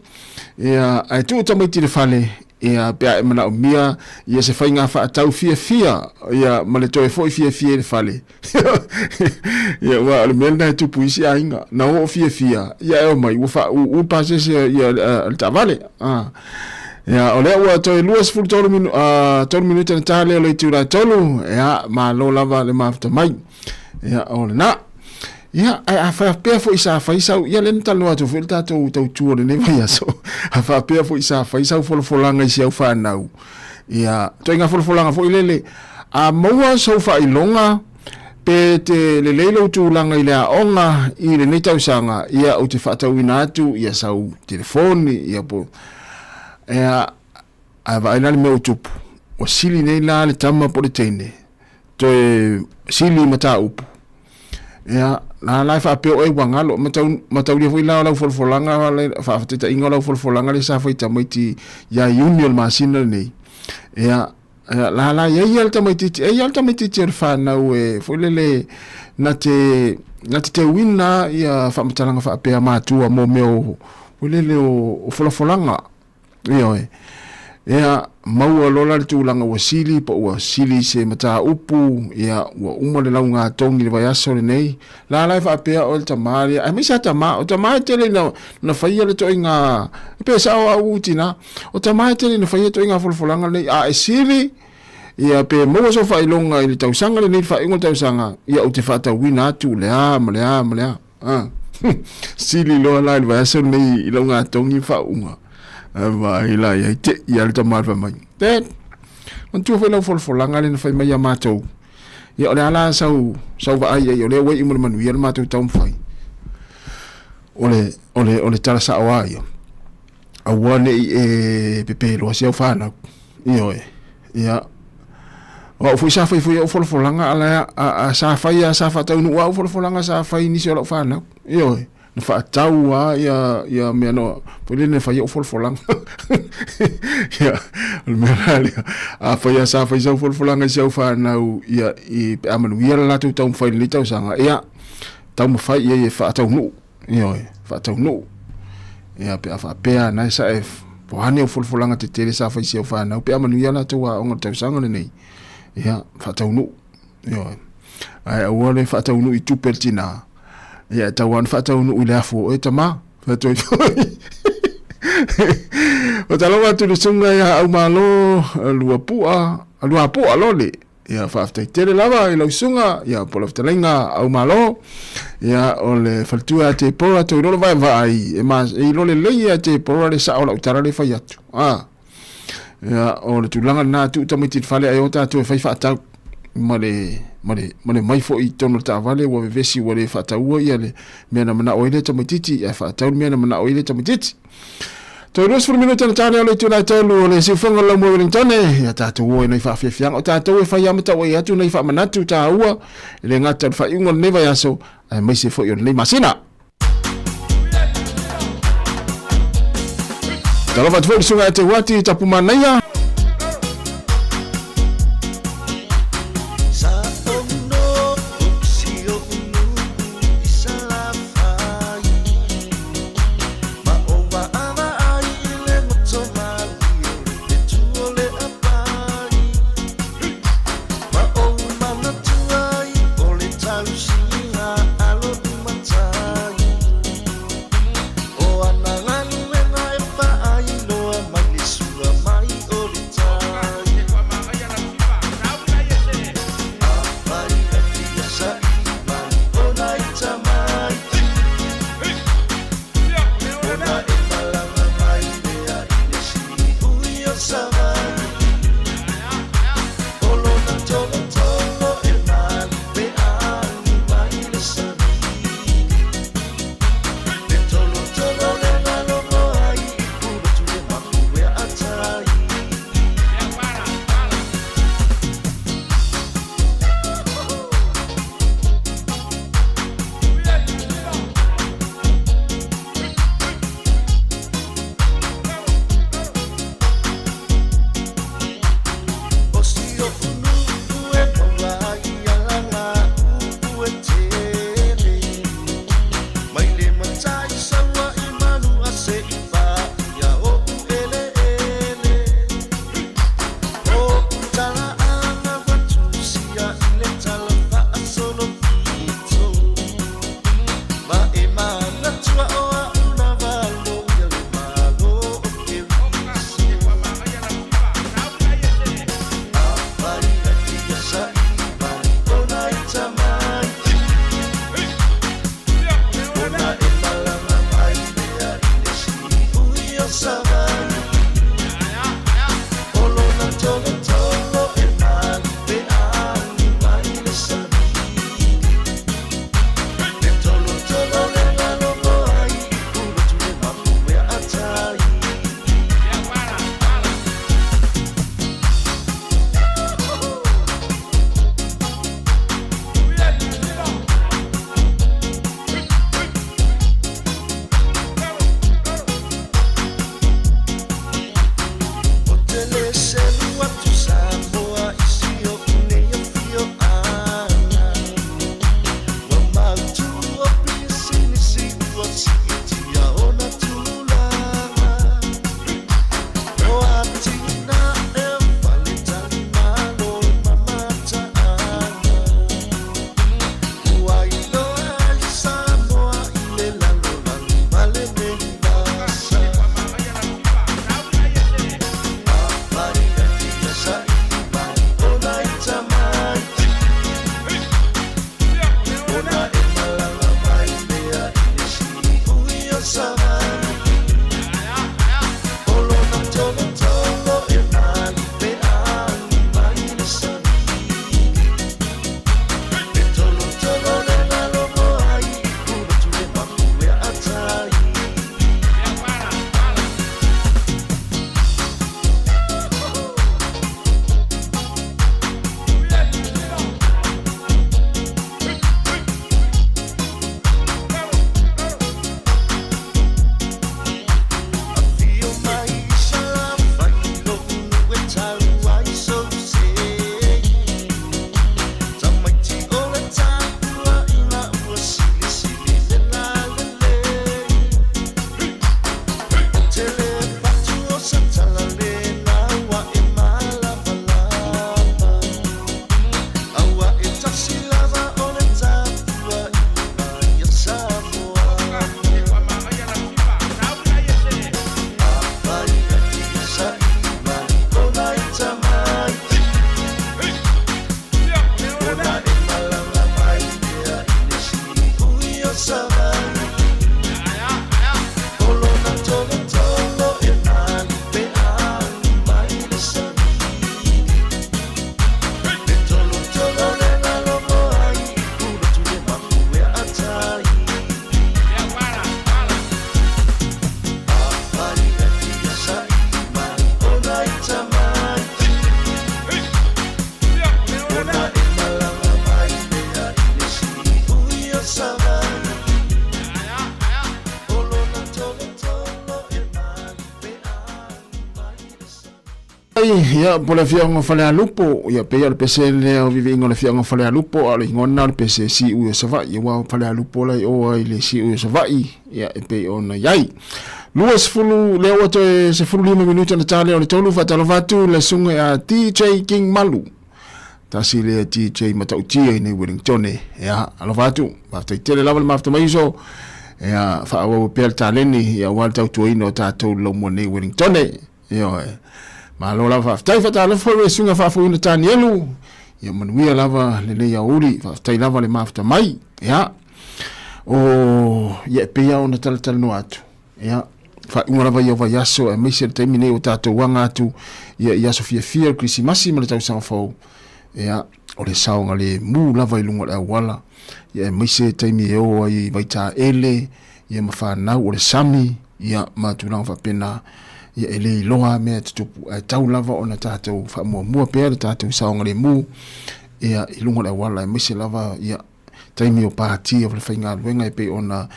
ia ai tu tamaiti le whale ia pea e mana o mia ia se whainga whaatau fia ia male toe foi fia le whale ia wa le melna e tupu isi a inga na o fia ia e o mai u pasese ia le tavale ia o lea ua toe luas fulu tolu minuta na tale o le tura tolu ia ma lo lava le mafta mai ia o le na ia a fa pe fo isa fa isa ia le talo atu fo tato tau tuo le vai aso a fa pe fo isa fa isa fo langa isi au fa nau ia to inga fo langa fo ilele a moa so fa ilonga pe te le leilo tu langa ile a onga i le nei tau sanga ia o te fa tau ina atu ia sau telefoni ia po ia a va ina le meu tupu o sili nei la le tama po le tene to sili mata upu ia la life apeo e wangalo matau dia foi la folfolanga fa fatita ingola folfolanga le sa foi tamaiti ya union machine nei ia la ia tamaiti ter fa na we foi le na te wina ia fa matalanga fa apea matua mo meu foi le o folfolanga ia maua lola le tūlanga ua sili pa ua sili se mata upu ia ua uma le launga tongi le vaiaso le nei la lai whaapea o le tamari ai misa tama o tamari tele na whaia le toinga pe sa o utina o tamari tele na whaia toinga folfolanga nei a e sili ia pe maua so whailonga i le tausanga le nei whaingo tausanga ia o te whata wina atu lea sili loa lai le vaiaso nei i launga tongi whaunga vai la ia te ia le tamar fa mai te on tu foi la folfolanga le fai mai amato ia ole ala sau va ai ia ole wei mo manu ia mato tam fai ole tala sa wa ia a wane e pepe lo sia fa na ia o foi sa foi o folfolanga ala a sa fai a sa fa tau no wa folfolanga sa fai ni so lo fa na na fa tau ia me no pole ne fa yo folfolang ia me ali a fa ya sa fa yo folfolang ia fa na ia i amanu ia la tu tau fa ni tau sanga ia tau mo fa ia fa tau no ia pe fa pe na sa f po hani folfolang te tele sa fa ia fa na pe amanu ia la tu wa on tau sanga nei ia fa tau no ai o le fa tau no i tu pertina ia tawan fatau no ule afo e tama fatoi o taloa tu sunga ya au malo lua pua lole ia faftai tele lava i lau sunga ia polaftalenga au malo ia ole faltua te pora to lolo vai e mas e lole leia te pora le sa ola utara le fai atu ia ole tulanga na tu tamiti fale ai ota tu fai fatau male mai fo i tono ta vale wa vesi wa le fata ua ia le mena mana oile tamatiti ia fata mena mana oile tamatiti Toi ros for minuto na tare ole tuna tolu ole si fonga la mo Wellington ya tatu wo nei fa fiang o tatu e fa ya mata wo ya tu nei fa manatu ta ua le ngata fa ingon neva ya so mai se fo yo nei masina. Talo va tfo sunga te wati tapu manaya. Mai o ia po le fianga fale a lupo ia pe le pese le o vivi ngona fianga fale a lupo ale ngona le pese si u se va ia wa fale a lupo le o ile si u se va ia pe ona yai luas fulu le o to se fulu 5 minuto na tale o le tolu fa talo vatu le sunga a DJ King Malu tasi le DJ matautia nei Wellington ia alo vatu va te tele lava le mafta mai so ia fa o pe taleni ia wa tau tuino tatou lo mo nei Wellington ia ma lo lava tai fa talo fo sunga fa fu ina tani elu ia manuia lava le ya uri fa tai lava le mafta mai ia o ia pe ia ona tal no atu ia fa una lava ia va yaso e me se termine o tatou wanga atu ia Sofia Fia Christmas ma le tau sa fo ia o le saunga le mu lava i lunga le wala ia me se termine o ai vai ta ele ia ma fa na o le sami ia ma tu na fa pena ia ele loa me tupu tau lava ona tatou fa mua pe tatou saunga le mu ia i lunga le wala me se lava ia taimi o party o le fainga luenga pe ona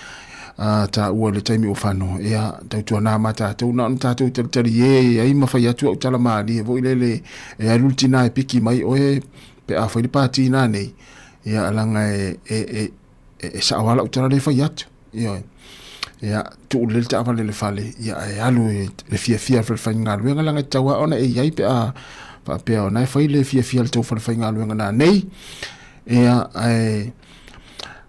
ta ua le taimi o fano ia tau na mata tau na tatou tali e ai ma fai atu o tala mali vo ile e alutina e piki mai o e pe a foi party na nei ia alanga e sa wala o tala le fai atu ia tu le ta vale le fale ia e alu le fia fa fainga luenga langa tau ona e ai pe a pa pe ona fai le fia tau fa fainga luenga na nei ia ai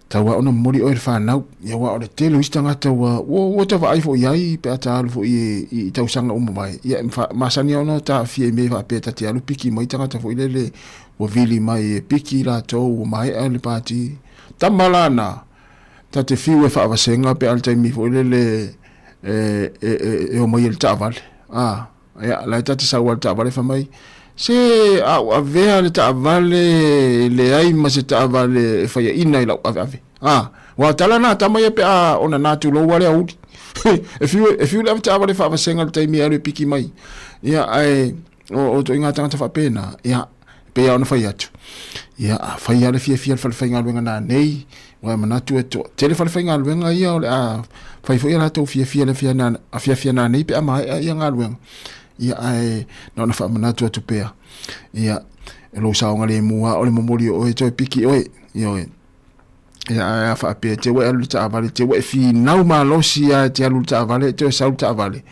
tawa ona mori o fa na ia wa o le telo istanga tawa o ta vai fo ia pe ata alu fo i tau sanga o mai ia ma sani ona ta fie me va pe ta ti alu piki mai tanga ta fo ile o vili mai piki la to mai ali party tamalana ta te fiu e fa vasenga pe alta mi fo ile o mai el taval ia la ta te sa wa taval fa mai se a vea le taavale le ai ma se taavale fa ia ina ila ave wa tala na tama ia pe a ona na tu lo wale au if you le taavale fa va senga te mi ale piki mai ia ai o to inga tanga fa pena ia pe ona fa ia tu ia fa ia le fia fa fa inga wenga na nei wa mana tu to tele fa fa inga wenga ia a fa fo ia la to fia le fia na a fia na nei pe a mai ia nga wenga ia ai no na fa manatu atu pea ia lo saunga le mua o le momori o e toi piki oi ia fa pe te we alu ta vale te we fi nau ma lo si a te alu ta vale te sa ta vale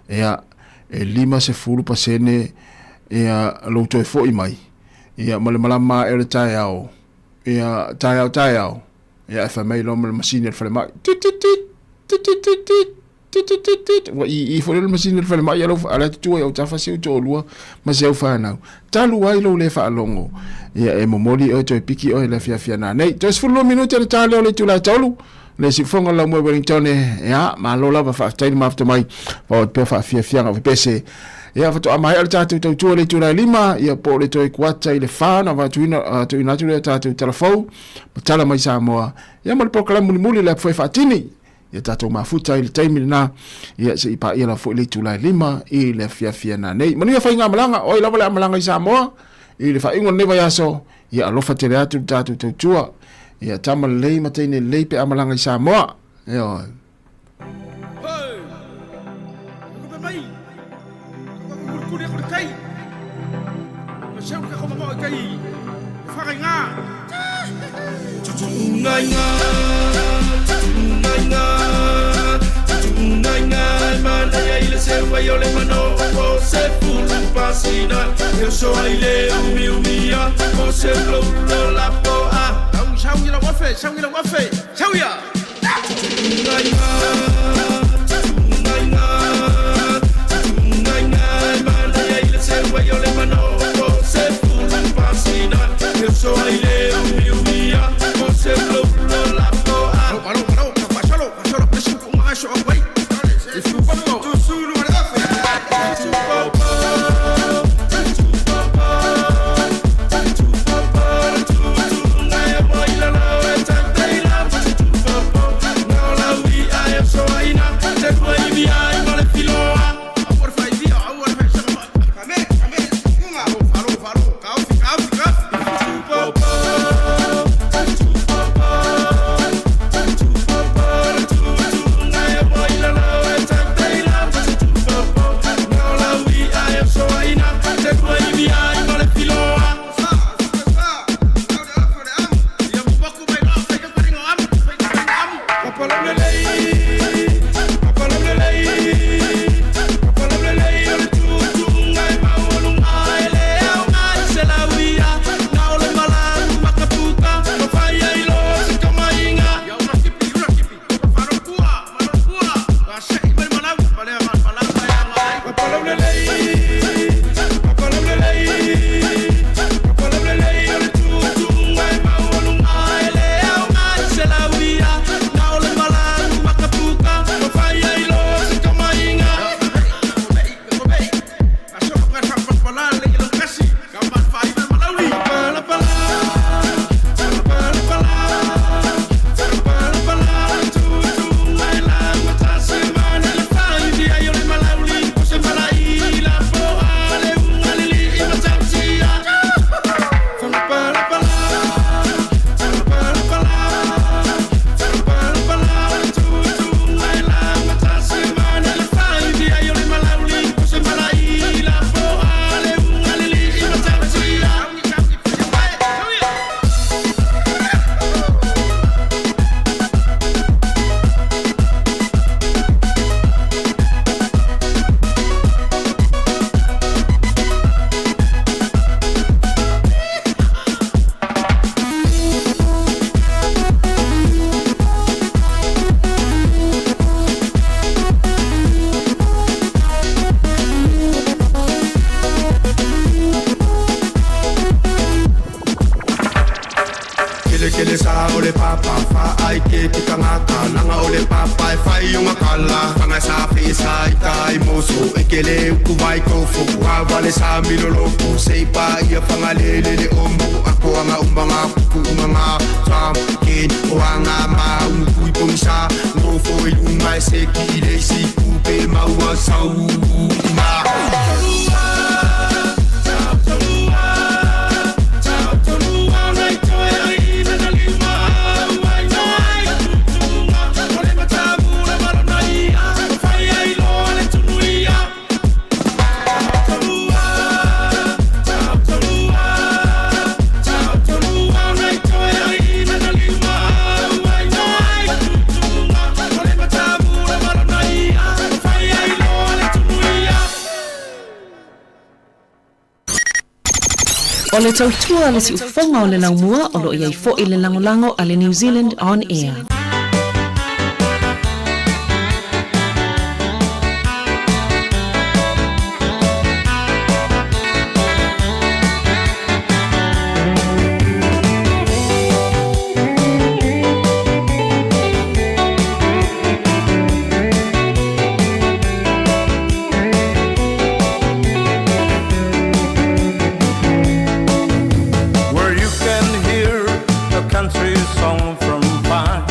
ia e lima se fulu pasene ia lo toi fo i mai ia male malama e le tai au ia tai au ia fa mai lo mal machine fa le mai wa i fo le machine le fale mai alo ala tu o ta fa se to lua ma se o fa na talu ai lo le fa longo ia e momoli o to piki o le fia na nei to sfullo minuto le tale o le tu la talu le si fonga la mo Wellington ia ma lo la fa time after mai o pe fa fia o pese ia fa to mai al tatu to le tu la lima ia po le to kwata ile fa na va tu ina tu le tatu telefon tala mai sa mo ia mo po kala muli le fa tini ia tatou mafuta i le taimi na ia se ipa ia la fo le tula lima i le fia na nei manu ia fainga malanga o i lava le malanga i Samoa i le fainga neva yaso ia alofa tere atu tatou tautua ia tama lei matene lei pe amalanga i Samoa ia Io le mano se pulu pasina io so ai le umia mo se lo la po a chau la wafe chau ya io le mano se pulu pasina io so ai le umia mo se lo la po a faccialo presso un macho away if you follow to sulu ole papai fai uma kala Fanga sa fisa ikai moso Ekele ukuwai kofu Wawale sa miloloku Seipa ia fanga lelele omu Ako anga umbanga kuku umanga Tam kin o anga ma Umukui pomisa Ngofo ilunga seki Leisi kupe maua sau ma O le tautua le si ufonga o le laumua o lo iai fo i le langolango a le New Zealand On Air. Where you can hear a country song from far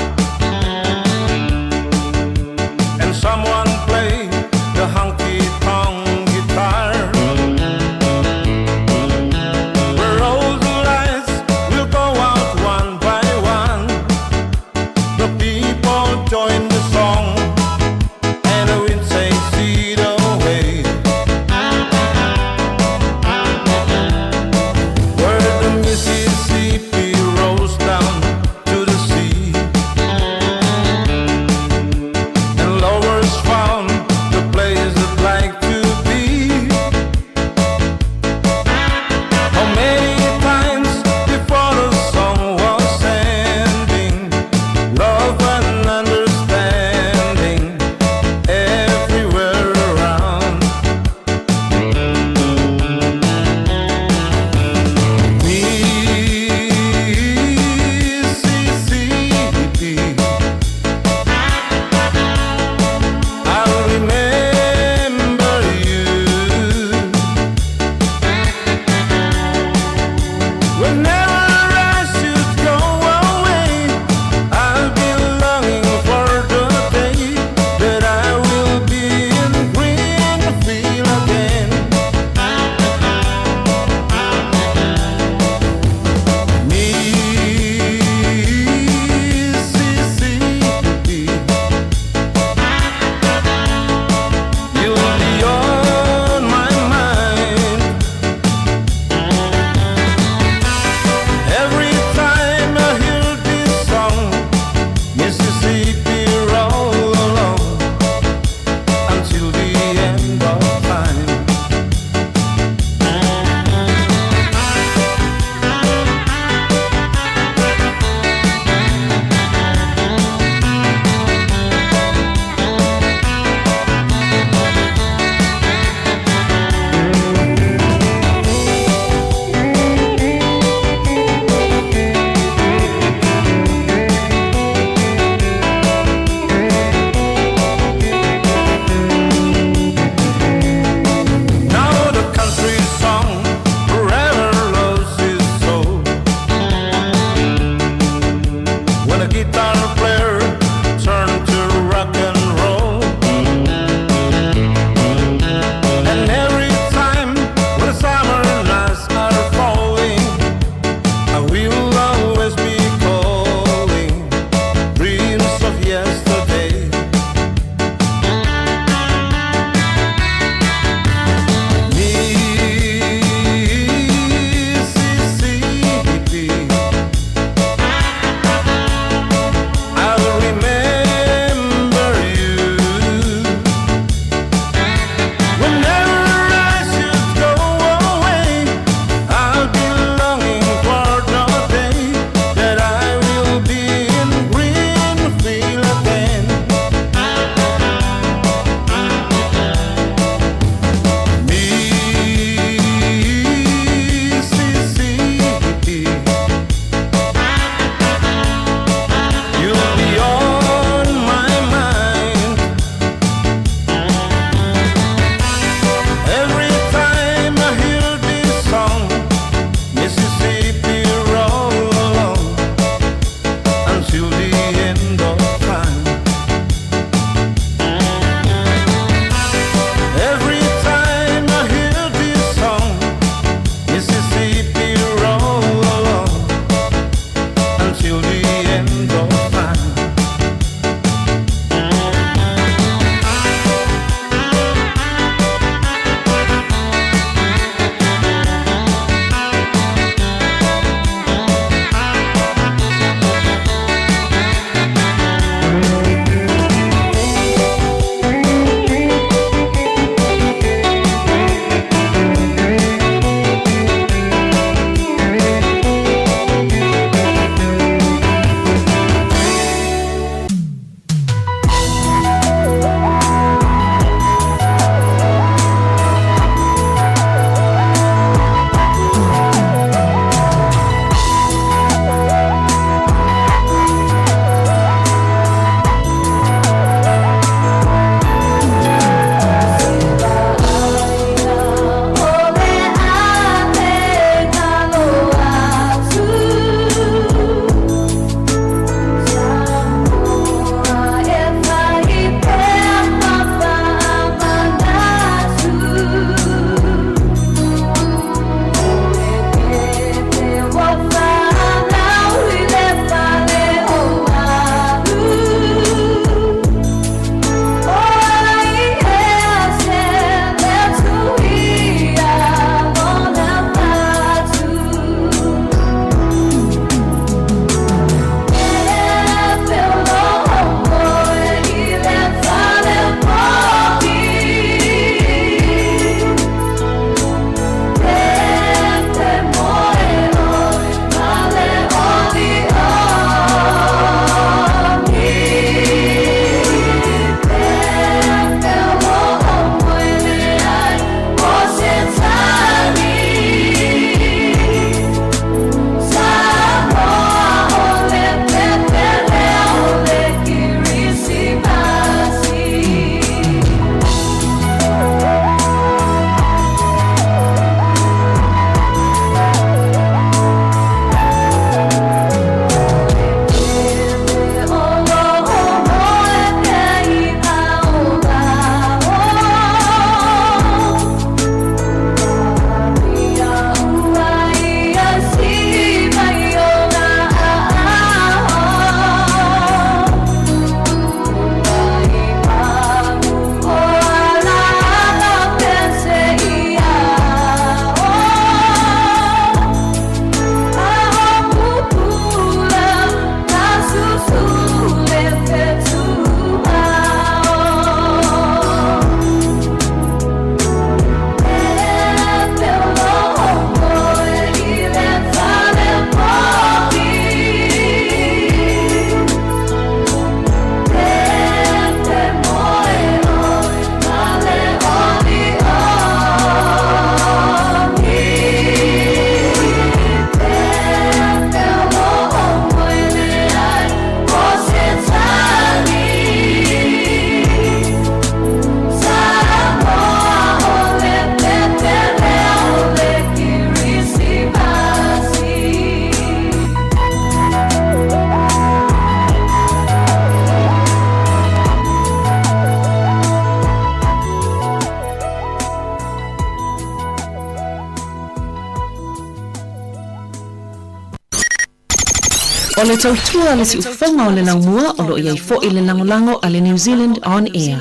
O le tautua le si ufonga o le laumua o lo iai fo i le langolango a le New Zealand On Air.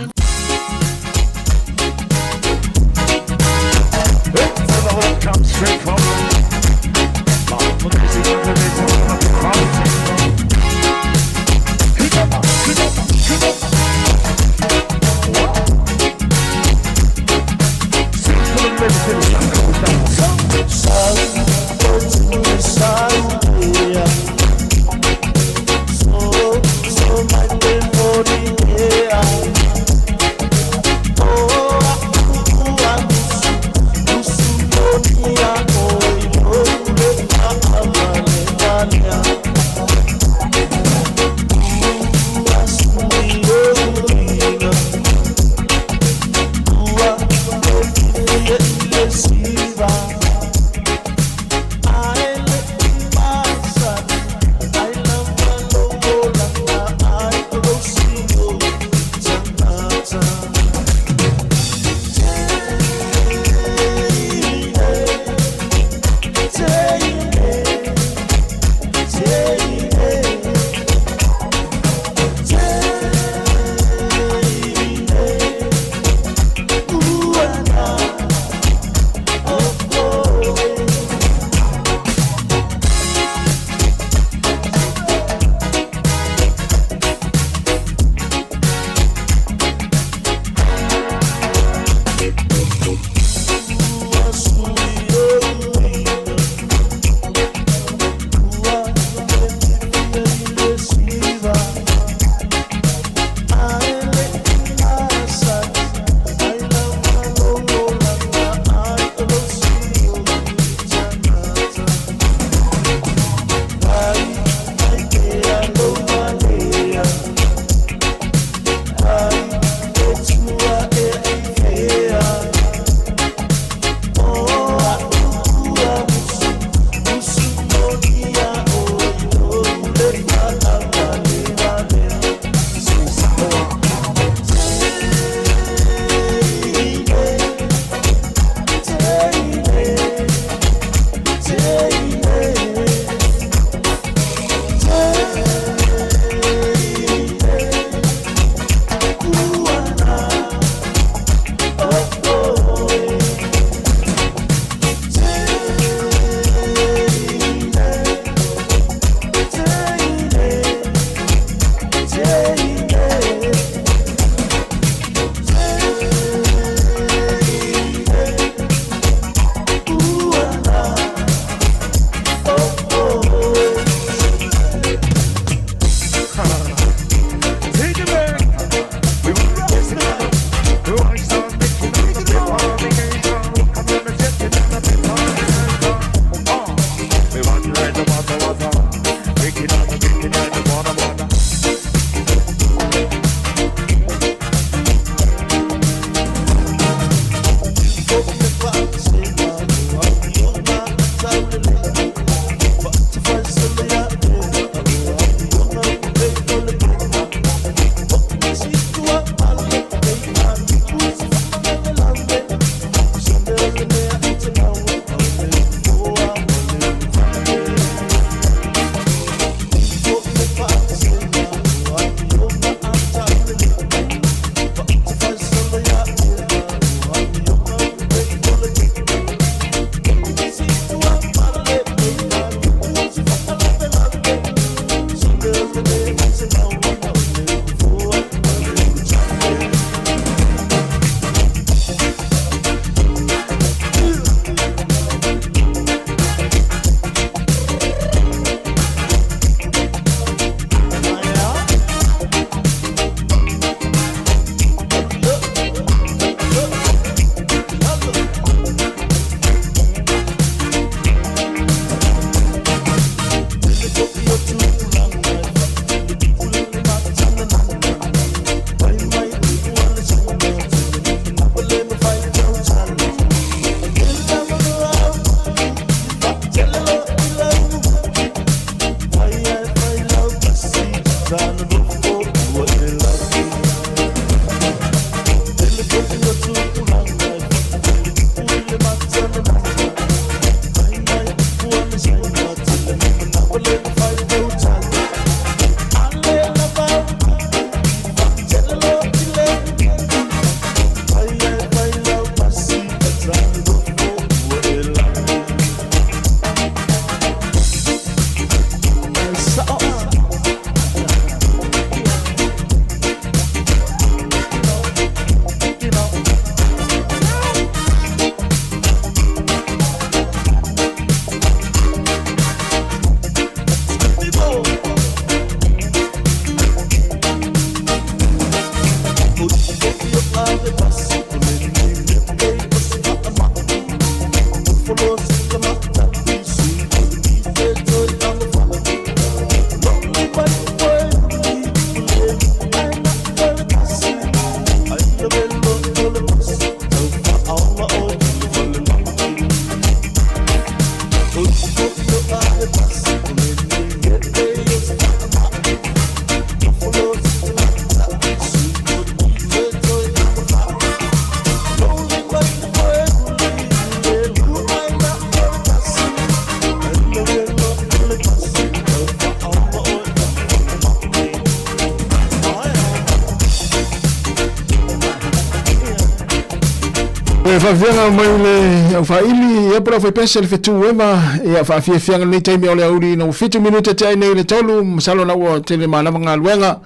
fafianga mai le au faili e pro foi pesa le fetu ema e fa fianga nei taimi ole auri no 50 minuta tai nei le tolu masalo na o tele mana nga luenga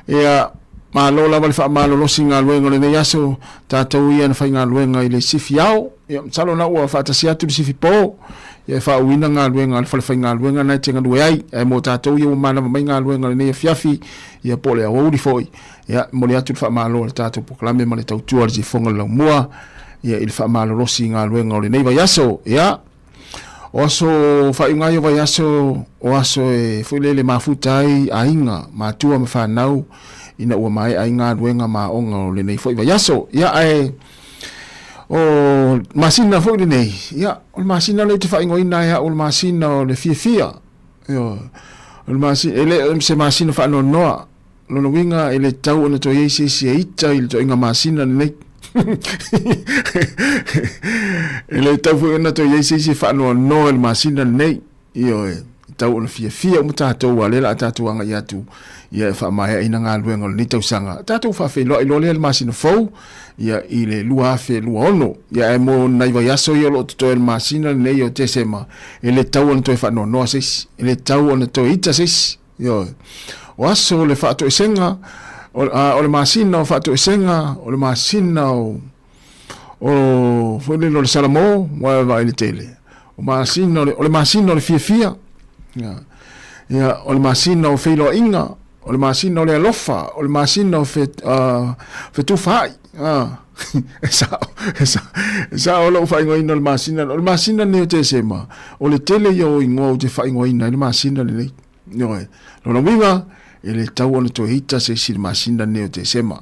e ma lo la fa malo lo singa luenga le yaso tatou ia na fa nga luenga ile sifiao e masalo na o fa tasia tu sifipo e fa wina nga luenga fa fa nga luenga na tenga duai e mo tatou ia mana mai nga luenga le fiafi ia pole a uri foi ia mo le atu fa malo tatou proclame ma le tau tuar si fonga la mua ia il fa malo rosi nga luenga o le nei vai aso ia oso fa inga yo vai aso o aso e fulele mafutai ainga matua ma nau ina ua mai ainga luenga ma onga o le nei foi vai aso ia ai o masina foi le nei ia o masina le te fa inga ina ia o masina o le fia ia o masina ele se masina fa no noa no winga ele tau na to yesi si ita il to inga masina nei ele tau fu na to yesi si fa no el masina nei io tau na fia mo tato wale la tato anga ya tu ia fa mai ina nga luenga ni tau sanga tato fa fe lo le masina fo ia ile lua fe lua ono ia e mo nai vai aso io lo to el masina nei o te sema ele tau na to fa no sis ele tau na to ita sis io o aso le fa to esenga o le masina o fa to esenga o le masina o foi le salamo wa va ile tele o le masina le fia ia o le masina o feilo inga o le masina o le alofa o le masina o fe tu fai esa o lo fai ngoina le masina ne te sema o le tele yo ingo te fai ngoina le masina le noi lo winga ele tau ona to hita se si masina ne te sema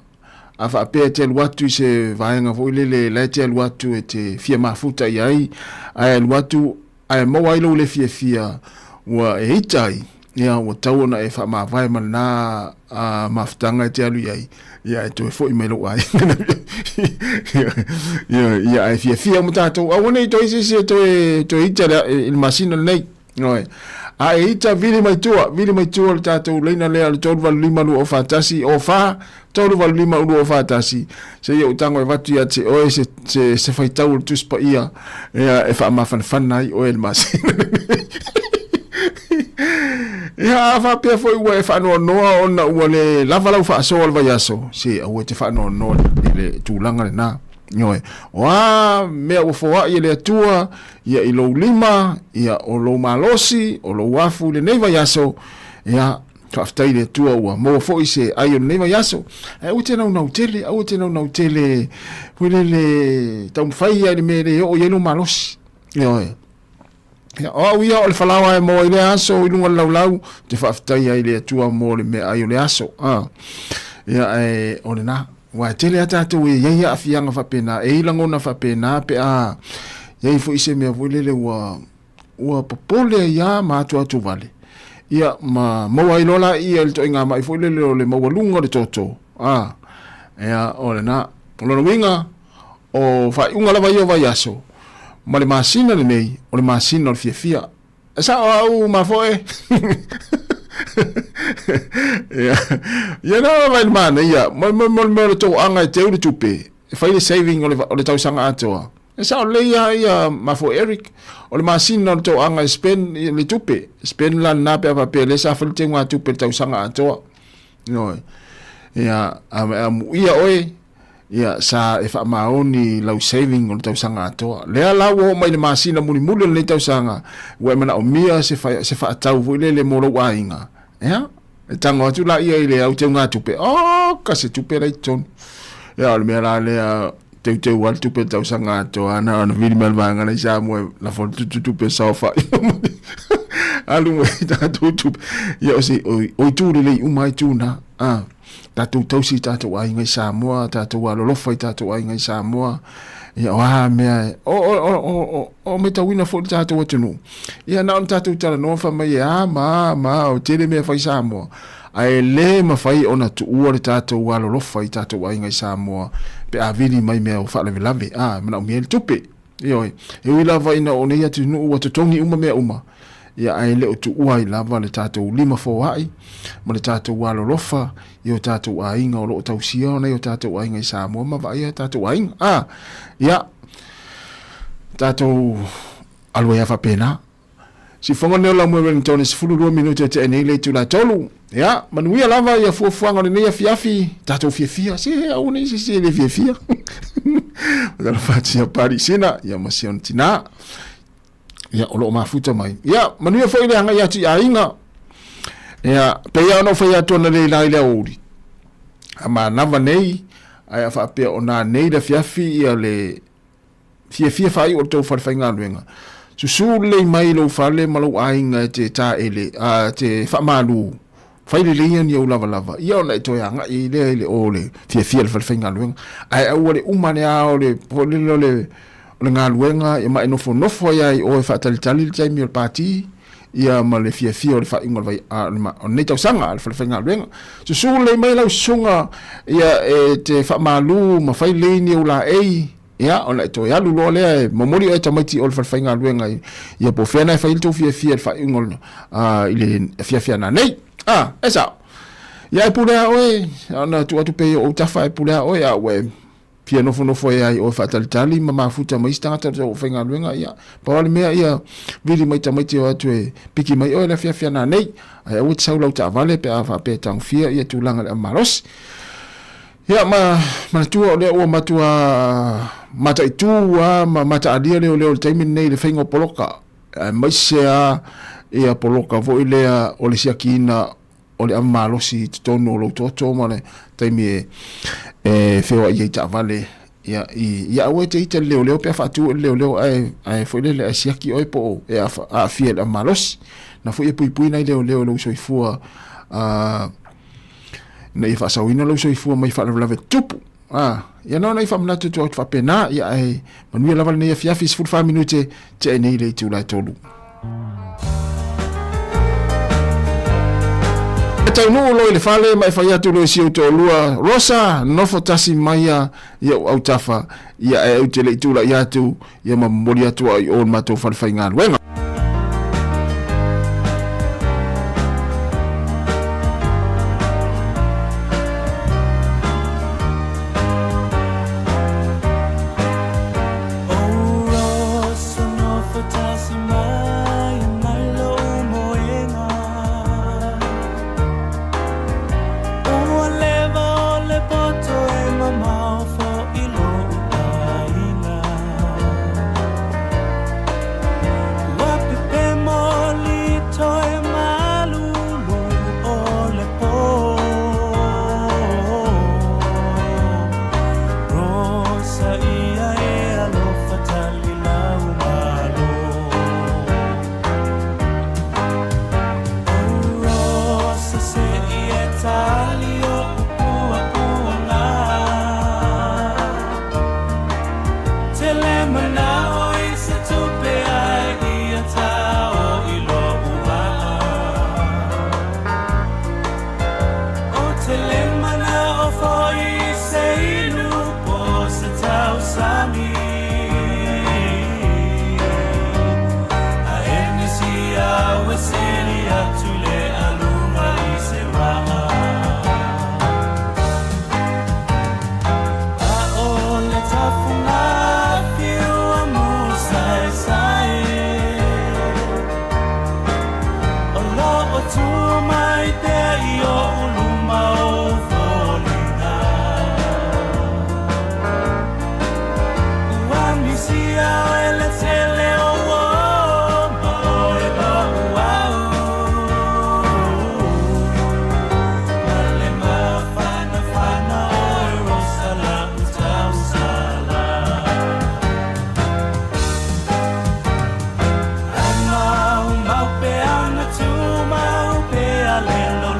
afa pe te watu se vaenga vo le te watu te fia mafuta yai ai watu ai mo wai lo le fia wa hitai ia o tau ona e fa ma vai mana maftanga te alu yai ia to fo i melo ai ia ai fia mo tato a wona to isi to hita il masina nei noi a ita vili mai tua tato leina le al tolu valima lu o fatasi o fa tolu valima lu o fatasi se yo tango e vatu ya te o se fai tau tu spa ia e fa ma fan nai o el mas ia fa pe foi we fa no ona o le lava lau fa so vai aso se o te fa no le tu langa na Noi, wa me o fo ia le tua ia i lo lima ia o lo malosi o lo wafu le neva yaso ia taftai le tua wa mo fo ise ai o neva yaso e o te na utele le tam fai ia le mere o ia no malosi noi ia o ia o le falawa mo ile aso i lunga lau te faftai ai le tua mo le me ai o le aso ia e o le na wa tele ata to ye ya afianga fa pena e ilangona fa pena pe a ye fo ise me volele wa popole ya ma tu vale ia ma mo ai lola ia el to inga mai fo le mo lunga de toto ia ole na lo winga o fa unga la vai o vai aso ma le masina le nei o le masina o fia sa o ma fo ya no vai man ya mo to anga te u tupe fai le saving o le tau sanga atoa esa le ya ma fo Eric o le masina to anga spend le tupe spend la na pe pa le sa fo te ngwa tupe tau sanga atoa no ya ia oi ya sa e fa maoni lau saving o le tau sanga atoa le ala wo mai le masina muli le tau sanga we mana o mia se fa tau vo le mo lo wainga ya tango tu la ia ile au te nga tupe ka se tupe lai ton ya le mera le te wal tupe tau sanga to ana vili mal vanga na sa mo la fo tupe sa fa alu mo ta tupe ya si o tu le umai tu na tatu tausi tatu ai ngai Samoa tatu wa lo fai tatu ai ngai Samoa ya wa me o me tawina fo tatu watunu ya na tatu tala no fa mai ya ma o tele me fai Samoa ai le ma fai ona tu o tatu wa lo fai tatu ai ngai Samoa pe avili mai me o fa le lave me me tupe yo e wila vai na ona ya tu no o tongi uma me uma ya ai le tu uai lava le tatou lima fo ai ma le tatou wa lofa yo tatou ainga o lo tau sia ona yo tatou ainga Samoa ma vai tatou ainga ya tatou alua ia whapena. Si whanga neo la mwe Wellington si fulu 2 minute te enei le tula tolu. Ya, manuia lava ia fuafuanga le nea fiafi, tatou fiafia, si au nei si le fiafia. Wadala whati ia pari sina, ia masion tina. Ya, olo mafuta mai. Ya, manuia fo ile hanga ia ti ainga. Ya, peia ono whai atona le lai le auri. Ama nava nei, ai a whapea o nā nei le fiafi ia le fiafia whai o tau whariwhainga luenga. Susu le mai lo fale malo ainga te ta ele te famalu fai le lean yo lava lava ia ona to ya ngai le ole fia le falfenga luenga ai au le umane a ole polilo le nga luenga e mai no fo ya o fa tali tai mi party ia ma le fia le fa ingol vai ma ne tau sanga le falfenga luenga susu le mai lo sunga ia te famalu ma fai le ni ula ei ya ona to ya lulo le momori e tamati ol farfainga luenga ia po fena fa il to fia fa ingol ile fia na nei esa ya pula oi ona tu pe o ta fa pula oi ya we fia no fo ya o fa tali mama futa mai sta ta o fainga luenga ya pa le me ya vidi mai tamati o tu piki mai o la fia na nei ai o tsau lo ta vale pe fa pe tang fia ia tu langa maros ya ma tu o le o matua mata itua mata adia le taimi nei le fainga poloka mai sea ia poloka vo ile o le siakina o le amalosi tono lo toto mane taimi feo ia ta vale ia o te ite le pe fatu le ai foi le siaki oi po a fiel amalosi na foi pui na le lo soifua na i fasawina lo soifua mai fa la tupu ia no nei famna tu fa pena ia ai manuia lava nei fiafi 45 minute te nei le tu la tolu tau no lo le fale mai fa ia tu lo si to lua rosa no fotasi mai ia au tafa ia au te le tu la ia tu ia ma molia tu ai on ma to fa fainga wenga Lelo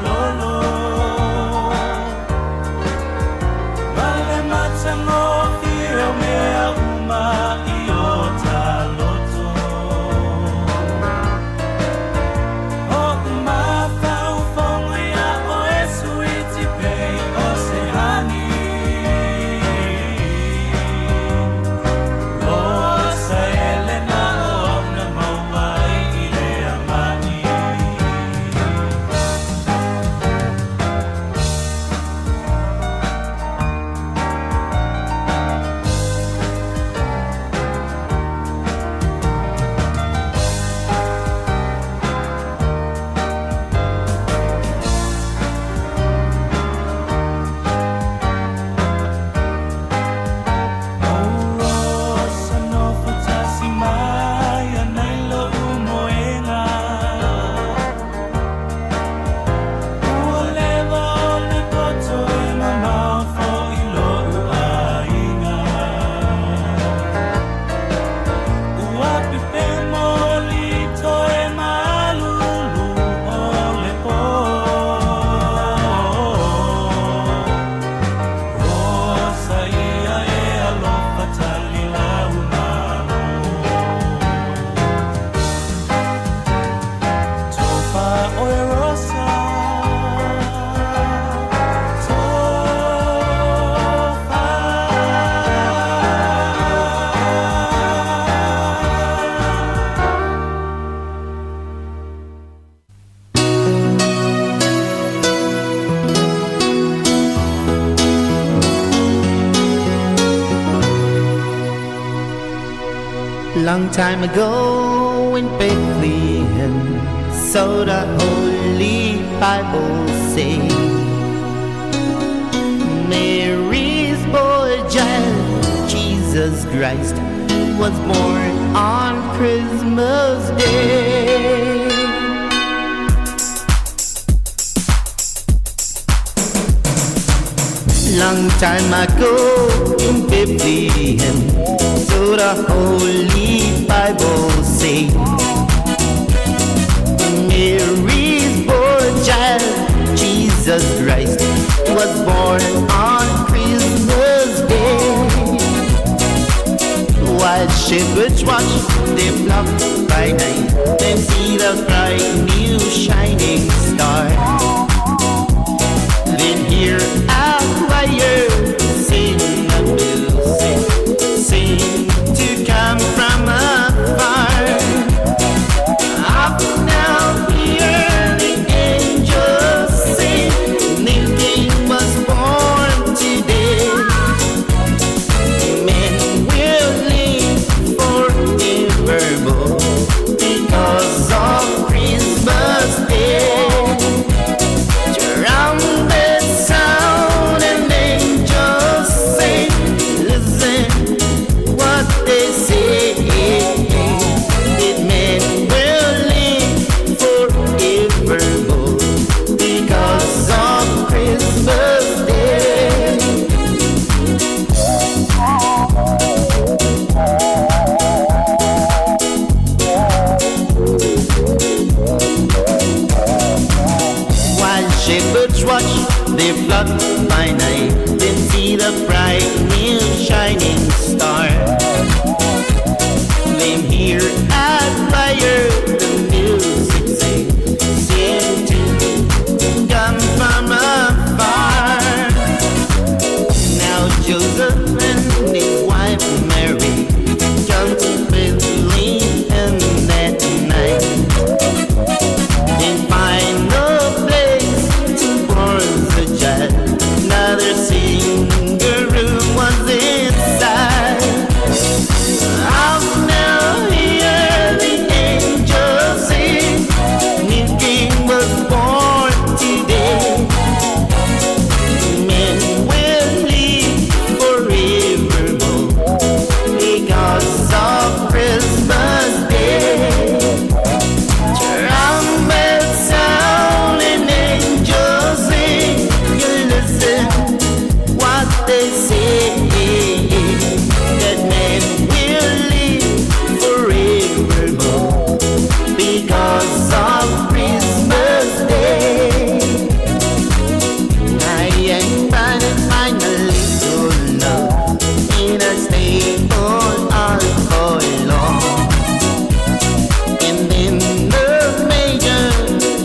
Long time ago in Bethlehem, so the Holy Bible say, Mary's boy child, Jesus Christ, was born on Christmas Day. Long time ago in Bethlehem, so the Holy Bible say, Mary's boy child, Jesus Christ, was born on Christmas Day. While shepherds watch their flock by night, then see the bright new shining star. Then hear a choir sing a music, sing to come from afar. Up now hear the angels sing, new king was born today. Men will live forevermore because of Christmas Day. Trumpet sound and angels sing, listen what they say. That men will live forevermore because of Christmas Day. While shepherds watch their flock by night, then see the bright new shining star. Then hear at fire the music sing, sing to come from afar. Now Joseph and his wife Mary come to Bethlehem that night, and find no place to born the child. Another single room was inside. Out now hear the angels sing, new king was born today. Men will live forevermore because of Christmas Day. Trumpet sound and angels sing, you listen what they say. That men will live forevermore because of Christmas Day. I am finding a little love in a stable all for long. And in the manger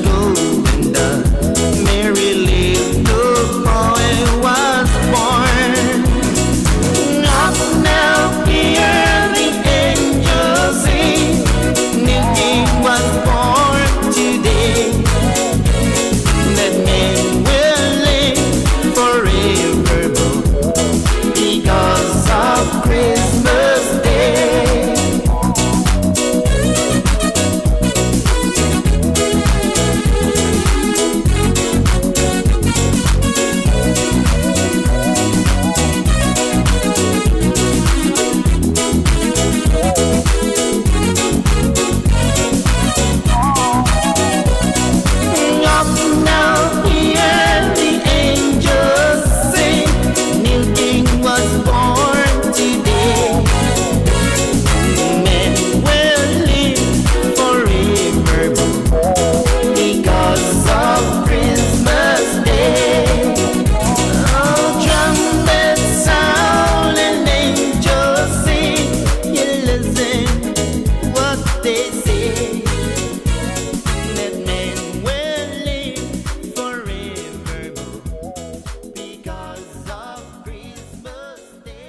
golden dawn, Mary little boy was born. Up now hear the angels sing, new king was born today. That men will live forevermore because of Christmas Day. Up now hear the angels sing, new king was born today. Men will live forevermore because of Christmas Day. Oh, trumpet sound and angels sing, you listen what they say. That men will live forevermore because of Christmas Day.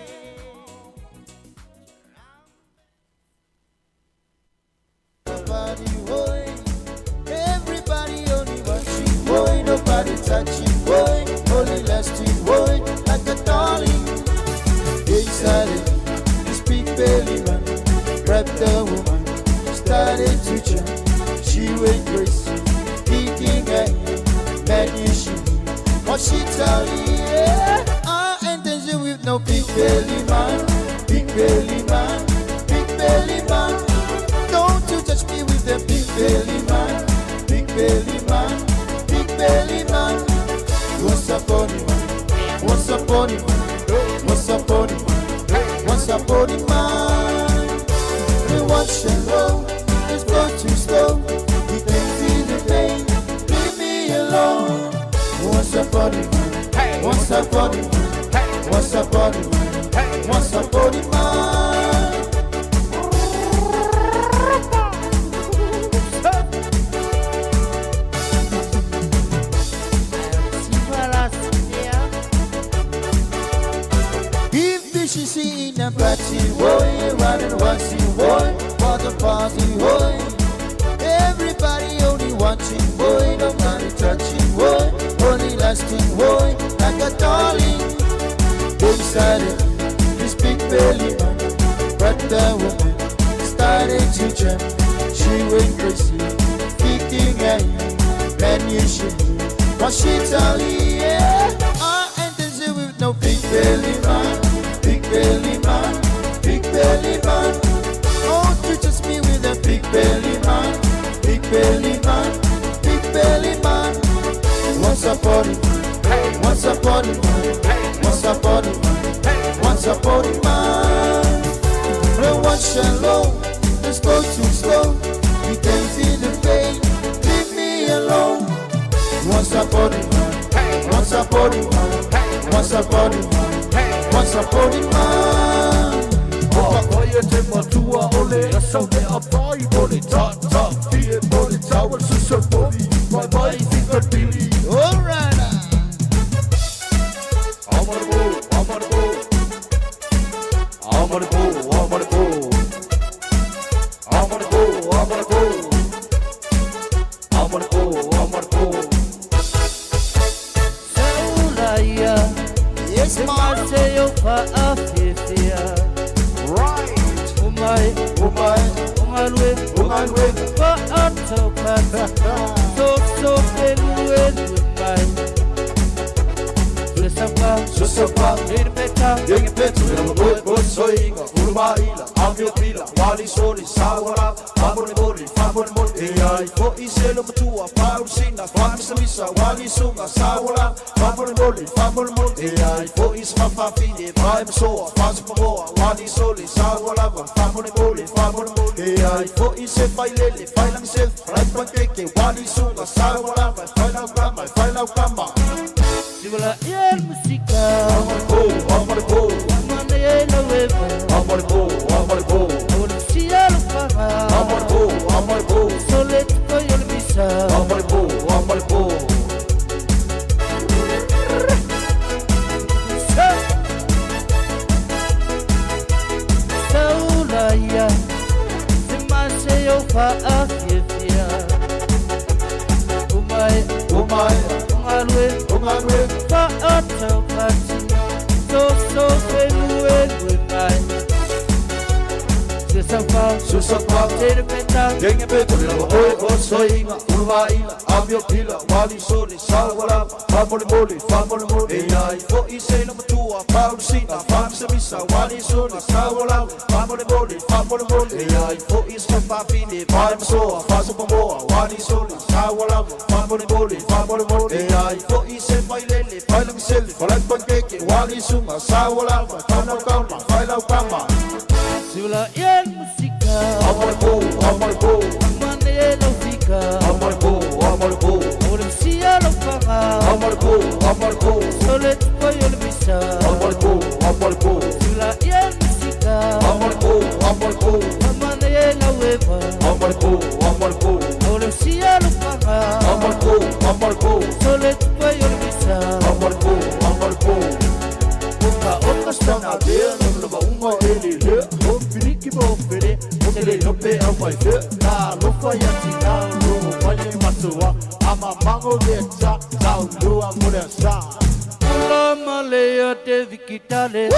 Everybody only watching, boy, nobody touching, boy, only lasting, boy, like a darling. Excited, speak belly man, rap watch alone, let's go too slow. You can feel the pain, leave me alone. What's up, body? What's up, body? What's up, body? What's up, body, man? If this is in a party, boy, running watching, boy, for the party, boy. Everybody only watching, boy, nobody touching, boy, only lasting, boy, like a darling. Inside it, this big belly man, but the woman started to jump. She went crazy, thinking at you, man, you should do what she tell you, yeah. I ain't dancing with no big belly man, big belly man, big belly man. Oh, you just me with a big belly man, big belly man, big belly man. What's up, body? What's up, body? What's up, body? What's up, body, man? Don't watch alone, let's go too slow. You can feel the pain, leave me alone. What's up, body, man? What's up, body, man? What's up, body, man? What's up, body, man? Oye te matua ole Asau te apai boli ta ta Fie boli tawal susur boli Mai mai finger pili Alright. Amarbo, amarbo Amarbo, amarbo Amarbo, amarbo Amarbo, amarbo Saulaya Yes, Marseille pa afifia Right Umay, umalwe Pa atokata So peluen umay Susapa, Nirmeta, Yengepetu, Boy, Soinga, Urmaila, Aviopila, Wali Soli, Sawara, Fabori Bori, AI, for Iselo Matua, Pausina, Famisa, Wali Sunga, Sawara, Fabori Bori, AI, for Isma Fafine, Prime Soa, Fasapoa, Wali Soli, Sawara, Fabori Bori, AI, for Ise Failele, Failang Self, Right Pancake, Wali Sunga, Sawara, Final Grandma. Sibula el música Amargo Manda el huevo Amargo Ahora sí ya lo paga Amargo Solet voy a olvidar Amargo Saulaya Se mase yo pa afifia Umay Ungalwe Pa atokati So peluen umay Susapa Nirmeta Yengepetu, Boy, Soinga, Urmaila, Aviopila, Wali Soli, Sawara, Fabori Boli, AI, for Iselo Matua, Pausina, Famisa, Wali Soli, Sawara, Fabori Boli, AI, for Isma Fafine, Prime Soa, Fasapoa, Wali Soli, Sawara, Fabori Boli, AI, for Ise Failele, Failang Seli, Falang Pancake, Wali Sunga, Sawara, Final Grandma. Sibula el música Amargo Manda el fica Amargo Ahora sí ya lo paga Amargo Solet voy a olvidar Amargo Sibula el música Amargo Manda el huevo Amargo Ahora sí ya lo paga Amargo Solet voy a olvidar Amargo Oka stana there no ba uma ele le o piriki bo fere o tele no pe a vai fe na lo fa ya tina lo wale matua ama mango leta ta lo amore sa La malea te vikitale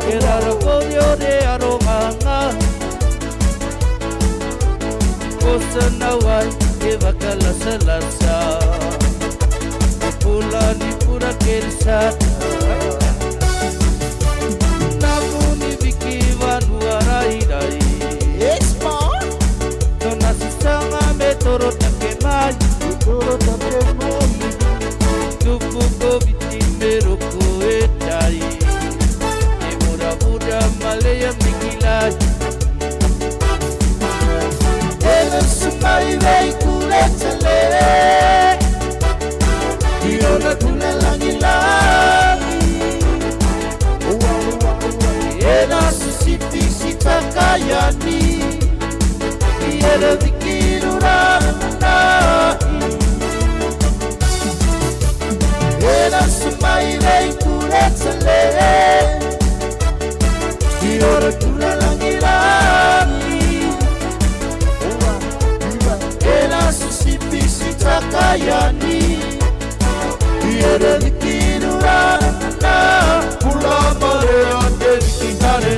Era lo podio de aromanga Cosa nawai que va cala salasa Pula ni pura kersata Nakuni vikiwa nuarairai Esma Dona sisanga me toro takemai Toro takemai Tukuko vitimero koetai Emura buda malaya mikilai takayani Iere vikirurana Ela sumaire kuretale Iore tulalangilani Ela susipisi takayani Iere vikirurana Pula mare ande vikitare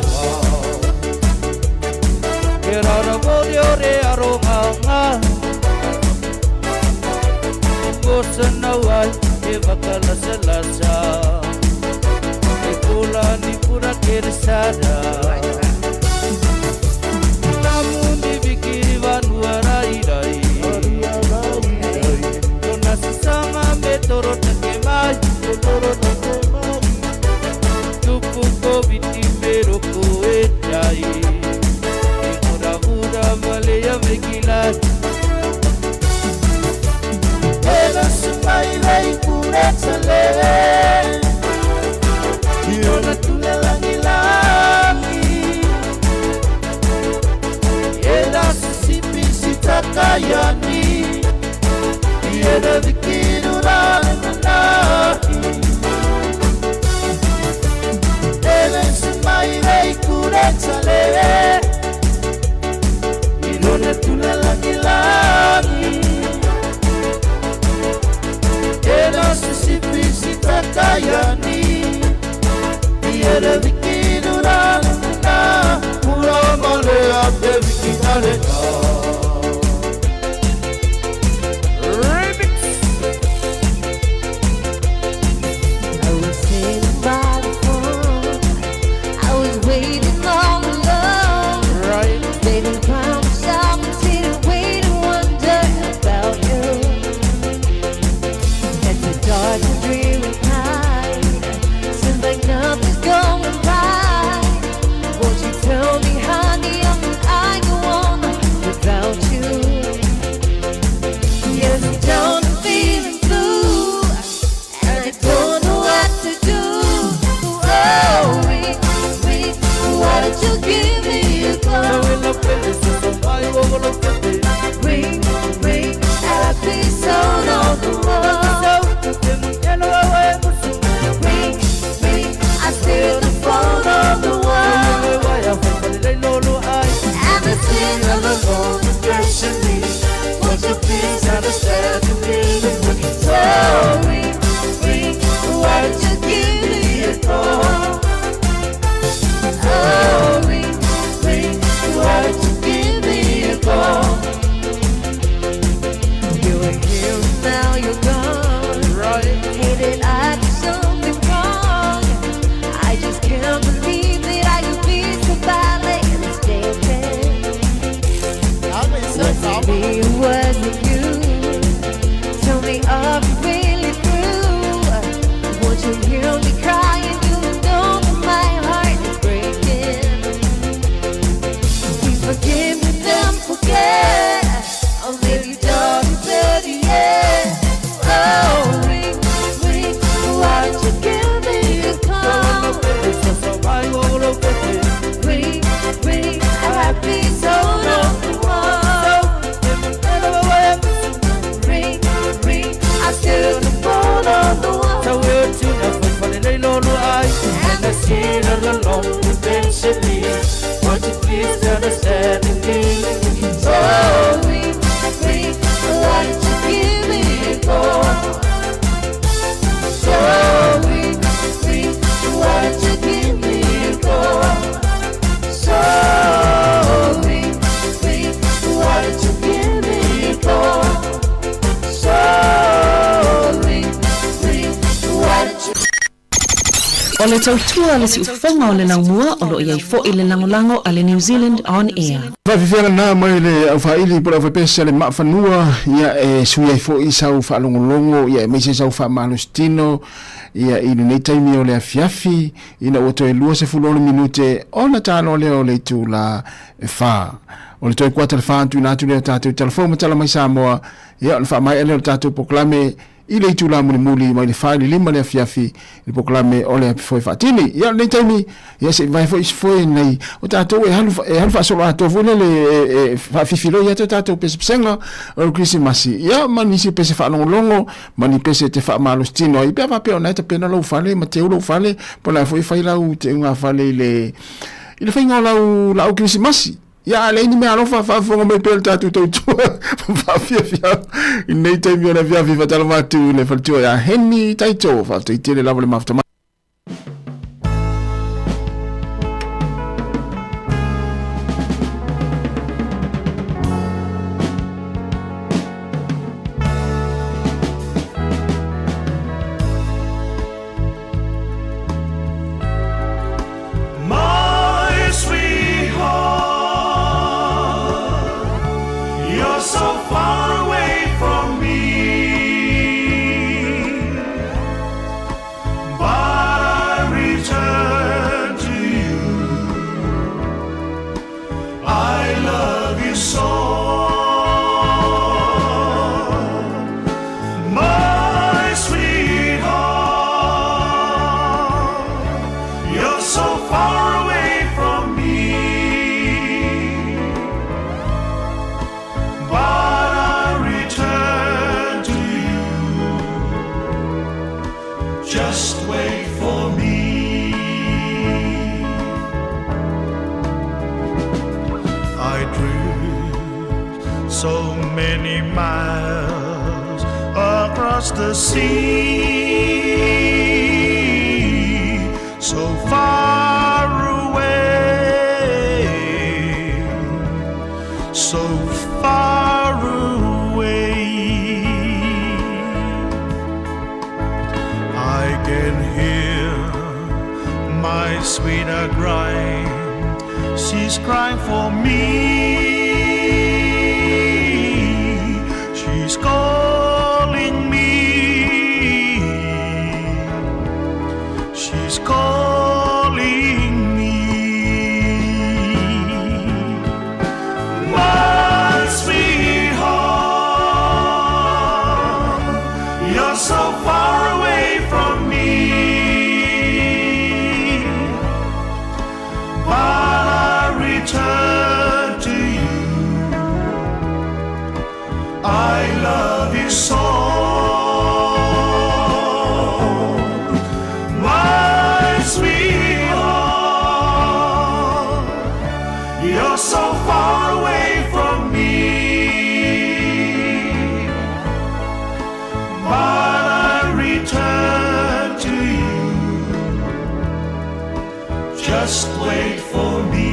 Kerara moriore aronga Gosanawai Evakala salasa Ebola ni pura kersada Namun dibikiri vanua rai Dona sesama metoro takemai Tupuko bitimero koetai Ikura-ura malaya mekilat Ela sumailai kuretale Iona tulelangilangi Ela sisipisi takayani Iena vikirurana Ela sumailai kuretale Iona tulelangilangi Ela sisipisi takayani Iere vikirurana Pura male ate vikitarena Remix I was sitting by the phone I was waiting all alone Right Waiting by myself and sitting waiting wonder about you It's a dark and dreary night Seems like nothing's going right Won't you tell me, honey, how can I go on without you? Yes, I'm down and feeling blue And I don't know what to do Oh, why don't you give me a call? Ring, happy sound on the wall Ring, I still the phone on the wall And the sin of the Lord pressure me Won't you please understand me? So ring, why don't you give me a call? Oh, ring, why don't you give me a call? You were here and now you're gone Hate it, I did something wrong I just can't believe that I could be so badly mistaken Was it me or was it you? Tell me, are we really through? Won't you hear me crying? You know that my heart is breaking Please forgive me, then forget I'll leave you dark and dirty, yeah Oh, ring, why don't you give me a call? Ring, happy soul on the wall Ring, I still the phone on the wall And the sin of the Lord eventually Won't you please understand me? Oh, ring, why don't you give me a call? So ring, why don't you give me a call? So ring, why don't you give me a call? So ring, why don't you O le tautua le si ufonga o le naumua o lo iai fo i le langolango a le New Zealand On Air. Whawhiwhanga nā mai le au whaili pura whapesa le mawhanua ia e sui ai fo i sau whaalongolongo ia e meise sau whamalustino ia i nei taimi o le afiafi ina oto e lua se fulone minute o na tāno leo le tu la wha. O le toi kuata le wha antu nātu leo tātou telefon matala mai Samoa ia o le wha mai ele o tātou poklame I le itu la muli mai le fai lima le afiafi le poklame o le foi fatini ia le taimi ia se vai foi nei o tatou e halu fa so la to vole le fa fifilo ia tatou pese penga o Krismasi ia mani se pese fa longo mani pese te fa malo stino i pe va pe ona te pena lo fale ma te lo fale po la foi fai la u te nga fale le il fa ngola la Krismasi ia le ni me alofa fa fongo me pel tatu to fa fia nei te mi ona via viva tala matu le faltio ya Henny Taito fa te tele la vole mafta the sea, so far away, so far away. I can hear my sweetheart crying, she's crying for me. She's calling me. She's calling me. My sweetheart, you're so far away from me, but I return to you. I love you so. You're so far away from me, but I return to you. Just wait for me.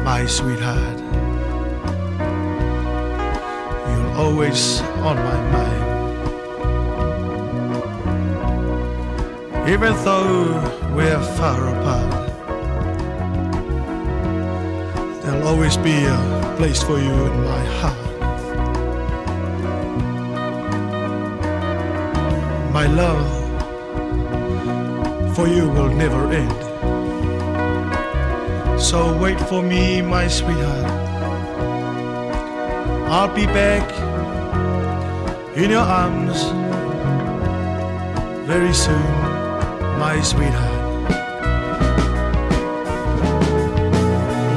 My sweetheart, you're always on my mind. Even though we're far apart, there'll always be a place for you in my heart. My love for you will never end. So wait for me, my sweetheart. I'll be back in your arms very soon, my sweetheart.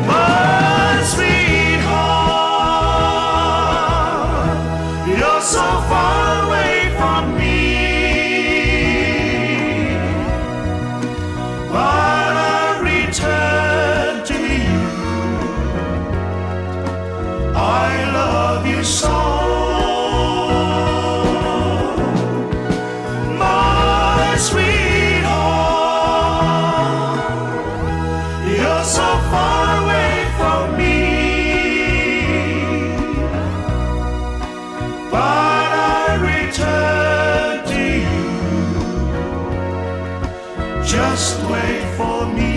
My sweetheart, you're so far away from me, but I return to you. I love you so. My sweetheart, you're so far away from me, but I return to you. Just wait for me.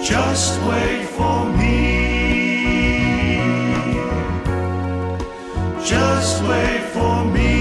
Just wait for me. Just wait for me.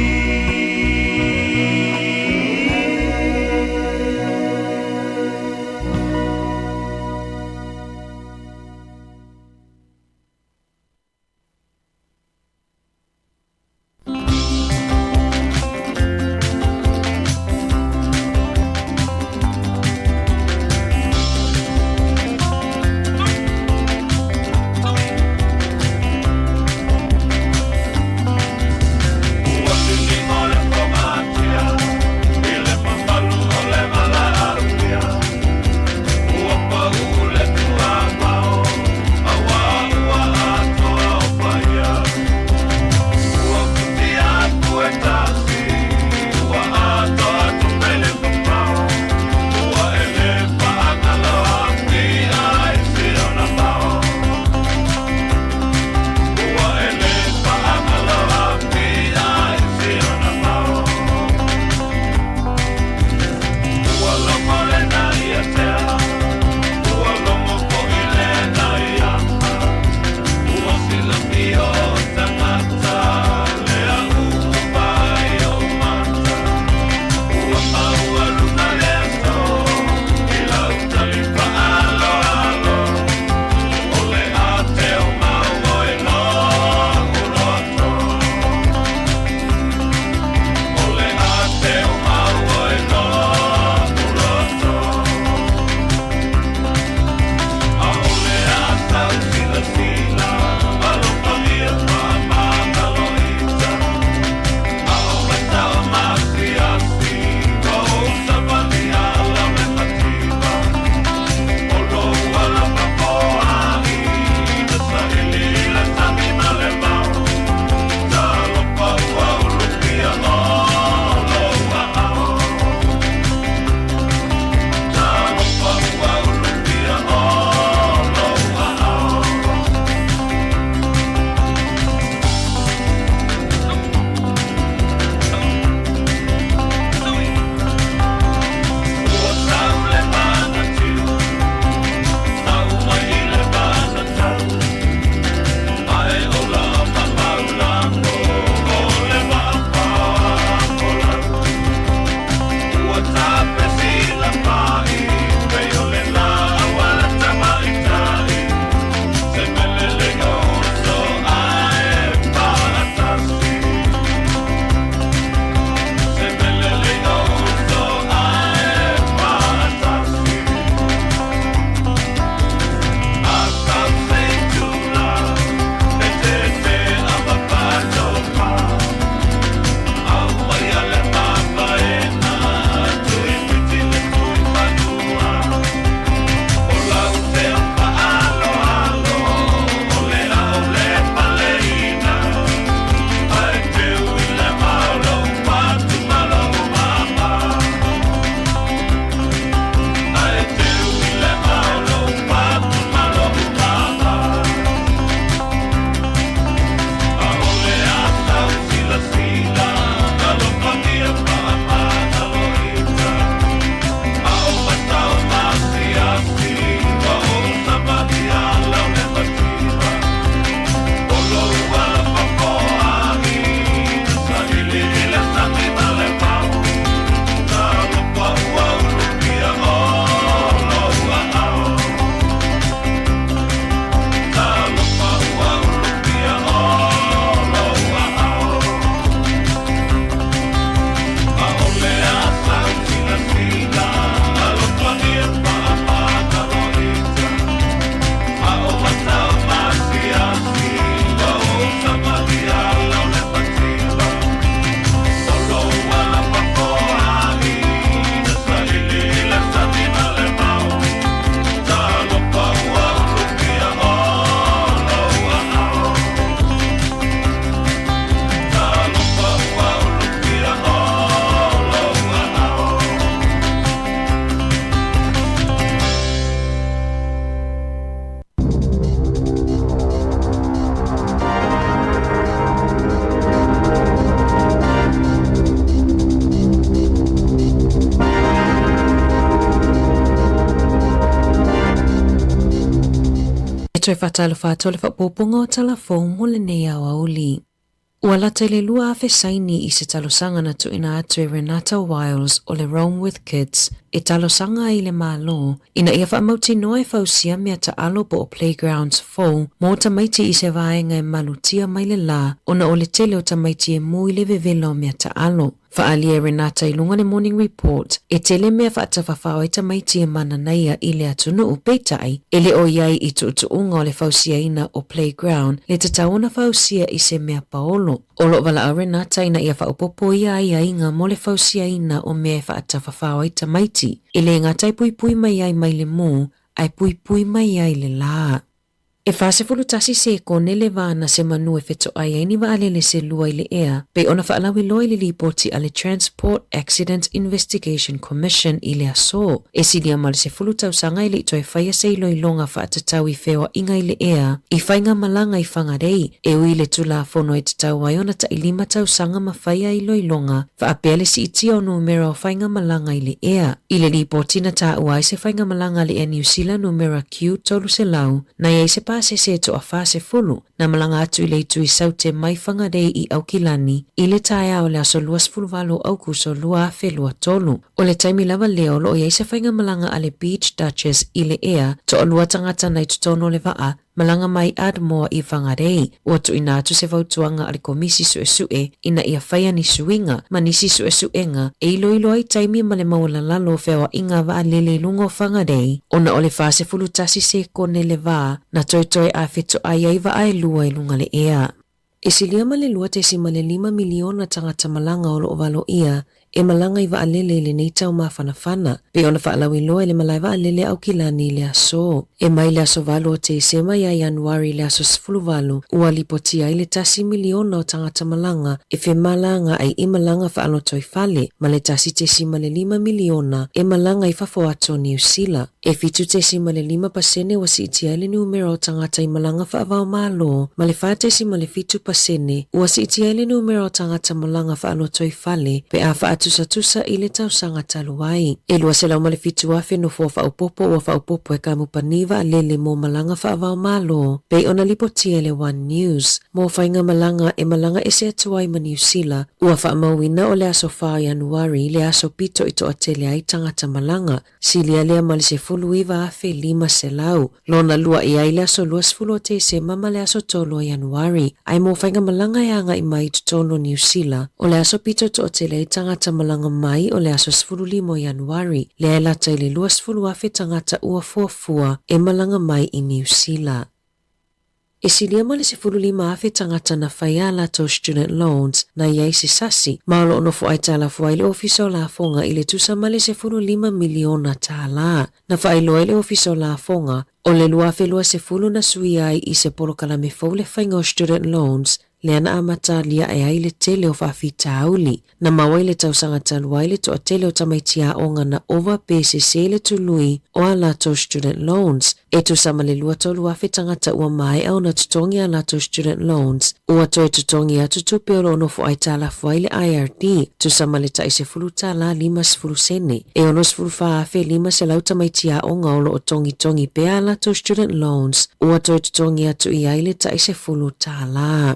toi whatalo whatole whapoponga o talafong mole nei au auli. Ua lata le lua afe saini I se talosanga na tuina atu e Renata Wiles o le Rome with Kids e talosanga I le malo ina ia whaamauti noe fausia mea ta alo po o Playgrounds Fou mo tamaiti I se vaenga e malutia mai le la ona o le tele o tamaiti e mui le vevela o mea ta alo. Whaali e Renata I lunga le Morning Report e tele mea whaatawhawhao e tamaiti e mana naia I le atunu u peitai e le o iai I tuutuunga o le fausia ina o Playground le tatauna fausia I se mea paolo. Olo wala a Renata ina ia whaupopo ia ia inga mo le fausia ina o mea whaatawhawhao e tamaiti e le ngatai pui pui mai ai mai le mu ai pui pui mai ai le la. E whase fulutasi se ko nele vana se manu e wheto ai aini wa alele se lua I le ea, pe ona whaalawi loi le lipoti ale Transport Accident Investigation Commission I le aso. E silia male se fulutau sanga I le ito e whaia se iloi longa whaatatau I whewa inga I le ea, I whainga malanga I whangarei, e ui le tula fono e tatau ai ona ta ilima tau sanga ma whaia iloi longa, whaapele si itia o numera o whainga malanga I le ea. I le lipoti na ta uai se whainga malanga le ea New Zealand numera Q tolu se lau, na ia se se to a fase fulu na malanga atu I le itu I saute mai whangarei I Aukilani I le taia o le aso luas fulvalo aukuso lua fe lua tolu. O le taimi lava leo lo o ia se whainga malanga ale Beach Duchess I le ea to o lua tangata na itutono le waa malanga mai Ardmore I whangarei. Ua tu ina atu se vautuanga ale komisi sue ina ia whaia ni suinga ma nisi suenga e ilo ai taimi ma le maula lalo fewa inga wa lele lungo whangarei. Ona o le fase fulutasi se kone le waa na toi a feto ai ai wa ai lua I lunga le ea. E silia ma le lua te si ma le 5 miliona tangata malanga o lo ovalo ia e malanga I wa alele le nei tau mawhanawhana. Pe ona whaalawi loa le malai wa alele Aukilani le aso. E mai le aso valo o te sema ia Januari le aso sifulu valo ua lipoti ai le tasi miliona o tangata malanga e fe malanga ai I malanga whaalo toi fale ma le tasi te si ma le 5 miliona e malanga I fafo ato New Zealand. E fitu te si ma le 5% wa si iti ai le numero o tangata I malanga whaavao malo ma le whaate si ma le fitu pasene ua si iti ai le numero o tangata malanga whaalo toi fale pe a tusa I le tau sanga taluai. E lua se lau male fitu afe no fua whaupopo ua whaupopo e kamupaniva lele mo malanga whaavao malo. Pe ona lipotia le One News. Mo whainga malanga e malanga e se atuai ma New Zealand. Ua whaamawina o le aso wha Januari le aso pito ito atele ai tangata malanga. Silia lea male se fuluiva afe 5 se lau. Lona lua I ai le aso luas fulu te se mama le aso tolo Januari. Ai mo whainga malanga e anga I mai tutono New Zealand. O le aso pito ito atele ai tangata malanga mai o le aso 15 Januari le lata I le luas fulu afe tangata ua fuafua e malanga mai I New Zealand. E silia ma le 15 afe tangata na whaia lato student loans na iai se sasi maolo ono fu ai tala fu ai le ofiso la fonga I le tusa ma le 15 miliona tala. Na whailo ai le ofiso la fonga o le lua fe lua 10 na sui ai I se polo kalame fau le whainga o student loans le ana amata lia e ai le tele o whawhita auli. Na mawai le tausanga taluai le to a tele o tamaitia onga na overpay se le tului o a lato student loans. E tu sama le lua tolu afe tangata ua mai au na tutongi a lato student loans. Ua to e tutongi a tutupe o ono fu ai tala fuai le IRD. Tu sama le taise fulu tala 5 sene. E ono sfulu faa afe 5 se lau tamaitia onga o lo o tongi pe a lato student loans. Ua to e tutongi atu I ai le taise fulu tala.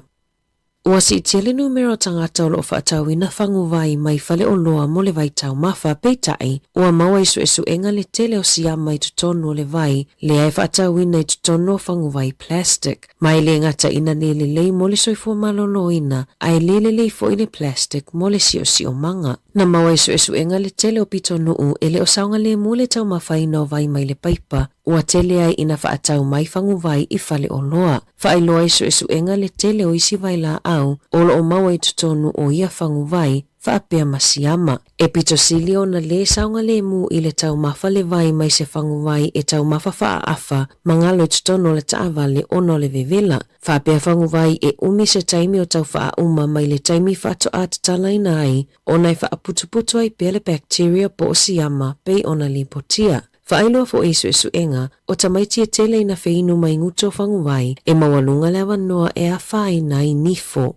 Ua si itia le numero tangata o lo whaatawina whanguvai mai fale o loa mo le vai tau mawha peitai ua maua isu enga le tele o siama I tutono le vai le ai whaatawina I tutono whanguvai plastic. Mai le ngata ina le lei mo le soifua malolo ina ai le fo I le plastic mo le sio manga. Na maua isu enga le tele o pito nuu ele o saunga le mo le tau mawhaina o vai mai le paipa ua tele ai ina whaatau mai whanguvai I fale o loa. Whaailoa isu enga le tele o isi vai la au o lo o maua I tutonu o ia whanguvai whaapea masiama. E pito silio na le saunga le mu I le tau mafa le vai mai se whanguvai e tau mafa whaafa mangalo I tutonu le taavale ono le vevela. Whaapea whanguvai e umi se taimi o tau whauma mai le taimi whaato atatala ina ai o nai whaaputuputu ai pele bacteria po o siama pei ona lipotia. Whaailoa fo isu enga o tamaiti e tele ina whainu mai nguto whanguvai e mawalunga lewa noa e a whai nai nifo.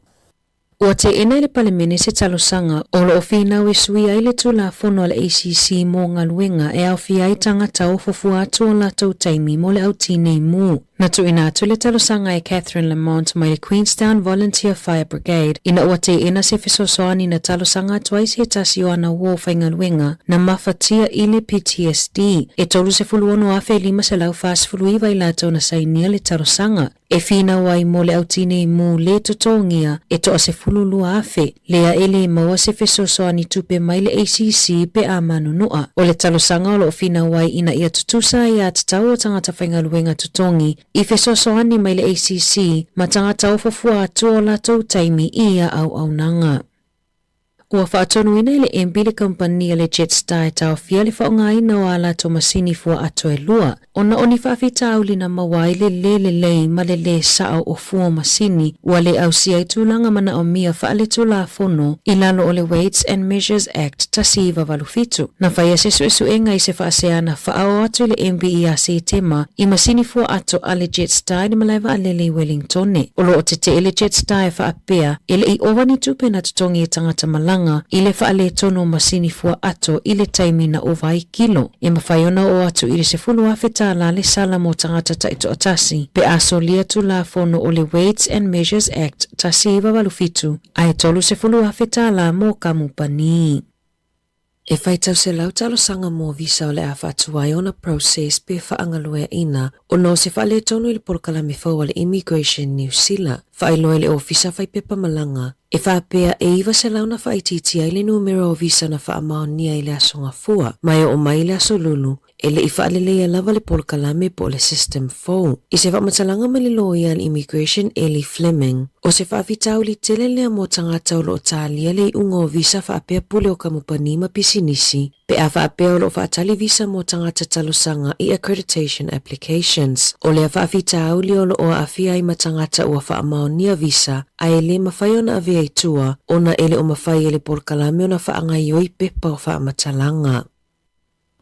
Ua te ena le palemene se talosanga o lo ofina we sui ai le tula fono le ACC mo ngaluenga e au fi ai tangata o fofua atu o la tau taimi mo le au tinei mu. Na tuina atu le talosanga e Catherine Lamont mai le Queenstown Volunteer Fire Brigade ina ua te ina se fesoasoani na talosanga twice he tasi o ana uo whaingaluenga na mafatia ile PTSD. E tolu se fuluono afe lima se lau fast fuluiva i lato na sainia le talosanga. E fina wai mo le autine mu le totongia e toa se fululu afe. Lea ele maua se fesoasoani tupe mai le ACC pe a manunua. O le talosanga o lo fina wai ina ia tutusa ia tatau o tangata whaingaluenga tutongi i fesoasoani mai le ACC ma tangata o fafua atua o latou taimi ia au nanga. Ua whaatonuina le MB le kompania le Jetstar e tau fia le whaongaina o ala to masini fua ato e lua. Ona oni whawhitau lina mawai le ma le sao o fua masini ua le au sia i tūlanga mana o mia whaale tūla fono i lalo o le Weights and Measures Act tasiva walufitu. Na whaia se suenga i se whaaseana whaao atu le MBERC tema i masini fua ato a le Jetstar ni malaiva a lele Wellingtone. Olo o te le Jetstar e whaapea ele i ovani tupe na tutongi e tangata malanga ile faale tono masini fua ato ile taimi na ovai kilo. E mawhaiona o atu ile se fulu afeta la le sala mo tangata taito atasi. Pe aso lia tu la fono o le Weights and Measures Act tasiva walufitu. Ai tolu se fulu afeta la mo kamupani. E whaitau se lautalo sanga mo visa o le a whatuai ona process pe whaangalua ina o no se whaale tono ili porkalame whau le Immigration New Zealand. Whailoa le ofisa whaipepa malanga. E whaapea e iwa se launa whaititi ai le numero o visa na whaamaonia i le asonga fua. Mai o mai le aso lulu. E le i whaalelea lava le porkalame po le system 4. I se whamatalanga ma le loia le Immigration Ellie Fleming. O se whaavitau li tele lea mo tangata o lo talia le unga o visa whaapea pule o kamupani ma pisinisi. Pe a whaapea o lo whaatali visa mo tangata talosanga i accreditation applications. O le a whaavitau li o lo o awhia i matangata ua whaamaonia visa a ele mawhaiona avea i tua ona ele o mawhai ele porkalame o na whaangaioi pepa o whaamatalanga.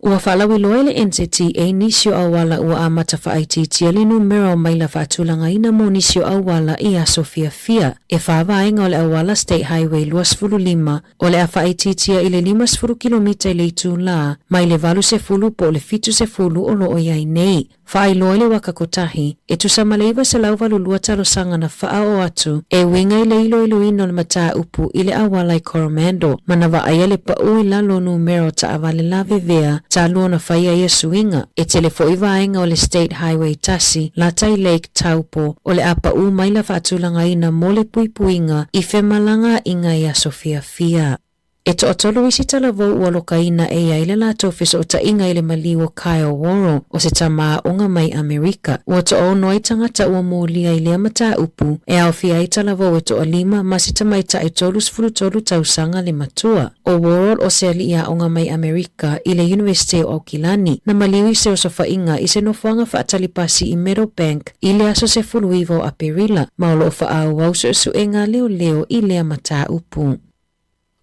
Ua whaalawi loa le NZTA nisio awala ua amata whaititia le numero mai la whaatulanga ina mo nisio awala i a Sofia Fia. E whaavaenga o le awala State Highway 205 o le a whaititia i le 5 kilomita i le itu la mai le valu se fulu po le fitu se fulu o loo iai nei. Whaailoa le wakakotahi e tusa maleiva se lau valu lua talosanga na wha o atu e winga i le ilo ino le mataa upu i le awala i Coromando mana wa aia le pau i lalo numero ta avale la vevea ta lua na whaia ia suinga e telefo i vaenga o le State Highway tasi Latai Lake Taupo o le apa u mai la whaatulanga ina mo le puipuinga i whemalanga inga ia Sofia Fia. E to atolo isi talavou ua lokaina e ai le lato fiso o ta inga ile maliwa Kyle Woro o se tamaa onga mai Amerika. Ua to o noi tangata ua moolia ile amata upu e au fia i talavou e to o lima masi tamaita e tolus fulutolu tausanga le matua. O Woro o se alia onga mai Amerika ile University o Aukilani na maliwi se o sofa inga i se nofuanga whaatalipasi i Meadowbank ile aso se fuluivo a Perila maolo o whaau au su enga leo ile amata upu.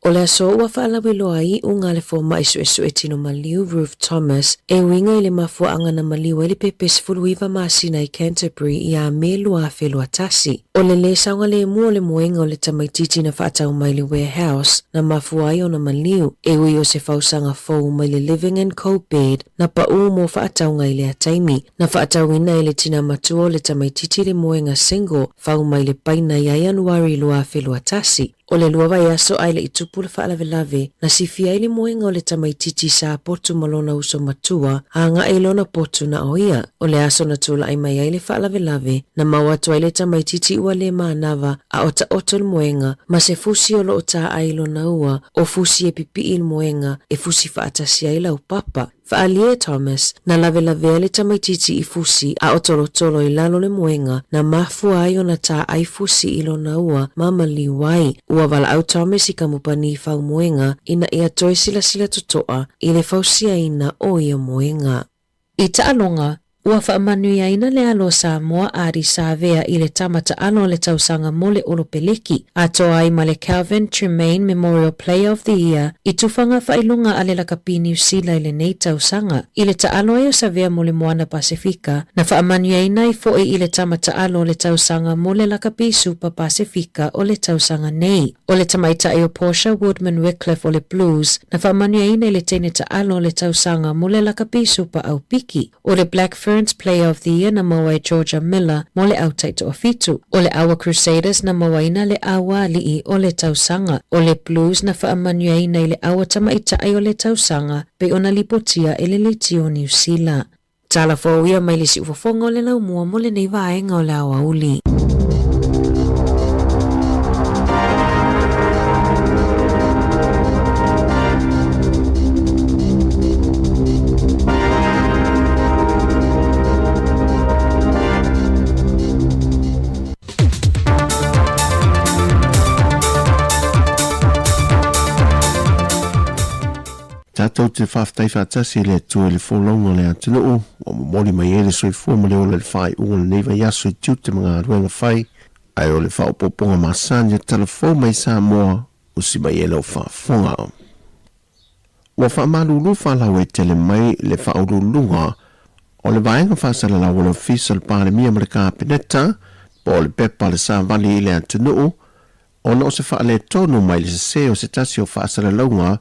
O le aso ua whaalawiloa i unga le fo maisu e tino maliu Ruth Thomas e winga i le mafuanga na maliu e le pepes fuluiva maasina i Canterbury i a me lua whelua tasi. O le saunga le mua le moenga o le tamaititi na whaatau mai le warehouse na mafuai o na maliu e ui o se fausanga fau mai le living and co-bed na pa mo whaatau ngai le ataimi na whaatau ina i le tina matua le tamaititi le moenga single fau mai le paina i a Januari lua whelua tasi. O le lua vai aso ai le itupu le whaalawelave na sifia i le moenga o le tamaititi sa potu malona uso matua a nga e lona potu na oia. O le aso na tula ai mai ai le whaalawelave na mawatu ai le tamaititi ua le maanava a ota oto le moenga ma se fusi o lo o ta ai lona ua o fusi e pipi il moenga e fusi whaatasi ai lau papa. Whaalie Thomas na lawe le tamaititi i fusi a otolotolo i lalo le moenga na mafua ai o na ta ai fusi i lona ua mamali wai. Ua wala au Thomas i kamupani i whau moenga ina ia toi sila tutoa i le fausia ina o ia moenga. I taalonga, ua whaamanui ina le alo Samoa ari sa vea i le tamata alo le tausanga mole olopeleki. Atoa ai ma le Calvin Tremaine Memorial Player of the Year i tufanga whailunga ale lakapini usila i le nei tausanga. I le taalo e o sa vea mole Moana Pasifika na whaamanui ina i foe i le tamata alo le tausanga mole lakapi Super Pasifika o le tausanga nei. O le tamaita e o Portia Woodman Wycliffe o le Blues na whaamanui ina i le tene taalo le tausanga mole lakapi Super Aupiki. O le Blackfern Parents Player of the Year na mawai Georgia Miller mo le au taito afitu. O le Awa Crusaders na mawaina le awa li'i o le tausanga. O le Blues na whaamanuaina i le awa tamaitai o le tausanga pe ona lipotia ele le tio New Zealand. Tala fōia mai le si ufafonga o le lau mua mo le nei vaenga o le awa uli. Tātou te whaftai whatasi le tue le wholonga le atunuu, o mori mai ele soi fuama le o le whai unga le neiva yaso i tiu te mga ruenga whai, ai o le whaopoponga masanya talafo mai sa moa, usi mai ele o whaafonga. Wa whaamalulu whalau e tele mai le whaurulunga, o le vaenga whaasala lau le ofisa le pāle mia ma le kāpeneta, po le pepa le sa vali le atunuu, o no se whaale tonu mai le se o se tasi o whaasala launga,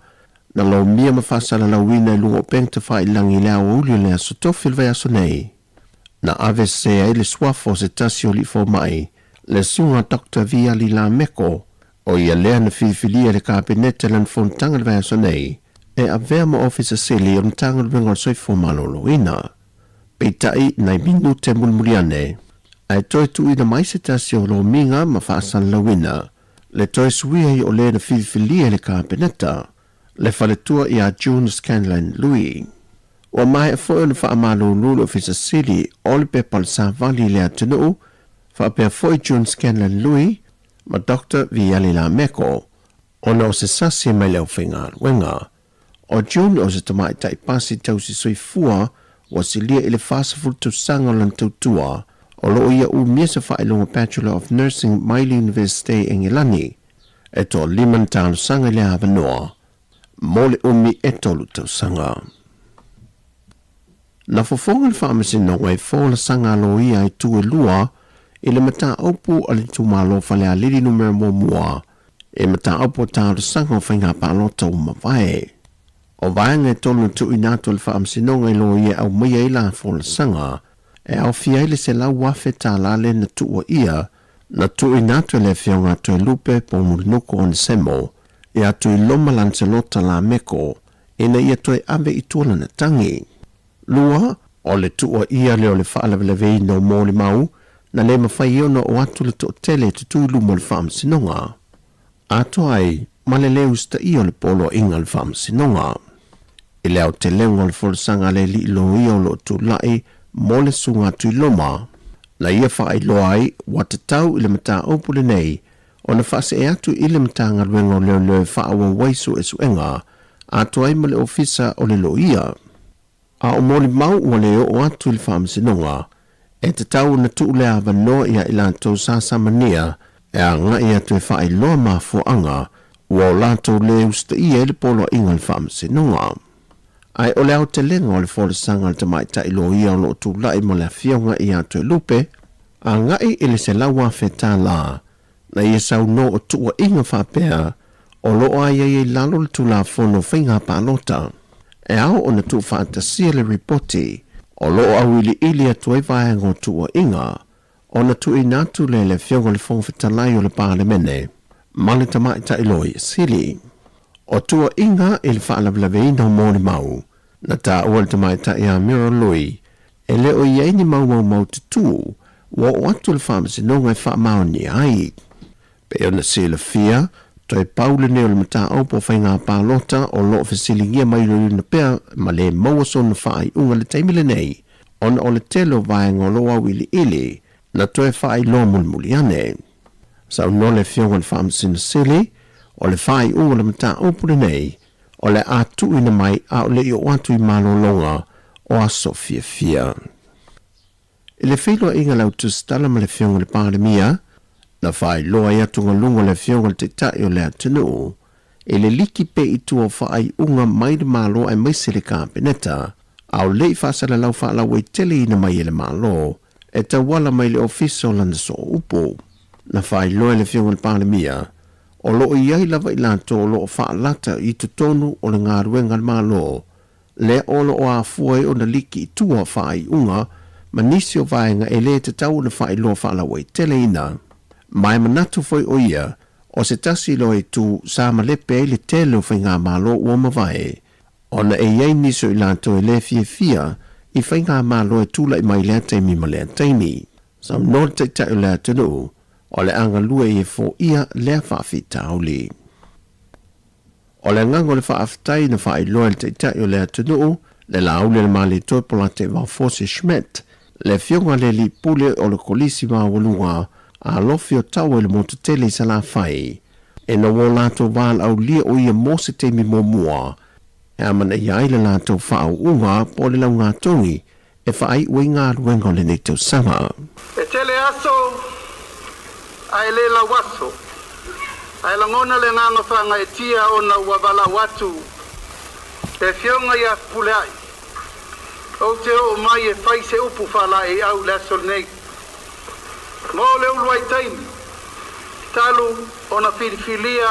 na lo mia ma fasala la wina i lungo peng te whai langi lea o uli lea so tofi le aso nei. Na ave se ai le swafo se tasi o li fo mai, le sunga Dr. Viali la meko, o ia lea na whiwhilia le kāpenete lan fontanga le aso nei, e a vea ma ofisa sili o ntanga le vengo soi fo malolo ina. Peitai nai minu te mulmuriane, ai toi tu ina mai se tasi o lo minga ma fasala la wina, le toi suia i o le na whiwhilia le kāpeneta, le whaletua i a June Scanlon Louis. O mai e fwoi na whaamalo lulu ofisa sili o le pepa le sa vali le atunuu, whaapea fwoi June Scanlon Louis, ma Dr. Viali la meko, o na o se sasi mai leo whinga wenga. O June o se tamai tai pasi tausi soi fua, wa si lia i le whasaful tu sanga lan tautua, o lo ia u miesa whaelunga Bachelor of Nursing Maile University Engilani, e to liman tau sanga le avanoa, mole umi e tolu tau sanga. Na fofonga le whaamasi nonga e fōla sanga alo ia e tue lua, e le mata aupu ali tumalo whale a liri numera mua, e mata aupu tau le sanga o whainga pa alota umawai. O vaenga e tolu tu inato le whaamasi nonga e lo ia au mia ila fōla sanga, e au fiaile se lau wafe ta lale na tua ia, na tu inato le fionga tue lupe po murinuko on semo, e atu i loma lancelota la meko, e na ia toi ave i tuala na tangi. Lua, o le tua ia leo le whaalawelewei no mō le mau, na le mawhai ona o atu le to tele te tui luma le whaamsinonga. Ato ai, ma le leo sta i o le polo inga le whaamsinonga. I leo te leo le wholesanga le li lo i o lo tu lai, mo le sunga tui loma. Na ia whaai lo ai, wata tau i le mata opule nei, o na whase e atu i le mtanga ruenga o leo leo whaawa waisu e suenga, atu ai ma le ofisa o le lo ia. A o mori mau ua leo o atu i le whaamsinonga, e te tau na tu le awa noa ia ila tau sasa mania, e a nga ia tu e whaai loa maa fuanga, ua o lato leo sta ia i le polo inga le whaamsinonga. Ai o leo te lenga o le wholesanga le tamaita i lo ia o lo tu lai mo le fionga i atu e lupe, a nga i le se lawa feta la, na ia sau no o tua inga whapea, o lo a ia lalo le tula fono whinga pālota. E au o na tu whaatasia le ripoti, o lo a wili ili atu e vaenga o tua inga, o na tu inatu le fionga le whongwhitalai o le pālemene, male tamaita iloi sili. O tua inga i le whaalawlaweina o mōni mau, na tā ua le tamaita i a mira lui, e leo i eini mau tutu, wa o atu le whaamasinonga e whaamao ni ai. Pe ona sila fia, toi paule neo le mata aupo whainga pālota o lo ofisilingia mai lori na pea ma le mawaso na whaai unga le taimile nei, ona o le telo vaenga o loa wili ili, na toi whaai lo mulmuli ane. Sau no le fionga le whaamsina sili, o le whaai unga le mata aupo le nei, o le atu ina mai a o le i o atu i malolonga o a Sofia fia. I le whiloa inga lau tu stala ma le fionga le pālemia, na whai loa ia tunga lunga le fionga le te tai o le atinu, e le liki pe i tua whai unga mai de malo ai maise le kāpeneta, au lei whasala lau whaalau e tele ina mai ele malo, e ta wala mai le ofiso lana so upo. Na whai loa le fionga le pālemia, o loo iai lava i lato o loo whaalata i tutonu o le ngā ruenga le malo, le olo o a fuai o na liki i tua whai unga, manisi o vaenga e le te tau na whaeloa whaalawa i tele ina. Mai manatu foi o ia, o se tasi lo e tu sa malepe e le tele o whainga malo ua mawai. Ona e iei niso i lanto e le fia i whainga malo e tula i mai lea teimi ma lea teimi. Sa nol te tai o lea tenu, o le anga lua e fo ia lea whaafita au li. O le ngango le whaafitai na whaeloa le te tai o lea tenu, le laule le mali toi pola te Valfose Schmidt, le fionga le li pule o le kolisi ma walunga, a lofi o tau e le motatele i sa la whai. E na wō lato wāl au lia o ia mō se teimi mō mua. E amana i aile lato whao unga po le lau ngā tongi, e whai ui ngā ruenga le nei tau sama. E tele aso, ai le la waso. Ai langona le nganga whanga e tia o na wabala watu. E fionga ia pule ai. O te o mai e whai se upu whala e au le aso nei. Mō le uluai taimi. Talu o na filifilia.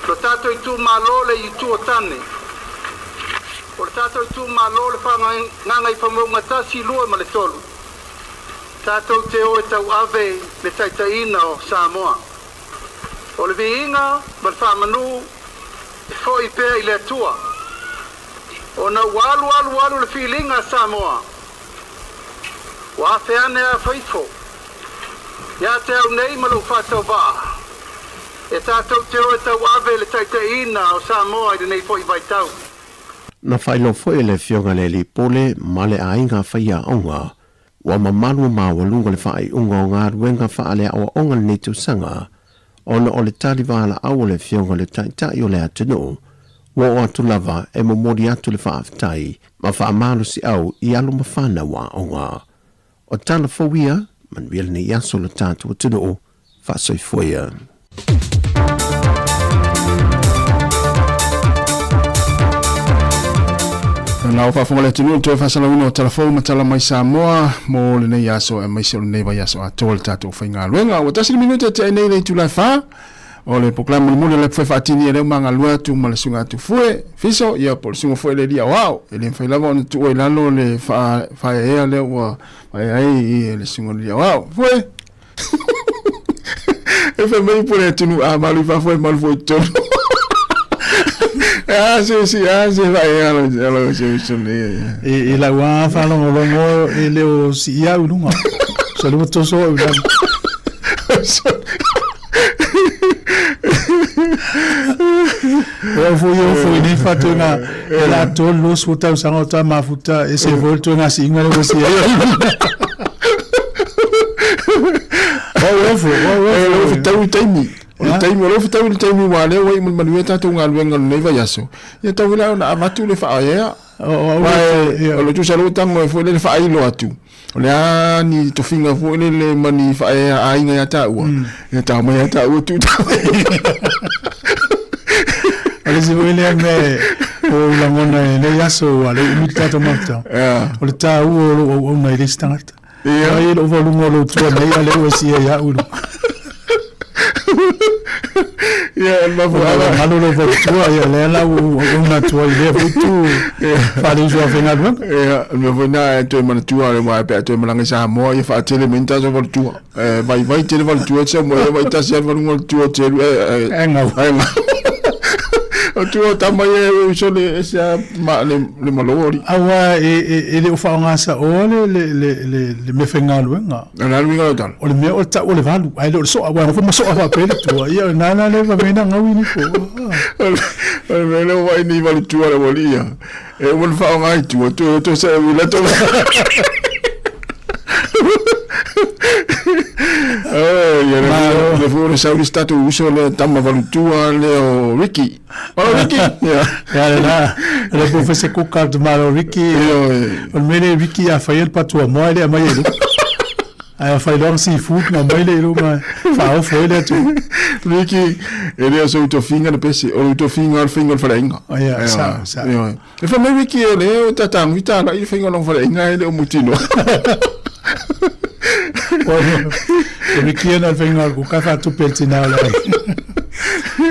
Lo tato i tu malo le i tu o tane. O le tato i tu malo le whanga nganga i whamunga tasi lua ma le tolu. Tato te o e tau ave le taitaina o Samoa. O le viinga ma le whamanu e fo i pēr i le atua. O na walu le filinga Samoa. Wa feane a faithful. Ia te au nei ma lau whātau wā. E tātou te o e tau ave le taitaina o Samoa i nei fo i vai tau. Na whailo foi le fionga le li pole ma le ainga whaia onga. Wa mamalu ma walunga le whai unga o ngā ruenga whaale awa onga le netu sanga. Ona o le tali wala au le fionga le taitai o le atenu. Wa o atu lava e momori atu le whaafitai. Ma whaamalu si au i alu mawhana wa onga. O tala fawia, man wile ni yaso le tātu atenu. Whasoi foia. Na o whaafonga le tunu toi whasala uno o telefon ma tala mai Samoa mo le nei aso e mai se o nei vai aso a tō le tātou whainga luenga. O tasi minute te nei nei tūlai wha o le poklama mune le pwai whaatini e leo manga lua tu ma le sunga tu fue fiso ia po le sunga fue le lia wao e le mwhai lava o tu oi lalo le whae ea leo wa whae ai le sunga lia wao fue e whai mei pune tunu a malu wha fue malu fue tonu e la wa fa lo longo e le si ia unga so lo to so o foi ni fatuna e la to lo suta usanga ta mafuta e se volto na singa le si o tau taimi o taimi o tau taimi wale o i manueta to ngaluenga nei vai aso ia tau la na amatu le fa ia o lo tu salo tango foi le fa ilo atu o le ani to finga foi le mani fa ia ainga ya ta u ia ta mai ta u tu ale se vele me o la mona le aso ale imita to mata o le ta u o mai listangata ia lo volumo lo tu nei ale o si ia u ia ma voa malo lo tua ia le la una tua ile futu fale jo venga do ia me vona to man tua le mai pe to man sa mo ia fa tele menta so tua vai tele tua se mo vai ta se tua te enga o tua tama e so le sia ma le malori awa e le fa nga sa o le me fenga luenga na luenga tal o le me o ta o le valu ai le so awa ko so awa pe tua ia na le va mena ngawi ni ko o me le vai ni valu tua le volia e mo fa nga tua to se le to le fuori sauri stato uso le tamma valutua le o Ricky ya le professeur Coca de Malo Ricky o mele Ricky a fail patua moi le mai ele a fail si foot na mai le ma fa o foi le tu Ricky ele so to finger pese o to finger falenga ya sa e fa mai Ricky le o tatang vita na i finger non falenga ele o mutino Ricky na venga ku ka fa tu peltina la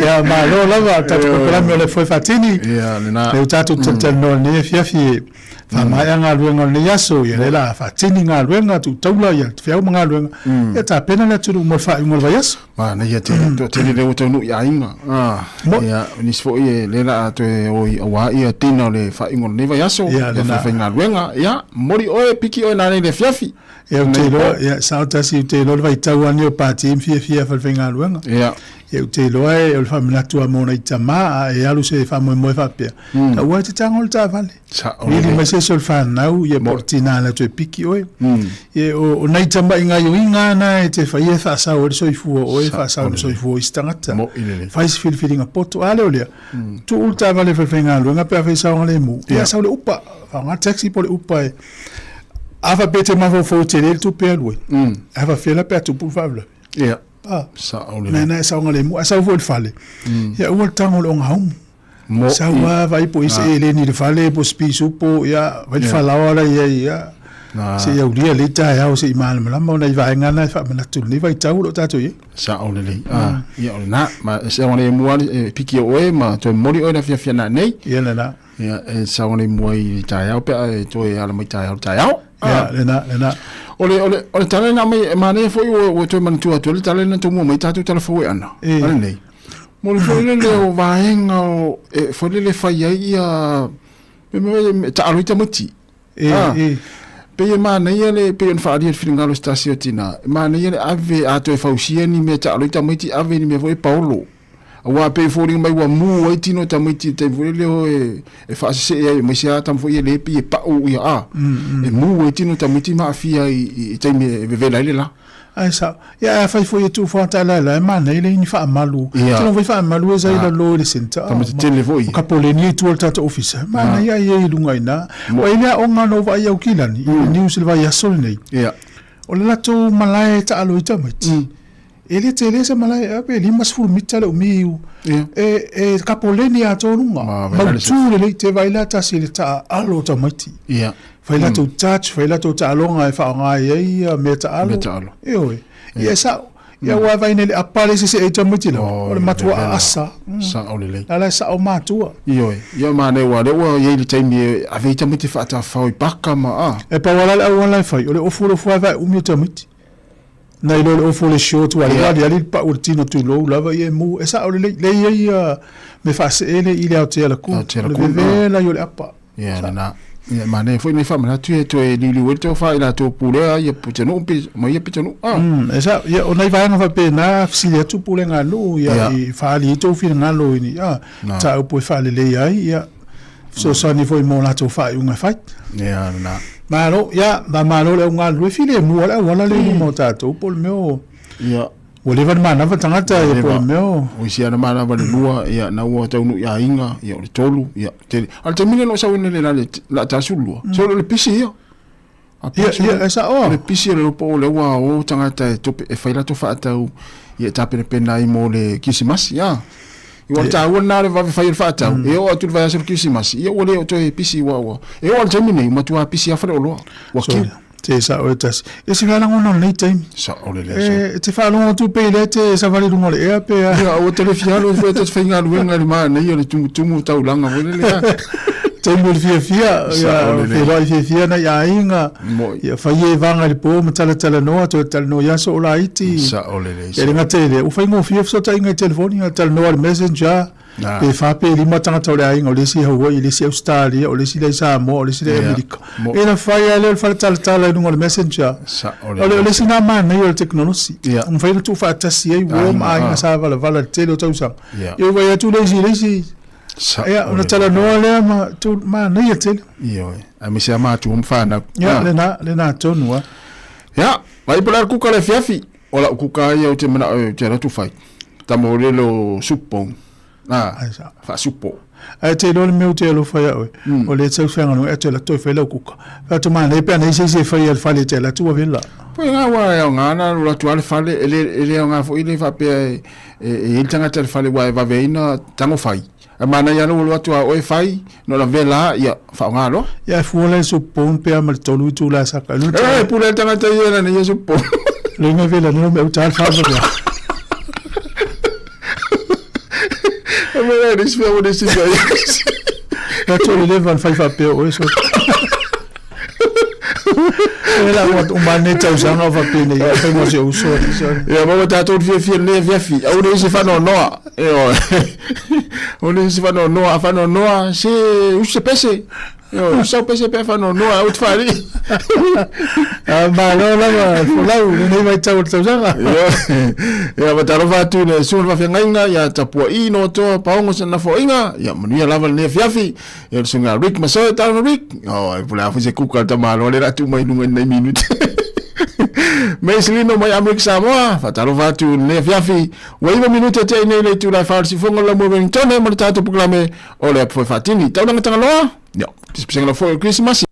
Ya malo lava tatu kala me le foi fatini. Ya na. Le tatu tatu no ni fiafi. Fa mai nga luenga ni yaso ye la fatini nga luenga tu taula ya fiau nga luenga. Ya ta pena na tu mo fa mo va yaso. Ma na ya te te le o tonu ya inga. Ya ni sfo ye le la to o wa ia tino le fa ingo ni va yaso. Ya fa nga luenga ya mori o piki o na le fiafi. Ya te lo ya sauta si te lo vai tau ani o pati fia fa nga luenga. Ya e te loa e o fa mina tua mona i tama e alu se fa mo fa pe ka wa te tangol ta vale ni ma se sol fa nau ye portina la tu piki oi e o nai tama inga yo inga na e te fa ye fa sa o so ifu o e fa sa o so ifu istangata fa is feeling a poto ale ole tu ulta vale fa fenga lo nga pe fa sa le mu ya sa le upa fa nga taxi po le upa e ava bete ma fo te le tu pe lo ava fela pe tu pu favle ya sa ole na sa ngale mu sa vol fale ya o tango lo ngau sa wa vai po ise ele ni le fale po spisu po ya vai fala ora ya se ya ulia le ta ya o se mal mala mo na vai ngana fa na tu ni vai tau lo tato ye sa ole le ya ole na ma se ngale mu piki o e ma to mori o na fia na nei ya na ya sa ngale mu i ta ya pe to ya la mai ta ya ya na ole tale na mai mane foi o to man tu le tale na to mo mai tatu tale foi ana ale nei mo le foi le o vaenga o foi le fai ia me ta alo tamati pe mane ele pe en faadi filinga lo stasio tina mane ele ave ato fausia ni me ta alo tamati ave ni me foi paulo wa pe foi mai wa mu wa tino tamati te foi le o e fa se e me sia tam foi le pi pa o ia e mu wa tino tamati ma fia i te me vela ile la ai sa ya fa foi tu fa ta la ma ne ile ni fa malu tu no vai fa malu za ila lo le senta tamati te le voi ka pole ni tu alta office ma na ya ye lunga ina o ile o ngano va ya ukilani ni usil va ya sol nei ya o la tu malai ta alo tamati ele te lesa malai ape lima sfur mitale o miu e kapoleni a tonunga ma tu le te vai la ta sile ta alo tamati ya vai la tu touch vai la tu ta longa e fa nga ye me ta alo e oi ye sa ya wa vai nele apale se e tamati la o le matua asa sa o le ala sa o matua yo yo ma ne wa le wa ye le taimi ave tamati fa ta fa i baka ma e pa wala la fa o le o fulo fa vai o mi tamati na ilo o fole show tu ali ali pa urtino tu lo lava ye mu esa o le ye me fa se ele ile au te la ku le la yo le apa ya na ya mane foi ne fa ma tu e to e li li to fa ila to pule ye puteno pe ma ye puteno esa ye o nai vai na fa pe na si le tu pule nga lu ya i fa li to fi nga lu ni ya ta o po fa le ya so sa ni foi mo na to fa unga fa ya na malo ya da malo le nga lu file mu wala le mo tato pol meu ya wole van mana va tangata e pol meu o sia na mana va lua ya na wa tau ya inga ya o tolu ya te al termine no sa wene le la ta sulu so le pisi ya ya esa o le pisi le po le wa o tangata to e faila to fa tau ya ta pena i mo le kisimas ya o ta wona le va fa fa tau e o tu va ser kisimas e o le to e pisi wa e o termine ma tu a pisi afre o lo wa ki te sa o tas e si vela ngono nei time sa o le te fa lo tu pe le te sa vale lungo le e pe ya o te fialo fe te fenga luenga le ma nei o le tumu tau langa wele le te mo fia ya fe lo fia na ya inga ya fa ye vanga le po mtala tala no to tala no ya so la iti sa o le e nga tele o fa ngo fia so ta inga telefoni ya tala no le messenger e fa pe lima tanga tau le inga o le si Hawaii le si Australia o le si le Samoa o le si le America e na fa ya le fa tala no le messenger sa o le si na man na yo technology un fa tu fa tasi e wo ma inga sa vala tele o tau sa yo va ya tu le si ya ona tala no le ma tu ma na yetel yo a mi se ma tu mfana ya le na tonua ya vai polar ku ka le fiafi ola ku ka ya te mana te tu fai tamo le lo supong fa supo ai te lo meu te lo fa ya o le tsa fa ngano e te la to fa le ku ka fa tu ma le pe na se fa ya fa le te la tu vela po nga wa ya nga na lo tu al fa le ele nga fo ile fa pe e tanga te fa le wa va veina tango fai mana ya no lo tu o fai no la vela ya fa ngalo ya fu le supong pe mal to lu tu la sa ka lu pour le tanga te ya na yesu po le me vela no me utal fa Ia dis fia o dis fia. Ya tole le van fai fa pe o eso. Ela o maneta usanga fa pe ne ya fa mo se uso. Ya mo ta to fia ne fia fi. O dis fa no no. O dis fa no no, fa no no, se usa pese. Yo, só pensei para não é o tfari. Mas não lá, nem vai estar o teu já. Ya, mas taro fatu ne sun va fengainga ya tapu ino to paongo na foinga. Ya mania lava ne fiafi. Ya sunga Rick maso taro Rick. Oh, pula fu se kuka ta malo le ratu mai lunga nei minute. Meslino mai Amerika Samoa, fatalo fatu ne fiafi. Waiva minute te nei le tu la farsi fongo la mo Wellington mo tato proclame ole foi fatini. Tau na tangaloa. Ja, het is misschien voor Christmas.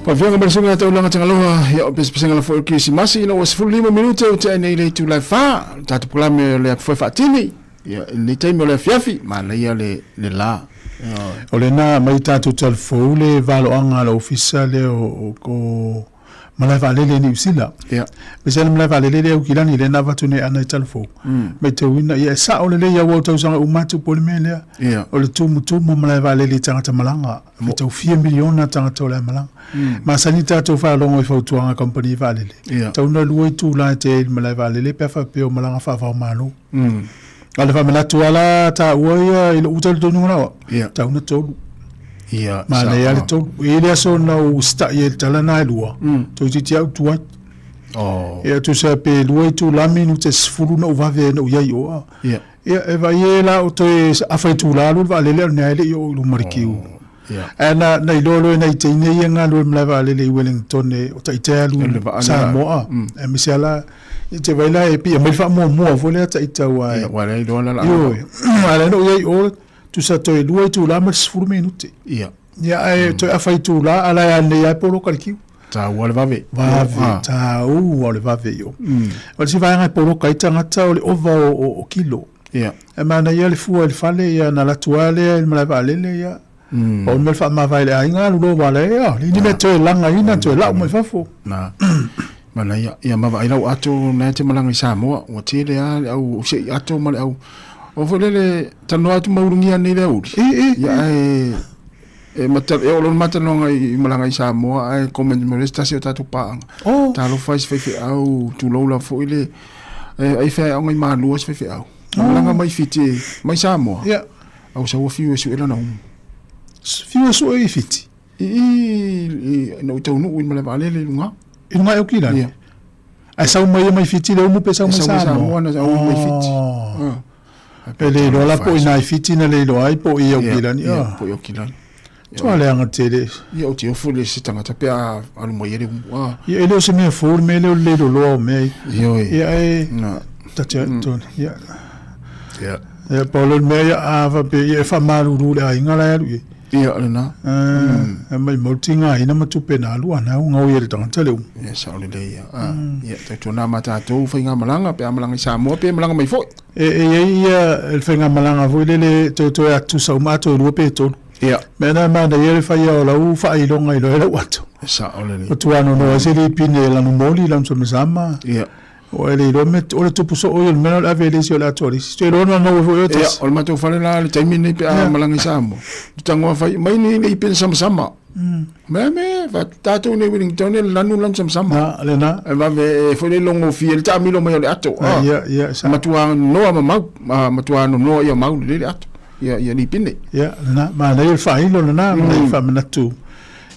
Pa fianga bersunga tau langa tangaloha ya pesanga la fo Krismasi ina was full 5 minute o te nei le tu la fa tatu plame le foi fatini ya ni time le fiafi ma le ya le la o le na mai tatu telefo le valo anga la officiale o ko malai vale le ni usila ya besel malai vale le o kilani le na vatune ana telefo me te wina ya sa o le ya wo tau sanga umatu polimele ya o le tu mo malai vale le tangata malanga me tau 4 miliona tangata o le malanga ma sanita to fa longo fa tuanga company vale le tau na luoi tu la te malai vale le pe fa pe o malanga fa fa malo ala fa mela tu ala ta woia ile utal to nunga tau na to ia ma le ale to ile so na u sta ye tala na lua to ti au tu ia tu sa pe luoi tu la minu te sfulu na va ve no ia yo ia e va ye la o to a fa tu la lu va le le na le yo lu markiu ana na ilolo na te ne ye nga lu mla va le le Wellington e o tai te lu sa mo e mi se la te vai la e pi e mai fa mo vo le ta ita wa wa le do la yo ala no ye o tu sa to luoi tu la ma sfulu minute ia e to a fai tu la ala ya ne ya polo kalkiu ta wale vave ta wale vave yo o si vai nga polo kai tanga ta o le ova o kilo ia e mana ya le fu el fale ya na la tuale el mala vale le ya o me fa ma vai le ainga lo vale ya ni me to langa ina to la mo fa fo na mana ya ma vai lau ato na te malanga sa mo o te le au se ato mal au o volele tano atu maurungia ni le u ya e matar e olon matar no ngai malanga isa mo ai comment mo stasio tatu pa ta lo faz fe au tu lo la fo ile ai fe ngai ma lu fe au malanga mai fiti mai sa mo ya au sa wo fiu su ela na fiu su e fiti no tau no mala vale le lunga lunga e kila ai sa mai fiti le mo pesa mo sa mo na au mai fiti ele lo la po ina fiti na le lo ai po i o kila ni po i o kila to ale anga tele ia o te ofu le si tangata pe a alu mo yere ia ele o se me for me le lo me ia e na tacha to ia ia polo me a va pe ia fa malu lu le inga la ia na mai motinga ina matu pe na lu ana nga o yere tangata le ia sa le ia ia te tona mata to fa inga malanga pe malanga sa mo pe malanga mai fo ia el fenga malanga vo le to ya tu sa ma to lu pe to ia mena ma da yele fa ya la u fa i longa i lo era wat sa ole o tu ano no se li pine la no moli la so mesama ia o ele lo met o le tu puso o el mena la vele si o la tori si lo no no vo ia o ma to fa la le taimi ni pe a malanga samo tango fa mai ni le pen sama me va tato ne Wellington le lanu lan sama le na va ve fo le longo fi el tamilo mai le ato ia sa ma tu no ma tu no ia mau le ato ia ni pine ia na ma na il fa ilo na ma fa na tu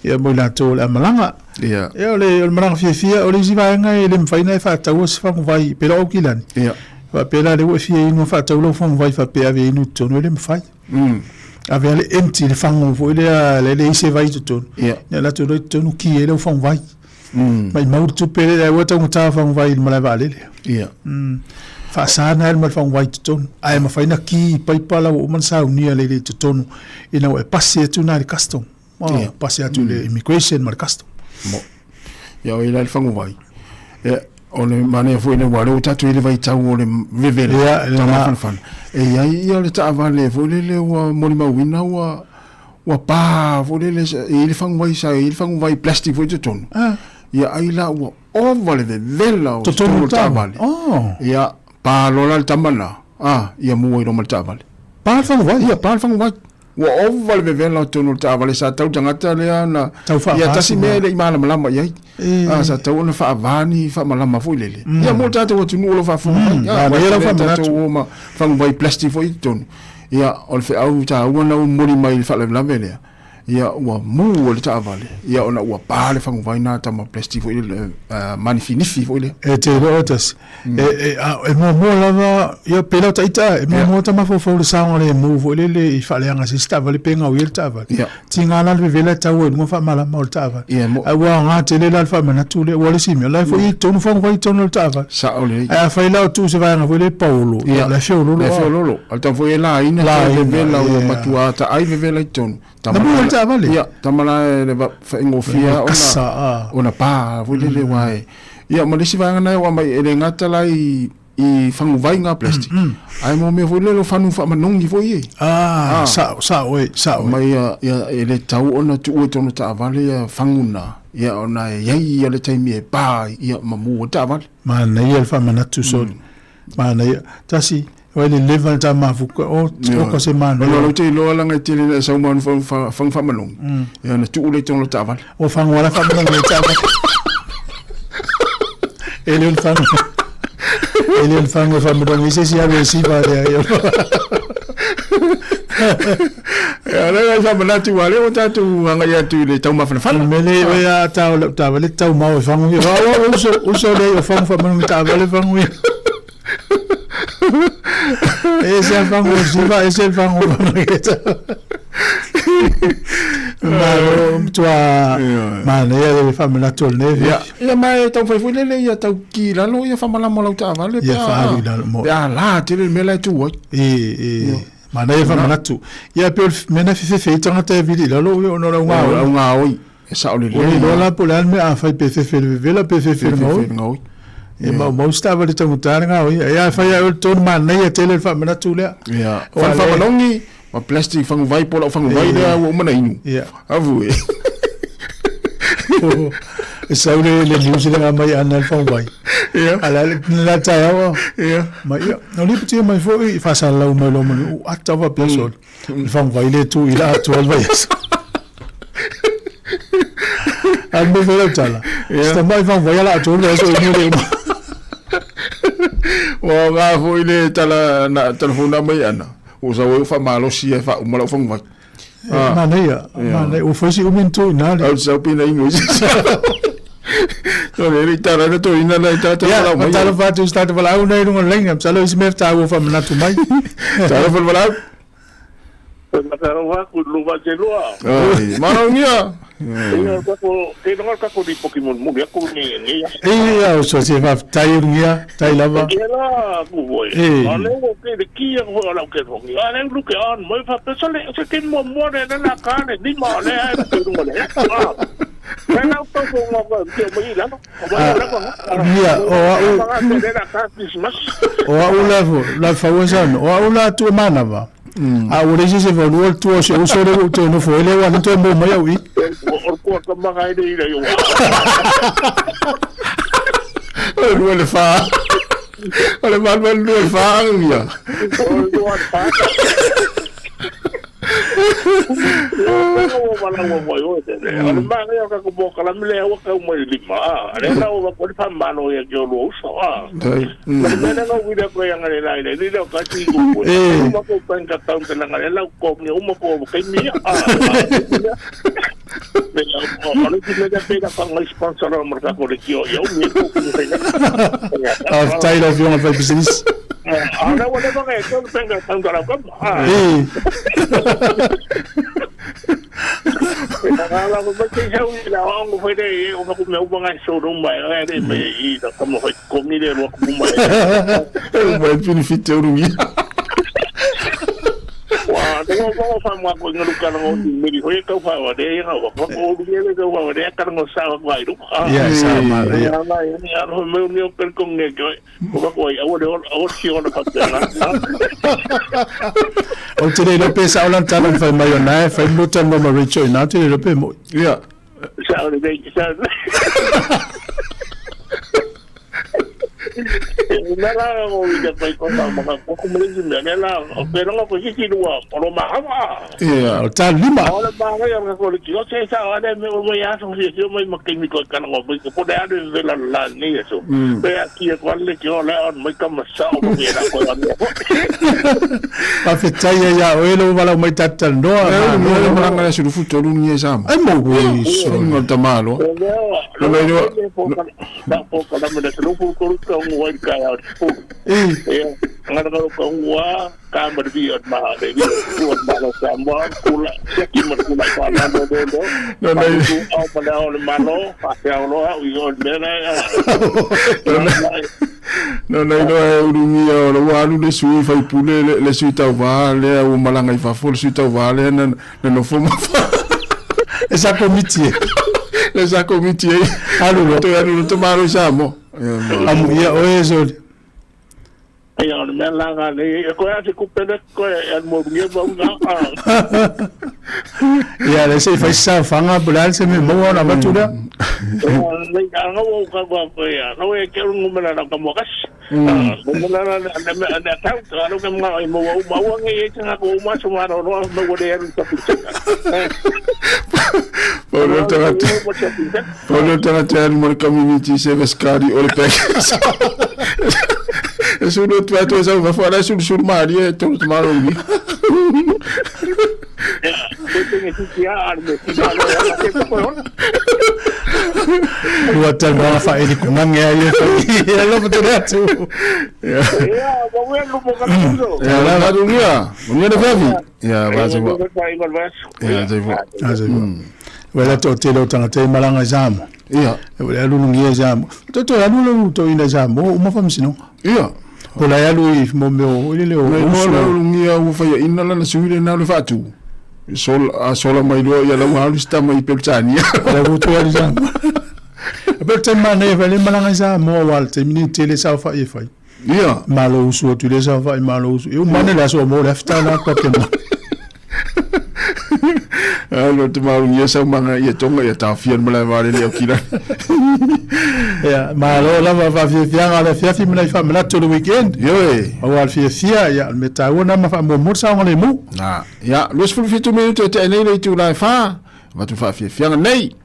ia mo la to la malanga ia le malanga fia o le ziva nga ele mfa na fa ta was fa vai pero o kilan ia va pela le fia ino fa ta lo fa vai fa pe ave ino to no le mfa ave le empty le fango vo le se vai to ia la to no ki ele fa vai mai mau tu pe le wa ta fa vai ma la vale ia fa sana el mal fa white ton ai ma fa ina ki pai pala o man sa unia le ton ina e passe tu na custom passe tu le immigration mal custom mo ya o ila el fa vai o le mane fo le wale o tatu ile vai tau o le vevele ya fan e ia le ta vale fo le wa mo ma wina wa pa fo le ile fa vai sa ile fa vai plastic fo ton ia ai la wa o vale vela o ton ta vale ia pa lola le tamana ia mo i romal tavale pa fa vai ia pa fa vai wa o vale vela tonu tavale sa tau tangata le ana ia tasi me le imana malama ia sa tau na fa avani fa malama fo lele ia mo tata o tunu lo fa fo ia ia fa malama ma fa vai plastic fo i tonu ia o fe au ta una o mori mai fa le lavele ia wa mu le tavale ia ona wa pa le fa vai na ta ma plastic fo i mani finifi fo ile e te rotas e mo lava ia pela ta ita e mo ta ma fo le sa le mo fo le i fa le anga se stava le penga o il tava tinga la le vela ta o mo fa mala mo tava a wa nga te le la fa mana tu le o le simi la fo i tonu fo vai tonu tava sa ole a fa la tu se va nga fo le paulo la fiolo al ta fo la ina le vela o matua ta ai vela tonu ta ta vale ia tamala le fa ingofia ona pa volele wai ia mo le sivanga na wa mai ele ngata lai I fangu vai nga plastic ai mo me volele fanu fa manongi foi sa mai ia ele tau ona tu o tonu ta vale ia fanguna ia ona ia le taimi e pa ia mamu ta vale ma na ia fa manatu so ma na tasi o le level ta mafu o ko se man lo te lo la ngai te le sa man fa manongi ia na tu le tonu ta vale o fangu wala fa manongi ta vale ele fangu ele fango fa mo dong ise sia be si ba ya ya la sa mana tu wale o ta tu anga ya tu le tau ma fa mele ya ta le tau ma o fango ya o so le o fango fa mo ta vale fango ya ese fango si va ese fango ma ne ya le fa mena tol ne ya mai tau fa fu le ya tau ki la lo ya fa mala mo la ta vale ya fa ri la mo ya la te le mela tu o ma ne fa mena tu ya pe mena fe tanga te vidi la lo no la nga o sa o le lo la po la me a fa pe fe la pe fe ngo e mo stava le tanga nga o ya fa ya ton ma ne ya te le fa mena tu le ya fa malongi ma plastic fangu vai pola fangu vai le o mana inu avu sa le news le mai ana fangu vai ala la taia ma ia no li piti mai foi fa sa la mo lo mo atava person fangu vai le tu ila 12 vai al me foi la tala sta mai fangu vai la 12 vai so ni le wa ga foi le tala na telefona mai ana o sa o fa malo si e fa o malo fong vai ma nei o foi si o minto na o sa pina ingo to le tara na to ina na ta la ma tala fa tu sta te vala o nei no lenga sa lo si me ta o fa na tu mai tara fa vala na tara wa ku lu va je loa ma no nia e no ka ko di Pokemon mo ya ko ni ya o so se va tai nia tai lava la ku voi ale o ke de ki o la ke ho ni ale lu ke an mo fa pe so le se ke mo ne na ka ne ni ma le ai ke mo le na to ko mo ko ke mo ila no ya o la fa wasan o la tu manava a ore se se volu tu o se usore tu no foi le wa to mo mai ui o ko ka magai de ira yo o le fa o le mal le fa ya o fa o wala mo mo yo te o ma ya ka ko boka la mele o ka mo lima ale na o ko fa mano ya yo lo so dai me na no video ko yang ale la ile ile ka ti ko mo ko pen ka ta un la la ko ni o mo ko ke mi ale ti me da pega pa ngai sponsor o merka ko le yo mi ko of title of your business ahora bueno que esto tenga tanto la cosa la cosa que ya la vamos fue de o me ponga eso rumba de me y como fue comida lo como vai benefit o ruim wa tengo como fama con el lugar no me dijo que fa wa de no ko o viene que wa de ka no sa wa ru ya sa ma ya no me per con que ko ya o si ona pa o te le pe sa olan tan fa mai na fa mo tan mo richo na te le pe mo ya sa de sa nela o ya pai ko ma ko mo le nela pero no pues si no por ma ya ta lima ahora va ya ko le yo se sa ahora me voy a son si yo me que ko kan ko ko de de la ni eso ve aquí ko le yo le on me como sa o me era ko pa feta ya o lo va la mai tata no no manga su futuro ni sa ai mo go so no ta malo no me yo da poco la me no ko ko mo ka ya ngana ko wa ka ma di ma de ko ma lo sa mo kula ki ma kula pa na do no au pa na o ma lo pa ya lo u yo me na no urungi o lo wa lu le sui fa pule le sui ta va le o malanga fa fo sui ta va le no fo ma Esa komiti. Esa komiti. Alu to malo samo. Amu ia oe so. Ai on me la ga le ko ya se kupele ko ya mo nge ba nga. Ya le se fai sa fanga bulal se me mo na batura. Le ga ngo ka ba ya. No e ke un ngumela na ka mo kas. Ngumela na ta ta no ka mo mo nge e tanga ko ma so ma no no mo de ya ta pizza. Polo tanga mo community service card o le package. Sudah tua saya berfaham sudah mari terus malam ni. Dua tahun apa ini kumang ya? Ya lo betul tu. Ya, bawa lu bukan tu. Ya, lah dunia ada babi. Ya, bahasa buat. Ya, saya buat. Wala to telo tanga te malanga jamu. Iya. Wala lu ngia jamu. To alu to ina jamu, uma famsino. Iya. Ola ya lu mo mo ile o. Mo ngia u fa ina la suile na le fatu. Sola mai do ya la halu sta mai peltania. La buto ya jamu. Aperta mane vale malanga jamu wal te mini tele sa fa e fai. Iya. Malo usu tu le sa fa malo usu. Eu mane la so mo lefta na ko ke mo. Lo te maungia sa manga ia tonga ia tafian mala vale le okira. Ya, malo la va fianga la fiafi mala fa mala to the weekend. Yo e. O al fia ya me ta wona ma fa mo sa ngale mu. Na, ya, los fu fitu me te nei le tu la fa. Va tu fa fianga nei.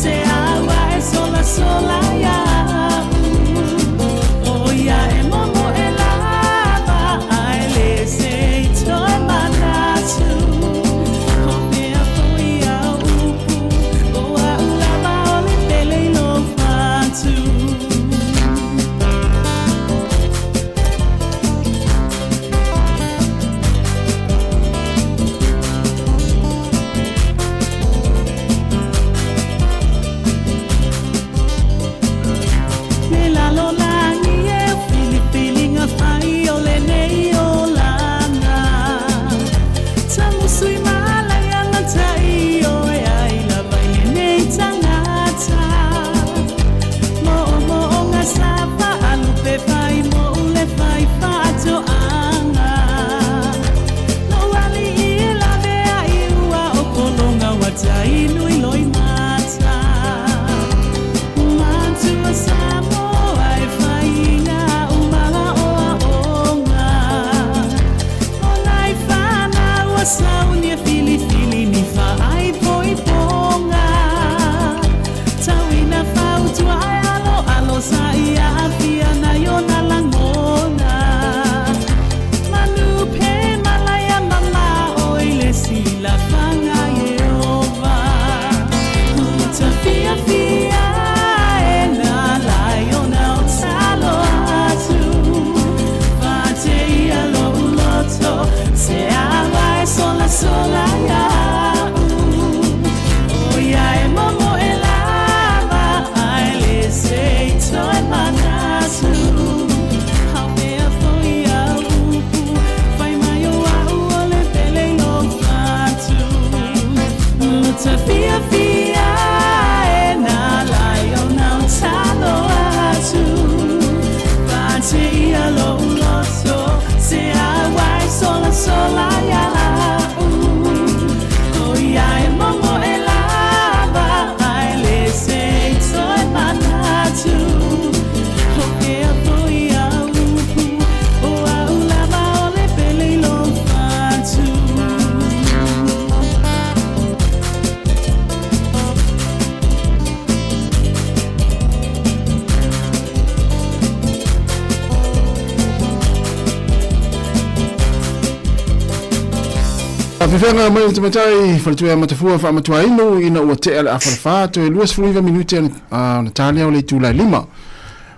Say I Fafifenga mai te matai falitua matafua fa matua ino ina ua te ala afalfa to luas fruiva minute Natalia o le tula lima.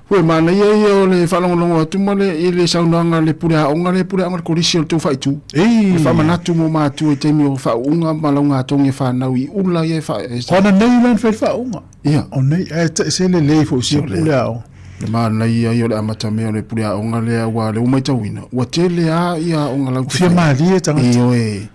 Hoi mana ia o le whalongolongo atu male i le saunanga le pura onga le korisi o tau whaitu. Le whamanatu mo mātu e teimi o whaunga malaunga atongi whanau i ula i e wha. Kona nei lan whaunga? Ia. O nei, se le leifo si o pura o. Le mana ia i o le amata mea le pura onga le awa le umaitawina. Ua te le a ia onga lau te Fia maali e tangata. Iyo e.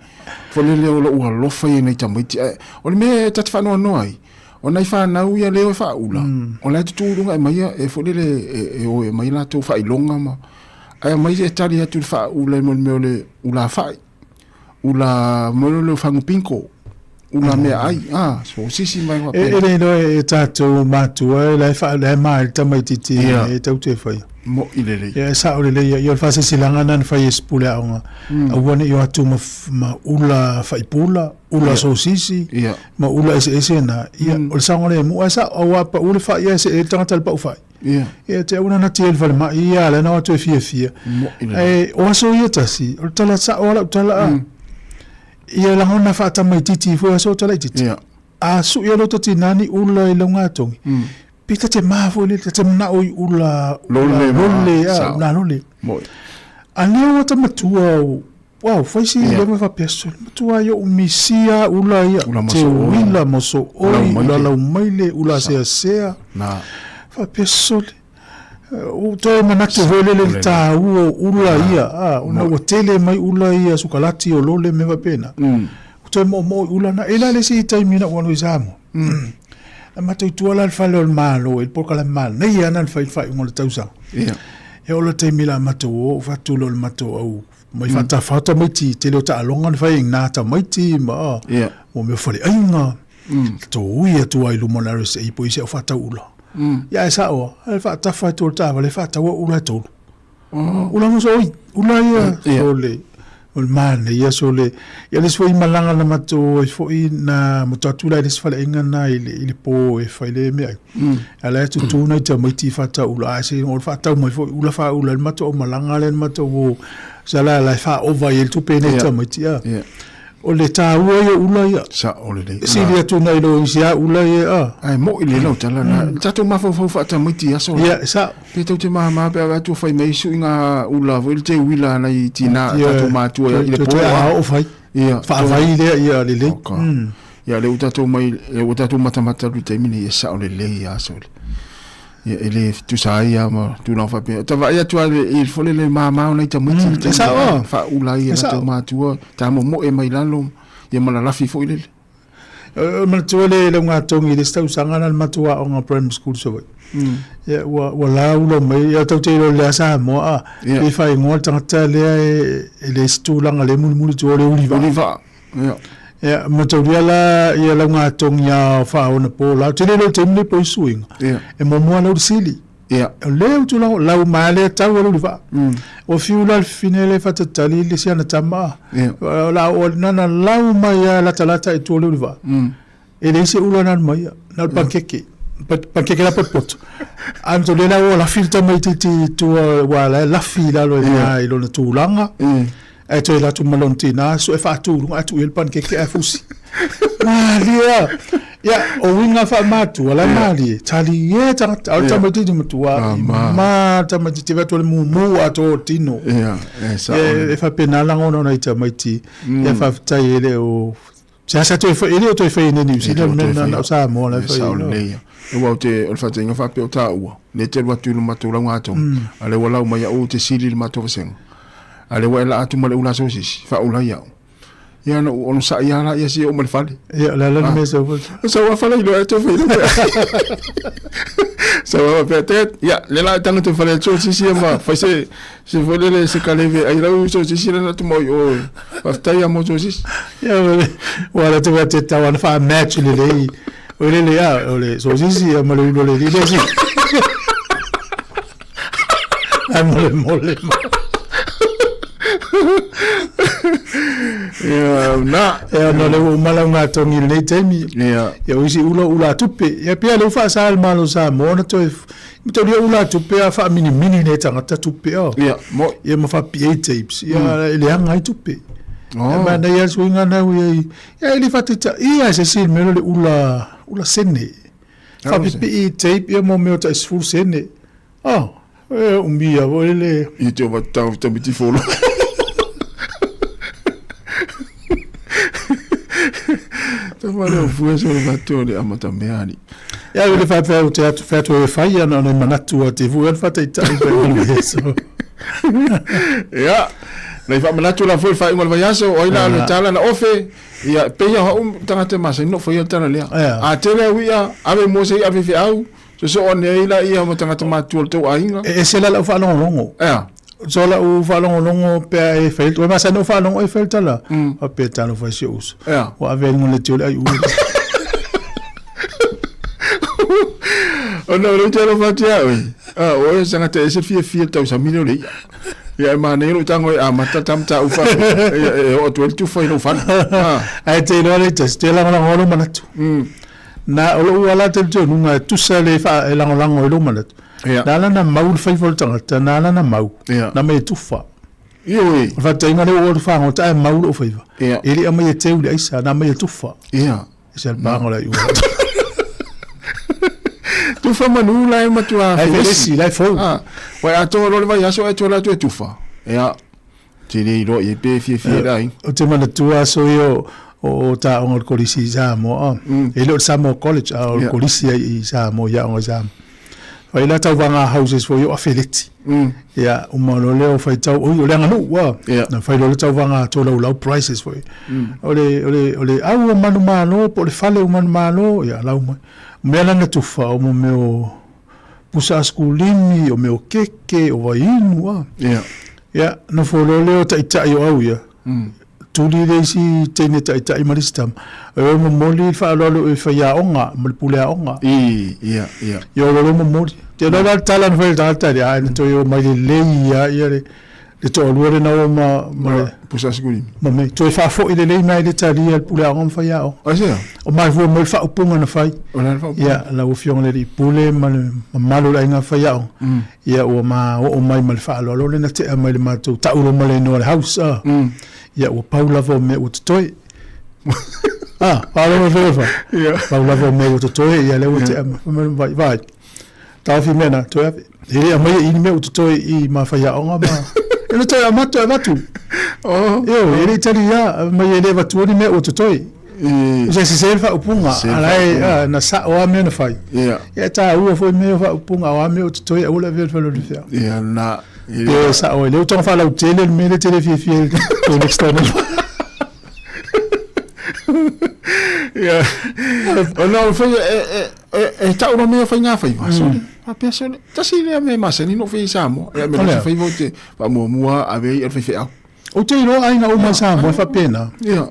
Folele o la ua lofa i nei tamaiti. O le mea tati whanua noai. O nei whanau ia leo e whaula. O lai tuturunga e maia e folele o e mai la tau whailonga ma. Ai mai e tari atu whaula e meo le ula whai. Ula meo le whangu pinko. Ula mea ai. So sisi mai wa pe. E no e tātou mātua e lai whaula e mai tamaititi e tau te whai. Mo ilele. Ia sa o le ia o fase silanga nan fai espule aonga. Awane i atu ma ula faipula, ula sosisi, ma ula ese na. Ia o le sangole mo asa o apa ula fai ese e tanga tal pa fai. Ia te una na tiel fale ma ia le na atu fia. E o so ia tasi, o tala sa o la tala. Ia la hona fa ta mai titi fo so tala titi. A su ia lo tati nani ula i longa tongi. Pita te mafo le te na o ula lole na lole ani o ta matua wow faisi le me fa peso matua yo umisia ula ia te wila moso oi la maile ula sea na fa peso o to manake vole le ta ula ia una hotele mai ula ia sukalati o lole me va pena to mo ula na ela le si taimina wanu izamo ma tu tuala al falo al malo el poca la mal nei ana al fai ngol tausa e o le te mila mato o fa tu lo mato o mai fata fata mai ti te lo ta longa fai na ta mai ti ma o me fale ai nga to ia tu ai lu molares e po ise fata ula ya esa o al fata fa tu ta vale fata o ula to ula mo so ula ia ole o mane ia sole ia les foi malanga na mato foi na motatula les fale ingana ile po e fale me ala tu tu na te mai ti fata ula se o fata mai foi ula fa ula mato malanga le mato o sala la fa over il tu pene te mai ti o le ta ula ia sa o le si dia tu na ilo sia ula ia ai mo ile no tala na tatu ma fo fata mai ti aso ia sa pe tu te ma pe tu fai mai su inga ula vo te wila na i tina tatu ma tu ile po o fai ia fa vai ia le ia le utatu mai le utatu mata tu te mini sa o le ia so ia ele tu sai ama tu não fa pe ta vai tu il fole le mama na ita muti sa fa ula ia tu ma tu ta mo e mai lalo ia mala la fi fo ile ma tu le nga tongi le sta usanga na matua on primary school so ia wa la ulo mai ia tau te le sa mo e fa ngol tanga le stulanga le mulu tu le uliva ia matoria la ia la nga tongia fa ona po la te le temle po swing e mo mo na sili ia le tu la male ta wo uliva o fiula finele fa tali le sia na tama la o nana la mai la talata e tu uliva e le se ulo na mai na pankeke la pot anto le la o la filta mai ti tu wala la fila lo ia ilo na tulanga e to la tu malontina so e fa tu atu il pankeke e fusi malia ya o winga fa matu wala mali tali ye ta tamati di mutua ma tamati ti veto mu ato tino sa e fa penala ngono na tamati e fa tai ele o sa to fa ele to fa ni ni si na sa mo la fa e wa te o fa te nga fa pe o ta u ne te wa tu matu la ngato ale wala ma ya o te sili matu sen ale wala atu male una sosis fa ula ya ya no on sa ya la ya si o mal fale ya la me so wa fale lo atu fa so wa peut-être ya le la tanto te fale sosis ma fa se vole le se caleve ai la sosis na tu mo yo fa ta ya mo sosis ya wala te va te ta wa fa match le le ya le sosis ya ma le le si mole no le mala nga tongi le temi ya usi ula tupe ya pia le fa sa malo sa mo na to ula tupe fa mini ne tanga tupe ya mo ya ma fa pia tapes ya le hanga tupe Ma na ia suinga na ui ia ili fatita ia se sin melo le ula sene. Fa pipi I tape ia mo meo ta isful sene. Umbia vole I te o tau tamiti folo. Tamara fue solo fatore a matameani. Ja, le fa fa to fa na no manatu te fu fa te tai pe so. Ja. Nei fa manatu la foi fa ingol vayaso o ina le tala na ofe. Ia pe ia tanga te masa no foi tana le. A tele wia ave mo se ave fi au. So on ila ia mo tanga te matu te ainga. E se la fa longo. Ja. So la u fa longo pe e felt. O masa no fa longo e felt la. O pe tano fa se us. Ja. O ave ngol te ai u. O no lo telo fatia oi. O sanga te se fie tau sa milio le. Ya manero tango a mata tamta ufa. O 12 foi no fan. Ai te no le testela ngolo ngolo manatu. Na o wala te tu nunga tu sale fa lango lango lo manatu. Na na mau fai volta na na mau. Na me tufa. Yo fa te ngale o fa ngo ta mau o fai. Ele a me te uli isa na me tufa. Ya. Isa bango la yu. Tu fa manu la e matua. Ai felisi la fo. Wa ato lo vai aso e tola tu tu fa. Ya. Ti ni ro ye pe fie dai. O te mana tua so yo o ta on kolisi za mo. E lo Samoa College o kolisi I za mo ya on za. Wa ila ta vanga houses for yo afiliti. Ya o mo le o fa ta o le nganu wa. Na fa lo ta vanga to low prices for. Ole au manu malo po le fale o manu malo ya lau mo. Mela na tufa o mo meu pusa skulini o meu keke o wainu wa. Ya, no folo leo tai o au ya. Tuli desi tene tai maristam. O mo moli fa lo fa ya onga, mo pule onga. Ya. Yo lo mo moli. Te lo la tala no fa ta ya, to yo mai le ya le to lo le na ma pusa skulini. Mo me to fa fo ile le mai le tali al pule onga fa ya o. O mai vo mo fa upunga na fai. Ya, la o fiong le pule malo la inga fa ya o. Ya o mai mal fa lo le na te mai le mato ta ulo male no le house. Ya o Paula vo me o toi. Paula vo fa. Ya. Paula vo me o toi ya le o te vai. Ta fi mena to ya. Ele mai I me o toi I ma fa ya onga ma. Ele toi amato avatu. Yo, ele tali ya mai ele vatu ni me o toi. Se fa upunga alai na sa o me na fai. Ya ta u fo me fa upunga o me o toi o la vel fa lo fia. Ya na sa o le tong fa la tele me le tele fi to external. Ya. O no fa ta o me fa nga fa ma so. A persona ta si le me ma se ni no fi samo. Ya me fa vote pa mo mua ave e fi au. O te no ai na o ma samo fa pena. Ya.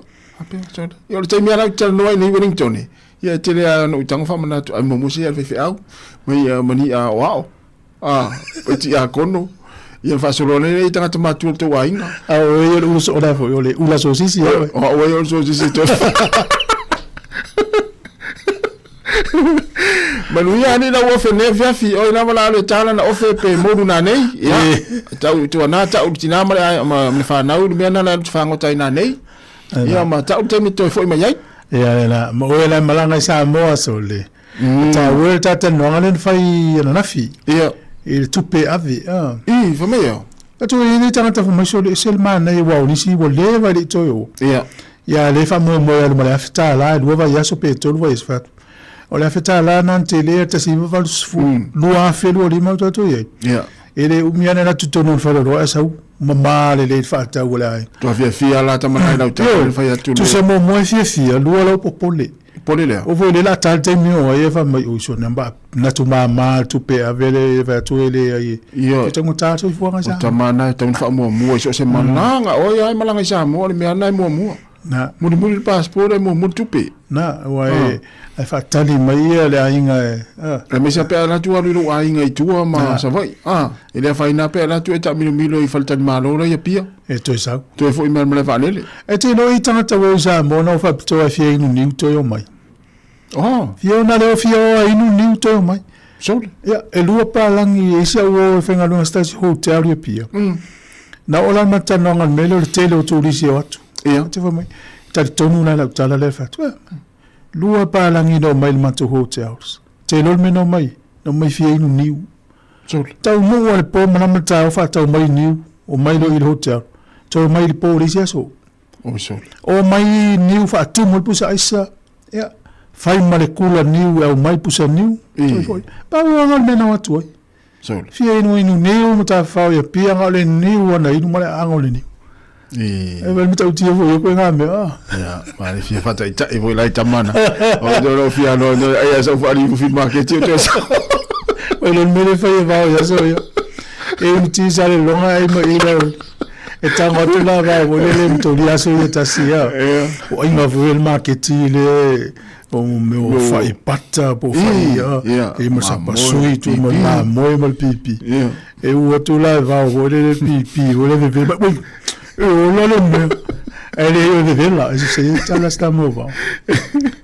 Yo le taimi ala tala noai nei Wellington. Ia tele no tanga fa mana tu mo musi al fe au. Mai mani a wow. Pati a kono. Ia fa solo nei tanga te matu te wainga. O ia o so da fo le ula so sisi. O ia so sisi to. Manu ia ni na wo fe ne fi o na mala le tala na ofe pe modu na nei. Ia. Tau tu na tau tina ma fa na u me na na fa ngota ina nei. Ia ma ta uta mi to foi mai ai. Ia la mo la malanga sa mo so le. Ta wo ta te no ngalen fai na fi. Ia. Il tupe avi. Fa me yo. Tu ni tanga ta mo so le selma na wa ni si wo le va le to yo. Ia. Ia le fa mo le ma la fita la do va ya so pe to lo is fat. O la fita la nan te le ta si va fu. Lo a fe lo li mo to ye. Ia. Ele umiana na tuto no fa lo esa mama le fa ta wala. Tu fia la ta mana na ta fa ya tu. Tu se mo fia lo lo popole. Pole le. O vole la ta te mi o e fa mai o so namba na tu mama tu pe avele va tu ele ai. Yo. Tu ta so fu nga sa. Ta mana ta fa mo so se mananga o ya malanga sa mo le me na mo. Na mo passport mo tu pe. Na wa e fa tali mai le ainga la me sa pe na tu alu ainga I tu ma sa vai ele fa ina pe na tu eta milo I falta malo la ya pia e to sa tu fo me le fa nele e te no I tanga ta wo sa mo no fa to a fie inu ni to yo mai fio na le fio inu ni to yo mai so ya e lua pa langi e sa wo fenga no sta hotel ya pia na ola mata no ngal melo le tele o tu lisi o atu te fa mai tali tonu la tala le fa tu lua pa langi no mai ma to hotels te lol me no mai fia inu niu tau mo wale po mana mata fa tau mai niu o mai lo il hotel tau mai po risia so o mai niu fa tu mo pusa isa ya fai male kula niu au mai pusa niu pa wanga me na watu fia inu niu mata fa ya pia ngale niu ana inu male angole niu e vai mita utia foi ko ngame ya mari fia fata ita e voi lai tamana o do fia no ai sa fa ali fi market o tes o lo mele fai va ya so yo e un ti sale longa ai mo ila e tango tu la va o le mto dia so yo tasia o ai ma vo el market ile o meu fai pata po fai ya e mo sa pasui tu mo na mo mal pipi e o tu la va o le pipi o le ve o lo me ele eu de vela isso sei tá lá está mova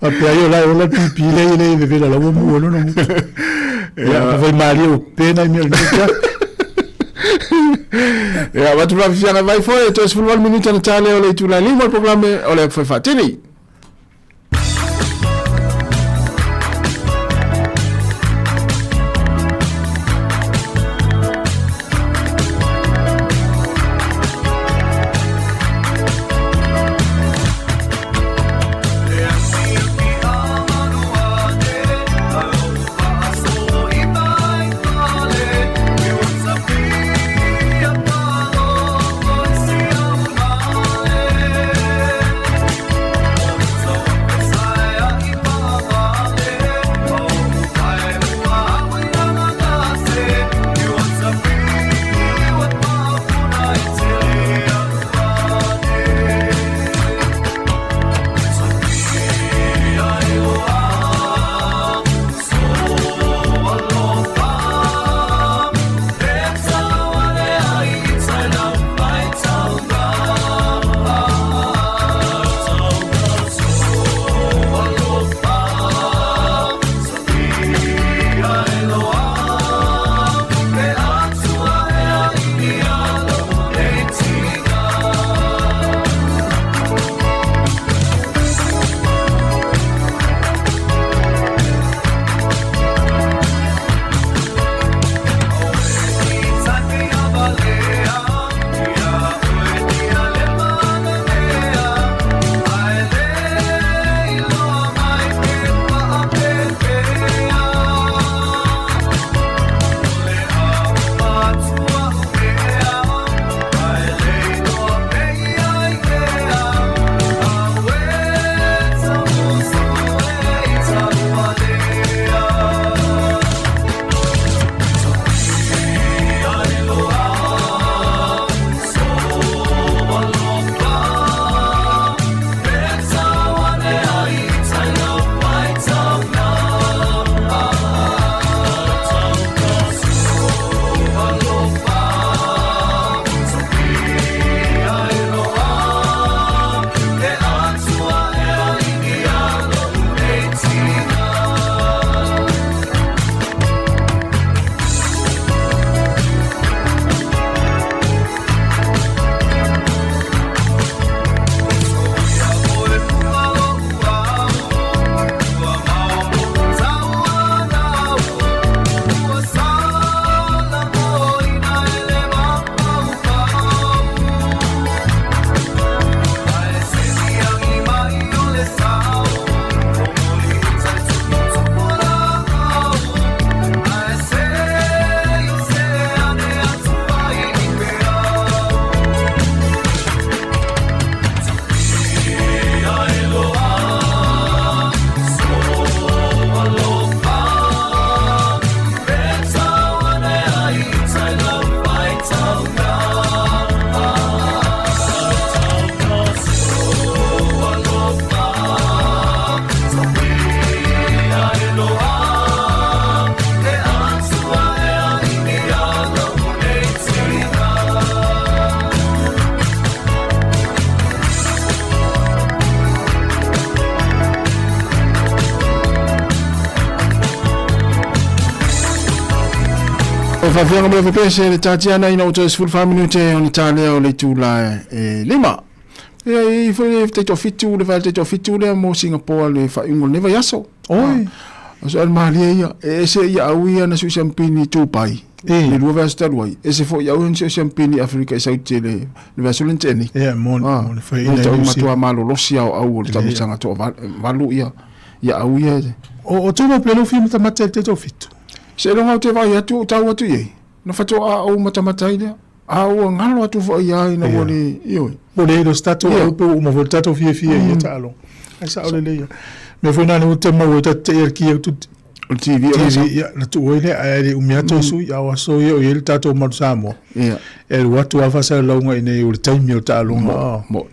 a pia eu lá pipi ele de vela lá o mo no ya vai mario pena meu ya va tu la fiana vai foi to es futebol minuto na tale o le tu la lima programa o le foi fatini Fafianga mo VPS le tatiana ina uto sful family te on Italia o le tula lima Ia I foi te to fitu le vai te to fitu le mo Singapore le fa ingol ne vai aso. Oi. So al malia ia e se ia awia na su champini tu pai. Le lua vai sta luai. E se fo ia un se champini Africa sa tele le vai sulen teni. Ia mon fa ina to matua malo losia au le tamu sanga to valu ia. Ia awia. O tu no pelo film ta matel te to fitu. Se lo ngau te vai atu tau atu ye. No fato au mata ia. Au ngalo atu fo ia ina woni io. Pole do stato o mo voltato fie ia talo. Esa ole le. Me foi na no tema o te erki tu TV ia na tu ole ai o miato su ia o so ia o ele tato mo samo. Ia. El watu ava sa longa ine o time o talo mo.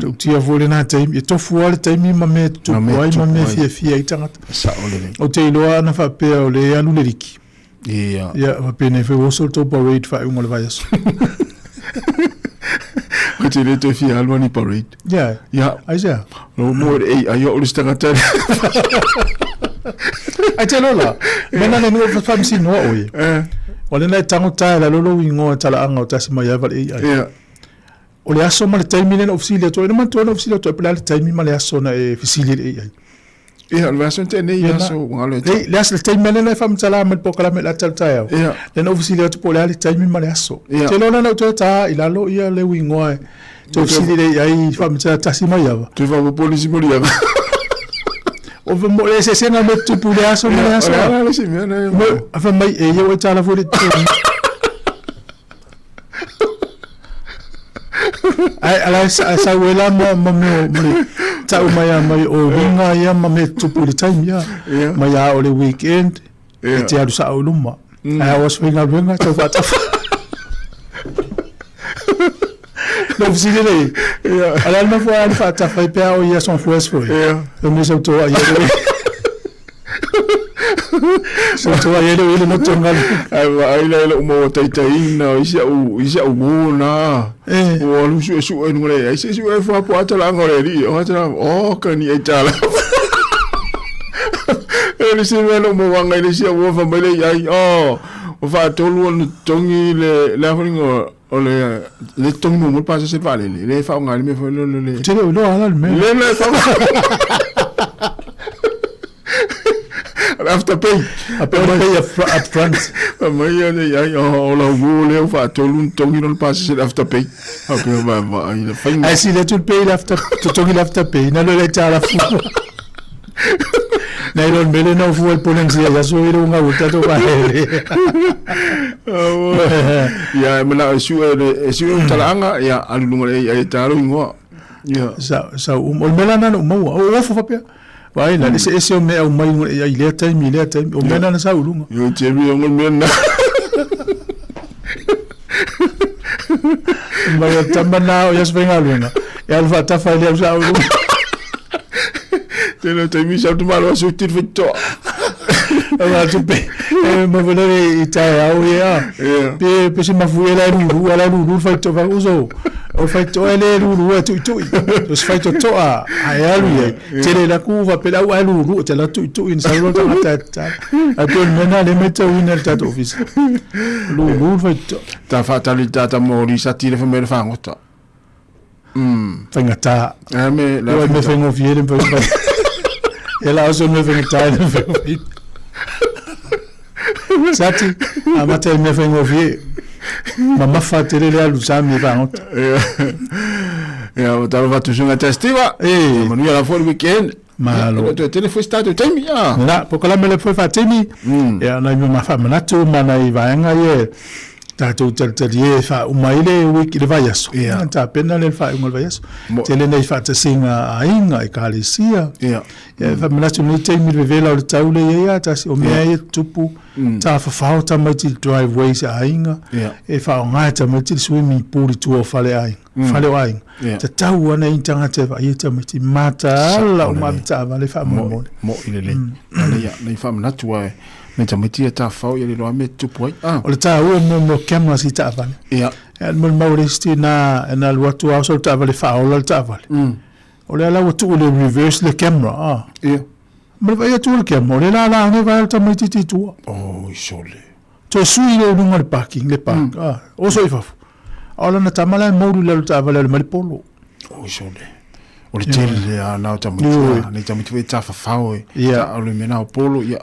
Tu tia vole na time e to fuale time ma me tu boy ma me fie itanga. Sa ole le. O te loa na fa pe o le anu le riki. Ia. Ia va pene fe o so to parade fa un le vai aso. Te le te fia alwa ni parade. Ja. Ja. Ai ja. No mo e ai o le stangata. Ai te lola. Mena le no fa msi no oi. Ole na tango ta la lolo wingo tala anga o tasi mai ava ai. Ja. Ole aso ma le taimi le ofisilia to no man to ofisilia to pela le taimi ma le aso na e ofisilia ai. Ia le vaso te nei aso ngalo. Le aso le taimi le fa mtala ma pokala me la tal tayo. Ia. Le ofisilia to pole le taimi ma le aso. Te lola na to ta ila lo ia le wingo ai. To ofisilia ai fa mtala tasi mai ava. Tu va polisi mo ia. O va mo le se senga me tu pule aso me aso. Ala si me na. Fa mai e yo tala fo le. Ai ala sa wela mo ta mai o winga ia ma me tu pule time ia. Ma ia o le weekend. E te aru sa o luma. Ai was winga to fa ta. No ofisilia le. Ala no fa ta fa pe o ia son fues foi. O me so to ia. So to ia le no tonga. Ai le mo tai na isa u mo na. O lu su ngore ai se su e fa po ata la ngore ri. O ata o ka ni e tala. Ele se me no mo wanga ile se o fa mele ai o fa tolu on tongi le ringo o le tongi mo pasa se vale le fa ngali me fa le te lo ala me le fa after pay up front mai ai o la vole fa tolu tongi no pasa se after pay okay va ai fa ai si le tu pay after to tongi after pay na le tala fu na ilo mbele na ufu polisi ya so ilo nga utato ba hele ya mena su talanga ya alunga ya talo ngo ya sa mela na mo o fu papia vai na ese o me o mai ya ile time o mena na sa ulunga yo chebi o mena mai tambana o ya svenga lunga ya alfa tafa ile sa ulunga tena taimi sa tu malo su tir fito ala tu pe ma volere italia o ya pe se ma fuela lu fito va uso o fito ele lu tu o fito to a alu ye tele la cuva pe la lu te la tu in salvo ta a tu mena le metto in el tato office lu fito ta fatalità mori sa tire fa me fa ngota fangata me la me fengo fiere ela also me fengo tale sati amate me fengo fiere mama fatele le alusami va ya tava va tu sunga testiva manu la for weekend ma lo te foi stato temi ya na pokola me le foi fatemi ya na mi ma fa na tu mana i va nga ye tato tatarie fa umaile wiki le vaiaso ta pena le fa un vaiaso tele nei fa singa ainga e kalisia fa manato ni te mi vela o taule ia ta o me tupu ta fa falta mai til driveways ainga e fa nga ta mai til swimming pool tu fale ai fale ai ta tau ana intanga te va ia ta mai mata la o mabita va le fa mo ile ya nei fa manato me tamiti ta fau ye lo me tu poi o le ta o no camera si ta vale el mo mauristi na el watu so ta vale fa o le ta vale o le la watu le reverse le camera mo vai tu le camera le la ne va ta tamiti ti tu sole to sui le no parking le park o so ifa o le na tamala mo le ta vale le malpolo O sole. O le tele a na ta mutua, ni ta mutua ta fafao e. Ia. O le mena o polo, ia.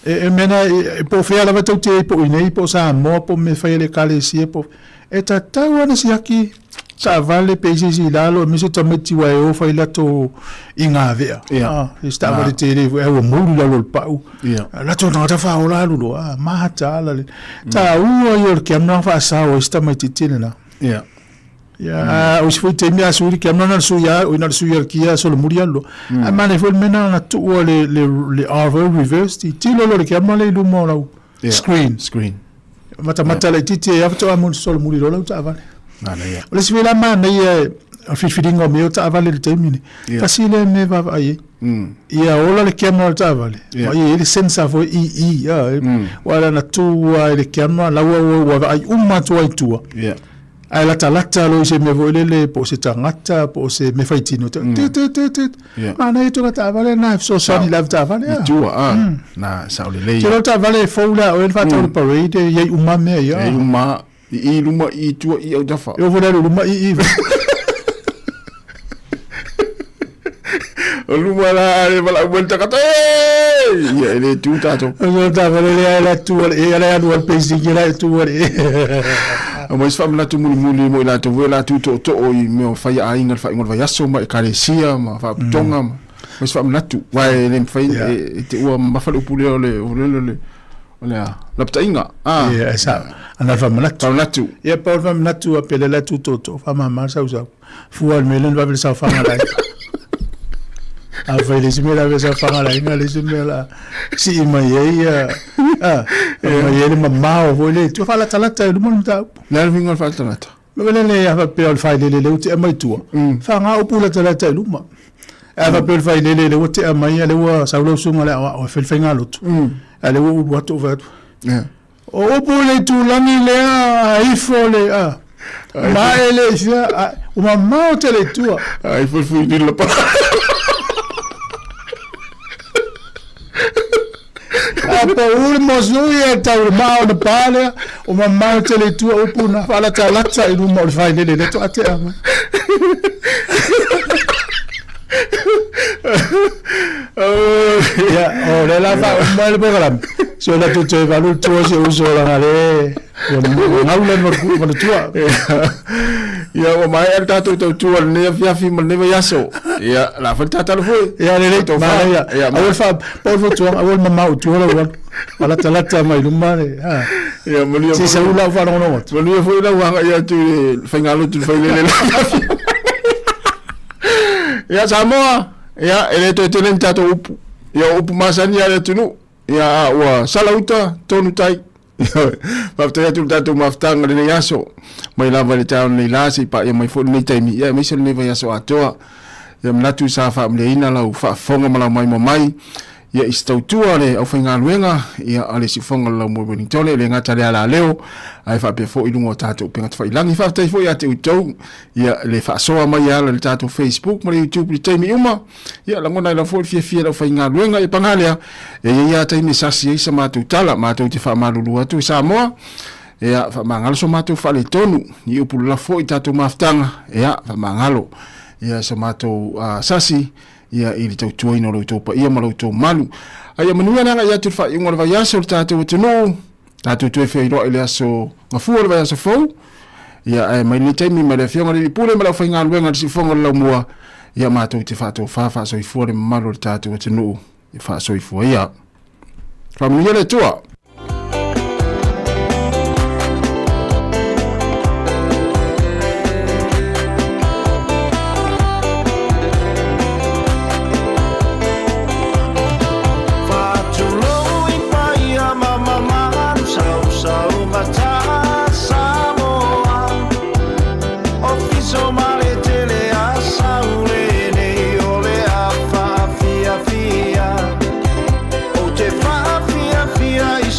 E mena po fea lava tau te po inei po sa mo po me fai le kale si po. E ta tau ana si aki sa vale pe si lalo mi se tameti wa o fai la to inga vea. Ia. E sta vale te le e o mo la lo pau. Ia. La to na ta fa o la lo ma ta la le. Ta u o yo ke amna fa sa o sta mai titine na. Ia. Ya, o se foi te mea suri ke amna na su ya o na su ya kia so le murialo. A mane foi mena na tu o le arvo reverse ti lo ke amna le lu mo la screen. Mata le titi e afto amon so le murilo la ta vale. Ana ia. O le se la mana ia a fitfidingo me o ta vale le temini. Fasile me va ai. Ia ola le ke amna ta vale. Ma ia le sensa foi ya. Wala na tu le ke amna la wa ai umma tu ai tua. Ia. Ai lata lo se me voile po se tangata po se me faitino te mana e toka ta vale na so sani love ta vale tua na sa le le te ta vale foula o en fata parade ye uma me ya ye uma i luma i tua i au dafa eu vou dar luma i o luma la e vala vuelta kata ye le tu tato o ta vale le la tu e la no pesi que la tu o mais fam na tu muli mo la tu vela tu to o i me fai a inga fai ngol vai aso ma karesia ma fa tonga ma mas fam na tu vai le fai te o ma fa lu pule le la pta inga ya sa ana fam na tu ya pa fam na tu a pele la tu to fam ma sa usa fu al melen va vel sa fa la a fai le simela ve sa fa la inga le simela si ma ye ma ye ma ma o le tu fa la talata lu mo ta la vinga fa talata me le ya fa pe al fai le te mai tu fa nga o pula talata lu ma a fa pe fai le te mai le wa sa lo su ma le o fel fenga lo tu ale o wa to va o pule tu langi le a ifo le ma ele sia o ma o te le tu ai fu di la pa apa ulmo zuia tau mau na pale o mamau te le tua upu na fala ta latsa i rumo le fai le to ate ama ya o le la fa mo le program so la tu te valu to se uso la ngale ngau le mo ku mo tua ya o mai al tatu to tua ne fia fi mo ne yaso ya la fa tata lo foi ya le to fa ya awol fa por fo tua awol mamau tua la wala talata mai lumare ya mo ni si se ula fa no mo ni foi la wa ya tu fa ngalo tu fa le ya Samoa ya ele to telen tato upu ya upu masani ya tunu ya wa salauta tonu tai Pafta ya tato maftanga le yaso mai lava le tau le lasi pa ya mai fo ni taimi ya mai se le yaso atoa ya mnatu sa fa mle ina la fa fonga mala mai ya istautua le au fainga luenga ya ale si fonga la mo boni tole le ngata le ala leo ai fa pe fo ilungo tato pe ngata fa ilangi fa tai fo ya te utou ya le fa soa mai ya le tato Facebook mo YouTube le taimi uma ya la ngona la fo fie la fainga luenga e pangalia ya taimi sasi isa matu tala matu te fa malulu atu Samoa ya fa mangalo so matu fa le tonu ni upu la fo tato maftanga ya fa mangalo ya so matu sasi ia ili tau tuaino lo topa ia malo to malu ai manua nga ia tu fa ingol va yaso tatu tunu tatu tu fe ro ile aso ngafu le va yaso fo ia ai mai ni taimi male fionga li pule mala fa ngal wenga si fonga lo mua ia ma to te fa to fa so i fo le malo tatu tunu fa so i fo ia famiglia le tua Fia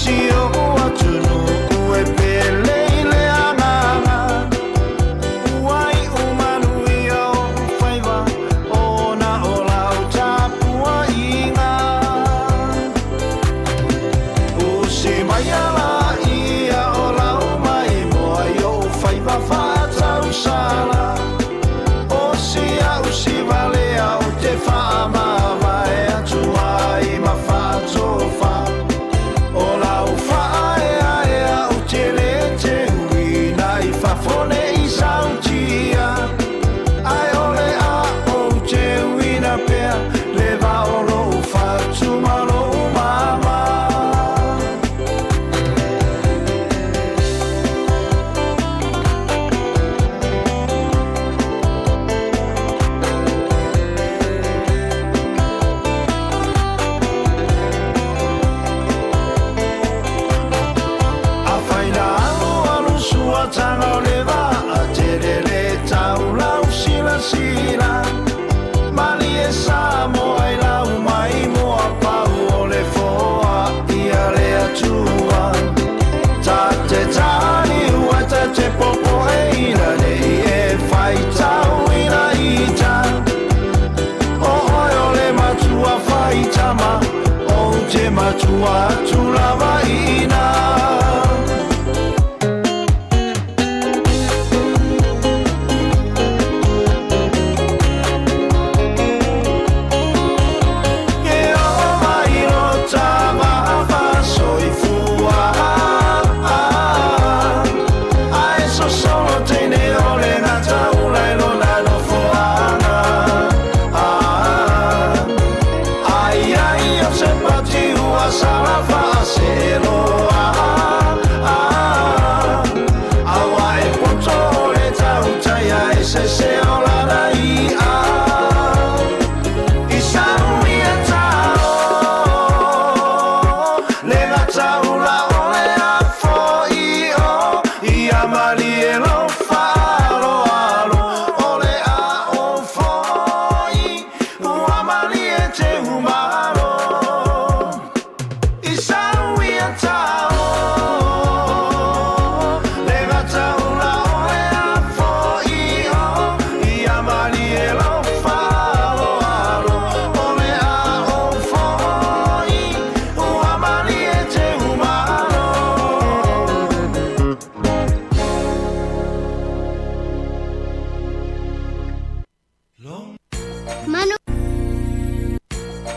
atu lava ina.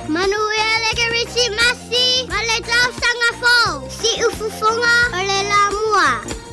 Manuele Garisi Masi, Maletau Sangafo, si ufufunga, ole la mua.